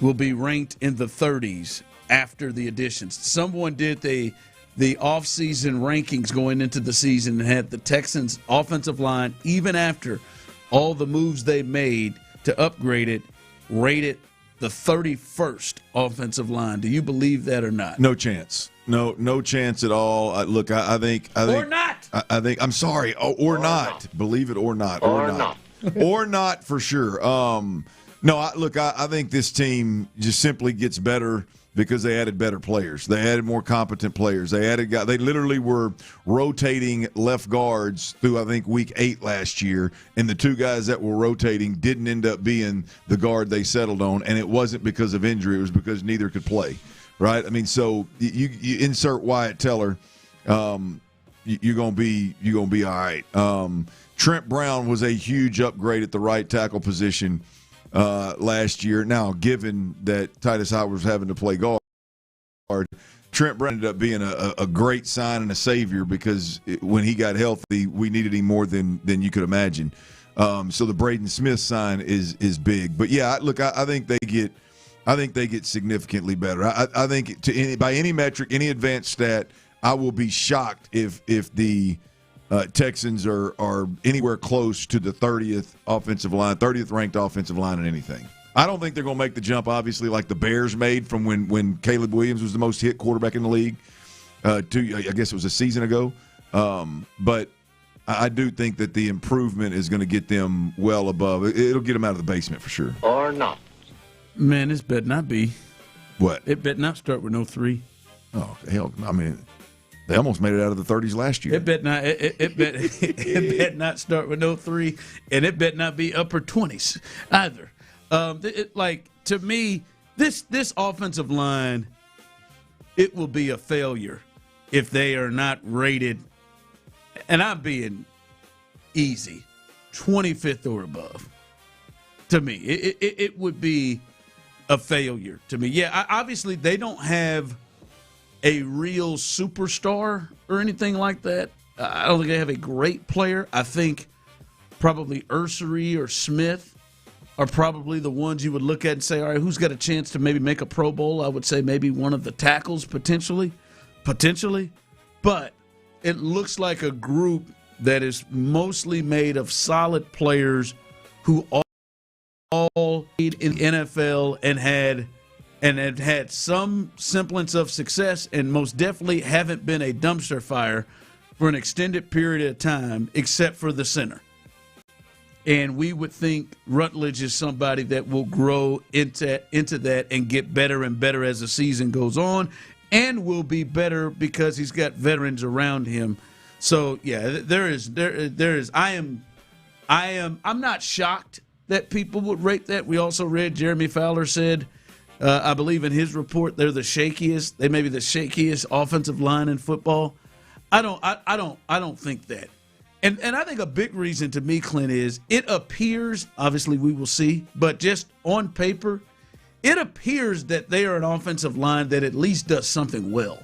will be ranked in the 30s after the additions. Someone did the offseason rankings going into the season and had the Texans' offensive line, even after all the moves they made to upgrade it, rated the 31st offensive line. Do you believe that or not? No chance. No chance at all. I think or not. I'm sorry. Or not. Believe it or not. Or not. Or not for sure. I think this team just simply gets better because they added better players. They added more competent players. They literally were rotating left guards through, I think, week 8 last year, and the two guys that were rotating didn't end up being the guard they settled on, and it wasn't because of injury. It was because neither could play. Right, I mean, so you insert Wyatt Teller, you're gonna be all right. Trent Brown was a huge upgrade at the right tackle position last year. Now, given that Titus Howard was having to play guard, Trent Brown ended up being a great sign and a savior because when he got healthy, we needed him more than you could imagine. So the Braden Smith sign is big. But yeah, I think they get significantly better. I think by any metric, any advanced stat, I will be shocked if the Texans are anywhere close to the 30th ranked offensive line in anything. I don't think they're going to make the jump, obviously, like the Bears made from when Caleb Williams was the most hit quarterback in the league. I guess it was a season ago. But I do think that the improvement is going to get them well above. It'll get them out of the basement for sure. Or not. Man, this better not be. What? It better not start with no 3. Oh, hell. I mean, they almost made it out of the 30s last year. It better not. It better not start with no 3, and it better not be upper 20s either. To me, this offensive line, it will be a failure if they are not rated. And I'm being easy, 25th or above. To me, it would be a failure to me. Yeah, obviously they don't have a real superstar or anything like that. I don't think they have a great player. I think probably Ursery or Smith are probably the ones you would look at and say, all right, who's got a chance to maybe make a Pro Bowl? I would say maybe one of the tackles potentially. But it looks like a group that is mostly made of solid players who all played in the NFL and have had some semblance of success, and most definitely haven't been a dumpster fire for an extended period of time, except for the center. And we would think Rutledge is somebody that will grow into that and get better and better as the season goes on, and will be better because he's got veterans around him. So yeah, there is. I'm not shocked that people would rate that. We also read Jeremy Fowler said, I believe in his report, they're the shakiest. They may be the shakiest offensive line in football. I don't think that. And I think a big reason to me, Clint, is it appears, obviously we will see, but just on paper, it appears that they are an offensive line that at least does something well.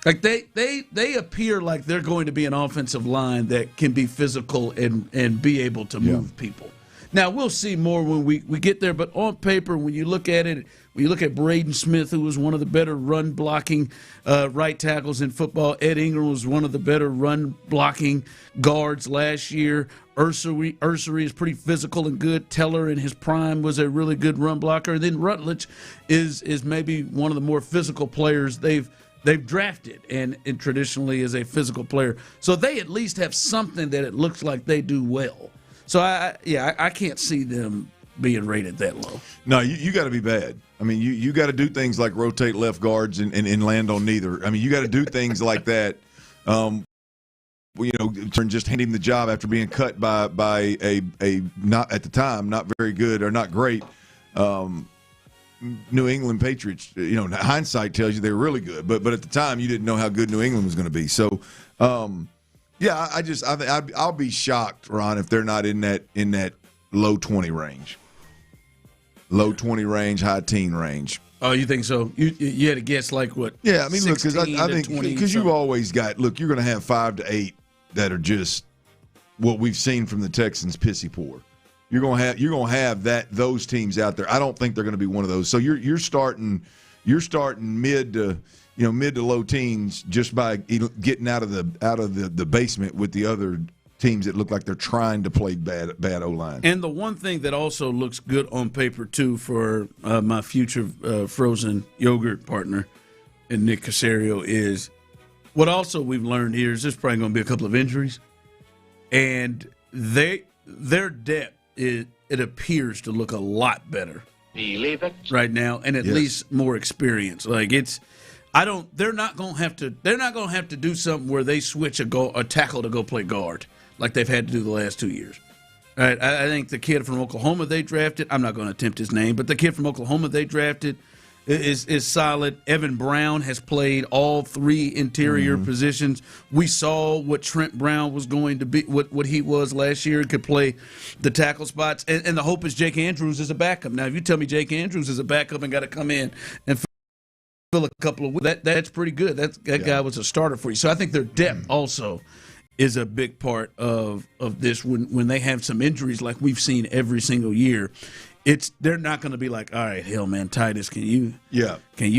Like they appear like they're going to be an offensive line that can be physical and be able to move people. Now, we'll see more when we get there, but on paper, when you look at it, when you look at Braden Smith, who was one of the better run-blocking right tackles in football, Ed Ingram was one of the better run-blocking guards last year. Ursery is pretty physical and good. Teller in his prime was a really good run blocker. And then Rutledge is maybe one of the more physical players they've drafted and traditionally is a physical player. So they at least have something that it looks like they do well. So, I can't see them being rated that low. No, you got to be bad. I mean, you got to do things like rotate left guards and land on neither. I mean, you got to do things like that. Just hand him the job after being cut by a not at the time not very good or not great New England Patriots. Hindsight tells you they were really good, but at the time you didn't know how good New England was going to be. So. I'll be shocked, Ron, if they're not in that low 20 range. Low 20 range, high teen range. Oh, you think so? You had to guess like what? Yeah, I mean, look, because I think because you've always got you're going to have 5 to 8 that are just what we've seen from the Texans, pissy poor. You're going to have those teams out there. I don't think they're going to be one of those. So you're starting mid to low teens just by getting out of the basement with the other teams that look like they're trying to play bad O-line. And the one thing that also looks good on paper, too, for my future frozen yogurt partner and Nick Casario is what also we've learned here is there's probably going to be a couple of injuries. And their depth, it appears to look a lot better. Believe it. Right now, and at least more experience. Like they're not going to have to do something where they switch a tackle to go play guard like they've had to do the last 2 years. All right, I think the kid from Oklahoma they drafted, I'm not going to attempt his name, but the kid from Oklahoma they drafted is solid. Evan Brown has played all 3 interior positions. We saw what Trent Brown was going to be, what he was last year. He could play the tackle spots, and the hope is Jake Andrews is a backup. Now, if you tell me Jake Andrews is a backup and got to come in and fill a couple of weeks, that's pretty good. That guy was a starter for you. So I think their depth also is a big part of this when they have some injuries like we've seen every single year. They're not going to be like, all right, hell, man, Titus, can you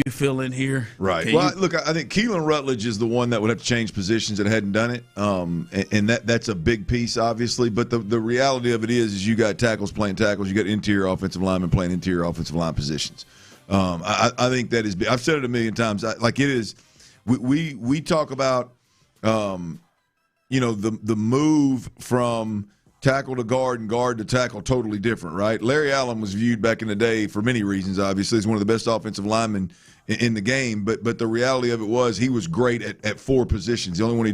fill in here? Right. Look, I think Keelan Rutledge is the one that would have to change positions that hadn't done it, and that's a big piece, obviously. But the reality of it is you got tackles playing tackles, you got interior offensive linemen playing interior offensive line positions. I think that is big. I've said it a million times. It is. We talk about, the move from tackle to guard and guard to tackle, totally different, right? Larry Allen was viewed back in the day for many reasons, obviously, as one of the best offensive linemen in the game. But the reality of it was he was great at 4 positions. The only one he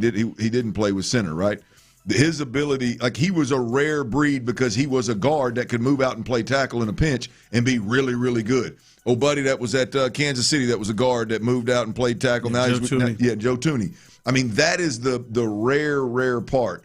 didn't play was center, right? His ability, he was a rare breed because he was a guard that could move out and play tackle in a pinch and be really, really good. Oh, buddy, that was at Kansas City. That was a guard that moved out and played tackle. Joe Tooney. I mean, that is the rare part.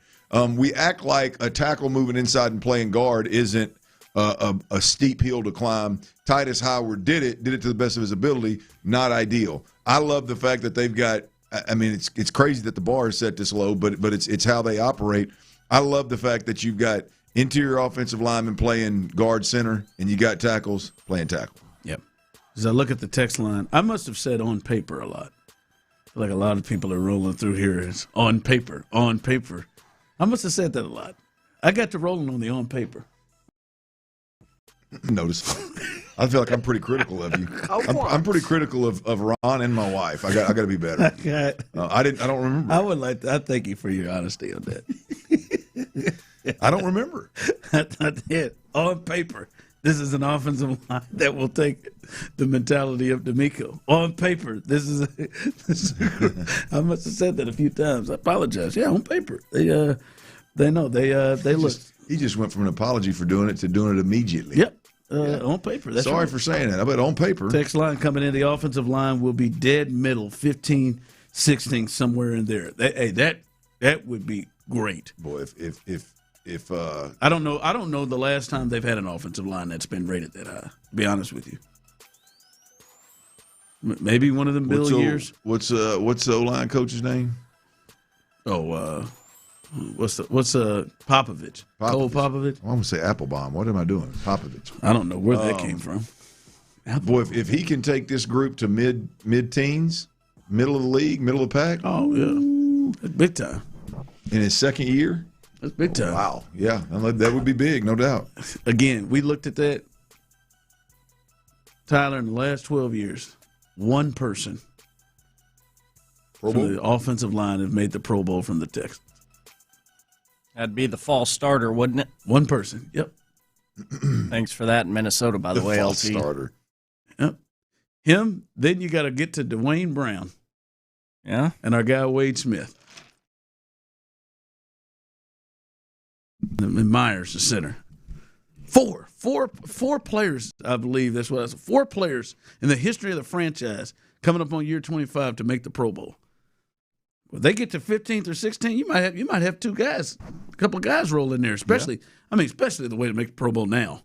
We act like a tackle moving inside and playing guard isn't a steep hill to climb. Titus Howard did it to the best of his ability. Not ideal. I love the fact that they've got. I mean, it's crazy that the bar is set this low, but it's how they operate. I love the fact that you've got interior offensive linemen playing guard center, and you got tackles playing tackle. Yep. As I look at the text line, I must have said on paper a lot. I feel like a lot of people are rolling through here. It's on paper, on paper. I must have said that a lot. I got to rolling on the on paper. Notice. I feel like I'm pretty critical of you. I'm pretty critical of Ron and my wife. I got to be better. I don't remember. I would like to. I thank you for your honesty on that. I don't remember. I did. On paper, this is an offensive line that will take the mentality of D'Amico. On paper, this is I must have said that a few times. I apologize. Yeah, on paper, they know they look. He just went from an apology for doing it to doing it immediately. Yep. On paper. That's Sorry right. for saying that. I bet on paper. Text line coming in. The offensive line will be dead middle, 15, 16, somewhere in there. That would be great. Boy, if I don't know the last time they've had an offensive line that's been rated that high. To be honest with you, maybe one of them Bill years. What's the O-line coach's name? What's Popovich? Cole Popovich? I'm gonna say Applebaum. What am I doing? Popovich. I don't know where that came from. Boy, if he can take this group to mid-teens, middle of the league, middle of the pack. Oh yeah, that's big time. In his second year. That's big time. Wow. Yeah, that would be big, no doubt. Again, we looked at that. Tyler, in the last 12 years, one person from the offensive line has made the Pro Bowl from the Texans. That'd be the fall starter, wouldn't it? One person. Yep. Thanks for that in Minnesota, by the way, fall LT. Starter. Yep. Him. Then you got to get to Dwayne Brown. Yeah. And our guy Wade Smith. And Myers, the center. Four players, I believe that's what I said. 4 players in the history of the franchise coming up on year 25 to make the Pro Bowl. Well, they get to 15th or 16th, you might have 2 guys, a couple of guys roll in there, especially the way to make the Pro Bowl now.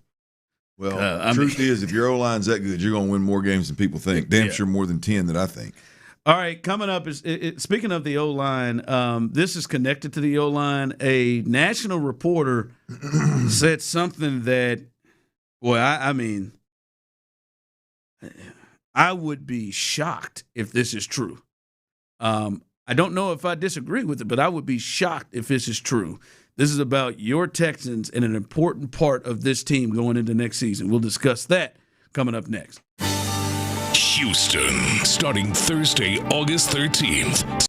Well, truth is, if your O-line's that good, you're going to win more games than people think. Damn sure more than 10 that I think. All right, coming up is speaking of the O-line, this is connected to the O-line. A national reporter said something that, boy, I mean, I would be shocked if this is true. I don't know if I disagree with it, but I would be shocked if this is true. This is about your Texans and an important part of this team going into next season. We'll discuss that coming up next. Houston, starting Thursday, August 13th.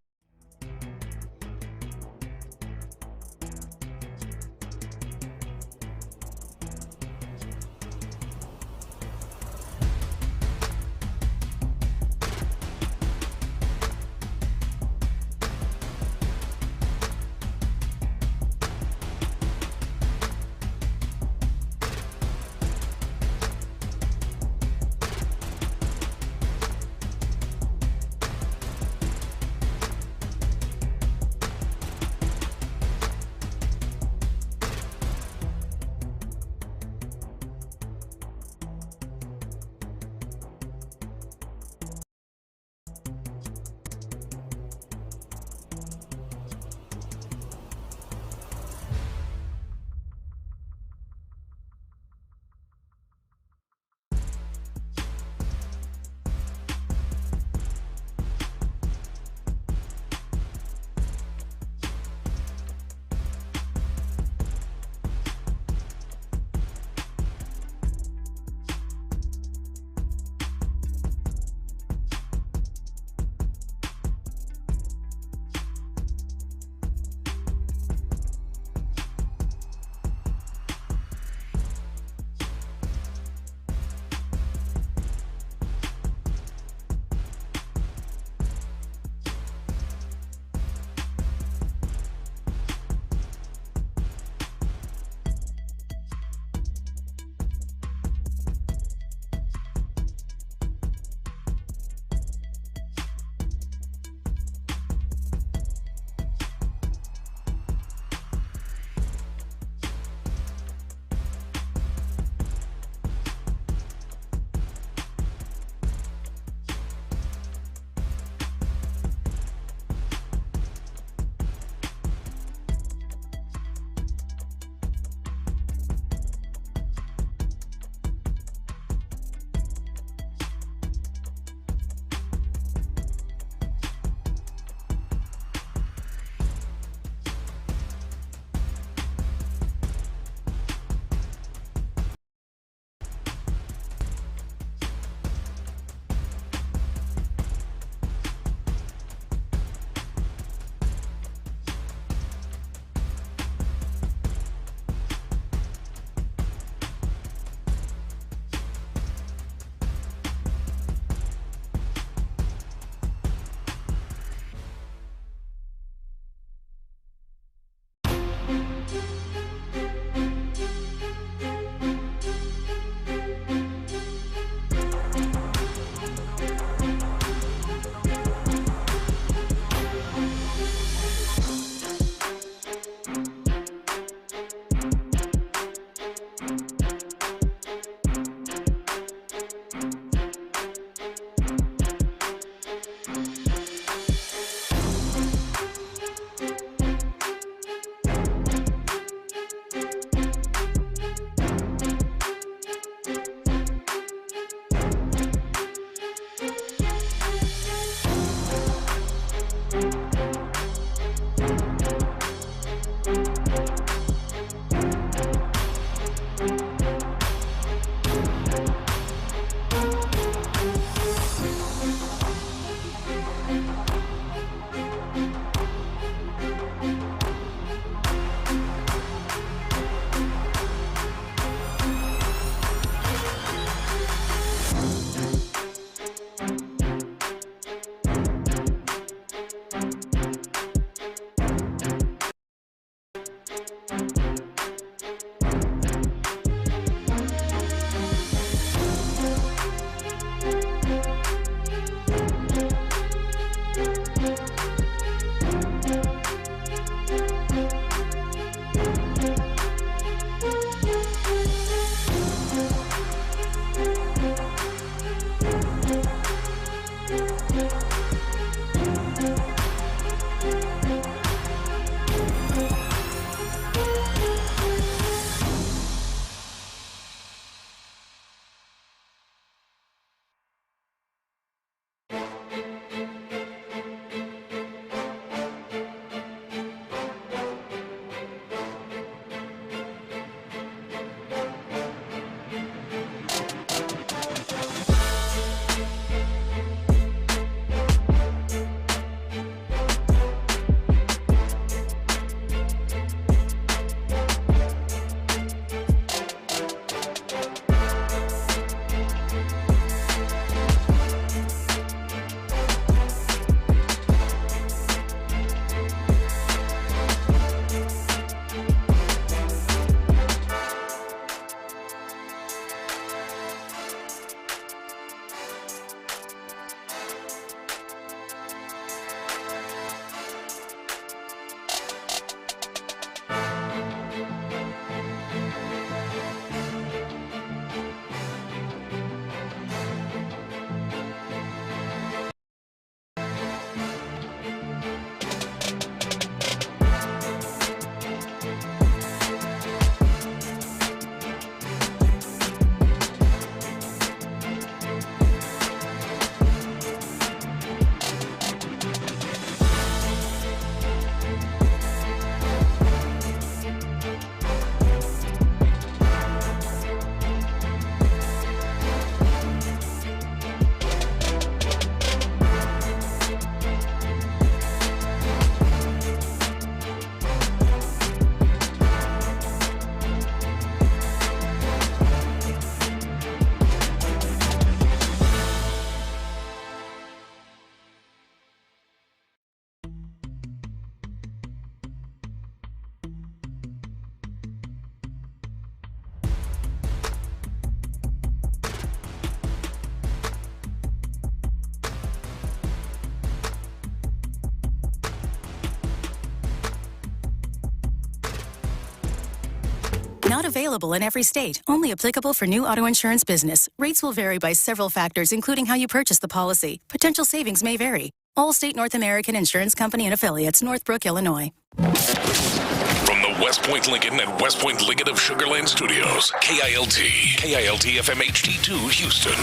Not available in every state. Only applicable for new auto insurance business. Rates will vary by several factors, including how you purchase the policy. Potential savings may vary. Allstate North American Insurance Company and Affiliates, Northbrook, Illinois. From the West Point Lincoln and West Point Lincoln of Sugar Land Studios, KILT FM HD2 Houston.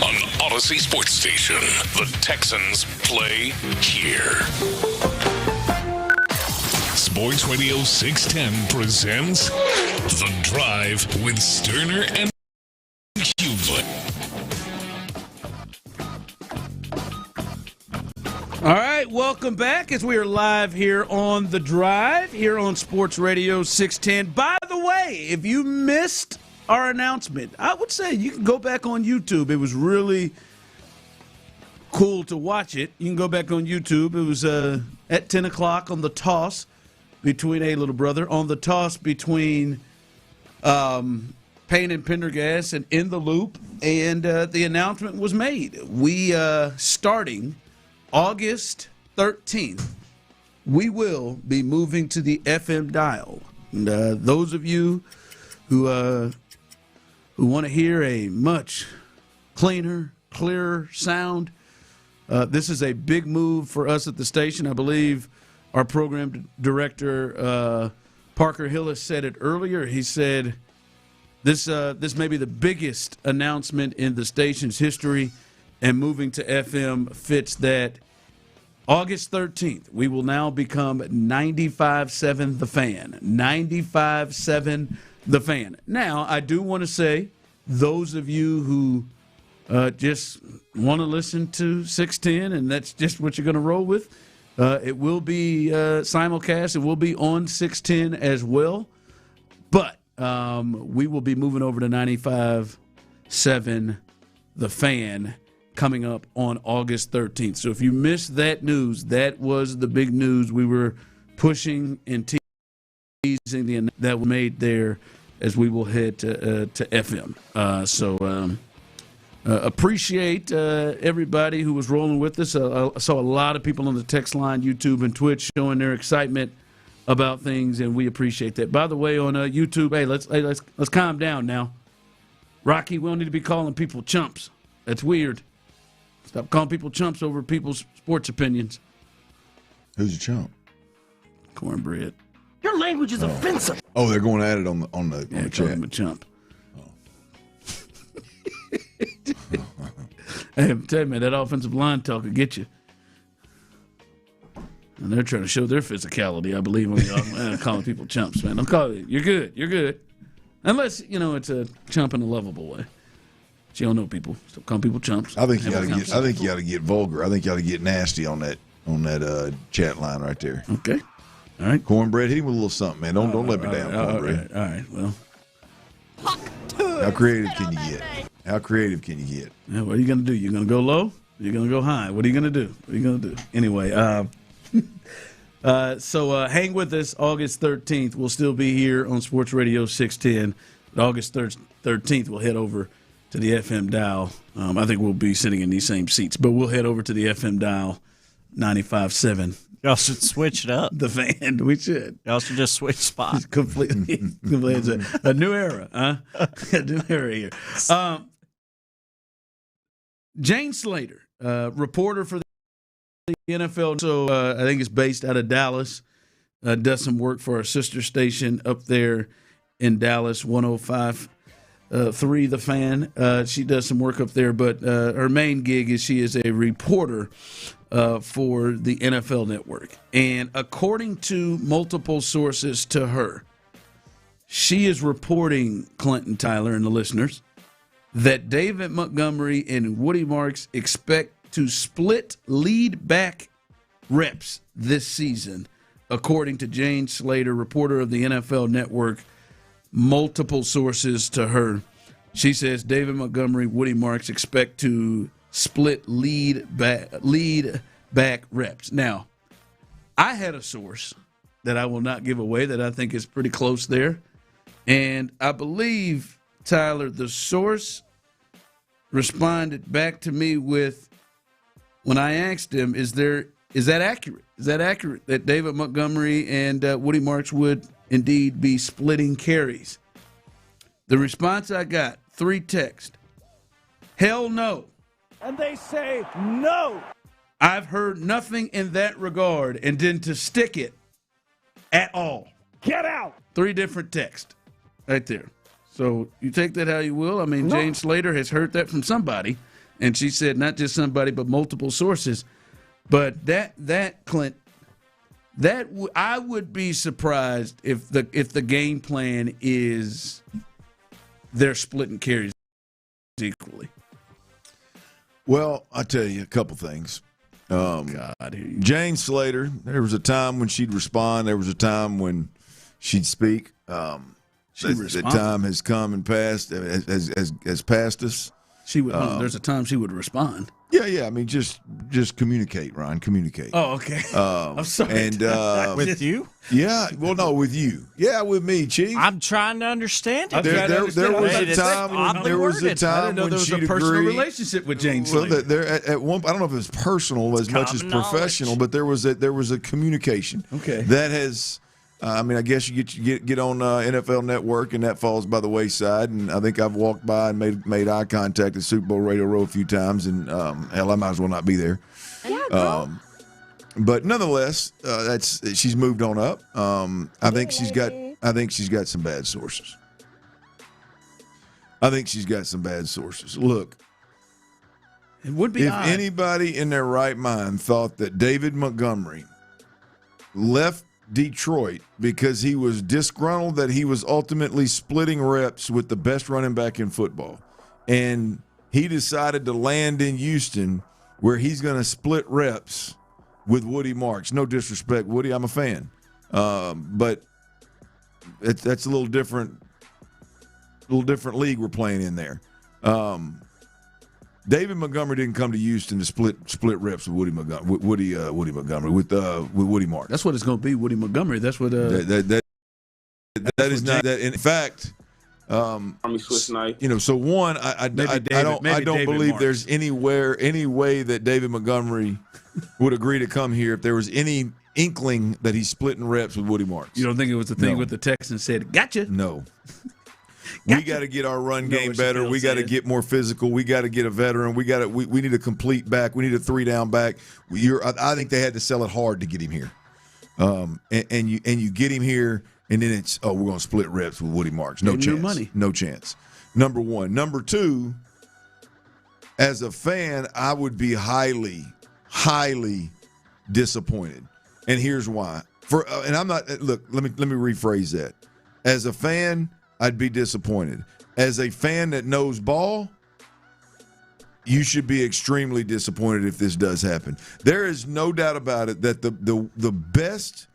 On Odyssey Sports Station, the Texans play here. Sports Radio 610 presents The Drive with Stoerner and Hughley. All right, welcome back as we are live here on The Drive, here on Sports Radio 610. By the way, if you missed our announcement, I would say you can go back on YouTube. It was really cool to watch it. You can go back on YouTube. It was at 10 o'clock on the toss between on the toss between Payne and Pendergast and In the Loop, and the announcement was made. We, starting August 13th, we will be moving to the FM dial. And those of you who want to hear a much cleaner, clearer sound, this is a big move for us at the station. I believe our program director, Parker Hillis, said it earlier. He said this may be the biggest announcement in the station's history, and moving to FM fits that. August 13th, we will now become 95.7 The Fan. 95.7 The Fan. Now, I do want to say, those of you who just want to listen to 610 and that's just what you're going to roll with, it will be simulcast. It will be on 610 as well. But we will be moving over to 95.7 The Fan coming up on August 13th. So if you missed that news, that was the big news we were pushing and teasing that was made there as we will head to FM. Appreciate everybody who was rolling with us. I saw a lot of people on the text line, YouTube, and Twitch showing their excitement about things, and we appreciate that. By the way, on YouTube, let's calm down now. Rocky, we don't need to be calling people chumps. That's weird. Stop calling people chumps over people's sports opinions. Who's a chump? Cornbread. Your language is offensive. Oh, they're going at it on the Call chat. him a chump. Hey, I'm telling you, man, that offensive line talk will get you. And they're trying to show their physicality, I believe, when calling people chumps, man. Don't call it. You're good. You're good. Unless, it's a chump in a lovable way. But you don't know people. Stop calling people chumps. I think you got to get vulgar. I think you got to get nasty on that chat line right there. Okay. All right. Cornbread, hit him with a little something, man. Don't let me down, Cornbread. All right. Well. How creative can you get? How creative can you get? Yeah, what are you going to do? You're going to go low? Or you're going to go high? What are you going to do? What are you going to do? Anyway, so hang with us. August 13th, we'll still be here on Sports Radio 610. But August 13th, we'll head over to the FM dial. I think we'll be sitting in these same seats, but we'll head over to the FM dial 95.7. Y'all should switch it up. The Fan. We should. Y'all should just switch spots. Completely. It's a new era, huh? A new era here. Jane Slater, reporter for the NFL. So I think it's based out of Dallas. Does some work for our sister station up there in Dallas, 105.3 The Fan. She does some work up there, but her main gig is she is a reporter for the NFL Network. And according to multiple sources to her, she is reporting, Clinton, Tyler, and the listeners, that David Montgomery and Woody Marks expect to split lead back reps this season, according to Jane Slater, reporter of the NFL Network. Multiple sources to her. She says David Montgomery, Woody Marks expect to split lead back reps. Now, I had a source that I will not give away that I think is pretty close there. And I believe, Tyler, the source responded back to me with, when I asked him, is that accurate? Is that accurate that David Montgomery and Woody Marks would indeed be splitting carries? The response I got, 3 texts. Hell no. And they say no. I've heard nothing in that regard, and then to stick it at all. Get out. 3 different texts right there. So you take that how you will. I mean, no. Jane Slater has heard that from somebody, and she said not just somebody but multiple sources. But that Clint, I would be surprised if the game plan is they're splitting carries equally. Well, I'll tell you a couple things. Jane Slater, there was a time when she'd respond. There was a time when she'd speak. The time has come and passed, has passed us. She would. There's a time she would respond. Yeah. I mean, just communicate, Ryan. Communicate. Oh, okay. I'm sorry. And with you? Yeah. Well, no, with you. Yeah, with me, Chief. I'm trying to understand it. There was a time. There was a time I didn't know when there was she'd a personal agree. relationship with Jane Slater. Well, there at one. I don't know if it was personal as much as professional, but there was a communication. Okay. That has. I mean, I guess you get on NFL Network, and that falls by the wayside. And I think I've walked by and made eye contact at Super Bowl Radio Row a few times, and hell, I might as well not be there. Yeah, but nonetheless, she's moved on up. I think she's got some bad sources. Look, it would be if odd. Anybody in their right mind thought that David Montgomery left Detroit because he was disgruntled that he was ultimately splitting reps with the best running back in football, and he decided to land in Houston where he's going to split reps with Woody Marks. No disrespect, Woody, I'm a fan, but that's a little different league we're playing in there. David Montgomery didn't come to Houston to split reps with Woody Montgomery with Woody Marks. That's what it's going to be, Woody Montgomery. That's what That is not that. In fact, Army Swiss knife. So one, I don't believe there's any way that David Montgomery would agree to come here if there was any inkling that he's splitting reps with Woody Marks. You don't think it was the thing with the Texans said, "Gotcha"? No. We got to get our run game better. We got to get more physical. We got to get a veteran. We need a complete back. We need a 3-down back. I think they had to sell it hard to get him here. And you get him here, and then it's we're going to split reps with Woody Marks. No chance. Money. No chance. Number one. Number two, as a fan, I would be highly, highly disappointed. And here's why. And I'm not. Look, let me rephrase that. As a fan, I'd be disappointed. As a fan that knows ball, you should be extremely disappointed if this does happen. There is no doubt about it that the best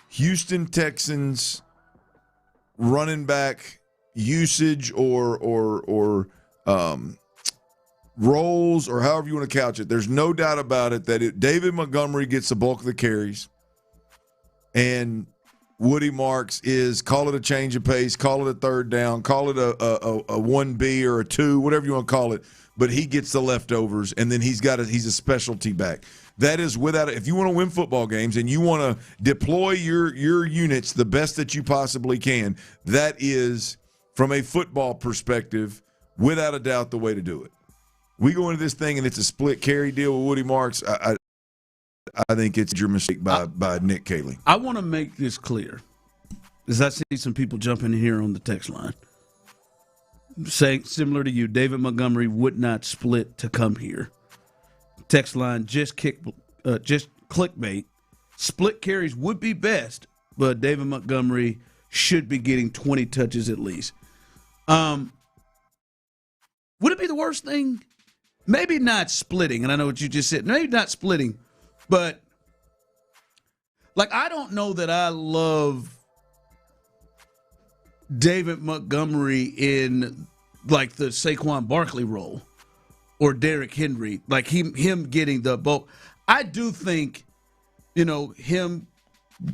Houston Texans running back usage or roles or however you want to couch it, there's no doubt about it that David Montgomery gets the bulk of the carries, and Woody Marks is, call it a change of pace, call it a 3rd down, call it a 1B or a 2, whatever you want to call it, but he gets the leftovers, and then he's a specialty back. That is without it. If you want to win football games and you want to deploy your units the best that you possibly can, that is, from a football perspective, without a doubt the way to do it. We go into this thing and it's a split carry deal with Woody Marks. I think it's your mistake by Nick Caley. I want to make this clear, as I see some people jumping in here on the text line, saying similar to you, David Montgomery would not split to come here. Text line, just clickbait. Split carries would be best, but David Montgomery should be getting 20 touches at least. Would it be the worst thing? Maybe not splitting, and I know what you just said. Maybe not splitting, but I don't know that I love David Montgomery in the Saquon Barkley role or Derrick Henry, him getting the bulk. I do think, him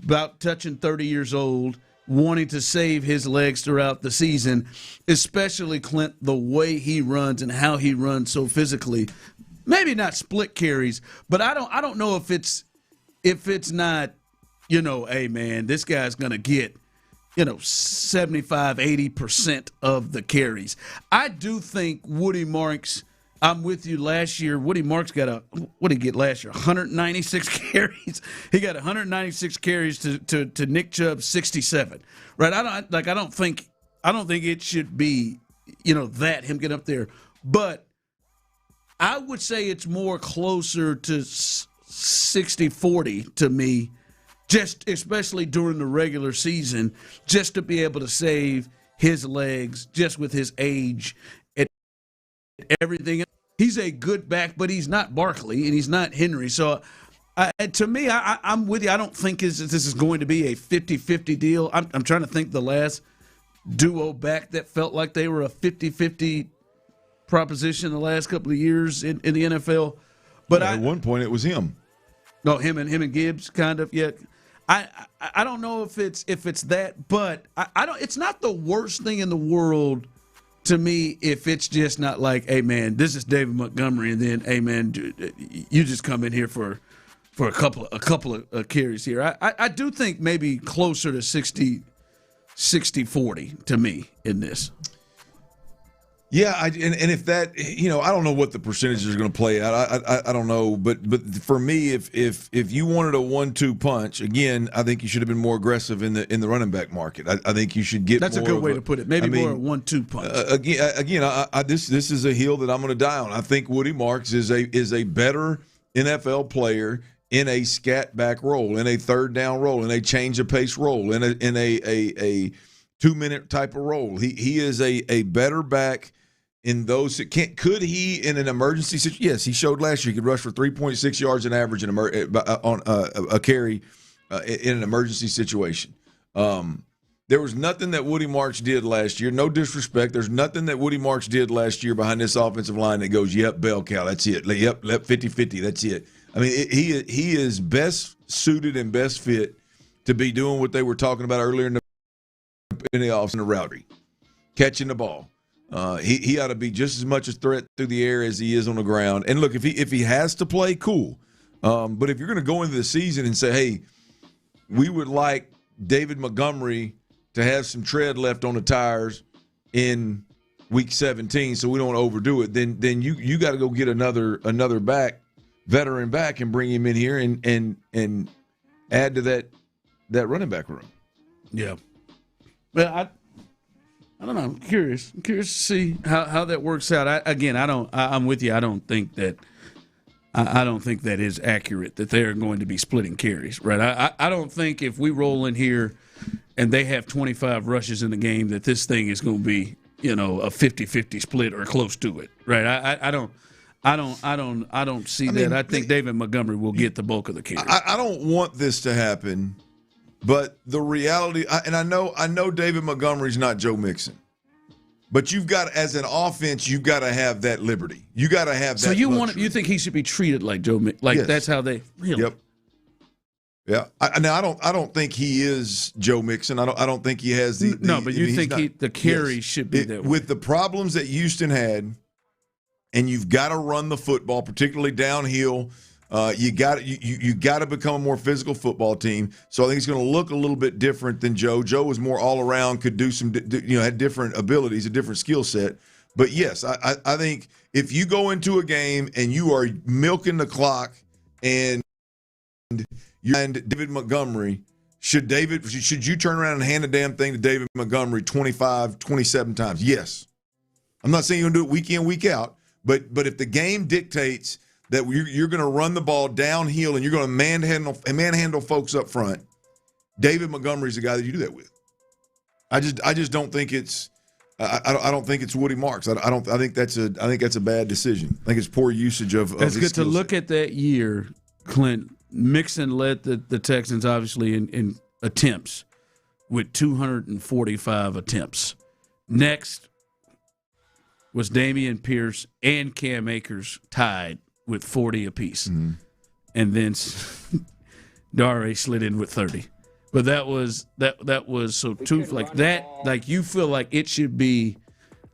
about touching 30 years old, wanting to save his legs throughout the season, especially Clint, the way he runs and how he runs so physically. Maybe not split carries, but I don't know if it's not, hey man, this guy's gonna get 75-80% of the carries. I do think Woody Marks, I'm with you. Last year, Woody Marks got what did he get last year? 196 carries. He got 196 carries to Nick Chubb's 67. Right? I don't think it should be that him get up there, but I would say it's more closer to 60-40 to me, just especially during the regular season, just to be able to save his legs just with his age and everything. He's a good back, but he's not Barkley and he's not Henry. So to me, I'm with you. I don't think this is going to be a 50-50 deal. I'm trying to think the last duo back that felt like they were a 50-50 proposition the last couple of years in the NFL. But at one point it was him. No, him and Gibbs kind of. Yeah. I don't know if it's that, but I don't. It's not the worst thing in the world to me if it's just not like, hey man, this is David Montgomery, and then hey man, you just come in here for a couple of carries here. I do think maybe closer to 60-40 to me in this. Yeah, and if that, I don't know what the percentages are going to play out. I don't know, but for me, if you wanted a 1-2 punch, again, I think you should have been more aggressive in the running back market. I think you should get. That's more a good way to put it. Maybe more 1-2 punch. This is a hill that I'm going to die on. I think Woody Marks is a better NFL player in a scat back role, in a 3rd down role, in a change of pace role, in a 2-minute type of role. He is a better back. In those, could he in an emergency situation? Yes, he showed last year he could rush for 3.6 yards an average on a carry in an emergency situation. There was nothing that Woody Marks did last year. No disrespect. There's nothing that Woody Marks did last year behind this offensive line that goes, yep, bell cow, that's it. Yep, 50-50, that's it. I mean, he is best suited and best fit to be doing what they were talking about earlier in the in the offense in the rowdy, catching the ball. He ought to be just as much a threat through the air as he is on the ground. And look, if he has to play, cool. But if you're going to go into the season and say, hey, we would like David Montgomery to have some tread left on the tires in week 17 so we don't overdo it, then you got to go get another veteran back and bring him in here and add to that running back room. Yeah. Well, I don't know. I'm curious. to see how that works out. I'm with you. I don't think that is accurate that they are going to be splitting carries, right? I don't think if we roll in here and they have 25 rushes in the game that this thing is going to be, a 50-50 split or close to it, right? I don't see that. I think David Montgomery will get the bulk of the carries. I don't want this to happen. But the reality, and I know David Montgomery's not Joe Mixon, but you've got, as an offense, you've got to have that liberty. You got to have that. So you think he should be treated like Joe Mixon? Like yes. That's how they really? Yep. Yeah. I don't think he is Joe Mixon. I don't think he has the no. But you think the carry should be that way. With the problems that Houston had, and you've got to run the football, particularly downhill. You got to become a more physical football team. So I think it's going to look a little bit different than Joe. Joe was more all around, could do some, had different abilities, a different skill set. But yes, I think if you go into a game and you are milking the clock and David Montgomery, should you turn around and hand the damn thing to David Montgomery 25, 27 times? Yes. I'm not saying you're going to do it week in, week out, but if the game dictates that you're going to run the ball downhill and you're going to manhandle folks up front, David Montgomery's the guy that you do that with. I just don't think it's I don't think it's Woody Marks. I think that's a bad decision. I think it's poor usage of. It's good to look at that year. Clint Mixon led the Texans obviously in attempts with 245 attempts. Next was Dameon Pierce and Cam Akers tied with 40 apiece. Mm-hmm. And then Dare slid in with 30. But that was so two like that, like you feel like it should be.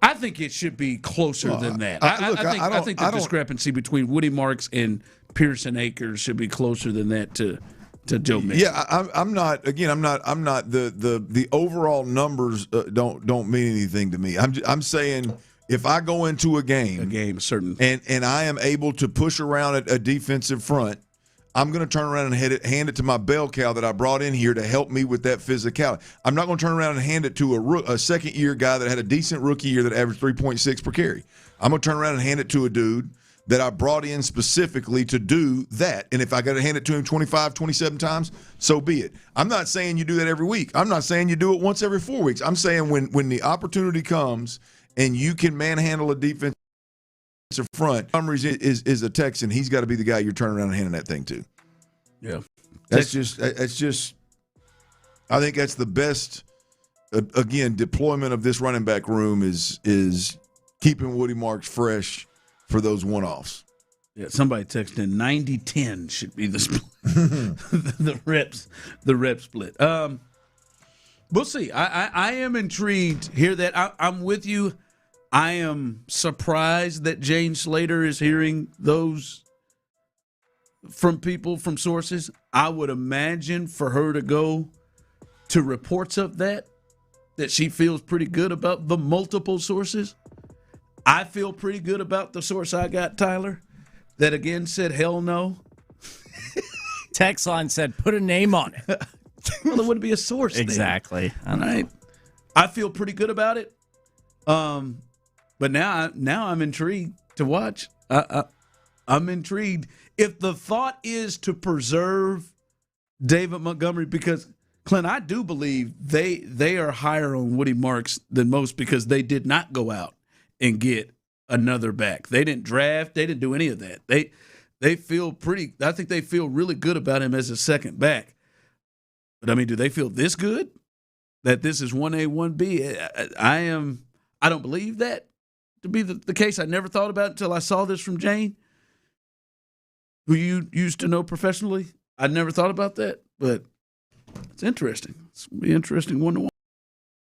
I think it should be closer than that. I think the discrepancy between Woody Marks and Pierce and Akers should be closer than that to Joe Mixon. Yeah, I'm not. Again, I'm not. The overall numbers don't mean anything to me. I'm saying if I go into a game, certain, and I am able to push around a defensive front, I'm going to turn around and hand it to my bell cow that I brought in here to help me with that physicality. I'm not going to turn around and hand it to a second-year guy that had a decent rookie year that averaged 3.6 per carry. I'm going to turn around and hand it to a dude that I brought in specifically to do that. And if I got to hand it to him 25, 27 times, so be it. I'm not saying you do that every week. I'm not saying you do it once every 4 weeks. I'm saying when the opportunity comes and you can manhandle a defense front, Montgomery is a Texan. He's got to be the guy you're turning around and handing that thing to. Yeah, that's just. I think that's the best. Again, deployment of this running back room is keeping Woody Marks fresh for those one-offs. Yeah, somebody texted in 90-10 should be the split. the rep split. We'll see. I am intrigued. Hear that? I'm with you. I am surprised that Jane Slater is hearing those from people, from sources. I would imagine for her to go to reports of that she feels pretty good about the multiple sources. I feel pretty good about the source I got, Tyler, that again said hell no. Text line said put a name on it. Well, it wouldn't be a source. Exactly. All right. I feel pretty good about it. But now I'm intrigued to watch. I'm intrigued. If the thought is to preserve David Montgomery, because, Clint, I do believe they are higher on Woody Marks than most because they did not go out and get another back. They didn't draft. They didn't do any of that. They feel pretty – I think they feel really good about him as a second back. But, I mean, do they feel this good that this is 1A, 1B? I don't believe that to be the case. I never thought about it until I saw this from Jane, who you used to know professionally. I never thought about that, but it's interesting. It's going to be interesting one-to-one.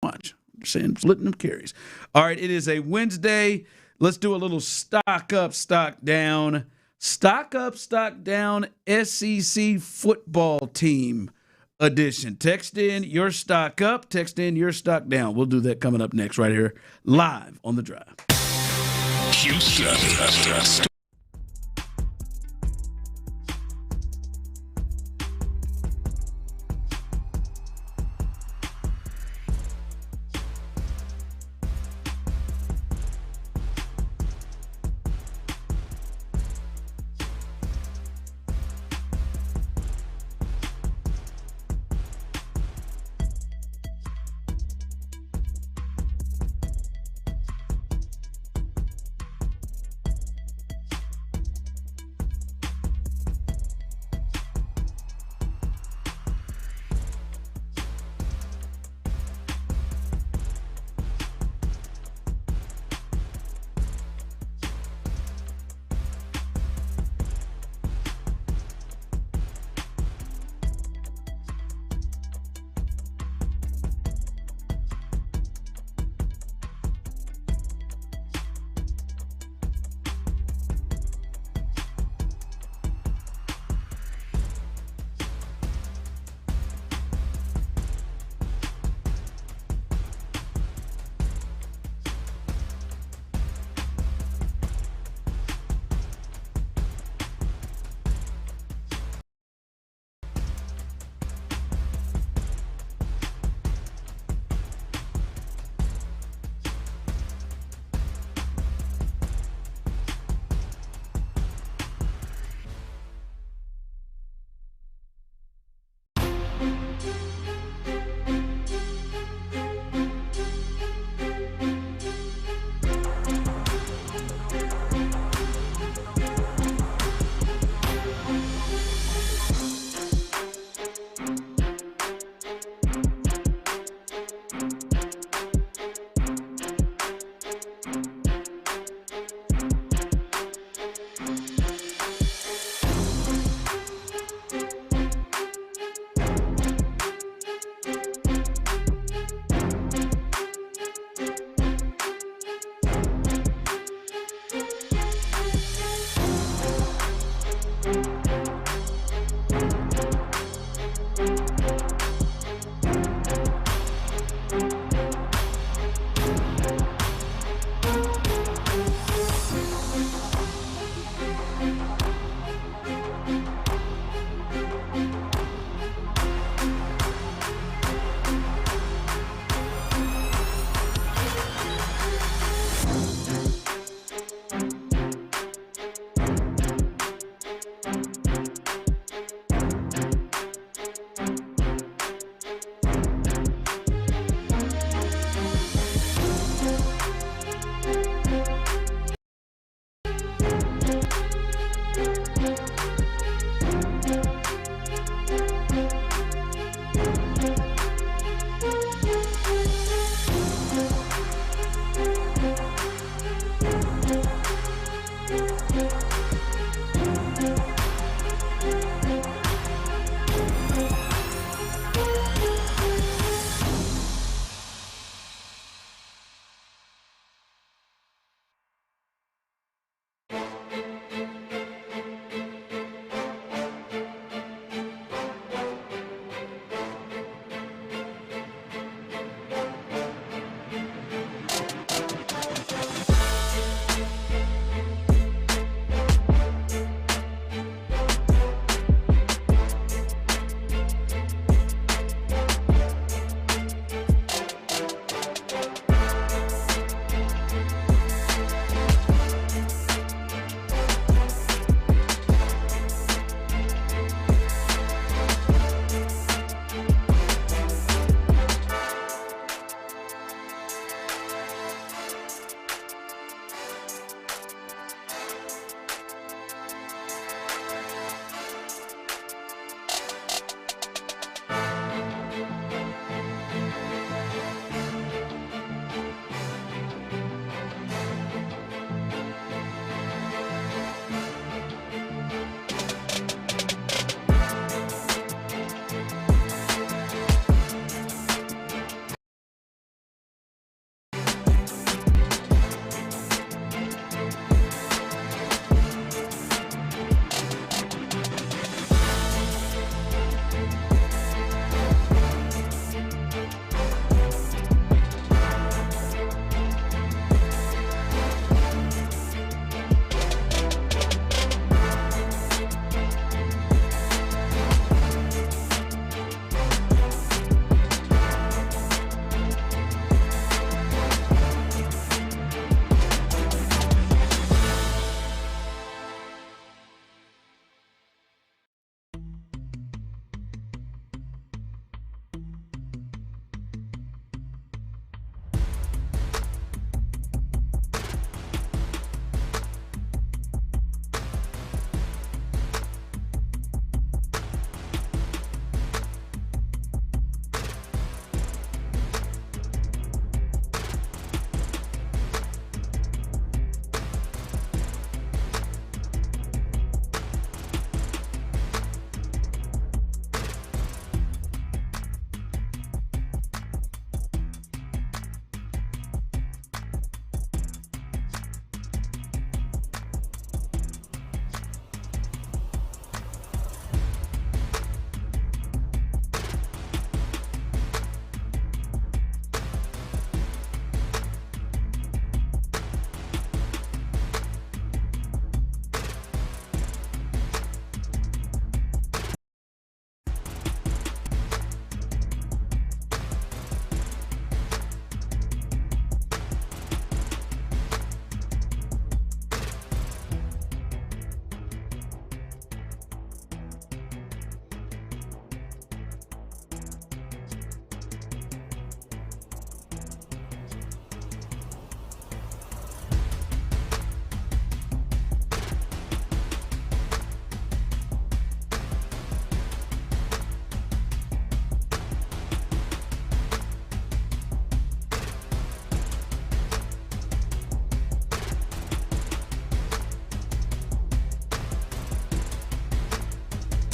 Watch. I'm saying, splitting them carries. All right, it is a Wednesday. Let's do a little stock up, stock down. Stock up, stock down, SEC football team edition. Text in your stock up, text in your stock down. We'll do that coming up next right here, live on The Drive. Houston.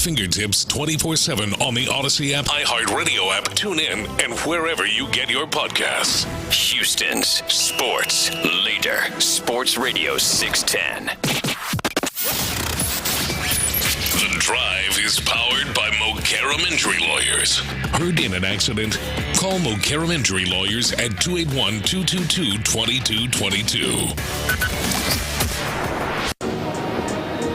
fingertips 24/7 on the Odyssey app, iHeartRadio app, TuneIn, and wherever you get your podcasts. Houston's sports leader, Sports Radio 610. The Drive is powered by Mokaram Injury Lawyers. Heard in an accident? Call Mokaram Injury Lawyers at 281-222-2222.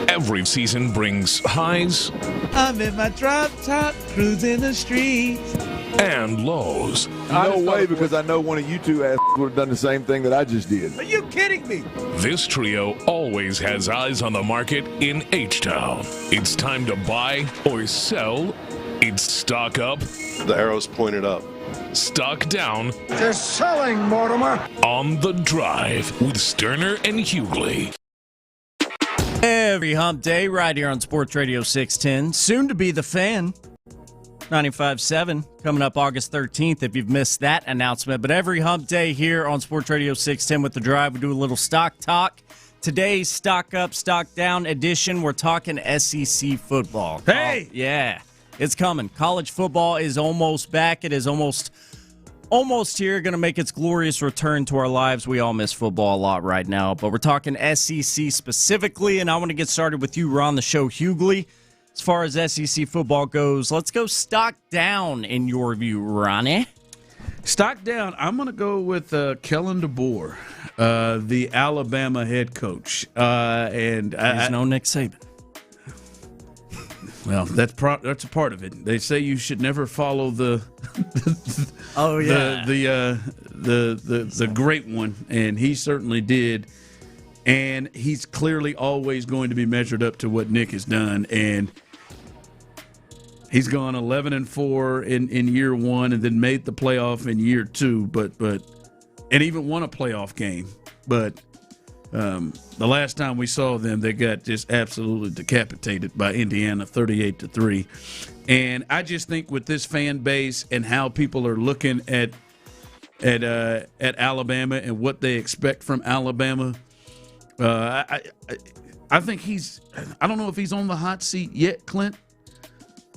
Every season brings highs. I'm in my drop top, cruising the streets. And lows. No way, because I know one of you two would have done the same thing that I just did. Are you kidding me? This trio always has eyes on the market in H-Town. It's time to buy or sell. It's stock up. The arrow's pointed up. Stock down. They're selling, Mortimer. On the Drive with Stoerner and Hughley. Every hump day right here on Sports Radio 610. Soon to be The Fan. 95.7 coming up August 13th if you've missed that announcement. But every hump day here on Sports Radio 610 with The Drive, we do a little stock talk. Today's Stock Up, Stock Down edition, we're talking SEC football. Hey! Yeah, it's coming. College football is almost back. It is almost here, going to make its glorious return to our lives. We all miss football a lot right now, but we're talking SEC specifically, and I want to get started with you, Ron the Show Hughley. As far as SEC football goes, let's go stock down in your view, Ronnie. Stock down. I'm going to go with Kellen DeBoer, the Alabama head coach. And he's no Nick Saban. Well, that's a part of it. They say you should never follow the the great one, and he certainly did. And he's clearly always going to be measured up to what Nick has done. And he's gone 11-4 in year one, and then made the playoff in year two, but and even won a playoff game. But the last time we saw them, they got just absolutely decapitated by Indiana, 38-3. And I just think with this fan base and how people are looking at Alabama and what they expect from Alabama, I think I don't know if he's on the hot seat yet, Clint.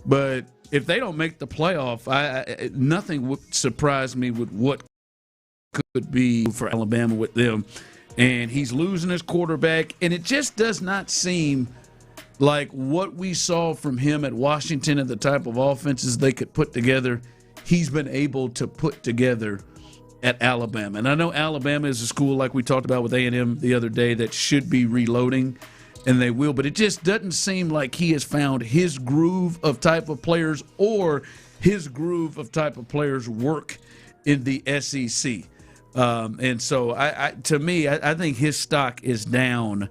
But if they don't make the playoff, nothing would surprise me with what could be for Alabama with them. And he's losing his quarterback, and it just does not seem like what we saw from him at Washington and the type of offenses they could put together, he's been able to put together at Alabama. And I know Alabama is a school, like we talked about with A&M the other day, that should be reloading. And they will, but it just doesn't seem like he has found his groove of type of players or his groove of type of players work in the SEC. And so, to me, I think his stock is down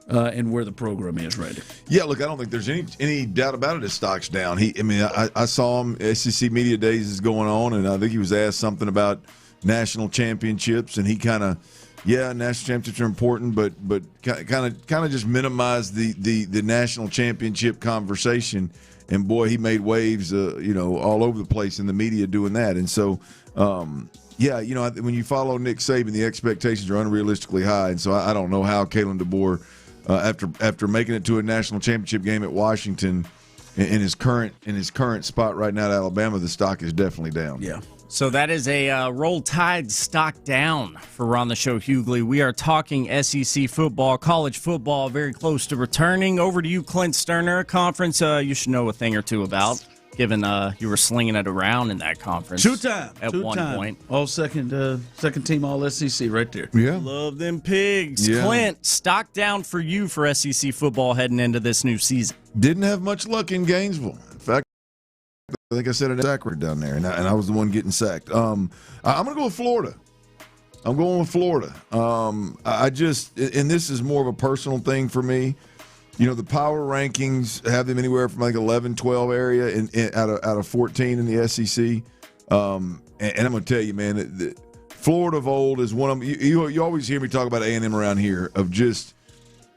in where the program is right now. Yeah, look, I don't think there's any doubt about it. His stock's down. I saw him. SEC Media Days is going on, and I think he was asked something about national championships, and he kind of. Yeah, national championships are important, but kind of just minimize the national championship conversation. And boy, he made waves, all over the place in the media doing that. And so, when you follow Nick Saban, the expectations are unrealistically high. And so, I don't know how Kalen DeBoer, after making it to a national championship game at Washington, in his current spot right now at Alabama, the stock is definitely down. Yeah. So that is a Roll Tide stock down for Ron the Show Hughley. We are talking SEC football, college football, very close to returning. Over to you, Clint Stoerner, a conference you should know a thing or two about, given you were slinging it around in that conference. Two-time. Point. All second team all SEC right there. Yeah. Love them pigs. Yeah. Clint, stock down for you for SEC football heading into this new season. Didn't have much luck in Gainesville. In fact, I think I said it sack down there, and I was the one getting sacked. I'm going to go with Florida. I'm going with Florida. And this is more of a personal thing for me. The power rankings have them anywhere from like 11, 12 area out of 14 in the SEC. And I'm going to tell you, man, that Florida of old is one of them. You always hear me talk about A&M around here of just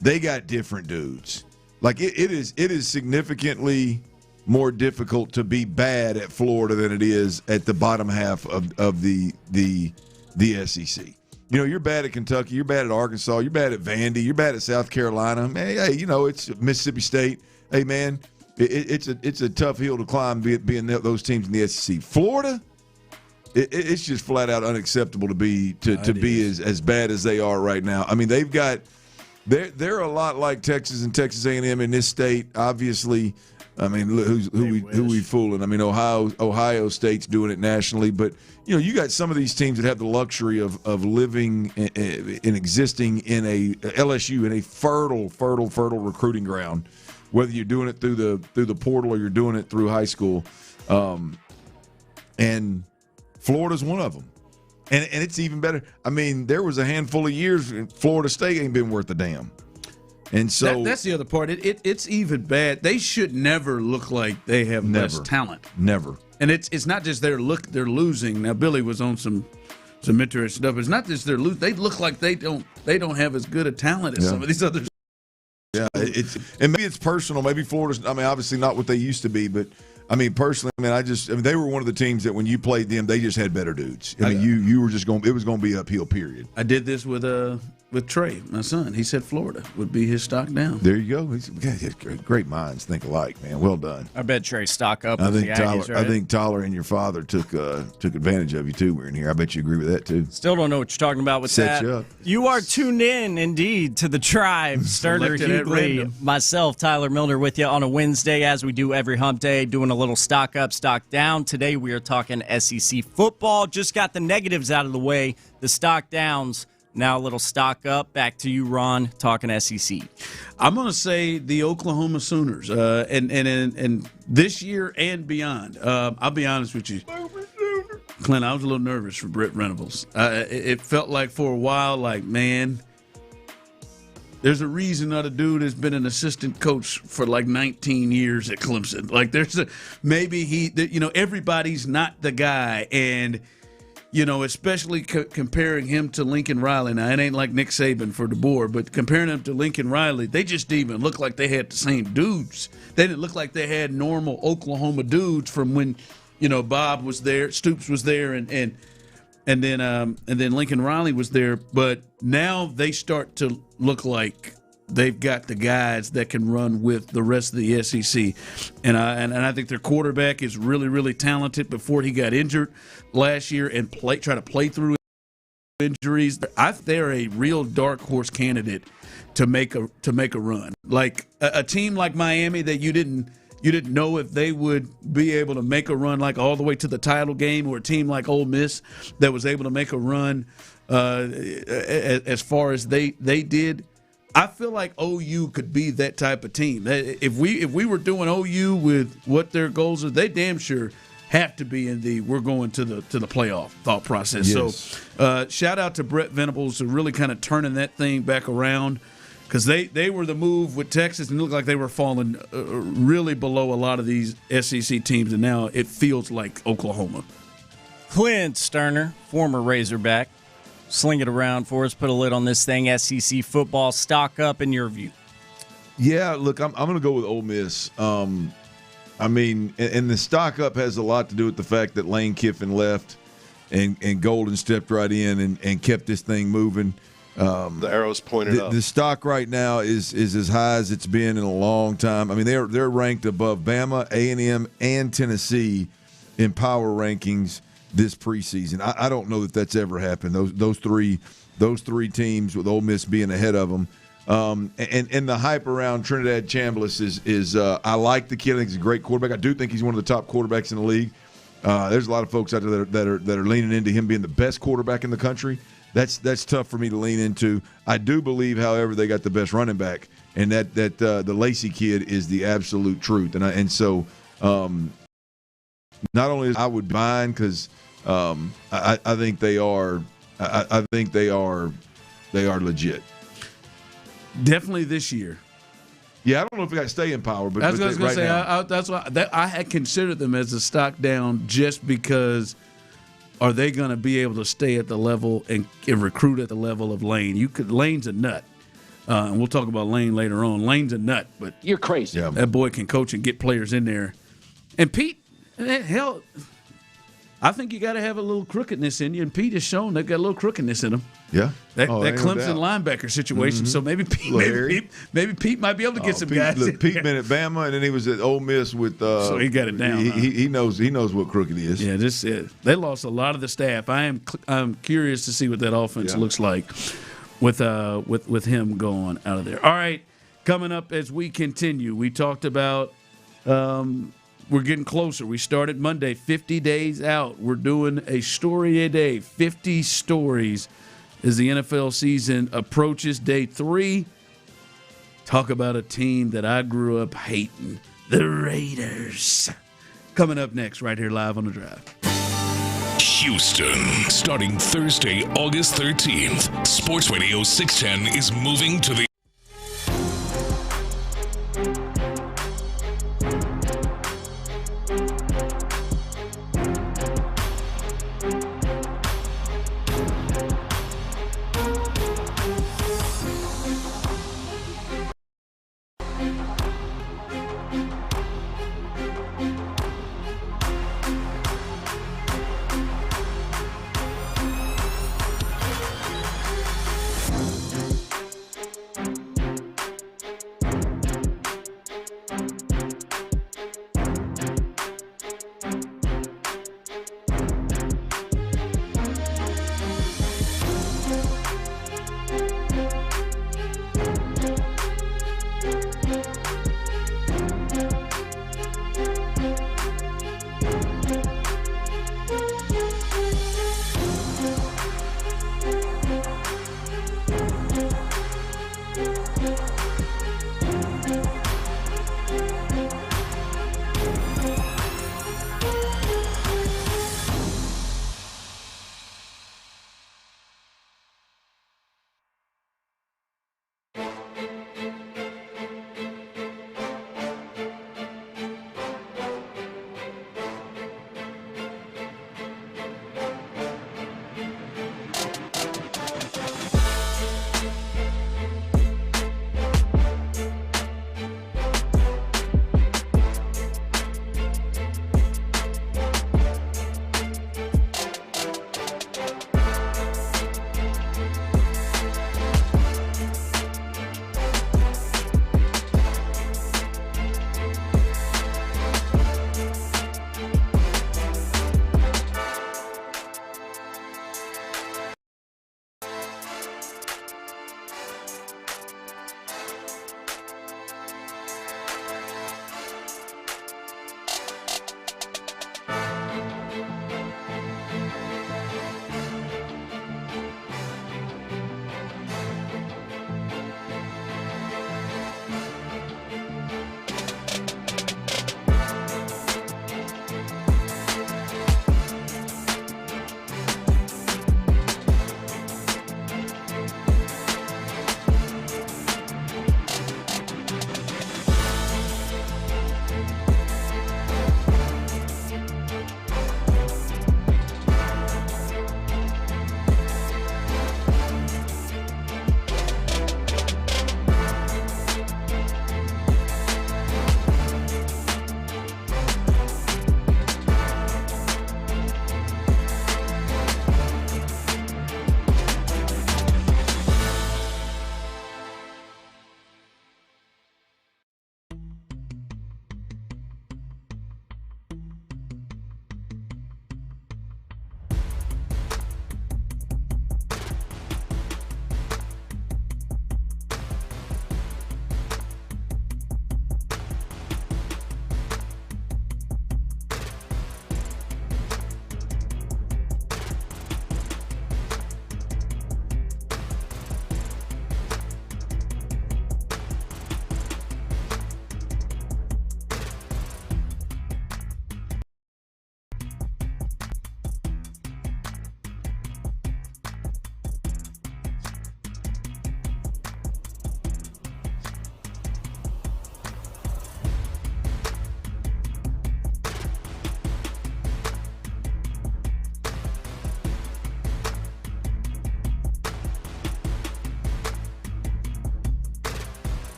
they got different dudes. Like it is significantly more difficult to be bad at Florida than it is at the bottom half of the SEC. You're bad at Kentucky, you're bad at Arkansas, you're bad at Vandy, you're bad at South Carolina. Hey, it's Mississippi State. Hey, man, it's a tough hill to climb being those teams in the SEC. Florida, it's just flat out unacceptable to be as bad as they are right now. I mean, they're a lot like Texas and Texas A&M in this state. Obviously, I mean, who we fooling? I mean, Ohio State's doing it nationally, but you got some of these teams that have the luxury of living and existing in a LSU in a fertile recruiting ground, whether you're doing it through the portal or you're doing it through high school, and Florida's one of them. And it's even better. I mean, there was a handful of years Florida State ain't been worth a damn. And so that's the other part. It's even bad. They should never look like they have less talent. Never. And it's not just they're losing. Now Billy was on some interesting stuff. It's not just they're losing. They look like they don't have as good a talent as some of these others. Yeah, and maybe it's personal. Maybe Florida's. I mean, obviously not what they used to be, but I mean, personally, they were one of the teams that when you played them, they just had better dudes. I mean, you were just going. It was going to be uphill. Period. I did this with Trey, my son. He said Florida would be his stock down. There you go. He's great minds think alike, man. Well done. I bet Trey stock up. I with think the Aggies, Tyler. right? I think Tyler and your father took advantage of you too. We're in here. I bet you agree with that too. Still don't know what you're talking about with Set that. You up. You are tuned in, indeed, to the Tribe. Stoerner, Hughley, myself, Tyler Milner, with you on a Wednesday, as we do every hump day, doing a little stock up, stock down. Today we are talking SEC football. Just got the negatives out of the way. The stock downs. Now a little stock up. Back to you, Ron, talking SEC. I'm going to say the Oklahoma Sooners, and this year and beyond. I'll be honest with you, Clint, I was a little nervous for Brett Venables. It felt like for a while, like, man, there's a reason that a dude has been an assistant coach for like 19 years at Clemson. Like, everybody's not the guy, and especially comparing him to Lincoln Riley. Now, it ain't like Nick Saban for DeBoer, but comparing him to Lincoln Riley, they just didn't even look like they had the same dudes. They didn't look like they had normal Oklahoma dudes from when, Bob was there, Stoops was there, and then Lincoln Riley was there. But now they start to look like they've got the guys that can run with the rest of the SEC. And I think their quarterback is really, really talented. Before he got injured last year and try to play through injuries, they're a real dark horse candidate to make a run. Like a team like Miami that you didn't know if they would be able to make a run like all the way to the title game, or a team like Ole Miss that was able to make a run as far as they did. I feel like OU could be that type of team. If we were doing OU with what their goals are, they damn sure have to be in the we're going to the playoff thought process. Yes. So shout out to Brett Venables for really kind of turning that thing back around, because they were the move with Texas and it looked like they were falling really below a lot of these SEC teams, and now it feels like Oklahoma. Clint Stoerner, former Razorback. Sling it around for us. Put a lid on this thing. SEC football, stock up in your view. Yeah, look, I'm going to go with Ole Miss. I mean, and the stock up has a lot to do with the fact that Lane Kiffin left and Golden stepped right in and kept this thing moving. The arrow's pointed up. The stock right now is as high as it's been in a long time. I mean, they're ranked above Bama, A&M, and Tennessee in power rankings this preseason. I don't know that that's ever happened. Those three teams with Ole Miss being ahead of them, and the hype around Trinidad Chambliss is I like the kid. I think he's a great quarterback. I do think he's one of the top quarterbacks in the league. There's a lot of folks out there that are leaning into him being the best quarterback in the country. That's tough for me to lean into. I do believe, however, they got the best running back, and that the Lacey kid is the absolute truth. And so not only is I would mind because. I think they are. I think they are legit. Definitely this year. Yeah, I don't know if they got to stay in power, but that's what I was going to say. That's why I had considered them as a stock down, just because are they going to be able to stay at the level and recruit at the level of Lane? Lane's a nut, and we'll talk about Lane later on. Lane's a nut, but you're crazy. Yeah. That boy can coach and get players in there. And Pete, hell. I think you got to have a little crookedness in you, and Pete has shown they've got a little crookedness in them. Yeah, that Clemson linebacker situation. So maybe Pete might be able to get some guys. Look, Pete been at Bama, and then he was at Ole Miss with. So he got it down. He knows what crooked is. Yeah, they lost a lot of the staff. I'm curious to see what that offense looks like with him going out of there. All right, coming up as we continue, we talked about. We're getting closer. We started Monday, 50 days out. We're doing a story a day, 50 stories as the NFL season approaches day 3. Talk about a team that I grew up hating, the Raiders. Coming up next, right here live on The Drive. Houston, starting Thursday, August 13th, Sports Radio 610 is moving to the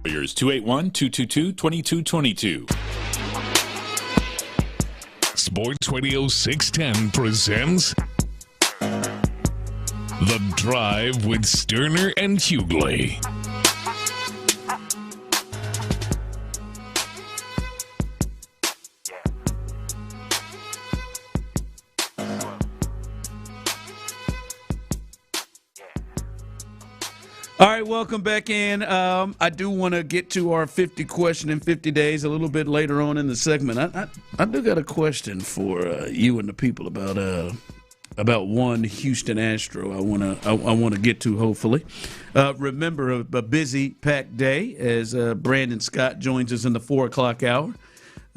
Warriors 281-222-2222. Sports Radio 610 presents The Drive with Stoerner and Hughley. All right, welcome back in. I do want to get to our 50 question in 50 days a little bit later on in the segment. I do got a question for you and the people about one Houston Astro. I want to get to hopefully. Remember a busy packed day as Brandon Scott joins us in the 4 o'clock hour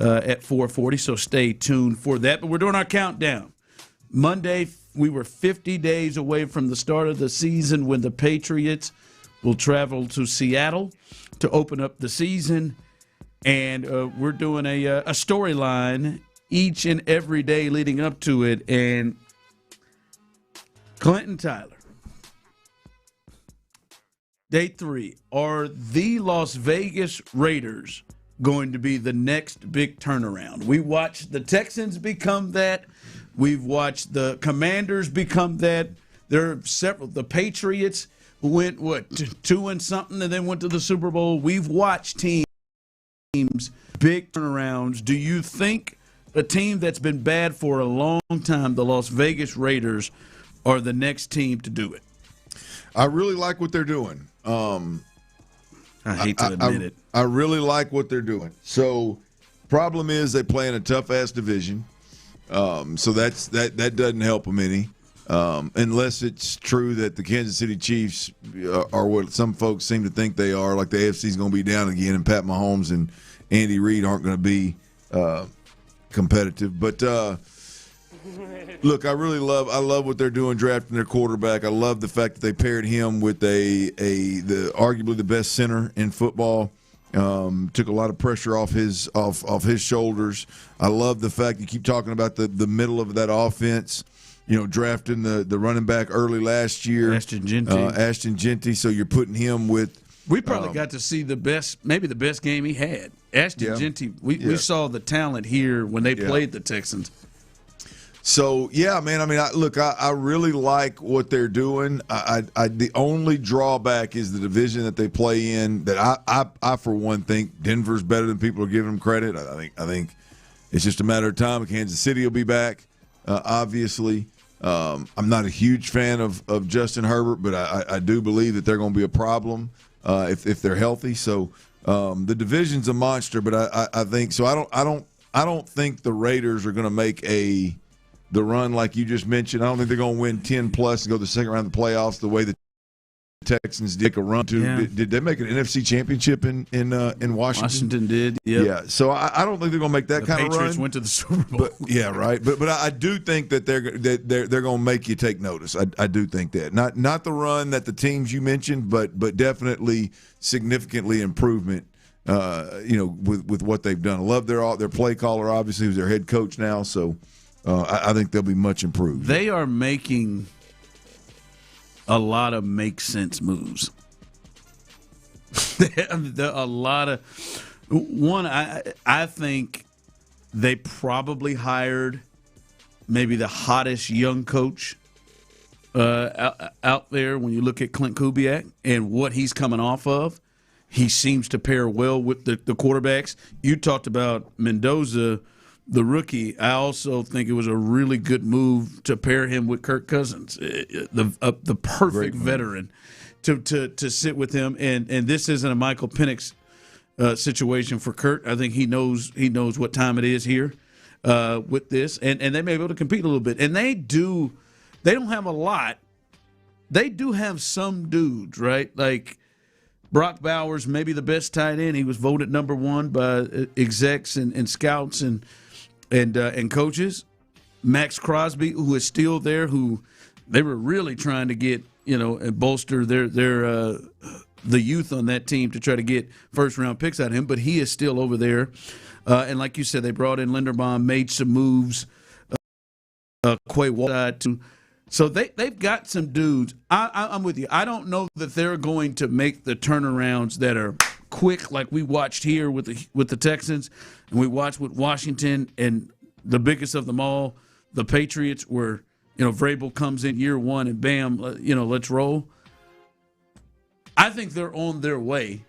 at 4:40. So stay tuned for that. But we're doing our countdown. Monday we were 50 days away from the start of the season when the Patriots will travel to Seattle to open up the season, and we're doing a storyline each and every day leading up to it. And Clinton Tyler, day 3, are the Las Vegas Raiders going to be the next big turnaround? We watched the Texans become that. We've watched the Commanders become that. There are several. The Patriots went, 2 and something, and then went to the Super Bowl. We've watched teams, big turnarounds. Do you think a team that's been bad for a long time, the Las Vegas Raiders, are the next team to do it? I really like what they're doing. I hate to admit it. I really like what they're doing. So, problem is they play in a tough-ass division. So that doesn't help them any. Unless it's true that the Kansas City Chiefs are what some folks seem to think they are, like the AFC is going to be down again, and Pat Mahomes and Andy Reid aren't going to be competitive. But look, I love what they're doing drafting their quarterback. I love the fact that they paired him with the arguably the best center in football. Took a lot of pressure off his shoulders. I love the fact you keep talking about the middle of that offense. You know, drafting the running back early last year, Ashton Genty. So you're putting him with. We probably got to see maybe the best game he had. Ashton Genty. We saw the talent here when they played the Texans. So yeah, man. I mean, I really like what they're doing. The only drawback is the division that they play in. That I for one think Denver's better than people are giving them credit. I think it's just a matter of time. Kansas City will be back. Obviously, I'm not a huge fan of Justin Herbert, but I do believe that they're going to be a problem if they're healthy. So the division's a monster, but I think so. I don't think the Raiders are going to make the run like you just mentioned. I don't think they're going to win 10+ and go to the second round of the playoffs the way the Texans did a run to. Yeah. Did they make an NFC championship in Washington? Washington did. Yep. Yeah. So I don't think they're going to make that kind of run. The Patriots went to the Super Bowl. But I do think that they're going to make you take notice. I do think that not the run that the teams you mentioned, but definitely significantly improvement. With what they've done. I love their play caller, obviously, who's their head coach now. So I think they'll be much improved. They are making a lot of make sense moves. A lot of one. I think they probably hired maybe the hottest young coach out there. When you look at Clint Kubiak and what he's coming off of, he seems to pair well with the quarterbacks. You talked about Mendoza, the rookie. I also think it was a really good move to pair him with Kirk Cousins, the perfect veteran to sit with him. And this isn't a Michael Penix situation for Kurt. I think he knows what time it is here with this, and they may be able to compete a little bit. And they don't have a lot. They do have some dudes, right? Like Brock Bowers, maybe the best tight end. He was voted number 1 by execs and scouts and coaches. Max Crosby, who is still there, who they were really trying to get, and bolster their the youth on that team to try to get first-round picks out of him, but he is still over there. And like you said, they brought in Linderbaum, made some moves, Quay Walker too. So they've got some dudes. I'm with you. I don't know that they're going to make the turnarounds that are quick like we watched here with the Texans, and we watched with Washington, and the biggest of them all, the Patriots, where Vrabel comes in year one and bam, let's roll. I think they're on their way.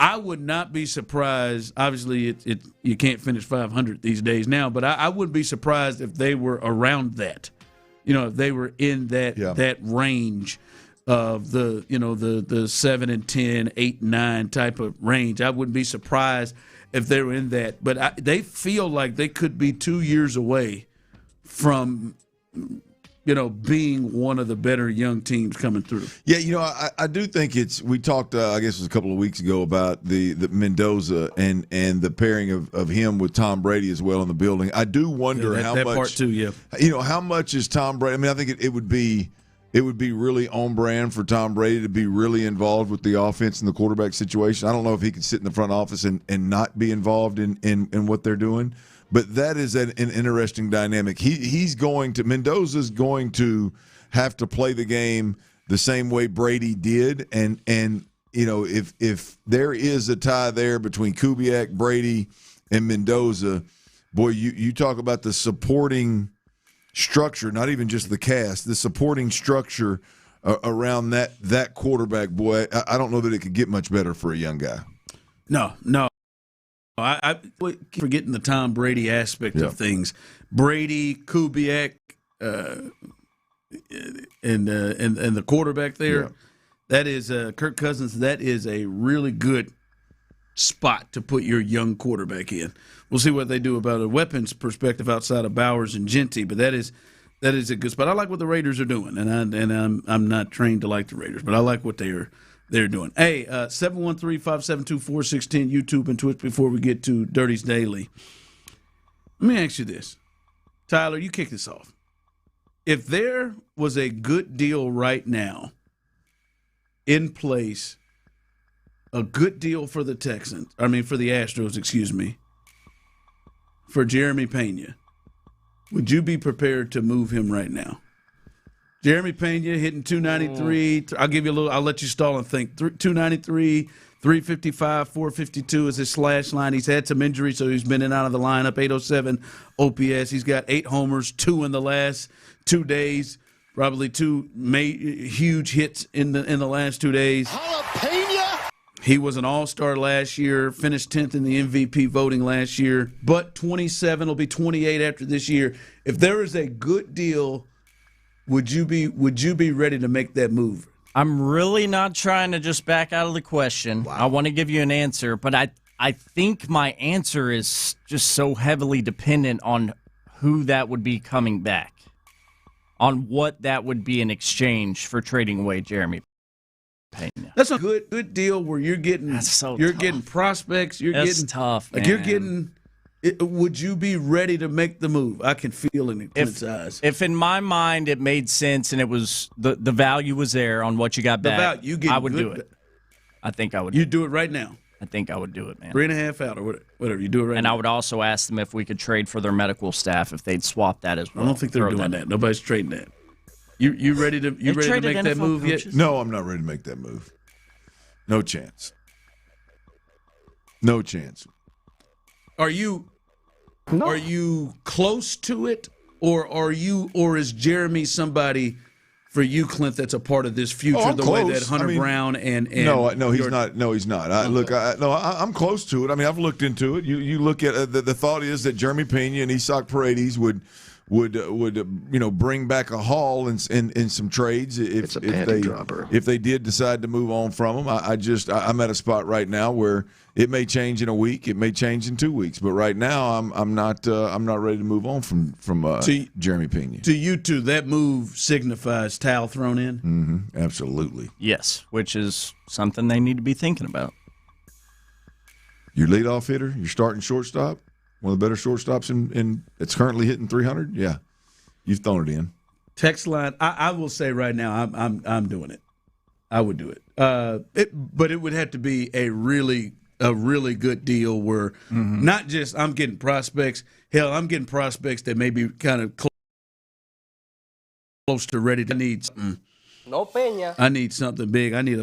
I would not be surprised. Obviously, you can't finish 500 these days now, but I wouldn't be surprised if they were around that. If they were in that range of the 7 and 10, 8 and 9 type of range. I wouldn't be surprised if they were in that. But they feel like they could be 2 years away from being one of the better young teams coming through. Yeah, I do think we talked, I guess it was a couple of weeks ago, about the Mendoza and the pairing of him with Tom Brady as well in the building. I do wonder how much. That part too, yeah. How much is Tom Brady? I mean, I think it would be really on brand for Tom Brady to be really involved with the offense and the quarterback situation. I don't know if he could sit in the front office and not be involved in what they're doing. But that is an interesting dynamic. Mendoza's going to have to play the game the same way Brady did, and if there is a tie there between Kubiak, Brady, and Mendoza, boy, you talk about the supporting structure, not even just the cast, the supporting structure around that quarterback. Boy, I don't know that it could get much better for a young guy. No. I forgetting the Tom Brady aspect of things. Brady, Kubiak, and the quarterback there. Yeah. That is Kirk Cousins. That is a really good spot to put your young quarterback in. We'll see what they do about a weapons perspective outside of Bowers and Genty, but that is a good spot. I like what the Raiders are doing, and I'm not trained to like the Raiders, but I like what they're doing. Hey, 713-572-4610, YouTube and Twitch before we get to Dirty's Daily. Let me ask you this. Tyler, you kick this off. If there was a good deal right now in place, a good deal for the Astros, for Jeremy Pena, would you be prepared to move him right now? Jeremy Pena hitting 293. I'll let you stall and think. 293, 355, 452 is his slash line. He's had some injuries, so he's been in and out of the lineup. 807 OPS. He's got 8 homers, 2 in the last 2 days. Probably 2 huge hits in the last 2 days. Jalapeno! He was an all-star last year, finished 10th in the MVP voting last year, but 27 will be 28 after this year. If there is a good deal, would you be ready to make that move? I'm really not trying to just back out of the question. Wow. I want to give you an answer, but I think my answer is just so heavily dependent on who that would be coming back, on what that would be in exchange for trading away Jeremy Pena. That's a good deal where you're getting getting prospects. That's tough, man. Like you're getting. Would you be ready to make the move? I can feel it in Clint's eyes. If in my mind it made sense and it was the value was there on what you got back, I would do it. I think I would. You'd do it right now. I think I would do it, man. 3.5 out or whatever. You do it right now. And I would also ask them if we could trade for their medical staff, if they'd swap that as well. I don't think they're doing that. Nobody's trading that. You ready to make that move yet? No, I'm not ready to make that move. No chance. No chance. Are you close to it, or is Jeremy somebody for you, Clint, that's a part of this future way that Hunter Brown and no, he's not. No, he's not. I'm close to it. I mean, I've looked into it. You look at the thought is that Jeremy Pena and Isaac Paredes would bring back a haul in some trades if they did decide to move on from him. I'm at a spot right now where it may change in a week, it may change in 2 weeks, but right now I'm not ready to move on from Jeremy Pena. To you two, that move signifies towel thrown in. Mm-hmm, absolutely. Yes, which is something they need to be thinking about. Your leadoff hitter, your starting shortstop. One of the better shortstops in it's currently hitting 300. Yeah, you've thrown it in. Text line. I will say right now, I'm doing it. I would do it. But it would have to be a really good deal where not just I'm getting prospects. Hell, I'm getting prospects that may be kind of close to ready to need something. No Peña. I need something big. I need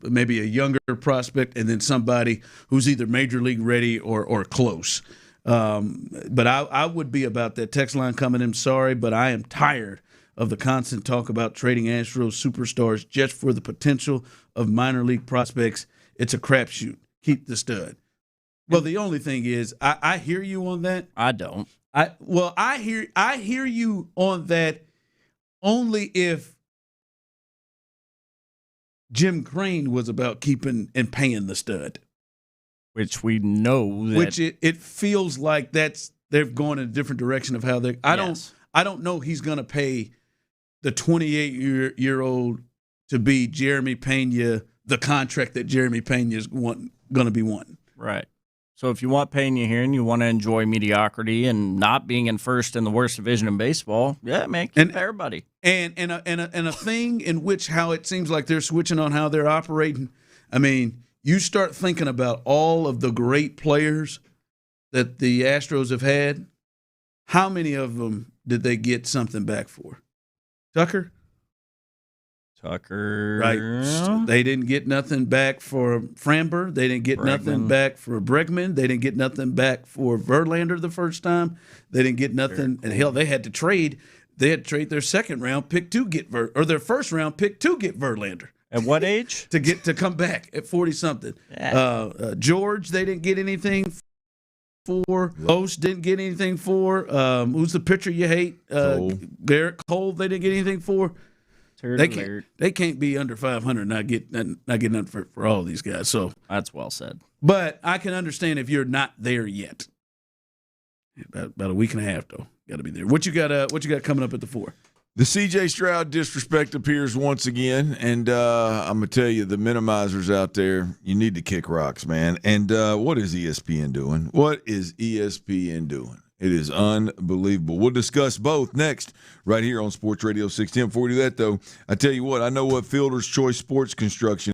maybe a younger prospect and then somebody who's either major league ready or close. But I would be about that text line coming in. Sorry, but I am tired of the constant talk about trading Astros superstars just for the potential of minor league prospects. It's a crapshoot. Keep the stud. Well, the only thing is, I hear you on that. I don't. I hear you on that only if Jim Crane was about keeping and paying the stud. Which we know that. Which it feels like they're going in a different direction of how they. I don't know he's going to pay the 28-year-old to be Jeremy Pena, the contract that Jeremy Pena is going to be wanting. Right. So if you want Pena here and you want to enjoy mediocrity and not being in first in the worst division in baseball, yeah, man, keep everybody. And a thing in which how it seems like they're switching on how they're operating. I mean, you start thinking about all of the great players that the Astros have had. How many of them did they get something back for? Tucker? Right. They didn't get nothing back for Framber. They didn't get nothing back for Bregman. They didn't get nothing back for Verlander the first time. They didn't get nothing. And hell, they had to trade. They had to trade their second round pick to get their first round pick to get Verlander. At what age? to come back at 40-something. Yeah. George, they didn't get anything for. Osh didn't get anything for. Who's the pitcher you hate? Garrett Cole, they didn't get anything for. They can't be under 500 not get nothing for all these guys. So that's well said. But I can understand if you're not there yet. About a week and a half though. Got to be there. What you got coming up at the 4? The C.J. Stroud disrespect appears once again, and I'm going to tell you, the minimizers out there, you need to kick rocks, man. And what is ESPN doing? What is ESPN doing? It is unbelievable. We'll discuss both next right here on Sports Radio 610. Before we do that, though, I tell you what, I know what Fielder's Choice Sports Construction.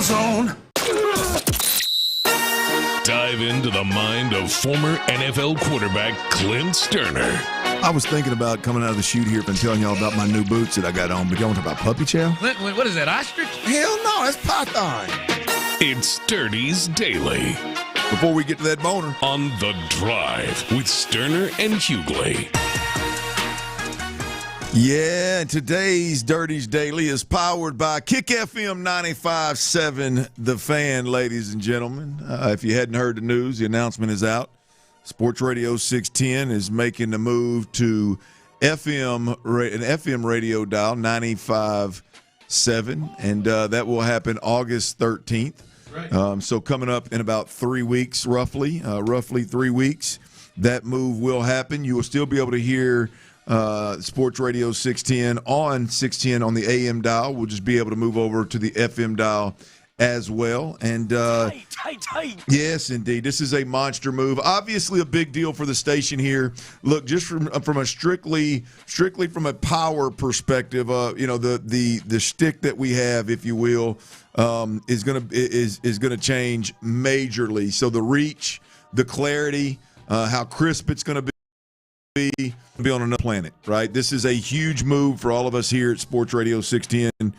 zone. Dive into the mind of former NFL quarterback Clint Stoerner. I was thinking about coming out of the chute here and telling y'all about my new boots that I got on, but y'all want to talk about puppy chow? What is that, ostrich? Hell no, that's python. It's Sturdy's Daily. Before we get to that boner. On The Drive with Stoerner and Hughley. Yeah, today's Dirty's Daily is powered by Kick FM 95.7, The Fan, ladies and gentlemen. If you hadn't heard the news, the announcement is out. SportsRadio 610 is making the move to an FM radio dial, 95.7, and that will happen August 13th. Right. So coming up in about 3 weeks, roughly 3 weeks, that move will happen. You will still be able to hear Sports Radio 610 on 610 on the AM dial. We'll just be able to move over to the FM dial as well. And tight. Yes, indeed. This is a monster move. Obviously a big deal for the station here. Look, just from a strictly from a power perspective, the shtick that we have, if you will, is gonna change majorly. So the reach, the clarity, how crisp it's gonna be on another planet, right? This is a huge move for all of us here at Sports Radio 610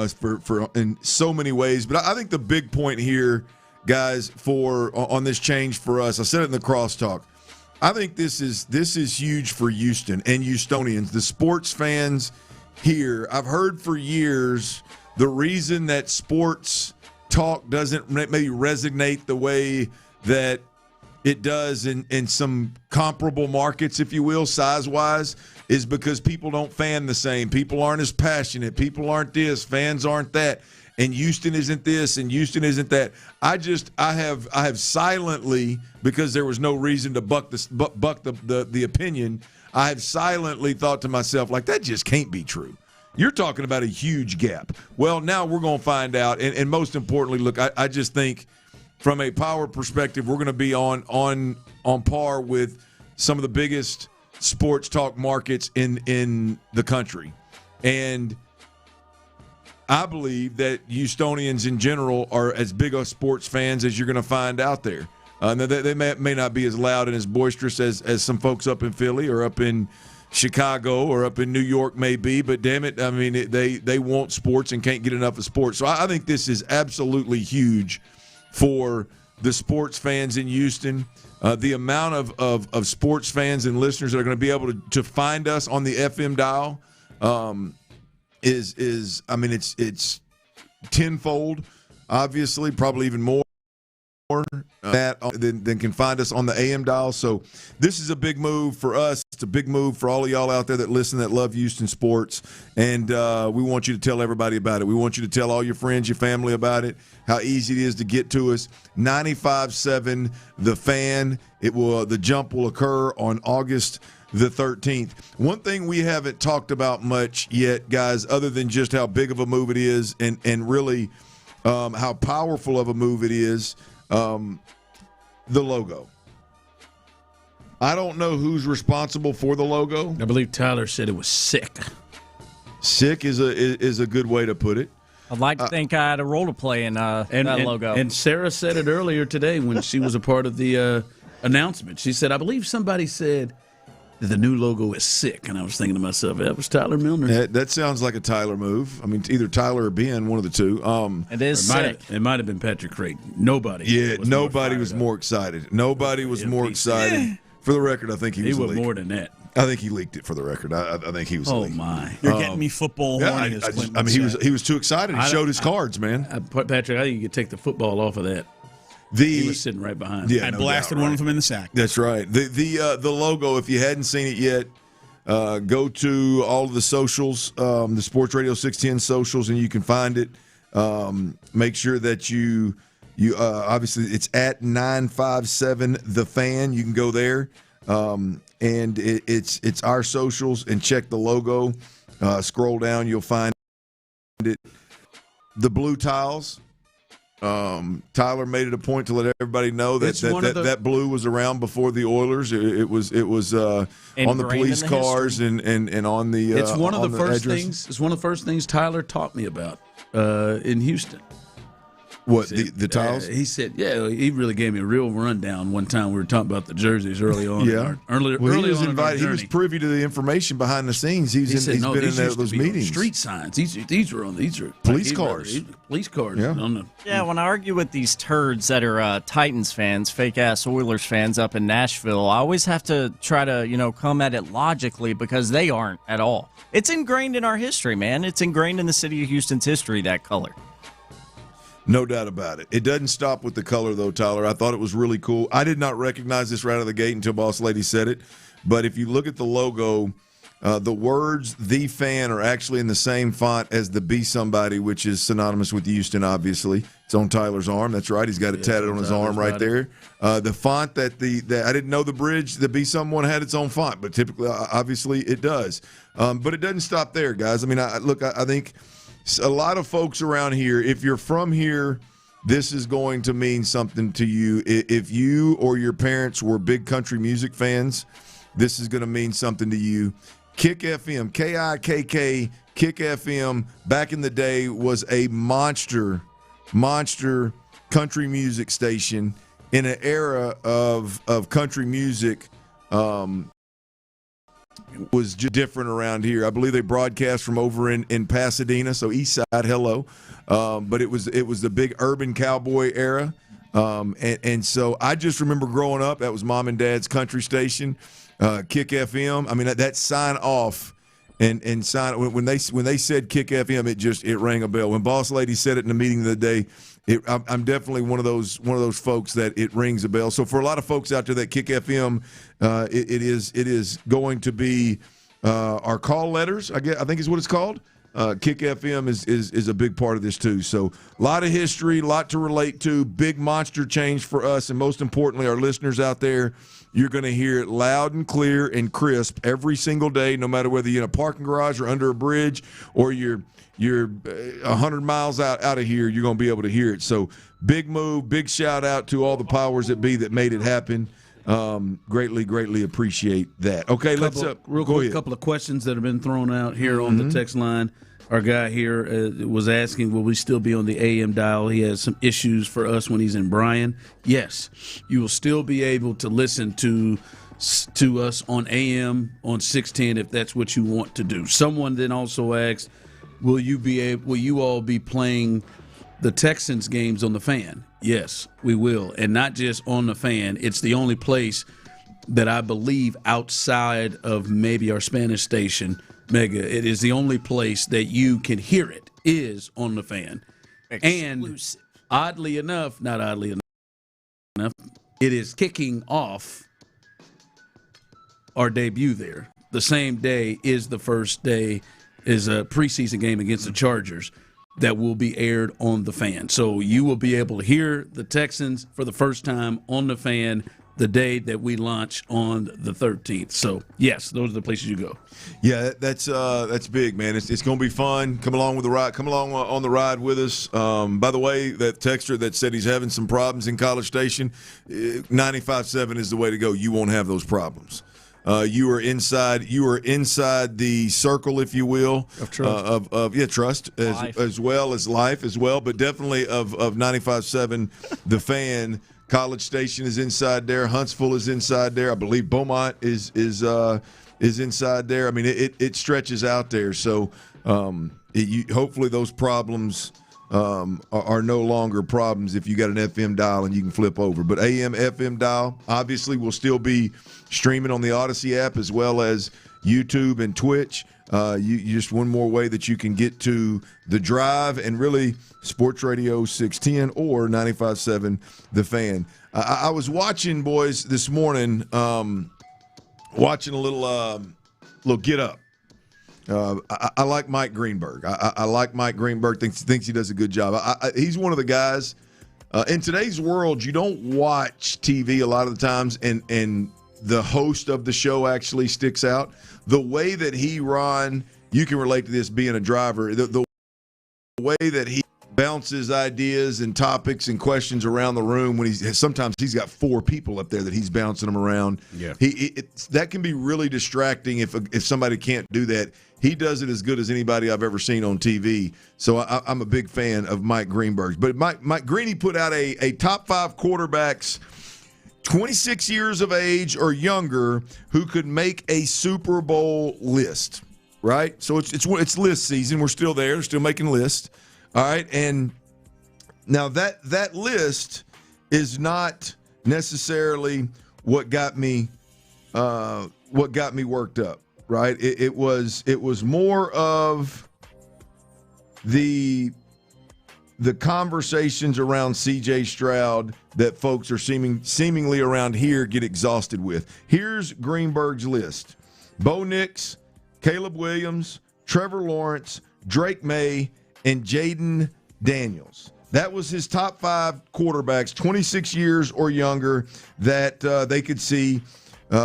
for in so many ways. But I think the big point here, guys, on this change for us, I said it in the crosstalk, I think this is huge for Houston and Houstonians, the sports fans here. I've heard for years the reason that sports talk doesn't maybe resonate the way that it does in some comparable markets, if you will, size-wise, is because people don't fan the same. People aren't as passionate. People aren't this. Fans aren't that. And Houston isn't this, and Houston isn't that. I have silently, because there was no reason to buck the opinion, I have silently thought to myself, like, that just can't be true. You're talking about a huge gap. Well, now we're going to find out. And most importantly, look, I just think from a power perspective, we're going to be on par with some of the biggest sports talk markets in the country. And I believe that Houstonians in general are as big of sports fans as you're going to find out there. They may not be as loud and as boisterous as some folks up in Philly or up in Chicago or up in New York may be, but damn it, I mean, they want sports and can't get enough of sports. So I think this is absolutely huge for the sports fans in Houston. The amount of sports fans and listeners that are going to be able to find us on the FM dial is I mean, it's tenfold, obviously, probably even more than can find us on the AM dial. So this is a big move for us. It's a big move for all of y'all out there that listen, that love Houston sports. And we want you to tell everybody about it. We want you to tell all your friends, your family about it, how easy it is to get to us. 95.7 The Fan. The jump will occur on August the 13th. One thing we haven't talked about much yet, guys, other than just how big of a move it is and really how powerful of a move it is, the logo. I don't know who's responsible for the logo. I believe Tyler said it was sick. Sick is a good way to put it. I'd like to think I had a role to play in that logo. And Sarah said it earlier today when she was a part of the announcement. She said, I believe somebody said that the new logo is sick. And I was thinking to myself, that was Tyler Milner. That sounds like a Tyler move. I mean, either Tyler or Ben, one of the two. It is sick. It might have been Patrick Creighton. Nobody was more excited. Nobody was more excited. For the record, I think he was more than that. I think he leaked it for the record. I think he was. Oh my! You're getting me football horny. I mean, he was too excited. He showed his cards, man. Patrick, I think you could take the football off of that. He was sitting right behind. Yeah, I blasted one of them in the sack. That's right. The logo. If you hadn't seen it yet, go to all of the socials, the Sports Radio 610 socials, and you can find it. Make sure that you obviously it's at 957 The Fan. You can go there. And it's our socials and check the logo. Scroll down, you'll find it. The blue tiles. Tyler made it a point to let everybody know that blue was around before the Oilers. It was on the police cars and on the. It's one of the first things. It's one of the first things Tyler taught me about in Houston. What, the tiles? He said, he really gave me a real rundown one time. We were talking about the jerseys early on. Yeah. Early he was on invited. He was privy to the information behind the scenes. He's been in those meetings. Street signs. These are police cars. Police cars. Yeah. When I argue with these turds that are Titans fans, fake ass Oilers fans up in Nashville, I always have to try to come at it logically because they aren't at all. It's ingrained in our history, man. It's ingrained in the city of Houston's history, that color. No doubt about it. It doesn't stop with the color, though, Tyler. I thought it was really cool. I did not recognize this right out of the gate until Boss Lady said it. But if you look at the logo, the words "The Fan" are actually in the same font as the "Be Somebody," which is synonymous with Houston, obviously. It's on Tyler's arm. That's right. He's got it tatted on his arm right there. The font that I didn't know the bridge, the "Be Someone" had its own font, but typically, obviously, it does. But it doesn't stop there, guys. I mean, I think a lot of folks around here, if you're from here, this is going to mean something to you. If you or your parents were big country music fans, this is going to mean something to you. Kick FM, KIKK, Kick FM, back in the day was a monster country music station in an era of country music was just different around here. I believe they broadcast from over in Pasadena, so East Side, hello. But it was the big urban cowboy era. And so I just remember growing up, that was Mom and Dad's country station, Kick FM. I mean, that sign off and sign when they said Kick FM, it rang a bell. When Boss Lady said it in the meeting the other day, I'm definitely one of those folks that it rings a bell. So for a lot of folks out there that Kick FM, it is going to be our call letters. I think is what it's called. Kick FM is a big part of this too. So a lot of history, a lot to relate to. Big monster change for us, and most importantly, our listeners out there. You're going to hear it loud and clear and crisp every single day, no matter whether you're in a parking garage or under a bridge or you're 100 miles out of here, you're going to be able to hear it. So big move, big shout out to all the powers that be that made it happen. Greatly appreciate that. Okay, let's real quick, a couple of questions that have been thrown out here on the text line. Our guy here was asking, will we still be on the AM dial? He has some issues for us when he's in Bryan. Yes, you will still be able to listen to us on AM on 610 if that's what you want to do. Someone then also asked, will you all be playing the Texans games on the Fan? Yes, we will. And not just on the Fan. It's the only place that I believe outside of maybe our Spanish station, Mega, it is the only place that you can hear it is on the Fan. Exclusive. And not oddly enough, it is kicking off our debut there. The same day is the first day is a preseason game against the Chargers that will be aired on the Fan. So you will be able to hear the Texans for the first time on the Fan the day that we launch on the 13th. So, yes, those are the places you go. Yeah, that's big, man. It's going to be fun. Come along with the ride. Come along on the ride with us. By the way, that texter that said he's having some problems in College Station, 95.7 is the way to go. You won't have those problems. You are inside the circle, if you will, of trust, trust as well as life as well, but definitely of 95.7, the Fan. College Station is inside there. Huntsville is inside there. I believe Beaumont is inside there. I mean, it stretches out there. So hopefully those problems are no longer problems if you got an FM dial and you can flip over. But AM, FM dial, obviously, will still be streaming on the Odyssey app as well as YouTube and Twitch. You just one more way that you can get to The Drive and really Sports Radio 610 or 95.7 The Fan. I was watching, boys, this morning, watching a little Get Up. I like Mike Greenberg. I like Mike Greenberg. Thinks he does a good job. He's one of the guys. In today's world, you don't watch TV a lot of the times, and the host of the show actually sticks out. The way that Ron, you can relate to this being a driver, the way that he bounces ideas and topics and questions around the room when sometimes he's got 4 people up there that he's bouncing them around. Yeah. That can be really distracting if somebody can't do that. He does it as good as anybody I've ever seen on TV. So I'm a big fan of Mike Greenberg. But Mike Greeny put out a top 5 quarterbacks 26 years of age or younger who could make a Super Bowl list, right? So it's list season. We're still there. We're still making lists. All right, and now that list is not necessarily what got me worked up, right? It was more of the conversations around C.J. Stroud that folks are seemingly around here get exhausted with. Here's Greenberg's list: Bo Nix, Caleb Williams, Trevor Lawrence, Drake May, and Jaden Daniels. That was his top 5 quarterbacks, 26 years or younger, that they could see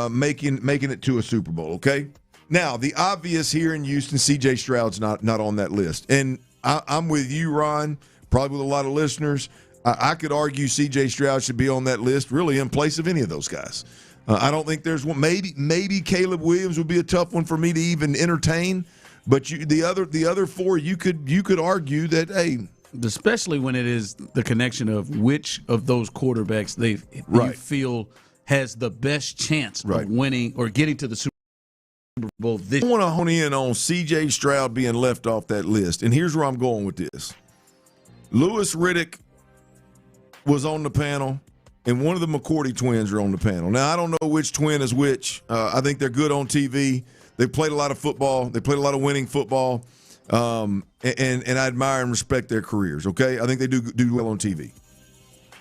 making it to a Super Bowl, okay? Now, the obvious here in Houston, C.J. Stroud's not on that list. And I'm with you, Ron, probably with a lot of listeners. I could argue C.J. Stroud should be on that list, really in place of any of those guys. I don't think there's one. Maybe Caleb Williams would be a tough one for me to even entertain. But the other 4, you could argue that, hey, especially when it is the connection of which of those quarterbacks you feel has the best chance of winning or getting to the Super Bowl this year. I want to hone in on C.J. Stroud being left off that list, and here's where I'm going with this. Louis Riddick was on the panel, and one of the McCourty twins are on the panel. Now, I don't know which twin is which. I think they're good on TV. They played a lot of football. They played a lot of winning football, and I admire and respect their careers, okay? I think they do well on TV.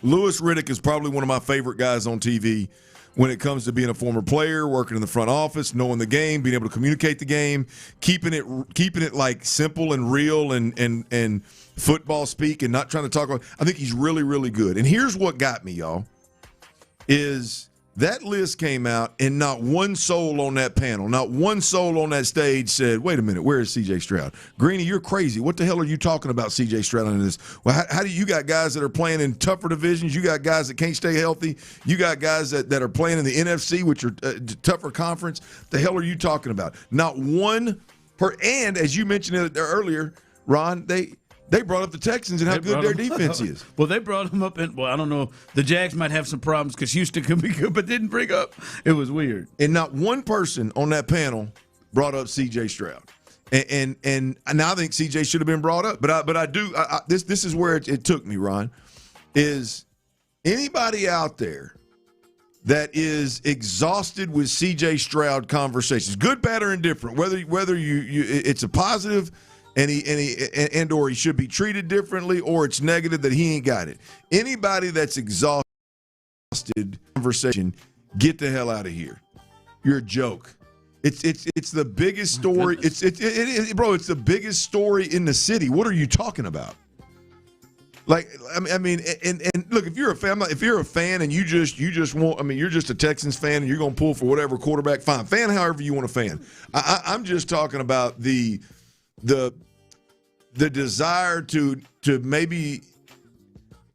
Louis Riddick is probably one of my favorite guys on TV when it comes to being a former player, working in the front office, knowing the game, being able to communicate the game, keeping it like simple and real and football speak and not trying to talk about. I think he's really, really good. And here's what got me, y'all, is that list came out, and not one soul on that panel, not one soul on that stage said, wait a minute, where is C.J. Stroud? Greeny, you're crazy. What the hell are you talking about C.J. Stroud in this? Well, how do you got guys that are playing in tougher divisions? You got guys that can't stay healthy. You got guys that are playing in the NFC, which are tougher conference. The hell are you talking about? Not one and as you mentioned it earlier, Ron, they brought up the Texans and how good their defense is. Well, they brought them up, and I don't know. The Jags might have some problems because Houston could be good, but didn't bring up. It was weird. And not one person on that panel brought up C.J. Stroud. And now I think C.J. should have been brought up. But I do. This is where it took me, Ron. Is anybody out there that is exhausted with C.J. Stroud conversations, good, bad, or indifferent, whether you it's a positive and or he should be treated differently, or it's negative that he ain't got it. Anybody that's exhausted conversation, get the hell out of here. You're a joke. It's the biggest story. Bro, it's the biggest story in the city. What are you talking about? Like, I mean, and look, if you're a fan and you just want, I mean, you're just a Texans fan and you're gonna pull for whatever quarterback, fine. Fan however you want to fan. I'm just talking about the desire to maybe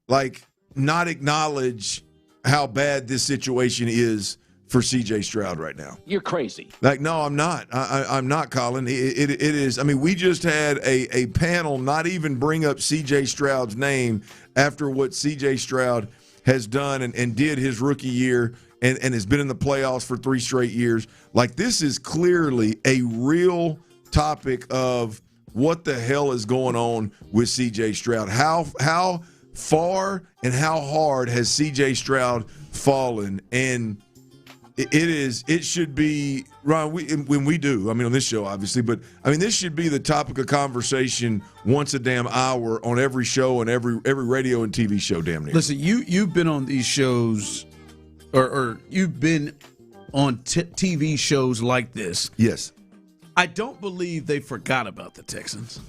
like not acknowledge how bad this situation is for C.J. Stroud right now. You're crazy. Like, no, I'm not. I'm not, Colin. It is. I mean, we just had a panel not even bring up C.J. Stroud's name after what C.J. Stroud has done and did his rookie year and has been in the playoffs for 3 straight years. Like, this is clearly a real topic of what the hell is going on with C.J. Stroud. How far and how hard has C.J. Stroud fallen? And it should be, Ron, when we do, I mean, on this show, obviously, but, I mean, this should be the topic of conversation once a damn hour on every show and every radio and TV show, damn near. Listen, you've been on these shows, or you've been on TV shows like this. Yes. I don't believe they forgot about the Texans.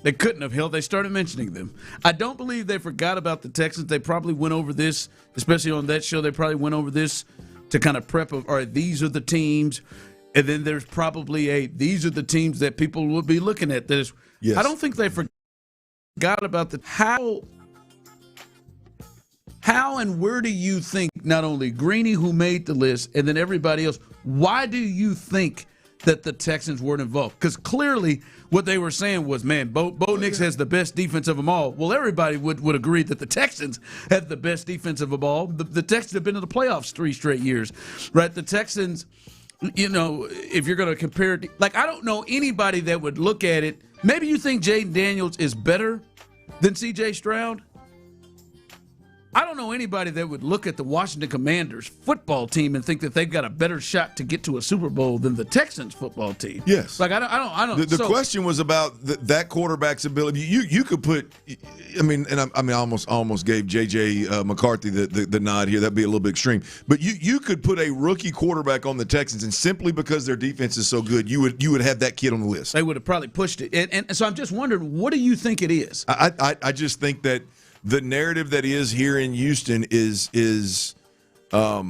They couldn't have. Hell, they started mentioning them. I don't believe they forgot about the Texans. They probably went over this, especially on that show. They probably went over this to kind of prep of, all right, these are the teams. And then there's probably these are the teams that people will be looking at. Yes. I don't think they forgot forgot about how and where do you think not only Greeny, who made the list, and then everybody else, why do you think that the Texans weren't involved? Because clearly what they were saying was, man, Bo Nix has the best defense of them all. Well, everybody would agree that the Texans had the best defense of them all. The Texans have been to the playoffs 3 straight years, right? The Texans, if you're going to compare it, I don't know anybody that would look at it. Maybe you think Jaden Daniels is better than C.J. Stroud. I don't know anybody that would look at the Washington Commanders football team and think that they've got a better shot to get to a Super Bowl than the Texans football team. Yes. I don't. The question was about that quarterback's ability. You could put, I almost gave J.J. McCarthy the nod here. That'd be a little bit extreme. But you could put a rookie quarterback on the Texans, and simply because their defense is so good, you would have that kid on the list. They would have probably pushed it. And so I'm just wondering, what do you think it is? I just think that the narrative that is here in Houston is I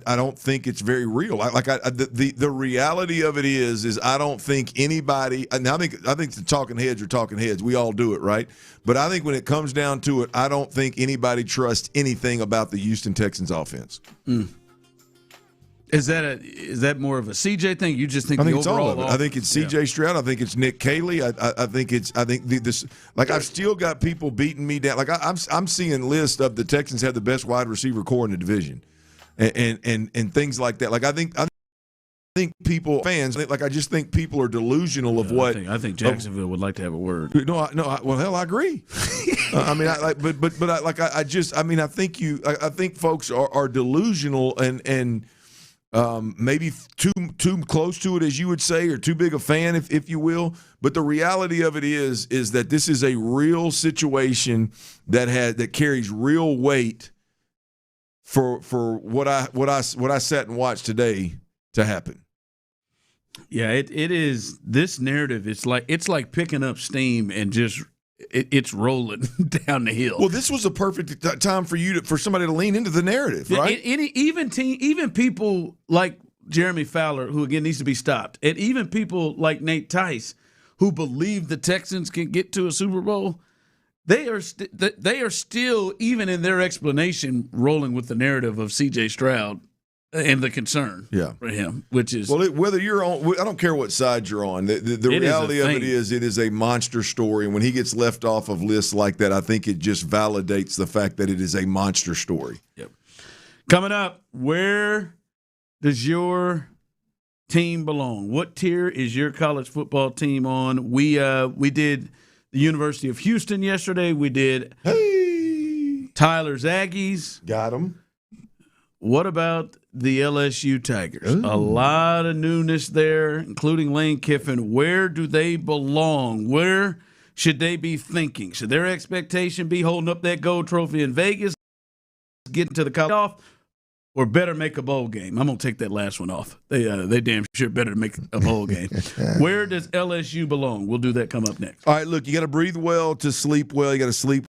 don't think it's very real. The reality of it is I don't think anybody. And I think the talking heads are talking heads. We all do it, right? But I think when it comes down to it, I don't think anybody trusts anything about the Houston Texans offense. Is that more of a CJ thing? You just think I think the it's all of it. overall I think it's CJ Stroud. I think it's Nick Caley. I think this. I've still got people beating me down. I'm seeing lists of the Texans have the best wide receiver core in the division, and things like that. I think people fans. I just think people are delusional of what. I think Jacksonville would like to have a word. Well, hell, I agree. I think folks are delusional and. Maybe too close to it, as you would say, or too big a fan, if you will. But the reality of it is that this is a real situation that carries real weight for what I sat and watched today to happen. Yeah, it is. This narrative, it's like picking up steam and just. It's rolling down the hill. Well, this was a perfect time for somebody to lean into the narrative, right? Even people like Jeremy Fowler, who again needs to be stopped, and even people like Nate Tice, who believe the Texans can get to a Super Bowl, they are still, even in their explanation, rolling with the narrative of C.J. Stroud and the concern for him, which is whether you're on. I don't care what side you're on. The reality of it is a monster story, and when he gets left off of lists like that, I think it just validates the fact that it is a monster story. Yep. Coming up, where does your team belong? What tier is your college football team on? We did the University of Houston yesterday. We did Tyler's Aggies. Got them. What about the LSU Tigers? Ooh. A lot of newness there, including Lane Kiffin. Where do they belong? Where should they be thinking? Should their expectation be holding up that gold trophy in Vegas, getting to the college off, or better make a bowl game? I'm going to take that last one off. They damn sure better make a bowl game. Where does LSU belong? We'll do that come up next. All right, look, you got to breathe well to sleep well. You got to sleep.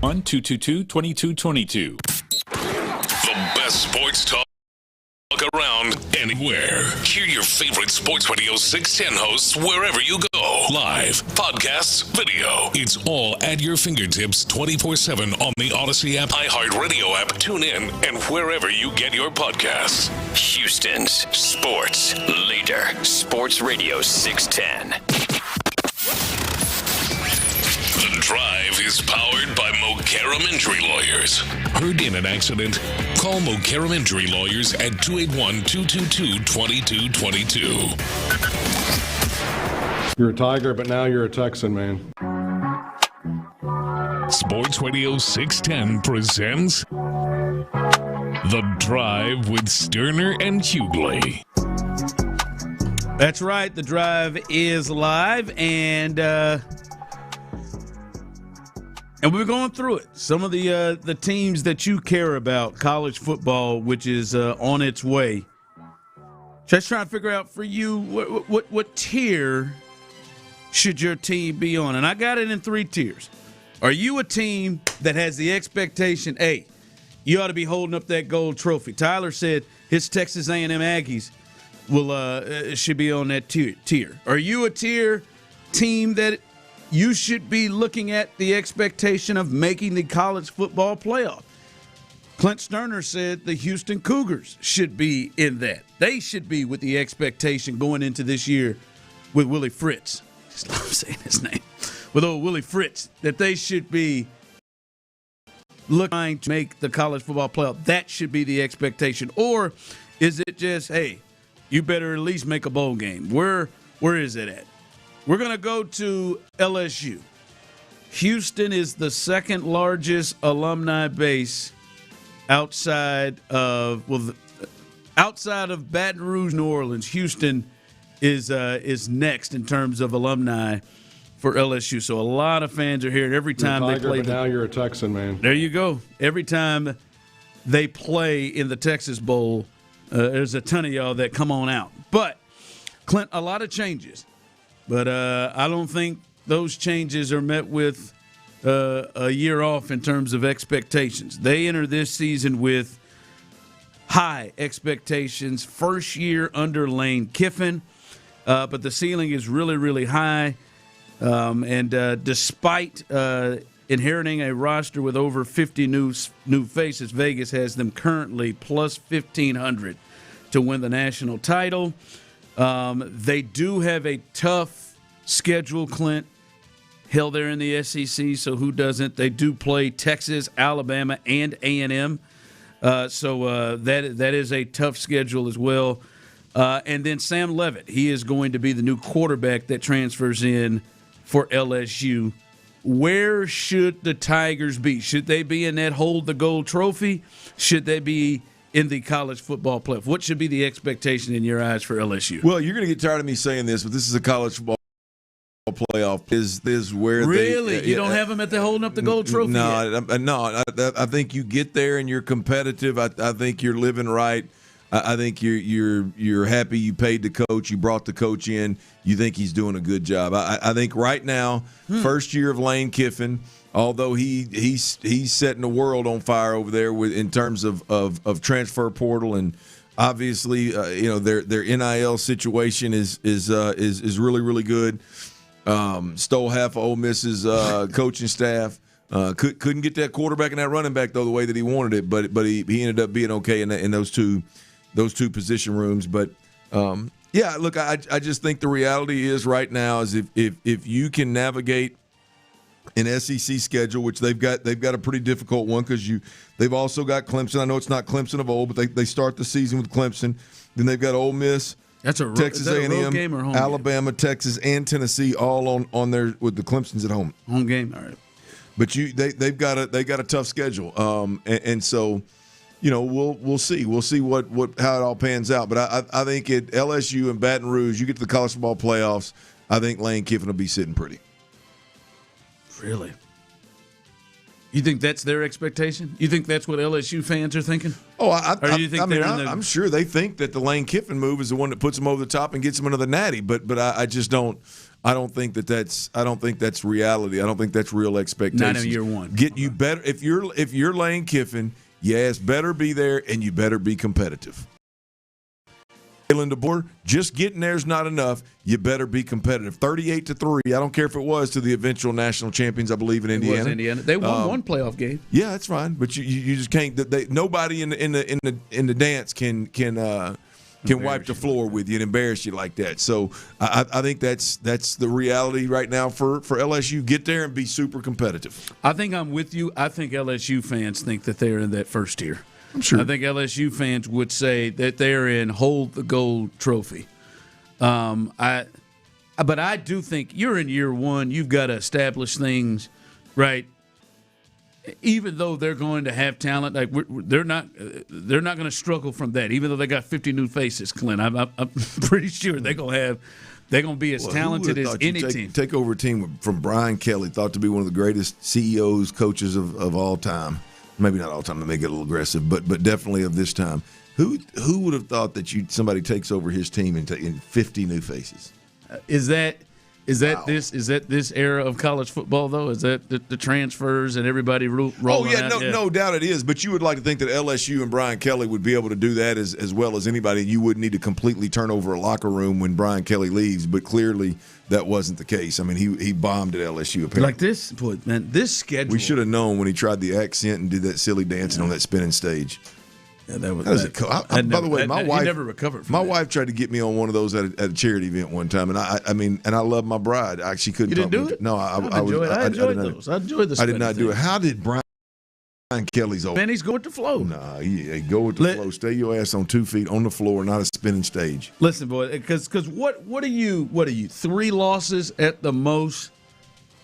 222-2222. The best sports talk around anywhere. Hear your favorite Sports Radio 610 hosts wherever you go. Live, podcasts, video. It's all at your fingertips 24/7 on the Odyssey app, iHeartRadio app, TuneIn, and wherever you get your podcasts. Houston's sports leader. Sports Radio 610. The Drive is powered by Mokaram Injury Lawyers. Heard in an accident? Call Mokaram Injury Lawyers at 281-222-2222. You're a Tiger, but now you're a Texan, man. Sports Radio 610 presents The Drive with Stoerner and Hughley. That's right. The Drive is live, and we're going through it. Some of the teams that you care about, college football, which is on its way. Just trying to figure out for you what tier should your team be on, and I got it in 3 tiers. Are you a team that has the expectation, hey, you ought to be holding up that gold trophy? Tyler said his Texas A&M Aggies should be on that tier. Are you a team that you should be looking at the expectation of making the college football playoff? Clint Stoerner said the Houston Cougars should be in that. They should be with the expectation going into this year with Willie Fritz. I just love saying his name. With old Willie Fritz, that they should be looking to make the college football playoff. That should be the expectation. Or is it just, hey, you better at least make a bowl game? Where is it at? We're going to go to LSU. Houston is the second largest alumni base outside of Baton Rouge, New Orleans. Houston is next in terms of alumni for LSU. So a lot of fans are here every time they play. But now you're a Texan, man. There you go. Every time they play in the Texas Bowl, there's a ton of y'all that come on out. But, Clint, a lot of changes. But I don't think those changes are met with a year off in terms of expectations. They enter this season with high expectations. First year under Lane Kiffin. But the ceiling is really, really high. And despite inheriting a roster with over 50 new faces, Vegas has them currently plus 1,500 to win the national title. They do have a tough schedule, Clint. Hell, they're in the SEC, so who doesn't? They do play Texas, Alabama, and A&M. So that is a tough schedule as well. And then Sam Leavitt, he is going to be the new quarterback that transfers in for LSU. Where should the Tigers be? Should they be in that hold the gold trophy? Should they be in the college football playoff? What should be the expectation in your eyes for LSU? Well, you're going to get tired of me saying this, but this is a college football playoff. Is where really you don't have them at the holding up the gold trophy? No, I think you get there and you're competitive. I think you're living right. I think you're happy you paid the coach, you brought the coach in, you think he's doing a good job. I think right now, first year of Lane Kiffin, although he's setting the world on fire over there in terms of transfer portal, and obviously their NIL situation is really, really good. Stole half of Ole Miss's coaching staff. Couldn't get that quarterback and that running back though the way that he wanted it, but he ended up being okay in those two position rooms. But yeah, look, I just think the reality is right now is if you can navigate an SEC schedule, which they've got a pretty difficult one because they've also got Clemson. I know it's not Clemson of old, but they start the season with Clemson. Then they've got Ole Miss. That's a Texas A&M, Alabama, Texas, and Tennessee all on there with the Clemsons at home. Home game, all right. But they've got a tough schedule, and so we'll see how it all pans out. But I think at LSU and Baton Rouge, you get to the college football playoffs, I think Lane Kiffin will be sitting pretty. Really? You think that's their expectation? You think that's what LSU fans are thinking? Oh, I'm sure they think that the Lane Kiffin move is the one that puts them over the top and gets them into the natty. But I just don't. I don't think that's reality. I don't think that's real expectations. Not in year one. You better if you're Lane Kiffin, yes, better be there and you better be competitive. DeBoer, just getting there is not enough. You better be competitive. 38-3. I don't care if it was to the eventual national champions. I believe in Indiana. It was Indiana. They won one playoff game. Yeah, that's fine. But you just can't. Nobody in the dance can wipe the floor with you and embarrass you like that. So I think that's the reality right now for LSU. Get there and be super competitive. I think I'm with you. I think LSU fans think that they're in that first tier. I'm sure. I think LSU fans would say that they're in hold the gold trophy. But I do think you're in year one. You've got to establish things, right? Even though they're going to have talent, like they're not going to struggle from that. Even though they got 50 new faces, Clint, I'm pretty sure they're going to be as talented as any team. Take over a team from Brian Kelly, thought to be one of the greatest CEOs, coaches of all time. Maybe not all time, to make it a little aggressive, but definitely of this time. Who would have thought that somebody takes over his team in 50 new faces? Is that this era of college football though? Is that the transfers and everybody rolling? Oh yeah, no doubt it is. But you would like to think that LSU and Brian Kelly would be able to do that as well as anybody. You wouldn't need to completely turn over a locker room when Brian Kelly leaves. But clearly that wasn't the case. I mean, he bombed at LSU apparently. Like this schedule. We should have known when he tried the accent and did that silly dancing on that spinning stage. Yeah, that was by the way, my wife never recovered from my wife tried to get me on one of those at a charity event one time, and I love my bride. She couldn't. You didn't do it? No, I enjoyed those. I enjoyed the. I did not do it. How did Brian Kelly's over? Man, he's going with the flow. Nah, go with the flow. Stay your ass on 2 feet on the floor, not a spinning stage. Listen, boy, because what are you 3 losses at the most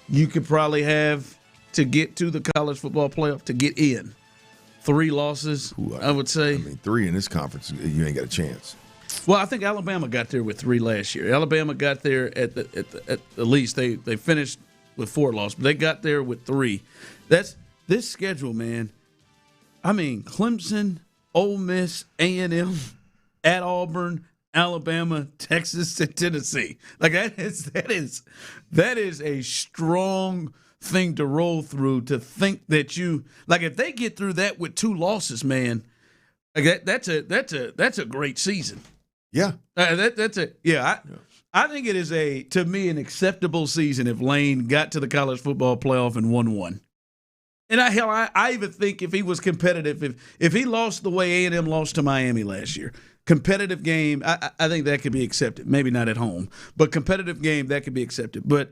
you could probably have to get to the college football playoff to get in. 3 losses, I would say. I mean, 3 in this conference, you ain't got a chance. Well, I think Alabama got there with 3 last year. Alabama got there at the least. They finished with 4 losses, but they got there with 3. That's this schedule, man. I mean, Clemson, Ole Miss, A&M, at Auburn, Alabama, Texas, and Tennessee. Like that is a strong thing to roll through, to think that you like if they get through that with 2 losses, man, like that's a great season. Yeah. I think it is to me an acceptable season if Lane got to the college football playoff and won 1. And I even think if he was competitive, if he lost the way A&M lost to Miami last year, competitive game, I think that could be accepted. Maybe not at home, but competitive game that could be accepted. But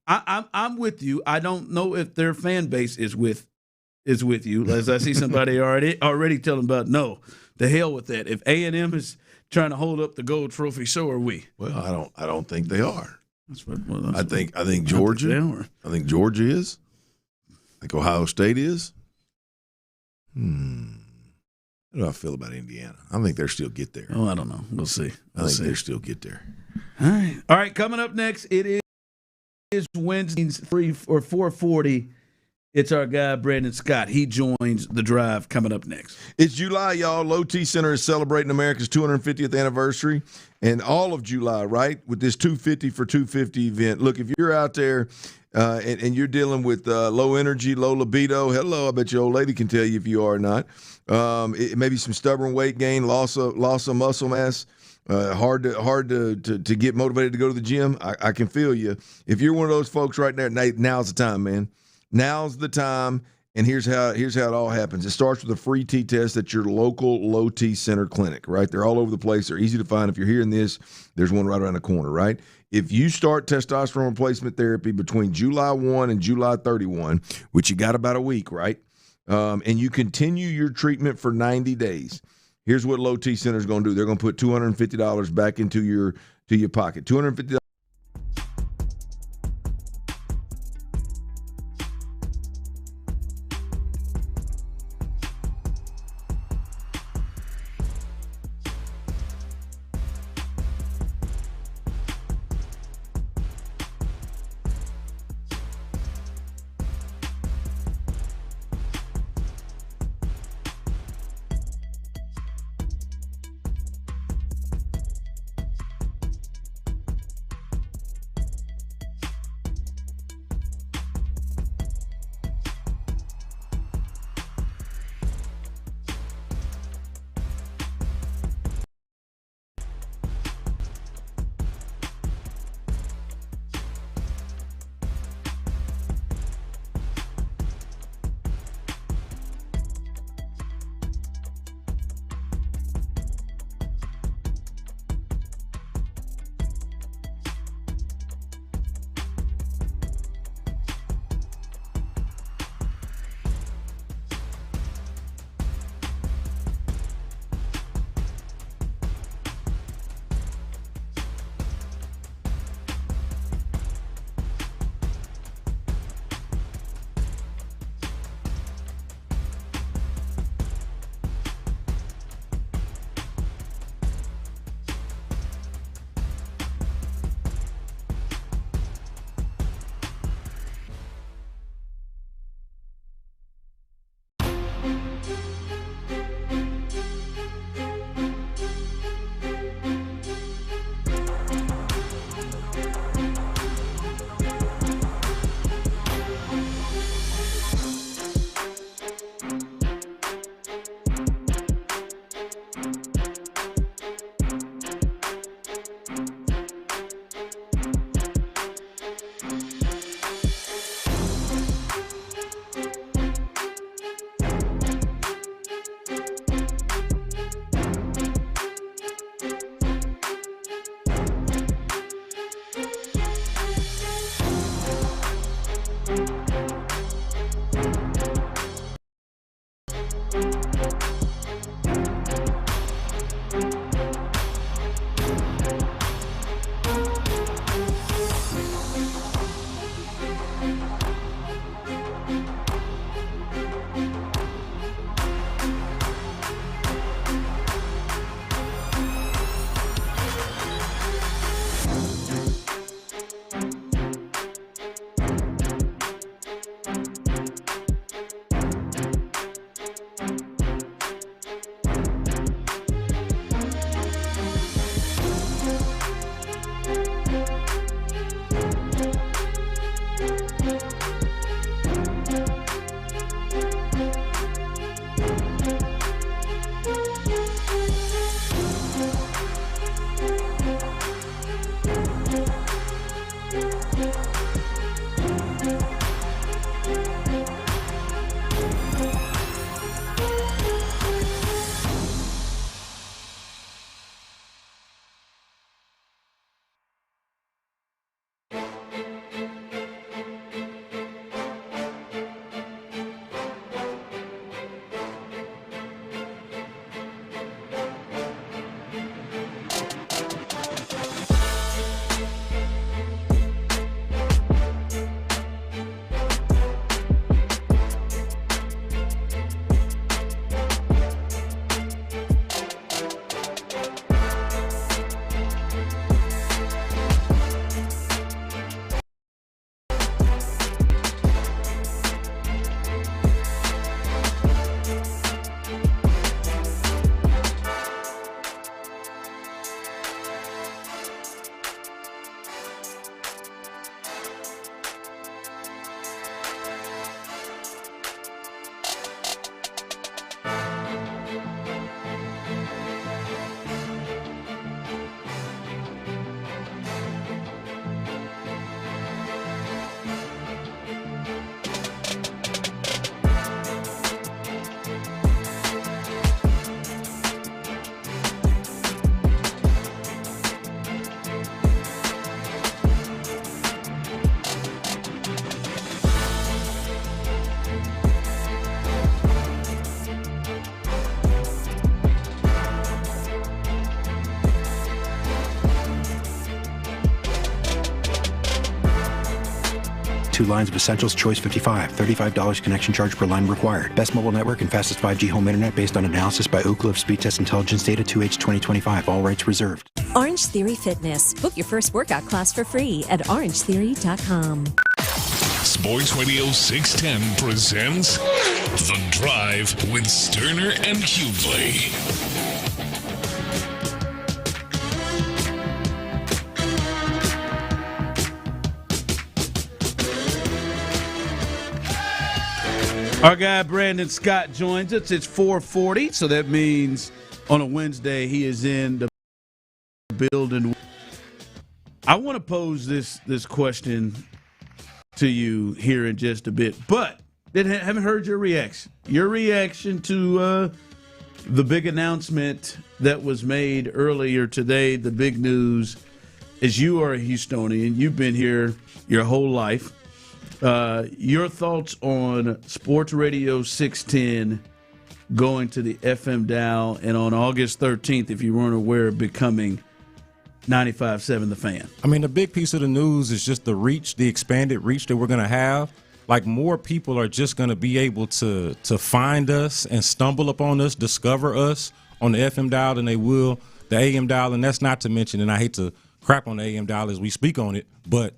I'm with you. I don't know if their fan base is with you. As I see somebody already telling about no, the hell with that. If A&M is trying to hold up the gold trophy, so are we. Well, I don't think they are. I think Georgia. I think Georgia is. I think Ohio State is. How do I feel about Indiana? I think they'll still get there. Oh, I don't know. We'll see. I think they'll still get there. All right. Coming up next, it is Wednesday 4:40. It's our guy Brandon Scott. He joins the drive coming up next. It's July, y'all. Low T Center is celebrating America's 250th anniversary, and all of July, right, with this 250 for 250 event. Look, if you're out there and you're dealing with low energy, low libido, hello, I bet your old lady can tell you if you are or not. It may be some stubborn weight gain, loss of muscle mass. Hard to get motivated to go to the gym. I can feel you. If you're one of those folks right there, now's the time, man. Now's the time, and here's how it all happens. It starts with a free T-test at your local Low T Center clinic, right? They're all over the place. They're easy to find. If you're hearing this, there's one right around the corner, right? If you start testosterone replacement therapy between July 1 and July 31, which you got about a week, right? And you continue your treatment for 90 days, here's what Low T Center is going to do. They're going to put $250 back into your pocket. $250. 2 lines of Essentials, Choice 55. $35 connection charge per line required. Best mobile network and fastest 5G home internet based on analysis by Ookla of Speed Test Intelligence Data 2H 2025. All rights reserved. Orange Theory Fitness. Book your first workout class for free at orangetheory.com. Sports Radio 610 presents The Drive with Stoerner and Hughley. Our guy Brandon Scott joins us. It's 4:40, so that means on a Wednesday he is in the building. I want to pose this question to you here in just a bit, but haven't heard your reaction. Your reaction to the big announcement that was made earlier today. The big news is you are a Houstonian. You've been here your whole life. Your thoughts on Sports Radio 610 going to the FM dial, and on August 13th, if you weren't aware, becoming 95.7 The Fan. I mean, the big piece of the news is just the reach, the expanded reach that we're going to have. Like, more people are just going to be able to find us and stumble upon us, discover us on the FM dial than they will the AM dial. And that's not to mention, and I hate to crap on the AM dial as we speak on it, but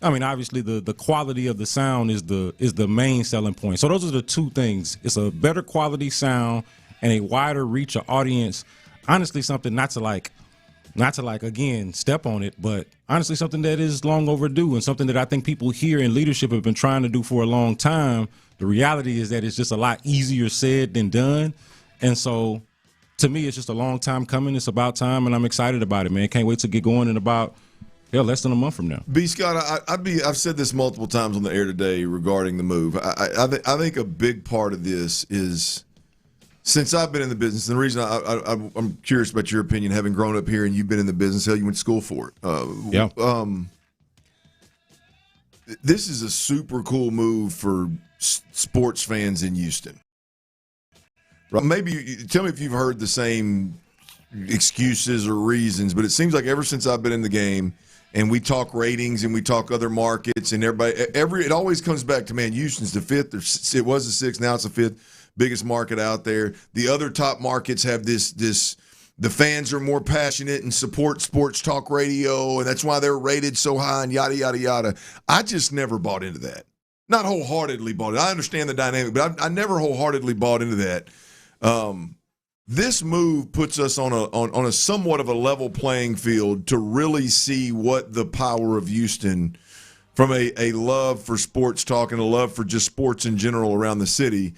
I mean, obviously the quality of the sound is the main selling point. So those are the two things. It's a better quality sound and a wider reach of audience. Honestly, something not to like again step on it, but honestly something that is long overdue and something that I think people here in leadership have been trying to do for a long time. The reality is that it's just a lot easier said than done. And so to me, it's just a long time coming. It's about time, and I'm excited about it, man. Can't wait to get going in about less than a month from now. B. Scott, I've said this multiple times on the air today regarding the move. I think a big part of this is, since I've been in the business, and the reason I'm curious about your opinion, having grown up here and you've been in the business, hell, you went to school for it. this is a super cool move for sports fans in Houston. Right? Maybe tell me if you've heard the same excuses or reasons, but it seems like ever since I've been in the game and we talk ratings and we talk other markets and it always comes back to, man, Houston's the fifth, or it was the sixth, now it's the fifth biggest market out there. The other top markets have this the fans are more passionate and support sports talk radio, and that's why they're rated so high and yada, yada, yada. I just never bought into that. Not wholeheartedly bought it. I understand the dynamic, but I never wholeheartedly bought into that. This move puts us on a somewhat of a level playing field to really see what the power of Houston, from a love for sports talk and a love for just sports in general around the city,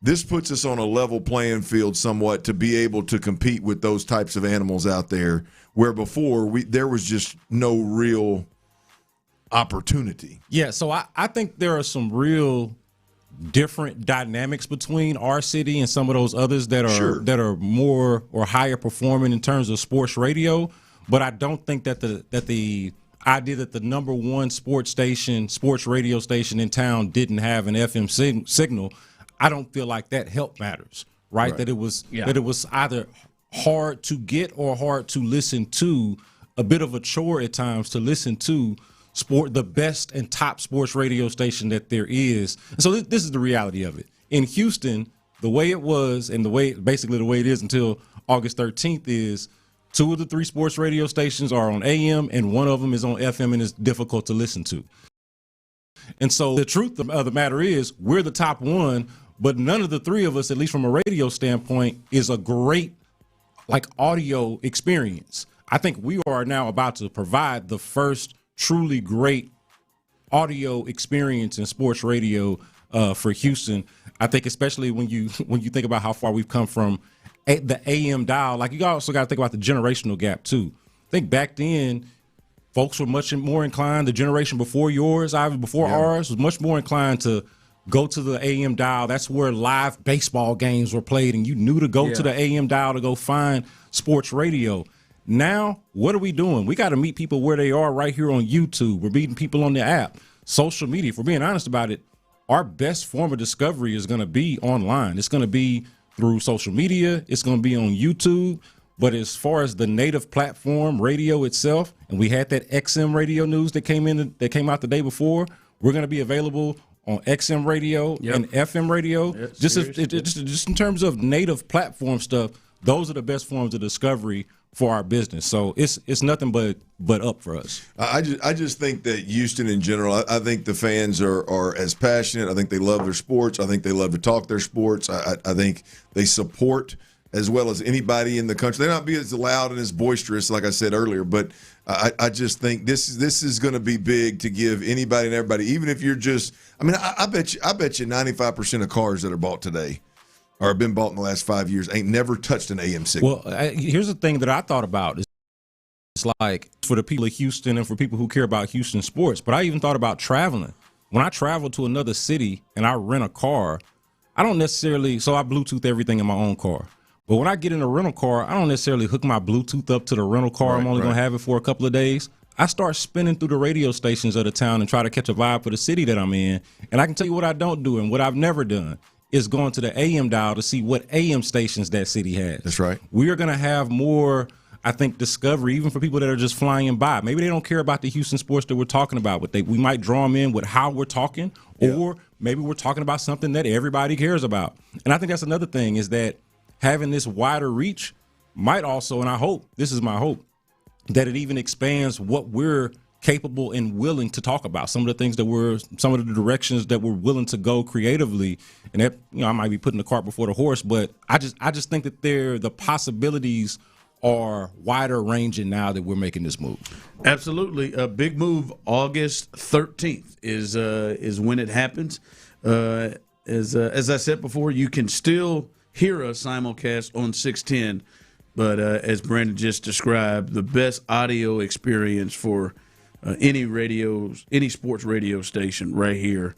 this puts us on a level playing field somewhat to be able to compete with those types of animals out there, where before there was just no real opportunity. Yeah, so I think there are some real different dynamics between our city and some of those others that are more or higher performing in terms of sports radio. But I don't think that the idea that the number one sports radio station in town didn't have an FM signal, I don't feel like that help matters, right? That it was either hard to get or hard to listen to, a bit of a chore at times to listen to the best and top sports radio station that there is. And so this is the reality of it. In Houston, the way it was and the way it is until August 13th is 2 of the 3 sports radio stations are on AM and 1 of them is on FM, and it's difficult to listen to. And so the truth of the matter is we're the top 1, but none of the 3 of us, at least from a radio standpoint, is a great audio experience. I think we are now about to provide the first truly great audio experience in sports radio for Houston. I think especially when you think about how far we've come from the AM dial, you also got to think about the generational gap too. I think back then, folks were much more inclined, the generation before yours, ours, was much more inclined to go to the AM dial. That's where live baseball games were played, and you knew to go to the AM dial to go find sports radio. Now, what are we doing? We got to meet people where they are right here on YouTube. We're meeting people on the app, social media. If we're being honest about it, our best form of discovery is going to be online. It's going to be through social media. It's going to be on YouTube. But as far as the native platform, radio itself, and we had that XM radio news that came out the day before, we're going to be available on XM radio and FM radio. Just in terms of native platform stuff, those are the best forms of discovery for our business. So it's nothing but up for us. I just think that Houston in general, I think the fans are as passionate. I think they love their sports. I think they love to talk their sports. I think they support as well as anybody in the country. They may not be as loud and as boisterous, like I said earlier, but I just think this is going to be big to give anybody and everybody, even if you're just – I bet you 95% of cars that are bought today or have been bought in the last 5 years ain't never touched an AM signal. Well, here's the thing that I thought about. It's like for the people of Houston and for people who care about Houston sports, but I even thought about traveling. When I travel to another city and I rent a car, I don't necessarily – so I Bluetooth everything in my own car. But when I get in a rental car, I don't necessarily hook my Bluetooth up to the rental car. I'm only going to have it for a couple of days. I start spinning through the radio stations of the town and try to catch a vibe for the city that I'm in. And I can tell you what I don't do and what I've never done is going to the AM dial to see what AM stations that city has. That's right. We are going to have more, I think, discovery, even for people that are just flying by. Maybe they don't care about the Houston sports that we're talking about, but we might draw them in with how we're talking, or maybe we're talking about something that everybody cares about. And I think that's another thing is that having this wider reach might also, and I hope, this is my hope, that it even expands what we're capable and willing to talk about. Some of the things some of the directions that we're willing to go creatively. And that, I might be putting the cart before the horse, but I just think that the possibilities are wider ranging now that we're making this move. Absolutely. A big move. August 13th is when it happens. As I said before, you can still hear us simulcast on 610, but as Brandon just described, the best audio experience for any sports radio station right here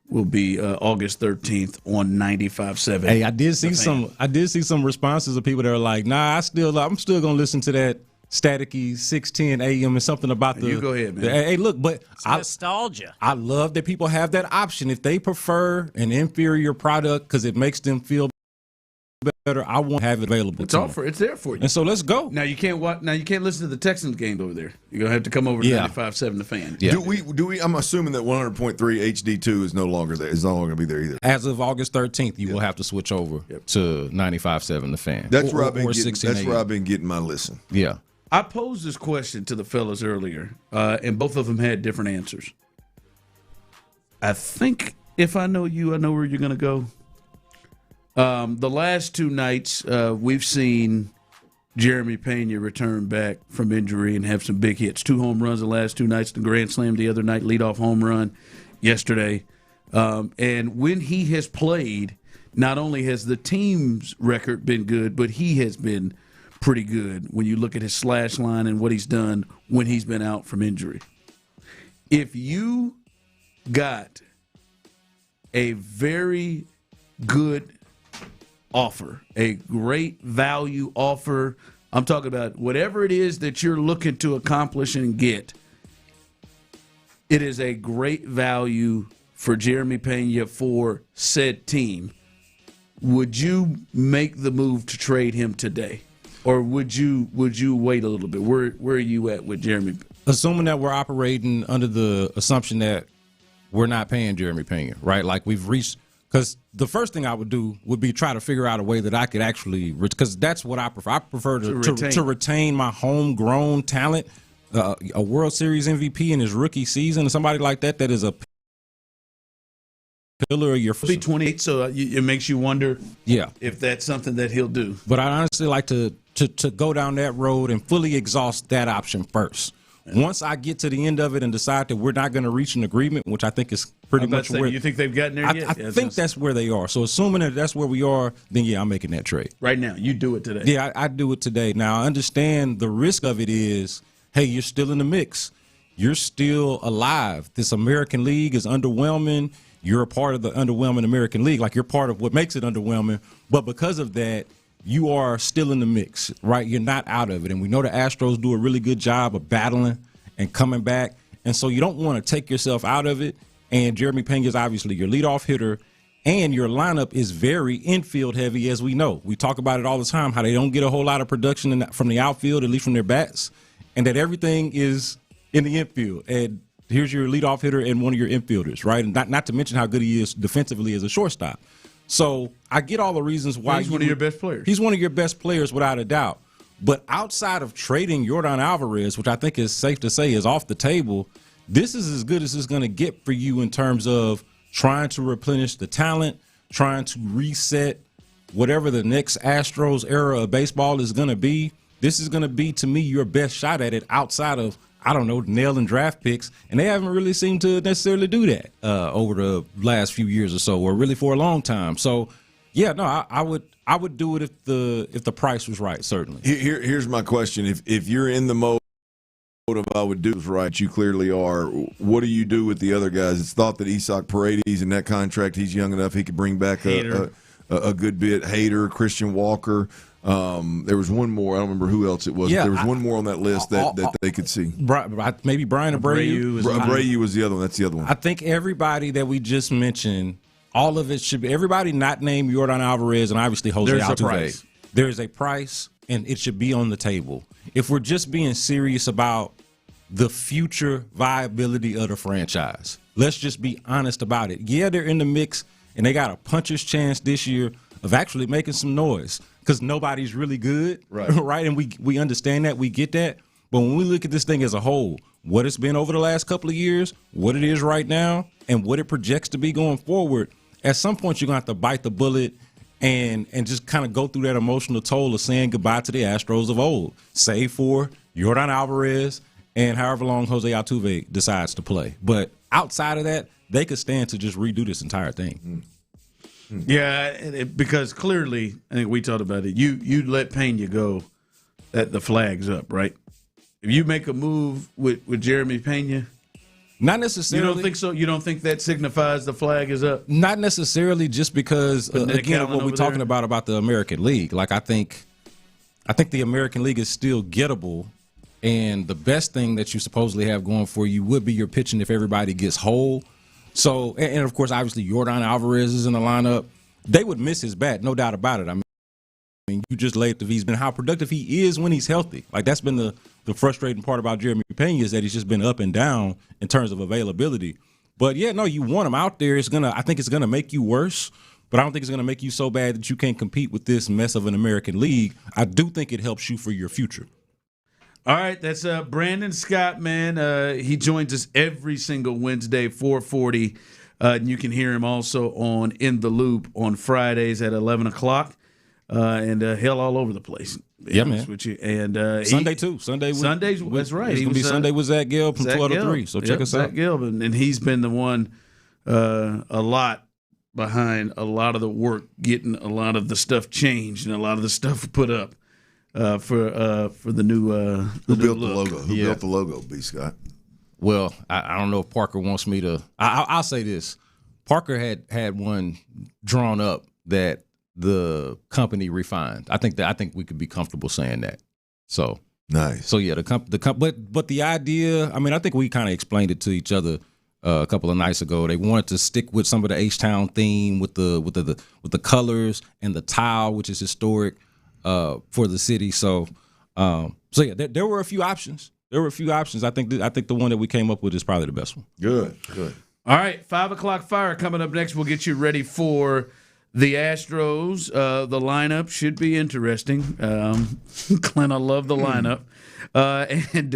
will be August 13th on 95.7. Hey, I did see some responses of people that are like, "Nah, I'm still gonna listen to that staticky 610 AM and something about the. You go ahead, man. Hey, look, but nostalgia. I love that people have that option if they prefer an inferior product because it makes them feel better. I won't have it available. It's there for you. And so let's go. Now you can't listen to the Texans game over there. You're gonna have to come over to 95.7 The Fan. Yeah. Do we? I'm assuming that 100.3 HD2 is no longer there. It's no longer gonna be there either. As of August 13th, you will have to switch over to 95.7 The Fan. That's where I've been getting my listen. Yeah. I posed this question to the fellas earlier, and both of them had different answers. I think if I know you, I know where you're gonna go. The last two nights, we've seen Jeremy Pena return back from injury and have some big hits. 2 home runs the last 2 nights, the grand slam the other night, leadoff home run yesterday. And when he has played, not only has the team's record been good, but he has been pretty good when you look at his slash line and what he's done when he's been out from injury. If you got a very good offer, a great value offer, I'm talking about whatever it is that you're looking to accomplish and get, it is a great value for Jeremy Pena for said team. Would you make the move to trade him today? Or would you wait a little bit? Where are you at with Jeremy? Assuming that we're operating under the assumption that we're not paying Jeremy Pena, right? Like we've reached, because the first thing I would do would be try to figure out a way that I could actually, because that's what I prefer. I prefer to retain my homegrown talent, a World Series MVP in his rookie season, somebody like that is a pillar of your. He'll be 28, so it makes you wonder if that's something that he'll do. But I'd honestly like to go down that road and fully exhaust that option first. Once I get to the end of it and decide that we're not going to reach an agreement, which I think is pretty much where you think they've gotten there yet? I think that's where they are. So assuming that that's where we are, then I'm making that trade. Right now, you do it today. Yeah, I do it today. Now, I understand the risk of it is, hey, you're still in the mix. You're still alive. This American League is underwhelming. You're a part of the underwhelming American League. Like, you're part of what makes it underwhelming. But because of that, you are still in the mix, right? You're not out of it. And we know the Astros do a really good job of battling and coming back. And so you don't want to take yourself out of it. And Jeremy Pena is obviously your leadoff hitter. And your lineup is very infield heavy, as we know. We talk about it all the time, how they don't get a whole lot of production from the outfield, at least from their bats, and that everything is in the infield. And here's your leadoff hitter and one of your infielders, right? And not to mention how good he is defensively as a shortstop. So I get all the reasons why he's one of your best players. He's one of your best players without a doubt. But outside of trading Yordan Alvarez, which I think is safe to say is off the table, this is as good as it's going to get for you in terms of trying to replenish the talent, trying to reset whatever the next Astros era of baseball is going to be. This is going to be, to me, your best shot at it outside of, I don't know, nailing draft picks. And they haven't really seemed to necessarily do that over the last few years or so, or really for a long time. So, yeah, no, I would do it if the price was right, certainly. Here's my question. If you're in the mode of I would do is right, you clearly are, what do you do with the other guys? It's thought that Isak Paredes in that contract, he's young enough he could bring back a good bit. Hader, Christian Walker. There was one more. I don't remember who else it was. Yeah, there was one more on that list that they could see. Maybe Brian Abreu. Abreu was the other one. That's the other one. I think everybody that we just mentioned, all of it should be, everybody not named Yordan Alvarez and obviously Jose Altuve. There's a price, and it should be on the table. If we're just being serious about the future viability of the franchise, let's just be honest about it. Yeah, they're in the mix, and they got a puncher's chance this year of actually making some noise because nobody's really good, right? And we understand that, we get that. But when we look at this thing as a whole, what it's been over the last couple of years, what it is right now, and what it projects to be going forward, at some point you're going to have to bite the bullet and just kind of go through that emotional toll of saying goodbye to the Astros of old, save for Yordan Alvarez and however long Jose Altuve decides to play. But outside of that, they could stand to just redo this entire thing. Yeah, because clearly, I think we talked about it, you let Pena go, that the flag's up, right? If you make a move with Jeremy Pena, not necessarily. You don't think so? You don't think that signifies the flag is up? Not necessarily, just because again of what we're talking about the American League. Like I think the American League is still gettable And the best thing that you supposedly have going for you would be your pitching if everybody gets whole. So, and of course, obviously, Yordan Alvarez is in the lineup. They would miss his bat, no doubt about it. I mean, you just laid the V. He's been how productive he is when he's healthy. Like, that's been the frustrating part about Jeremy Pena is that he's just been up and down in terms of availability. But, yeah, no, you want him out there. I think it's going to make you worse. But I don't think it's going to make you so bad that you can't compete with this mess of an American League. I do think it helps you for your future. All right, that's Brandon Scott, man. He joins us every single Wednesday, 4:40. And you can hear him also on In the Loop on Fridays at 11 o'clock. And hell all over the place. Yeah, man. With you. And Sunday, too. Sundays, that's right. It's going to be Sunday with Zach Gelb from 12 to 3. So check us out. Zach Gelb. And he's been the one a lot behind a lot of the work, getting a lot of the stuff changed and a lot of the stuff put up. For the new Who built the logo? Who built the logo, B. Scott? Well, I don't know if Parker wants me to. I'll say this: Parker had one drawn up that the company refined. I think we could be comfortable saying that. So nice. So yeah, but the idea. I mean, I think we kind of explained it to each other a couple of nights ago. They wanted to stick with some of the H-Town theme with the colors and the tile, which is historic. For the city, so yeah, there were a few options. I think the one that we came up with is probably the best one. Good. All right, 5 o'clock fire coming up next. We'll get you ready for the Astros. The lineup should be interesting. Clint, I love the lineup. And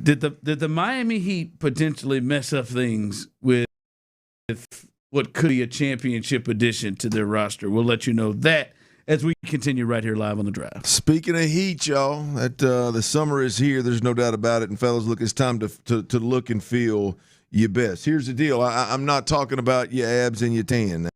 did the Miami Heat potentially mess up things with what could be a championship addition to their roster? We'll let you know that as we continue right here live on The Drive. Speaking of heat, y'all, the summer is here. There's no doubt about it. And, fellas, look, it's time to look and feel your best. Here's the deal. I'm not talking about your abs and your tan.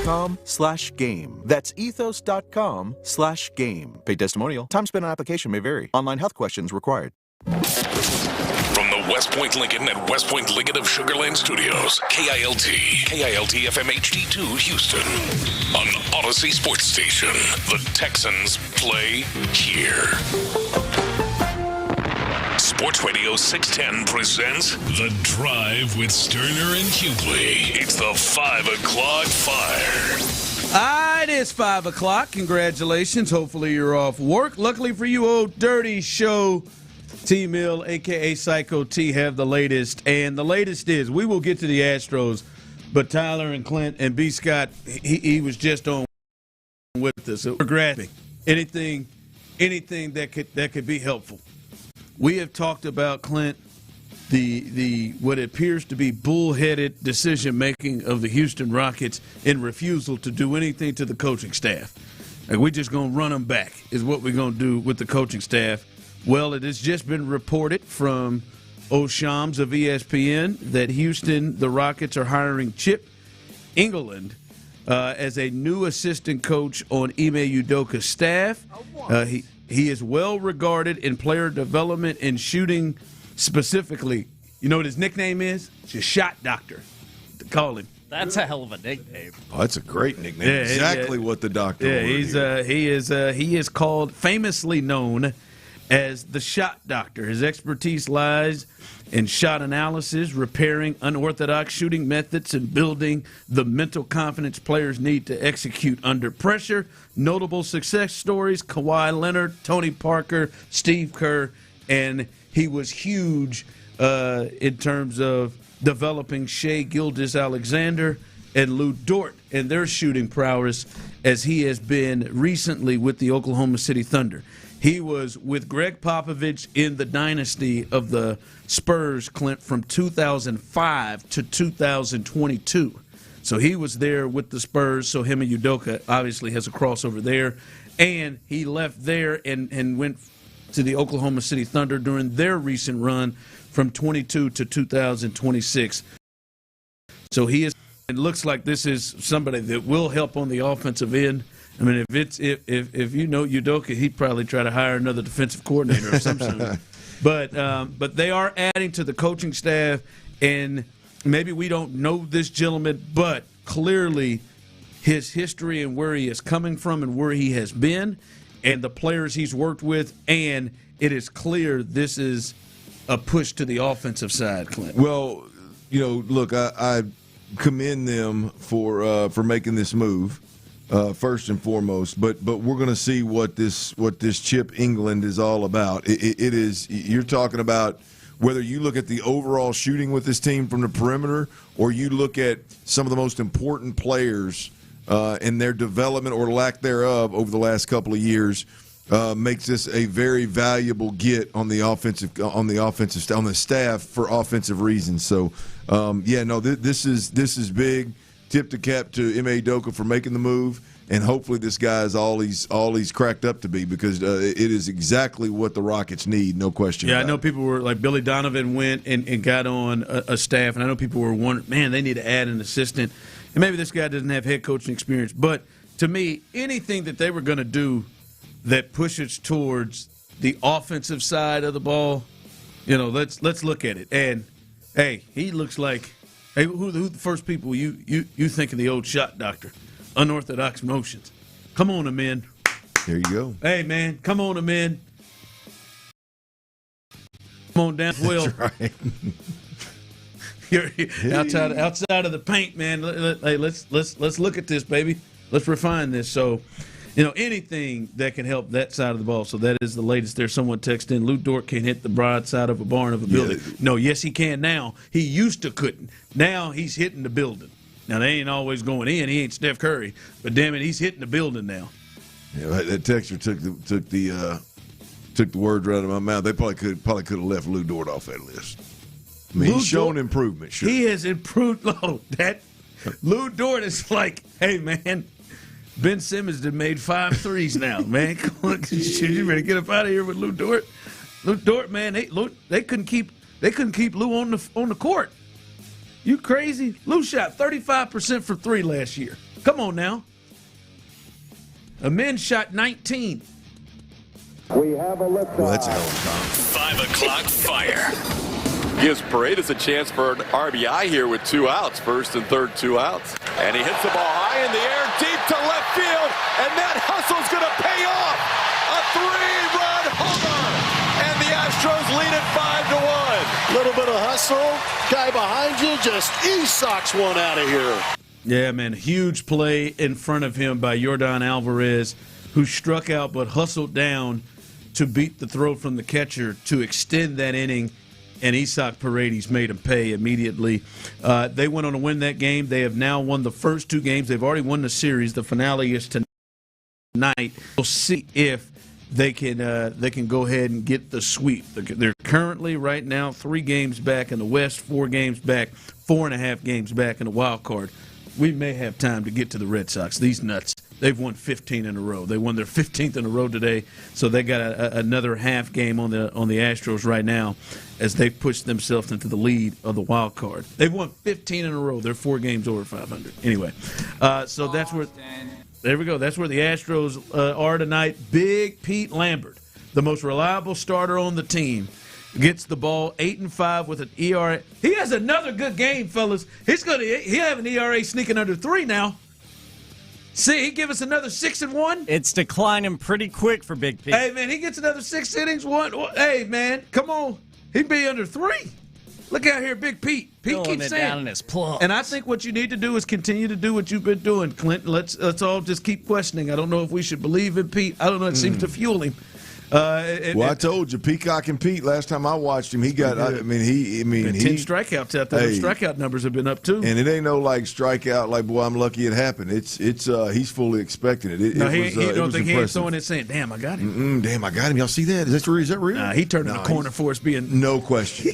ethos.com/game. That's ethos.com/game. Paid testimonial. Time spent on application may vary. Online health questions required. From the West Point Lincoln and West Point Lincoln of Sugar Land Studios, KILT FM HD2 Houston. On Odyssey Sports Station, the Texans play here. Sports Radio 610 presents The Drive with Stoerner and Hughley. It's the 5 o'clock fire. It is 5 o'clock. Congratulations. Hopefully you're off work. Luckily for you, Old Dirty Show, T-Mill, a.k.a. Psycho T, have the latest. And the latest is, we will get to the Astros, but Tyler and Clint and B. Scott, he was just on with us. So we're grabbing anything that could be helpful. We have talked about, Clint, the what appears to be bullheaded decision-making of the Houston Rockets in refusal to do anything to the coaching staff. Like, we're just going to run them back is what we're going to do with the coaching staff. Well, it has just been reported from O'Shams of ESPN that Houston, the Rockets, are hiring Chip England as a new assistant coach on Ime Udoka's staff. He is well regarded in player development and shooting specifically. You know what his nickname is? It's a shot doctor, to call him. That's a hell of a nickname. Oh, that's a great nickname. Yeah, exactly what the doctor wanted. He is called, famously known as the shot doctor. His expertise lies in shot analysis, repairing unorthodox shooting methods, and building the mental confidence players need to execute under pressure. Notable success stories: Kawhi Leonard, Tony Parker, Steve Kerr, and he was huge in terms of developing Shai Gilgeous-Alexander and Lou Dort and their shooting prowess, as he has been recently with the Oklahoma City Thunder. He was with Greg Popovich in the dynasty of the Spurs, Clint, from 2005 to 2022. So he was there with the Spurs, so him and Udoka obviously has a crossover there. And he left there and went to the Oklahoma City Thunder during their recent run from 22 to 2026. So it looks like this is somebody that will help on the offensive end. I mean, if you know Udoka, he'd probably try to hire another defensive coordinator of some sort. But they are adding to the coaching staff, and maybe we don't know this gentleman, but clearly his history and where he is coming from and where he has been and the players he's worked with, and it is clear this is a push to the offensive side, Clint. Well, look, I commend them for making this move. First and foremost, but we're going to see what this Chip England is all about. It is, you're talking about whether you look at the overall shooting with this team from the perimeter, or you look at some of the most important players in their development or lack thereof over the last couple of years, makes this a very valuable get on the staff for offensive reasons. So, this is big. Tip the cap to Ime Udoka for making the move, and hopefully this guy is all he's cracked up to be, because it is exactly what the Rockets need, no question. Yeah, I know people were like, Billy Donovan went and got on a staff, and I know people were wondering, man, they need to add an assistant, and maybe this guy doesn't have head coaching experience. But to me, anything that they were going to do that pushes towards the offensive side of the ball, let's look at it. And hey, he looks like. Hey, who the first people you think of the old shot doctor? Unorthodox motions. Come on, man. There you go. Hey, man, come on, man. Come on down, Will. That's right. You're outside of the paint, man. Hey, let's look at this, baby. Let's refine this. So, anything that can help that side of the ball. So that is the latest there. Someone texted in, Lou Dort can't hit the broadside of a barn of a building. Yeah. No, yes, he can now. He used to couldn't. Now he's hitting the building. Now, they ain't always going in. He ain't Steph Curry. But, damn it, he's hitting the building now. Yeah, that texter took the words right out of my mouth. They probably could have left Lou Dort off that list. I mean, he's shown improvement. Sure. He has improved. Lou Dort is like, hey, man, Ben Simmons done made 5 threes now, man. Come on, you ready to get up out of here with Lou Dort? Lou Dort, man, they couldn't keep Lou on the court. You crazy? Lou shot 35% from 3 last year. Come on now. A men shot 19. We have a liftoff. Well, that's a hell of a time. 5 o'clock fire. Gives Paredes a chance for an RBI here with 2 outs. First and third, 2 outs. And he hits the ball high in the air, deep to left field. And that hustle's going to pay off. A 3-run homer. And the Astros lead it 5-1. Little bit of hustle. Guy behind you just socks one out of here. Yeah, man. Huge play in front of him by Yordan Alvarez, who struck out but hustled down to beat the throw from the catcher to extend that inning. And Isaac Paredes made him pay immediately. They went on to win that game. They have now won the first 2 games. They've already won the series. The finale is tonight. We'll see if they can go ahead and get the sweep. They're currently right now 3 games back in the West, 4 games back, 4.5 games back in the wild card. We may have time to get to the Red Sox. These nuts, they've won 15 in a row. They won their 15th in a row today, so they got another half game on the Astros right now as they push themselves into the lead of the wild card. They've won 15 in a row. They're 4 games over 500. Anyway, so that's where. There we go. That's where the Astros are tonight. Big Pete Lambert, the most reliable starter on the team, gets the ball 8-5 with an ERA. He has another good game, fellas. He'll have an ERA sneaking under 3 now. See, he give us another 6-1. It's declining pretty quick for Big Pete. Hey man, he gets another 6 innings. Hey man, come on. He'd be under 3. Look out here, Big Pete. Pete keeps saying. Down in his plums. And I think what you need to do is continue to do what you've been doing, Clinton. Let's all just keep questioning. I don't know if we should believe in Pete. I don't know. It seems to fuel him. I told you, Peacock and Pete. Last time I watched him, he got. 10 strikeouts out there. Hey, the strikeout numbers have been up too. And it ain't no like strikeout. Like, boy, I'm lucky it happened. It's he's fully expecting it. He don't think he ain't throwing it saying, "Damn, I got him." Damn, I got him. Y'all see that? Is that real? Nah, he turned in the corner for us being no question.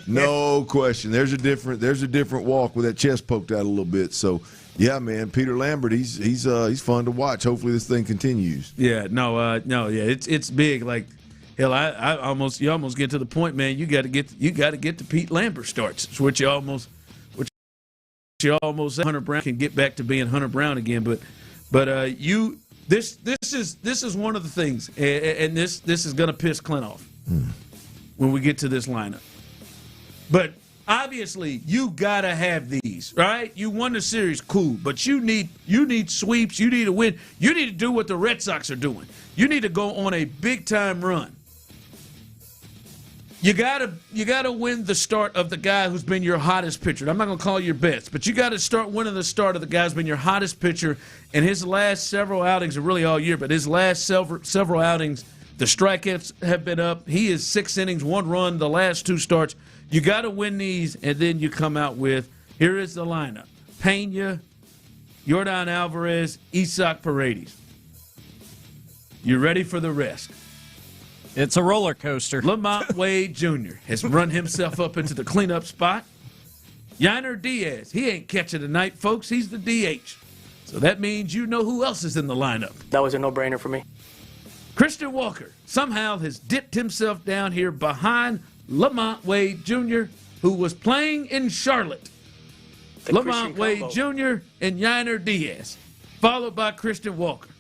No question. There's a different walk with that chest poked out a little bit. So. Yeah, man, Peter Lambert, he's fun to watch. Hopefully, this thing continues. Yeah, it's big. Like, hell, you almost get to the point, man. You got to get to Pete Lambert starts, which you almost Hunter Brown can get back to being Hunter Brown again. But this is one of the things, and this is gonna piss Clint off when we get to this lineup, but. Obviously, you gotta have these, right? You won the series, cool, but you need sweeps. You need to win. You need to do what the Red Sox are doing. You need to go on a big time run. You gotta win the start of the guy who's been your hottest pitcher. I'm not gonna call your best, but you got to start winning the start of the guy who's been your hottest pitcher. And his last several outings are really all year, but his last several outings, the strikeouts have been up. He is 6 innings, 1 run. The last 2 starts. You got to win these, and then you come out with, here is the lineup. Pena, Yordan Alvarez, Isaac Paredes. You ready for the rest? It's a roller coaster. Lamont Wade Jr. has run himself up into the cleanup spot. Yainer Diaz, he ain't catching tonight, folks. He's the DH. So that means you know who else is in the lineup. That was a no-brainer for me. Christian Walker somehow has dipped himself down here behind Lamont Wade Jr., who was playing in Charlotte. Lamont Wade Jr. and Yainer Diaz, followed by Christian Walker.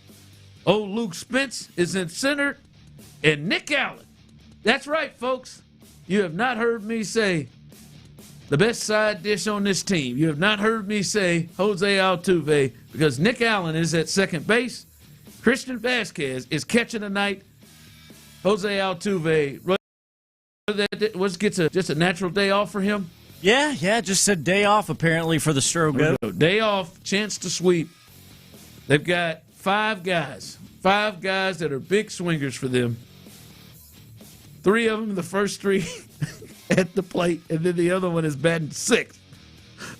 Old Luke Spence is in center, and Nick Allen. That's right, folks. You have not heard me say the best side dish on this team. You have not heard me say Jose Altuve, because Nick Allen is at second base. Christian Vasquez is catching tonight. Jose Altuve just a natural day off for him. Yeah, just a day off apparently for the Strogo. Day off, chance to sweep. They've got 5 guys that are big swingers for them. 3 of them, the first 3 at the plate, and then the other one is batting 6th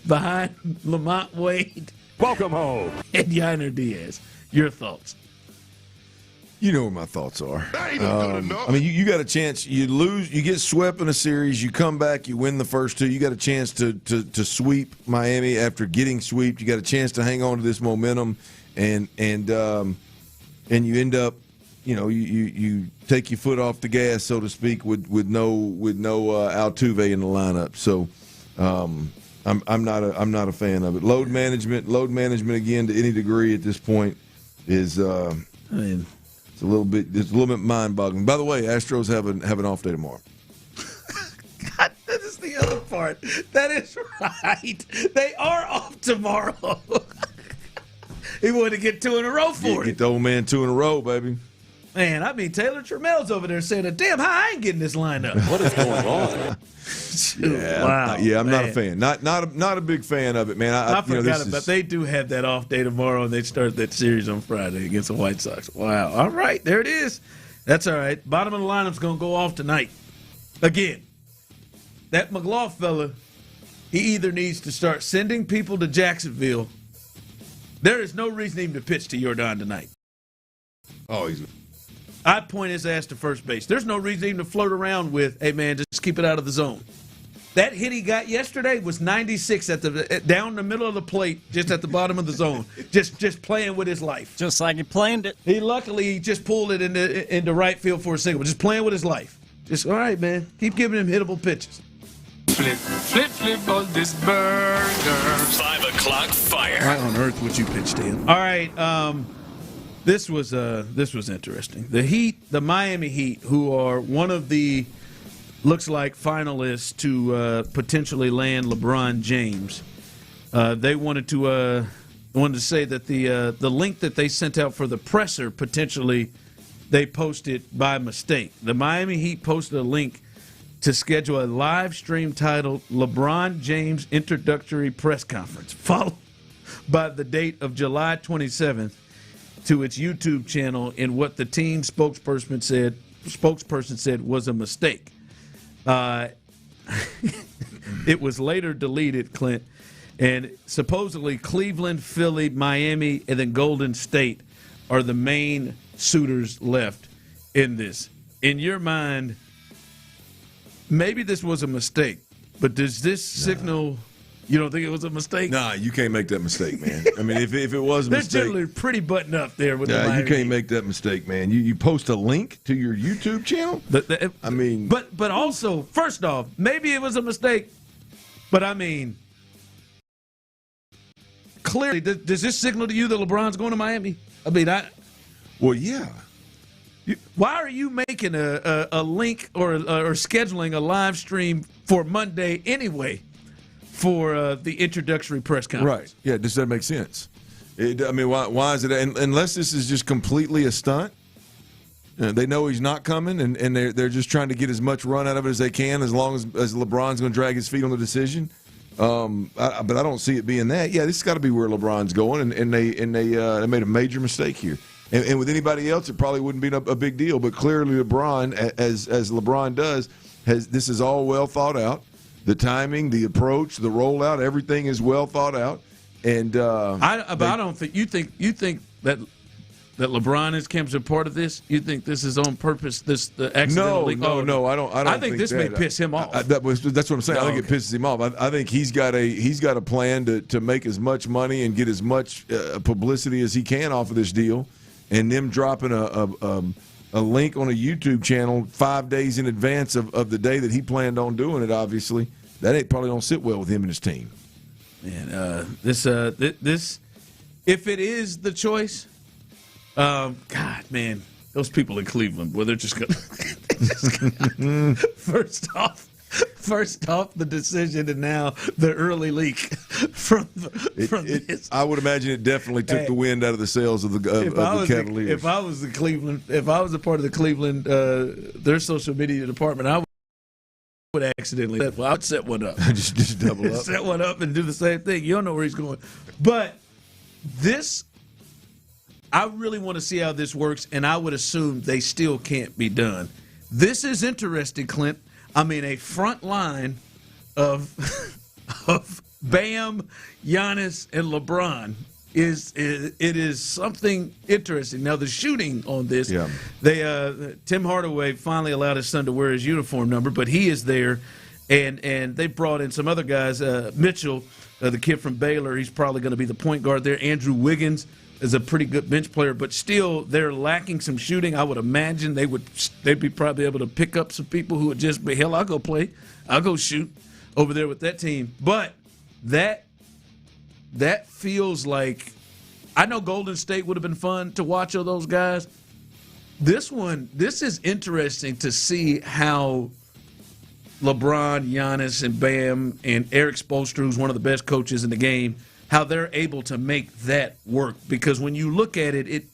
behind Lamont Wade. Welcome home. And Yainer Diaz. Your thoughts? You know where my thoughts are. I mean, you got a chance. You lose, you get swept in a series. You come back, you win the first 2. You got a chance to sweep Miami after getting swept. You got a chance to hang on to this momentum, and you end up, you take your foot off the gas, so to speak, with no Altuve in the lineup. So I'm not a fan of it. Load management again to any degree at this point is it's a little bit mind-boggling. By the way, Astros have an off day tomorrow. God, that is the other part. That is right. They are off tomorrow. He wanted to get 2 in a row for it. Get the old man 2 in a row, baby. Man, I mean, Taylor Trammell's over there saying, damn, how I ain't getting this lineup. What is going on? Wow. I'm not a fan. Not a big fan of it, man. I forgot about they do have that off day tomorrow, and they start that series on Friday against the White Sox. Wow. All right, there it is. That's all right. Bottom of the lineup's going to go off tonight. Again, that McLaughlin fella, he either needs to start sending people to Jacksonville. There is no reason even to pitch to Jordan tonight. Oh, I'd point his ass to first base. There's no reason even to flirt around with, hey, man, just keep it out of the zone. That hit he got yesterday was 96 down the middle of the plate, just at the bottom of the zone, just playing with his life. Just like he planned it. He just pulled it into right field for a single, just playing with his life. Just, all right, man, keep giving him hittable pitches. Flip on this burger. 5 o'clock fire. Why on earth would you pitch to him? All right, this was interesting. The Miami Heat, who are one of the looks like finalists to potentially land LeBron James. They wanted to say that the link that they sent out for the presser potentially they posted by mistake. The Miami Heat posted a link to schedule a live stream titled LeBron James Introductory Press Conference, followed by the date of July 27th to its YouTube channel in what the team spokesperson said was a mistake. It was later deleted, Clint, and supposedly Cleveland, Philly, Miami, and then Golden State are the main suitors left in this. In your mind, maybe this was a mistake, but does this signal you don't think it was a mistake? Nah, you can't make that mistake, man. I mean, if it was a mistake. They're generally pretty buttoned up there with the Miami. You can't make that mistake, man. You post a link to your YouTube channel? I mean. But also, first off, maybe it was a mistake, but I mean, clearly, does this signal to you that LeBron's going to Miami? I mean, Well, yeah. Why are you making a link or scheduling a live stream for Monday anyway for the introductory press conference? Right. Yeah, does that make sense? Why is it? Unless this is just completely a stunt. They know he's not coming, and they're just trying to get as much run out of it as they can as long as LeBron's going to drag his feet on the decision. But I don't see it being that. Yeah, this has got to be where LeBron's going, and they made a major mistake here. And with anybody else, it probably wouldn't be a big deal. But clearly, LeBron, as LeBron does, this is all well thought out. The timing, the approach, the rollout, everything is well thought out. And I don't think you think that LeBron is Kemp's a part of this. You think this is on purpose? The accidental link? No, I don't. I think this may piss him off. That's what I'm saying. I think it pisses him off. I think he's got a plan to make as much money and get as much publicity as he can off of this deal. And them dropping a link on a YouTube channel 5 days in advance of the day that he planned on doing it, obviously, that probably don't sit well with him and his team. Man, this if it is the choice, God, man, those people in Cleveland, well, they're just gonna First off, the decision, and now the early leak from this. I would imagine it definitely took the wind out of the sails of the Cavaliers. If I was a part of the Cleveland, their social media department, I would accidentally. Well, I'd set one up. just double up. Set one up and do the same thing. You don't know where he's going. But this, I really want to see how this works, and I would assume they still can't be done. This is interesting, Clint. I mean, a front line of Bam, Giannis, and LeBron is something interesting. Now, the shooting on this, Tim Hardaway finally allowed his son to wear his uniform number, but he is there, and they brought in some other guys. Mitchell, the kid from Baylor, he's probably going to be the point guard there. Andrew Wiggins is a pretty good bench player, but still they're lacking some shooting. I would imagine they'd be probably able to pick up some people who would just be, hell, I'll go play. I'll go shoot over there with that team. But that feels like – I know Golden State would have been fun to watch of those guys. This is interesting to see how LeBron, Giannis, and Bam, and Eric Spoelstra, who's one of the best coaches in the game, how they're able to make that work. Because when you look at it,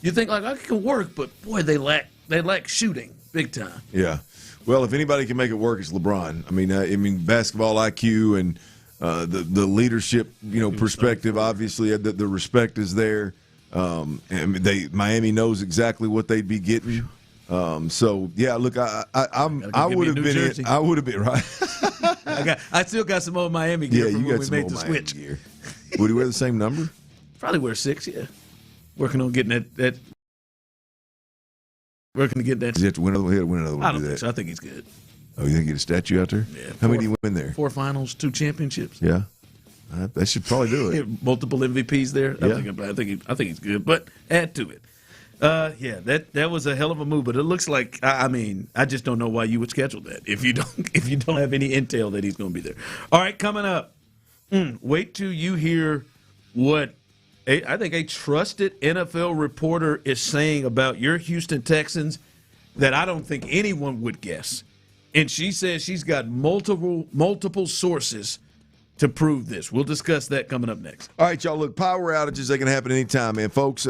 you think like, it can work, but boy, they lack shooting big time. Yeah. Well, if anybody can make it work, it's LeBron. I mean, basketball IQ and the leadership, perspective. Obviously, the respect is there. Miami knows exactly what they'd be getting. So yeah, look, I would have been. I would have been right. I still got some old Miami gear from when we made the switch. Gear. Would he wear the same number? Probably wear 6. Yeah, working on getting that. Working to get that. Does he have to win another one? I don't think so. I think he's good. Oh, you think he get a statue out there? Yeah. How many do you win there? 4 finals, 2 championships. Yeah, they should probably do it. Multiple MVPs there. Yeah. I think he's good, but add to it. Yeah, that was a hell of a move, but it looks like I just don't know why you would schedule that if you don't have any intel that he's going to be there. All right, coming up. Wait till you hear what I think a trusted NFL reporter is saying about your Houston Texans that I don't think anyone would guess. And she says she's got multiple sources to prove this. We'll discuss that coming up next. All right, y'all. Look, power outages, they can happen anytime, man. Folks,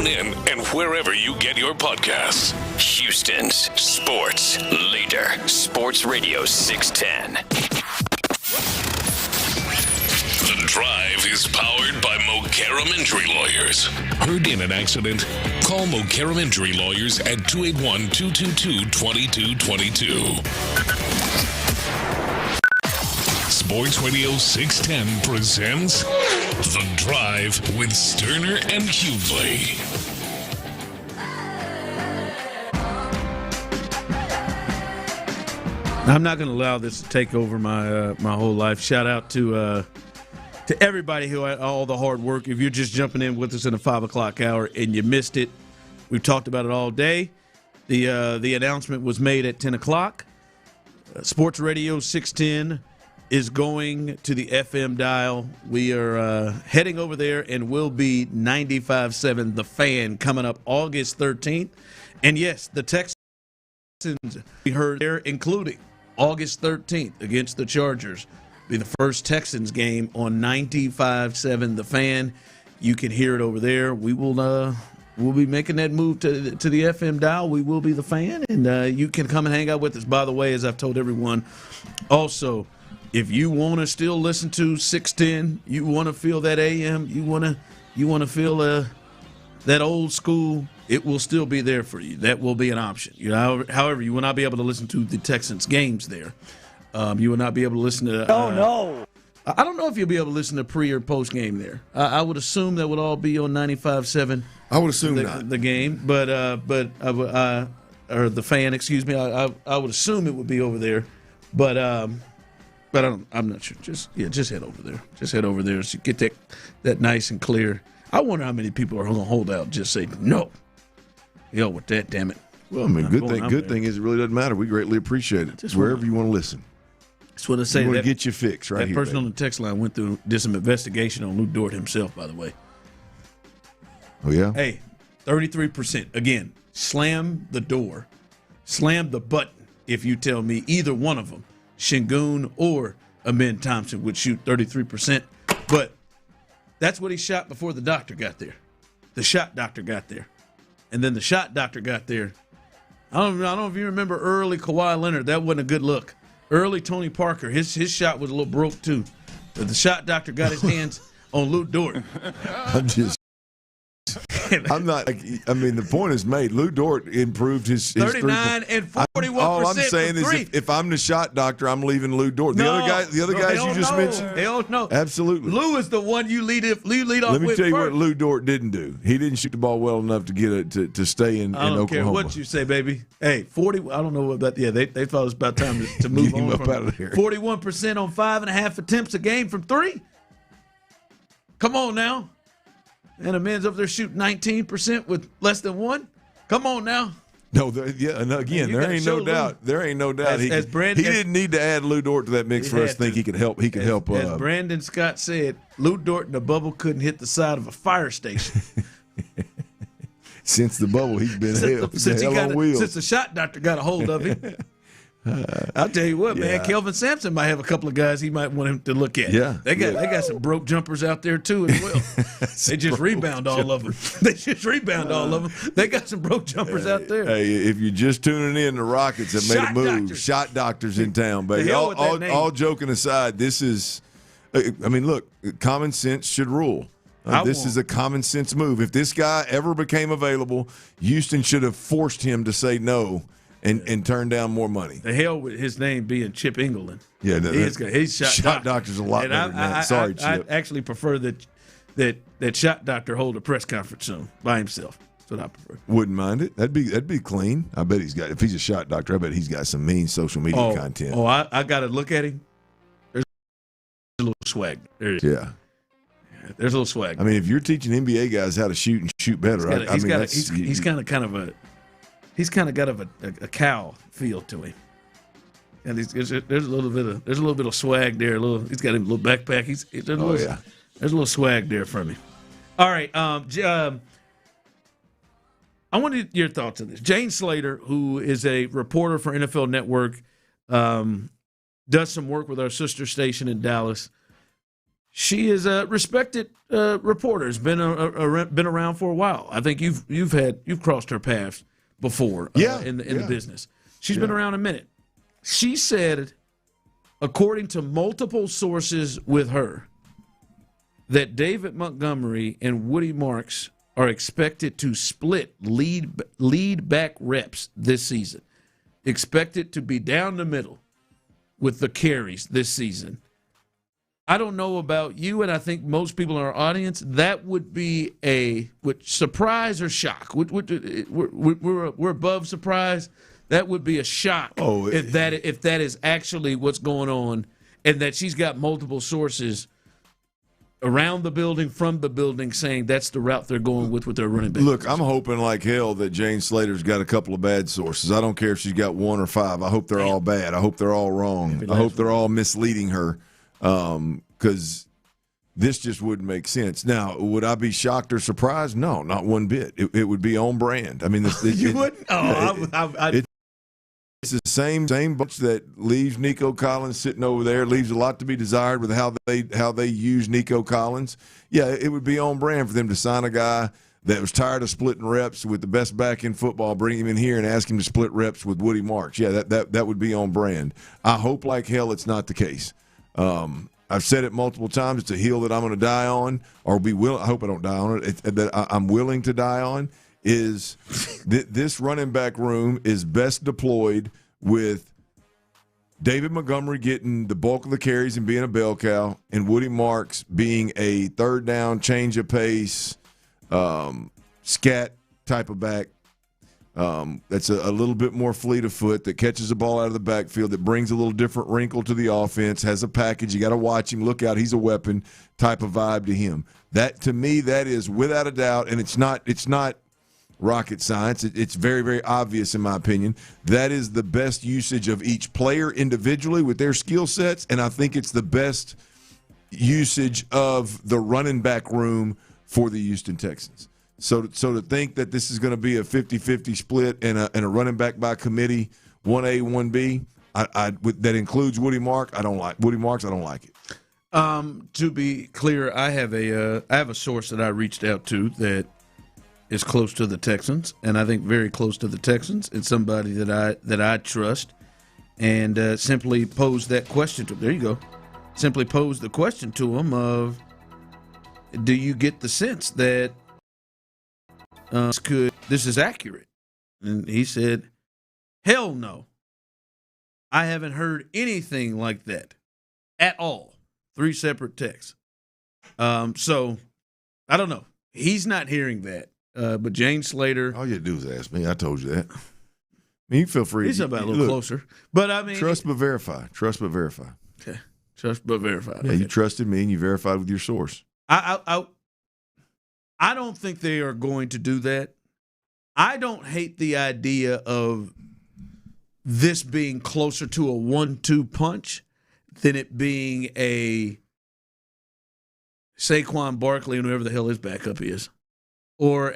Tune in and wherever you get your podcasts. Houston's sports leader, Sports Radio 610. The Drive is powered by Mokaram Injury Lawyers. Heard in an accident? Call Mokaram Injury Lawyers at 281-222-2222. Sports Radio 610 presents The Drive with Stoerner and Hughley. I'm not going to allow this to take over my whole life. Shout out to everybody who had all the hard work. If you're just jumping in with us in the 5 o'clock hour and you missed it, we've talked about it all day. The announcement was made at 10 o'clock. Sports Radio 610 is going to the FM dial. We are heading over there and will be 95.7 The Fan coming up August 13th. And yes, the Texans we heard there, including August 13th against the Chargers, be the first Texans game on 95.7 The Fan. You can hear it over there. We will we'll be making that move to the FM dial. We will be The Fan, and you can come and hang out with us. By the way, as I've told everyone, also, if you want to still listen to 610, you want to feel that AM, you want to feel that old school, it will still be there for you. That will be an option. However, you will not be able to listen to the Texans games there. You will not be able to listen to. No. I don't know if you'll be able to listen to pre or post game there. I would assume that would all be on 95.7. I would assume not the game, but or the Fan. Excuse me. I would assume it would be over there, but I'm not sure. Just head over there. Just head over there so you get that nice and clear. I wonder how many people are going to hold out and just say no. Yo, with that, damn it. Well, I mean, good thing is it really doesn't matter. We greatly appreciate it. Just wherever you want to listen. That's what I say. We want to get you fixed right here. That person on the text line did some investigation on Lou Dort himself, by the way. Oh, yeah? Hey, 33%. Again, slam the door. Slam the button if you tell me either one of them, Şengün or Amin Thompson, would shoot 33%. But that's what he shot before the doctor got there. The shot doctor got there. And then the shot doctor got there. I don't know if you remember early Kawhi Leonard. That wasn't a good look. Early Tony Parker, his shot was a little broke too. But the shot doctor got his hands on Lou Dort. I'm not. I mean, the point is made. Lou Dort improved his 39 and 41%. All I'm saying is, if I'm the shot doctor, I'm leaving Lou Dort. The other guys you just mentioned, hell no, absolutely. Lou is the one you lead off with. Let me tell you what Lou Dort didn't do. He didn't shoot the ball well enough to get it to stay in Oklahoma. I don't care what you say, baby. Hey, 40. I don't know about. Yeah, they thought it was about time to move on from out of here. 41% on 5.5 attempts a game from three. Come on now. And a man's up there shooting 19% with less than one. Come on now. No, and again, there ain't no doubt. There ain't no doubt. He didn't need to add Lou Dort to that mix for us to think he could help. He could help. As Brandon Scott said, Lou Dort in the bubble couldn't hit the side of a fire station. Since the bubble, he's been hell on wheels. Since the shot doctor got a hold of him. I'll tell you what, man. Kelvin Sampson might have a couple of guys he might want him to look at. Yeah, they got some broke jumpers out there too as well. They just rebound all of them. They got some broke jumpers out there. Hey, if you're just tuning in, the Rockets have made a move. Shot doctors in town, baby. All joking aside, this is. I mean, look, common sense should rule. This is a common sense move. If this guy ever became available, Houston should have forced him to say no. And turn down more money. The hell with his name being Chip England. Yeah, he's shot doctor's a lot better than that. Sorry, Chip. I actually prefer that shot doctor hold a press conference soon by himself. That's what I prefer. Wouldn't mind it. That'd be clean. I bet if he's a shot doctor, I bet he's got some mean social media content. Oh, I got to look at him. There's a little swag. There's a little swag. I mean, if you're teaching NBA guys how to shoot and shoot better, he's kind of got a cow feel to him, and there's a little bit of swag there. He's got a little backpack. There's a little swag there from him. All right, I wanted your thoughts on this. Jane Slater, who is a reporter for NFL Network, does some work with our sister station in Dallas. she is a respected reporter. Has been around for a while. I think you've crossed her paths before. In the business. She's been around a minute. She said, according to multiple sources with her, that David Montgomery and Woody Marks are expected to split lead back reps this season. Expected to be down the middle with the carries this season. I don't know about you, and I think most people in our audience, that would be surprise or shock. We're above surprise. That would be a shock if that is actually what's going on, and that she's got multiple sources around the building, from the building, saying that's the route they're going with their running back. Look, I'm hoping like hell that Jane Slater's got a couple of bad sources. I don't care if she's got 1 or 5. I hope they're all bad. I hope they're all wrong. I hope they're all misleading her, because this just wouldn't make sense. Now, would I be shocked or surprised? No, not one bit. It would be on brand. I mean, you wouldn't? It's the same bunch that leaves Nico Collins sitting over there. Leaves a lot to be desired with how they use Nico Collins. Yeah, it would be on brand for them to sign a guy that was tired of splitting reps with the best back in football, bring him in here and ask him to split reps with Woody Marks. Yeah, that would be on brand. I hope like hell it's not the case. I've said it multiple times. It's a hill that I'm going to die on, or be willing. I hope I don't die on it. That I'm willing to die on. Is this running back room is best deployed with David Montgomery getting the bulk of the carries and being a bell cow, and Woody Marks being a third down, change of pace, scat type of back. That's a little bit more fleet of foot, that catches the ball out of the backfield, that brings a little different wrinkle to the offense, has a package. You got to watch him, look out, he's a weapon type of vibe to him. That, to me, that is without a doubt, and it's not rocket science. It's very, very obvious in my opinion. That is the best usage of each player individually with their skill sets, and I think it's the best usage of the running back room for the Houston Texans. So to think that this is going to be a 50-50 split and a running back by committee, 1A, 1B, that includes Woody Marks, I don't like it. To be clear, I have a source that I reached out to that is close to the Texans, and I think very close to the Texans. It's somebody that I trust, and simply posed that question to him. There you go. Simply posed the question to him of, do you get the sense that this is accurate? And he said, hell no. I haven't heard anything like that at all. 3 separate texts. So I don't know. He's not hearing that. But Jane Slater. All you do is ask me. I told you that. I mean, you feel free. He's about a little closer. But I mean, trust but verify. Trust but verify. Okay. Trust but verify. Yeah, okay. You trusted me and you verified with your source. I don't think they are going to do that. I don't hate the idea of this being closer to a 1-2 punch than it being a Saquon Barkley and whoever the hell his backup is. Or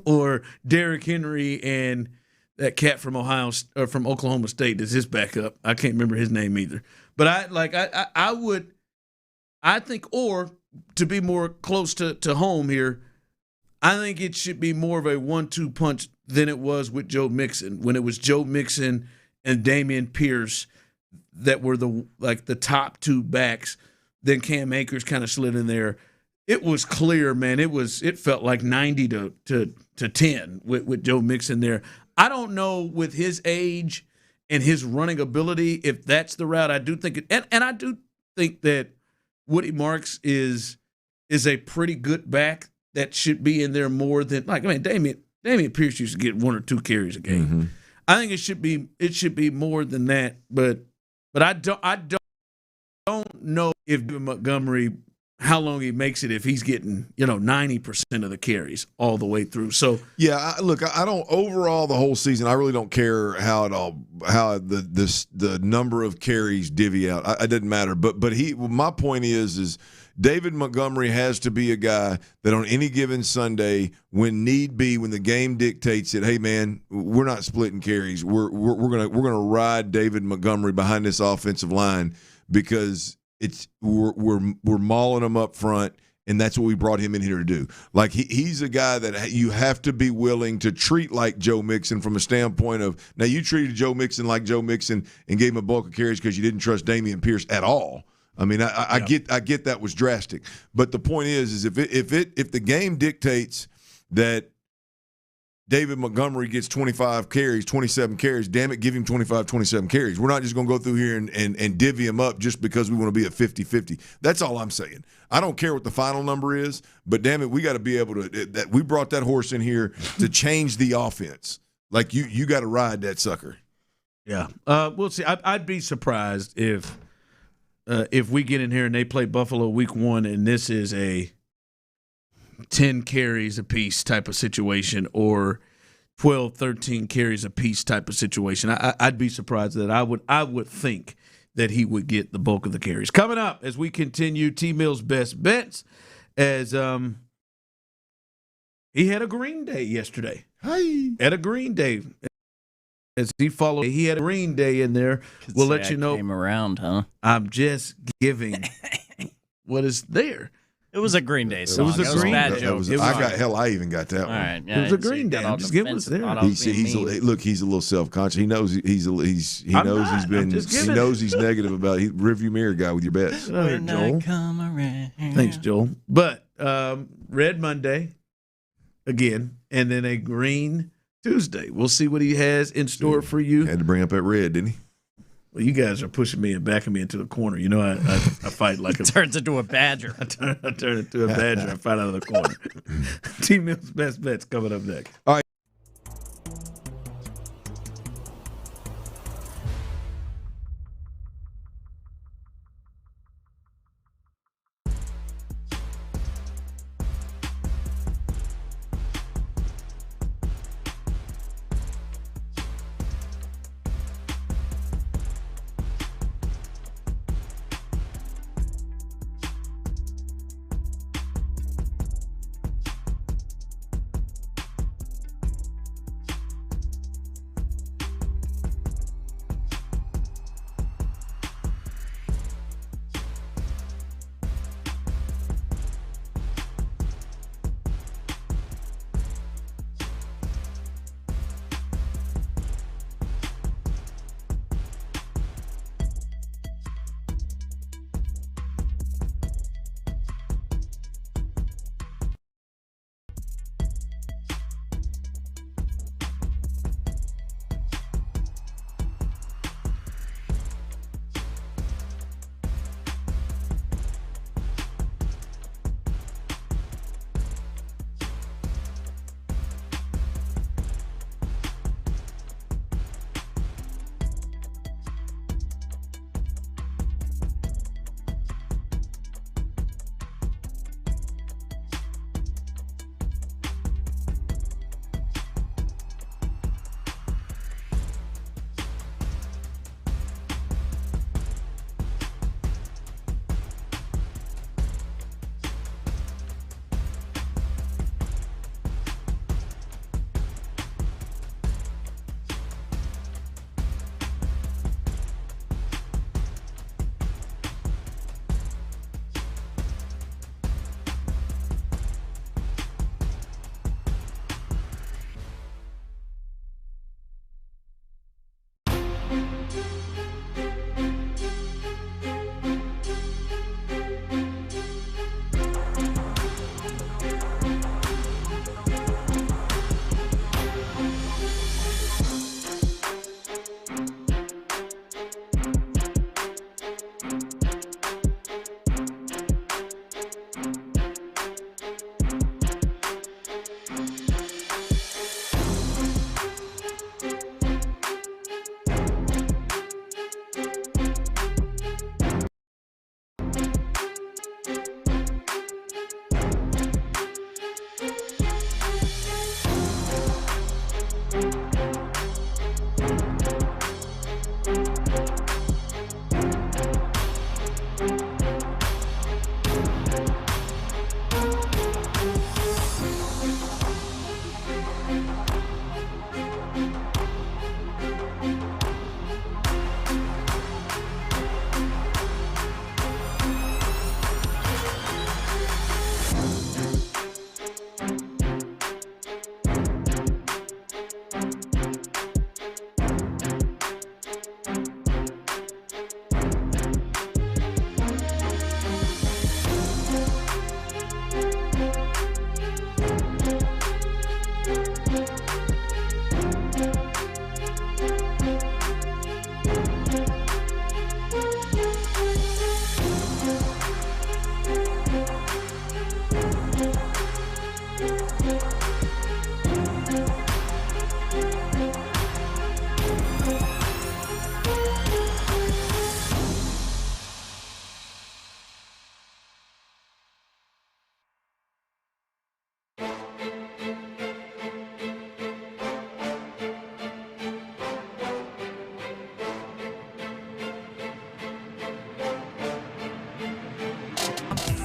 or Derrick Henry and that cat from from Oklahoma State is his backup. I can't remember his name either. But I think, or to be more close to home here, I think it should be more of a 1-2 punch than it was with Joe Mixon, when it was Joe Mixon and Dameon Pierce that were the top 2 backs. Then Cam Akers kind of slid in there. It was clear, man. It felt like 90 to 10 with Joe Mixon there. I don't know with his age and his running ability if that's the route. I do think and I do think that Woody Marks is a pretty good back that should be in there more than Dameon Pierce used to get 1 or 2 carries a game. Mm-hmm. I think it should be more than that. But I don't know if Montgomery, how long he makes it if he's getting 90% of the carries all the way through. So yeah, I don't overall the whole season. I really don't care how the number of carries divvy out. It doesn't matter. But my point is David Montgomery has to be a guy that on any given Sunday, when need be, when the game dictates it, hey man, we're not splitting carries. We're gonna ride David Montgomery behind this offensive line, because we're mauling him up front, and that's what we brought him in here to do. Like he's a guy that you have to be willing to treat like Joe Mixon from a standpoint of, now you treated Joe Mixon like Joe Mixon and gave him a bulk of carries because you didn't trust Dameon Pierce at all. I mean, I get that was drastic, but the point is if the game dictates that David Montgomery gets 25 carries, 27 carries, damn it, give him 25, 27 carries. We're not just going to go through here and divvy him up just because we want to be a 50-50. That's all I'm saying. I don't care what the final number is, but damn it, we got to be able to we brought that horse in here to change the offense. Like you got to ride that sucker. Yeah. We'll see. I'd be surprised if we get in here and they play Buffalo week 1 and this is a 10 carries apiece type of situation or 12, 13 carries apiece type of situation. I'd be surprised that I would think that he would get the bulk of the carries. Coming up as we continue T-Mill's best bets, as he had a green day yesterday. Hi. Had a green day. As he followed, he had a green day in there. We'll let you know. Came around, huh? I'm just giving what is there. It was a Green Day song. It was a Green Day. I even got that one. All right, yeah, it was a Green Day. I'm just giving what's there. He's a little self-conscious. He knows he's negative about rearview mirror guy with your bets. When I come around. Thanks, Joel. But Red Monday again, and then a Green Tuesday. We'll see what he has in store for you. Had to bring up that red, didn't he? Well, you guys are pushing me and backing me into the corner. You know, I fight like turns into a badger. I turn into a badger. I fight out of the corner. T-Mill's best bets coming up next. All right.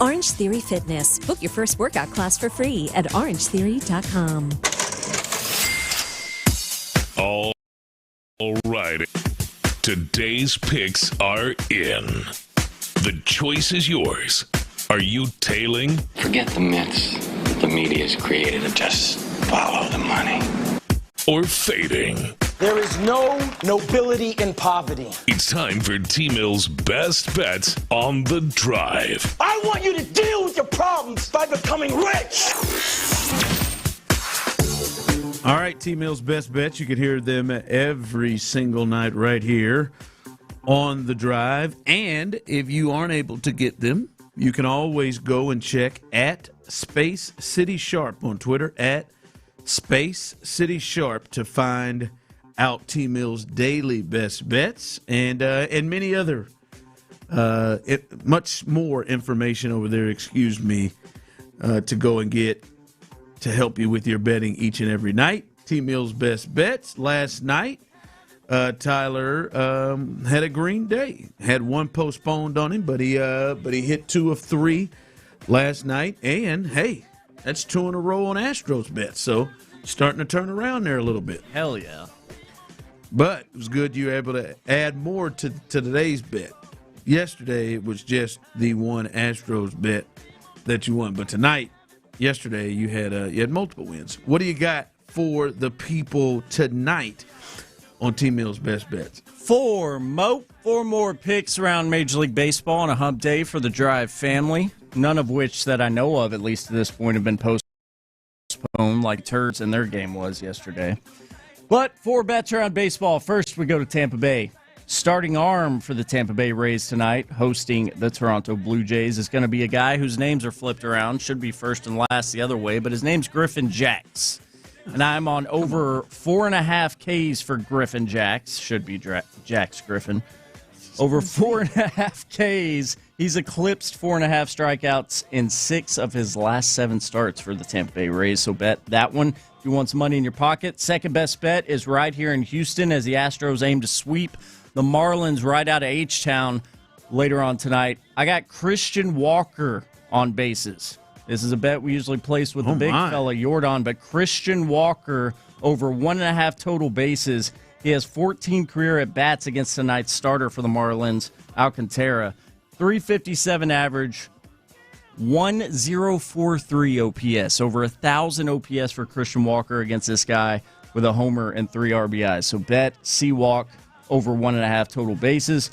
Orange Theory Fitness. Book your first workout class for free at orangetheory.com. All right. Today's picks are in. The choice is yours. Are you tailing? Forget the myths that the media's created and just follow the money. Or fading? There is no nobility in poverty. It's time for T-Mill's best bets on the drive. I want you to deal with your problems by becoming rich. All right, T-Mill's best bets. You can hear them every single night right here on the drive. And if you aren't able to get them, you can always go and check at Space City Sharp on Twitter, at Space City Sharp, to find out T-Mill's daily best bets and many other, much more information over there, to go and get to help you with your betting each and every night. T-Mill's best bets last night. Tyler had a green day. Had one postponed on him, but he hit 2 of 3 last night. And hey, that's 2 in a row on Astros bets. So starting to turn around there a little bit. Hell yeah. But it was good you were able to add more to today's bet. Yesterday, it was just the one Astros bet that you won. But yesterday, you had multiple wins. What do you got for the people tonight on T-Mill's best bets? 4 more picks around Major League Baseball on a hump day for the Drive family. None of which that I know of, at least to this point, have been postponed like turds in their game was yesterday. But 4 bets around baseball. First, we go to Tampa Bay. Starting arm for the Tampa Bay Rays tonight, hosting the Toronto Blue Jays, is going to be a guy whose names are flipped around. Should be first and last the other way, but his name's Griffin Jax. And I'm on over 4.5 Ks for Griffin Jax. Should be Jax Griffin. Over 4.5 Ks. He's eclipsed 4.5 strikeouts in 6 of his last 7 starts for the Tampa Bay Rays. So bet that one if you want some money in your pocket. Second best bet is right here in Houston as the Astros aim to sweep the Marlins right out of H-Town later on tonight. I got Christian Walker on bases. This is a bet we usually place with the big fella, Jordan, but Christian Walker over 1.5 total bases. He has 14 career at-bats against tonight's starter for the Marlins, Alcantara. 357 average, 1043 OPS. Over 1,000 OPS for Christian Walker against this guy with a homer and 3 RBIs. So bet C-Walk over 1.5 total bases.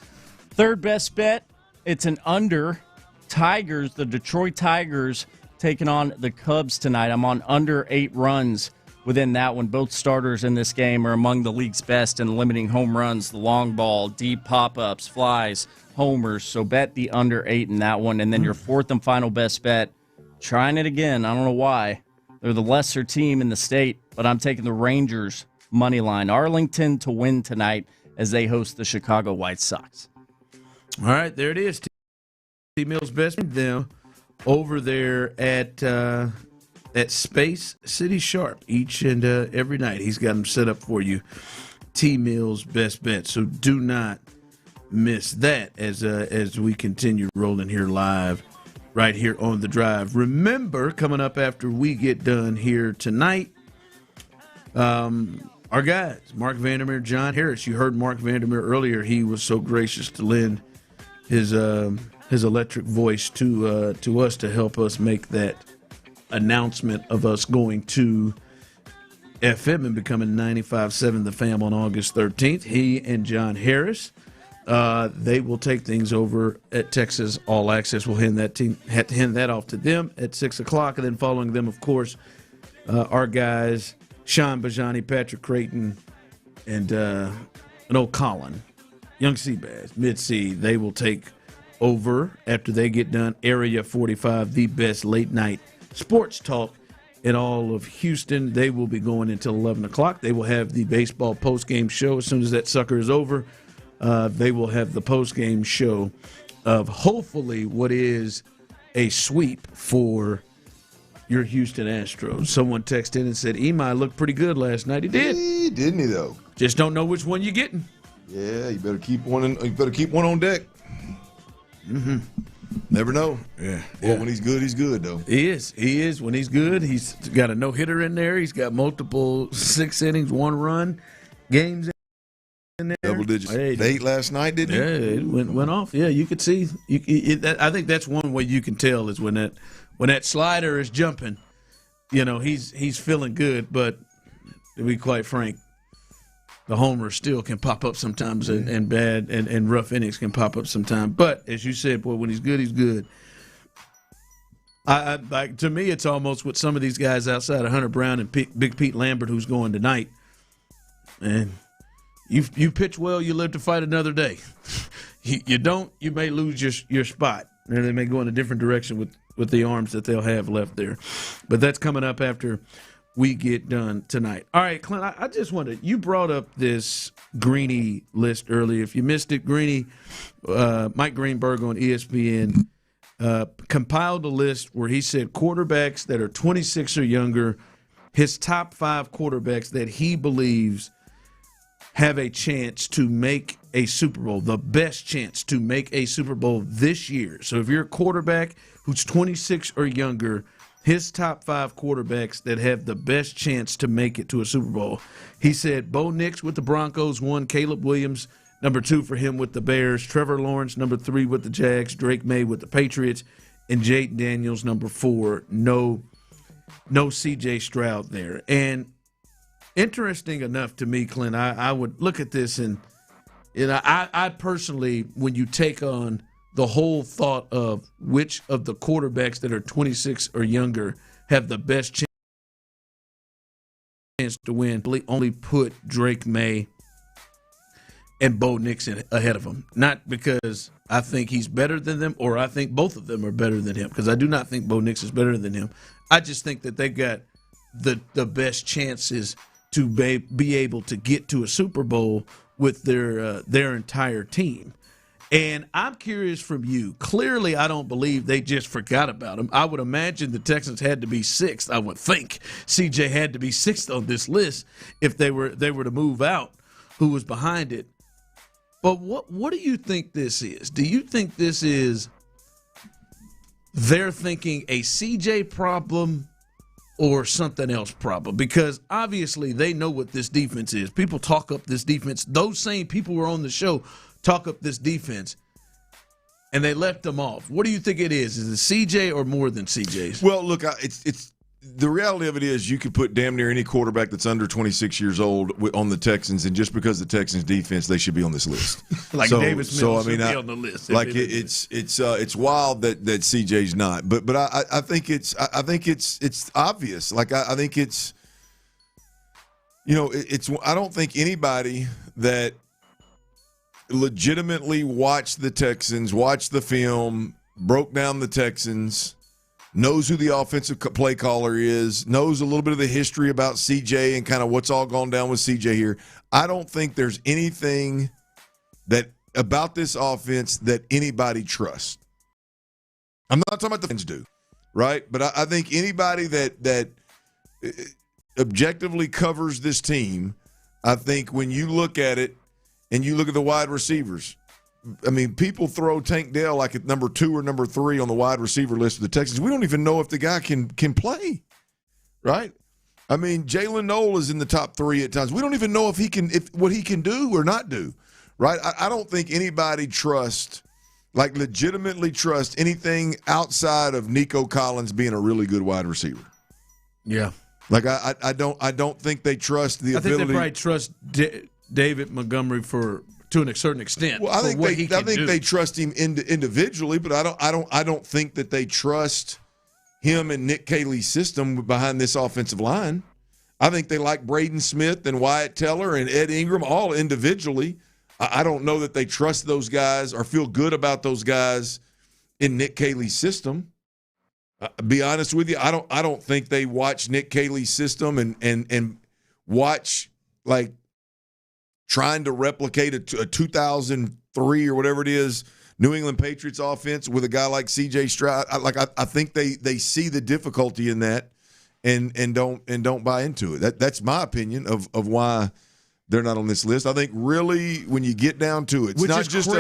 Third best bet, it's an under. Tigers, the Detroit Tigers, taking on the Cubs tonight. I'm on under 8 runs within that one. Both starters in this game are among the league's best in limiting home runs, the long ball, deep pop-ups, flies, homers. So bet the under 8 in that one. And then your fourth and final best bet, trying it again. I don't know why. They're the lesser team in the state, but I'm taking the Rangers money line. Arlington to win tonight as they host the Chicago White Sox. All right, there it is. T-Mill's best them over there at Space City Sharp each and every night. He's got them set up for you. T-Mill's best bet. So do not miss that as we continue rolling here live right here on the drive. Remember, coming up after we get done here tonight, our guys, Mark Vandermeer, John Harris. You heard Mark Vandermeer earlier. He was so gracious to lend his electric voice to us to help us make that announcement of us going to FM and becoming 95.7 The Fam on August 13th. He and John Harris, they will take things over at Texas All Access. We'll hand that off to them at 6 o'clock, and then following them, of course, our guys, Sean Bijani, Patrick Creighton, and an old Colin, Young Seabass, Mid-C. They will take over after they get done. Area 45, the best late-night sports talk in all of Houston. They will be going until 11 o'clock. They will have the baseball postgame show. As soon as that sucker is over, they will have the postgame show of hopefully what is a sweep for your Houston Astros. Someone texted in and said, Imai looked pretty good last night. He did. Didn't he, though? Just don't know which one you're getting. Yeah, you better keep one on deck. Mm-hmm. Never know. Yeah. Well, when he's good, he's good, though. He is. He is. When he's good, he's got a no-hitter in there. He's got multiple 6 innings, 1 run games in there. Double digits. 8 last night, didn't he? Yeah, it went off. Yeah, you could see. I think that's one way you can tell is when that slider is jumping. He's feeling good, but to be quite frank, the homers still can pop up sometimes, and bad and rough innings can pop up sometimes. But as you said, boy, when he's good, he's good. I like, to me, it's almost with some of these guys outside of Hunter Brown and Big Pete Lambert, who's going tonight. And you pitch well, you live to fight another day. You don't, you may lose your spot, and they may go in a different direction with the arms that they'll have left there. But that's coming up after we get done tonight. All right, Clint, I just wanted, you brought up this Greeny list earlier. If you missed it, Greeny, Mike Greenberg on ESPN, compiled a list where he said quarterbacks that are 26 or younger, his top 5 quarterbacks that he believes have a chance to make a Super Bowl, the best chance to make a Super Bowl this year. So if you're a quarterback who's 26 or younger, his top 5 quarterbacks that have the best chance to make it to a Super Bowl. He said Bo Nix with the Broncos, 1, Caleb Williams, number 2 for him with the Bears, Trevor Lawrence, number 3 with the Jags, Drake May with the Patriots, and Jayden Daniels, number 4. No C.J. Stroud there. And interesting enough to me, Clint, I would look at this and I personally, when you take on the whole thought of which of the quarterbacks that are 26 or younger have the best chance to win, only put Drake May and Bo Nix ahead of him. Not because I think he's better than them or I think both of them are better than him, because I do not think Bo Nix is better than him. I just think that they've got the best chances to be able to get to a Super Bowl with their entire team. And I'm curious from you. Clearly, I don't believe they just forgot about him. I would imagine the Texans had to be 6th. I would think CJ had to be 6th on this list if they were to move out. Who was behind it? But what do you think this is? Do you think this is they're thinking a CJ problem or something else problem? Because obviously they know what this defense is. People talk up this defense. Those same people who are on the show talk up this defense, and they left them off. What do you think it is? Is it CJ or more than CJ's? Well, look, it's the reality of it is you could put damn near any quarterback that's under 26 years old on the Texans, and just because the Texans defense, they should be on this list. Like Davis Mills should be on the list. Like it's wild that CJ's not, but I think it's obvious. Like I think it's I don't think anybody that legitimately watched the Texans, watched the film, broke down the Texans, knows who the offensive play caller is, knows a little bit of the history about CJ and kind of what's all gone down with CJ here. I don't think there's anything that about this offense that anybody trusts. I'm not talking about the fans do, right? But I think anybody that objectively covers this team, I think when you look at it, and you look at the wide receivers, I mean, people throw Tank Dell like at number 2 or number 3 on the wide receiver list of the Texans. We don't even know if the guy can play, right? I mean, Jalen Noel is in the top 3 at times. We don't even know if what he can do or not do, right? I don't think anybody legitimately trust anything outside of Nico Collins being a really good wide receiver. Yeah, like I don't think they trust the ability. I think they probably trust David Montgomery to a certain extent. Well, I think they trust him individually, but I don't think that they trust him and Nick Caley's system behind this offensive line. I think they like Braden Smith and Wyatt Teller and Ed Ingram all individually. I don't know that they trust those guys or feel good about those guys in Nick Caley's system. Be honest with you, I don't think they watch Nick Caley's system and watch like trying to replicate a 2003 or whatever it is New England Patriots offense with a guy like C.J. Stroud. I think they see the difficulty in that and don't buy into it. That's my opinion of why they're not on this list. I think really when you get down to it, it's not just a